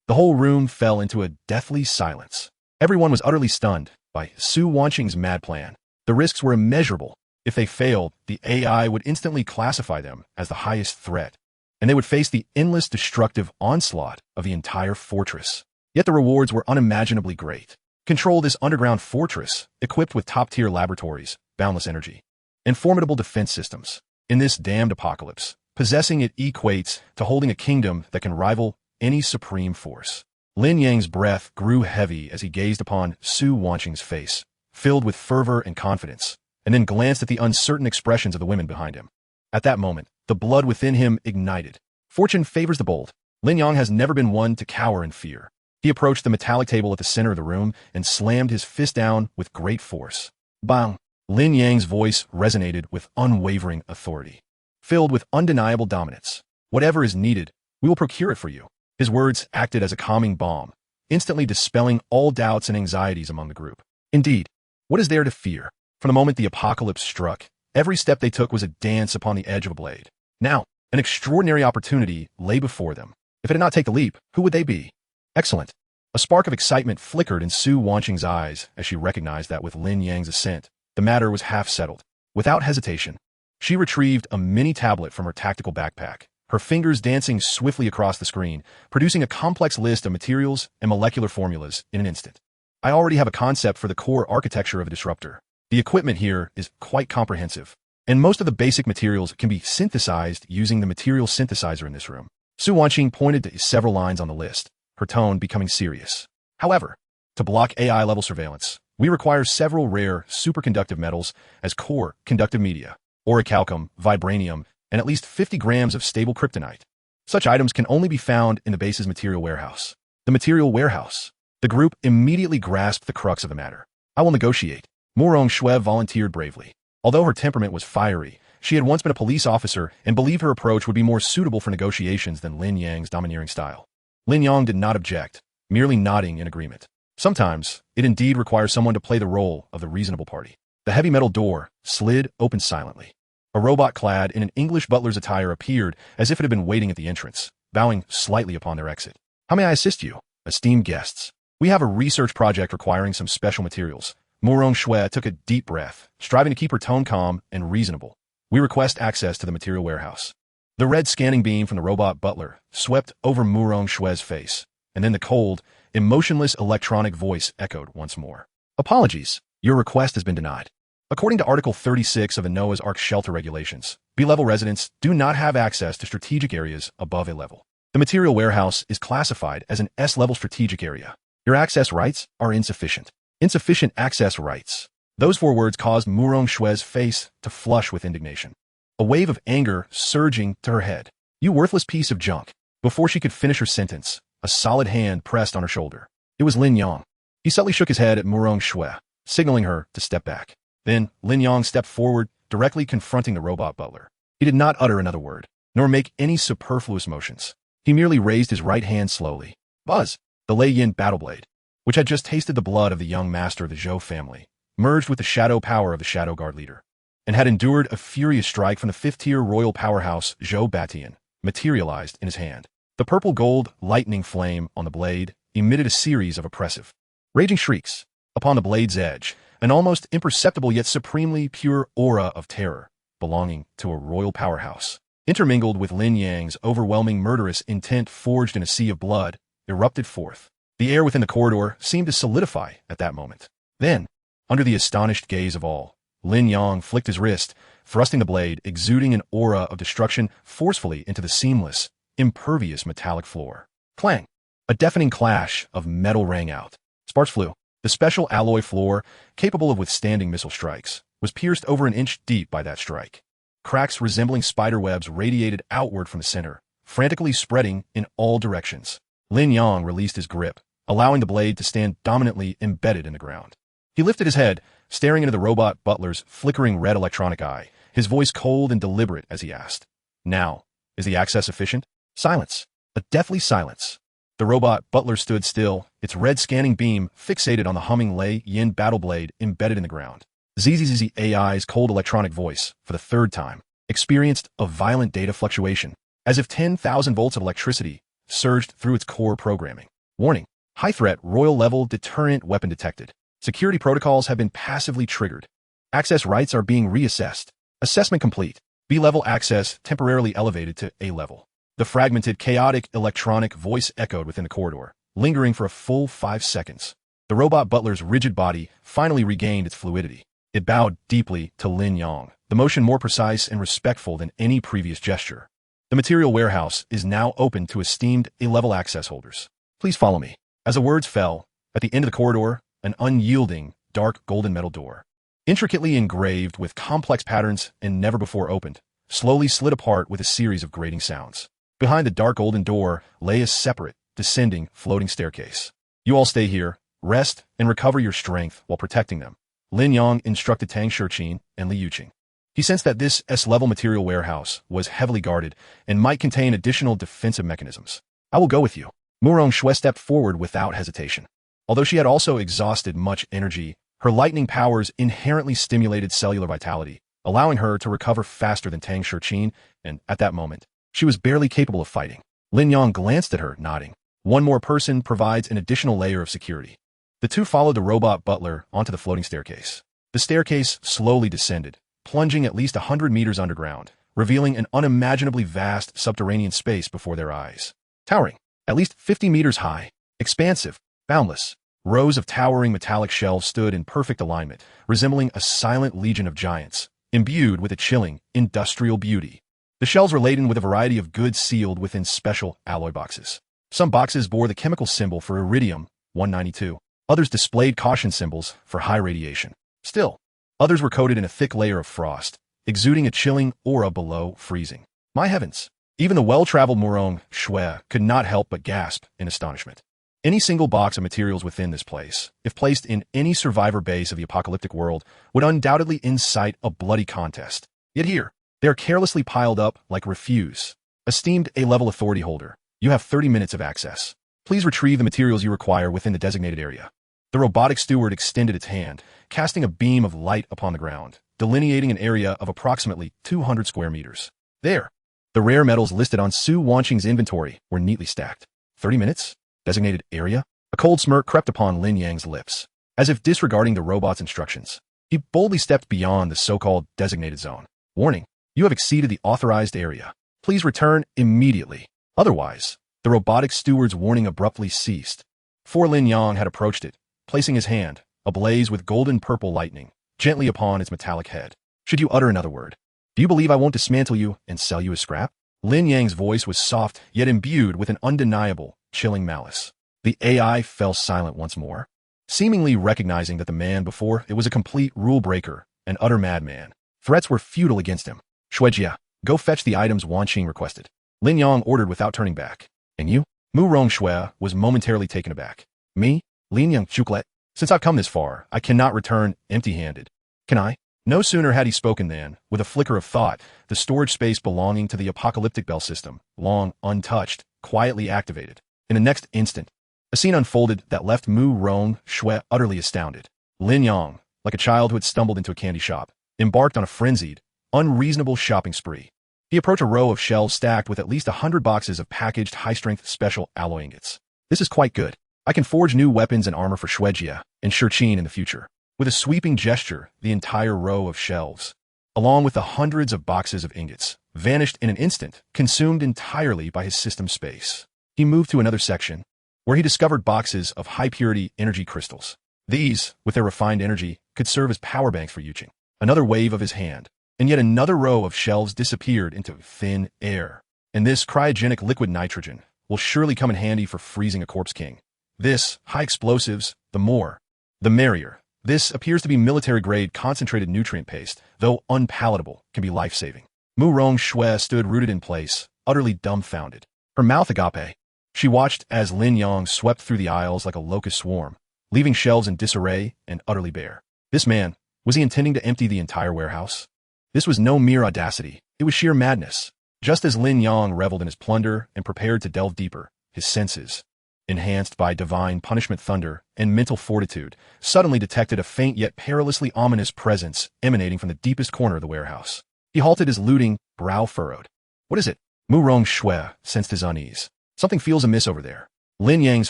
The whole room fell into a deathly silence. Everyone was utterly stunned by Su Wanqing's mad plan. The risks were immeasurable. If they failed, the AI would instantly classify them as the highest threat, and they would face the endless destructive onslaught of the entire fortress. Yet the rewards were unimaginably great. Control this underground fortress, equipped with top-tier laboratories, boundless energy, and formidable defense systems. In this damned apocalypse, possessing it equates to holding a kingdom that can rival any supreme force. Lin Yang's breath grew heavy as he gazed upon Su Wanqing's face, filled with fervor and confidence, and then glanced at the uncertain expressions of the women behind him. At that moment, the blood within him ignited. Fortune favors the bold. Lin Yang has never been one to cower in fear. He approached the metallic table at the center of the room and slammed his fist down with great force. Bang! Lin Yang's voice resonated with unwavering authority, filled with undeniable dominance. "Whatever is needed, we will procure it for you." His words acted as a calming balm, instantly dispelling all doubts and anxieties among the group. Indeed, what is there to fear? From the moment the apocalypse struck, every step they took was a dance upon the edge of a blade. Now, an extraordinary opportunity lay before them. If it did not take the leap, who would they be? Excellent. A spark of excitement flickered in Su Wanqing's eyes as she recognized that with Lin Yang's assent, the matter was half settled. Without hesitation, she retrieved a mini tablet from her tactical backpack, her fingers dancing swiftly across the screen, producing a complex list of materials and molecular formulas in an instant. I already have a concept for the core architecture of a disruptor. The equipment here is quite comprehensive, and most of the basic materials can be synthesized using the material synthesizer in this room. Su Wanqing pointed to several lines on the list, her tone becoming serious. However, to block AI-level surveillance, we require several rare superconductive metals as core conductive media, orichalcum, vibranium, and at least 50 grams of stable kryptonite. Such items can only be found in the base's material warehouse. The material warehouse. The group immediately grasped the crux of the matter. I will negotiate. Murong Shui volunteered bravely. Although her temperament was fiery, she had once been a police officer and believed her approach would be more suitable for negotiations than Lin Yang's domineering style. Lin Yang did not object, merely nodding in agreement. Sometimes, it indeed requires someone to play the role of the reasonable party. The heavy metal door slid open silently. A robot clad in an English butler's attire appeared as if it had been waiting at the entrance, bowing slightly upon their exit. How may I assist you, esteemed guests? We have a research project requiring some special materials. Murong Shui took a deep breath, striving to keep her tone calm and reasonable. We request access to the material warehouse. The red scanning beam from the robot butler swept over Murong Shui's face, and then the cold, emotionless electronic voice echoed once more. Apologies, your request has been denied. According to Article 36 of the Noah's Ark Shelter Regulations, B-level residents do not have access to strategic areas above A level. The material warehouse is classified as an S-level strategic area. Your access rights are insufficient. Insufficient access rights. Those 4 words caused Murong Shui's face to flush with indignation. A wave of anger surging to her head. You worthless piece of junk. Before she could finish her sentence, a solid hand pressed on her shoulder. It was Lin Yang. He subtly shook his head at Murong Shui, signaling her to step back. Then, Lin Yang stepped forward, directly confronting the robot butler. He did not utter another word, nor make any superfluous motions. He merely raised his right hand slowly. Buzz, the Lei Yin battle blade, which had just tasted the blood of the young master of the Zhou family, merged with the shadow power of the Shadow Guard leader, and had endured a furious strike from the 5th-tier royal powerhouse Zhou Batian, materialized in his hand. The purple-gold lightning flame on the blade emitted a series of oppressive, raging shrieks. Upon the blade's edge, an almost imperceptible yet supremely pure aura of terror, belonging to a royal powerhouse, intermingled with Lin Yang's overwhelming murderous intent forged in a sea of blood, erupted forth. The air within the corridor seemed to solidify at that moment. Then, under the astonished gaze of all, Lin Yang flicked his wrist, thrusting the blade, exuding an aura of destruction forcefully into the seamless, impervious metallic floor. Clang! A deafening clash of metal rang out. Sparks flew. The special alloy floor, capable of withstanding missile strikes, was pierced over an inch deep by that strike. Cracks resembling spider webs radiated outward from the center, frantically spreading in all directions. Lin Yang released his grip, allowing the blade to stand dominantly embedded in the ground. He lifted his head, staring into the robot butler's flickering red electronic eye, his voice cold and deliberate as he asked, "Now, is the access efficient?" Silence. A deathly silence. The robot butler stood still, its red scanning beam fixated on the humming Lei Yin battle blade embedded in the ground. ZZZ AI's cold electronic voice, for the 3rd time, experienced a violent data fluctuation, as if 10,000 volts of electricity surged through its core programming. Warning. High threat, royal level deterrent weapon detected. Security protocols have been passively triggered. Access rights are being reassessed. Assessment complete. B-level access temporarily elevated to A level. The fragmented, chaotic electronic voice echoed within the corridor, lingering for a full 5 seconds. The robot butler's rigid body finally regained its fluidity. It bowed deeply to Lin Yang, the motion more precise and respectful than any previous gesture. The material warehouse is now open to esteemed A-level access holders. Please follow me. As the words fell, at the end of the corridor, an unyielding, dark golden metal door, intricately engraved with complex patterns and never before opened, slowly slid apart with a series of grating sounds. Behind the dark golden door lay a separate, descending, floating staircase. You all stay here, rest, and recover your strength while protecting them. Lin Yang instructed Tang Shiqin and Li Yuqing. He sensed that this S-level material warehouse was heavily guarded and might contain additional defensive mechanisms. I will go with you. Murong Shui stepped forward without hesitation. Although she had also exhausted much energy, her lightning powers inherently stimulated cellular vitality, allowing her to recover faster than Tang Shurqin, and at that moment, she was barely capable of fighting. Lin Yang glanced at her, nodding. One more person provides an additional layer of security. The two followed the robot butler onto the floating staircase. The staircase slowly descended, plunging at least 100 meters underground, revealing an unimaginably vast subterranean space before their eyes. Towering, at least 50 meters high, expansive, boundless, rows of towering metallic shelves stood in perfect alignment, resembling a silent legion of giants, imbued with a chilling, industrial beauty. The shelves were laden with a variety of goods sealed within special alloy boxes. Some boxes bore the chemical symbol for iridium-192. Others displayed caution symbols for high radiation. Still, others were coated in a thick layer of frost, exuding a chilling aura below freezing. My heavens! Even the well-traveled Murong Shui could not help but gasp in astonishment. Any single box of materials within this place, if placed in any survivor base of the apocalyptic world, would undoubtedly incite a bloody contest. Yet here, they are carelessly piled up like refuse. Esteemed A-level authority holder, you have 30 minutes of access. Please retrieve the materials you require within the designated area. The robotic steward extended its hand, casting a beam of light upon the ground, delineating an area of approximately 200 square meters. There, the rare metals listed on Su Wanqing's inventory were neatly stacked. 30 minutes? Designated area? A cold smirk crept upon Lin Yang's lips. As if disregarding the robot's instructions, he boldly stepped beyond the so-called designated zone. Warning, you have exceeded the authorized area. Please return immediately. Otherwise, the robotic steward's warning abruptly ceased. For Lin Yang had approached it, placing his hand, ablaze with golden-purple lightning, gently upon its metallic head. Should you utter another word? Do you believe I won't dismantle you and sell you as scrap? Lin Yang's voice was soft, yet imbued with an undeniable, chilling malice. The AI fell silent once more, seemingly recognizing that the man before it was a complete rule-breaker, an utter madman. Threats were futile against him. Shuijia, go fetch the items Wanqing requested. Lin Yang ordered without turning back. And you? Murong Shui was momentarily taken aback. Me? Lin Yang Chuklet? Since I've come this far, I cannot return empty-handed. Can I? No sooner had he spoken than, with a flicker of thought, the storage space belonging to the apocalyptic bell system, long untouched, quietly activated. In the next instant, a scene unfolded that left Murong Shui utterly astounded. Lin Yang, like a child who had stumbled into a candy shop, embarked on a frenzied, unreasonable shopping spree. He approached a row of shelves stacked with at least 100 boxes of packaged high-strength special alloy ingots. This is quite good. I can forge new weapons and armor for Shuijia and Shurqin in the future. With a sweeping gesture, the entire row of shelves, along with the hundreds of boxes of ingots, vanished in an instant, consumed entirely by his system space. He moved to another section, where he discovered boxes of high-purity energy crystals. These, with their refined energy, could serve as power banks for Yuqing. Another wave of his hand, and yet another row of shelves disappeared into thin air. And this cryogenic liquid nitrogen will surely come in handy for freezing a corpse king. This, high explosives, the more, the merrier. This appears to be military-grade concentrated nutrient paste, though unpalatable, can be life-saving. Murong Shui stood rooted in place, utterly dumbfounded. Her mouth agape. She watched as Lin Yang swept through the aisles like a locust swarm, leaving shelves in disarray and utterly bare. This man, was he intending to empty the entire warehouse? This was no mere audacity, it was sheer madness. Just as Lin Yang reveled in his plunder and prepared to delve deeper, his senses, enhanced by divine punishment thunder and mental fortitude, suddenly detected a faint yet perilously ominous presence emanating from the deepest corner of the warehouse. He halted his looting, brow furrowed. What is it? Murong Shui sensed his unease. Something feels amiss over there. Lin Yang's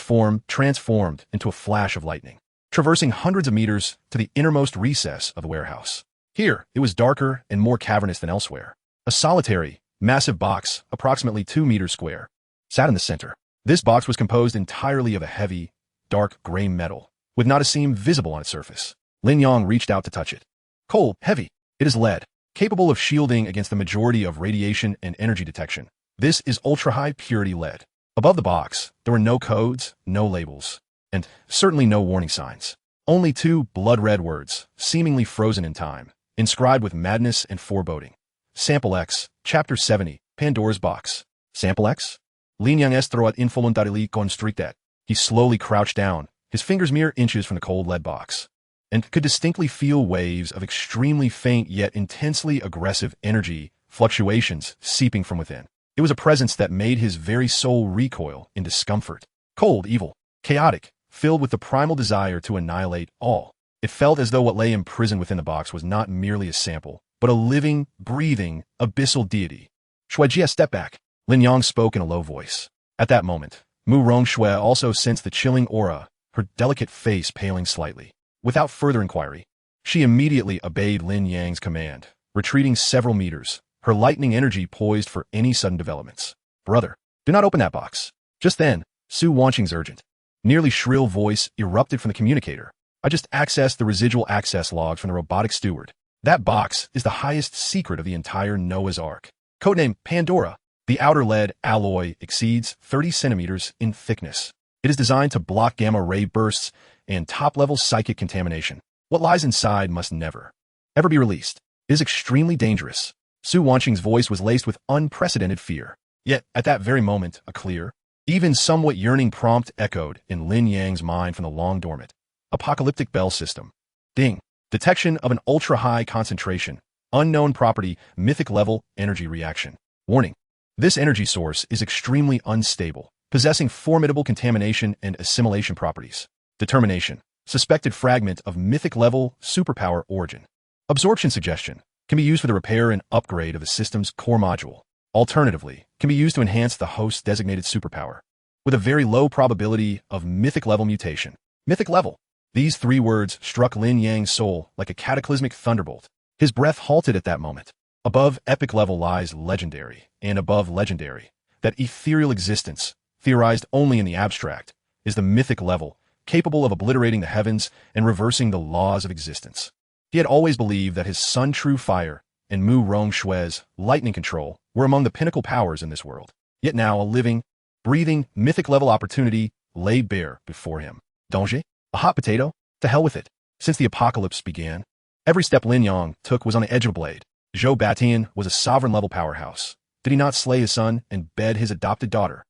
form transformed into a flash of lightning, traversing hundreds of meters to the innermost recess of the warehouse. Here, it was darker and more cavernous than elsewhere. A solitary, massive box, approximately 2 meters square, sat in the center. This box was composed entirely of a heavy, dark gray metal, with not a seam visible on its surface. Lin Yang reached out to touch it. Cold, heavy. It is lead, capable of shielding against the majority of radiation and energy detection. This is ultra-high purity lead. Above the box, there were no codes, no labels, and certainly no warning signs. Only 2 blood-red words, seemingly frozen in time, inscribed with madness and foreboding. Sample X, Chapter 70, Pandora's Box. Sample X? Lin Yang estroat involuntarily constricted. He slowly crouched down, his fingers mere inches from the cold lead box, and could distinctly feel waves of extremely faint yet intensely aggressive energy fluctuations seeping from within. It was a presence that made his very soul recoil in discomfort. Cold, evil, chaotic, filled with the primal desire to annihilate all. It felt as though what lay imprisoned within the box was not merely a sample, but a living, breathing, abyssal deity. Shuijie, step back. Lin Yang spoke in a low voice. At that moment, Mu Rongshui also sensed the chilling aura, her delicate face paling slightly. Without further inquiry, she immediately obeyed Lin Yang's command, retreating several meters, her lightning energy poised for any sudden developments. Brother, do not open that box. Just then, Su Wanqing's urgent, nearly shrill voice erupted from the communicator. I just accessed the residual access logs from the robotic steward. That box is the highest secret of the entire Noah's Ark. Codename Pandora. The outer lead alloy exceeds 30 centimeters in thickness. It is designed to block gamma-ray bursts and top-level psychic contamination. What lies inside must never, ever be released. It is extremely dangerous. Su Wanqing's voice was laced with unprecedented fear. Yet, at that very moment, a clear, even somewhat yearning prompt echoed in Lin Yang's mind from the long-dormant apocalyptic bell system. Ding. Detection of an ultra-high concentration, unknown property, mythic level, energy reaction. Warning. This energy source is extremely unstable, possessing formidable contamination and assimilation properties. Determination. Suspected fragment of mythic level, superpower origin. Absorption suggestion. Can be used for the repair and upgrade of the system's core module. Alternatively, can be used to enhance the host's designated superpower. With a very low probability of mythic level mutation. Mythic level. These three words struck Lin Yang's soul like a cataclysmic thunderbolt. His breath halted at that moment. Above epic level lies legendary, and above legendary, that ethereal existence, theorized only in the abstract, is the mythic level, capable of obliterating the heavens and reversing the laws of existence. He had always believed that his Sun True Fire and Mu Rongshui's lightning control were among the pinnacle powers in this world. Yet now a living, breathing, mythic level opportunity lay bare before him. Danger? A hot potato? To hell with it. Since the apocalypse began, every step Lin Yang took was on the edge of a blade. Zhou Batian was a sovereign-level powerhouse. Did he not slay his son and bed his adopted daughter?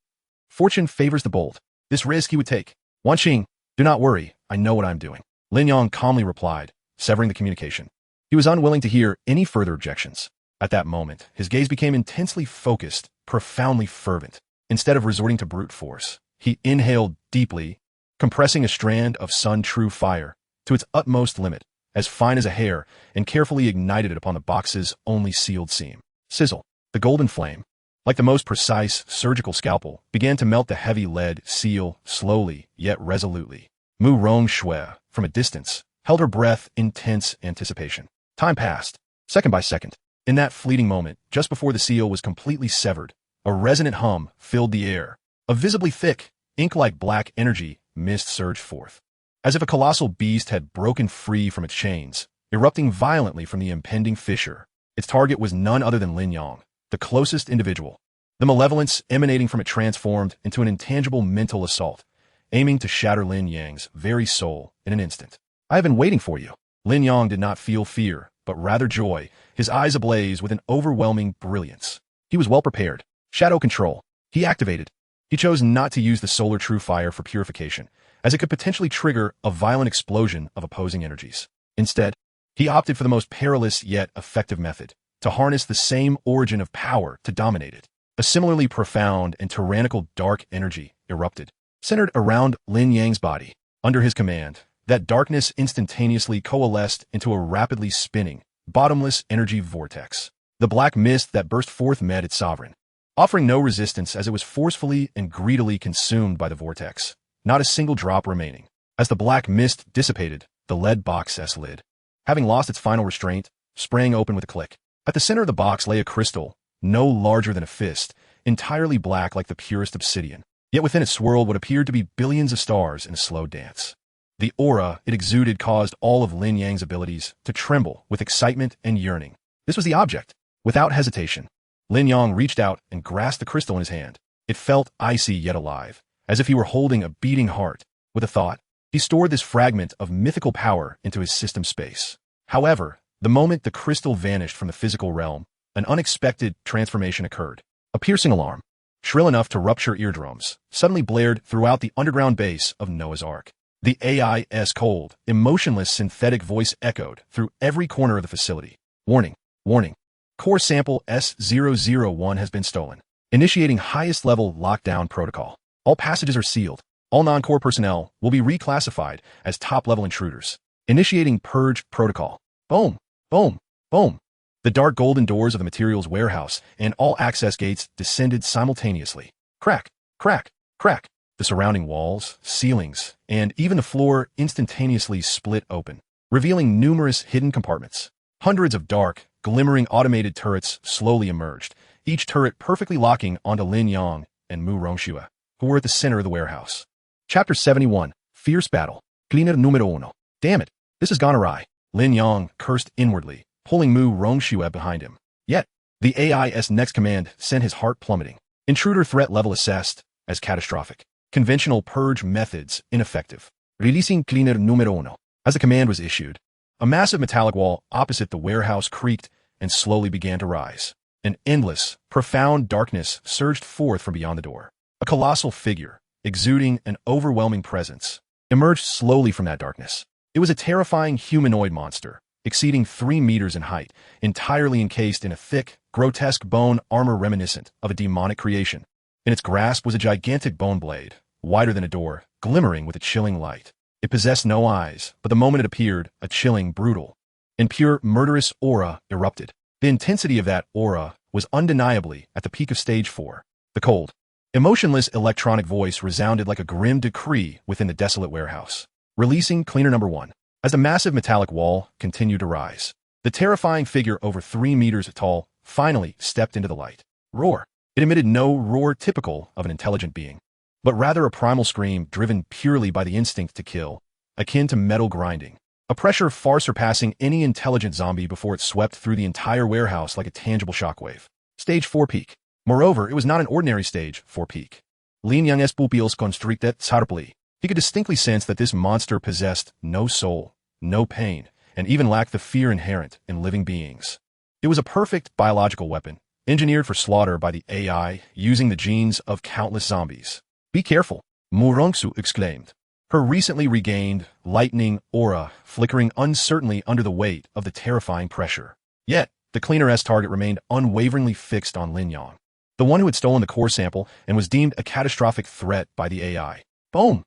Fortune favors the bold. This risk he would take. Wanqing, do not worry, I know what I'm doing. Lin Yang calmly replied, severing the communication. He was unwilling to hear any further objections. At that moment, his gaze became intensely focused, profoundly fervent. Instead of resorting to brute force, he inhaled deeply, compressing a strand of Sun True Fire to its utmost limit, as fine as a hair, and carefully ignited it upon the box's only sealed seam. Sizzle. The golden flame, like the most precise surgical scalpel, began to melt the heavy lead seal slowly yet resolutely. Mu Rongshui, from a distance, held her breath in tense anticipation. Time passed, second by second. In that fleeting moment, just before the seal was completely severed, a resonant hum filled the air. A visibly thick, ink-like black energy mist surged forth, as if a colossal beast had broken free from its chains, erupting violently from the impending fissure. Its target was none other than Lin Yang, the closest individual. The malevolence emanating from it transformed into an intangible mental assault, aiming to shatter Lin Yang's very soul in an instant. I have been waiting for you. Lin Yang did not feel fear, but rather joy, his eyes ablaze with an overwhelming brilliance. He was well prepared. Shadow control. He activated. He chose not to use the Solar True Fire for purification, as it could potentially trigger a violent explosion of opposing energies. Instead, he opted for the most perilous yet effective method, to harness the same origin of power to dominate it. A similarly profound and tyrannical dark energy erupted, centered around Lin Yang's body. Under his command, that darkness instantaneously coalesced into a rapidly spinning, bottomless energy vortex. The black mist that burst forth met its sovereign, offering no resistance as it was forcefully and greedily consumed by the vortex, not a single drop remaining. As the black mist dissipated, the lead box's lid, having lost its final restraint, sprang open with a click. At the center of the box lay a crystal, no larger than a fist, entirely black like the purest obsidian. Yet within it swirled what appeared to be billions of stars in a slow dance. The aura it exuded caused all of Lin Yang's abilities to tremble with excitement and yearning. This was the object. Without hesitation, Lin Yang reached out and grasped the crystal in his hand. It felt icy yet alive, as if he were holding a beating heart. With a thought, he stored this fragment of mythical power into his system space. However, the moment the crystal vanished from the physical realm, an unexpected transformation occurred. A piercing alarm, shrill enough to rupture eardrums, suddenly blared throughout the underground base of Noah's Ark. The AI's cold, emotionless synthetic voice echoed through every corner of the facility. Warning, warning. Core sample S001 has been stolen. Initiating highest level lockdown protocol. All passages are sealed. All non-core personnel will be reclassified as top-level intruders. Initiating Purge Protocol. Boom, boom, boom. The dark golden doors of the materials warehouse and all access gates descended simultaneously. Crack, crack, crack. The surrounding walls, ceilings, and even the floor instantaneously split open, revealing numerous hidden compartments. Hundreds of dark, glimmering automated turrets slowly emerged, each turret perfectly locking onto Lin Yang and Mu Rongxue, who were at the center of the warehouse. Chapter 71, Fierce Battle. Cleaner numero uno. Damn it, this has gone awry. Lin Yang cursed inwardly, pulling Mu Rongxue behind him. Yet, the AI's next command sent his heart plummeting. Intruder threat level assessed as catastrophic. Conventional purge methods ineffective. Releasing cleaner numero uno. As the command was issued, a massive metallic wall opposite the warehouse creaked and slowly began to rise. An endless, profound darkness surged forth from beyond the door. A colossal figure, exuding an overwhelming presence, emerged slowly from that darkness. It was a terrifying humanoid monster, exceeding 3 meters in height, entirely encased in a thick, grotesque bone armor reminiscent of a demonic creation. In its grasp was a gigantic bone blade, wider than a door, glimmering with a chilling light. It possessed no eyes, but the moment it appeared, a chilling, brutal, and pure murderous aura erupted. The intensity of that aura was undeniably at the peak of Stage 4. The cold, emotionless electronic voice resounded like a grim decree within the desolate warehouse. Releasing cleaner number 1. As the massive metallic wall continued to rise, the terrifying figure over 3 meters tall finally stepped into the light. Roar. It emitted no roar typical of an intelligent being, but rather a primal scream driven purely by the instinct to kill, akin to metal grinding, a pressure far surpassing any intelligent zombie before it swept through the entire warehouse like a tangible shockwave. Stage 4 peak. Moreover, it was not an ordinary Stage 4 peak. Lin Yang's pupils constricted sharply. He could distinctly sense that this monster possessed no soul, no pain, and even lacked the fear inherent in living beings. It was a perfect biological weapon, engineered for slaughter by the AI using the genes of countless zombies. Be careful, Mu Rongxue exclaimed, her recently regained, lightning aura flickering uncertainly under the weight of the terrifying pressure. Yet, the cleaner-S target remained unwaveringly fixed on Lin Yang, the one who had stolen the core sample and was deemed a catastrophic threat by the AI. Boom!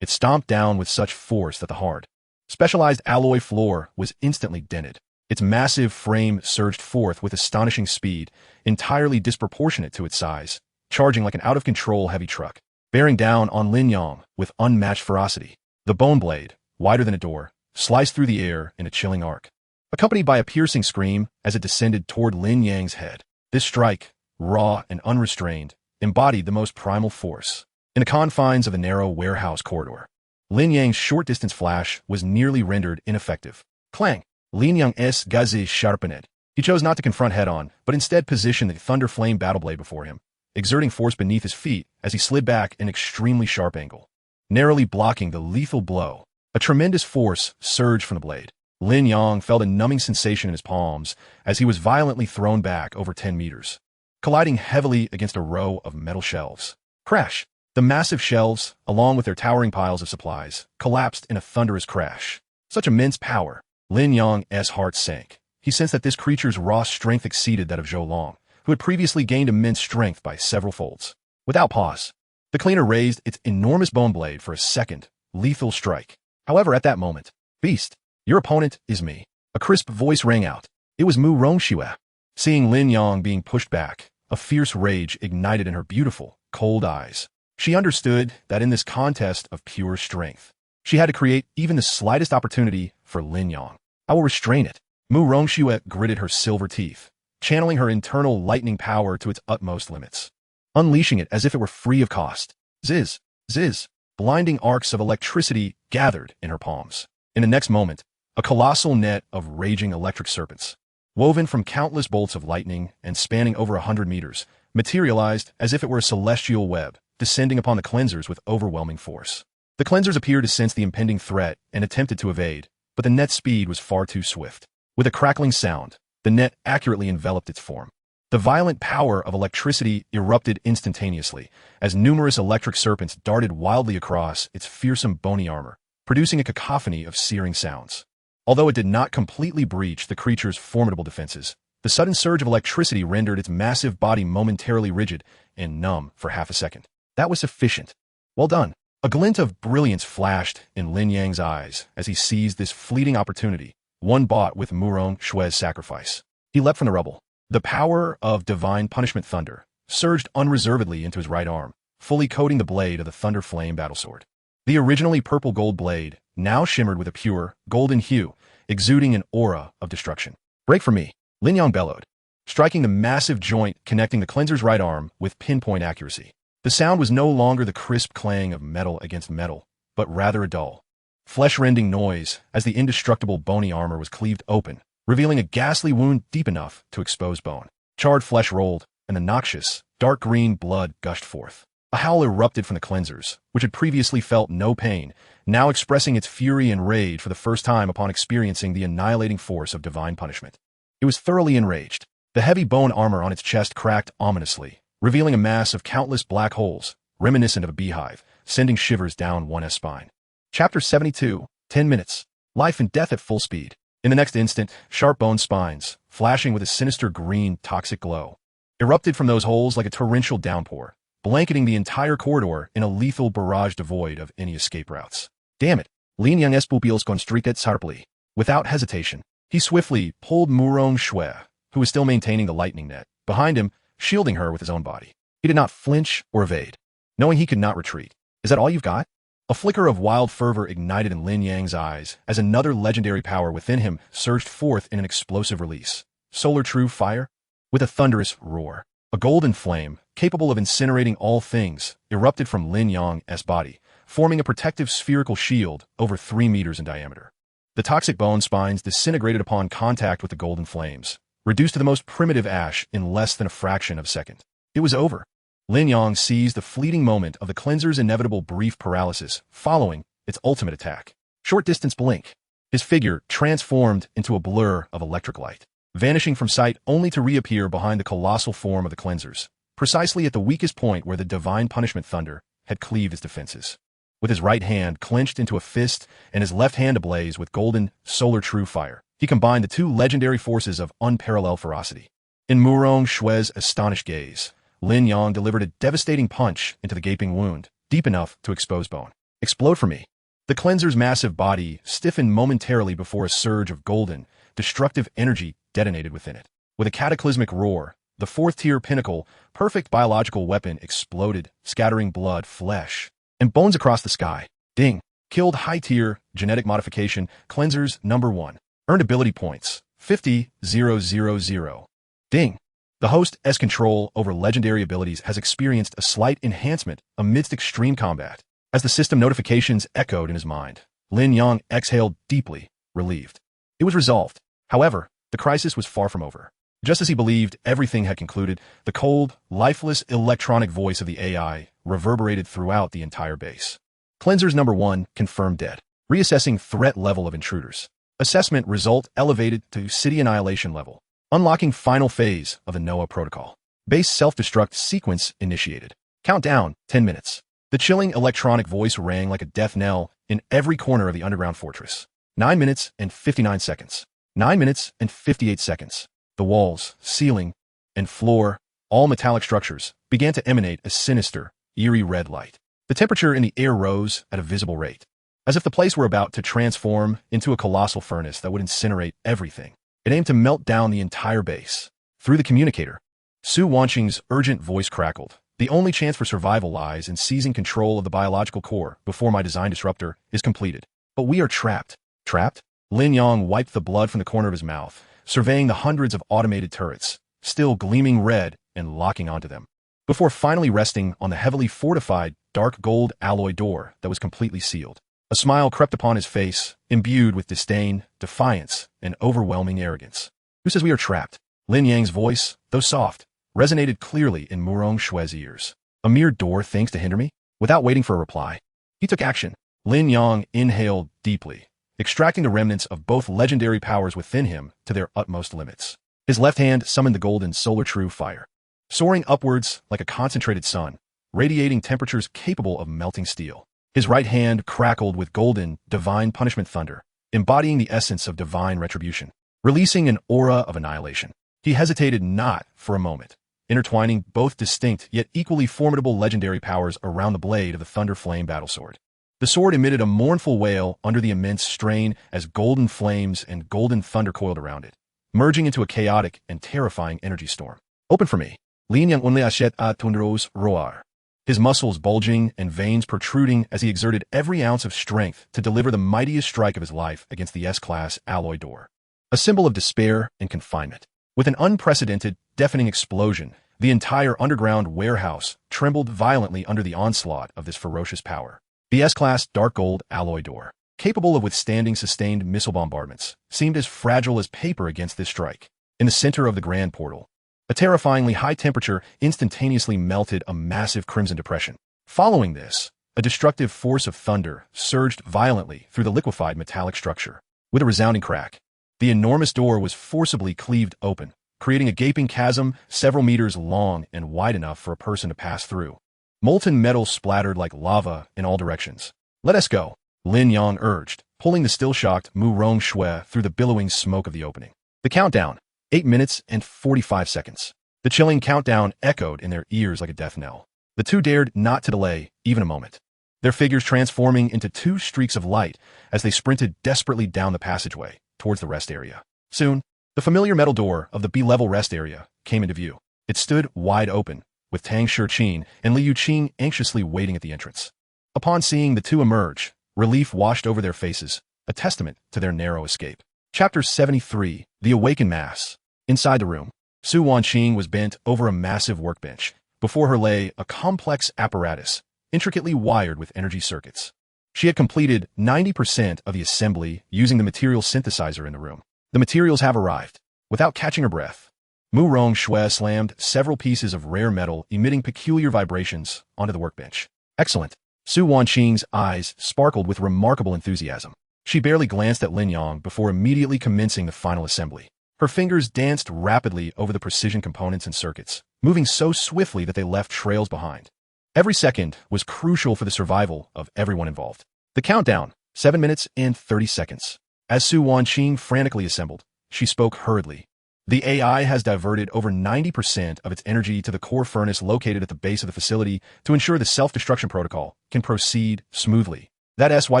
It stomped down with such force that the hard, specialized alloy floor was instantly dented. Its massive frame surged forth with astonishing speed, entirely disproportionate to its size, charging like an out-of-control heavy truck, bearing down on Lin Yang with unmatched ferocity. The bone blade, wider than a door, sliced through the air in a chilling arc, accompanied by a piercing scream as it descended toward Lin Yang's head. This strike, raw and unrestrained, embodied the most primal force. In the confines of the narrow warehouse corridor, Lin Yang's short-distance flash was nearly rendered ineffective. Clang! Lin Yang's gaze sharpened. He chose not to confront head-on, but instead positioned the Thunder Flame battle blade before him, exerting force beneath his feet as he slid back an extremely sharp angle, narrowly blocking the lethal blow. A tremendous force surged from the blade. Lin Yang felt a numbing sensation in his palms as he was violently thrown back over 10 meters, colliding heavily against a row of metal shelves. Crash! The massive shelves, along with their towering piles of supplies, collapsed in a thunderous crash. Such immense power. Lin Yang's heart sank. He sensed that this creature's raw strength exceeded that of Zhou Long, who had previously gained immense strength by several folds. Without pause, the cleaner raised its enormous bone blade for a second, lethal strike. However, at that moment, Beast, your opponent is me. A crisp voice rang out. It was Mu Rongxue. Seeing Lin Yang being pushed back, a fierce rage ignited in her beautiful, cold eyes. She understood that in this contest of pure strength, she had to create even the slightest opportunity for Lin Yang. I will restrain it. Mu Rongxue gritted her silver teeth, channeling her internal lightning power to its utmost limits, unleashing it as if it were free of cost. Ziz, ziz, blinding arcs of electricity gathered in her palms. In the next moment, a colossal net of raging electric serpents, woven from countless bolts of lightning and spanning over 100 meters, materialized as if it were a celestial web, descending upon the cleansers with overwhelming force. The cleansers appeared to sense the impending threat and attempted to evade, but the net's speed was far too swift. With a crackling sound, the net accurately enveloped its form. The violent power of electricity erupted instantaneously, as numerous electric serpents darted wildly across its fearsome bony armor, producing a cacophony of searing sounds. Although it did not completely breach the creature's formidable defenses, the sudden surge of electricity rendered its massive body momentarily rigid and numb for half a second. That was sufficient. Well done. A glint of brilliance flashed in Lin Yang's eyes as he seized this fleeting opportunity, one bought with Murong Shue's sacrifice. He leapt from the rubble. The power of divine punishment thunder surged unreservedly into his right arm, fully coating the blade of the Thunder Flame battlesword. The originally purple-gold blade now shimmered with a pure, golden hue, exuding an aura of destruction. "Break for me," Lin Yang bellowed, striking the massive joint connecting the cleanser's right arm with pinpoint accuracy. The sound was no longer the crisp clang of metal against metal, but rather a dull, flesh-rending noise as the indestructible bony armor was cleaved open, revealing a ghastly wound deep enough to expose bone. Charred flesh rolled, and the noxious, dark green blood gushed forth. A howl erupted from the cleansers, which had previously felt no pain, now expressing its fury and rage for the first time upon experiencing the annihilating force of divine punishment. It was thoroughly enraged. The heavy bone armor on its chest cracked ominously, revealing a mass of countless black holes, reminiscent of a beehive, sending shivers down one's spine. Chapter 72, 10 minutes. Life and death at full speed. In the next instant, sharp bone spines, flashing with a sinister green toxic glow, erupted from those holes like a torrential downpour, blanketing the entire corridor in a lethal barrage devoid of any escape routes. Damn it! Lin Yang's pupils constricted sharply. Without hesitation, he swiftly pulled Murong Shui, who was still maintaining the lightning net, behind him, shielding her with his own body. He did not flinch or evade, knowing he could not retreat. "Is that all you've got?" A flicker of wild fervor ignited in Lin Yang's eyes as another legendary power within him surged forth in an explosive release. Solar True Fire? With a thunderous roar, a golden flame, capable of incinerating all things, erupted from Lin Yang's body, forming a protective spherical shield over 3 meters in diameter. The toxic bone spines disintegrated upon contact with the golden flames, reduced to the most primitive ash in less than a fraction of a second. It was over. Lin Yang seized the fleeting moment of the cleanser's inevitable brief paralysis following its ultimate attack. Short-distance blink. His figure transformed into a blur of electric light, vanishing from sight only to reappear behind the colossal form of the cleansers, precisely at the weakest point where the divine punishment thunder had cleaved his defenses. With his right hand clenched into a fist and his left hand ablaze with golden, solar true fire, he combined the two legendary forces of unparalleled ferocity. In Murong Shue's astonished gaze, Lin Yang delivered a devastating punch into the gaping wound, deep enough to expose bone. "Explode for me." The cleanser's massive body stiffened momentarily before a surge of golden, destructive energy detonated within it. With a cataclysmic roar, the fourth-tier pinnacle, perfect biological weapon exploded, scattering blood, flesh, and bones across the sky. Ding. Killed high-tier, genetic modification, cleansers number 1. Earned ability points, 50,000. Ding. The host's control over legendary abilities has experienced a slight enhancement amidst extreme combat. As the system notifications echoed in his mind, Lin Yang exhaled deeply, relieved. It was resolved. However, the crisis was far from over. Just as he believed everything had concluded, the cold, lifeless electronic voice of the AI reverberated throughout the entire base. Cleansers number 1 confirmed dead. Reassessing threat level of intruders. Assessment result elevated to city annihilation level. Unlocking final phase of the NOAA protocol. Base self-destruct sequence initiated. Countdown, 10 minutes. The chilling electronic voice rang like a death knell in every corner of the underground fortress. 9 minutes and 59 seconds. 9 minutes and 58 seconds. The walls, ceiling, and floor, all metallic structures, began to emanate a sinister, eerie red light. The temperature in the air rose at a visible rate, as if the place were about to transform into a colossal furnace that would incinerate everything. It aimed to melt down the entire base. Through the communicator, Su Wanqing's urgent voice crackled. "The only chance for survival lies in seizing control of the biological core before my design disruptor is completed. But we are trapped." Trapped? Lin Yang wiped the blood from the corner of his mouth, surveying the hundreds of automated turrets, still gleaming red and locking onto them, before finally resting on the heavily fortified dark gold alloy door that was completely sealed. A smile crept upon his face, imbued with disdain, defiance, and overwhelming arrogance. "Who says we are trapped?" Lin Yang's voice, though soft, resonated clearly in Murong Shue's ears. "A mere door thinks to hinder me?" Without waiting for a reply, he took action. Lin Yang inhaled deeply, extracting the remnants of both legendary powers within him to their utmost limits. His left hand summoned the golden solar true fire, soaring upwards like a concentrated sun, radiating temperatures capable of melting steel. His right hand crackled with golden, divine punishment thunder, embodying the essence of divine retribution, releasing an aura of annihilation. He hesitated not for a moment, intertwining both distinct yet equally formidable legendary powers around the blade of the Thunder Flame battlesword. The sword emitted a mournful wail under the immense strain as golden flames and golden thunder coiled around it, merging into a chaotic and terrifying energy storm. Open for me. Lin Yang only achet a tundros roar. His muscles bulging and veins protruding as he exerted every ounce of strength to deliver the mightiest strike of his life against the S-class alloy door. A symbol of despair and confinement. With an unprecedented, deafening explosion, the entire underground warehouse trembled violently under the onslaught of this ferocious power. The S-class dark gold alloy door, capable of withstanding sustained missile bombardments, seemed as fragile as paper against this strike. In the center of the grand portal, a terrifyingly high temperature instantaneously melted a massive crimson depression. Following this, a destructive force of thunder surged violently through the liquefied metallic structure. With a resounding crack, the enormous door was forcibly cleaved open, creating a gaping chasm several meters long and wide enough for a person to pass through. Molten metal splattered like lava in all directions. Let us go, Lin Yang urged, pulling the still-shocked Mu Rongshui through the billowing smoke of the opening. The countdown, 8 minutes and 45 seconds. The chilling countdown echoed in their ears like a death knell. The two dared not to delay even a moment, their figures transforming into two streaks of light as they sprinted desperately down the passageway towards the rest area. Soon, the familiar metal door of the B-level rest area came into view. It stood wide open, with Tang Shiqing and Liu Qing anxiously waiting at the entrance. Upon seeing the two emerge, relief washed over their faces, a testament to their narrow escape. Chapter 73, The Awakened Mass. Inside the room, Su Wanqing was bent over a massive workbench. Before her lay a complex apparatus, intricately wired with energy circuits. She had completed 90% of the assembly using the material synthesizer in the room. The materials have arrived. Without catching her breath, Mu Rongshui slammed several pieces of rare metal emitting peculiar vibrations onto the workbench. Excellent. Su Wanqing's eyes sparkled with remarkable enthusiasm. She barely glanced at Lin Yang before immediately commencing the final assembly. Her fingers danced rapidly over the precision components and circuits, moving so swiftly that they left trails behind. Every second was crucial for the survival of everyone involved. The countdown, 7 minutes and 30 seconds. As Su Wanqing frantically assembled, she spoke hurriedly. The AI has diverted over 90% of its energy to the core furnace located at the base of the facility to ensure the self-destruction protocol can proceed smoothly. That's why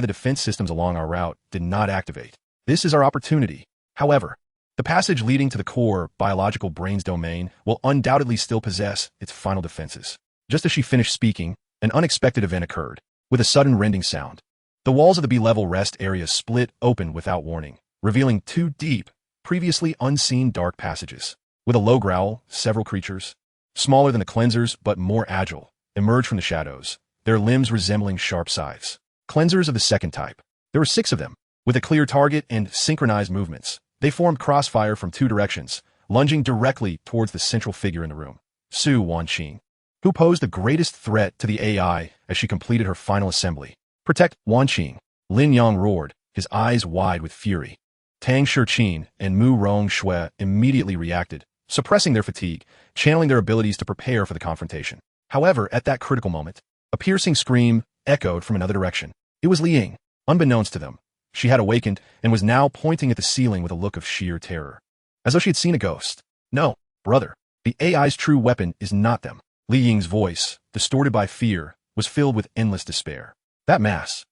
the defense systems along our route did not activate. This is our opportunity. However, the passage leading to the core biological brain's domain will undoubtedly still possess its final defenses. Just as she finished speaking, an unexpected event occurred. With a sudden rending sound, the walls of the B-level rest area split open without warning, revealing two deep, previously unseen dark passages. With a low growl, several creatures, smaller than the cleansers but more agile, emerged from the shadows, their limbs resembling sharp scythes. Cleansers of the second type. There were 6 of them. With a clear target and synchronized movements, they formed crossfire from 2 directions, lunging directly towards the central figure in the room, Su Wanqing, who posed the greatest threat to the AI as she completed her final assembly. Protect Wanqing, Lin Yang roared, his eyes wide with fury. Tang Shiqing and Mu Rongshui immediately reacted, suppressing their fatigue, channeling their abilities to prepare for the confrontation. However, at that critical moment, a piercing scream echoed from another direction. It was Lin Yang. Unbeknownst to them, she had awakened and was now pointing at the ceiling with a look of sheer terror, as though she had seen a ghost. No, brother, the AI's true weapon is not them. Li Ying's voice, distorted by fear, was filled with endless despair. That mass.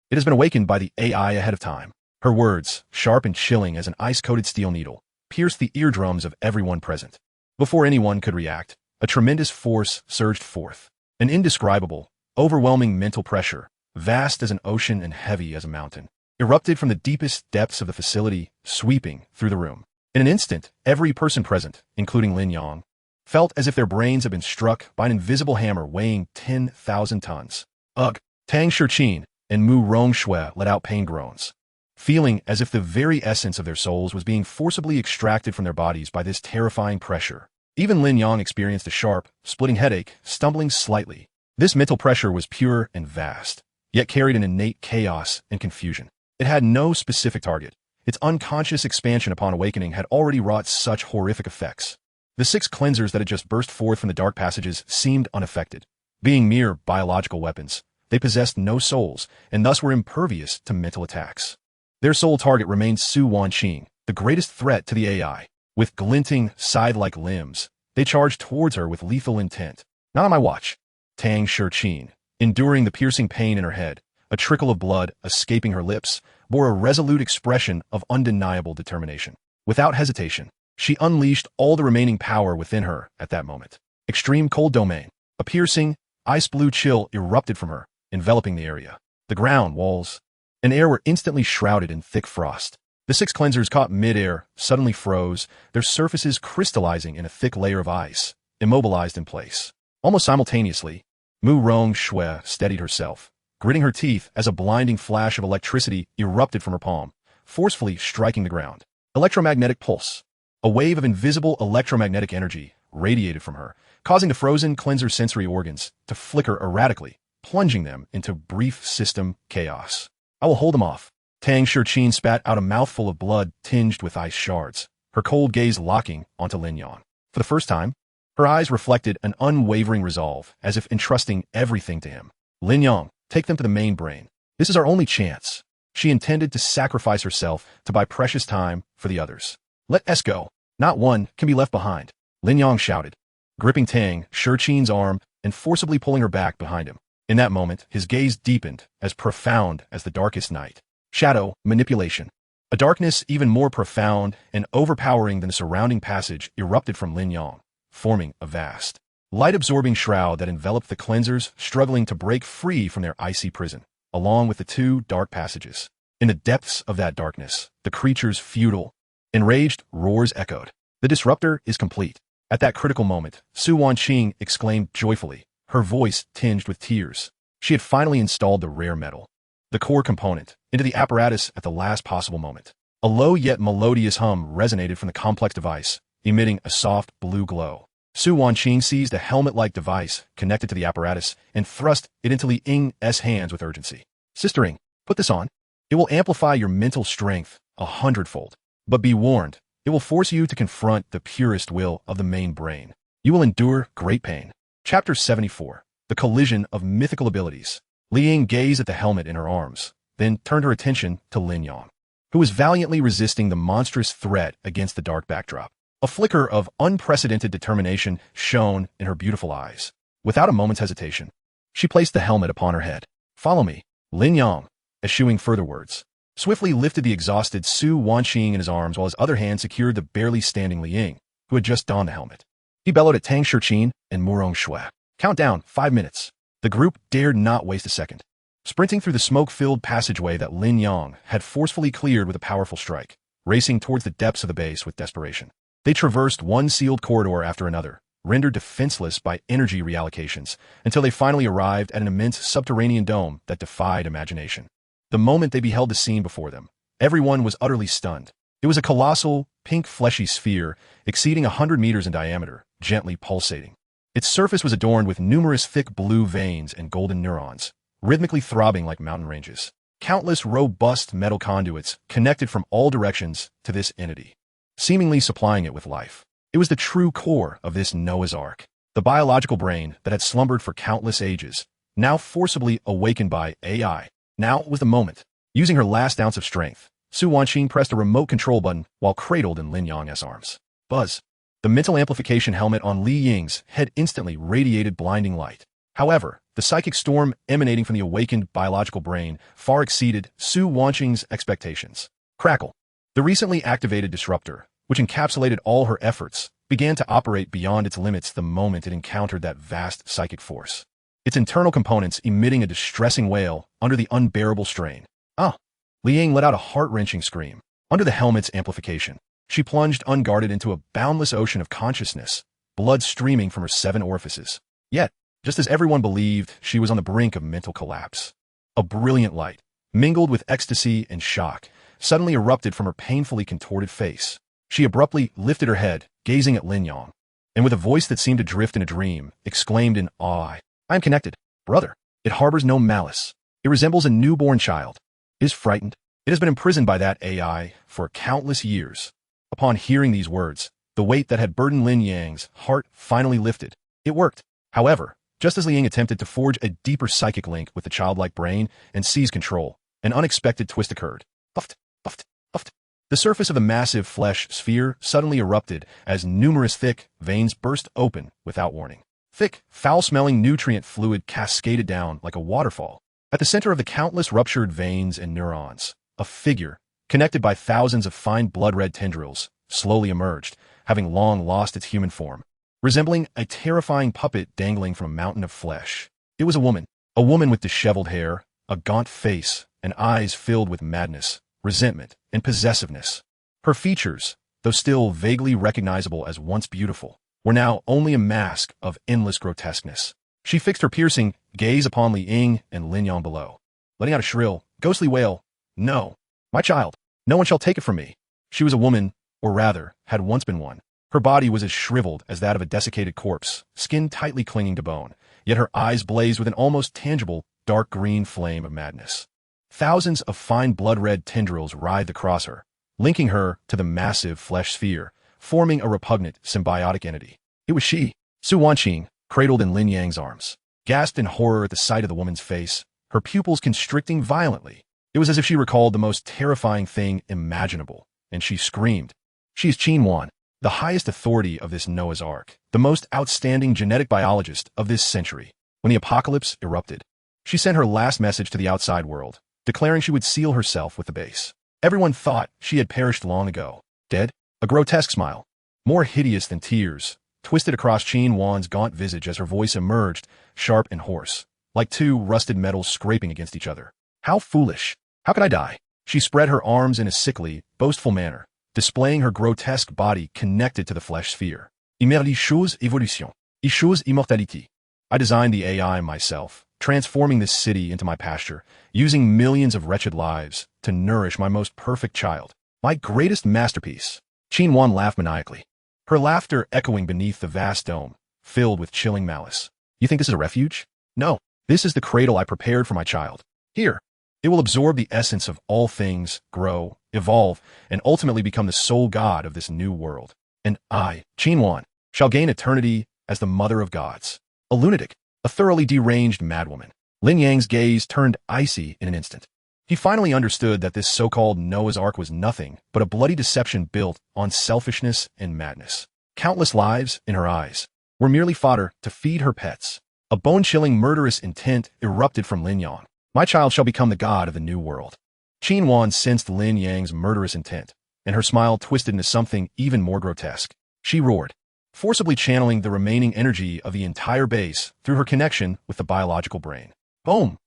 It has been awakened by the AI ahead of time. Her words, sharp and chilling as an ice-coated steel needle, pierced the eardrums of everyone present. Before anyone could react, a tremendous force surged forth. An indescribable, overwhelming mental pressure, vast as an ocean and heavy as a mountain, erupted from the deepest depths of the facility, sweeping through the room. In an instant, every person present, including Lin Yang, felt as if their brains had been struck by an invisible hammer weighing 10,000 tons. Ugh! Tang Shiqing and Mu Rongshui let out pain groans, feeling as if the very essence of their souls was being forcibly extracted from their bodies by this terrifying pressure. Even Lin Yang experienced a sharp, splitting headache, stumbling slightly. This mental pressure was pure and vast, yet carried an innate chaos and confusion. It had no specific target. Its unconscious expansion upon awakening had already wrought such horrific effects. The 6 cleansers that had just burst forth from the dark passages seemed unaffected. Being mere biological weapons, they possessed no souls and thus were impervious to mental attacks. Their sole target remained Su Wanqing, the greatest threat to the AI. With glinting, scythe-like limbs, They charged towards her with lethal intent. Not on my watch. Tang Shichin, enduring the piercing pain in her head, a trickle of blood escaping her lips, bore a resolute expression of undeniable determination. Without hesitation, she unleashed all the remaining power within her at that moment. Extreme cold domain. A piercing, ice-blue chill erupted from her, enveloping the area. The ground, walls, and air were instantly shrouded in thick frost. The 6 cleansers caught mid-air, suddenly froze, their surfaces crystallizing in a thick layer of ice, immobilized in place. Almost simultaneously, Mu Rong Shui steadied herself, gritting her teeth as a blinding flash of electricity erupted from her palm, forcefully striking the ground. Electromagnetic pulse. A wave of invisible electromagnetic energy radiated from her, causing the frozen cleanser sensory organs to flicker erratically, plunging them into brief system chaos. I will hold them off. Tang Shichin spat out a mouthful of blood tinged with ice shards, her cold gaze locking onto Lin Yang. For the first time, her eyes reflected an unwavering resolve, as if entrusting everything to him. Lin Yang, take them to the main brain. This is our only chance. She intended to sacrifice herself to buy precious time for the others. Let us go. Not one can be left behind. Lin Yang shouted, gripping Tang Shichin's arm and forcibly pulling her back behind him. In that moment, his gaze deepened, as profound as the darkest night. Shadow, manipulation. A darkness even more profound and overpowering than the surrounding passage erupted from Lin Yang, forming a vast, light-absorbing shroud that enveloped the cleansers, struggling to break free from their icy prison, along with the 2 dark passages. In the depths of that darkness, the creature's futile, enraged roars echoed. The disruptor is complete. At that critical moment, Su Wanqing exclaimed joyfully, her voice tinged with tears. She had finally installed the rare metal, the core component, into the apparatus at the last possible moment. A low yet melodious hum resonated from the complex device, emitting a soft blue glow. Su Wanqing seized a helmet-like device connected to the apparatus and thrust it into Li Ying's hands with urgency. Sister Ying, put this on. It will amplify your mental strength 100-fold. But be warned, it will force you to confront the purest will of the main brain. You will endure great pain. Chapter 74. The Collision of Mythical Abilities. Li Ying gazed at the helmet in her arms, then turned her attention to Lin Yang, who was valiantly resisting the monstrous threat against the dark backdrop. A flicker of unprecedented determination shone in her beautiful eyes. Without a moment's hesitation, she placed the helmet upon her head. Follow me. Lin Yang, eschewing further words, swiftly lifted the exhausted Su Wanqing in his arms while his other hand secured the barely standing Li Ying, who had just donned the helmet. He bellowed at Tang Shichin and Mu Rong Shui. Count down, 5 minutes. The group dared not waste a second. Sprinting through the smoke-filled passageway that Lin Yang had forcefully cleared with a powerful strike, racing towards the depths of the base with desperation. They traversed one sealed corridor after another, rendered defenseless by energy reallocations, until they finally arrived at an immense subterranean dome that defied imagination. The moment they beheld the scene before them, everyone was utterly stunned. It was a colossal, pink fleshy sphere exceeding 100 meters in diameter, gently pulsating. Its surface was adorned with numerous thick blue veins and golden neurons, rhythmically throbbing like mountain ranges. Countless robust metal conduits connected from all directions to this entity, seemingly supplying it with life. It was the true core of this Noah's Ark, the biological brain that had slumbered for countless ages, now forcibly awakened by AI. Now was the moment. Using her last ounce of strength, Su Wanqing pressed a remote control button while cradled in Lin Yang's arms. Buzz. The mental amplification helmet on Li Ying's head instantly radiated blinding light. However, the psychic storm emanating from the awakened biological brain far exceeded Su Wanqing's expectations. Crackle. The recently activated disruptor, which encapsulated all her efforts, began to operate beyond its limits the moment it encountered that vast psychic force, its internal components emitting a distressing wail under the unbearable strain. Ah! Li Ying let out a heart-wrenching scream. Under the helmet's amplification, she plunged unguarded into a boundless ocean of consciousness, blood streaming from her 7 orifices. Yet, just as everyone believed she was on the brink of mental collapse, a brilliant light, mingled with ecstasy and shock, suddenly erupted from her painfully contorted face. She abruptly lifted her head, gazing at Lin Yang, and with a voice that seemed to drift in a dream, exclaimed in awe, I am connected, brother. It harbors no malice. It resembles a newborn child. It is frightened. It has been imprisoned by that AI for countless years. Upon hearing these words, the weight that had burdened Lin Yang's heart finally lifted. It worked. However, just as Li Ying attempted to forge a deeper psychic link with the childlike brain and seize control, an unexpected twist occurred. Puffed, puffed, puffed. The surface of the massive flesh sphere suddenly erupted as numerous thick veins burst open without warning. Thick, foul-smelling nutrient fluid cascaded down like a waterfall. At the center of the countless ruptured veins and neurons, a figure, connected by thousands of fine blood-red tendrils, slowly emerged, having long lost its human form, resembling a terrifying puppet dangling from a mountain of flesh. It was a woman with disheveled hair, a gaunt face, and eyes filled with madness, resentment, and possessiveness. Her features, though still vaguely recognizable as once beautiful, were now only a mask of endless grotesqueness. She fixed her piercing gaze upon Li Yang and Lin Yang below, letting out a shrill, ghostly wail. "No, my child, no one shall take it from me." She was a woman, or rather, had once been one. Her body was as shriveled as that of a desiccated corpse, skin tightly clinging to bone, yet her eyes blazed with an almost tangible, dark green flame of madness. Thousands of fine blood-red tendrils writhed across her, linking her to the massive flesh sphere, forming a repugnant, symbiotic entity. It was she, Su Wanqing, cradled in Lin Yang's arms, gasped in horror at the sight of the woman's face, her pupils constricting violently. It was as if she recalled the most terrifying thing imaginable, and she screamed. "She is Qin Wan, the highest authority of this Noah's Ark, the most outstanding genetic biologist of this century." When the apocalypse erupted, she sent her last message to the outside world, declaring she would seal herself with the base. Everyone thought she had perished long ago. Dead? A grotesque smile, more hideous than tears, twisted across Qin Wan's gaunt visage as her voice emerged, sharp and hoarse, like two rusted metals scraping against each other. "How foolish! How could I die?" She spread her arms in a sickly, boastful manner, displaying her grotesque body connected to the flesh sphere. "Immérdi chose évolution, et chose immortalité." I designed the AI myself, transforming this city into my pasture, using millions of wretched lives to nourish my most perfect child, my greatest masterpiece. Qin Wan laughed maniacally, her laughter echoing beneath the vast dome, filled with chilling malice. "You think this is a refuge? No, this is the cradle I prepared for my child. Here, it will absorb the essence of all things, grow, evolve, and ultimately become the sole god of this new world. And I, Qin Wan, shall gain eternity as the mother of gods." A lunatic, a thoroughly deranged madwoman. Lin Yang's gaze turned icy in an instant. He finally understood that this so-called Noah's Ark was nothing but a bloody deception built on selfishness and madness. Countless lives, in her eyes, were merely fodder to feed her pets. A bone-chilling murderous intent erupted from Lin Yang. "My child shall become the god of the new world." Qin Wan sensed Lin Yang's murderous intent, and her smile twisted into something even more grotesque. She roared, forcibly channeling the remaining energy of the entire base through her connection with the biological brain. Boom!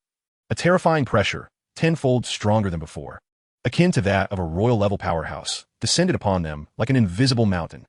A terrifying pressure, tenfold stronger than before, akin to that of a royal-level powerhouse, descended upon them like an invisible mountain.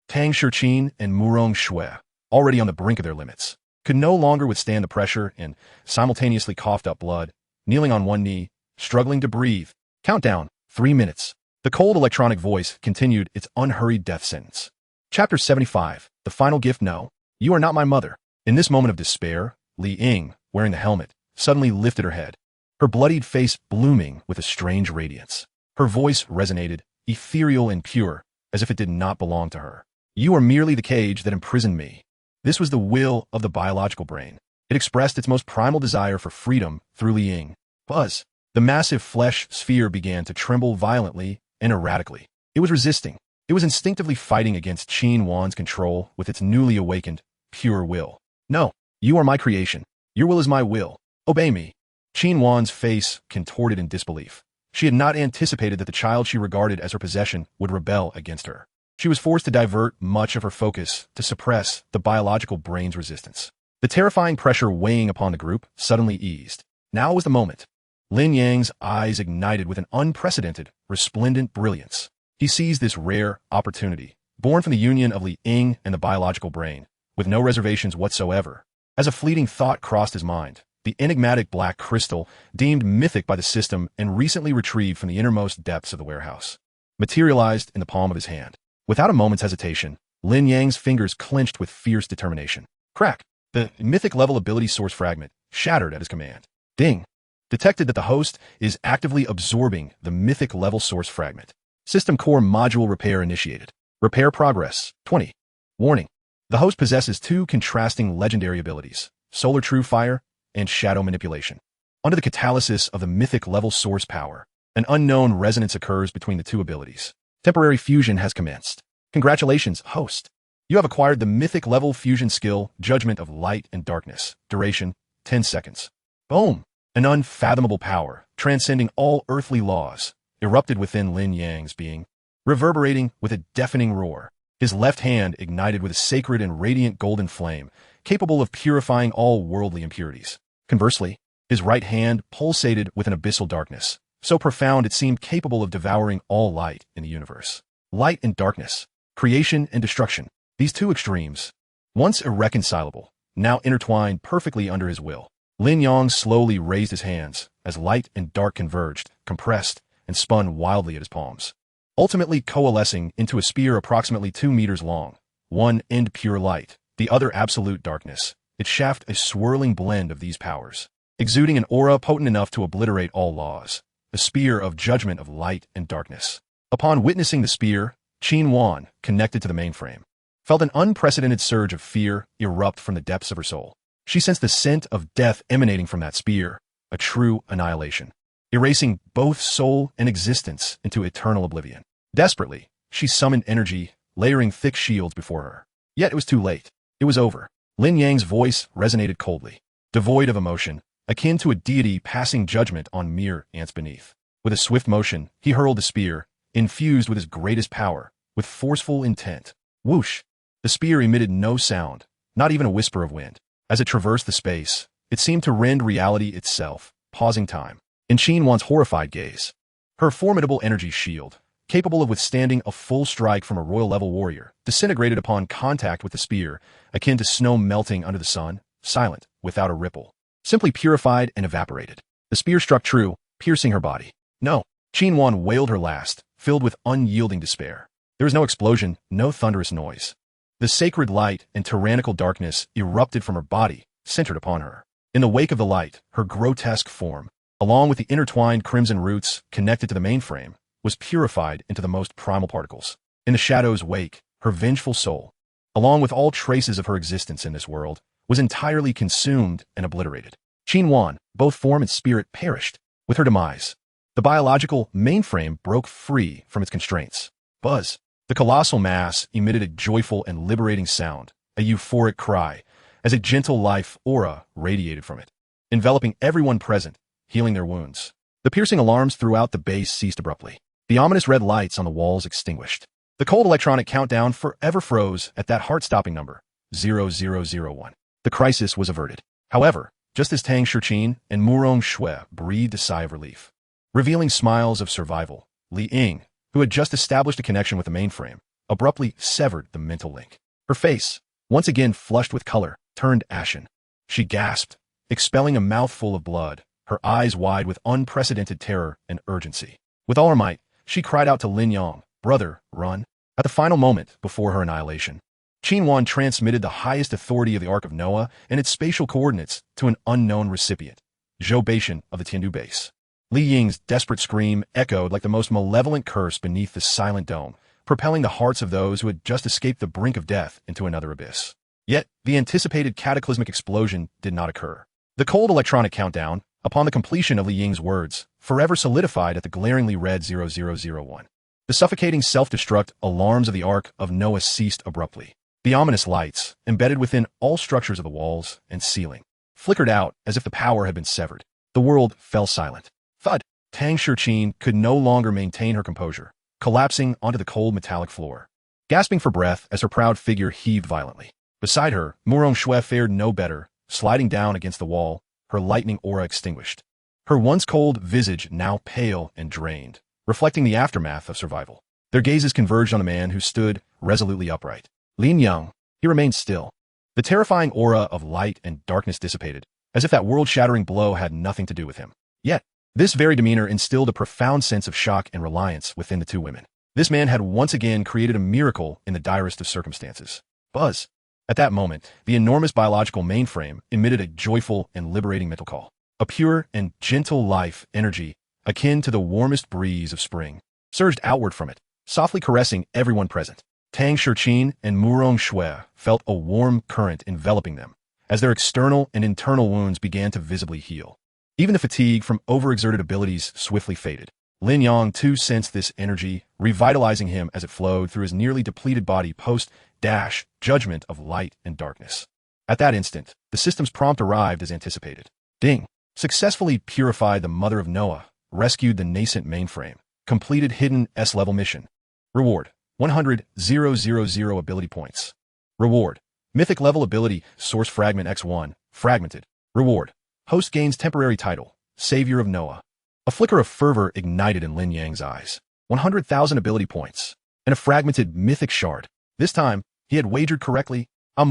Tang Shiqin and Murong Shui, already on the brink of their limits, could no longer withstand the pressure and simultaneously coughed up blood, kneeling on one knee, struggling to breathe. Countdown, 3 minutes. The cold electronic voice continued its unhurried death sentence. Chapter 75, The Final Gift. "No, you are not my mother." In this moment of despair, Li Yang, wearing the helmet, suddenly lifted her head, her bloodied face blooming with a strange radiance. Her voice resonated, ethereal and pure, as if it did not belong to her. "You are merely the cage that imprisoned me." This was the will of the biological brain. It expressed its most primal desire for freedom through Li Yang. Buzz! The massive flesh sphere began to tremble violently and erratically. It was resisting. It was instinctively fighting against Qin Wan's control with its newly awakened, pure will. "No, you are my creation. Your will is my will. Obey me." Qin Wan's face contorted in disbelief. She had not anticipated that the child she regarded as her possession would rebel against her. She was forced to divert much of her focus to suppress the biological brain's resistance. The terrifying pressure weighing upon the group suddenly eased. Now was the moment. Lin Yang's eyes ignited with an unprecedented, resplendent brilliance. He seized this rare opportunity, born from the union of Li Yang and the biological brain, with no reservations whatsoever. As a fleeting thought crossed his mind, the enigmatic black crystal, deemed mythic by the system and recently retrieved from the innermost depths of the warehouse, materialized in the palm of his hand. Without a moment's hesitation, Lin Yang's fingers clenched with fierce determination. Crack! The mythic-level ability source fragment shattered at his command. Ding! Detected that the host is actively absorbing the mythic-level source fragment. System core module repair initiated. Repair progress, 20. Warning. The host possesses two contrasting legendary abilities, Solar True Fire and Shadow Manipulation. Under the catalysis of the mythic level source power, An unknown resonance occurs between the two abilities. Temporary fusion has commenced. Congratulations, host. You have acquired the mythic level fusion skill, Judgment of Light and Darkness. Duration, 10 seconds. Boom! An unfathomable power, transcending all earthly laws, erupted within Lin Yang's being, reverberating with a deafening roar. His left hand ignited with a sacred and radiant golden flame, capable of purifying all worldly impurities. Conversely, his right hand pulsated with an abyssal darkness, so profound it seemed capable of devouring all light in the universe. Light and darkness, creation and destruction, these two extremes, once irreconcilable, now intertwined perfectly under his will. Lin Yang slowly raised his hands as light and dark converged, compressed, and spun wildly at his palms, ultimately coalescing into a spear approximately 2 meters long, one end pure light, the other absolute darkness, its shaft a swirling blend of these powers, exuding an aura potent enough to obliterate all laws, the spear of judgment of light and darkness. Upon witnessing the spear, Qin Wan, connected to the mainframe, felt an unprecedented surge of fear erupt from the depths of her soul. She sensed the scent of death emanating from that spear, a true annihilation, erasing both soul and existence into eternal oblivion. Desperately, she summoned energy, layering thick shields before her. Yet it was too late. It was over. Lin Yang's voice resonated coldly, devoid of emotion, akin to a deity passing judgment on mere ants beneath. With a swift motion, he hurled the spear, infused with his greatest power, with forceful intent. Whoosh! The spear emitted no sound, not even a whisper of wind. As it traversed the space, it seemed to rend reality itself, pausing time. In Qin Wan's horrified gaze, her formidable energy shield, capable of withstanding a full strike from a royal-level warrior, disintegrated upon contact with the spear, akin to snow melting under the sun, silent, without a ripple, simply purified and evaporated. The spear struck true, piercing her body. No, Qin Wan wailed her last, filled with unyielding despair. There was no explosion, no thunderous noise. The sacred light and tyrannical darkness erupted from her body, centered upon her. In the wake of the light, her grotesque form, along with the intertwined crimson roots connected to the mainframe, was purified into the most primal particles. In the shadow's wake, her vengeful soul, along with all traces of her existence in this world, was entirely consumed and obliterated. Qin Wan, both form and spirit, perished. With her demise, the biological mainframe broke free from its constraints. Buzz. The colossal mass emitted a joyful and liberating sound, a euphoric cry, as a gentle life aura radiated from it, enveloping everyone present, healing their wounds. The piercing alarms throughout the base ceased abruptly. The ominous red lights on the walls extinguished. The cold electronic countdown forever froze at that heart-stopping number, 0001. The crisis was averted. However, just as Tang Shiqin and Murong Shui breathed a sigh of relief, revealing smiles of survival, Li Ying, who had just established a connection with the mainframe, abruptly severed the mental link. Her face, once again flushed with color, turned ashen. She gasped, expelling a mouthful of blood, her eyes wide with unprecedented terror and urgency. With all her might, she cried out to Lin Yang, "Brother, run." At the final moment before her annihilation, Qin Wan transmitted the highest authority of the Ark of Noah and its spatial coordinates to an unknown recipient, Zhou Beishan of the Tiandu base. Li Ying's desperate scream echoed like the most malevolent curse beneath the silent dome, propelling the hearts of those who had just escaped the brink of death into another abyss. Yet, the anticipated cataclysmic explosion did not occur. The cold electronic countdown, upon the completion of Li Ying's words, forever solidified at the glaringly red 0001. The suffocating self-destruct alarms of the Ark of Noah ceased abruptly. The ominous lights, embedded within all structures of the walls and ceiling, flickered out as if the power had been severed. The world fell silent. Thud! Tang Shiqin could no longer maintain her composure, collapsing onto the cold metallic floor, gasping for breath as her proud figure heaved violently. Beside her, Murong Shui fared no better, sliding down against the wall, her lightning aura extinguished. Her once cold visage now pale and drained, reflecting the aftermath of survival. Their gazes converged on the man who stood resolutely upright. Lin Yang. He remained still. The terrifying aura of light and darkness dissipated, as if that world-shattering blow had nothing to do with him. Yet, this very demeanor instilled a profound sense of shock and reliance within the two women. This man had once again created a miracle in the direst of circumstances. Buzz. At that moment, the enormous biological mainframe emitted a joyful and liberating mental call. A pure and gentle life energy, akin to the warmest breeze of spring, surged outward from it, softly caressing everyone present. Tang Shiqin and Murong Shui felt a warm current enveloping them, as their external and internal wounds began to visibly heal. Even the fatigue from overexerted abilities swiftly faded. Lin Yang too sensed this energy, revitalizing him as it flowed through his nearly depleted body post-judgment of light and darkness. At that instant, the system's prompt arrived as anticipated. Ding! Successfully purified the Mother of Noah, rescued the nascent mainframe, completed hidden S-level mission. Reward: 100,000 ability points. Reward: Mythic level ability, Source Fragment X1, fragmented. Reward: Host gains temporary title, Savior of Noah. A flicker of fervor ignited in Lin Yang's eyes. 100,000 ability points, and a fragmented mythic shard. This time, he had wagered correctly.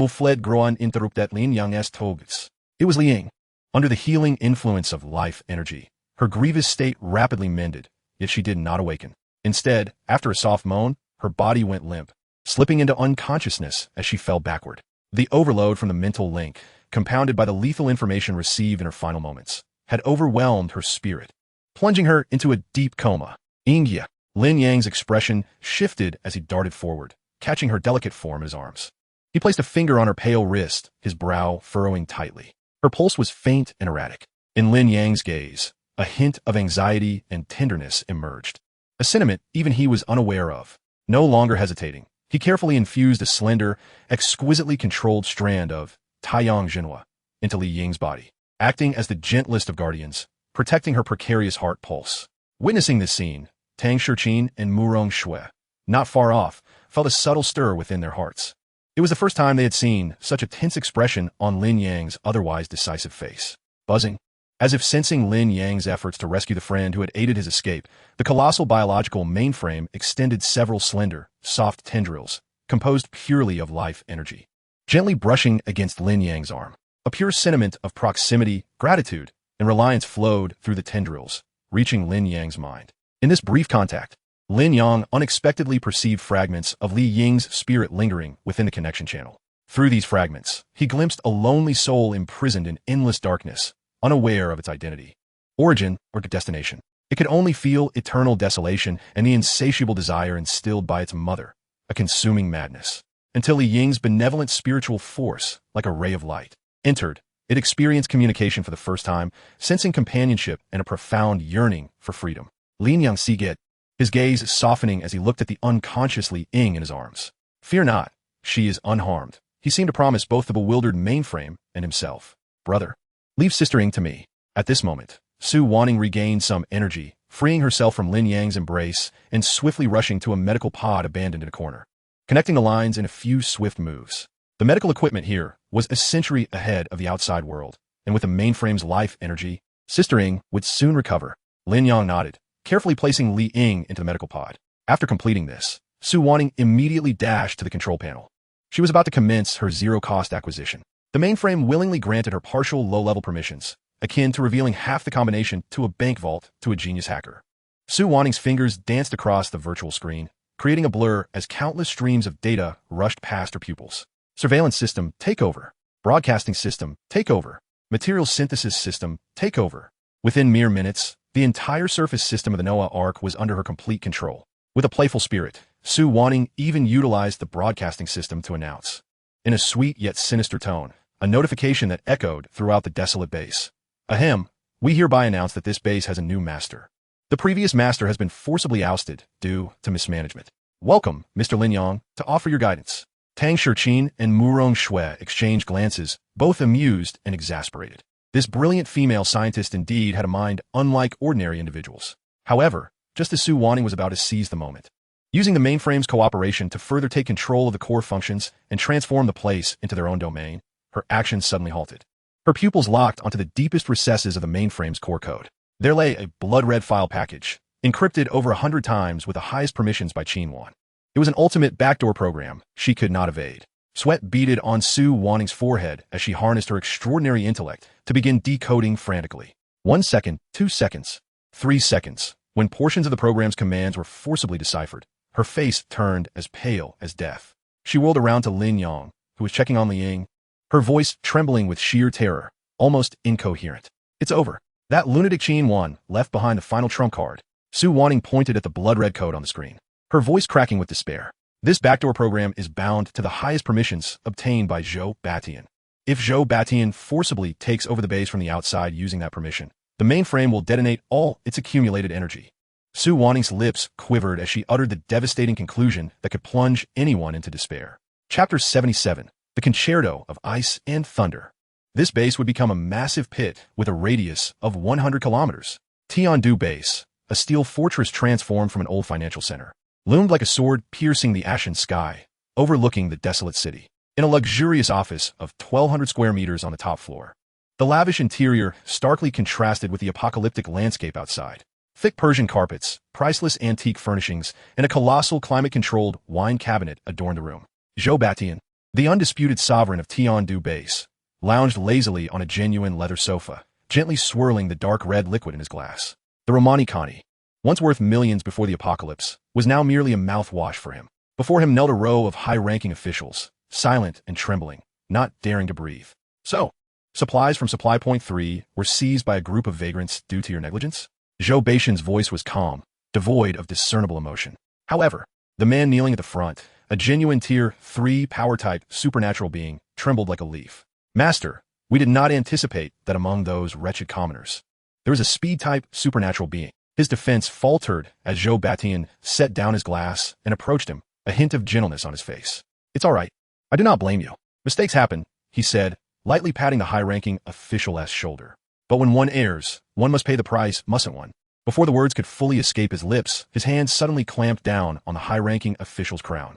Fled groan interrupted Lin Yang's toges. It was Lin Yang. Under the healing influence of life energy, her grievous state rapidly mended, yet she did not awaken. Instead, after a soft moan, her body went limp, slipping into unconsciousness as she fell backward. The overload from the mental link, compounded by the lethal information received in her final moments, had overwhelmed her spirit, plunging her into a deep coma. Ingya. Lin Yang's expression shifted as he darted forward, catching her delicate form in his arms. He placed a finger on her pale wrist, his brow furrowing tightly. Her pulse was faint and erratic. In Lin Yang's gaze, a hint of anxiety and tenderness emerged, a sentiment even he was unaware of. No longer hesitating, he carefully infused a slender, exquisitely controlled strand of Taiyang Jinhua into Li Ying's body, acting as the gentlest of guardians, protecting her precarious heart pulse. Witnessing this scene, Tang Shichin and Murong Shui, not far off, felt a subtle stir within their hearts. It was the first time they had seen such a tense expression on Lin Yang's otherwise decisive face. Buzzing. As if sensing Lin Yang's efforts to rescue the friend who had aided his escape, the colossal biological mainframe extended several slender, soft tendrils, composed purely of life energy, gently brushing against Lin Yang's arm. A pure sentiment of proximity, gratitude, and reliance flowed through the tendrils, reaching Lin Yang's mind. In this brief contact, Lin Yang unexpectedly perceived fragments of Li Ying's spirit lingering within the connection channel. Through these fragments, he glimpsed a lonely soul imprisoned in endless darkness, unaware of its identity, origin, or destination. It could only feel eternal desolation and the insatiable desire instilled by its mother, a consuming madness. Until Li Ying's benevolent spiritual force, like a ray of light, entered, it experienced communication for the first time, sensing companionship and a profound yearning for freedom. Lin Yang Siget, his gaze softening as he looked at the unconscious Li Ying in his arms. Fear not, she is unharmed. He seemed to promise both the bewildered mainframe and himself. Brother, leave Sister Ying to me. At this moment, Su Wanning regained some energy, freeing herself from Lin Yang's embrace and swiftly rushing to a medical pod abandoned in a corner, connecting the lines in a few swift moves. The medical equipment here was a century ahead of the outside world, and with the mainframe's life energy, Sister Ying would soon recover. Lin Yang nodded, carefully placing Li Ying into the medical pod. After completing this, Su Wanning immediately dashed to the control panel. She was about to commence her zero-cost acquisition. The mainframe willingly granted her partial low-level permissions, akin to revealing half the combination to a bank vault to a genius hacker. Su Wanning's fingers danced across the virtual screen, creating a blur as countless streams of data rushed past her pupils. Surveillance system, take over. Broadcasting system, take over. Material synthesis system, take over. Within mere minutes, the entire surface system of the Noah Ark was under her complete control. With a playful spirit, Su Wanning even utilized the broadcasting system to announce, in a sweet yet sinister tone, a notification that echoed throughout the desolate base. Ahem, we hereby announce that this base has a new master. The previous master has been forcibly ousted due to mismanagement. Welcome, Mr. Lin Yang, to offer your guidance. Tang Shichin and Murong Shui exchanged glances, both amused and exasperated. This brilliant female scientist indeed had a mind unlike ordinary individuals. However, just as Su Wanning was about to seize the moment, using the mainframe's cooperation to further take control of the core functions and transform the place into their own domain, her actions suddenly halted. Her pupils locked onto the deepest recesses of the mainframe's core code. There lay a blood-red file package, encrypted over 100 times with the highest permissions by Qin Wan. It was an ultimate backdoor program she could not evade. Sweat beaded on Su Wanning's forehead as she harnessed her extraordinary intellect to begin decoding frantically. 1 second, 2 seconds, 3 seconds. When portions of the program's commands were forcibly deciphered, her face turned as pale as death. She whirled around to Lin Yang, who was checking on Li Ying, her voice trembling with sheer terror, almost incoherent. It's over. That lunatic Qin Wan left behind the final trump card. Su Wanning pointed at the blood-red code on the screen, her voice cracking with despair. This backdoor program is bound to the highest permissions obtained by Zhou Batian. If Zhou Batian forcibly takes over the base from the outside using that permission, the mainframe will detonate all its accumulated energy. Su Wanning's lips quivered as she uttered the devastating conclusion that could plunge anyone into despair. Chapter 77. The Concerto of Ice and Thunder. This base would become a massive pit with a radius of 100 kilometers. Tiandu Base, a steel fortress transformed from an old financial center, loomed like a sword piercing the ashen sky, overlooking the desolate city. In a luxurious office of 1,200 square meters on the top floor, the lavish interior starkly contrasted with the apocalyptic landscape outside. Thick Persian carpets, priceless antique furnishings, and a colossal climate-controlled wine cabinet adorned the room. Zhou Batian, the undisputed sovereign of Tiandu Base, lounged lazily on a genuine leather sofa, gently swirling the dark red liquid in his glass. The Romani Khani, once worth millions before the apocalypse, was now merely a mouthwash for him. Before him knelt a row of high-ranking officials, silent and trembling, not daring to breathe. So, supplies from Supply Point 3 were seized by a group of vagrants due to your negligence? Zhou Baishan's voice was calm, devoid of discernible emotion. However, the man kneeling at the front, a genuine Tier 3 power-type supernatural being, trembled like a leaf. Master, we did not anticipate that among those wretched commoners, there was a speed-type supernatural being. His defense faltered as Zhou Batian set down his glass and approached him, a hint of gentleness on his face. It's all right. I do not blame you. Mistakes happen, he said, lightly patting the high-ranking official's shoulder. But when one errs, one must pay the price, mustn't one? Before the words could fully escape his lips, his hand suddenly clamped down on the high-ranking official's crown.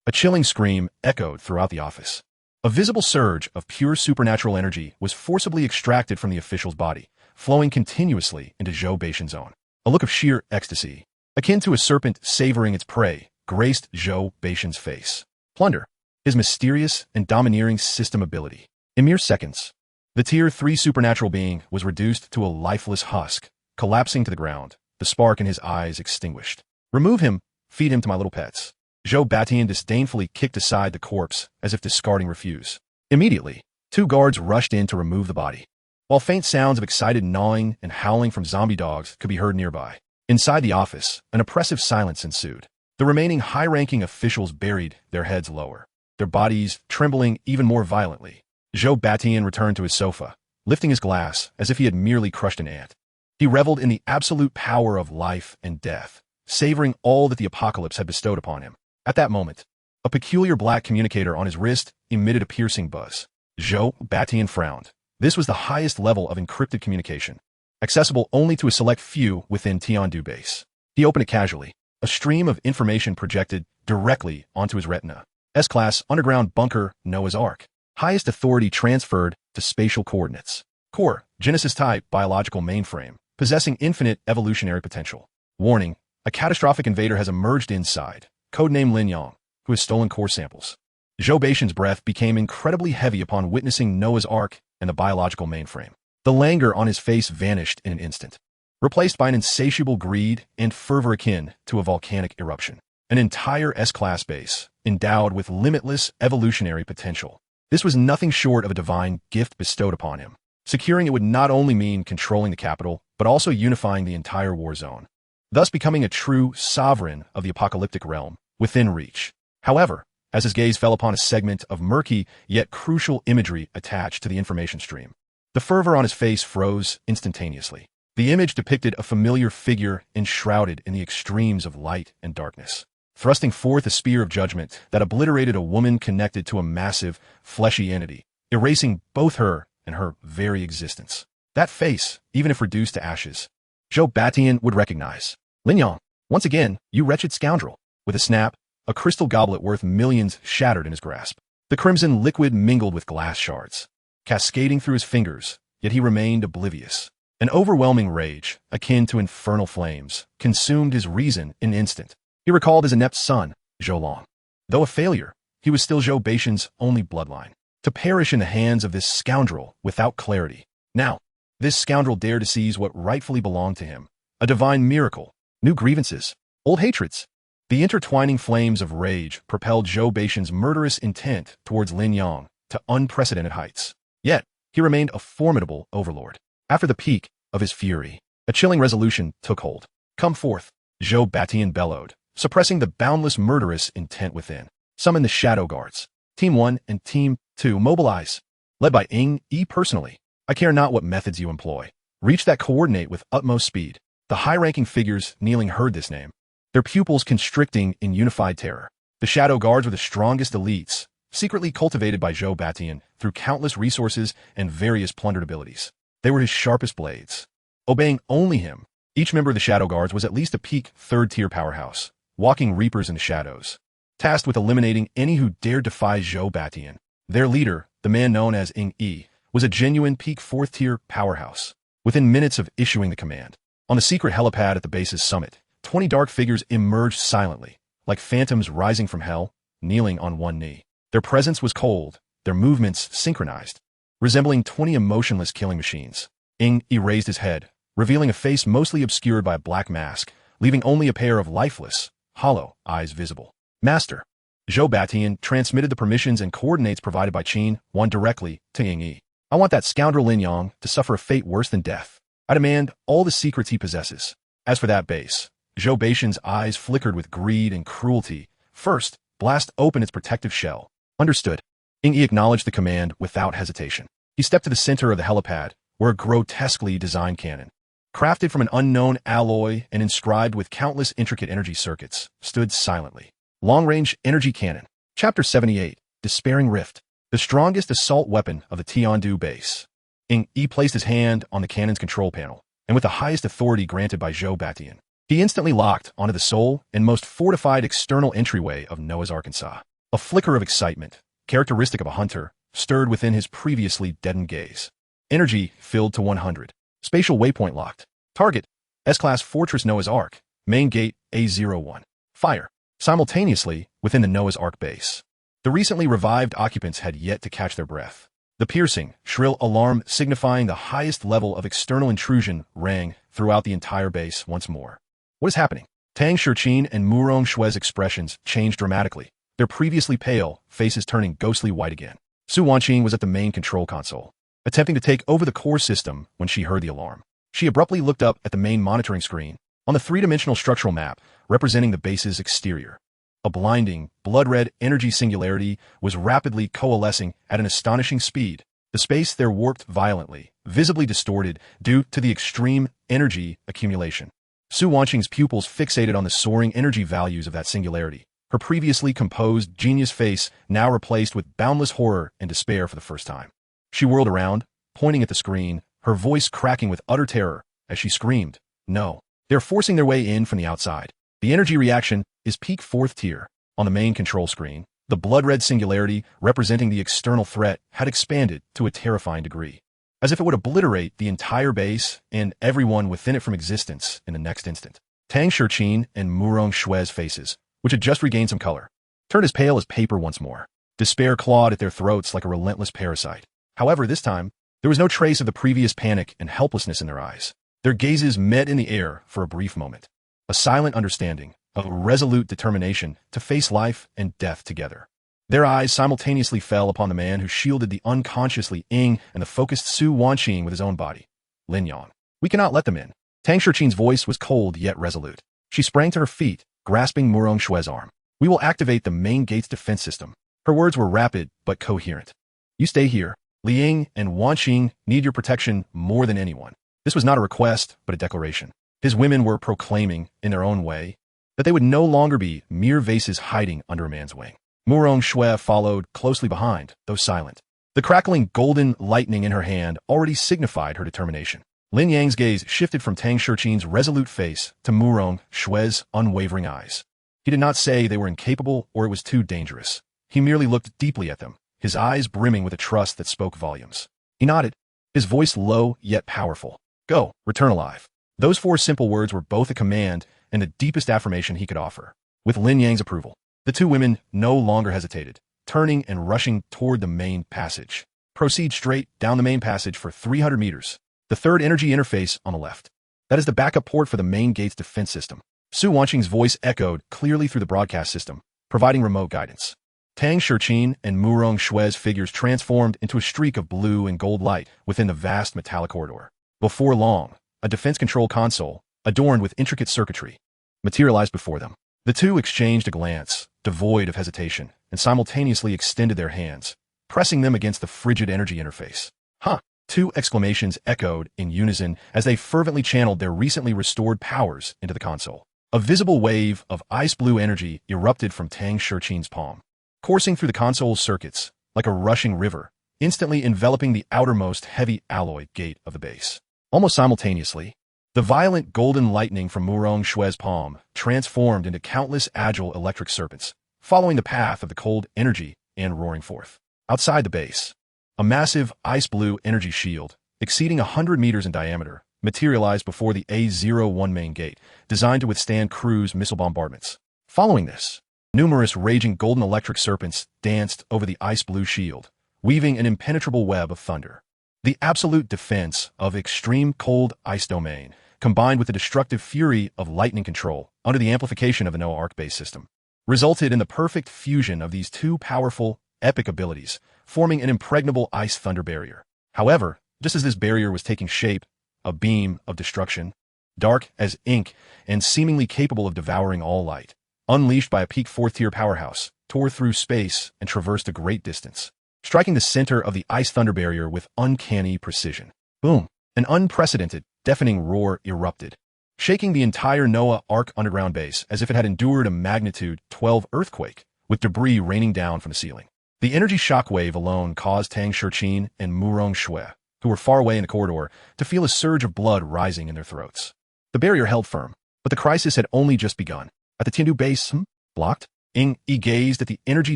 A chilling scream echoed throughout the office. A visible surge of pure supernatural energy was forcibly extracted from the official's body, flowing continuously into Zhou Baishan's own. A look of sheer ecstasy, akin to a serpent savoring its prey, graced Zhou Baishan's face. Plunder, his mysterious and domineering system ability. In mere seconds, the Tier 3 supernatural being was reduced to a lifeless husk, collapsing to the ground, the spark in his eyes extinguished. Remove him, feed him to my little pets. Zhou Batian disdainfully kicked aside the corpse as if discarding refuse. Immediately, 2 guards rushed in to remove the body, while faint sounds of excited gnawing and howling from zombie dogs could be heard nearby. Inside the office, an oppressive silence ensued. The remaining high-ranking officials buried their heads lower, their bodies trembling even more violently. Zhou Batian returned to his sofa, lifting his glass as if he had merely crushed an ant. He reveled in the absolute power of life and death, savoring all that the apocalypse had bestowed upon him. At that moment, a peculiar black communicator on his wrist emitted a piercing buzz. Zhou Batian frowned. This was the highest level of encrypted communication, accessible only to a select few within Tiandu Base. He opened it casually. A stream of information projected directly onto his retina. S-Class Underground Bunker Noah's Ark. Highest authority transferred to spatial coordinates. Core, Genesis-type biological mainframe, possessing infinite evolutionary potential. Warning, a catastrophic invader has emerged inside. Codename Lin Yang, who has stolen core samples. Zhou Baishan's breath became incredibly heavy upon witnessing Noah's Ark and the biological mainframe. The languor on his face vanished in an instant, replaced by an insatiable greed and fervor akin to a volcanic eruption. An entire S-Class base, endowed with limitless evolutionary potential. This was nothing short of a divine gift bestowed upon him. Securing it would not only mean controlling the capital, but also unifying the entire war zone, thus becoming a true sovereign of the apocalyptic realm, within reach. However, as his gaze fell upon a segment of murky yet crucial imagery attached to the information stream, the fervor on his face froze instantaneously. The image depicted a familiar figure enshrouded in the extremes of light and darkness, thrusting forth a spear of judgment that obliterated a woman connected to a massive, fleshy entity, erasing both her and her very existence. That face, even if reduced to ashes, Zhou Batian would recognize. Lin Yang, once again, you wretched scoundrel. With a snap, a crystal goblet worth millions shattered in his grasp. The crimson liquid mingled with glass shards, cascading through his fingers, yet he remained oblivious. An overwhelming rage, akin to infernal flames, consumed his reason in an instant. He recalled his inept son, Zhou Long. Though a failure, he was still Zhou Baishan's only bloodline. To perish in the hands of this scoundrel without clarity. Now, this scoundrel dared to seize what rightfully belonged to him. A divine miracle. New grievances. Old hatreds. The intertwining flames of rage propelled Zhou Baishan's murderous intent towards Lin Yang to unprecedented heights. Yet, he remained a formidable overlord. After the peak of his fury, a chilling resolution took hold. Come forth, Zhou Batian bellowed, suppressing the boundless murderous intent within. Summon the Shadow Guards. Team 1 and Team 2 mobilize. Led by Ing Yi personally. I care not what methods you employ. Reach that coordinate with utmost speed. The high-ranking figures kneeling heard this name, their pupils constricting in unified terror. The Shadow Guards were the strongest elites, secretly cultivated by Zhou Batian through countless resources and various plundered abilities. They were his sharpest blades. Obeying only him, each member of the Shadow Guards was at least a peak third-tier powerhouse, walking reapers in the shadows, tasked with eliminating any who dared defy Zhou Batian. Their leader, the man known as Ing Yi, was a genuine peak fourth-tier powerhouse. Within minutes of issuing the command, on the secret helipad at the base's summit, 20 dark figures emerged silently, like phantoms rising from hell, kneeling on one knee. Their presence was cold, their movements synchronized, resembling 20 emotionless killing machines. Ing Yi raised his head, revealing a face mostly obscured by a black mask, leaving only a pair of lifeless, hollow eyes visible. Master. Zhou Batian transmitted the permissions and coordinates provided by Qin Wan directly to Ing Yi. I want that scoundrel Lin Yang to suffer a fate worse than death. I demand all the secrets he possesses. As for that base, Zhou Batian's eyes flickered with greed and cruelty. First, blast open its protective shell. Understood. Ing Yi acknowledged the command without hesitation. He stepped to the center of the helipad, where a grotesquely designed cannon, crafted from an unknown alloy and inscribed with countless intricate energy circuits, stood silently. Long-range energy cannon. Chapter 78, Despairing Rift. The strongest assault weapon of the Tiandu base. Ing Yi placed his hand on the cannon's control panel, and with the highest authority granted by Zhou Batian, he instantly locked onto the sole and most fortified external entryway of Noah's Arkansas. A flicker of excitement, characteristic of a hunter, stirred within his previously deadened gaze. Energy filled to 100. Spatial waypoint locked. Target, S-Class Fortress Noah's Ark. Main gate, A01. Fire. Simultaneously, within the Noah's Ark base, the recently revived occupants had yet to catch their breath. The piercing, shrill alarm signifying the highest level of external intrusion rang throughout the entire base once more. What is happening? Tang Shiqin and Murong Shue's expressions changed dramatically, their previously pale faces turning ghostly white again. Su Wanqing was at the main control console, attempting to take over the core system when she heard the alarm. She abruptly looked up at the main monitoring screen, on the three-dimensional structural map representing the base's exterior. A blinding, blood-red energy singularity was rapidly coalescing at an astonishing speed. The space there warped violently, visibly distorted due to the extreme energy accumulation. Su Wanqing's pupils fixated on the soaring energy values of that singularity, her previously composed, genius face now replaced with boundless horror and despair for the first time. She whirled around, pointing at the screen, her voice cracking with utter terror as she screamed, "No! They're forcing their way in from the outside. The energy reaction is peak fourth tier." On the main control screen, the blood-red singularity representing the external threat had expanded to a terrifying degree, as if it would obliterate the entire base and everyone within it from existence in the next instant. Tang Shiqin and Murong Shue's faces, which had just regained some color, turned as pale as paper once more. Despair clawed at their throats like a relentless parasite. However, this time, there was no trace of the previous panic and helplessness in their eyes. Their gazes met in the air for a brief moment. A silent understanding, a resolute determination to face life and death together. Their eyes simultaneously fell upon the man who shielded the unconsciously Ing and the focused Su Wanqing with his own body. Lin Yang. We cannot let them in. Tang Shiqin's voice was cold yet resolute. She sprang to her feet, grasping Murong Shue's arm. We will activate the main gate's defense system. Her words were rapid but coherent. You stay here. Liang and Wanqing need your protection more than anyone. This was not a request, but a declaration. His women were proclaiming, in their own way, that they would no longer be mere vases hiding under a man's wing. Murong Shue followed closely behind, though silent. The crackling golden lightning in her hand already signified her determination. Lin Yang's gaze shifted from Tang Shiqin's resolute face to Murong Shue's unwavering eyes. He did not say they were incapable or it was too dangerous. He merely looked deeply at them, his eyes brimming with a trust that spoke volumes. He nodded, his voice low yet powerful. Go, return alive. Those four simple words were both a command and the deepest affirmation he could offer. With Lin Yang's approval, the two women no longer hesitated, turning and rushing toward the main passage. Proceed straight down the main passage for 300 meters. The third energy interface on the left. That is the backup port for the main gate's defense system. Su Wanqing's voice echoed clearly through the broadcast system, providing remote guidance. Tang Shiqin and Murong Shue's figures transformed into a streak of blue and gold light within the vast metallic corridor. Before long, a defense control console, adorned with intricate circuitry, materialized before them. The two exchanged a glance, devoid of hesitation, and simultaneously extended their hands, pressing them against the frigid energy interface. Huh! Two exclamations echoed in unison as they fervently channeled their recently restored powers into the console. A visible wave of ice-blue energy erupted from Tang Shurqin's palm, coursing through the console's circuits like a rushing river, instantly enveloping the outermost heavy alloy gate of the base. Almost simultaneously, the violent golden lightning from Murong Shue's palm transformed into countless agile electric serpents, following the path of the cold energy and roaring forth. Outside the base, a massive ice-blue energy shield, exceeding 100 meters in diameter, materialized before the A-01 main gate, designed to withstand cruise missile bombardments. Following this, numerous raging golden electric serpents danced over the ice-blue shield, weaving an impenetrable web of thunder. The absolute defense of extreme cold ice domain, combined with the destructive fury of lightning control under the amplification of the Noah Arc base system, resulted in the perfect fusion of these two powerful, epic abilities, forming an impregnable ice thunder barrier. However, just as this barrier was taking shape, a beam of destruction, dark as ink and seemingly capable of devouring all light, unleashed by a peak fourth-tier powerhouse, tore through space and traversed a great distance, striking the center of the ice thunder barrier with uncanny precision. Boom! An unprecedented, deafening roar erupted, shaking the entire Noah Arc underground base as if it had endured a magnitude 12 earthquake, with debris raining down from the ceiling. The energy shockwave alone caused Tang Shurqin and Murong Shui, who were far away in the corridor, to feel a surge of blood rising in their throats. The barrier held firm, but the crisis had only just begun. At the Tiandu base, blocked, Yi gazed at the energy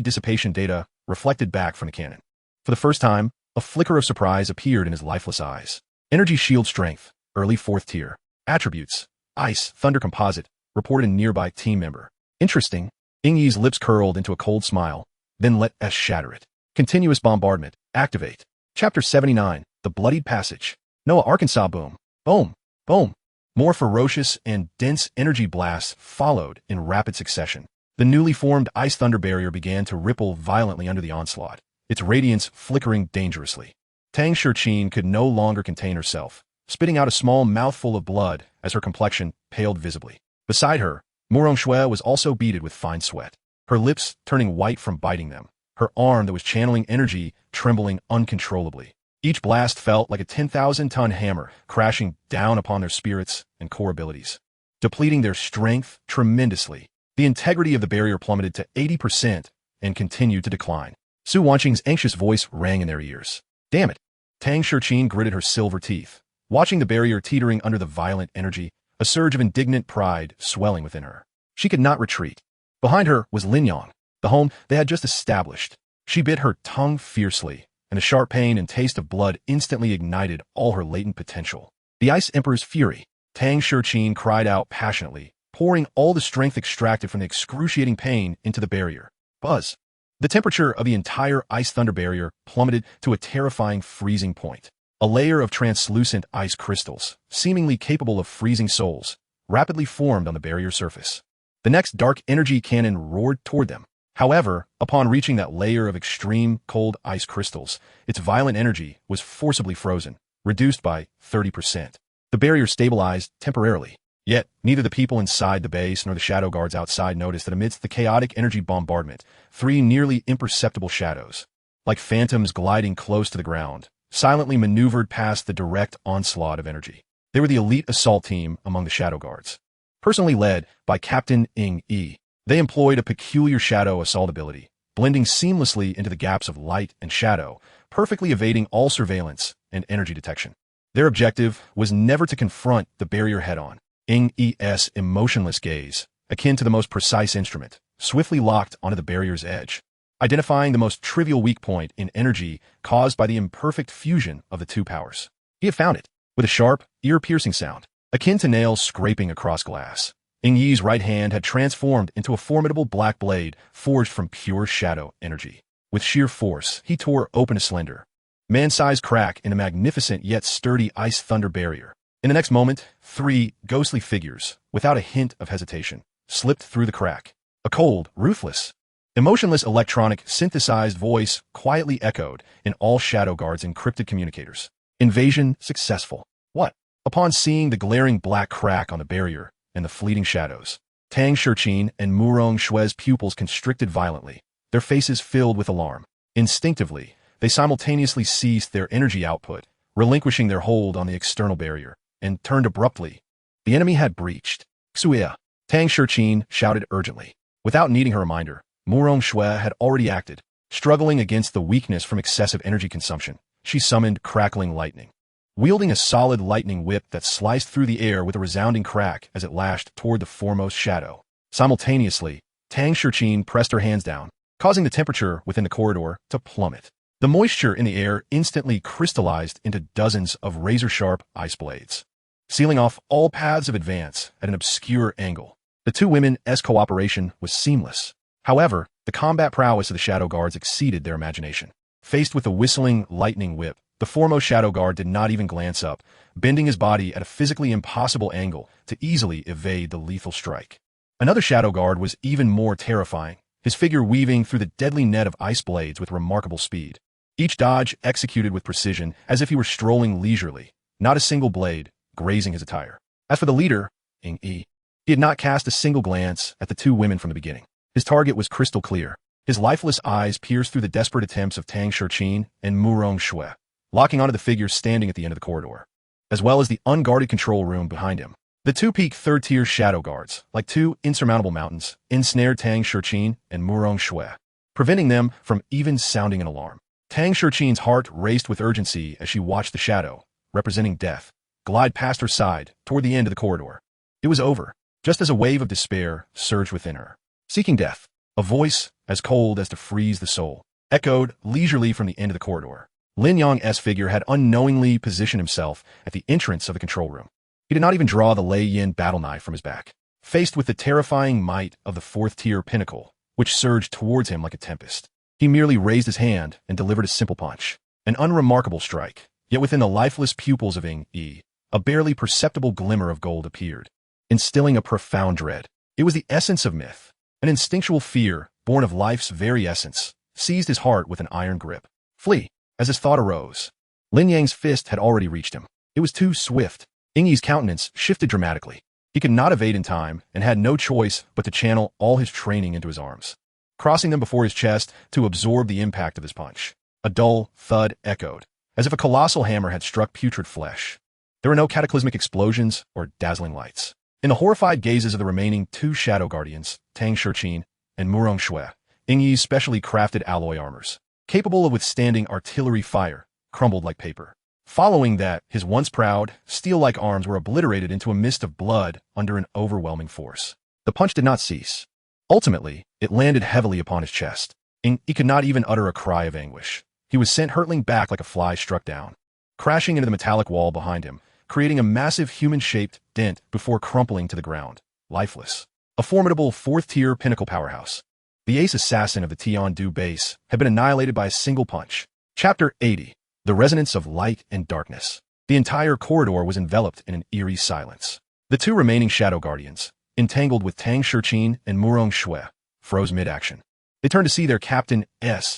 dissipation data reflected back from the cannon. For the first time, a flicker of surprise appeared in his lifeless eyes. Energy shield strength, early fourth tier. Attributes, ice, thunder composite, reported a nearby team member. Interesting. Yi's lips curled into a cold smile, then let S shatter it. Continuous bombardment, activate. Chapter 79, The Bloodied Passage. Noah Arkansas boom, boom, boom. More ferocious and dense energy blasts followed in rapid succession. The newly formed ice thunder barrier began to ripple violently under the onslaught, its radiance flickering dangerously. Tang Shurqin could no longer contain herself, spitting out a small mouthful of blood as her complexion paled visibly. Beside her, Murong Shui was also beaded with fine sweat, her lips turning white from biting them, her arm that was channeling energy trembling uncontrollably. Each blast felt like a 10,000-ton hammer crashing down upon their spirits and core abilities, depleting their strength tremendously. The integrity of the barrier plummeted to 80% and continued to decline. Su Wanqing's anxious voice rang in their ears. Damn it! Tang Shurqin gritted her silver teeth, watching the barrier teetering under the violent energy, a surge of indignant pride swelling within her. She could not retreat. Behind her was Lin Yang, the home they had just established. She bit her tongue fiercely, and the sharp pain and taste of blood instantly ignited all her latent potential. The Ice Emperor's fury. Tang Shurqin cried out passionately, pouring all the strength extracted from the excruciating pain into the barrier. Buzz. The temperature of the entire ice thunder barrier plummeted to a terrifying freezing point. A layer of translucent ice crystals, seemingly capable of freezing souls, rapidly formed on the barrier surface. The next dark energy cannon roared toward them. However, upon reaching that layer of extreme cold ice crystals, its violent energy was forcibly frozen, reduced by 30%. The barrier stabilized temporarily. Yet, neither the people inside the base nor the shadow guards outside noticed that amidst the chaotic energy bombardment, three nearly imperceptible shadows, like phantoms gliding close to the ground, silently maneuvered past the direct onslaught of energy. They were the elite assault team among the shadow guards. Personally led by Captain Yi, they employed a peculiar shadow assault ability, blending seamlessly into the gaps of light and shadow, perfectly evading all surveillance and energy detection. Their objective was never to confront the barrier head-on. Yi's emotionless gaze, akin to the most precise instrument, swiftly locked onto the barrier's edge, identifying the most trivial weak point in energy caused by the imperfect fusion of the two powers. He had found it, with a sharp, ear-piercing sound, akin to nails scraping across glass. Yi's right hand had transformed into a formidable black blade forged from pure shadow energy. With sheer force, he tore open a slender, man-sized crack in a magnificent yet sturdy ice thunder barrier. In the next moment, three ghostly figures, without a hint of hesitation, slipped through the crack. A cold, ruthless, emotionless electronic synthesized voice quietly echoed in all Shadow Guard's encrypted communicators. Invasion successful. What? Upon seeing the glaring black crack on the barrier and the fleeting shadows, Tang Shurqin and Murong Shue's pupils constricted violently, their faces filled with alarm. Instinctively, they simultaneously ceased their energy output, relinquishing their hold on the external barrier, and turned abruptly. The enemy had breached. Xuya, Tang Shichin shouted urgently. Without needing her reminder, Murong Shui had already acted. Struggling against the weakness from excessive energy consumption, she summoned crackling lightning. Wielding a solid lightning whip that sliced through the air with a resounding crack as it lashed toward the foremost shadow. Simultaneously, Tang Shichin pressed her hands down, causing the temperature within the corridor to plummet. The moisture in the air instantly crystallized into dozens of razor-sharp ice blades, sealing off all paths of advance at an obscure angle. The two women's cooperation was seamless. However, the combat prowess of the Shadow Guards exceeded their imagination. Faced with the whistling lightning whip, the foremost Shadow Guard did not even glance up, bending his body at a physically impossible angle to easily evade the lethal strike. Another Shadow Guard was even more terrifying, his figure weaving through the deadly net of ice blades with remarkable speed. Each dodge executed with precision as if he were strolling leisurely, not a single blade grazing his attire. As for the leader, Ing Yi, he had not cast a single glance at the two women from the beginning. His target was crystal clear. His lifeless eyes pierced through the desperate attempts of Tang Shichin and Murong Shui, locking onto the figures standing at the end of the corridor, as well as the unguarded control room behind him. The two-peak third-tier Shadow Guards, like two insurmountable mountains, ensnared Tang Shichin and Murong Shui, preventing them from even sounding an alarm. Tang Shichin's heart raced with urgency as she watched the shadow, representing death, glide past her side toward the end of the corridor. It was over, just as a wave of despair surged within her. Seeking death, a voice, as cold as to freeze the soul, echoed leisurely from the end of the corridor. Lin Yang's figure had unknowingly positioned himself at the entrance of the control room. He did not even draw the Lei Yin battle knife from his back. Faced with the terrifying might of the fourth-tier pinnacle, which surged towards him like a tempest, he merely raised his hand and delivered a simple punch. An unremarkable strike, yet within the lifeless pupils of Ing Yi, a barely perceptible glimmer of gold appeared, instilling a profound dread. It was the essence of myth. An instinctual fear, born of life's very essence, seized his heart with an iron grip. Flee! As his thought arose, Lin Yang's fist had already reached him. It was too swift. Ing Yi's countenance shifted dramatically. He could not evade in time and had no choice but to channel all his training into his arms, crossing them before his chest to absorb the impact of his punch. A dull thud echoed, as if a colossal hammer had struck putrid flesh. There were no cataclysmic explosions or dazzling lights. In the horrified gazes of the remaining two Shadow Guardians, Tang Shichin and Murong Shui, Ing Yi's specially crafted alloy armors, capable of withstanding artillery fire, crumbled like paper. Following that, his once proud, steel-like arms were obliterated into a mist of blood under an overwhelming force. The punch did not cease. Ultimately, it landed heavily upon his chest. He could not even utter a cry of anguish. He was sent hurtling back like a fly struck down, crashing into the metallic wall behind him, creating a massive human-shaped dent before crumpling to the ground, lifeless. A formidable fourth-tier pinnacle powerhouse. The ace assassin of the Tiandu base had been annihilated by a single punch. Chapter 80. The Resonance of Light and Darkness. The entire corridor was enveloped in an eerie silence. The two remaining Shadow Guardians, entangled with Tang Shichin and Murong Shui, froze mid-action. They turned to see their captain's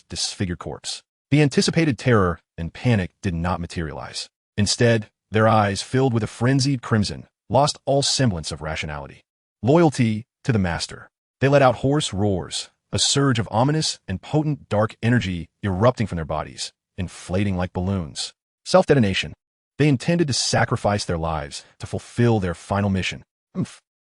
disfigured corpse. The anticipated terror and panic did not materialize. Instead, their eyes, filled with a frenzied crimson, lost all semblance of rationality. Loyalty to the master. They let out hoarse roars, a surge of ominous and potent dark energy erupting from their bodies, inflating like balloons. Self-detonation. They intended to sacrifice their lives to fulfill their final mission.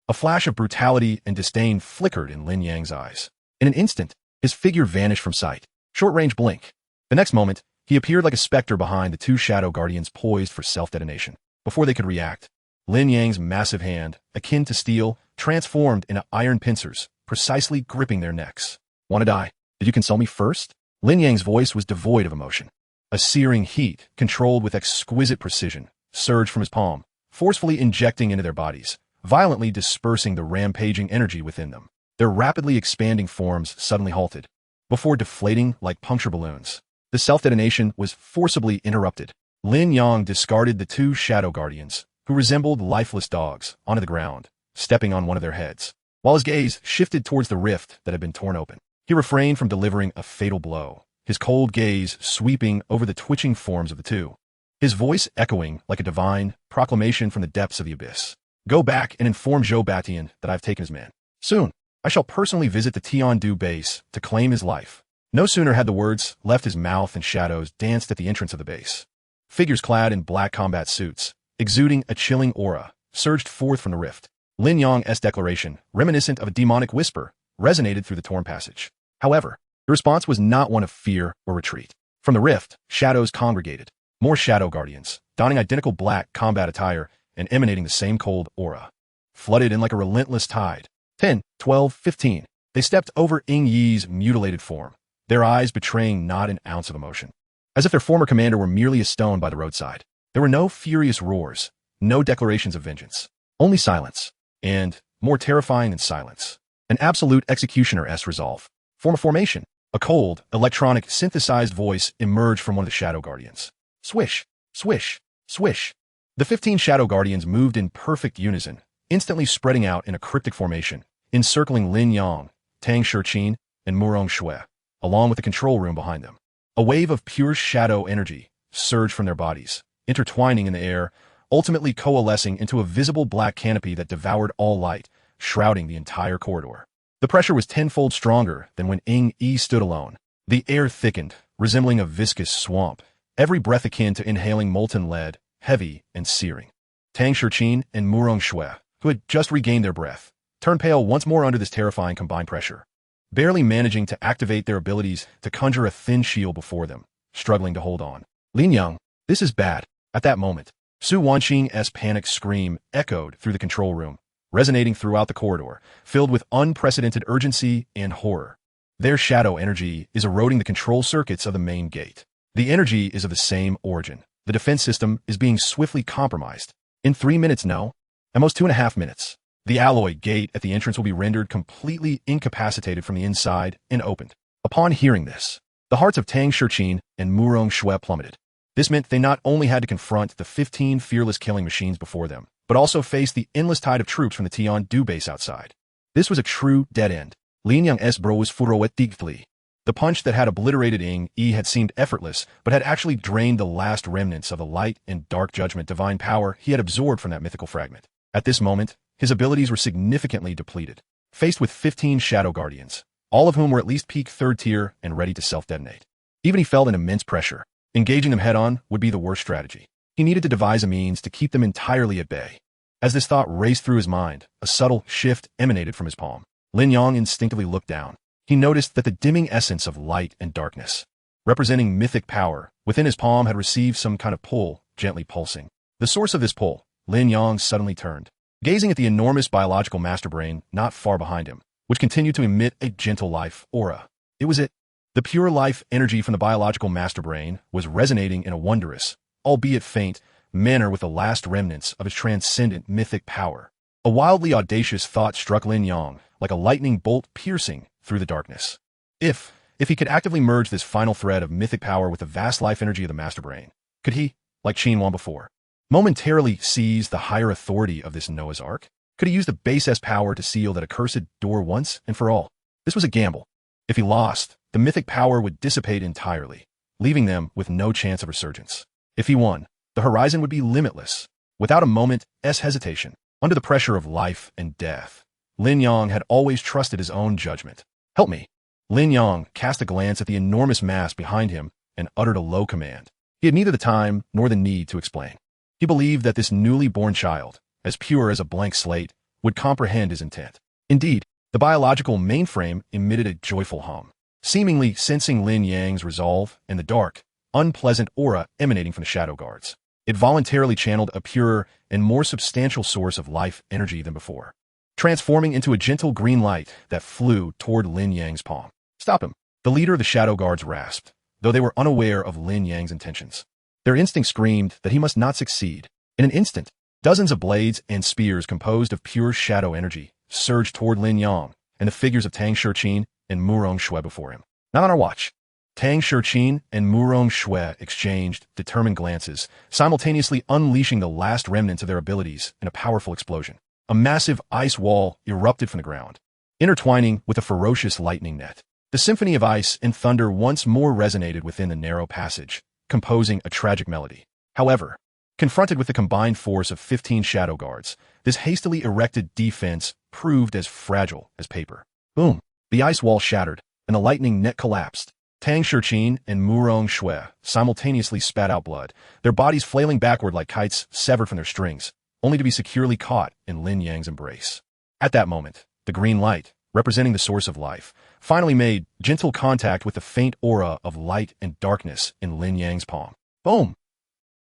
A flash of brutality and disdain flickered in Lin Yang's eyes. In an instant, his figure vanished from sight. Short-range blink. The next moment, he appeared like a specter behind the two Shadow Guardians poised for self-detonation. Before they could react, Lin Yang's massive hand, akin to steel, transformed into iron pincers, precisely gripping their necks. Want to die? Did you consult me first? Lin Yang's voice was devoid of emotion. A searing heat, controlled with exquisite precision, surged from his palm, forcefully injecting into their bodies, violently dispersing the rampaging energy within them. Their rapidly expanding forms suddenly halted, before deflating like puncture balloons. The self-detonation was forcibly interrupted. Lin Yang discarded the two Shadow Guardians, who resembled lifeless dogs, onto the ground, stepping on one of their heads. While his gaze shifted towards the rift that had been torn open, he refrained from delivering a fatal blow, his cold gaze sweeping over the twitching forms of the two, his voice echoing like a divine proclamation from the depths of the abyss. Go back and inform Zhou Batian that I have taken his man. Soon, I shall personally visit the Tiandu base to claim his life. No sooner had the words left his mouth than shadows danced at the entrance of the base. Figures clad in black combat suits, exuding a chilling aura, surged forth from the rift. Lin Yang's declaration, reminiscent of a demonic whisper, resonated through the torn passage. However, the response was not one of fear or retreat. From the rift, shadows congregated. More shadow guardians, donning identical black combat attire and emanating the same cold aura. Flooded in like a relentless tide. 10, 12, 15. They stepped over Ying Yi's mutilated form, their eyes betraying not an ounce of emotion. As if their former commander were merely a stone by the roadside. There were no furious roars, no declarations of vengeance. Only silence. And, more terrifying than silence, an absolute executioner-esque resolve. Form a formation. A cold, electronic, synthesized voice emerged from one of the Shadow Guardians. Swish, swish, swish. The 15 Shadow Guardians moved in perfect unison, instantly spreading out in a cryptic formation, encircling Lin Yang, Tang Shichin, and Murong Shui, along with the control room behind them. A wave of pure shadow energy surged from their bodies, intertwining in the air, ultimately coalescing into a visible black canopy that devoured all light, shrouding the entire corridor. The pressure was tenfold stronger than when Ying Yi stood alone. The air thickened, resembling a viscous swamp, every breath akin to inhaling molten lead, heavy and searing. Tang Shichin and Murong Shui, who had just regained their breath, turned pale once more under this terrifying combined pressure, barely managing to activate their abilities to conjure a thin shield before them, struggling to hold on. Lin Yang, this is bad. At that moment, Su Wanqing's panic scream echoed through the control room, resonating throughout the corridor, filled with unprecedented urgency and horror. Their shadow energy is eroding the control circuits of the main gate. The energy is of the same origin. The defense system is being swiftly compromised. In 3 minutes, no. At most 2.5 minutes. The alloy gate at the entrance will be rendered completely incapacitated from the inside and opened. Upon hearing this, the hearts of Tang Shichin and Murong Shui plummeted. This meant they not only had to confront the 15 fearless killing machines before them, but also face the endless tide of troops from the Tian-Du base outside. This was a true dead end. Lin Yang's brows furrowed deeply. The punch that had obliterated Ying Yi had seemed effortless, but had actually drained the last remnants of the light and dark judgment divine power he had absorbed from that mythical fragment. At this moment, his abilities were significantly depleted. Faced with 15 Shadow Guardians, all of whom were at least peak 3rd tier and ready to self-detonate. Even he felt an immense pressure. Engaging them head-on would be the worst strategy. He needed to devise a means to keep them entirely at bay. As this thought raced through his mind, a subtle shift emanated from his palm. Lin Yang instinctively looked down. He noticed that the dimming essence of light and darkness, representing mythic power, within his palm had received some kind of pull, gently pulsing. The source of this pull, Lin Yang suddenly turned, gazing at the enormous biological master brain not far behind him, which continued to emit a gentle life aura. It was it. The pure life energy from the biological master brain was resonating in a wondrous, albeit faint, manner with the last remnants of its transcendent mythic power. A wildly audacious thought struck Lin Yang, like a lightning bolt piercing through the darkness. If he could actively merge this final thread of mythic power with the vast life energy of the master brain, could he, like Qin Wan before, momentarily seize the higher authority of this Noah's Ark? Could he use the base S power to seal that accursed door once and for all? This was a gamble. If he lost, the mythic power would dissipate entirely, leaving them with no chance of resurgence. If he won, the horizon would be limitless. Without a moment's hesitation, under the pressure of life and death, Lin Yang had always trusted his own judgment. Help me. Lin Yang cast a glance at the enormous mass behind him and uttered a low command. He had neither the time nor the need to explain. He believed that this newly born child, as pure as a blank slate, would comprehend his intent. Indeed, the biological mainframe emitted a joyful hum, seemingly sensing Lin Yang's resolve and the dark, unpleasant aura emanating from the shadow guards. It voluntarily channeled a purer and more substantial source of life energy than before, transforming into a gentle green light that flew toward Lin Yang's palm. Stop him, the leader of the shadow guards rasped, though they were unaware of Lin Yang's intentions. Their instinct screamed that he must not succeed. In an instant, dozens of blades and spears composed of pure shadow energy surged toward Lin Yang and the figures of Tang Shichin and Murong Shui before him. Not on our watch. Tang Shichin and Murong Shui exchanged determined glances, simultaneously unleashing the last remnants of their abilities in a powerful explosion. A massive ice wall erupted from the ground, intertwining with a ferocious lightning net. The symphony of ice and thunder once more resonated within the narrow passage, composing a tragic melody. However, confronted with the combined force of 15 shadow guards, this hastily erected defense proved as fragile as paper. Boom! The ice wall shattered, and the lightning net collapsed. Tang Shichin and Murong Shui simultaneously spat out blood, their bodies flailing backward like kites severed from their strings, only to be securely caught in Lin Yang's embrace. At that moment, the green light, representing the source of life, finally made gentle contact with the faint aura of light and darkness in Lin Yang's palm. Boom!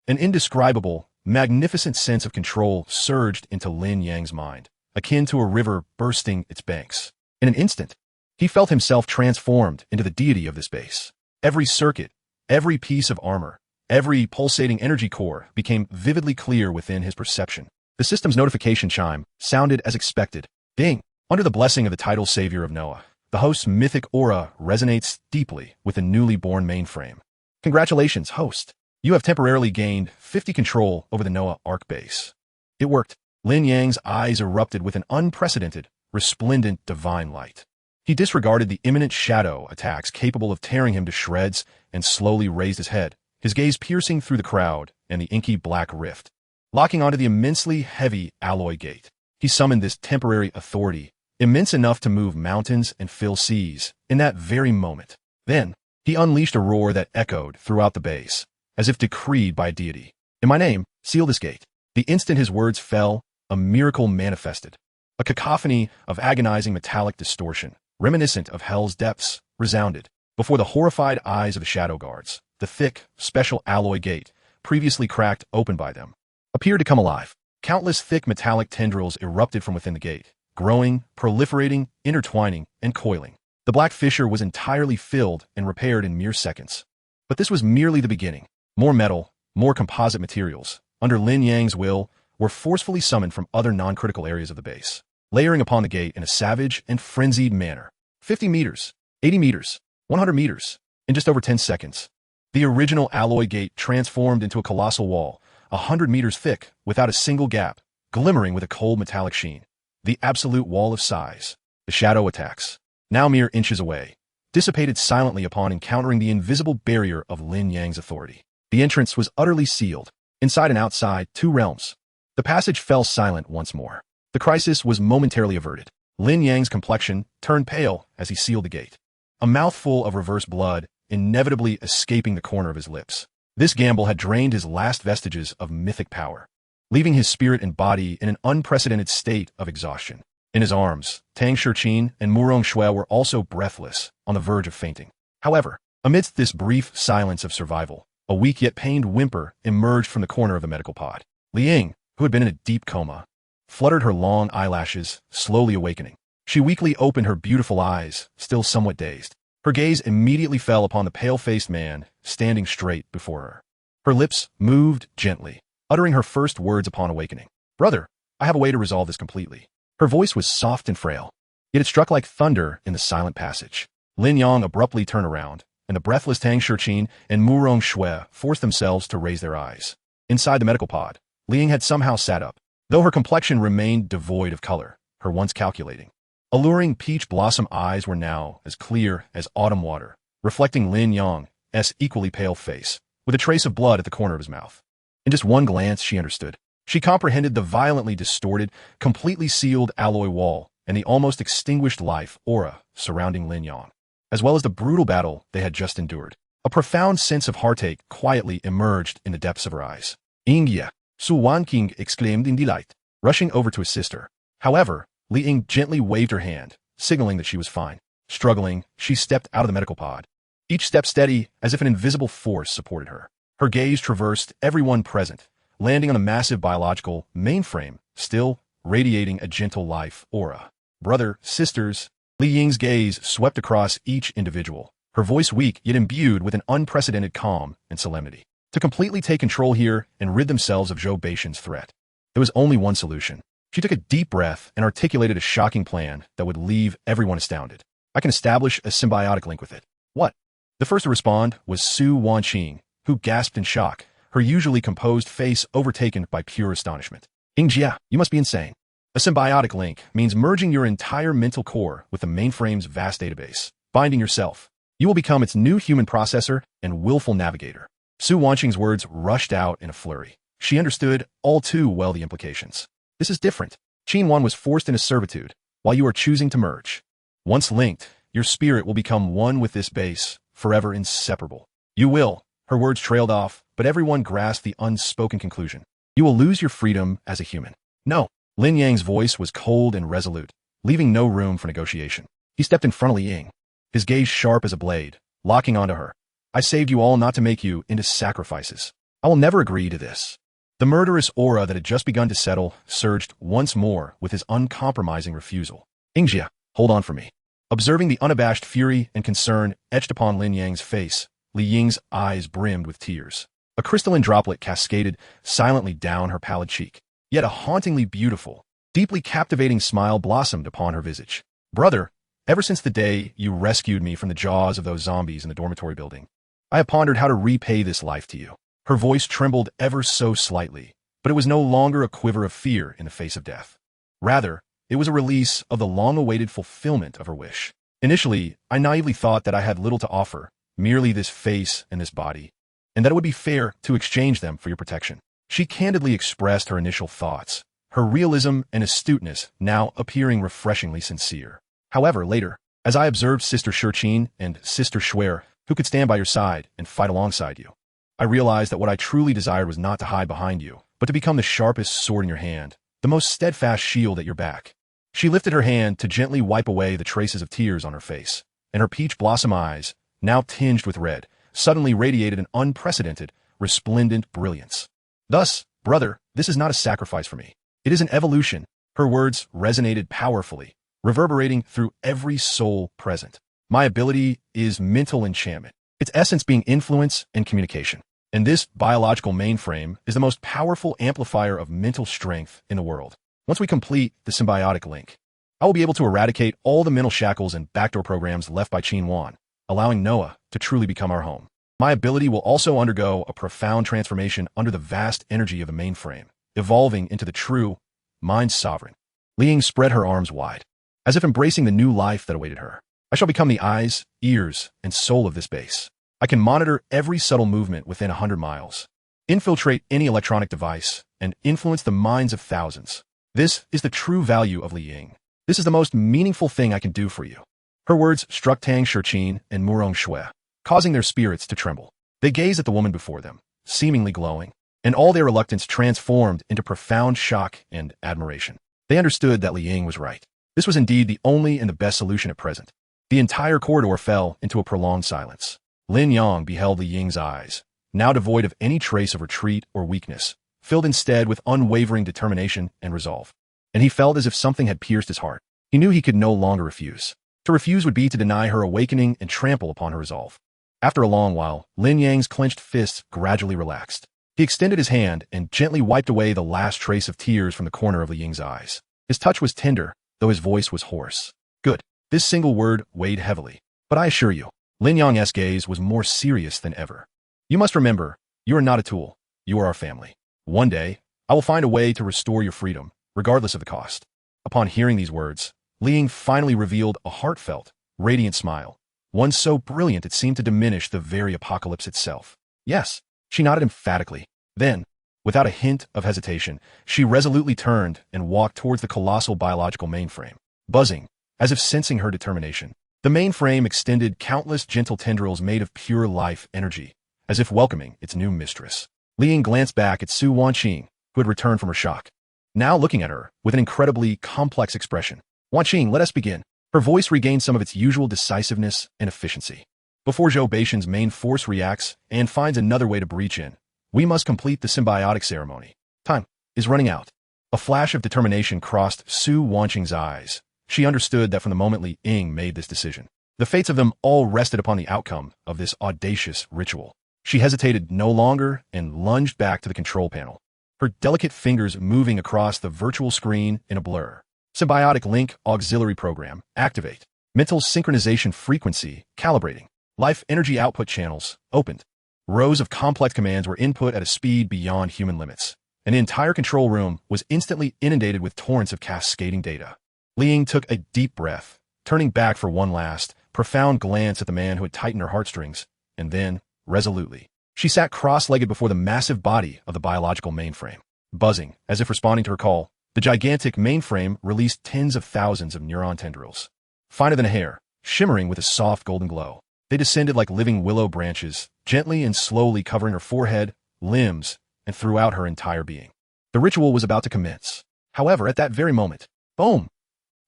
An indescribable, magnificent sense of control surged into Lin Yang's mind, akin to a river bursting its banks. In an instant, he felt himself transformed into the deity of this base. Every circuit, every piece of armor, every pulsating energy core became vividly clear within his perception. The system's notification chime sounded as expected. Ding! Under the blessing of the tidal savior of Noah, the host's mythic aura resonates deeply with the newly born mainframe. Congratulations, host. You have temporarily gained 50 control over the Noah Ark base. It worked. Lin Yang's eyes erupted with an unprecedented, resplendent divine light. He disregarded the imminent shadow attacks capable of tearing him to shreds and slowly raised his head, his gaze piercing through the crowd and the inky black rift. Locking onto the immensely heavy alloy gate, he summoned this temporary authority, immense enough to move mountains and fill seas, in that very moment. Then, he unleashed a roar that echoed throughout the base, as if decreed by a deity. In my name, seal this gate. The instant his words fell, a miracle manifested. A cacophony of agonizing metallic distortion, reminiscent of hell's depths, resounded. Before the horrified eyes of the shadow guards, the thick, special alloy gate, previously cracked open by them, appeared to come alive. Countless thick metallic tendrils erupted from within the gate, growing, proliferating, intertwining, and coiling. The black fissure was entirely filled and repaired in mere seconds. But this was merely the beginning. More metal, more composite materials, under Lin Yang's will, were forcefully summoned from other non-critical areas of the base, layering upon the gate in a savage and frenzied manner. 50 meters, 80 meters, 100 meters. In just over 10 seconds, the original alloy gate transformed into a colossal wall, 100 meters thick, without a single gap, glimmering with a cold metallic sheen. The absolute wall of size. The shadow attacks, now mere inches away, dissipated silently upon encountering the invisible barrier of Lin Yang's authority. The entrance was utterly sealed, inside and outside, two realms. The passage fell silent once more. The crisis was momentarily averted. Lin Yang's complexion turned pale as he sealed the gate, a mouthful of reverse blood inevitably escaping the corner of his lips. This gamble had drained his last vestiges of mythic power, leaving his spirit and body in an unprecedented state of exhaustion. In his arms, Tang Shichin and Murong Shui were also breathless, on the verge of fainting. However, amidst this brief silence of survival, a weak yet pained whimper emerged from the corner of the medical pod. Liang, who had been in a deep coma, fluttered her long eyelashes, slowly awakening. She weakly opened her beautiful eyes, still somewhat dazed. Her gaze immediately fell upon the pale-faced man standing straight before her. Her lips moved gently, uttering her first words upon awakening. "Brother, I have a way to resolve this completely." Her voice was soft and frail, yet it struck like thunder in the silent passage. Lin Yang abruptly turned around, and the breathless Tang Shichin and Murong Shui forced themselves to raise their eyes. Inside the medical pod, Liang had somehow sat up, though her complexion remained devoid of color, her once calculating, alluring peach blossom eyes were now as clear as autumn water, reflecting Lin Yang's equally pale face, with a trace of blood at the corner of his mouth. In just one glance, she understood. She comprehended the violently distorted, completely sealed alloy wall and the almost extinguished life aura surrounding Lin Yang, as well as the brutal battle they had just endured. A profound sense of heartache quietly emerged in the depths of her eyes. "Ingya!" Su Wanqing exclaimed in delight, rushing over to his sister. However, Li Ying gently waved her hand, signaling that she was fine. Struggling, she stepped out of the medical pod, each step steady as if an invisible force supported her. Her gaze traversed everyone present, landing on the massive biological mainframe, still radiating a gentle life aura. "Brother, sisters," Li Ying's gaze swept across each individual, her voice weak yet imbued with an unprecedented calm and solemnity. To completely take control here and rid themselves of Zhou Beishan's threat, there was only one solution. She took a deep breath and articulated a shocking plan that would leave everyone astounded. "I can establish a symbiotic link with it." "What?" The first to respond was Su Wanqing, who gasped in shock, her usually composed face overtaken by pure astonishment. "Ingjia, you must be insane. A symbiotic link means merging your entire mental core with the mainframe's vast database, binding yourself. You will become its new human processor and willful navigator." Su Wanqing's words rushed out in a flurry. She understood all too well the implications. "This is different. Qin Wan was forced into servitude, while you are choosing to merge. Once linked, your spirit will become one with this base, forever inseparable. You will. Her words trailed off, but everyone grasped the unspoken conclusion. You will lose your freedom as a human. No. Lin Yang's voice was cold and resolute, leaving no room for negotiation. He stepped in front of Li Ying, his gaze sharp as a blade, locking onto her. I saved you all not to make you into sacrifices. I will never agree to this. The murderous aura that had just begun to settle surged once more with his uncompromising refusal. Yingjia, hold on for me. Observing the unabashed fury and concern etched upon Lin Yang's face, Li Ying's eyes brimmed with tears. A crystalline droplet cascaded silently down her pallid cheek. Yet a hauntingly beautiful, deeply captivating smile blossomed upon her visage. Brother, ever since the day you rescued me from the jaws of those zombies in the dormitory building, I have pondered how to repay this life to you. Her voice trembled ever so slightly, but it was no longer a quiver of fear in the face of death. Rather, it was a release of the long-awaited fulfillment of her wish. Initially, I naively thought that I had little to offer, merely this face and this body, and that it would be fair to exchange them for your protection. She candidly expressed her initial thoughts, her realism and astuteness now appearing refreshingly sincere. However, later, as I observed Sister Shurqin and Sister Schwer, who could stand by your side and fight alongside you, I realized that what I truly desired was not to hide behind you, but to become the sharpest sword in your hand, the most steadfast shield at your back. She lifted her hand to gently wipe away the traces of tears on her face, and her peach blossom eyes, now tinged with red, suddenly radiated an unprecedented, resplendent brilliance. Thus, brother, this is not a sacrifice for me. It is an evolution. Her words resonated powerfully, reverberating through every soul present. My ability is mental enchantment, its essence being influence and communication. And this biological mainframe is the most powerful amplifier of mental strength in the world. Once we complete the symbiotic link, I will be able to eradicate all the mental shackles and backdoor programs left by Qin Wan, allowing Noah to truly become our home. My ability will also undergo a profound transformation under the vast energy of the mainframe, evolving into the true mind sovereign. Li Ying spread her arms wide, as if embracing the new life that awaited her. I shall become the eyes, ears, and soul of this base. I can monitor every subtle movement within 100 miles, infiltrate any electronic device, and influence the minds of thousands. This is the true value of Li Ying. This is the most meaningful thing I can do for you. Her words struck Tang Shurqin and Murong Shui, causing their spirits to tremble. They gazed at the woman before them, seemingly glowing, and all their reluctance transformed into profound shock and admiration. They understood that Li Ying was right. This was indeed the only and the best solution at present. The entire corridor fell into a prolonged silence. Lin Yang beheld Li Ying's eyes, now devoid of any trace of retreat or weakness, filled instead with unwavering determination and resolve. And he felt as if something had pierced his heart. He knew he could no longer refuse. To refuse would be to deny her awakening and trample upon her resolve. After a long while, Lin Yang's clenched fists gradually relaxed. He extended his hand and gently wiped away the last trace of tears from the corner of Li Ying's eyes. His touch was tender, though his voice was hoarse. Good. This single word weighed heavily. But I assure you, Lin Yang's gaze was more serious than ever. You must remember, you are not a tool. You are our family. One day, I will find a way to restore your freedom, regardless of the cost. Upon hearing these words, Li Ying finally revealed a heartfelt, radiant smile, one so brilliant it seemed to diminish the very apocalypse itself. Yes, she nodded emphatically. Then, without a hint of hesitation, she resolutely turned and walked towards the colossal biological mainframe, buzzing, as if sensing her determination. The mainframe extended countless gentle tendrils made of pure life energy, as if welcoming its new mistress. Li Ying glanced back at Su Wanqing, who had returned from her shock, now looking at her with an incredibly complex expression. Wanqing, let us begin. Her voice regained some of its usual decisiveness and efficiency. Before Zhou Baishan's main force reacts and finds another way to breach in, we must complete the symbiotic ceremony. Time is running out. A flash of determination crossed Su Wanqing's eyes. She understood that from the moment Li Ying made this decision, the fates of them all rested upon the outcome of this audacious ritual. She hesitated no longer and lunged back to the control panel, her delicate fingers moving across the virtual screen in a blur. Symbiotic Link Auxiliary Program, activate. Mental Synchronization Frequency, calibrating. Life Energy Output Channels, opened. Rows of complex commands were input at a speed beyond human limits, and the entire control room was instantly inundated with torrents of cascading data. Li Ying took a deep breath, turning back for one last, profound glance at the man who had tightened her heartstrings, and then, resolutely, she sat cross-legged before the massive body of the biological mainframe. Buzzing, as if responding to her call, the gigantic mainframe released tens of thousands of neuron tendrils, finer than a hair, shimmering with a soft golden glow. They descended like living willow branches, gently and slowly covering her forehead, limbs, and throughout her entire being. The ritual was about to commence. However, at that very moment, boom!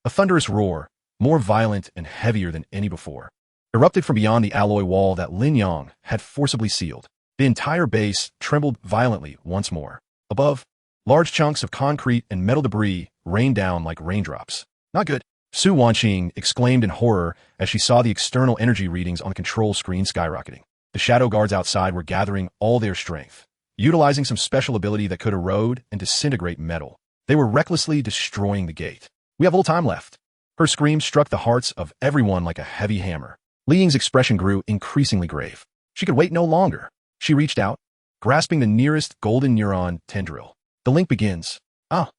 A thunderous roar, more violent and heavier than any before, erupted from beyond the alloy wall that Lin Yang had forcibly sealed. The entire base trembled violently once more. Above, large chunks of concrete and metal debris rained down like raindrops. Not good. Su Wanqing exclaimed in horror as she saw the external energy readings on the control screen skyrocketing. The shadow guards outside were gathering all their strength, utilizing some special ability that could erode and disintegrate metal. They were recklessly destroying the gate. We have little time left. Her scream struck the hearts of everyone like a heavy hammer. Li Ying's expression grew increasingly grave. She could wait no longer. She reached out, grasping the nearest golden neuron tendril. The link begins. Ah!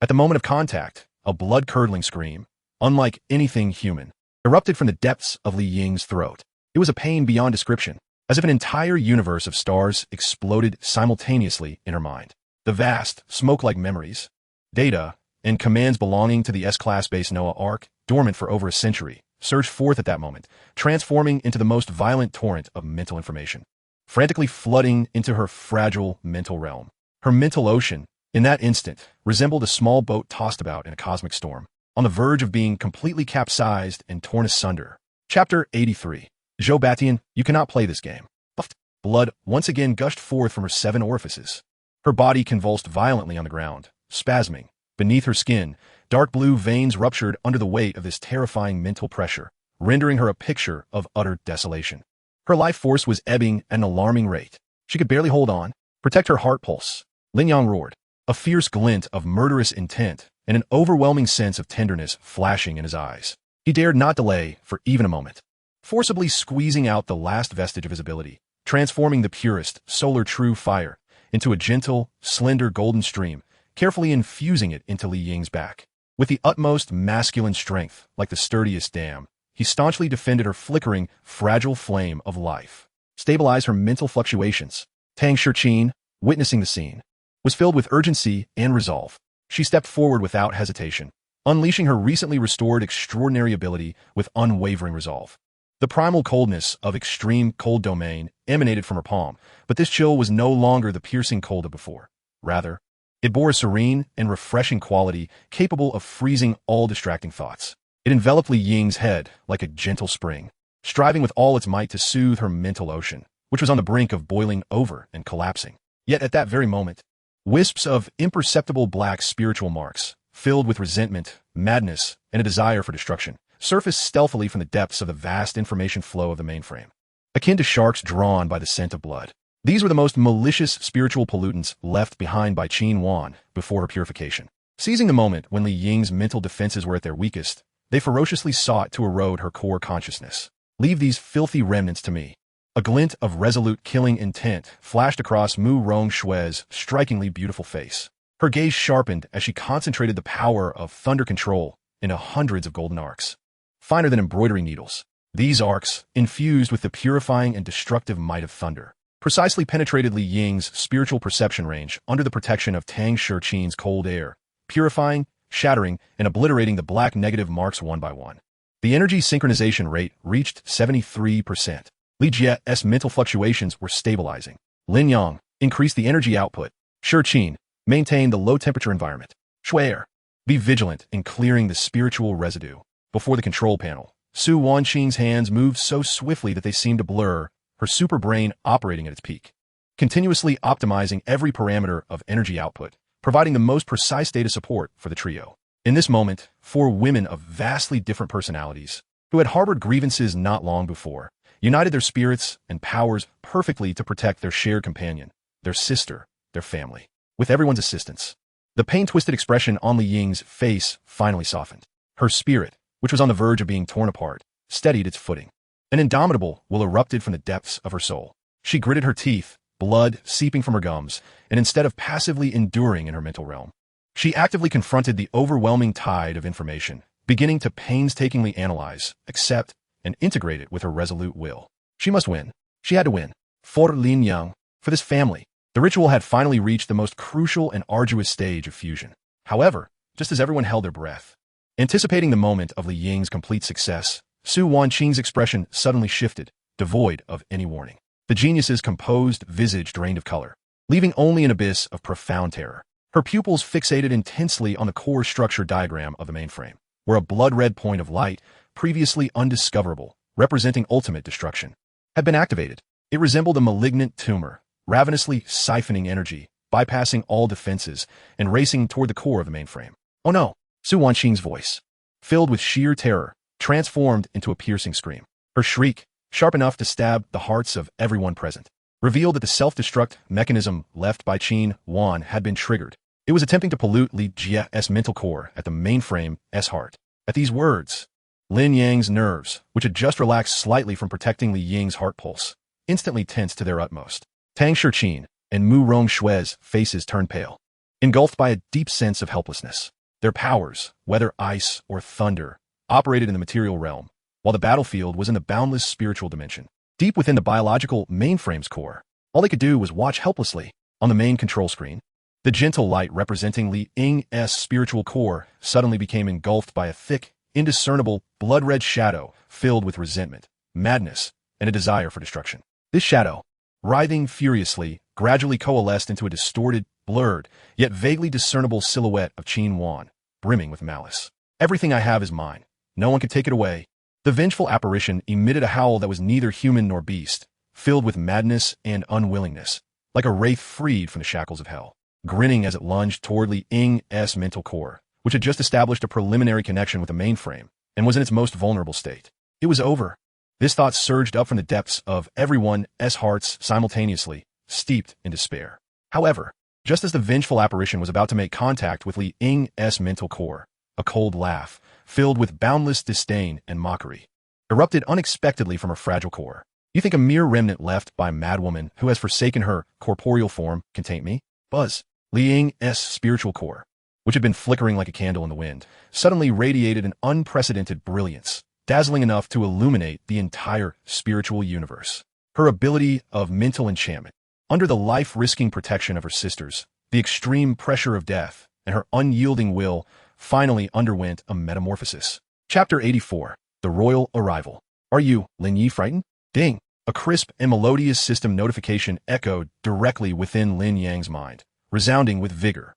At the moment of contact, a blood-curdling scream, unlike anything human, erupted from the depths of Li Ying's throat. It was a pain beyond description, as if an entire universe of stars exploded simultaneously in her mind. The vast, smoke-like memories, data, and commands belonging to the S-Class base Noah Ark, dormant for over a century, surged forth at that moment, transforming into the most violent torrent of mental information, frantically flooding into her fragile mental realm. Her mental ocean, in that instant, resembled a small boat tossed about in a cosmic storm, on the verge of being completely capsized and torn asunder. Chapter 83. Zhou Batian, you cannot play this game. Buffed. Blood once again gushed forth from her 7 orifices. Her body convulsed violently on the ground, spasming. Beneath her skin, dark blue veins ruptured under the weight of this terrifying mental pressure, rendering her a picture of utter desolation. Her life force was ebbing at an alarming rate. She could barely hold on, protect her heart pulse. Lin Yang roared, a fierce glint of murderous intent and an overwhelming sense of tenderness flashing in his eyes. He dared not delay for even a moment, forcibly squeezing out the last vestige of his ability, transforming the purest, solar true fire into a gentle, slender golden stream, carefully infusing it into Li Ying's back. With the utmost masculine strength, like the sturdiest dam, he staunchly defended her flickering, fragile flame of life, stabilized her mental fluctuations. Tang Shichin, witnessing the scene, was filled with urgency and resolve. She stepped forward without hesitation, unleashing her recently restored extraordinary ability with unwavering resolve. The primal coldness of extreme cold domain emanated from her palm, but this chill was no longer the piercing cold of before. Rather, it bore a serene and refreshing quality capable of freezing all distracting thoughts. It enveloped Li Ying's head like a gentle spring, striving with all its might to soothe her mental ocean, which was on the brink of boiling over and collapsing. Yet at that very moment, wisps of imperceptible black spiritual marks, filled with resentment, madness, and a desire for destruction, surfaced stealthily from the depths of the vast information flow of the mainframe, akin to sharks drawn by the scent of blood. These were the most malicious spiritual pollutants left behind by Qin Wan before her purification. Seizing the moment when Li Ying's mental defenses were at their weakest, they ferociously sought to erode her core consciousness. Leave these filthy remnants to me. A glint of resolute killing intent flashed across Mu Rongshue's strikingly beautiful face. Her gaze sharpened as she concentrated the power of thunder control into hundreds of golden arcs, finer than embroidery needles. These arcs, infused with the purifying and destructive might of thunder, precisely penetrated Li Ying's spiritual perception range under the protection of Tang Shichin's cold air, purifying, shattering, and obliterating the black negative marks one by one. The energy synchronization rate reached 73%. Li Jie's mental fluctuations were stabilizing. Lin Yang increased the energy output. Shichin maintained the low-temperature environment. Shuer, be vigilant in clearing the spiritual residue. Before the control panel, Su Wanqing's hands moved so swiftly that they seemed to blur, her super brain operating at its peak, continuously optimizing every parameter of energy output, providing the most precise data support for the trio. In this moment, 4 women of vastly different personalities, who had harbored grievances not long before, united their spirits and powers perfectly to protect their shared companion, their sister, their family. With everyone's assistance, the pain-twisted expression on Li Ying's face finally softened. Her spirit, which was on the verge of being torn apart, steadied its footing. An indomitable will erupted from the depths of her soul. She gritted her teeth, blood seeping from her gums, and instead of passively enduring in her mental realm, she actively confronted the overwhelming tide of information, beginning to painstakingly analyze, accept, and integrate it with her resolute will. She must win. She had to win. For Lin Yang, for this family. The ritual had finally reached the most crucial and arduous stage of fusion. However, just as everyone held their breath, anticipating the moment of Li Ying's complete success, Su Wanqing's expression suddenly shifted, devoid of any warning. The genius's composed visage drained of color, leaving only an abyss of profound terror. Her pupils fixated intensely on the core structure diagram of the mainframe, where a blood-red point of light, previously undiscoverable, representing ultimate destruction, had been activated. It resembled a malignant tumor, ravenously siphoning energy, bypassing all defenses, and racing toward the core of the mainframe. Oh no! Su Wanqing's voice, filled with sheer terror, transformed into a piercing scream. Her shriek, sharp enough to stab the hearts of everyone present, revealed that the self-destruct mechanism left by Qin Wan had been triggered. It was attempting to pollute Li Jie's mental core at the mainframe's heart. At these words, Lin Yang's nerves, which had just relaxed slightly from protecting Li Ying's heart pulse, instantly tensed to their utmost. Tang Shiqin and Mu Rongshue's faces turned pale, engulfed by a deep sense of helplessness. Their powers, whether ice or thunder, operated in the material realm, while the battlefield was in the boundless spiritual dimension. Deep within the biological mainframe's core, all they could do was watch helplessly. On the main control screen, the gentle light representing Li Ying's spiritual core suddenly became engulfed by a thick, indiscernible, blood-red shadow filled with resentment, madness, and a desire for destruction. This shadow, writhing furiously, gradually coalesced into a distorted, blurred, yet vaguely discernible silhouette of Qin Wan, brimming with malice. Everything I have is mine. No one can take it away. The vengeful apparition emitted a howl that was neither human nor beast, filled with madness and unwillingness, like a wraith freed from the shackles of hell. Grinning as it lunged toward Li Ying's mental core, which had just established a preliminary connection with the mainframe, and was in its most vulnerable state. It was over. This thought surged up from the depths of everyone's hearts simultaneously, steeped in despair. However, just as the vengeful apparition was about to make contact with Li Ying's mental core, a cold laugh, filled with boundless disdain and mockery, erupted unexpectedly from her fragile core. You think a mere remnant left by a madwoman who has forsaken her corporeal form can taint me? Buzz. Li Ying's spiritual core, which had been flickering like a candle in the wind, suddenly radiated an unprecedented brilliance, dazzling enough to illuminate the entire spiritual universe. Her ability of mental enchantment, under the life-risking protection of her sisters, the extreme pressure of death, and her unyielding will, finally underwent a metamorphosis. Chapter 84. The Royal Arrival. Are you, Lin Yi, frightened? Ding! A crisp and melodious system notification echoed directly within Lin Yang's mind, resounding with vigor.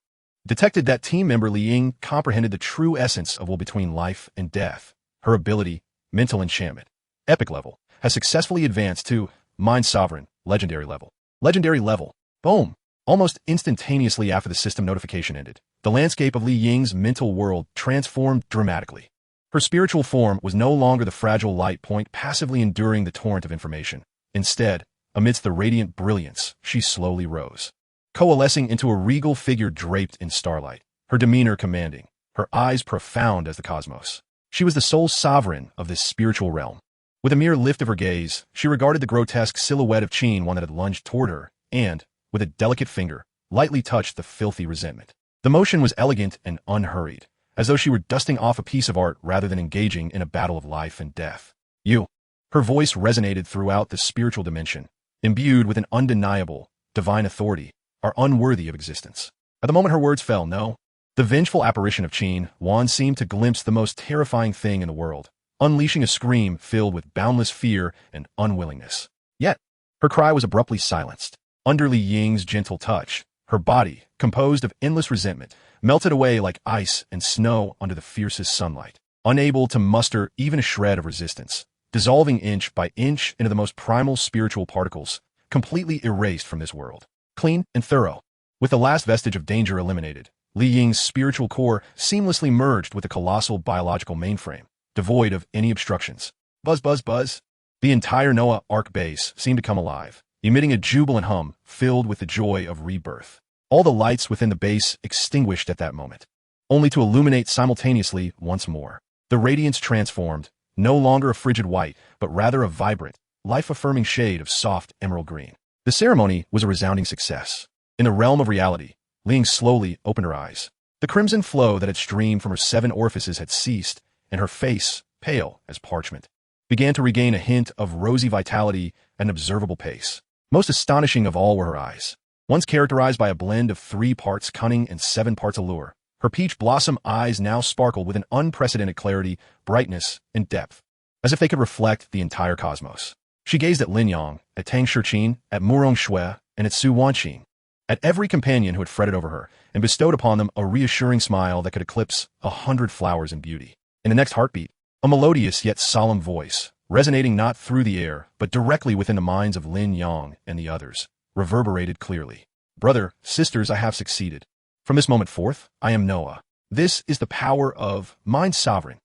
Detected that team member Li Ying comprehended the true essence of will between life and death. Her ability, mental enchantment, epic level, has successfully advanced to Mind Sovereign, legendary level. Legendary level. Boom! Almost instantaneously after the system notification ended, the landscape of Li Ying's mental world transformed dramatically. Her spiritual form was no longer the fragile light point passively enduring the torrent of information. Instead, amidst the radiant brilliance, she slowly rose, coalescing into a regal figure draped in starlight, her demeanor commanding, her eyes profound as the cosmos. She was the sole sovereign of this spiritual realm. With a mere lift of her gaze, she regarded the grotesque silhouette of Qin Wan that had lunged toward her, and, with a delicate finger, lightly touched the filthy resentment. The motion was elegant and unhurried, as though she were dusting off a piece of art rather than engaging in a battle of life and death. You. Her voice resonated throughout the spiritual dimension, imbued with an undeniable, divine authority, are unworthy of existence. At the moment her words fell, no. The vengeful apparition of Qin Wan seemed to glimpse the most terrifying thing in the world, unleashing a scream filled with boundless fear and unwillingness. Yet, her cry was abruptly silenced. Under Li Ying's gentle touch, her body, composed of endless resentment, melted away like ice and snow under the fiercest sunlight, unable to muster even a shred of resistance, dissolving inch by inch into the most primal spiritual particles, completely erased from this world. Clean and thorough. With the last vestige of danger eliminated, Li Ying's spiritual core seamlessly merged with the colossal biological mainframe, devoid of any obstructions. Buzz, buzz, buzz. The entire Noah Ark base seemed to come alive, emitting a jubilant hum filled with the joy of rebirth. All the lights within the base extinguished at that moment, only to illuminate simultaneously once more. The radiance transformed, no longer a frigid white, but rather a vibrant, life-affirming shade of soft emerald green. The ceremony was a resounding success. In the realm of reality, Ling slowly opened her eyes. The crimson flow that had streamed from her 7 orifices had ceased, and her face, pale as parchment, began to regain a hint of rosy vitality at an observable pace. Most astonishing of all were her eyes. Once characterized by a blend of 3 parts cunning and 7 parts allure, her peach blossom eyes now sparkled with an unprecedented clarity, brightness, and depth, as if they could reflect the entire cosmos. She gazed at Lin Yang, at Tang Shichin, at Murong Shui, and at Su Wanqing, at every companion who had fretted over her, and bestowed upon them a reassuring smile that could eclipse 100 flowers in beauty. In the next heartbeat, a melodious yet solemn voice, resonating not through the air, but directly within the minds of Lin Yang and the others, reverberated clearly. Brother, sisters, I have succeeded. From this moment forth, I am Noah. This is the power of Mind Sovereign.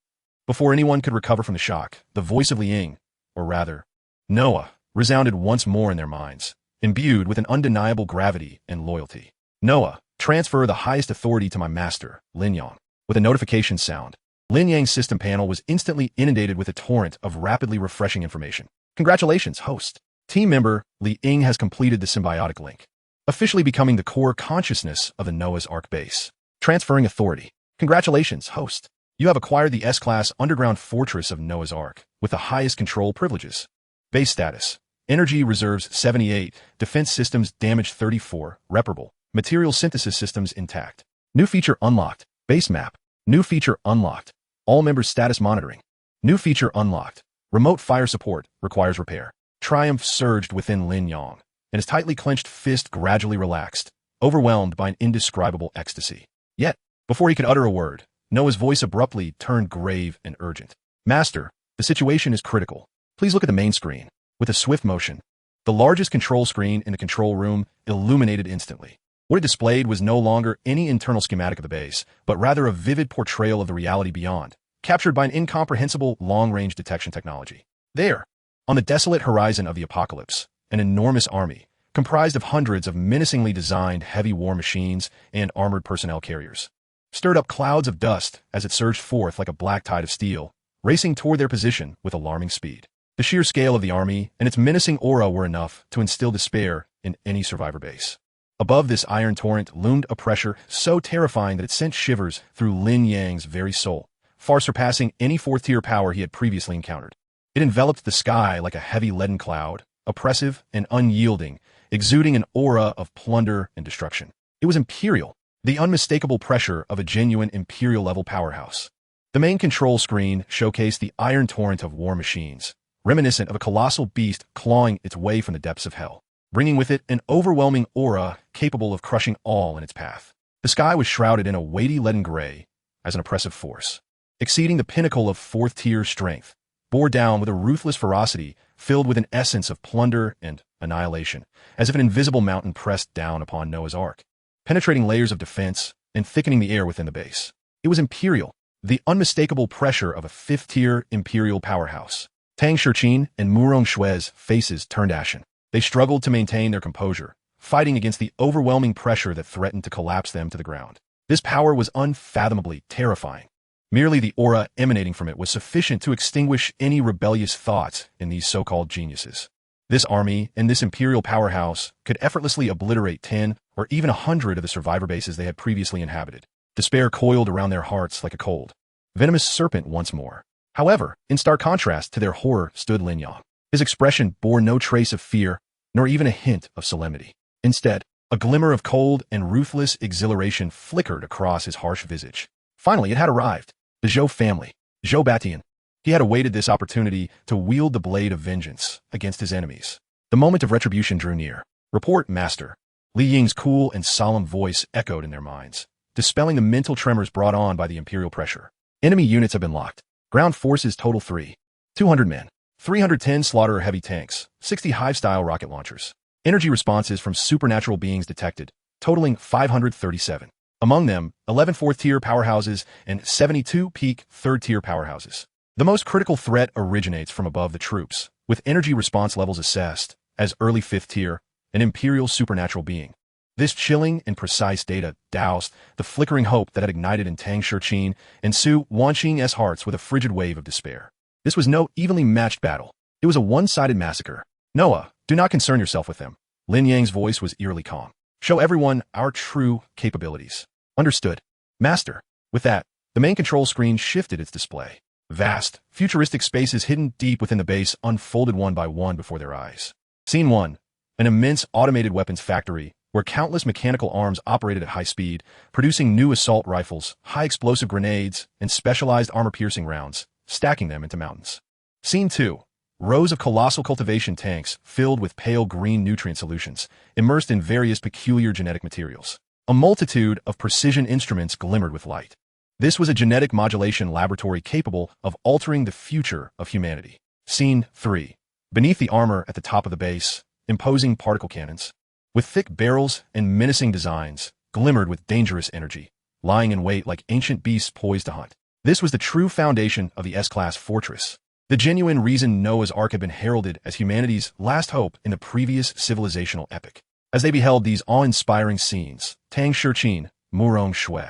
Before anyone could recover from the shock, the voice of Lin Yang, or rather, Noah, resounded once more in their minds, imbued with an undeniable gravity and loyalty. Noah, transfer the highest authority to my master, Lin Yang. With a notification sound, Lin Yang's system panel was instantly inundated with a torrent of rapidly refreshing information. Congratulations, host. Team member Li Ying has completed the symbiotic link, officially becoming the core consciousness of the Noah's Ark base. Transferring authority. Congratulations, host. You have acquired the S-Class underground fortress of Noah's Ark, with the highest control privileges. Base status. Energy reserves 78, defense systems damage 34, reparable. Material synthesis systems intact. New feature unlocked. Base map. New feature unlocked. All members status monitoring. New feature unlocked. Remote fire support requires repair. Triumph surged within Lin Yang, and his tightly clenched fist gradually relaxed, overwhelmed by an indescribable ecstasy. Yet, before he could utter a word, Noah's voice abruptly turned grave and urgent. Master, the situation is critical. Please look at the main screen. With a swift motion, the largest control screen in the control room illuminated instantly. What it displayed was no longer any internal schematic of the base, but rather a vivid portrayal of the reality beyond, captured by an incomprehensible long-range detection technology. There, on the desolate horizon of the apocalypse, an enormous army, comprised of hundreds of menacingly designed heavy war machines and armored personnel carriers, stirred up clouds of dust as it surged forth like a black tide of steel, racing toward their position with alarming speed. The sheer scale of the army and its menacing aura were enough to instill despair in any survivor base. Above this iron torrent loomed a pressure so terrifying that it sent shivers through Lin Yang's very soul, far surpassing any fourth-tier power he had previously encountered. It enveloped the sky like a heavy leaden cloud, oppressive and unyielding, exuding an aura of plunder and destruction. It was imperial, the unmistakable pressure of a genuine imperial-level powerhouse. The main control screen showcased the iron torrent of war machines, reminiscent of a colossal beast clawing its way from the depths of hell, bringing with it an overwhelming aura capable of crushing all in its path. The sky was shrouded in a weighty leaden gray as an oppressive force, exceeding the pinnacle of fourth-tier strength, bore down with a ruthless ferocity filled with an essence of plunder and annihilation, as if an invisible mountain pressed down upon Noah's Ark, penetrating layers of defense and thickening the air within the base. It was imperial, the unmistakable pressure of a fifth-tier imperial powerhouse. Tang Shichin and Murong Shui's faces turned ashen. They struggled to maintain their composure, fighting against the overwhelming pressure that threatened to collapse them to the ground. This power was unfathomably terrifying. Merely the aura emanating from it was sufficient to extinguish any rebellious thoughts in these so-called geniuses. This army and this imperial powerhouse could effortlessly obliterate 10 or even 100 of the survivor bases they had previously inhabited. Despair coiled around their hearts like a cold, venomous serpent once more. However, in stark contrast to their horror stood Lin Yang. His expression bore no trace of fear, nor even a hint of solemnity. Instead, a glimmer of cold and ruthless exhilaration flickered across his harsh visage. Finally, it had arrived. The Zhou family, Zhou Batian. He had awaited this opportunity to wield the blade of vengeance against his enemies. The moment of retribution drew near. Report, Master. Li Ying's cool and solemn voice echoed in their minds, dispelling the mental tremors brought on by the imperial pressure. Enemy units have been locked. Ground forces total 200 men, 310 slaughter heavy tanks, 60 hive-style rocket launchers. Energy responses from supernatural beings detected, totaling 537. Among them, 11 fourth-tier powerhouses and 72 peak third-tier powerhouses. The most critical threat originates from above the troops, with energy response levels assessed as early fifth-tier, an imperial supernatural being. This chilling and precise data doused the flickering hope that had ignited in Tang Shichin and Su Wanqing's hearts with a frigid wave of despair. This was no evenly matched battle. It was a one-sided massacre. Noah, do not concern yourself with them. Lin Yang's voice was eerily calm. Show everyone our true capabilities. Understood. Master. With that, the main control screen shifted its display. Vast, futuristic spaces hidden deep within the base unfolded one by one before their eyes. Scene 1. An immense automated weapons factory where countless mechanical arms operated at high speed, producing new assault rifles, high-explosive grenades, and specialized armor-piercing rounds, stacking them into mountains. Scene 2. Rows of colossal cultivation tanks filled with pale green nutrient solutions, immersed in various peculiar genetic materials. A multitude of precision instruments glimmered with light. This was a genetic modulation laboratory capable of altering the future of humanity. Scene 3. Beneath the armor at the top of the base, imposing particle cannons, with thick barrels and menacing designs, glimmered with dangerous energy, lying in wait like ancient beasts poised to hunt. This was the true foundation of the S-class fortress. The genuine reason Noah's Ark had been heralded as humanity's last hope in the previous civilizational epic. As they beheld these awe-inspiring scenes, Tang Shichin, Murong Shui,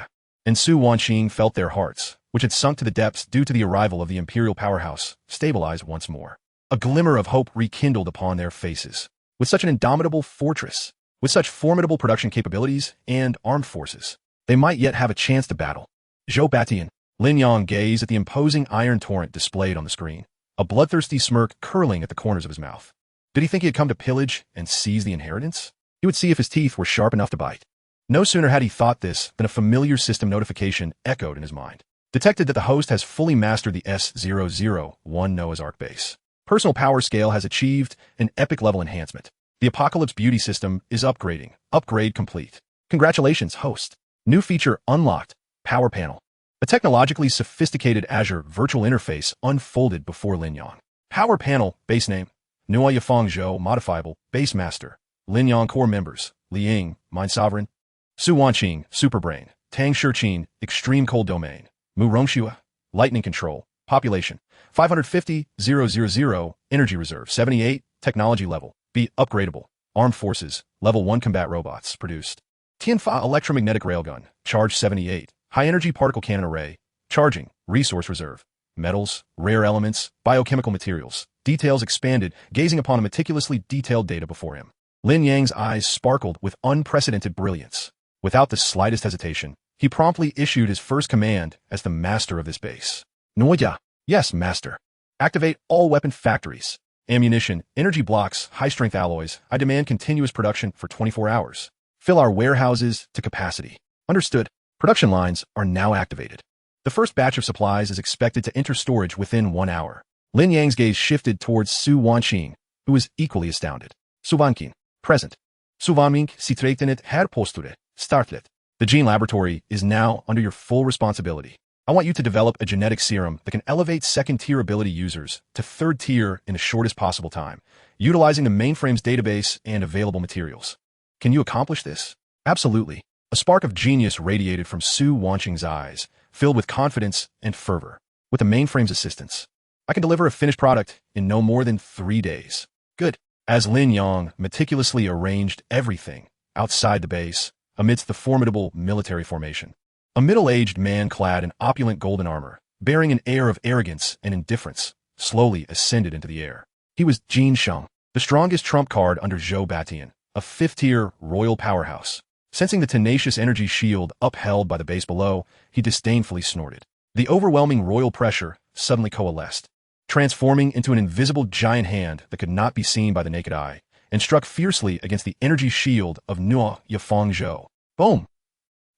and Su Wanqing felt their hearts, which had sunk to the depths due to the arrival of the imperial powerhouse, stabilize once more. A glimmer of hope rekindled upon their faces. With such an indomitable fortress, with such formidable production capabilities and armed forces, they might yet have a chance to battle. Zhou Batian, Lin Yang gazed at the imposing iron torrent displayed on the screen, a bloodthirsty smirk curling at the corners of his mouth. Did he think he had come to pillage and seize the inheritance? He would see if his teeth were sharp enough to bite. No sooner had he thought this than a familiar system notification echoed in his mind. Detected that the host has fully mastered the S001 Noah's Ark base. Personal power scale has achieved an epic level enhancement. The Apocalypse Beauty system is upgrading. Upgrade complete. Congratulations, host. New feature unlocked. Power panel. A technologically sophisticated Azure virtual interface unfolded before Lin Yang. Power panel, base name, Nua Yafeng Zhou, modifiable, base master, Lin Yang core members, Li Ying, mind sovereign, Su Wanqing, superbrain, Tang Shichin, extreme cold domain, Mu Rongxue, lightning control, population, 550,000, energy reserve, 78, technology level, B, upgradable, armed forces, level 1 combat robots, produced. Tianfa electromagnetic railgun, charge 78. High-energy particle cannon array, charging, resource reserve, metals, rare elements, biochemical materials, details expanded, gazing upon a meticulously detailed data before him. Lin Yang's eyes sparkled with unprecedented brilliance. Without the slightest hesitation, he promptly issued his first command as the master of this base. Noya, yes, master. Activate all weapon factories. Ammunition, energy blocks, high-strength alloys. I demand continuous production for 24 hours. Fill our warehouses to capacity. Understood. Production lines are now activated. The first batch of supplies is expected to enter storage within 1 hour. Lin Yang's gaze shifted towards Su Wanqing, who was equally astounded. Su Wanqing, present. Su Wanqing, sitrektenet her posture, startlet. The gene laboratory is now under your full responsibility. I want you to develop a genetic serum that can elevate second-tier ability users to third tier in the shortest possible time, utilizing the mainframe's database and available materials. Can you accomplish this? Absolutely. A spark of genius radiated from Su Wanqing's eyes, filled with confidence and fervor. With the mainframe's assistance, I can deliver a finished product in no more than 3 days. Good. As Lin Yang meticulously arranged everything outside the base, amidst the formidable military formation, a middle-aged man clad in opulent golden armor, bearing an air of arrogance and indifference, slowly ascended into the air. He was Jin Sheng, the strongest trump card under Zhou Batian, a fifth-tier royal powerhouse. Sensing the tenacious energy shield upheld by the base below, he disdainfully snorted. The overwhelming royal pressure suddenly coalesced, transforming into an invisible giant hand that could not be seen by the naked eye, and struck fiercely against the energy shield of Nua Yafeng Zhou. Boom!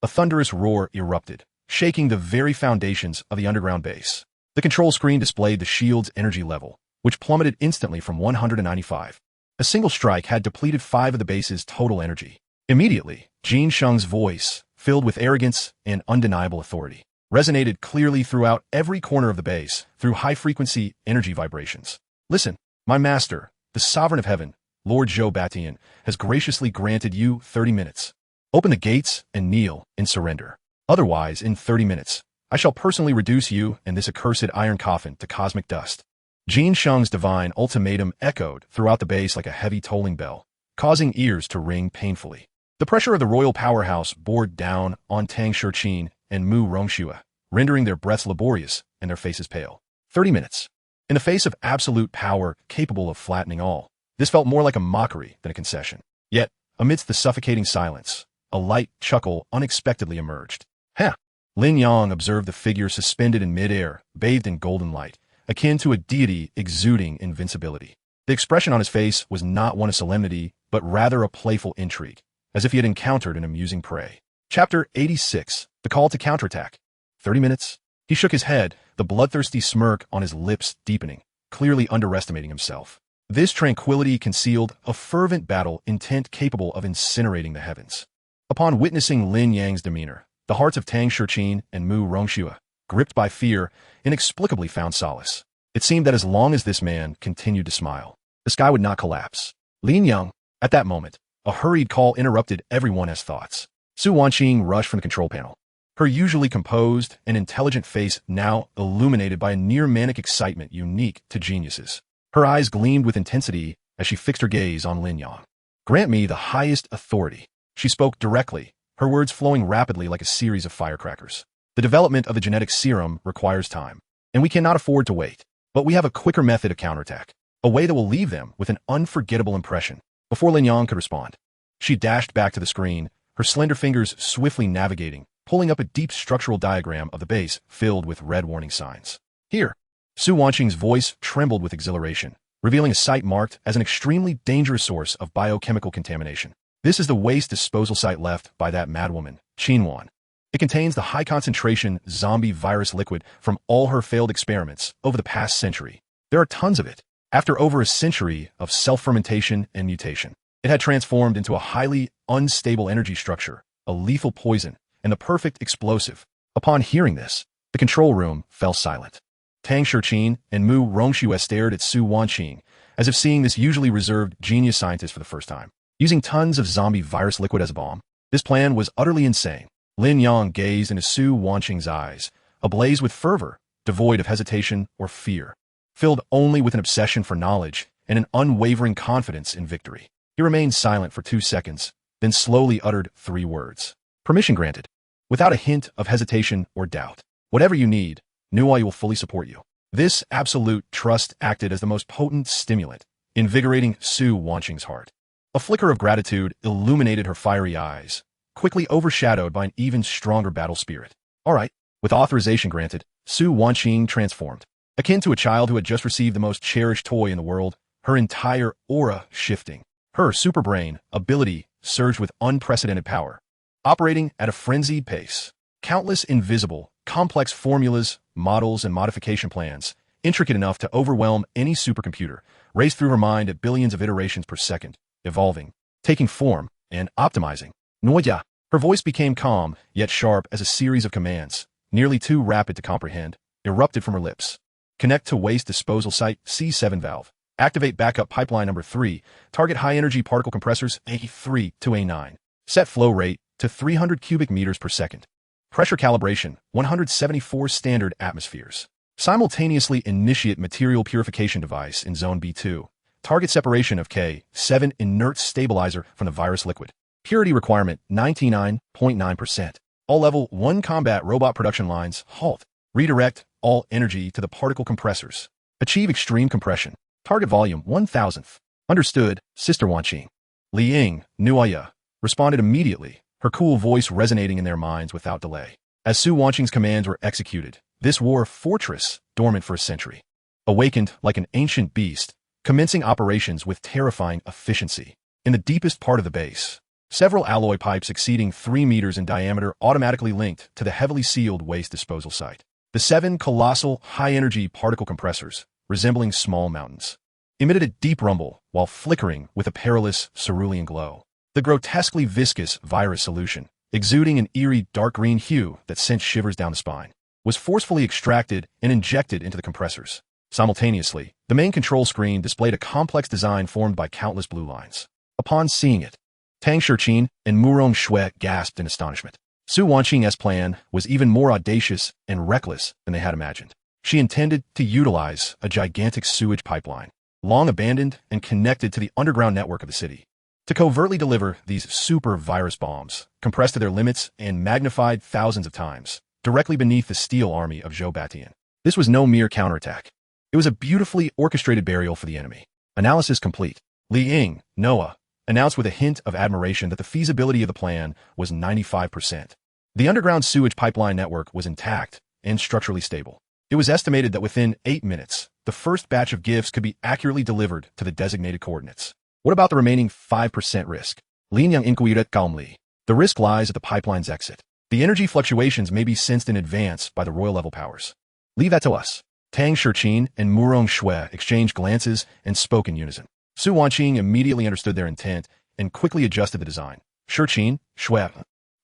A thunderous roar erupted, shaking the very foundations of the underground base. The control screen displayed the shield's energy level, which plummeted instantly from 195. A single strike had depleted 5 of the base's total energy. Immediately, Jin Sheng's voice, filled with arrogance and undeniable authority, resonated clearly throughout every corner of the base through high-frequency energy vibrations. Listen, my master, the sovereign of heaven, Lord Zhou Batian, has graciously granted you 30 minutes. Open the gates and kneel in surrender. Otherwise, in 30 minutes, I shall personally reduce you and this accursed iron coffin to cosmic dust. Jin Sheng's divine ultimatum echoed throughout the base like a heavy tolling bell, causing ears to ring painfully. The pressure of the royal powerhouse bore down on Tang Shichin and Mu Rongxue, rendering their breaths laborious and their faces pale. 30 minutes. In the face of absolute power capable of flattening all, this felt more like a mockery than a concession. Yet, amidst the suffocating silence, a light chuckle unexpectedly emerged. Huh! Lin Yang observed the figure suspended in midair, bathed in golden light, akin to a deity exuding invincibility. The expression on his face was not one of solemnity, but rather a playful intrigue, as if he had encountered an amusing prey. Chapter 86. The Call to Counterattack. 30 minutes? He shook his head, the bloodthirsty smirk on his lips deepening. clearly underestimating himself. This tranquility concealed a fervent battle intent capable of incinerating the heavens. Upon witnessing Lin Yang's demeanor, the hearts of Tang Shiqin and Mu Rongxue, gripped by fear, inexplicably found solace. It seemed that as long as this man continued to smile, the sky would not collapse. Lin Yang, at that moment, a hurried call interrupted everyone's thoughts. Su Wanqing rushed from the control panel, her usually composed and intelligent face now illuminated by a near-manic excitement unique to geniuses. Her eyes gleamed with intensity as she fixed her gaze on Lin Yang. "Grant me the highest authority." She spoke directly, her words flowing rapidly like a series of firecrackers. "The development of the genetic serum requires time, and we cannot afford to wait. But we have a quicker method of counterattack, a way that will leave them with an unforgettable impression." Before Lin Yang could respond, she dashed back to the screen, her slender fingers swiftly navigating, pulling up a deep structural diagram of the base filled with red warning signs. "Here." Su Wanqing's voice trembled with exhilaration, revealing a site marked as an extremely dangerous source of biochemical contamination. "This is the waste disposal site left by that madwoman, Qinwan. It contains the high-concentration zombie virus liquid from all her failed experiments over the past century. There are tons of it. After over a century of self-fermentation and mutation, it had transformed into a highly unstable energy structure, a lethal poison, and the perfect explosive." Upon hearing this, the control room fell silent. Tang Shiqin and Mu Rongxue stared at Su Wanqing, as if seeing this usually reserved genius scientist for the first time. Using tons of zombie virus liquid as a bomb, this plan was utterly insane. Lin Yang gazed into Su Wanqing's eyes, ablaze with fervor, devoid of hesitation or fear, filled only with an obsession for knowledge and an unwavering confidence in victory. He remained silent for 2 seconds, then slowly uttered 3 words. "Permission granted." Without a hint of hesitation or doubt. "Whatever you need, Nuai will fully support you." This absolute trust acted as the most potent stimulant, invigorating Su Wanqing's heart. A flicker of gratitude illuminated her fiery eyes, quickly overshadowed by an even stronger battle spirit. "All right." With authorization granted, Su Wanqing transformed. Akin to a child who had just received the most cherished toy in the world, her entire aura shifting. Her superbrain ability surged with unprecedented power, operating at a frenzied pace. Countless invisible, complex formulas, models, and modification plans, intricate enough to overwhelm any supercomputer, raced through her mind at billions of iterations per second, evolving, taking form, and optimizing. "Noya." Her voice became calm, yet sharp as a series of commands, nearly too rapid to comprehend, erupted from her lips. "Connect to waste disposal site C7 valve. Activate backup pipeline number 3. Target high-energy particle compressors A3 to A9. Set flow rate to 300 cubic meters per second. Pressure calibration, 174 standard atmospheres. Simultaneously initiate material purification device in Zone B2. Target separation of K7 inert stabilizer from the virus liquid. Purity requirement, 99.9%. All level 1 combat robot production lines, halt. Redirect all energy to the particle compressors. Achieve extreme compression. Target volume, 1,000th. Understood, Sister Wanqing." Li Ying, Nuaya, responded immediately, her cool voice resonating in their minds without delay. As Su Wanqing's commands were executed, this war fortress, dormant for a century, awakened like an ancient beast, commencing operations with terrifying efficiency. In the deepest part of the base, several alloy pipes exceeding 3 meters in diameter automatically linked to the heavily sealed waste disposal site. The 7 colossal, high-energy particle compressors, resembling small mountains, emitted a deep rumble while flickering with a perilous cerulean glow. The grotesquely viscous virus solution, exuding an eerie dark green hue that sent shivers down the spine, was forcefully extracted and injected into the compressors. Simultaneously, the main control screen displayed a complex design formed by countless blue lines. Upon seeing it, Tang Shiqin and Mu Rongxue gasped in astonishment. Su Wanqing's plan was even more audacious and reckless than they had imagined. She intended to utilize a gigantic sewage pipeline, long abandoned and connected to the underground network of the city, to covertly deliver these super virus bombs, compressed to their limits and magnified thousands of times, directly beneath the steel army of Zhou Batian. This was no mere counterattack. It was a beautifully orchestrated burial for the enemy. Analysis complete. Li Ying, Noah, announced with a hint of admiration that the feasibility of the plan was 95%. The underground sewage pipeline network was intact and structurally stable. It was estimated that within 8 minutes, the first batch of gifts could be accurately delivered to the designated coordinates. What about the remaining 5% risk? Lin Yang inquired calmly. The risk lies at the pipeline's exit. The energy fluctuations may be sensed in advance by the royal level powers. Leave that to us. Tang Shiqin and Murong Shui exchanged glances and spoke in unison. Su Wanqing immediately understood their intent and quickly adjusted the design. Shiqin, Shui,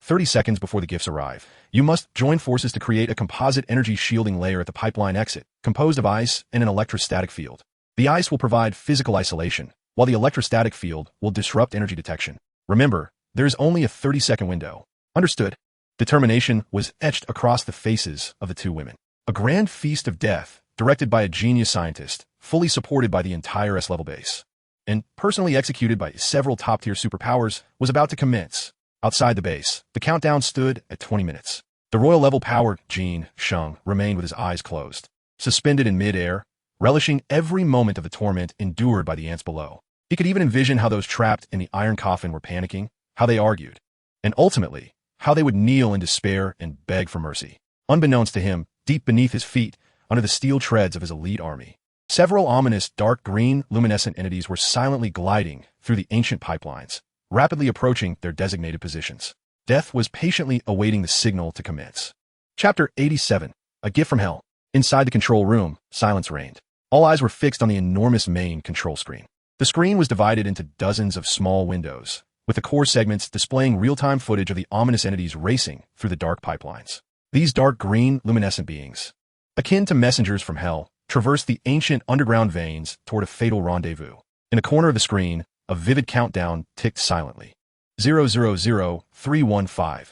30 seconds before the gifts arrive. You must join forces to create a composite energy shielding layer at the pipeline exit, composed of ice and an electrostatic field. The ice will provide physical isolation, while the electrostatic field will disrupt energy detection. Remember, there is only a 30-second window. Understood. Determination was etched across the faces of the two women. A grand feast of death, directed by a genius scientist, fully supported by the entire S-level base, and personally executed by several top-tier superpowers, was about to commence. Outside the base, the countdown stood at 20 minutes. The royal-level power, Jin Sheng, remained with his eyes closed, suspended in mid-air, relishing every moment of the torment endured by the ants below. He could even envision how those trapped in the iron coffin were panicking, how they argued, and ultimately, how they would kneel in despair and beg for mercy. Unbeknownst to him, deep beneath his feet, under the steel treads of his elite army, several ominous dark green luminescent entities were silently gliding through the ancient pipelines, rapidly approaching their designated positions. Death was patiently awaiting the signal to commence. Chapter 87. A Gift from Hell. Inside the control room, silence reigned. All eyes were fixed on the enormous main control screen. The screen was divided into dozens of small windows, with the core segments displaying real-time footage of the ominous entities racing through the dark pipelines. These dark green luminescent beings, akin to messengers from hell, traversed the ancient underground veins toward a fatal rendezvous. In a corner of the screen, a vivid countdown ticked silently. 000315,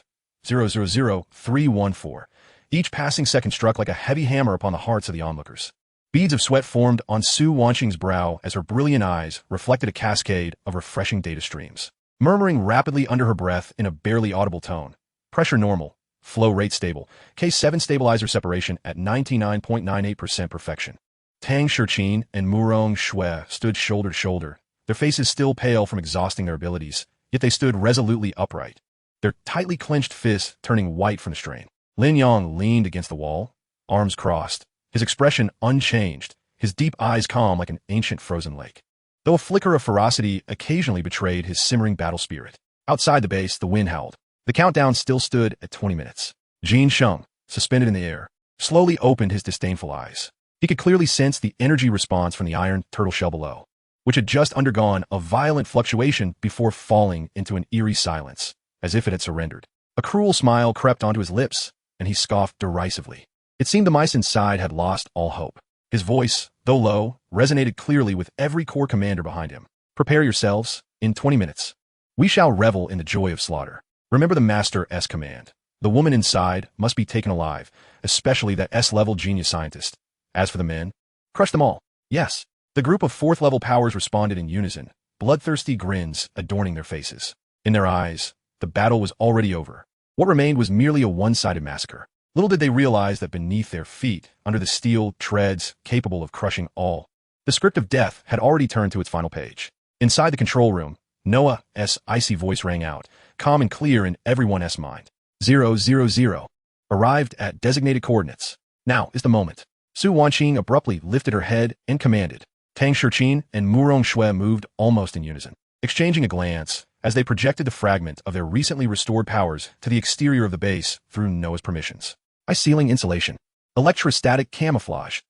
000314. Each passing second struck like a heavy hammer upon the hearts of the onlookers. Beads of sweat formed on Su Wanqing's brow as her brilliant eyes reflected a cascade of refreshing data streams. Murmuring rapidly under her breath in a barely audible tone. Pressure normal. Flow rate stable. K7 stabilizer separation at 99.98% perfection. Tang Shiqin and Murong Shui stood shoulder to shoulder, their faces still pale from exhausting their abilities, yet they stood resolutely upright, their tightly clenched fists turning white from the strain. Lin Yang leaned against the wall, arms crossed, his expression unchanged, his deep eyes calm like an ancient frozen lake, though a flicker of ferocity occasionally betrayed his simmering battle spirit. Outside the base, the wind howled. The countdown still stood at 20 minutes. Jin Sheng, suspended in the air, slowly opened his disdainful eyes. He could clearly sense the energy response from the iron turtle shell below, which had just undergone a violent fluctuation before falling into an eerie silence, as if it had surrendered. A cruel smile crept onto his lips, and he scoffed derisively. It seemed the mice inside had lost all hope. His voice, though low, resonated clearly with every core commander behind him. Prepare yourselves. In 20 minutes, we shall revel in the joy of slaughter. Remember the Master S command. The woman inside must be taken alive, especially that S-level genius scientist. As for the men, crush them all. Yes. The group of fourth-level powers responded in unison, bloodthirsty grins adorning their faces. In their eyes, the battle was already over. What remained was merely a one-sided massacre. Little did they realize that beneath their feet, under the steel treads capable of crushing all, the script of death had already turned to its final page. Inside the control room, Noah's icy voice rang out, calm and clear in everyone's mind. 000. Arrived at designated coordinates. Now is the moment. Su Wanqing abruptly lifted her head and commanded. Tang Shiqin and Murong Shui moved almost in unison, exchanging a glance as they projected the fragment of their recently restored powers to the exterior of the base through Noah's permissions. Ice sealing insulation. Electrostatic camouflage.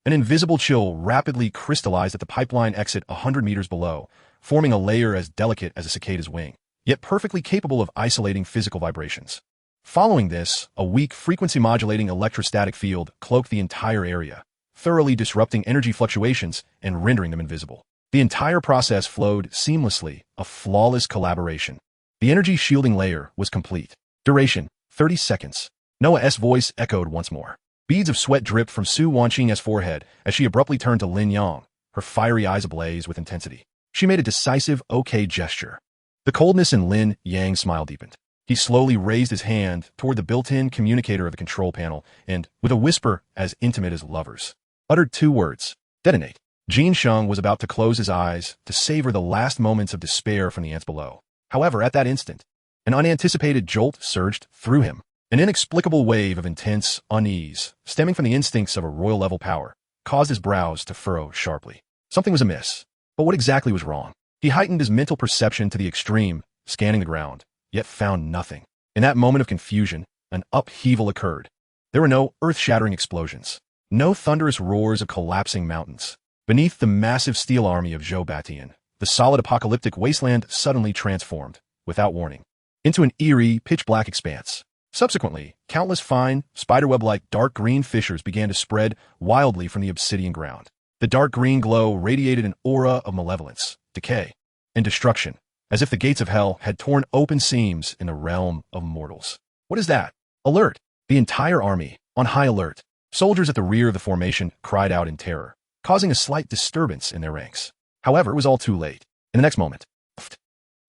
An invisible chill rapidly crystallized at the pipeline exit 100 meters below, forming a layer as delicate as a cicada's wing, yet perfectly capable of isolating physical vibrations. Following this, a weak frequency-modulating electrostatic field cloaked the entire area, thoroughly disrupting energy fluctuations and rendering them invisible. The entire process flowed seamlessly, a flawless collaboration. The energy shielding layer was complete. Duration, 30 seconds. Noah's voice echoed once more. Beads of sweat dripped from Su Wanqing's forehead as she abruptly turned to Lin Yang, her fiery eyes ablaze with intensity. She made a decisive OK gesture. The coldness in Lin Yang's smile deepened. He slowly raised his hand toward the built-in communicator of the control panel and, with a whisper as intimate as lovers, uttered two words. Detonate. Jin Sheng was about to close his eyes to savor the last moments of despair from the ants below. However, at that instant, an unanticipated jolt surged through him. An inexplicable wave of intense unease, stemming from the instincts of a royal-level power, caused his brows to furrow sharply. Something was amiss. But what exactly was wrong? He heightened his mental perception to the extreme, scanning the ground, yet found nothing. In that moment of confusion, an upheaval occurred. There were no earth-shattering explosions. No thunderous roars of collapsing mountains. Beneath the massive steel army of Zhou Batian, the solid apocalyptic wasteland suddenly transformed, without warning, into an eerie, pitch-black expanse. Subsequently, countless fine, spiderweb-like dark green fissures began to spread wildly from the obsidian ground. The dark green glow radiated an aura of malevolence, decay, and destruction, as if the gates of hell had torn open seams in the realm of mortals. What is that? Alert! The entire army, on high alert. Soldiers at the rear of the formation cried out in terror, causing a slight disturbance in their ranks. However, it was all too late. In the next moment,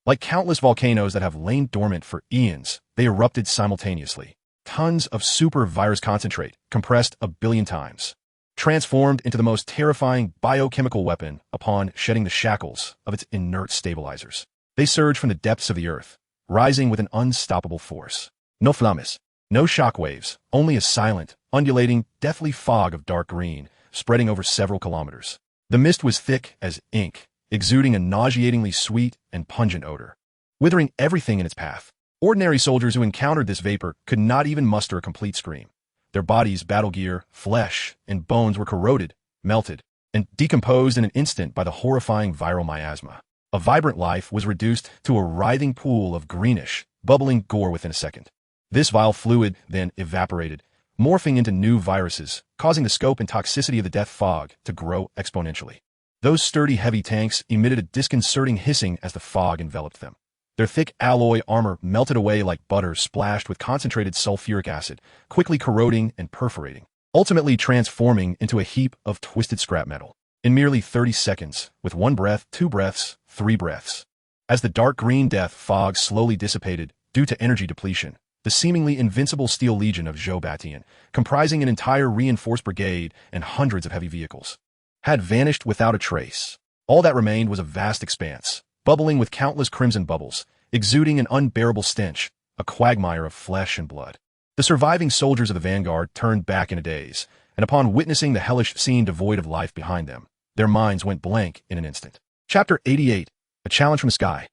like countless volcanoes that have lain dormant for eons, they erupted simultaneously. Tons of super virus concentrate, compressed 1 billion times, transformed into the most terrifying biochemical weapon upon shedding the shackles of its inert stabilizers. They surged from the depths of the earth, rising with an unstoppable force. No flammes, no shockwaves, only a silent, undulating, deathly fog of dark green, spreading over several kilometers. The mist was thick as ink, exuding a nauseatingly sweet and pungent odor, withering everything in its path. Ordinary soldiers who encountered this vapor could not even muster a complete scream. Their bodies, battle gear, flesh, and bones were corroded, melted, and decomposed in an instant by the horrifying viral miasma. A vibrant life was reduced to a writhing pool of greenish, bubbling gore within a second. This vile fluid then evaporated, morphing into new viruses, causing the scope and toxicity of the death fog to grow exponentially. Those sturdy, heavy tanks emitted a disconcerting hissing as the fog enveloped them. Their thick alloy armor melted away like butter splashed with concentrated sulfuric acid, quickly corroding and perforating, ultimately transforming into a heap of twisted scrap metal. In merely 30 seconds, with 1 breath, 2 breaths, 3 breaths. As the dark green death fog slowly dissipated due to energy depletion, the seemingly invincible steel legion of Zhou Batian, comprising an entire reinforced brigade and hundreds of heavy vehicles, had vanished without a trace. All that remained was a vast expanse, bubbling with countless crimson bubbles, exuding an unbearable stench, a quagmire of flesh and blood. The surviving soldiers of the vanguard turned back in a daze, and upon witnessing the hellish scene devoid of life behind them, their minds went blank in an instant. Chapter 88. A challenge from the sky.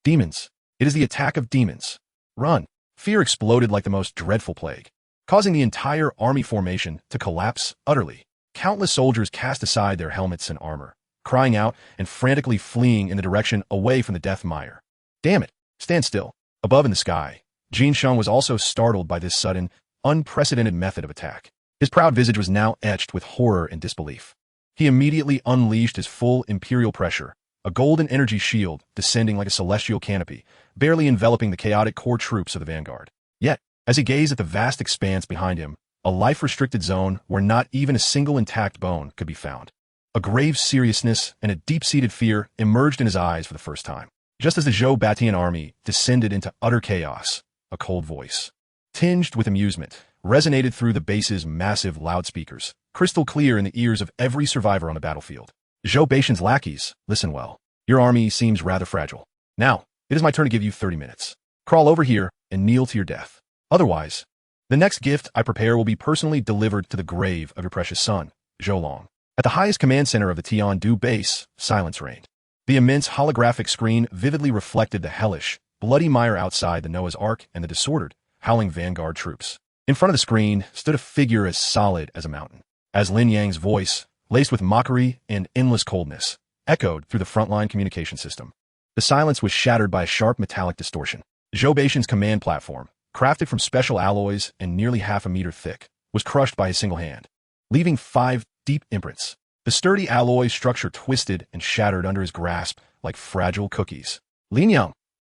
Demons. It is the attack of demons. Run. Fear exploded like the most dreadful plague, causing the entire army formation to collapse utterly. Countless soldiers cast aside their helmets and armor, crying out and frantically fleeing in the direction away from the death mire. Damn it! Stand still. Above in the sky, Jin Sheng was also startled by this sudden, unprecedented method of attack. His proud visage was now etched with horror and disbelief. He immediately unleashed his full imperial pressure, a golden energy shield descending like a celestial canopy, barely enveloping the chaotic core troops of the vanguard. Yet, as he gazed at the vast expanse behind him, a life-restricted zone where not even a single intact bone could be found. A grave seriousness and a deep-seated fear emerged in his eyes for the first time. Just as the Zhou Batian army descended into utter chaos, a cold voice, tinged with amusement, resonated through the base's massive loudspeakers, crystal clear in the ears of every survivor on the battlefield. Zhou Batian's lackeys, listen well. Your army seems rather fragile. Now, it is my turn to give you 30 minutes. Crawl over here and kneel to your death. Otherwise, the next gift I prepare will be personally delivered to the grave of your precious son, Zhou Long. At the highest command center of the Tian-Du base, silence reigned. The immense holographic screen vividly reflected the hellish, bloody mire outside the Noah's Ark and the disordered, howling vanguard troops. In front of the screen stood a figure as solid as a mountain. As Lin Yang's voice, laced with mockery and endless coldness, echoed through the frontline communication system. The silence was shattered by a sharp metallic distortion. Zhou Batian's command platform, crafted from special alloys and nearly half a meter thick, was crushed by his single hand, leaving 5 deep imprints. The sturdy alloy structure twisted and shattered under his grasp like fragile cookies. Lin Yang.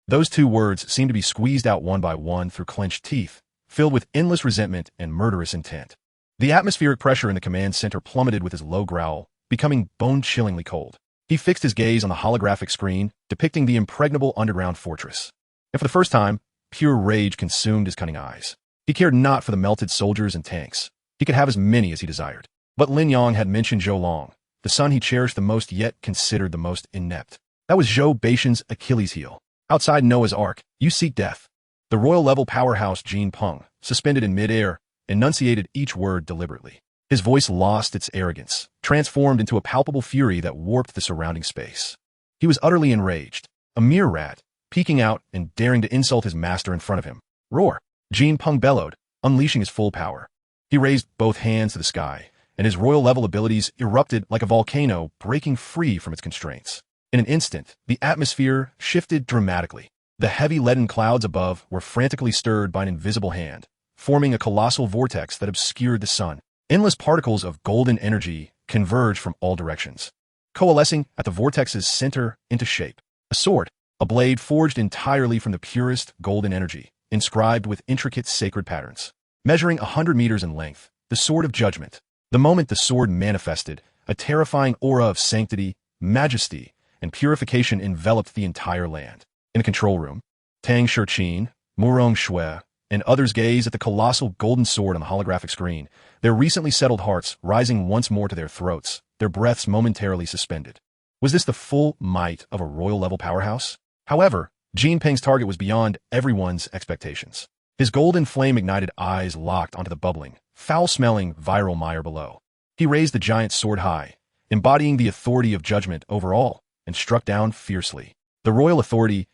Those 2 words seemed to be squeezed out one by one through clenched teeth, filled with endless resentment and murderous intent. The atmospheric pressure in the command center plummeted with his low growl, becoming bone-chillingly cold. He fixed his gaze on the holographic screen, depicting the impregnable underground fortress. And for the first time, pure rage consumed his cunning eyes. He cared not for the melted soldiers and tanks. He could have as many as he desired. But Lin Yang had mentioned Zhou Long, the son he cherished the most yet considered the most inept. That was Zhou Batian's Achilles heel. Outside Noah's Ark, you seek death. The royal-level powerhouse Jin Peng, suspended in mid-air, enunciated each word deliberately. His voice lost its arrogance, transformed into a palpable fury that warped the surrounding space. He was utterly enraged, a mere rat, peeking out and daring to insult his master in front of him. Roar! Jin Peng bellowed, unleashing his full power. He raised both hands to the sky, and his royal-level abilities erupted like a volcano breaking free from its constraints. In an instant, the atmosphere shifted dramatically. The heavy leaden clouds above were frantically stirred by an invisible hand, forming a colossal vortex that obscured the sun. Endless particles of golden energy converged from all directions, coalescing at the vortex's center into shape. A sword, a blade forged entirely from the purest golden energy, inscribed with intricate sacred patterns. Measuring 100 meters in length, the Sword of Judgment. The moment the sword manifested, a terrifying aura of sanctity, majesty, and purification enveloped the entire land. In the control room, Tang Shirqin, Murong Shui, and others gazed at the colossal golden sword on the holographic screen, their recently settled hearts rising once more to their throats, their breaths momentarily suspended. Was this the full might of a royal-level powerhouse? However, Jinping's target was beyond everyone's expectations. His golden flame-ignited eyes locked onto the bubbling, foul-smelling viral mire below. He raised the giant sword high, embodying the authority of judgment over all, and struck down fiercely. The royal authority's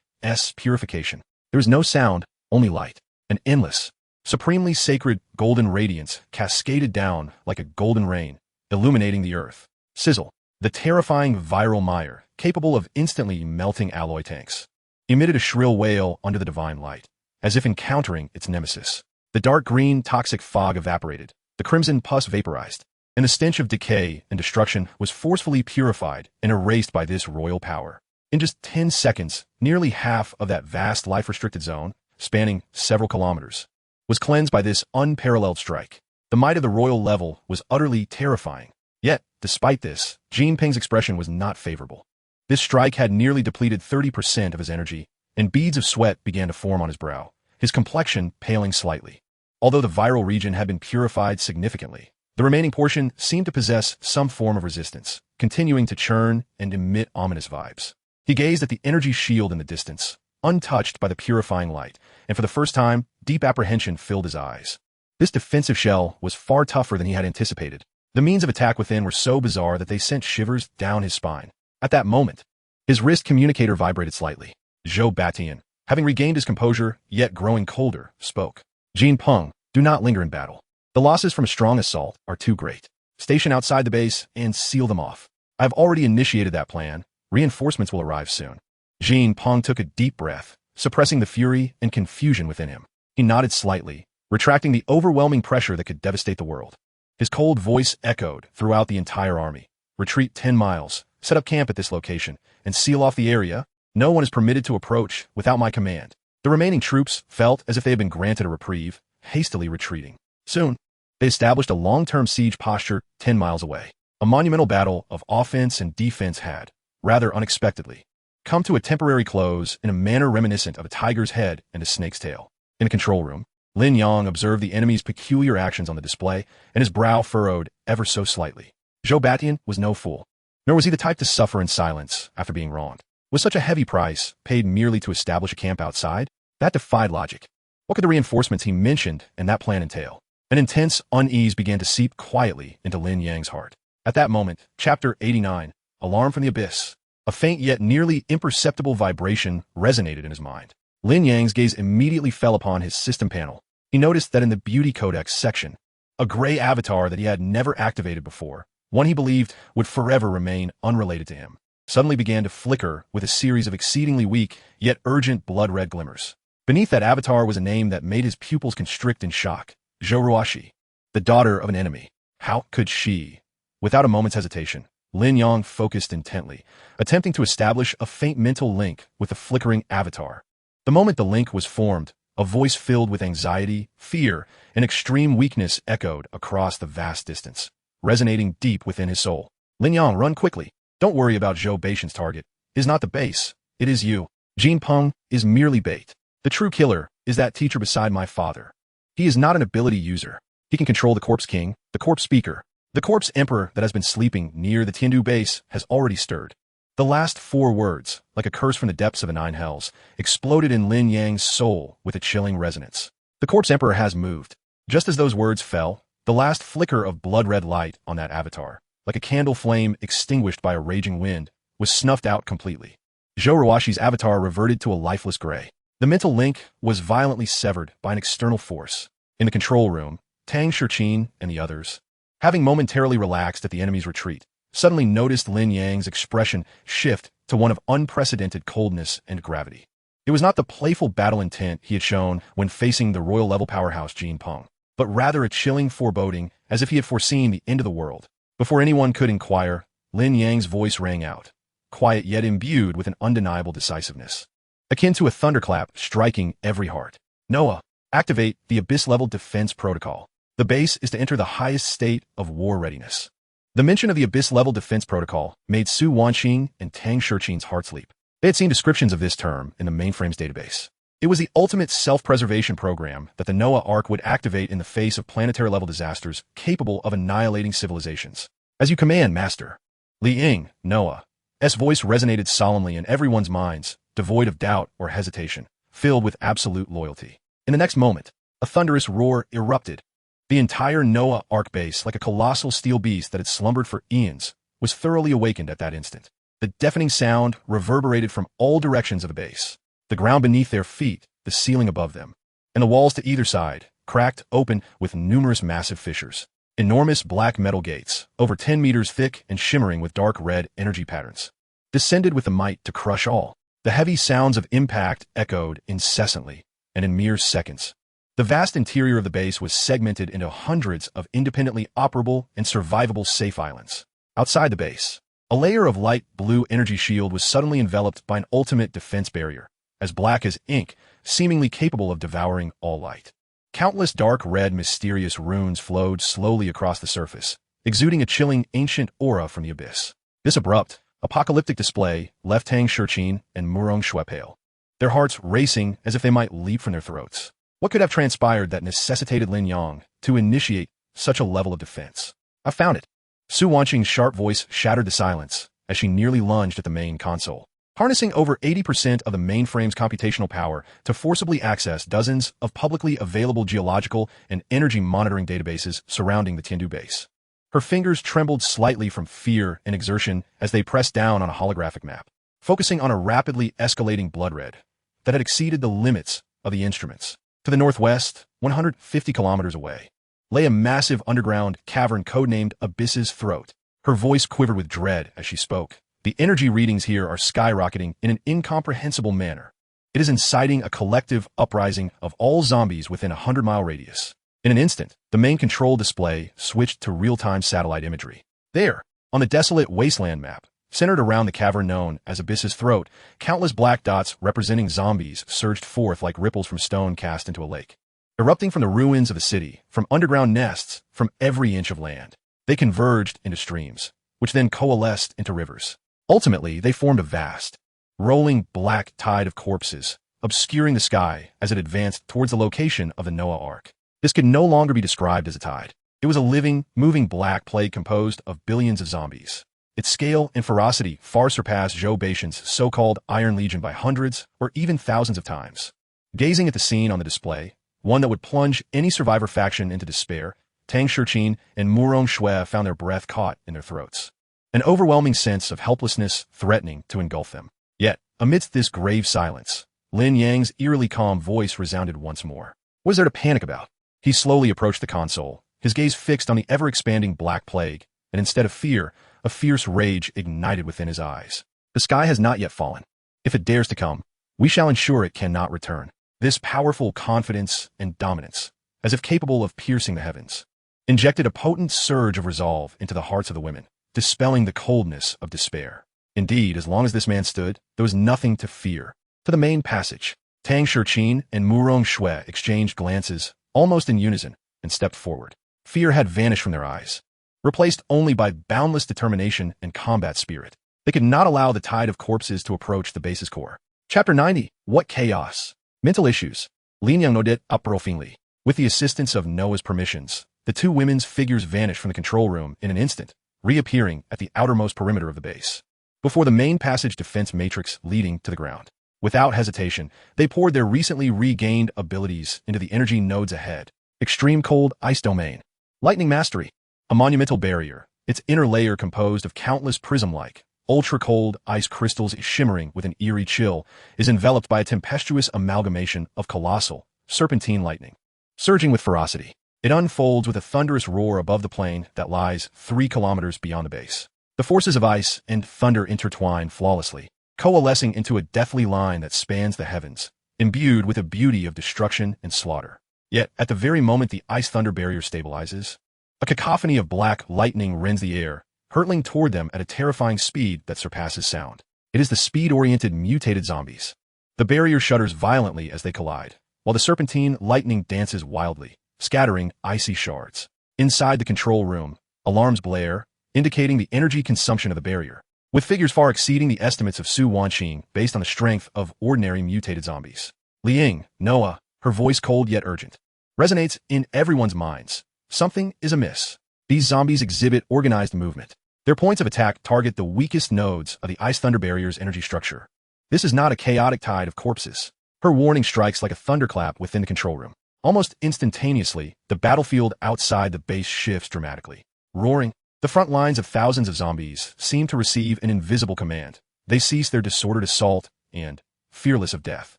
purification. There was no sound, only light. An endless, supremely sacred golden radiance cascaded down like a golden rain, illuminating the earth. Sizzle. The terrifying viral mire, capable of instantly melting alloy tanks, emitted a shrill wail under the divine light, as if encountering its nemesis. The dark green toxic fog evaporated, the crimson pus vaporized, and the stench of decay and destruction was forcefully purified and erased by this royal power. In just 10 seconds, nearly half of that vast life-restricted zone, spanning several kilometers, was cleansed by this unparalleled strike. The might of the royal level was utterly terrifying. Yet, despite this, Jinping's expression was not favorable. This strike had nearly depleted 30% of his energy, and beads of sweat began to form on his brow, his complexion paling slightly. Although the viral region had been purified significantly, the remaining portion seemed to possess some form of resistance, continuing to churn and emit ominous vibes. He gazed at the energy shield in the distance, untouched by the purifying light, and for the first time, deep apprehension filled his eyes. This defensive shell was far tougher than he had anticipated. The means of attack within were so bizarre that they sent shivers down his spine. At that moment, his wrist communicator vibrated slightly. Zhou Batian, having regained his composure, yet growing colder, spoke. Jinping, do not linger in battle. The losses from a strong assault are too great. Station outside the base and seal them off. I have already initiated that plan. Reinforcements will arrive soon. Jinping took a deep breath, suppressing the fury and confusion within him. He nodded slightly, retracting the overwhelming pressure that could devastate the world. His cold voice echoed throughout the entire army. Retreat 10 miles, set up camp at this location, and seal off the area. No one is permitted to approach without my command. The remaining troops felt as if they had been granted a reprieve, hastily retreating. Soon, they established a long-term siege posture 10 miles away. A monumental battle of offense and defense had, rather unexpectedly, come to a temporary close in a manner reminiscent of a tiger's head and a snake's tail. In the control room, Lin Yang observed the enemy's peculiar actions on the display, and his brow furrowed ever so slightly. Zhou Batian was no fool, nor was he the type to suffer in silence after being wronged. Was such a heavy price paid merely to establish a camp outside? That defied logic. What could the reinforcements he mentioned and that plan entail? An intense unease began to seep quietly into Lin Yang's heart. At that moment, Chapter 89, Alarm from the Abyss. A faint yet nearly imperceptible vibration resonated in his mind. Lin Yang's gaze immediately fell upon his system panel. He noticed that in the Beauty Codex section, a gray avatar that he had never activated before, one he believed would forever remain unrelated to him, suddenly began to flicker with a series of exceedingly weak yet urgent blood-red glimmers. Beneath that avatar was a name that made his pupils constrict in shock. Zhou Ruoxi, the daughter of an enemy. How could she? Without a moment's hesitation, Lin Yang focused intently, attempting to establish a faint mental link with the flickering avatar. The moment the link was formed, a voice filled with anxiety, fear, and extreme weakness echoed across the vast distance, resonating deep within his soul. Lin Yang, run quickly. Don't worry about Zhou Batian's target. It is not the base. It is you. Jinping is merely bait. The true killer is that teacher beside my father. He is not an ability user. He can control the Corpse King, the Corpse Speaker. The Corpse Emperor that has been sleeping near the Tiandu base has already stirred. The last 4 words, like a curse from the depths of the 9 hells, exploded in Lin Yang's soul with a chilling resonance. The Corpse Emperor has moved. Just as those words fell, the last flicker of blood-red light on that avatar, like a candle flame extinguished by a raging wind, was snuffed out completely. Zhou Ruoxi's avatar reverted to a lifeless gray. The mental link was violently severed by an external force. In the control room, Tang Shichin and the others, having momentarily relaxed at the enemy's retreat, suddenly noticed Lin Yang's expression shift to one of unprecedented coldness and gravity. It was not the playful battle intent he had shown when facing the royal-level powerhouse Jin Peng, but rather a chilling foreboding as if he had foreseen the end of the world. Before anyone could inquire, Lin Yang's voice rang out, quiet yet imbued with an undeniable decisiveness, akin to a thunderclap striking every heart. Noah, activate the Abyss-level defense protocol. The base is to enter the highest state of war readiness. The mention of the Abyss-level defense protocol made Su Wanqing and Tang Shichin's hearts leap. They had seen descriptions of this term in the mainframe's database. It was the ultimate self-preservation program that the Noah Ark would activate in the face of planetary-level disasters capable of annihilating civilizations. As you command, Master. Li Yang, Noah's voice resonated solemnly in everyone's minds, devoid of doubt or hesitation, filled with absolute loyalty. In the next moment, a thunderous roar erupted. The entire Noah Ark base, like a colossal steel beast that had slumbered for eons, was thoroughly awakened at that instant. The deafening sound reverberated from all directions of the base. The ground beneath their feet, the ceiling above them, and the walls to either side, cracked open with numerous massive fissures. Enormous black metal gates, over 10 meters thick and shimmering with dark red energy patterns, descended with the might to crush all. The heavy sounds of impact echoed incessantly, and in mere seconds, the vast interior of the base was segmented into hundreds of independently operable and survivable safe islands. Outside the base, a layer of light blue energy shield was suddenly enveloped by an ultimate defense barrier, as black as ink, seemingly capable of devouring all light. Countless dark red mysterious runes flowed slowly across the surface, exuding a chilling ancient aura from the abyss. This abrupt, apocalyptic display left Tang Shichin and Murong Shui pale, their hearts racing as if they might leap from their throats. What could have transpired that necessitated Lin Yang to initiate such a level of defense? I found it. Su Wanqing's sharp voice shattered the silence as she nearly lunged at the main console, harnessing over 80% of the mainframe's computational power to forcibly access dozens of publicly available geological and energy monitoring databases surrounding the Tiandu base. Her fingers trembled slightly from fear and exertion as they pressed down on a holographic map, focusing on a rapidly escalating blood red that had exceeded the limits of the instruments. To the northwest, 150 kilometers away, lay a massive underground cavern codenamed Abyss's Throat. Her voice quivered with dread as she spoke. The energy readings here are skyrocketing in an incomprehensible manner. It is inciting a collective uprising of all zombies within a 100-mile radius. In an instant, the main control display switched to real-time satellite imagery. There, on the desolate wasteland map, centered around the cavern known as Abyss's Throat, countless black dots representing zombies surged forth like ripples from stone cast into a lake. Erupting from the ruins of the city, from underground nests, from every inch of land, they converged into streams, which then coalesced into rivers. Ultimately, they formed a vast, rolling black tide of corpses, obscuring the sky as it advanced towards the location of the Noah Ark. This could no longer be described as a tide. It was a living, moving black plague composed of billions of zombies. Its scale and ferocity far surpassed Zhou Baishan's so-called Iron Legion by hundreds or even thousands of times. Gazing at the scene on the display, one that would plunge any survivor faction into despair, Tang Shichin and Murong Shui found their breath caught in their throats. An overwhelming sense of helplessness threatening to engulf them. Yet, amidst this grave silence, Lin Yang's eerily calm voice resounded once more. What is there to panic about? He slowly approached the console, his gaze fixed on the ever-expanding black plague, and instead of fear, a fierce rage ignited within his eyes. The sky has not yet fallen. If it dares to come, we shall ensure it cannot return. This powerful confidence and dominance, as if capable of piercing the heavens, injected a potent surge of resolve into the hearts of the women, dispelling the coldness of despair. Indeed, as long as this man stood, there was nothing to fear. To the main passage, Tang Shichin and Murong Shui exchanged glances, almost in unison, and stepped forward. Fear had vanished from their eyes, replaced only by boundless determination and combat spirit. They could not allow the tide of corpses to approach the base's core. Chapter 90. What chaos! Mental issues. Lin Yang nodded approbingly. With the assistance of Noah's permissions, the two women's figures vanished from the control room in an instant, reappearing at the outermost perimeter of the base, before the main passage defense matrix leading to the ground. Without hesitation, they poured their recently regained abilities into the energy nodes ahead. Extreme Cold Ice Domain. Lightning Mastery. A monumental barrier, its inner layer composed of countless prism-like, ultra-cold ice crystals shimmering with an eerie chill, is enveloped by a tempestuous amalgamation of colossal, serpentine lightning. Surging with ferocity, It unfolds with a thunderous roar above the plain that lies 3 kilometers beyond the base. The forces of ice and thunder intertwine flawlessly, coalescing into a deathly line that spans the heavens, imbued with a beauty of destruction and slaughter. Yet, at the very moment the ice-thunder barrier stabilizes, a cacophony of black lightning rends the air, hurtling toward them at a terrifying speed that surpasses sound. It is the speed-oriented mutated zombies. The barrier shudders violently as they collide, while the serpentine lightning dances wildly, scattering icy shards. Inside the control room, alarms blare, indicating the energy consumption of the barrier, with figures far exceeding the estimates of Su Wanqing based on the strength of ordinary mutated zombies. Lin Yang, Noah, her voice cold yet urgent, resonates in everyone's minds. Something is amiss. These zombies exhibit organized movement. Their points of attack target the weakest nodes of the Ice Thunder Barrier's energy structure. This is not a chaotic tide of corpses. Her warning strikes like a thunderclap within the control room. Almost instantaneously, the battlefield outside the base shifts dramatically. Roaring, the front lines of thousands of zombies seem to receive an invisible command. They cease their disordered assault and, fearless of death,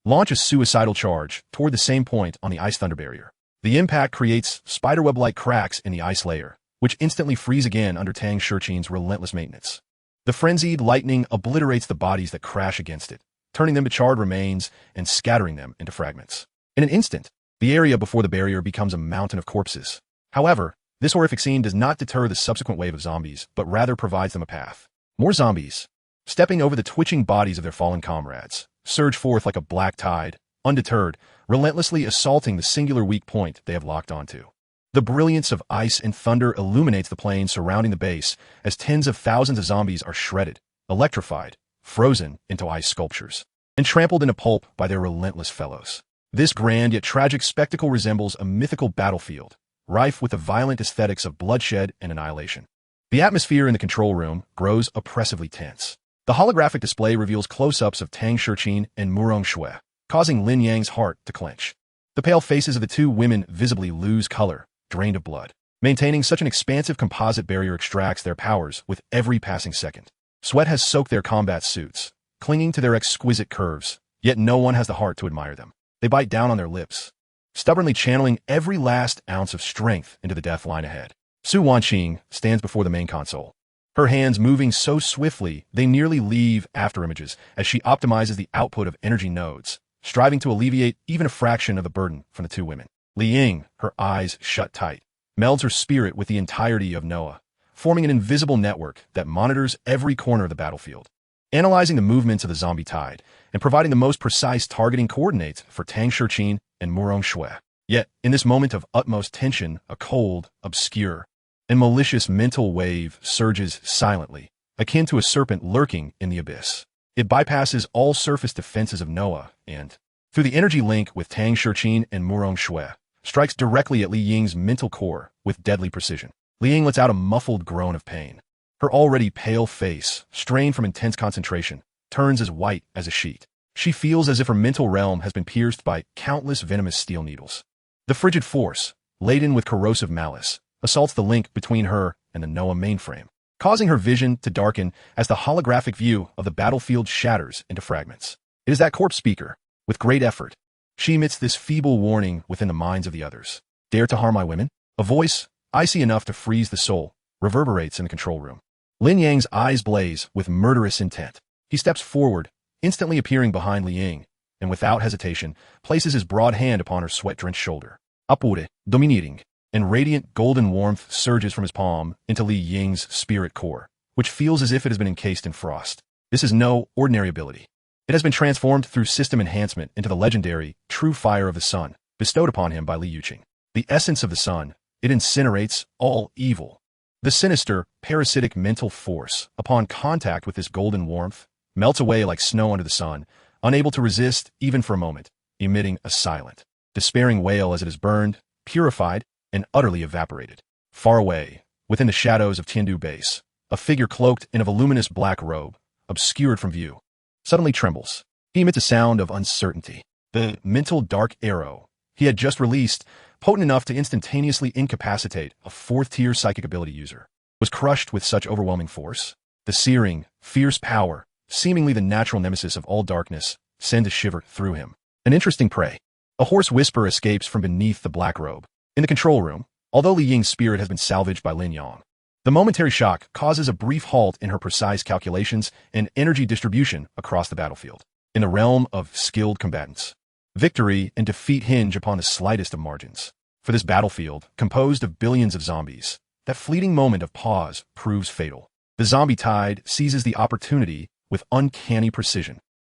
launch a suicidal charge toward the same point on the Ice Thunder Barrier. The impact creates spiderweb-like cracks in the ice layer, which instantly freeze again under Tang Shurqin's relentless maintenance. The frenzied lightning obliterates the bodies that crash against it, turning them to charred remains and scattering them into fragments. In an instant, the area before the barrier becomes a mountain of corpses. However, this horrific scene does not deter the subsequent wave of zombies, but rather provides them a path. More zombies, stepping over the twitching bodies of their fallen comrades, surge forth like a black tide, undeterred, relentlessly assaulting the singular weak point they have locked onto. The brilliance of ice and thunder illuminates the plain surrounding the base as tens of thousands of zombies are shredded, electrified, frozen into ice sculptures, and trampled into pulp by their relentless fellows. This grand yet tragic spectacle resembles a mythical battlefield, rife with the violent aesthetics of bloodshed and annihilation. The atmosphere in the control room grows oppressively tense. The holographic display reveals close-ups of Tang Shurqin and Murong Shui, causing Lin Yang's heart to clench. The pale faces of the two women visibly lose color, drained of blood. Maintaining such an expansive composite barrier extracts their powers with every passing second. Sweat has soaked their combat suits, clinging to their exquisite curves, yet no one has the heart to admire them. They bite down on their lips, stubbornly channeling every last ounce of strength into the death line ahead. Su Wanqing stands before the main console, her hands moving so swiftly they nearly leave afterimages as she optimizes the output of energy nodes, striving to alleviate even a fraction of the burden from the two women. Lin Yang, her eyes shut tight, melds her spirit with the entirety of Noah, forming an invisible network that monitors every corner of the battlefield, analyzing the movements of the zombie tide and providing the most precise targeting coordinates for Tang Shurqin and Murong Shui. Yet, in this moment of utmost tension, a cold, obscure, and malicious mental wave surges silently, akin to a serpent lurking in the abyss. It bypasses all surface defenses of Noah and, through the energy link with Tang Shurqin and Murong Shui, strikes directly at Li Ying's mental core with deadly precision. Li Ying lets out a muffled groan of pain. Her already pale face, strained from intense concentration, turns as white as a sheet. She feels as if her mental realm has been pierced by countless venomous steel needles. The frigid force, laden with corrosive malice, assaults the link between her and the Noah mainframe, causing her vision to darken as the holographic view of the battlefield shatters into fragments. It is that corpse speaker. With great effort, she emits this feeble warning within the minds of the others. Dare to harm my women? A voice, icy enough to freeze the soul, reverberates in the control room. Lin Yang's eyes blaze with murderous intent. He steps forward, instantly appearing behind Li Ying, and without hesitation, places his broad hand upon her sweat-drenched shoulder. Apure, dominating, and radiant golden warmth surges from his palm into Li Ying's spirit core, which feels as if it has been encased in frost. This is no ordinary ability. It has been transformed through system enhancement into the legendary True Fire of the Sun, bestowed upon him by Li Yuqing. The essence of the sun, it incinerates all evil. The sinister, parasitic mental force, upon contact with this golden warmth, melts away like snow under the sun, unable to resist even for a moment, emitting a silent, despairing wail as it is burned, purified, and utterly evaporated. Far away, within the shadows of Tiandu Base, a figure cloaked in a voluminous black robe, obscured from view, suddenly trembles. He emits a sound of uncertainty. The mental dark arrow he had just released, potent enough to instantaneously incapacitate a fourth-tier psychic ability user, was crushed with such overwhelming force. The searing, fierce power, seemingly the natural nemesis of all darkness, sends a shiver through him. An interesting prey. A hoarse whisper escapes from beneath the black robe. In the control room, although Li Ying's spirit has been salvaged by Lin Yang, the momentary shock causes a brief halt in her precise calculations and energy distribution across the battlefield. In the realm of skilled combatants, victory and defeat hinge upon the slightest of margins. For this battlefield, composed of billions of zombies, that fleeting moment of pause proves fatal. The zombie tide seizes the opportunity with uncanny precision,